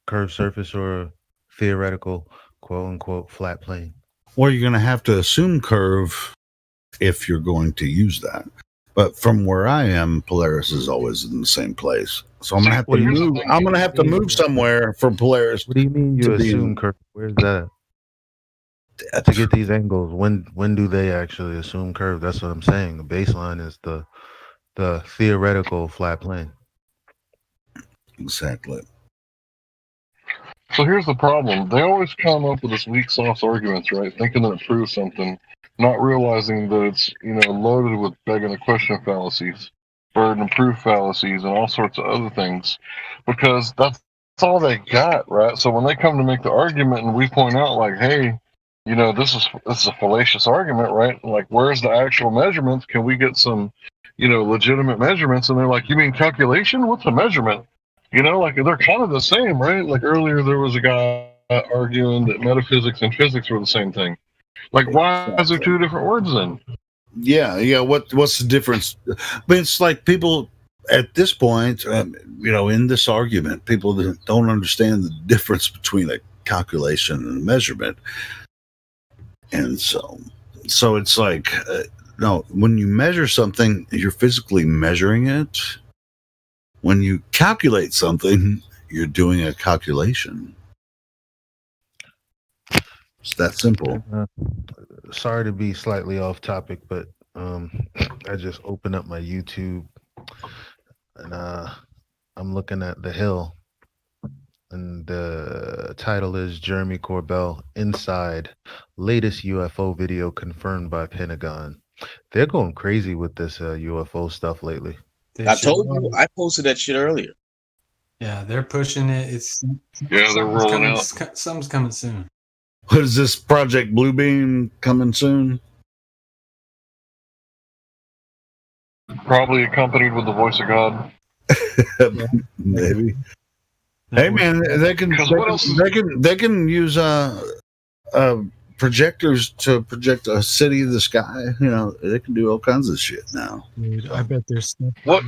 Curved surface or theoretical quote unquote flat plane? Well, you're going to have to assume curve if you're going to use that. But from where I am, Polaris is always in the same place. So I'm going to have to move. I'm going to have to move somewhere for Polaris. What do you mean you assume curve? Where's that? To get these angles, when do they actually assume curve? That's what I'm saying. The baseline is the theoretical flat plane. Exactly. So here's the problem. They always come up with this weak sauce arguments, right? Thinking that it proves something, not realizing that it's, you know, loaded with begging the question fallacies, burden of proof fallacies, and all sorts of other things. Because that's all they got, right? So when they come to make the argument and we point out, like, hey, you know, this is a fallacious argument, right? Like, where's the actual measurements? Can we get some, you know, legitimate measurements? And they're like, you mean calculation? What's a measurement? You know, like, they're kind of the same, right? Like, earlier there was a guy arguing that metaphysics and physics were the same thing. Like, why is there two different words then? Yeah. What's the difference? But it's like people at this point, you know, in this argument, people that don't understand the difference between a calculation and a measurement. And so it's like, no, when you measure something, you're physically measuring it. When you calculate something, you're doing a calculation. It's that simple. Sorry to be slightly off topic, but I just opened up my YouTube and I'm looking at The Hill, and the title is Jeremy Corbell Inside Latest UFO Video Confirmed by Pentagon. They're going crazy with this UFO stuff lately. I told you, I posted that shit earlier. Yeah, they're pushing it. It's they're rolling out. Something's coming soon. What is this, Project Bluebeam coming soon? Probably accompanied with the voice of God. Maybe. Hey man, they can use projectors to project a city in the sky. You know, they can do all kinds of shit now. Dude, I bet there's stuff. What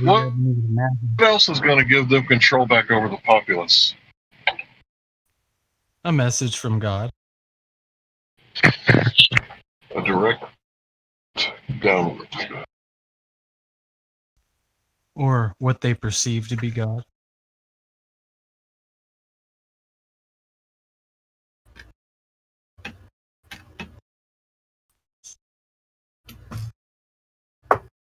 else is going to give them control back over the populace? A message from God. A direct downward. Or what they perceive to be God.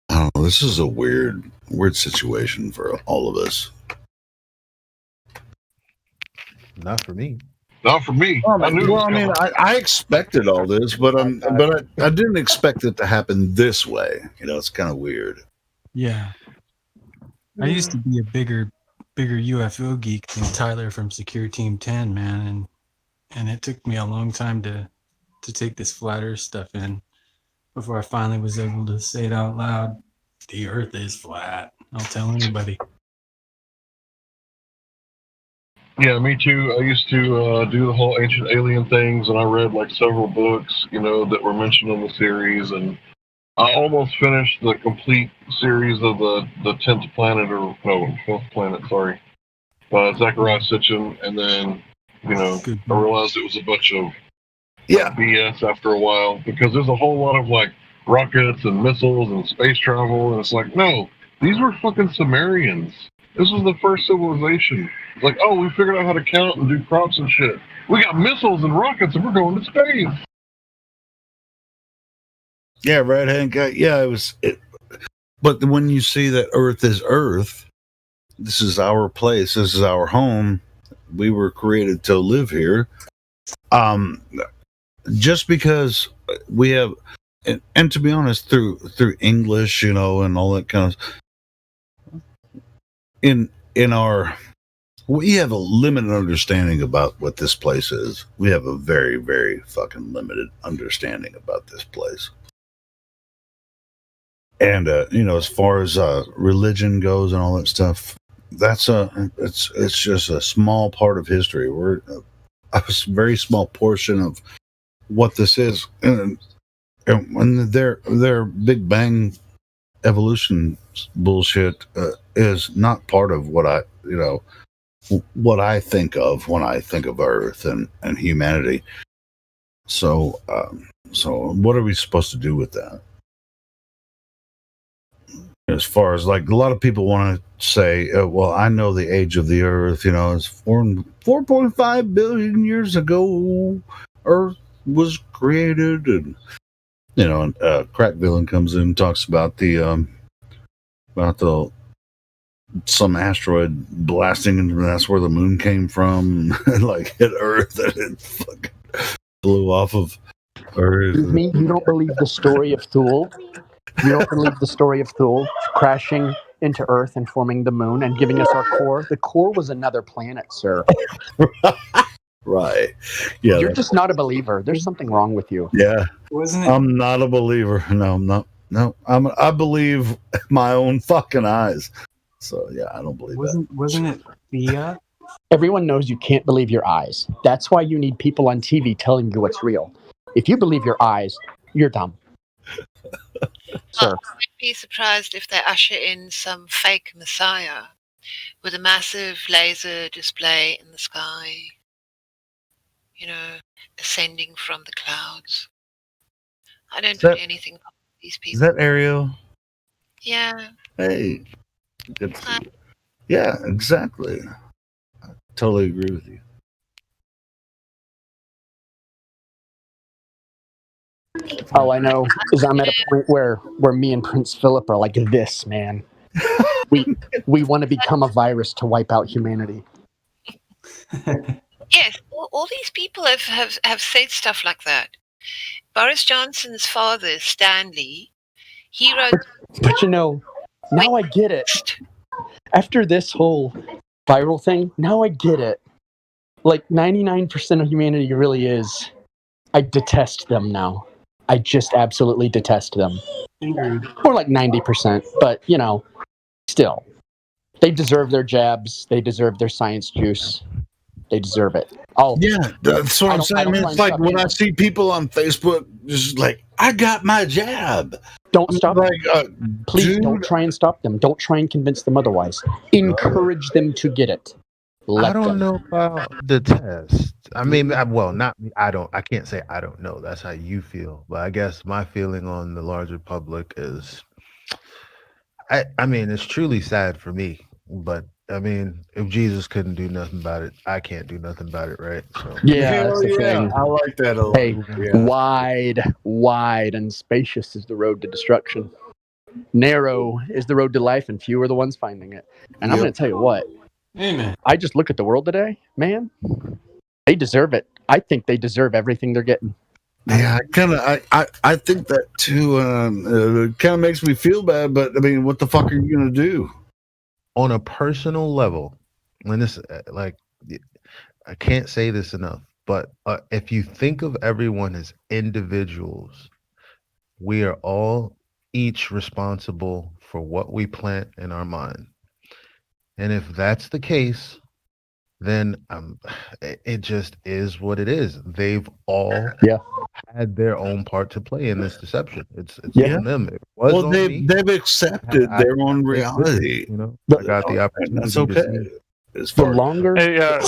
I don't know. This is a weird situation for all of us. Not for me. Not for me. I expected all this, but I didn't expect it to happen this way. You know, it's kind of weird. Yeah. I used to be a bigger UFO geek than Tyler from Secure Team 10, man, and it took me a long time to take this flat Earth stuff in. before I finally was able to say it out loud. The Earth is flat. I'll tell anybody. Yeah, me too. I used to do the whole ancient alien things, and I read like several books, that were mentioned in the series, and I almost finished the complete series of the 10th planet, or no, 12th planet, sorry, by Zachariah Sitchin, and then, I realized it was a bunch of BS after a while, because there's a whole lot of like rockets and missiles and space travel, and it's like, no, these were fucking Sumerians. This was the first civilization. It's like, oh, we figured out how to count and do crops and shit. We got missiles and rockets, and we're going to space. Yeah, right hand guy. Yeah, but when you see that Earth is Earth, this is our place. This is our home. We were created to live here. Just because we have, and to be honest, through English, and all that kind of. We have a limited understanding about what this place is. We have a very, very fucking limited understanding about this place. And as far as religion goes and all that stuff, it's just a small part of history. We're a very small portion of what this is, and when their Big Bang evolution bullshit is not part of what I think of when I think of Earth and humanity. So what are we supposed to do with that? As far as like a lot of people want to say, well, I know the age of the Earth. It's 4.5 billion years ago, Earth was created, and Crack Villain comes in and talks about some asteroid blasting, and that's where the moon came from, and like hit Earth, and it fucking blew off of Earth. Excuse me, you don't believe the story of Thule? You don't believe the story of Thule crashing into Earth and forming the moon and giving us our core? The core was another planet, sir. Right. Yeah. You're just not a believer. There's something wrong with you. Yeah. Wasn't it? I'm not a believer. No, I'm not. No, I believe my own fucking eyes. So yeah, I don't believe Wasn't it Thea? Everyone knows you can't believe your eyes. That's why you need people on TV telling you what's real. If you believe your eyes, you're dumb. Sir. I would be surprised if they usher in some fake messiah with a massive laser display in the sky, ascending from the clouds. I don't put anything on these people. Is that Ariel? Yeah. Hey. Good to see you. Yeah, exactly. I totally agree with you. All I know is I'm at a point where me and Prince Philip are like this, man. We want to become a virus to wipe out humanity. Yes, all these people have said stuff like that. Boris Johnson's father, Stanley, he wrote... But now I get it. After this whole viral thing, now I get it. Like 99% of humanity really is. I detest them now. I just absolutely detest them. More like 90%, but still. They deserve their jabs. They deserve their science juice. They deserve it. Yeah, that's what I'm saying. I mean, it's like when I see people on Facebook just like, I got my jab. Don't stop them. Please don't try and stop them. Don't try and convince them otherwise. Encourage them to get it. I don't know about the test. I mean, not me. I can't say I don't know. That's how you feel. But I guess my feeling on the larger public is, I mean, it's truly sad for me. But I mean, if Jesus couldn't do nothing about it, I can't do nothing about it, right? So. Yeah, that's the thing. I like that a lot. Hey, wide and spacious is the road to destruction. Narrow is the road to life, and few are the ones finding it. And I'm going to tell you what. Amen. I just look at the world today, man. They deserve it. I think they deserve everything they're getting. Yeah, I think that too. It kind of makes me feel bad, but I mean, what the fuck are you gonna do? On a personal level, when this, like, I can't say this enough, but if you think of everyone as individuals, we are all each responsible for what we plant in our mind. And if that's the case, then it just is what it is. They've all had their own part to play in this deception. It's on them. It was Well, on me. they've accepted their own reality. You know, I got the opportunity. That's to okay. see. As far Hey,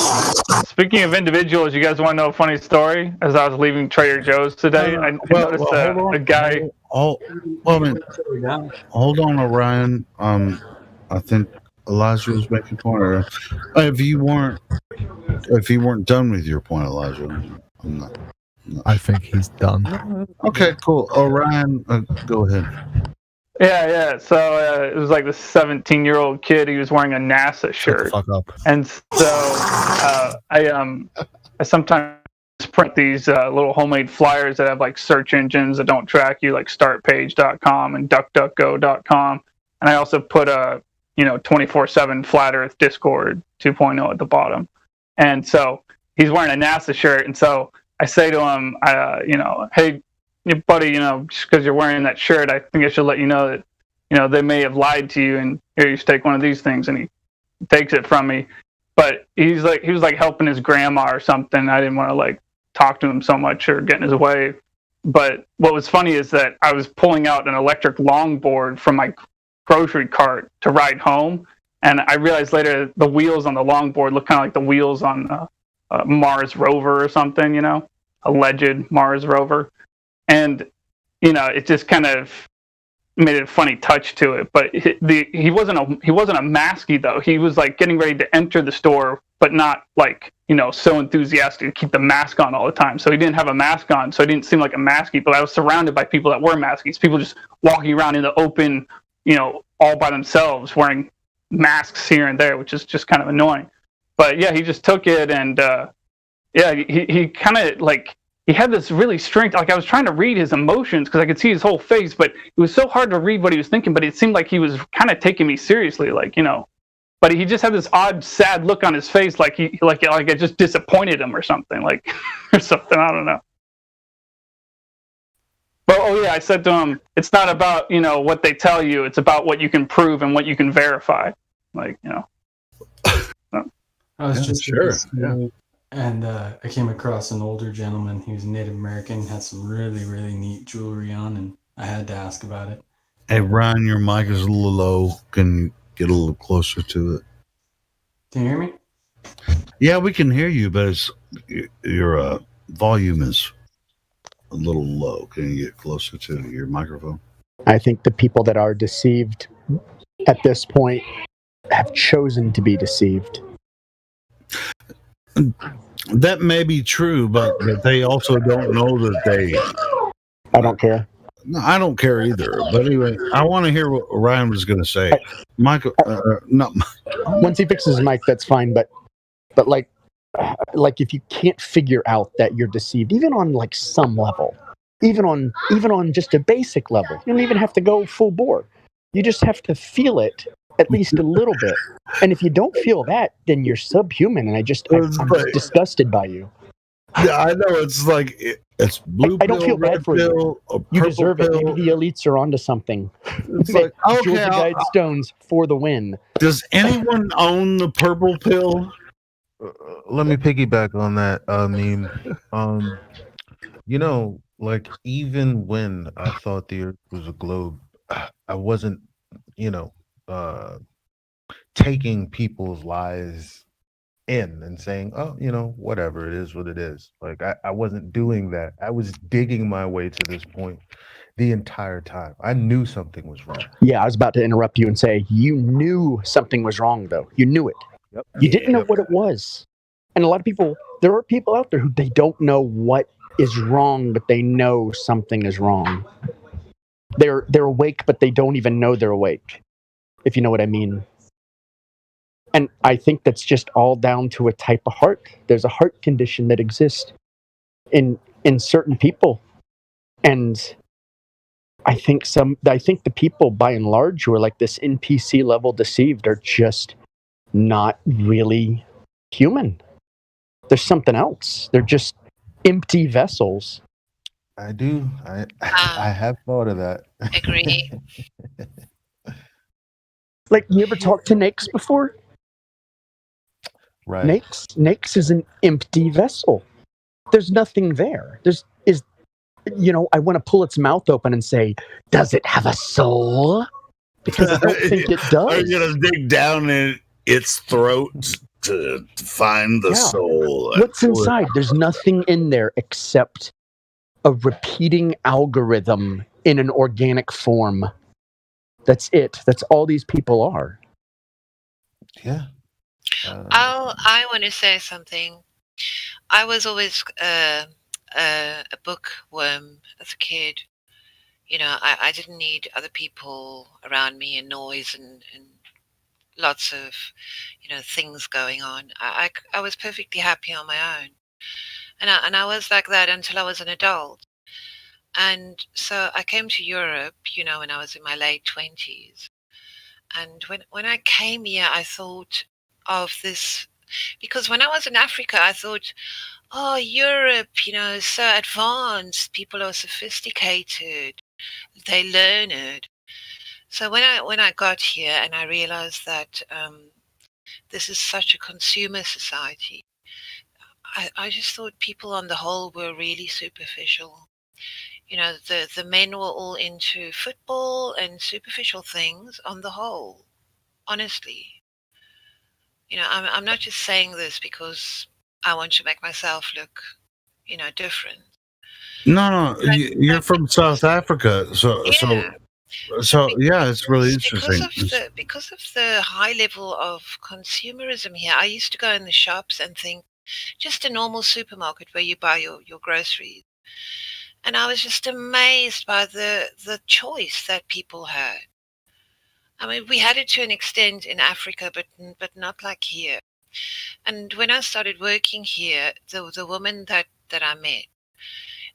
speaking of individuals, you guys want to know a funny story? As I was leaving Trader Joe's today, I noticed a guy. Hold on, Orion. I think Elijah was making a point. If you weren't done with your point, Elijah, I'm not. I think he's done. Okay, cool. Orion, go ahead. Yeah. So it was like this 17-year-old kid. He was wearing a NASA shirt. Fuck up. And so I sometimes print these little homemade flyers that have like search engines that don't track you, like startpage.com and duckduckgo.com. And I also put a 24/7 Flat Earth Discord 2.0 at the bottom. And so he's wearing a NASA shirt, and so I say to him, hey, buddy, just because you're wearing that shirt, I think I should let you know that, they may have lied to you, and here, you should take one of these things. And he takes it from me. But he was like helping his grandma or something. I didn't want to like talk to him so much or get in his way. But what was funny is that I was pulling out an electric longboard from my grocery cart to ride home. And I realized later the wheels on the longboard look kind of like the wheels on Mars rover or something, alleged Mars rover. And, it just kind of made a funny touch to it. But he wasn't a masky though. He was like getting ready to enter the store, but not like, so enthusiastic to keep the mask on all the time. So he didn't have a mask on. So he didn't seem like a masky, but I was surrounded by people that were maskies, people just walking around in the open, all by themselves wearing masks here and there, which is just kind of annoying. But yeah, he just took it, and he kind of like, he had this really strange, like I was trying to read his emotions because I could see his whole face, but it was so hard to read what he was thinking, but it seemed like he was kind of taking me seriously, like, but he just had this odd, sad look on his face, like I just disappointed him or something, like, or something, I don't know. But I said to him, it's not about, what they tell you, it's about what you can prove and what you can verify. Like, I was just sure. And I came across an older gentleman. He was Native American, had some really, really neat jewelry on, and I had to ask about it. Hey, Ryan, your mic is a little low. Can you get a little closer to it? Can you hear me? Yeah, we can hear you, but your volume is a little low. Can you get closer to your microphone? I think the people that are deceived at this point have chosen to be deceived. That may be true, but they also don't know that they... I don't care. No, I don't care either. But anyway, I want to hear what Ryan was going to say. Michael, Once he fixes his mic, that's fine. But like if you can't figure out that you're deceived, even on like some level, even on just a basic level, you don't even have to go full bore. You just have to feel it at least a little bit. And if you don't feel that, then you're subhuman. And I'm just disgusted by you. Yeah, I know. It's like it's blue. I don't feel bad for you. You deserve it. Maybe the elites are onto something. It's like, okay, Georgia Guidestones for the win. Does anyone own the purple pill? Let me piggyback on that meme. Like even when I thought the Earth was a globe, I wasn't, taking people's lies in and saying, oh, whatever, it is what it is. Like I wasn't doing that. I was digging my way to this point the entire time. I knew something was wrong. Yeah, I was about to interrupt you and say you knew something was wrong, though. You knew it. Yep. You didn't know what it was. And a lot of people, there are people out there who they don't know what is wrong, but they know something is wrong. They're awake, but they don't even know they're awake, if you know what I mean. And I think that's just all down to a type of heart. There's a heart condition that exists in certain people. And I think the people by and large who are like this NPC level deceived are just not really human. There's something else. They're just empty vessels. I do. I have thought of that. Agree. Like, you ever talked to Nakes before? Right. Nakes is an empty vessel. There's nothing there. I want to pull its mouth open and say, does it have a soul? Because I don't think it does. Are you gonna dig down in its throat to find the soul? What's inside? There's nothing in there except a repeating algorithm in an organic form. That's it. That's all these people are. Yeah. I want to say something. I was always a bookworm as a kid. I didn't need other people around me and noise and lots of, things going on. I was perfectly happy on my own. And I was like that until I was an adult. And so I came to Europe, when I was in my late 20s. And when I came here, I thought of this, because when I was in Africa, I thought, oh, Europe, so advanced, people are sophisticated, they learn it. So when I got here and I realized that this is such a consumer society, I just thought people on the whole were really superficial. The men were all into football and superficial things on the whole, honestly. I'm not just saying this because I want to make myself look, different. No, you're from South Africa, so yeah, it's really interesting. Because of the high level of consumerism here, I used to go in the shops and think, just a normal supermarket where you buy your groceries. And I was just amazed by the choice that people had. I mean, we had it to an extent in Africa, but not like here. And when I started working here, the women that I met,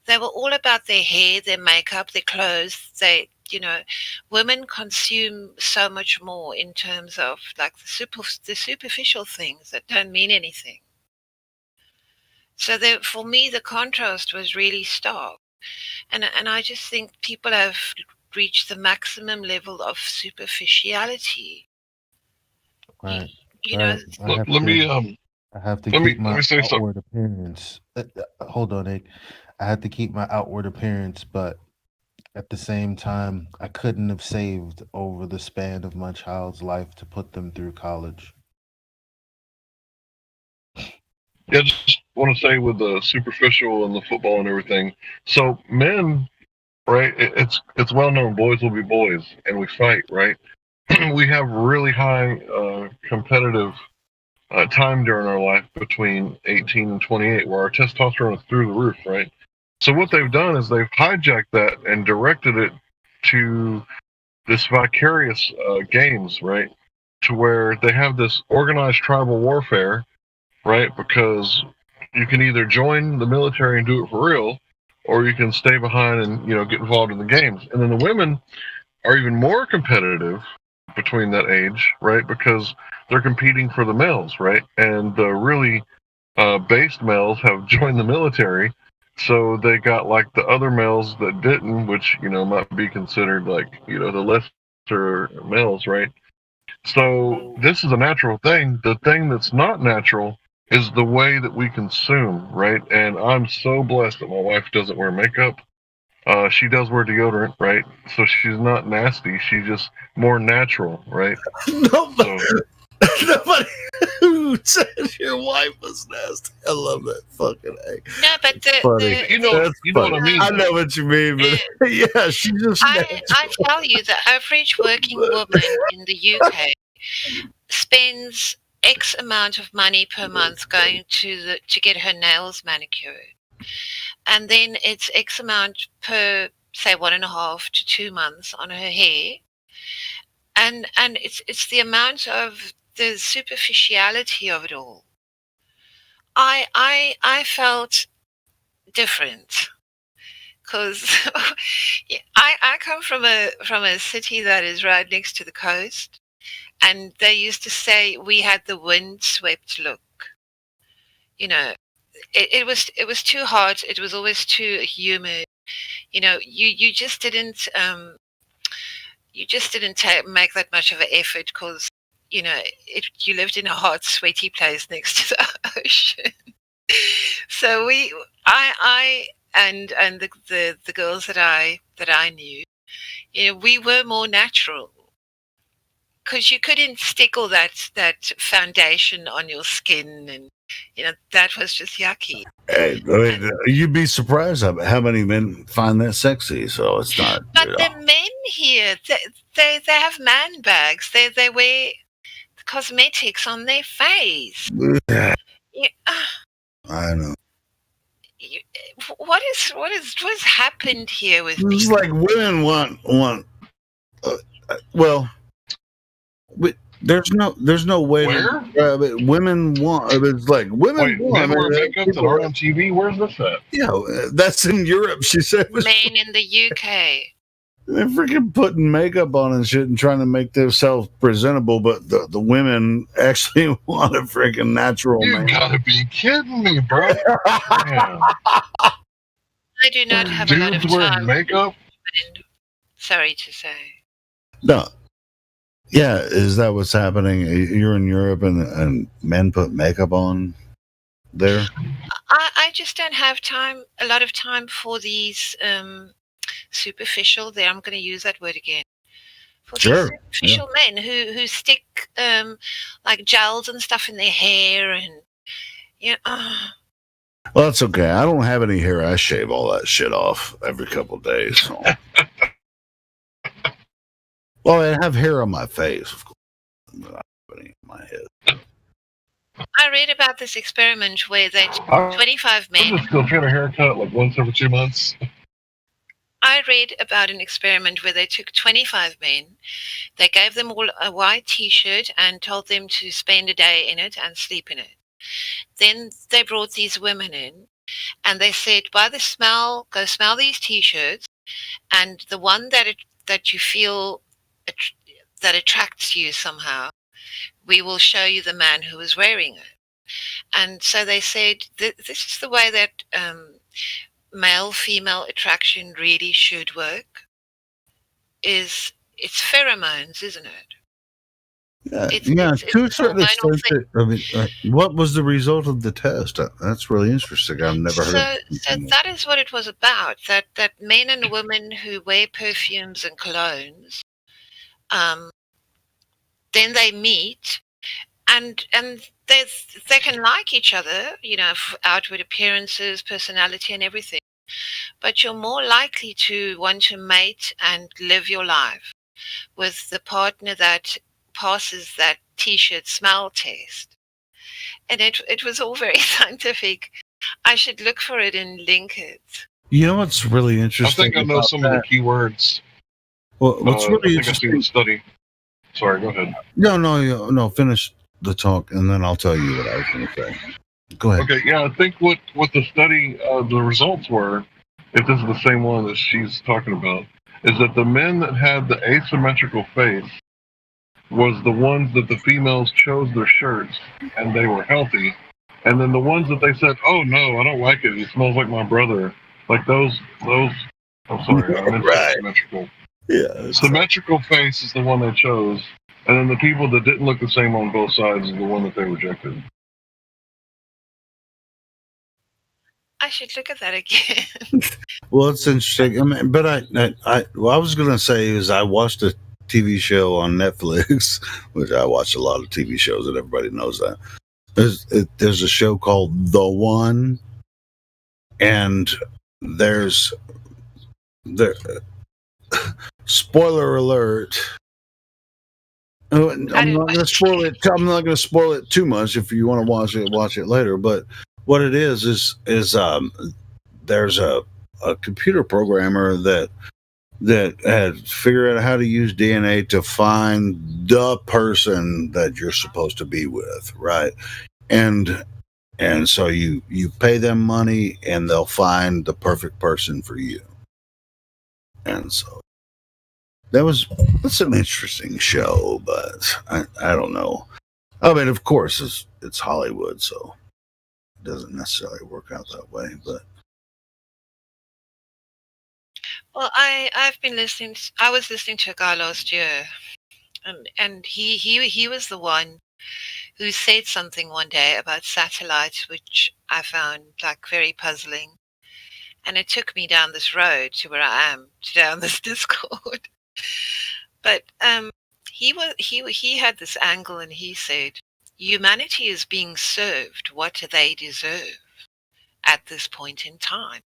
they were all about their hair, their makeup, their clothes. Women consume so much more in terms of like the superficial things that don't mean anything. So for me, the contrast was really stark. And I just think people have reached the maximum level of superficiality. Right. I I have to keep my outward appearance. Hold on, Nick. I had to keep my outward appearance, but at the same time, I couldn't have saved over the span of my child's life to put them through college. Yeah, just want to say with the superficial and the football and everything. So men, right? It's well known. Boys will be boys, and we fight, right? We have really high competitive time during our life between 18 and 28, where our testosterone is through the roof, right? So what they've done is they've hijacked that and directed it to this vicarious games, right? To where they have this organized tribal warfare, right? Because you can either join the military and do it for real, or you can stay behind and get involved in the games. And then the women are even more competitive between that age, right? Because they're competing for the males, right? And the really based males have joined the military, so they got like the other males that didn't, which might be considered like the lesser males, right? So this is a natural thing. The thing that's not natural is the way that we consume, right? And I'm so blessed that my wife doesn't wear makeup. She does wear deodorant, right? So she's not nasty. She's just more natural, right? Nobody who said your wife was nasty. I love that fucking egg. No, but Funny. You know what I mean. I know what you mean, but yeah, she just. I tell you, the average working woman in the UK spends X amount of money per month going to get her nails manicured, and then it's X amount per, say, 1.5 to 2 months on her hair, and it's the amount of the superficiality of it all. I felt different because I come from a city that is right next to the coast, and they used to say we had the wind-swept look. It was too hot. It was always too humid. You know, you just didn't make that much of an effort because you know you lived in a hot, sweaty place next to the ocean. So I and the girls that I knew, you know, we were more natural because you couldn't stick all that foundation on your skin, and you know that was just yucky. Hey, I mean, you'd be surprised how many men find that sexy. So it's not. But You know. the men here, they have man bags. They wear cosmetics on their face. Yeah, Yeah, I know. what's happened here with It's people? like women want. Well, there's no way Where? to describe it. Women want. It's like women Wait, want. men wear makeup that aren't on TV? Where's this at? Yeah, that's in Europe. She said. Men in the UK. They're freaking putting makeup on and shit and trying to make themselves presentable, but the women actually want a freaking natural You man. gotta be kidding me, bro. Man. I do not have a lot of Dudes wearing time. makeup? Sorry to say. No. Yeah, is that what's happening? You're in Europe and men put makeup on there? I just don't have a lot of time for these superficial, there I'm going to use that word again, for Sure. these superficial men who stick like gels and stuff in their hair, and you know, Well, that's okay. I don't have any hair. I shave all that shit off every couple of days. So. Well, I have hair on my face, of course. I don't have any on my head. I read about this experiment where they took 25 I'm men. just still getting a haircut like once every 2 months. I read about an experiment where they took 25 men, they gave them all a white t-shirt and told them to spend a day in it and sleep in it. Then they brought these women in and they said, by the smell, go smell these t-shirts, and the one that you feel that attracts you somehow, we will show you the man who is wearing it. And so they said, this is the way that male-female attraction really should work. It's pheromones, isn't it? Yeah, to a certain hormonal extent. I mean, what was the result of the test? That's really interesting. I've never heard. So that is what it was about. That men and women who wear perfumes and colognes, then they meet, and they can like each other, you know, outward appearances, personality, and everything. But you're more likely to want to mate and live your life with the partner that passes that t-shirt smell test. And it was all very scientific. I should look for it and link it. You know what's really I interesting? think I know about some that? of the key words. Well, what's really I think I've seen interesting? the study. Sorry, go ahead. No. Finish the talk, and then I'll tell you what I was going to say. Go ahead. Okay, yeah, I think what the study, the results were, if this is the same one that she's talking about, is that the men that had the asymmetrical face was the ones that the females chose their shirts, and they were healthy. And then the ones that they said, oh no, I don't like it, it smells like my brother. Like those, I'm sorry, I meant Right. symmetrical. Yeah. Symmetrical face is the one they chose, and then the people that didn't look the same on both sides is the one that they rejected. I should look at that again. Well, it's interesting. I mean, but what I was going to say is I watched a TV show on Netflix, which I watch a lot of TV shows, and everybody knows that. There's a show called The One, and there's spoiler alert. I'm not going to spoil it. I'm not going to spoil it too much. If you want to watch it later. But what it is there's a computer programmer that had figured out how to use DNA to find the person that you're supposed to be with, right? And so you pay them money, and they'll find the perfect person for you. And so that's an interesting show, but I don't know. I mean, of course, it's Hollywood, so it doesn't necessarily work out that way. But Well, I've been listening. I was listening to a guy last year, and he was the one who said something one day about satellites, which I found like very puzzling. And it took me down this road to where I am today on this Discord. But he had this angle, and he said, humanity is being served what they deserve at this point in time.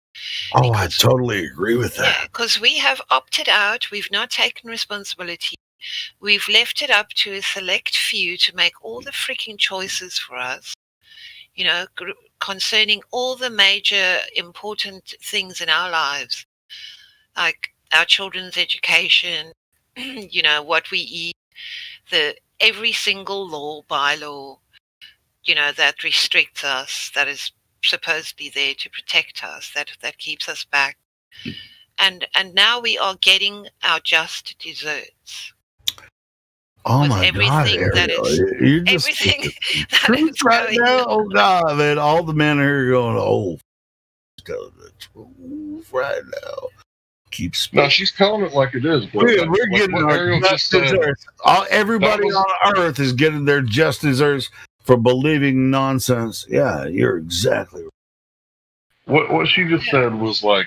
Oh, I totally agree with that. Yeah, because we have opted out. We've not taken responsibility. We've left it up to a select few to make all the freaking choices for us, you know, concerning all the major important things in our lives, like our children's education, you know, what we eat, every single law, bylaw, you know, that restricts us, that is supposedly there to protect us, that keeps us back. And now we are getting our just desserts. Oh my God, Ariel, you're just truth right now. Oh God, man, all the men here are going, oh, tell the truth right now. Keep speaking. No, she's calling it like it is. Bro. We're Like getting what our Ariel just just said. desserts. Everybody on Earth is getting their just desserts for believing nonsense. Yeah, you're exactly right. What she just said was like,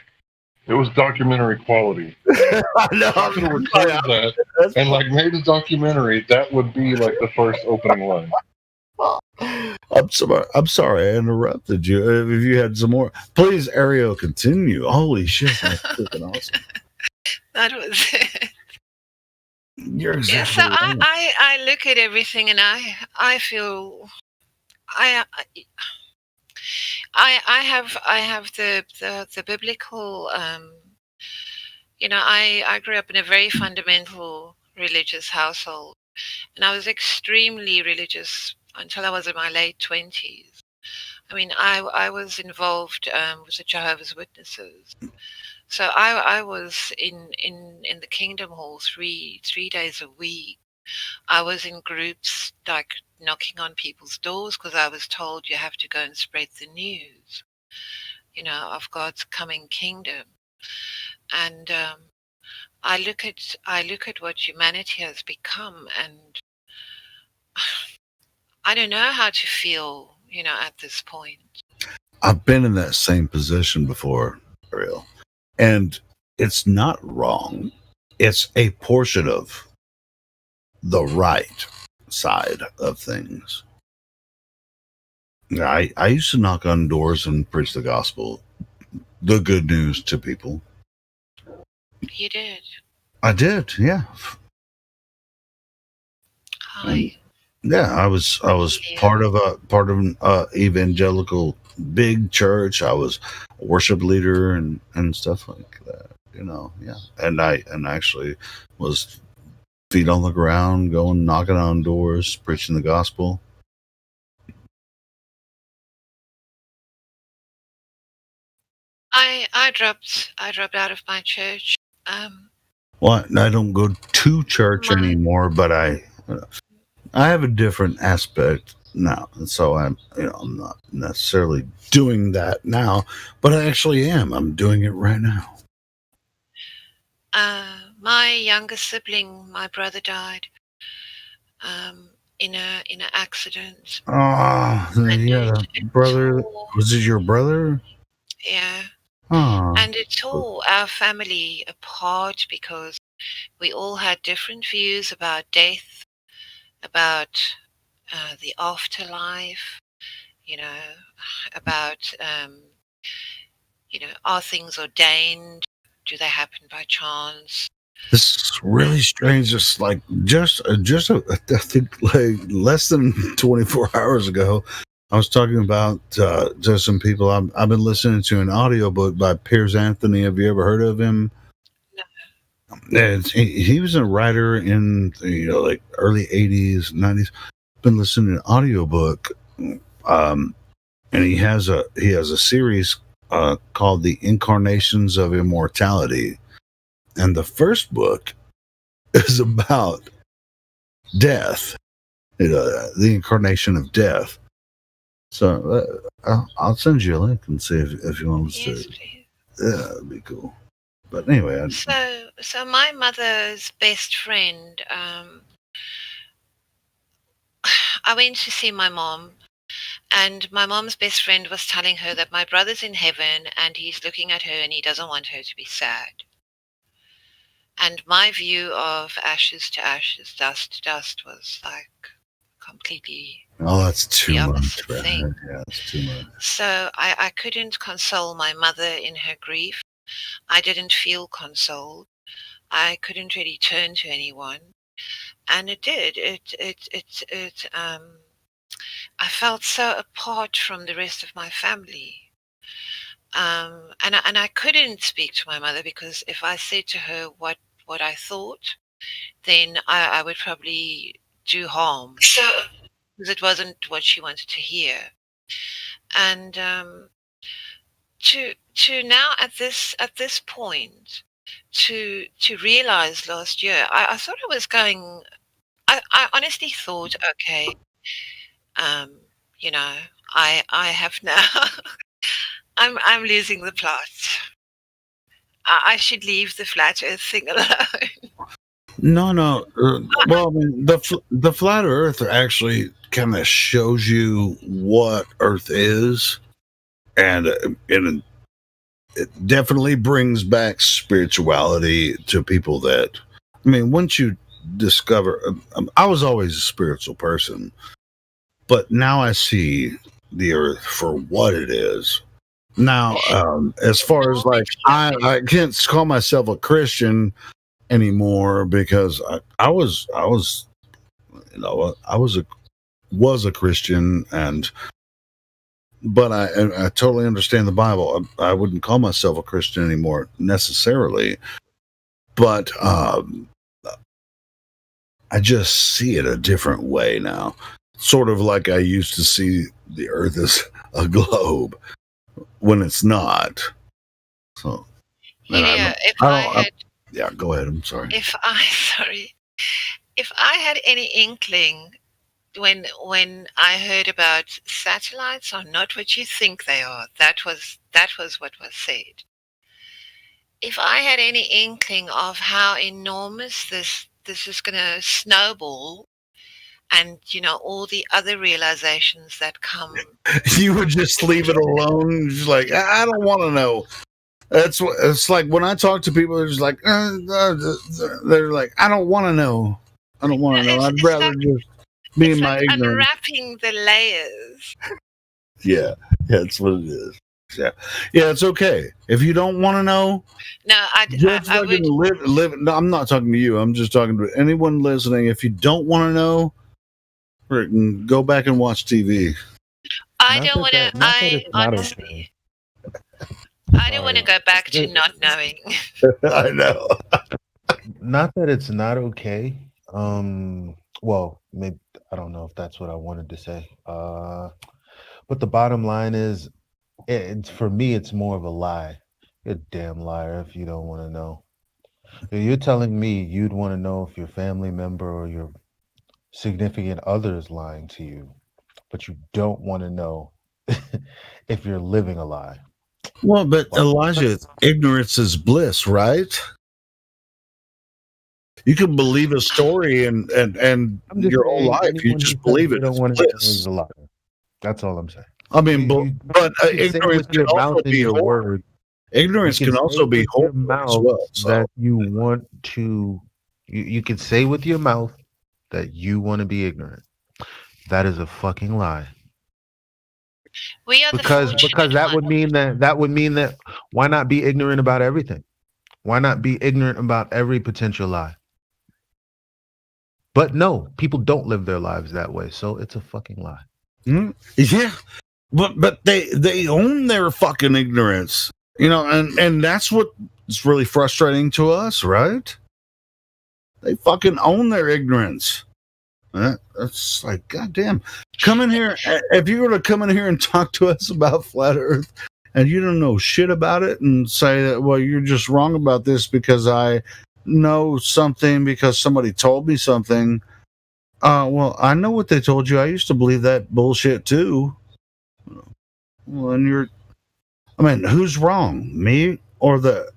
it was documentary quality. I know. I'm going to record that and like made a documentary. That would be like the first opening line. I'm sorry I interrupted you. If you had some more, please, Ariel, continue. Holy shit, that's freaking awesome. That was it. You're exactly So right. I look at everything, and I feel I have the biblical, you know, I grew up in a very fundamental religious household, and I was extremely religious until I was in my late 20s. I mean, I was involved with the Jehovah's Witnesses. So I was in the Kingdom Hall three days a week. I was in groups like knocking on people's doors because I was told you have to go and spread the news, you know, of God's coming kingdom. And I look at what humanity has become, and I don't know how to feel, you know, at this point. I've been in that same position before, Ariel, and it's not wrong. It's a portion of the right side of things. I used to knock on doors and preach the gospel, the good news to people. You did. I did, yeah. Hi. Yeah, I was part of an evangelical big church. I was a worship leader and stuff like that. You know, yeah. And I actually was feet on the ground, going knocking on doors, preaching the gospel. I dropped out of my church. Well, I don't go to church anymore, but I have a different aspect now, and so I'm not necessarily doing that now, but I actually am. I'm doing it right now. My younger sibling, my brother, died in an accident. Oh, you had a brother. Was it your brother? Yeah. Oh. And it tore our family apart because we all had different views about death, about the afterlife, you know, about, you know, are things ordained? Do they happen by chance? This is really strange. Just I think like less than 24 hours ago, I was talking about to some people. I've been listening to an audiobook by Piers Anthony. Have you ever heard of him? No. And he was a writer in like early 80s, 90s. Been listening to an audiobook, and he has a series called The Incarnations of Immortality. And the first book is about death, the incarnation of death. So I'll send you a link and see if you want to. Yes, please. Yeah, that'd be cool. But anyway, So my mother's best friend. I went to see my mom, and my mom's best friend was telling her that my brother's in heaven and he's looking at her and he doesn't want her to be sad. And my view of ashes to ashes, dust to dust was like completely that's too the much. opposite Right? thing. Yeah, it's too much. So I couldn't console my mother in her grief. I didn't feel consoled. I couldn't really turn to anyone. And it did. I felt so apart from the rest of my family. And I couldn't speak to my mother because if I said to her what I thought, then I would probably do harm. So because it wasn't what she wanted to hear. And to now at this point to realize last year, I thought I was going. I honestly thought, okay, you know, I have now. I'm losing the plot. I should leave the flat earth thing alone. No. Well, I mean, the flat Earth actually kind of shows you what Earth is, and it definitely brings back spirituality to people. That, I mean, once you discover, I was always a spiritual person, but now I see the Earth for what it is. Now, as far as like, I can't call myself a Christian anymore because I was a Christian, but I totally understand the Bible. I wouldn't call myself a Christian anymore necessarily, but I just see it a different way now, sort of like I used to see the Earth as a globe when it's not. So, yeah, go ahead. I'm sorry. If I had any inkling when I heard about satellites are not what you think they are, that was what was said. If I had any inkling of how enormous this is going to snowball, and all the other realizations that come, you would just leave it alone. Just like, I don't want to know. That's what it's like when I talk to people. They're just like, they're like, I don't want to know. I don't want to know. I'd rather just be in my ignorance. Unwrapping the layers. Yeah, that's what it is. Yeah, it's okay if you don't want to know. No, I would live. No, I'm not talking to you. I'm just talking to anyone listening. If you don't want to know, go back and watch TV. I don't want to. I honestly. I don't want to go back to not knowing. I know. Not that it's not okay. Well, maybe I don't know if that's what I wanted to say. But the bottom line is, for me, it's more of a lie. You're a damn liar if you don't want to know. You're telling me you'd want to know if your family member or your significant other is lying to you, but you don't want to know if you're living a lie. Well, but Elijah, ignorance is bliss, right? You can believe a story and your whole life. You just believe it. Don't want to know is a liar. That's all I'm saying. I mean, but ignorance can also be a word. Ignorance can also be horrible as well. So. That you want to, you can say with your mouth that you want to be ignorant. That is a fucking lie. We are because that would mean that why not be ignorant about everything? Why not be ignorant about every potential lie? But no, people don't live their lives that way, so it's a fucking lie. Yeah, but they own their fucking ignorance, and that's what's really frustrating to us, right? They fucking own their ignorance. That's like, goddamn. Come in here. If you were to come in here and talk to us about flat Earth, and you don't know shit about it, and say that, well, you're just wrong about this because I know something because somebody told me something. Well, I know what they told you. I used to believe that bullshit too. Well, and who's wrong, me or the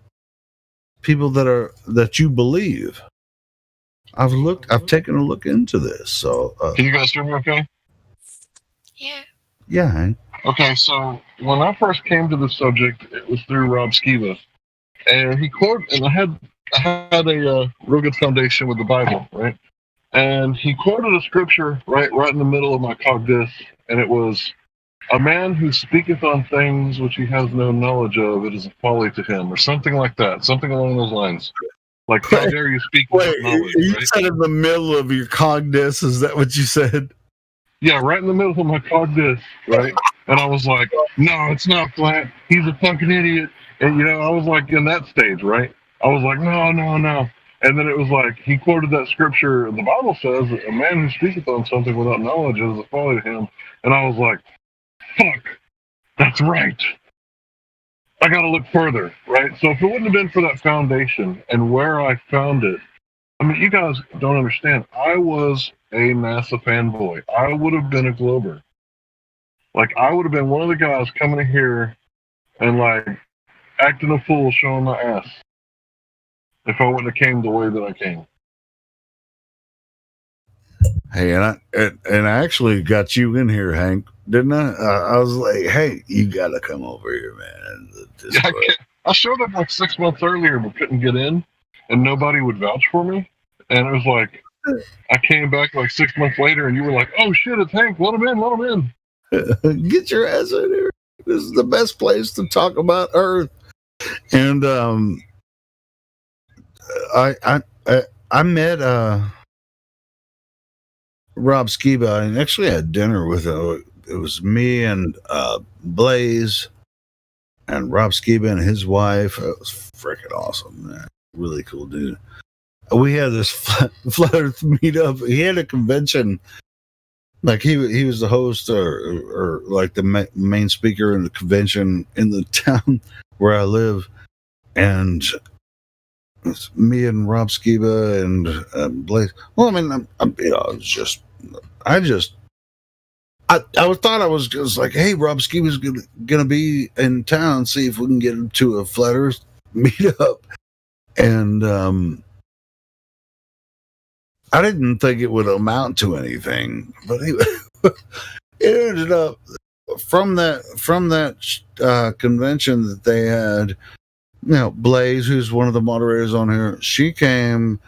people that you believe. I've taken a look into this. So Can you guys hear me okay? yeah, Hank. Okay, so when I first came to the subject, it was through Rob Skiba, and he quoted, and I had a real good foundation with the Bible, right? And he quoted a scripture right in the middle of my cog dis, and it was, "A man who speaketh on things which he has no knowledge of, it is a folly to him," or something like that, something along those lines. Like, how dare you speak without knowledge? You right? said in the middle of your cog dis. Is that what you said? Yeah, right in the middle of my cog dis, right? And I was like, no, it's not flat. He's a fucking idiot. And, I was like in that stage, right? I was like, no. And then it was like, he quoted that scripture. The Bible says, "A man who speaketh on something without knowledge is a folly to him." And I was like, fuck, that's right. I got to look further, right? So if it wouldn't have been for that foundation and where I found it, I mean, you guys don't understand. I was a NASA fanboy. I would have been a Glober. Like, I would have been one of the guys coming in here and, like, acting a fool, showing my ass, if I wouldn't have came the way that I came. Hey, and I actually got you in here, Hank, didn't I? I was like, hey, you got to come over here, man. Yeah, I showed up like 6 months earlier but couldn't get in, and nobody would vouch for me. And it was like, I came back like 6 months later, and you were like, "Oh shit, it's Hank. Let him in. Get your ass in here. This is the best place to talk about Earth." And I met Rob Skiba, and actually had dinner with him. It was me and Blaze and Rob Skiba and his wife. It was freaking awesome, man. Really cool dude. We had this flat Earth meetup. He had a convention. Like he was the host or like the main speaker in the convention in the town where I live, and it's me and Rob Skiba and Blaze. Well, I mean, I thought I was just like, hey, Rob Skiba's gonna be in town. See if we can get him to a flat Earth meetup, and I didn't think it would amount to anything, but it ended up from that convention that they had. Blaze, who's one of the moderators on here, she came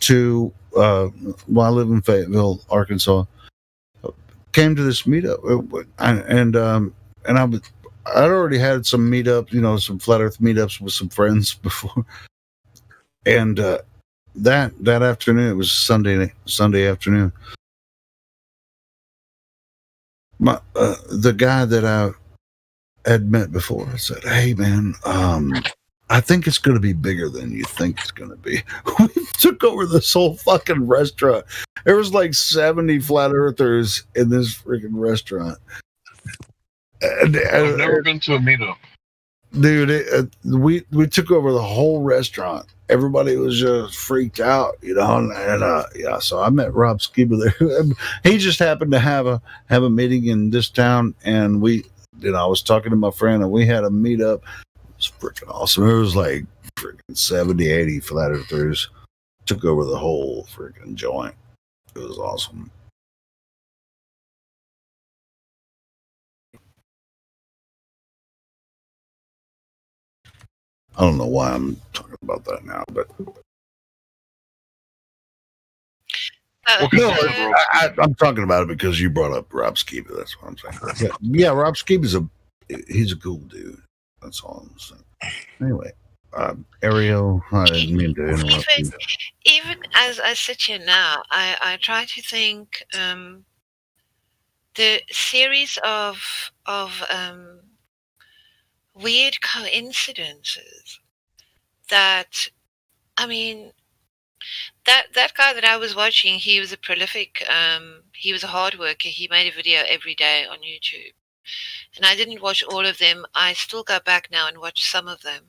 to. I live in Fayetteville, Arkansas. Came to this meetup, and I'd already had some meetup, some flat Earth meetups with some friends before, and. That afternoon, it was Sunday afternoon. The guy that I had met before said, "Hey, man, I think it's going to be bigger than you think it's going to be." We took over this whole fucking restaurant. There was like 70 flat earthers in this freaking restaurant. I've never been to a meetup. Dude, we took over the whole restaurant. Everybody was just freaked out, and so I met Rob Skiba there. He just happened to have a meeting in this town, and I was talking to my friend, and we had a meetup. It was freaking awesome. It was like freaking 70, 80 flat earthers. Took over the whole freaking joint. It was awesome. I don't know why I'm talking about that now, but I'm talking about it because you brought up Rob Skiba. That's what I'm saying. Yeah, Rob Skiba's he's a cool dude. That's all I'm saying. Anyway, Ariel, I didn't mean to interrupt you. Even as I sit here now, I try to think the series of weird coincidences that, I mean, that guy that I was watching, he was a prolific, he was a hard worker. He made a video every day on YouTube. And I didn't watch all of them. I still go back now and watch some of them.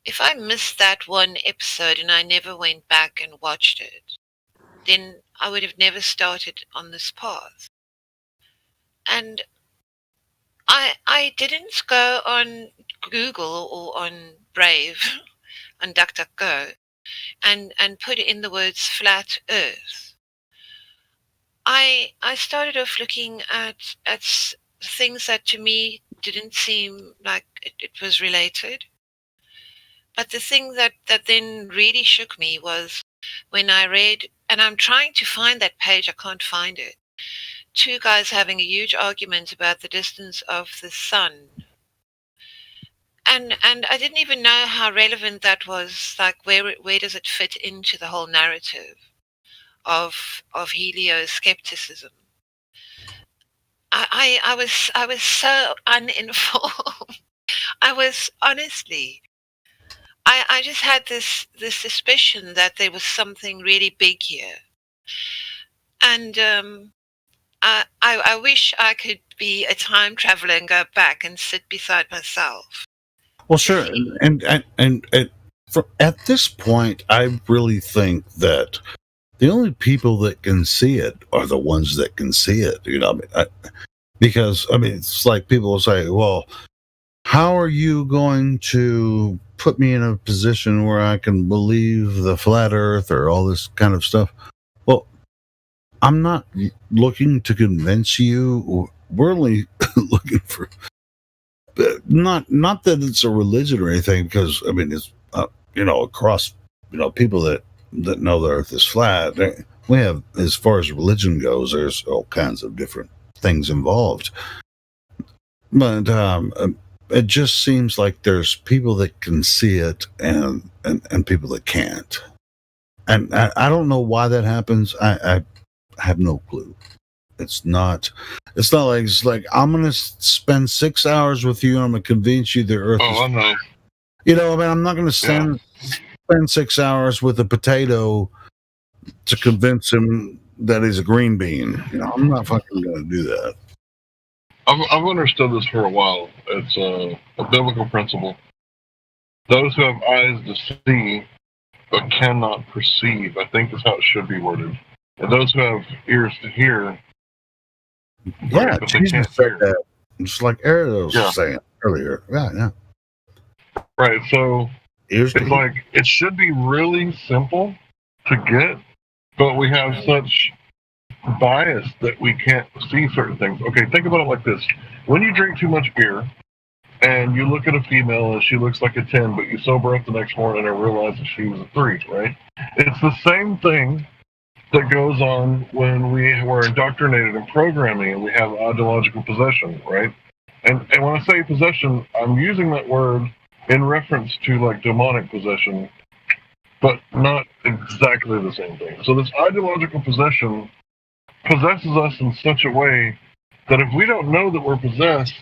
If I missed that one episode and I never went back and watched it, then I would have never started on this path. And I didn't go on Google or on Brave on DuckDuckGo and put in the words flat Earth, I started off looking at things that to me didn't seem like it was related. But the thing that then really shook me was when I read, and I'm trying to find that page, I can't find it. Two guys having a huge argument about the distance of the sun. And I didn't even know how relevant that was. Like, where does it fit into the whole narrative of helioskepticism? I was so uninformed. I was honestly, I just had this suspicion that there was something really big here, and I wish I could be a time traveler and go back and sit beside myself. Well, sure, and at this point, I really think that the only people that can see it are the ones that can see it. You know, because it's like people will say, "Well, how are you going to put me in a position where I can believe the flat Earth or all this kind of stuff?" Well, I'm not looking to convince you. We're only looking for not that it's a religion or anything, because it's across people that know the Earth is flat. We have, as far as religion goes, there's all kinds of different things involved, but it just seems like there's people that can see it and people that can't, and I don't know why that happens. I have no clue. It's not like I'm gonna spend 6 hours with you and I'm gonna convince you the Earth is. I know. I'm not gonna spend 6 hours with a potato to convince him that he's a green bean. I'm not fucking gonna do that. I've understood this for a while. It's a biblical principle. Those who have eyes to see but cannot perceive, I think is how it should be worded. And those who have ears to hear, yeah, but Jesus said that. Just like Ariel was saying earlier. Yeah. Right, so it's like it should be really simple to get, but we have such bias that we can't see certain things. Okay, think about it like this. When you drink too much beer and you look at a female and she looks like a 10, but you sober up the next morning and realize that she was a 3, right? It's the same thing that goes on when we were indoctrinated in programming and we have ideological possession, right? And when I say possession, I'm using that word in reference to like demonic possession, but not exactly the same thing. So this ideological possession possesses us in such a way that if we don't know that we're possessed,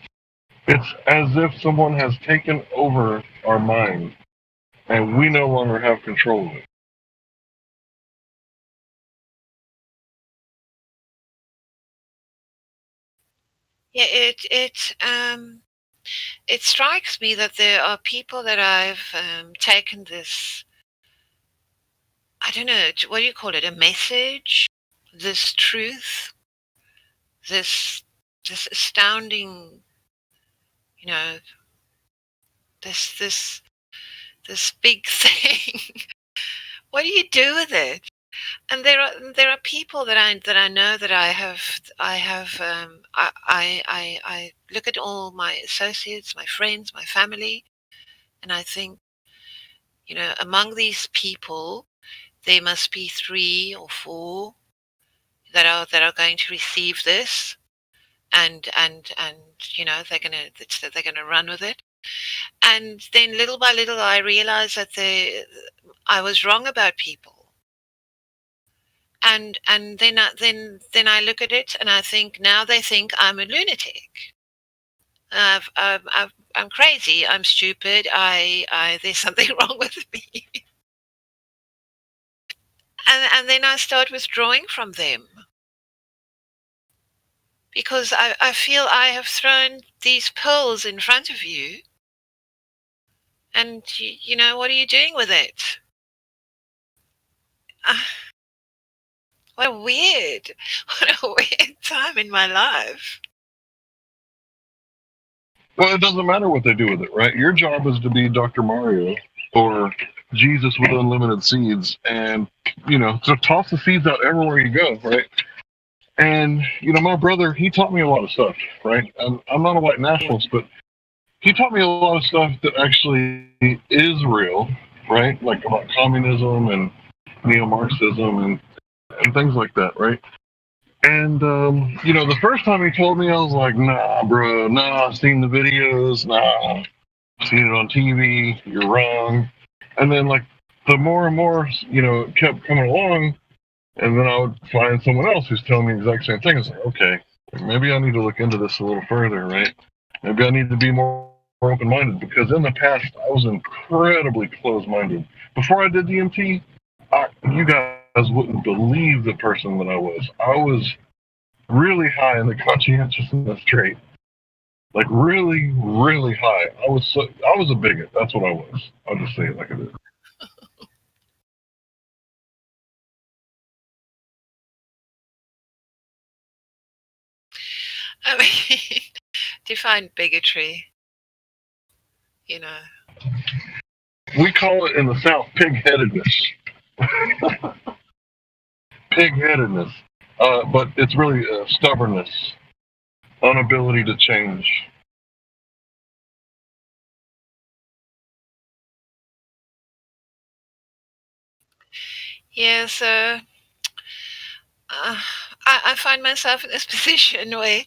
it's as if someone has taken over our mind and we no longer have control of it. Yeah, it strikes me that there are people that I've taken this, I don't know, what do you call it, a message, this truth, this astounding, this big thing. What do you do with it? And there are people that I know that I look at all my associates, my friends, my family, and I think, among these people, there must be 3 or 4 that are going to receive this, and they're gonna run with it. And then little by little, I realized that I was wrong about people. And then I look at it and I think now they think I'm a lunatic. I'm crazy. I'm stupid. There's something wrong with me. And then I start withdrawing from them because I feel I have thrown these pearls in front of you, and what are you doing with it? What a weird time in my life. Well, it doesn't matter what they do with it, right? Your job is to be Dr. Mario or Jesus with unlimited seeds, and so toss the seeds out everywhere you go, right? And my brother, he taught me a lot of stuff, right? I'm not a white nationalist, but he taught me a lot of stuff that actually is real, right? Like about communism and neo-Marxism and things like that, right? And the first time he told me, I was like, nah, bro, nah, I've seen the videos, nah, I've seen it on TV, you're wrong. And then like the more and more, it kept coming along, and then I would find someone else who's telling me the exact same thing. It's like, okay, maybe I need to look into this a little further, right? Maybe I need to be more open-minded, because in the past I was incredibly closed-minded. Before I did DMT, you guys wouldn't believe the person that I was. I was really high in the conscientiousness trait, like really, really high. I was a bigot. That's what I was. I'll just say it like it is. I mean, define bigotry. We call it in the South pig-headedness. Pig-headedness. But it's really stubbornness, inability to change. Yeah, so I find myself in this position where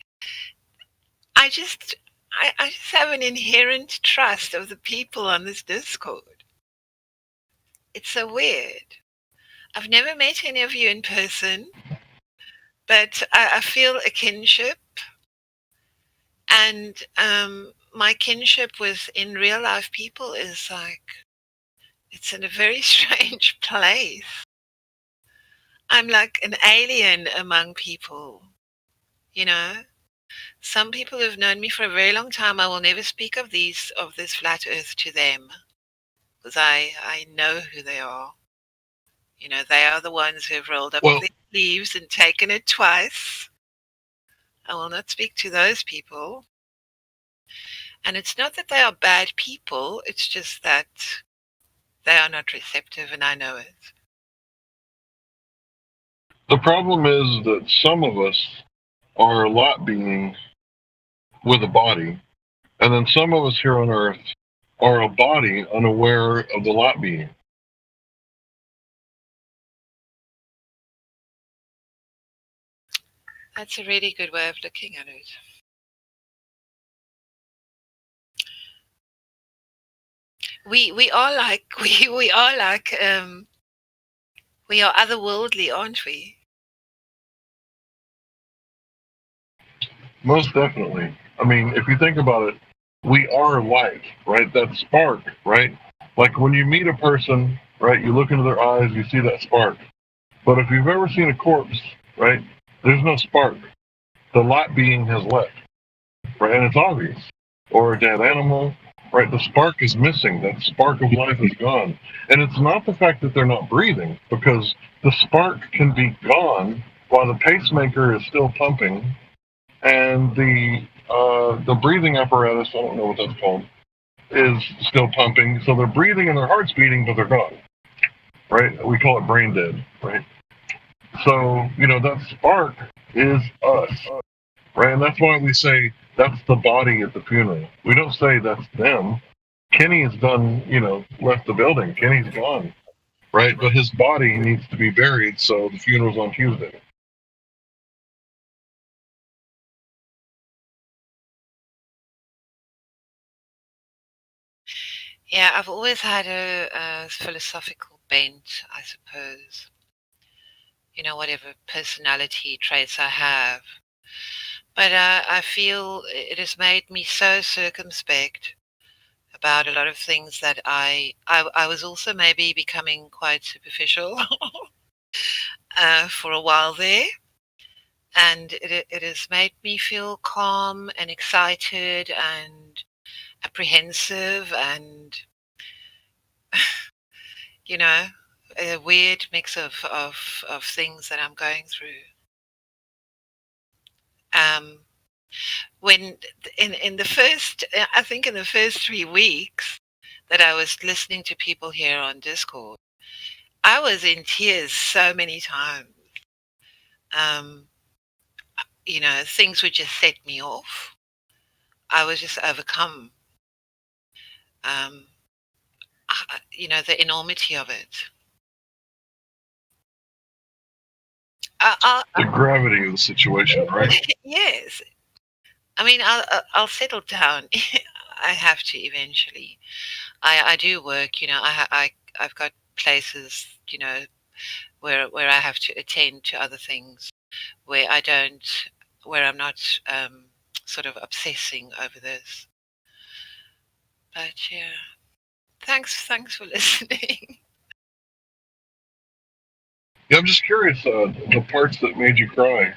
I just have an inherent trust of the people on this Discord. It's so weird. I've never met any of you in person, but I feel a kinship, and my kinship with in real life people is like, it's in a very strange place. I'm like an alien among people, Some people who've known me for a very long time, I will never speak of this flat earth to them, because I know who they are. They are the ones who have rolled up their sleeves and taken it twice. I will not speak to those people. And it's not that they are bad people, it's just that they are not receptive, and I know it. The problem is that some of us are a lot being with a body, and then some of us here on Earth are a body unaware of the lot being. That's a really good way of looking at it. We are like we are otherworldly, aren't we? Most definitely. I mean, if you think about it, we are light, right? That spark, right? Like when you meet a person, right, you look into their eyes, you see that spark. But if you've ever seen a corpse, right, there's no spark. The light being has left, right? And it's obvious. Or a dead animal, right? The spark is missing. That spark of life is gone. And it's not the fact that they're not breathing, because the spark can be gone while the pacemaker is still pumping, and the breathing apparatus, I don't know what that's called, is still pumping. So they're breathing and their heart's beating, but they're gone, right? We call it brain dead, right? So, that spark is us, right? And that's why we say that's the body at the funeral. We don't say that's them. Kenny is done, left the building. Kenny's gone, right? But his body needs to be buried, so the funeral's on Tuesday. Yeah, I've always had a philosophical bent, I suppose. Whatever personality traits I have. But I feel it has made me so circumspect about a lot of things that I was also maybe becoming quite superficial for a while there. And it has made me feel calm and excited and apprehensive and, a weird mix of things that I'm going through. When in the first 3 weeks, that I was listening to people here on Discord. I was in tears so many times. You know, things would just set me off. I was just overcome. You know, the enormity of it. The gravity of the situation, right? Yes. I mean, I'll settle down. I have to eventually. I do work, you know. I've got places, you know, where I have to attend to other things, where I'm not sort of obsessing over this. But yeah, thanks for listening. Yeah, I'm just curious. The parts that made you cry.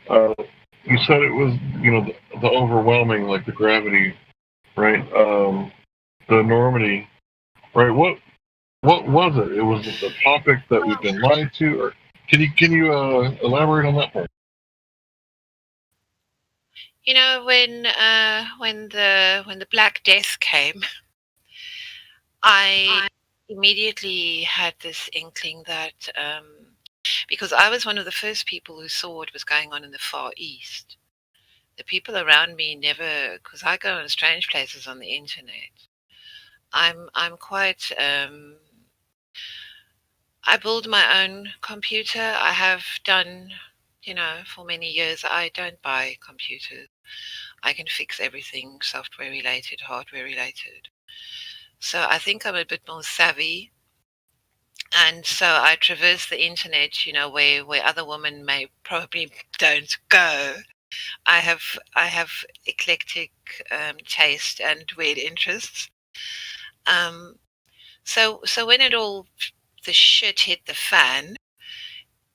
You said it was, you know, the overwhelming, like the gravity, right? The enormity, right? What was it? It was the topic that we've been lied to, or can you elaborate on that part? You know, when the Black Death came, I immediately had this inkling that because I was one of the first people who saw what was going on in the Far East. The people around me never, because I go in strange places on the internet. I'm quite. I build my own computer. I have done, you know, for many years. I don't buy computers. I can fix everything, software related, hardware related. So I think I'm a bit more savvy. And so I traverse the internet, you know, where other women may probably don't go. I have eclectic taste and weird interests. So when the shit hit the fan,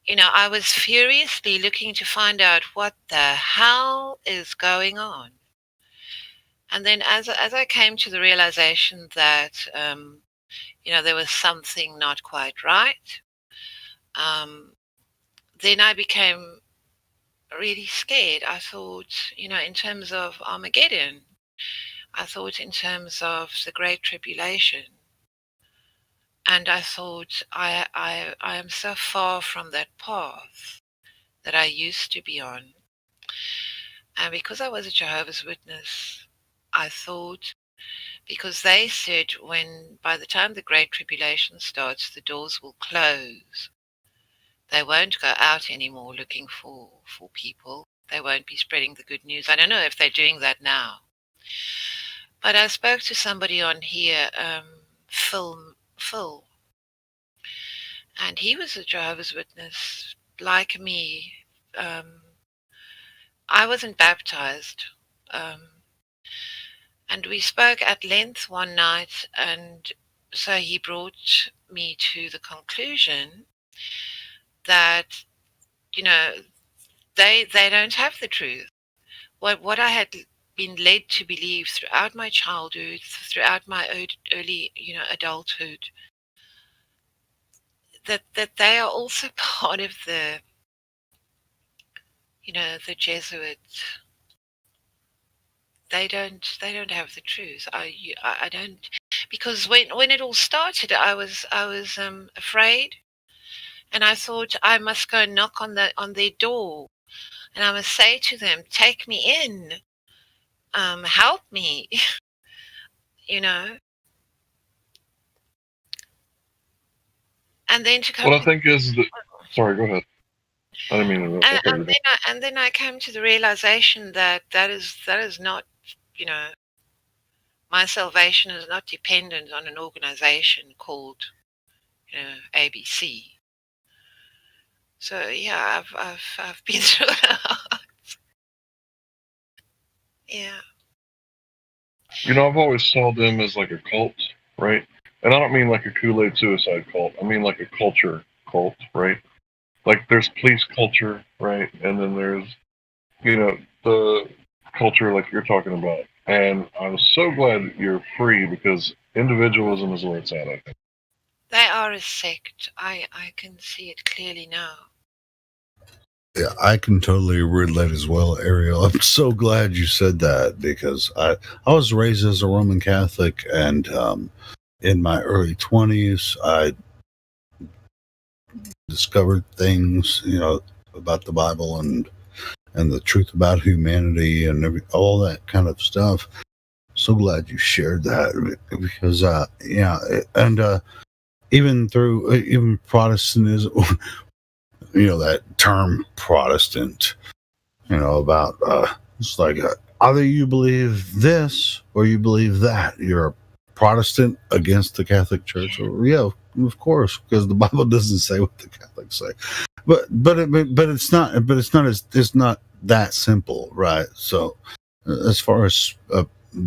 you know, I was furiously looking to find out what the hell is going on. And then as I came to the realization that, you know, there was something not quite right, then I became really scared. I thought, you know, in terms of Armageddon. I thought in terms of the Great Tribulation. And I thought, I am so far from that path that I used to be on. And because I was a Jehovah's Witness, I thought, because they said by the time the Great Tribulation starts, the doors will close. They won't go out anymore looking for people. They won't be spreading the good news. I don't know if they're doing that now. But I spoke to somebody on here, Phil, and he was a Jehovah's Witness, like me. I wasn't baptized. And we spoke at length one night, and so he brought me to the conclusion that, you know, they don't have the truth. What I had been led to believe throughout my childhood, throughout my early, you know, adulthood, that they are also part of the, you know, the Jesuits. They don't have the truth. I don't, because when it all started, I was afraid, and I thought I must go and knock on their door, and I must say to them, "Take me in, help me," you know. And then to come. What I think is that. Sorry, go ahead. I didn't mean to. And then I came to the realization that is not, you know, my salvation is not dependent on an organization called, you know, ABC. So yeah, I've been through it. Yeah. You know, I've always saw them as like a cult, right? And I don't mean like a Kool-Aid suicide cult. I mean like a culture cult, right? Like there's police culture, right? And then there's, you know, the culture like you're talking about. And I'm so glad that you're free, because individualism is where it's at, I think. They are a sect. I can see it clearly now. Yeah, I can totally relate as well, Ariel. I'm so glad you said that because I was raised as a Roman Catholic, and in my early 20s, I discovered things, about the Bible and the truth about humanity and all that kind of stuff. So glad you shared that because, and even through even Protestantism, that term Protestant, about it's like either you believe this or you believe that. You're a Protestant against the Catholic Church, or of course, because the Bible doesn't say what the Catholics say. But it's not that simple, right? So as far as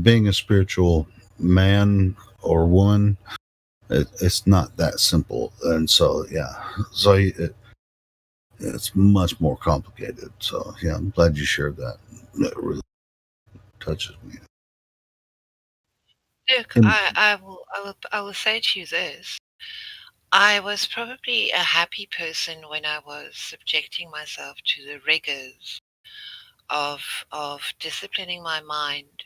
being a spiritual man or woman, it's not that simple, and so it's much more complicated. So yeah, I'm glad you shared that. That really touches me. Look, I will say to you this. I was probably a happy person when I was subjecting myself to the rigors of disciplining my mind,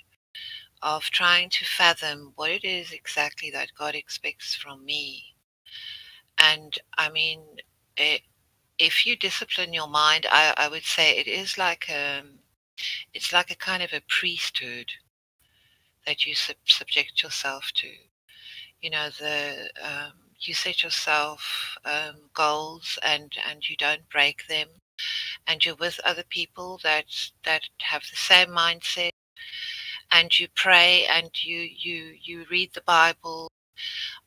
of trying to fathom what it is exactly that God expects from me. And I mean, if you discipline your mind, I would say it is like it's like a kind of a priesthood that you subject yourself to. You set yourself goals and you don't break them, and you're with other people that have the same mindset, and you pray and you read the Bible.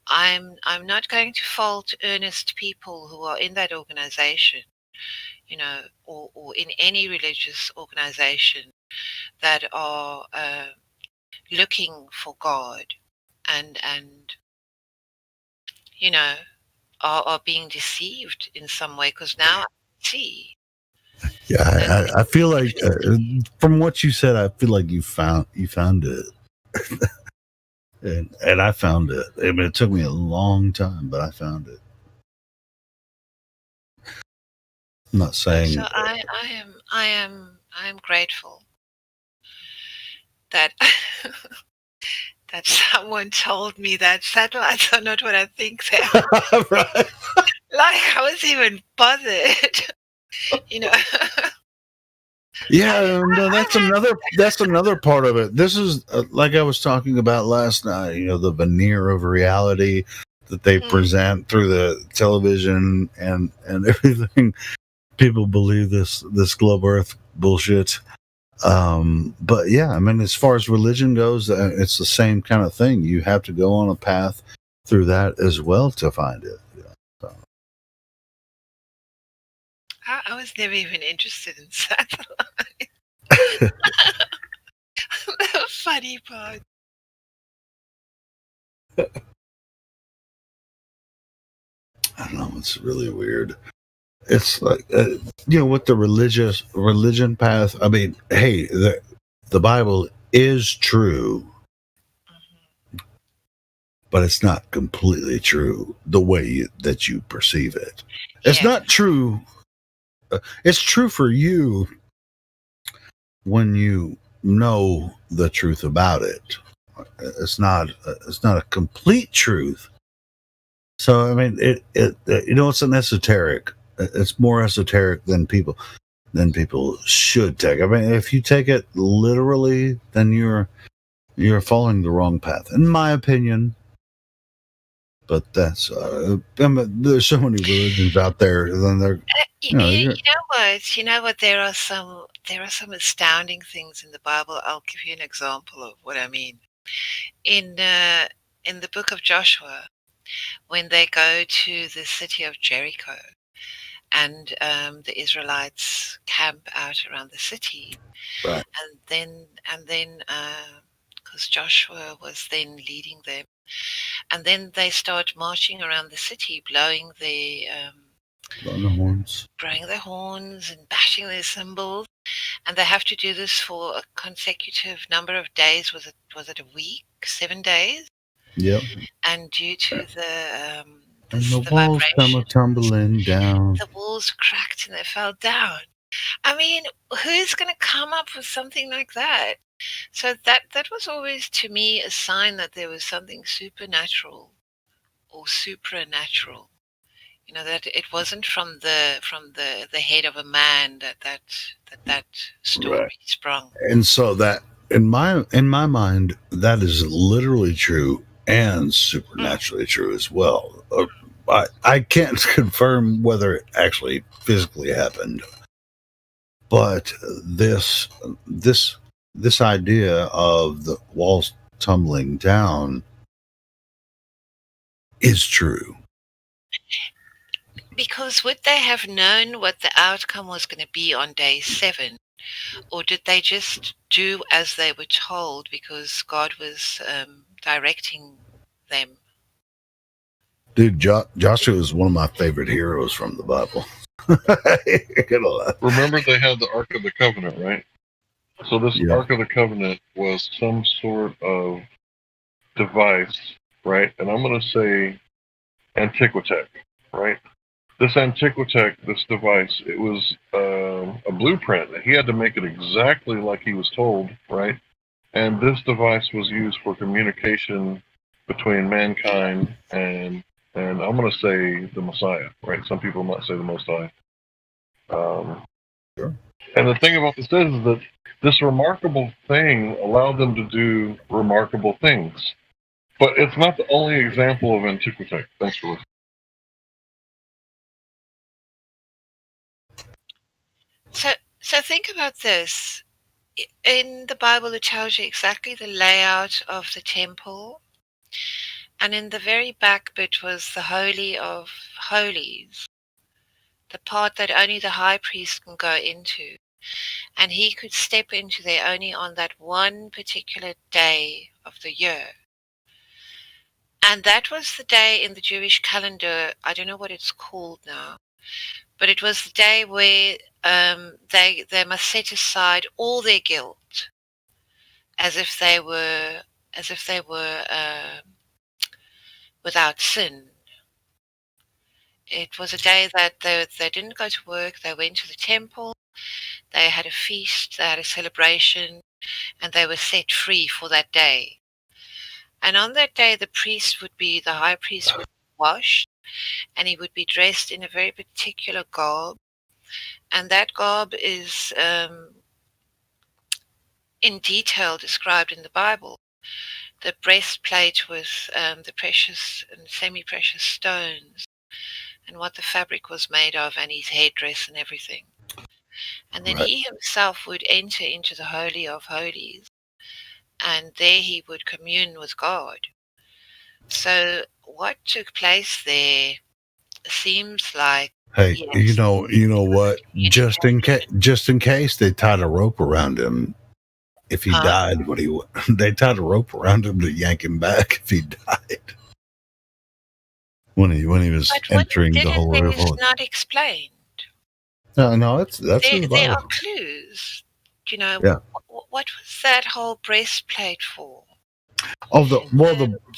I'm not going to fault earnest people who are in that organization, or in any religious organization that are looking for God and are being deceived in some way, because now I see. Yeah, I feel like from what you said, I feel like you found it, and I found it. I mean, it took me a long time, but I found it. I'm not saying. So I am grateful that that someone told me that satellites are not what I think they are. Right. Like I was even bothered, Yeah, no, that's another part of it. This is like I was talking about last night. The veneer of reality that they present through the television and everything. People believe this globe Earth bullshit. But yeah, I mean, as far as religion goes, it's the same kind of thing. You have to go on a path through that as well to find it. So. I was never even interested in satellites. The funny part. I don't know. It's really weird. It's like with the religion path. I mean, hey, the Bible is true, but it's not completely true the way that you perceive it. It's not true. It's true for you when you know the truth about it. It's not a complete truth. So I mean, it's an esoteric. It's more esoteric than people should take. I mean, if you take it literally, then you're following the wrong path, in my opinion. But that's there's so many religions out there. Then they're you know what? There are some astounding things in the Bible. I'll give you an example of what I mean. In the book of Joshua, when they go to the city of Jericho, and the Israelites camp out around the city, right. and then because Joshua was then leading them, and then they start marching around the city, blowing the horns, and bashing their cymbals, and they have to do this for a consecutive number of days. Was it a week? 7 days? Yep. And due to the and the walls come tumbling down. The walls cracked and they fell down. I mean, who's going to come up with something like that? So that was always to me a sign that there was something supernatural or supranatural. You know, that it wasn't from the head of a man that story Right. sprung. And so that in my mind, that is literally true and supernaturally true as well. I can't confirm whether it actually physically happened, but this idea of the walls tumbling down is true. Because would they have known what the outcome was going to be on day 7? Or did they just do as they were told because God was directing them? Dude, Joshua is one of my favorite heroes from the Bible. Remember, they had the Ark of the Covenant, right? So this Yeah. Ark of the Covenant was some sort of device, right? And I'm going to say Antiquitech, right? This Antiquitech, this device, it was a blueprint. He had to make it exactly like he was told, right? And this device was used for communication between mankind and I'm going to say the Messiah, right? Some people might say the Most High. Sure. And the thing about this is that this remarkable thing allowed them to do remarkable things. But it's not the only example of Antiquitech. Thanks for listening. So think about this. In the Bible, it tells you exactly the layout of the temple. And in the very back bit was the Holy of Holies, the part that only the high priest can go into. And he could step into there only on that one particular day of the year. And that was the day in the Jewish calendar, I don't know what it's called now, but it was the day where they must set aside all their guilt, as if they were without sin. It was a day that they didn't go to work. They went to the temple. They had a feast. They had a celebration, and they were set free for that day. And on that day, the high priest would be washed, and he would be dressed in a very particular garb. And that garb is in detail described in the Bible. The breastplate with the precious and semi-precious stones, and what the fabric was made of, and his headdress and everything. And then he himself would enter into the Holy of Holies, and there he would commune with God. So what took place there seems like, Hey, yes, you know what? Just in case they tied a rope around him if he died they tied a rope around him to yank him back if he died. When he was but entering the Holy of is Holies. not explained. No, that's in the There Bible. are clues. You know, Yeah. what was that whole breastplate for? Oh, the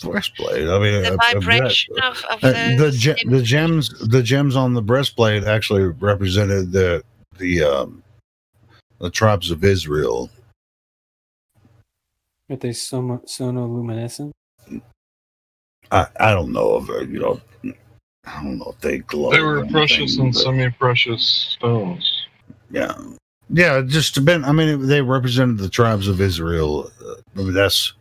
breastplate. I mean, The vibration of those the gems on the breastplate actually represented the tribes of Israel. Are they sonoluminescent? I don't know if I don't know if they glow. They were or precious anything, and but- semi-precious stones. Yeah, it just depend. I mean, they represented the tribes of Israel. I mean, that's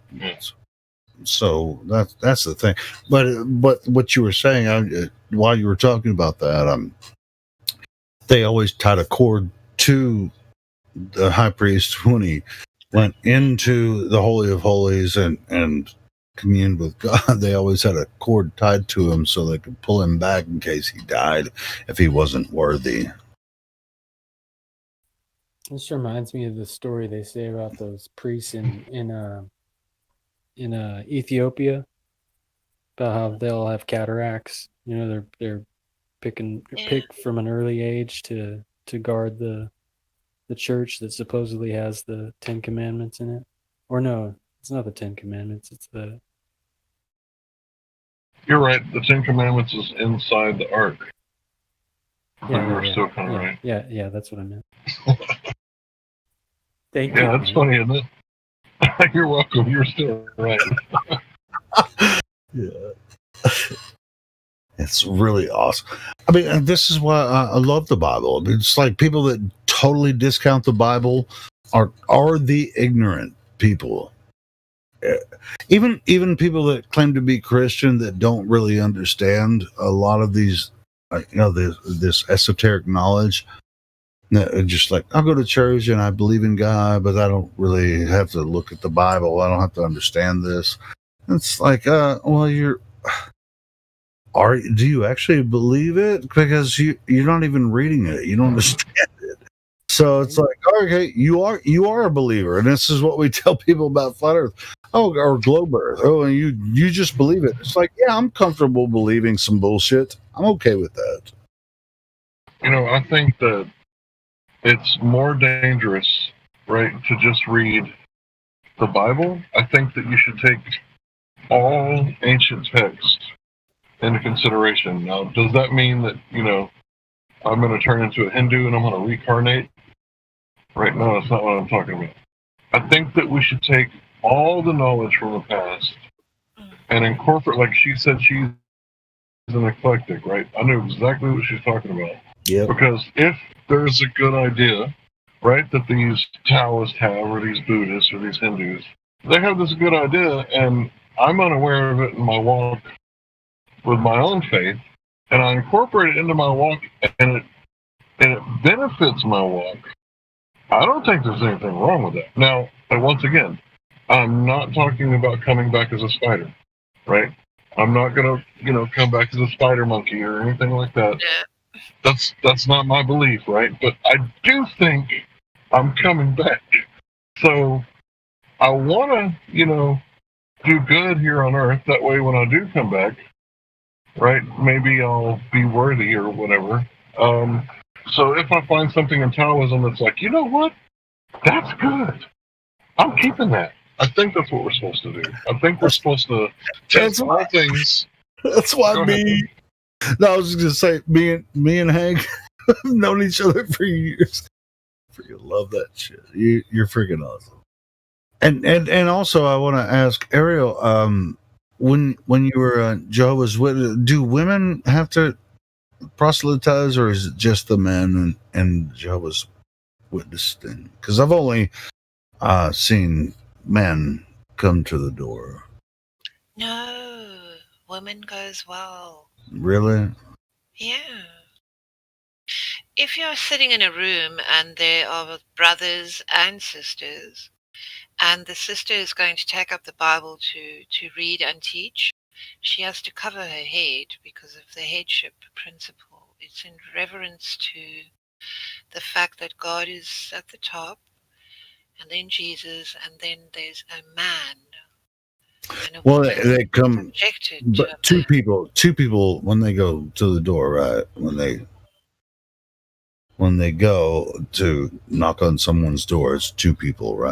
the thing. But what you were saying while you were talking about that, they always tied a cord to the high priest when he went into the Holy of Holies and communed with God. They always had a cord tied to him so they could pull him back in case he died if he wasn't worthy. This reminds me of the story they say about those priests in Ethiopia, about how they'll have cataracts. You know, they're picked from an early age to guard the church that supposedly has the 10 Commandments in it. Or no, it's not the 10 Commandments. It's the. You're right. The 10 Commandments is inside the Ark. But you were still kind of right. Yeah, that's what I meant. Thank Yeah, you. that's funny, isn't it? You're welcome. You're still right. Yeah. It's really awesome. I mean, and this is why I love the Bible. I mean, it's like people that totally discount the Bible are the ignorant people. Even people that claim to be Christian that don't really understand a lot of these, this esoteric knowledge. Just like, I'll go to church and I believe in God, but I don't really have to look at the Bible. I don't have to understand this. It's like, well, do you actually believe it? Because you're not even reading it. You don't understand it. So it's like, okay, you are a believer, and this is what we tell people about flat Earth. Oh, or globe Earth. Oh, and you just believe it. It's like, yeah, I'm comfortable believing some bullshit. I'm okay with that. I think that it's more dangerous, right, to just read the Bible. I think that you should take all ancient texts into consideration. Now, does that mean that, I'm going to turn into a Hindu and I'm going to reincarnate? Right? No, that's not what I'm talking about. I think that we should take all the knowledge from the past and incorporate, like she said, she's an eclectic, right? I knew exactly what she's talking about. Yeah. Because if there's a good idea, right, that these Taoists have, or these Buddhists, or these Hindus, they have this good idea, and I'm unaware of it in my walk with my own faith, and I incorporate it into my walk, and it benefits my walk. I don't think there's anything wrong with that. Now, once again, I'm not talking about coming back as a spider, right? I'm not gonna, come back as a spider monkey or anything like that. That's not my belief, right? But I do think I'm coming back. So I want to, do good here on Earth. That way, when I do come back, right, maybe I'll be worthy or whatever. So if I find something in Taoism that's like, you know what, that's good, I'm keeping that. I think that's what we're supposed to do. I think we're supposed to test all things. That's why I was just gonna say, me and Hank have known each other for years. Freaking love that shit. You're freaking awesome. And also, I want to ask Ariel, when you were Jehovah's Witness, do women have to proselytize, or is it just the men and Jehovah's Witness thing? Because I've only seen men come to the door. No, women go as well. Really? Yeah. If you're sitting in a room and there are brothers and sisters, and the sister is going to take up the Bible to read and teach, she has to cover her head because of the headship principle. It's in reverence to the fact that God is at the top, and then Jesus, and then there's a man. Well, they come, but two people when they go to the door, right? When they go to knock on someone's door, it's two people, right?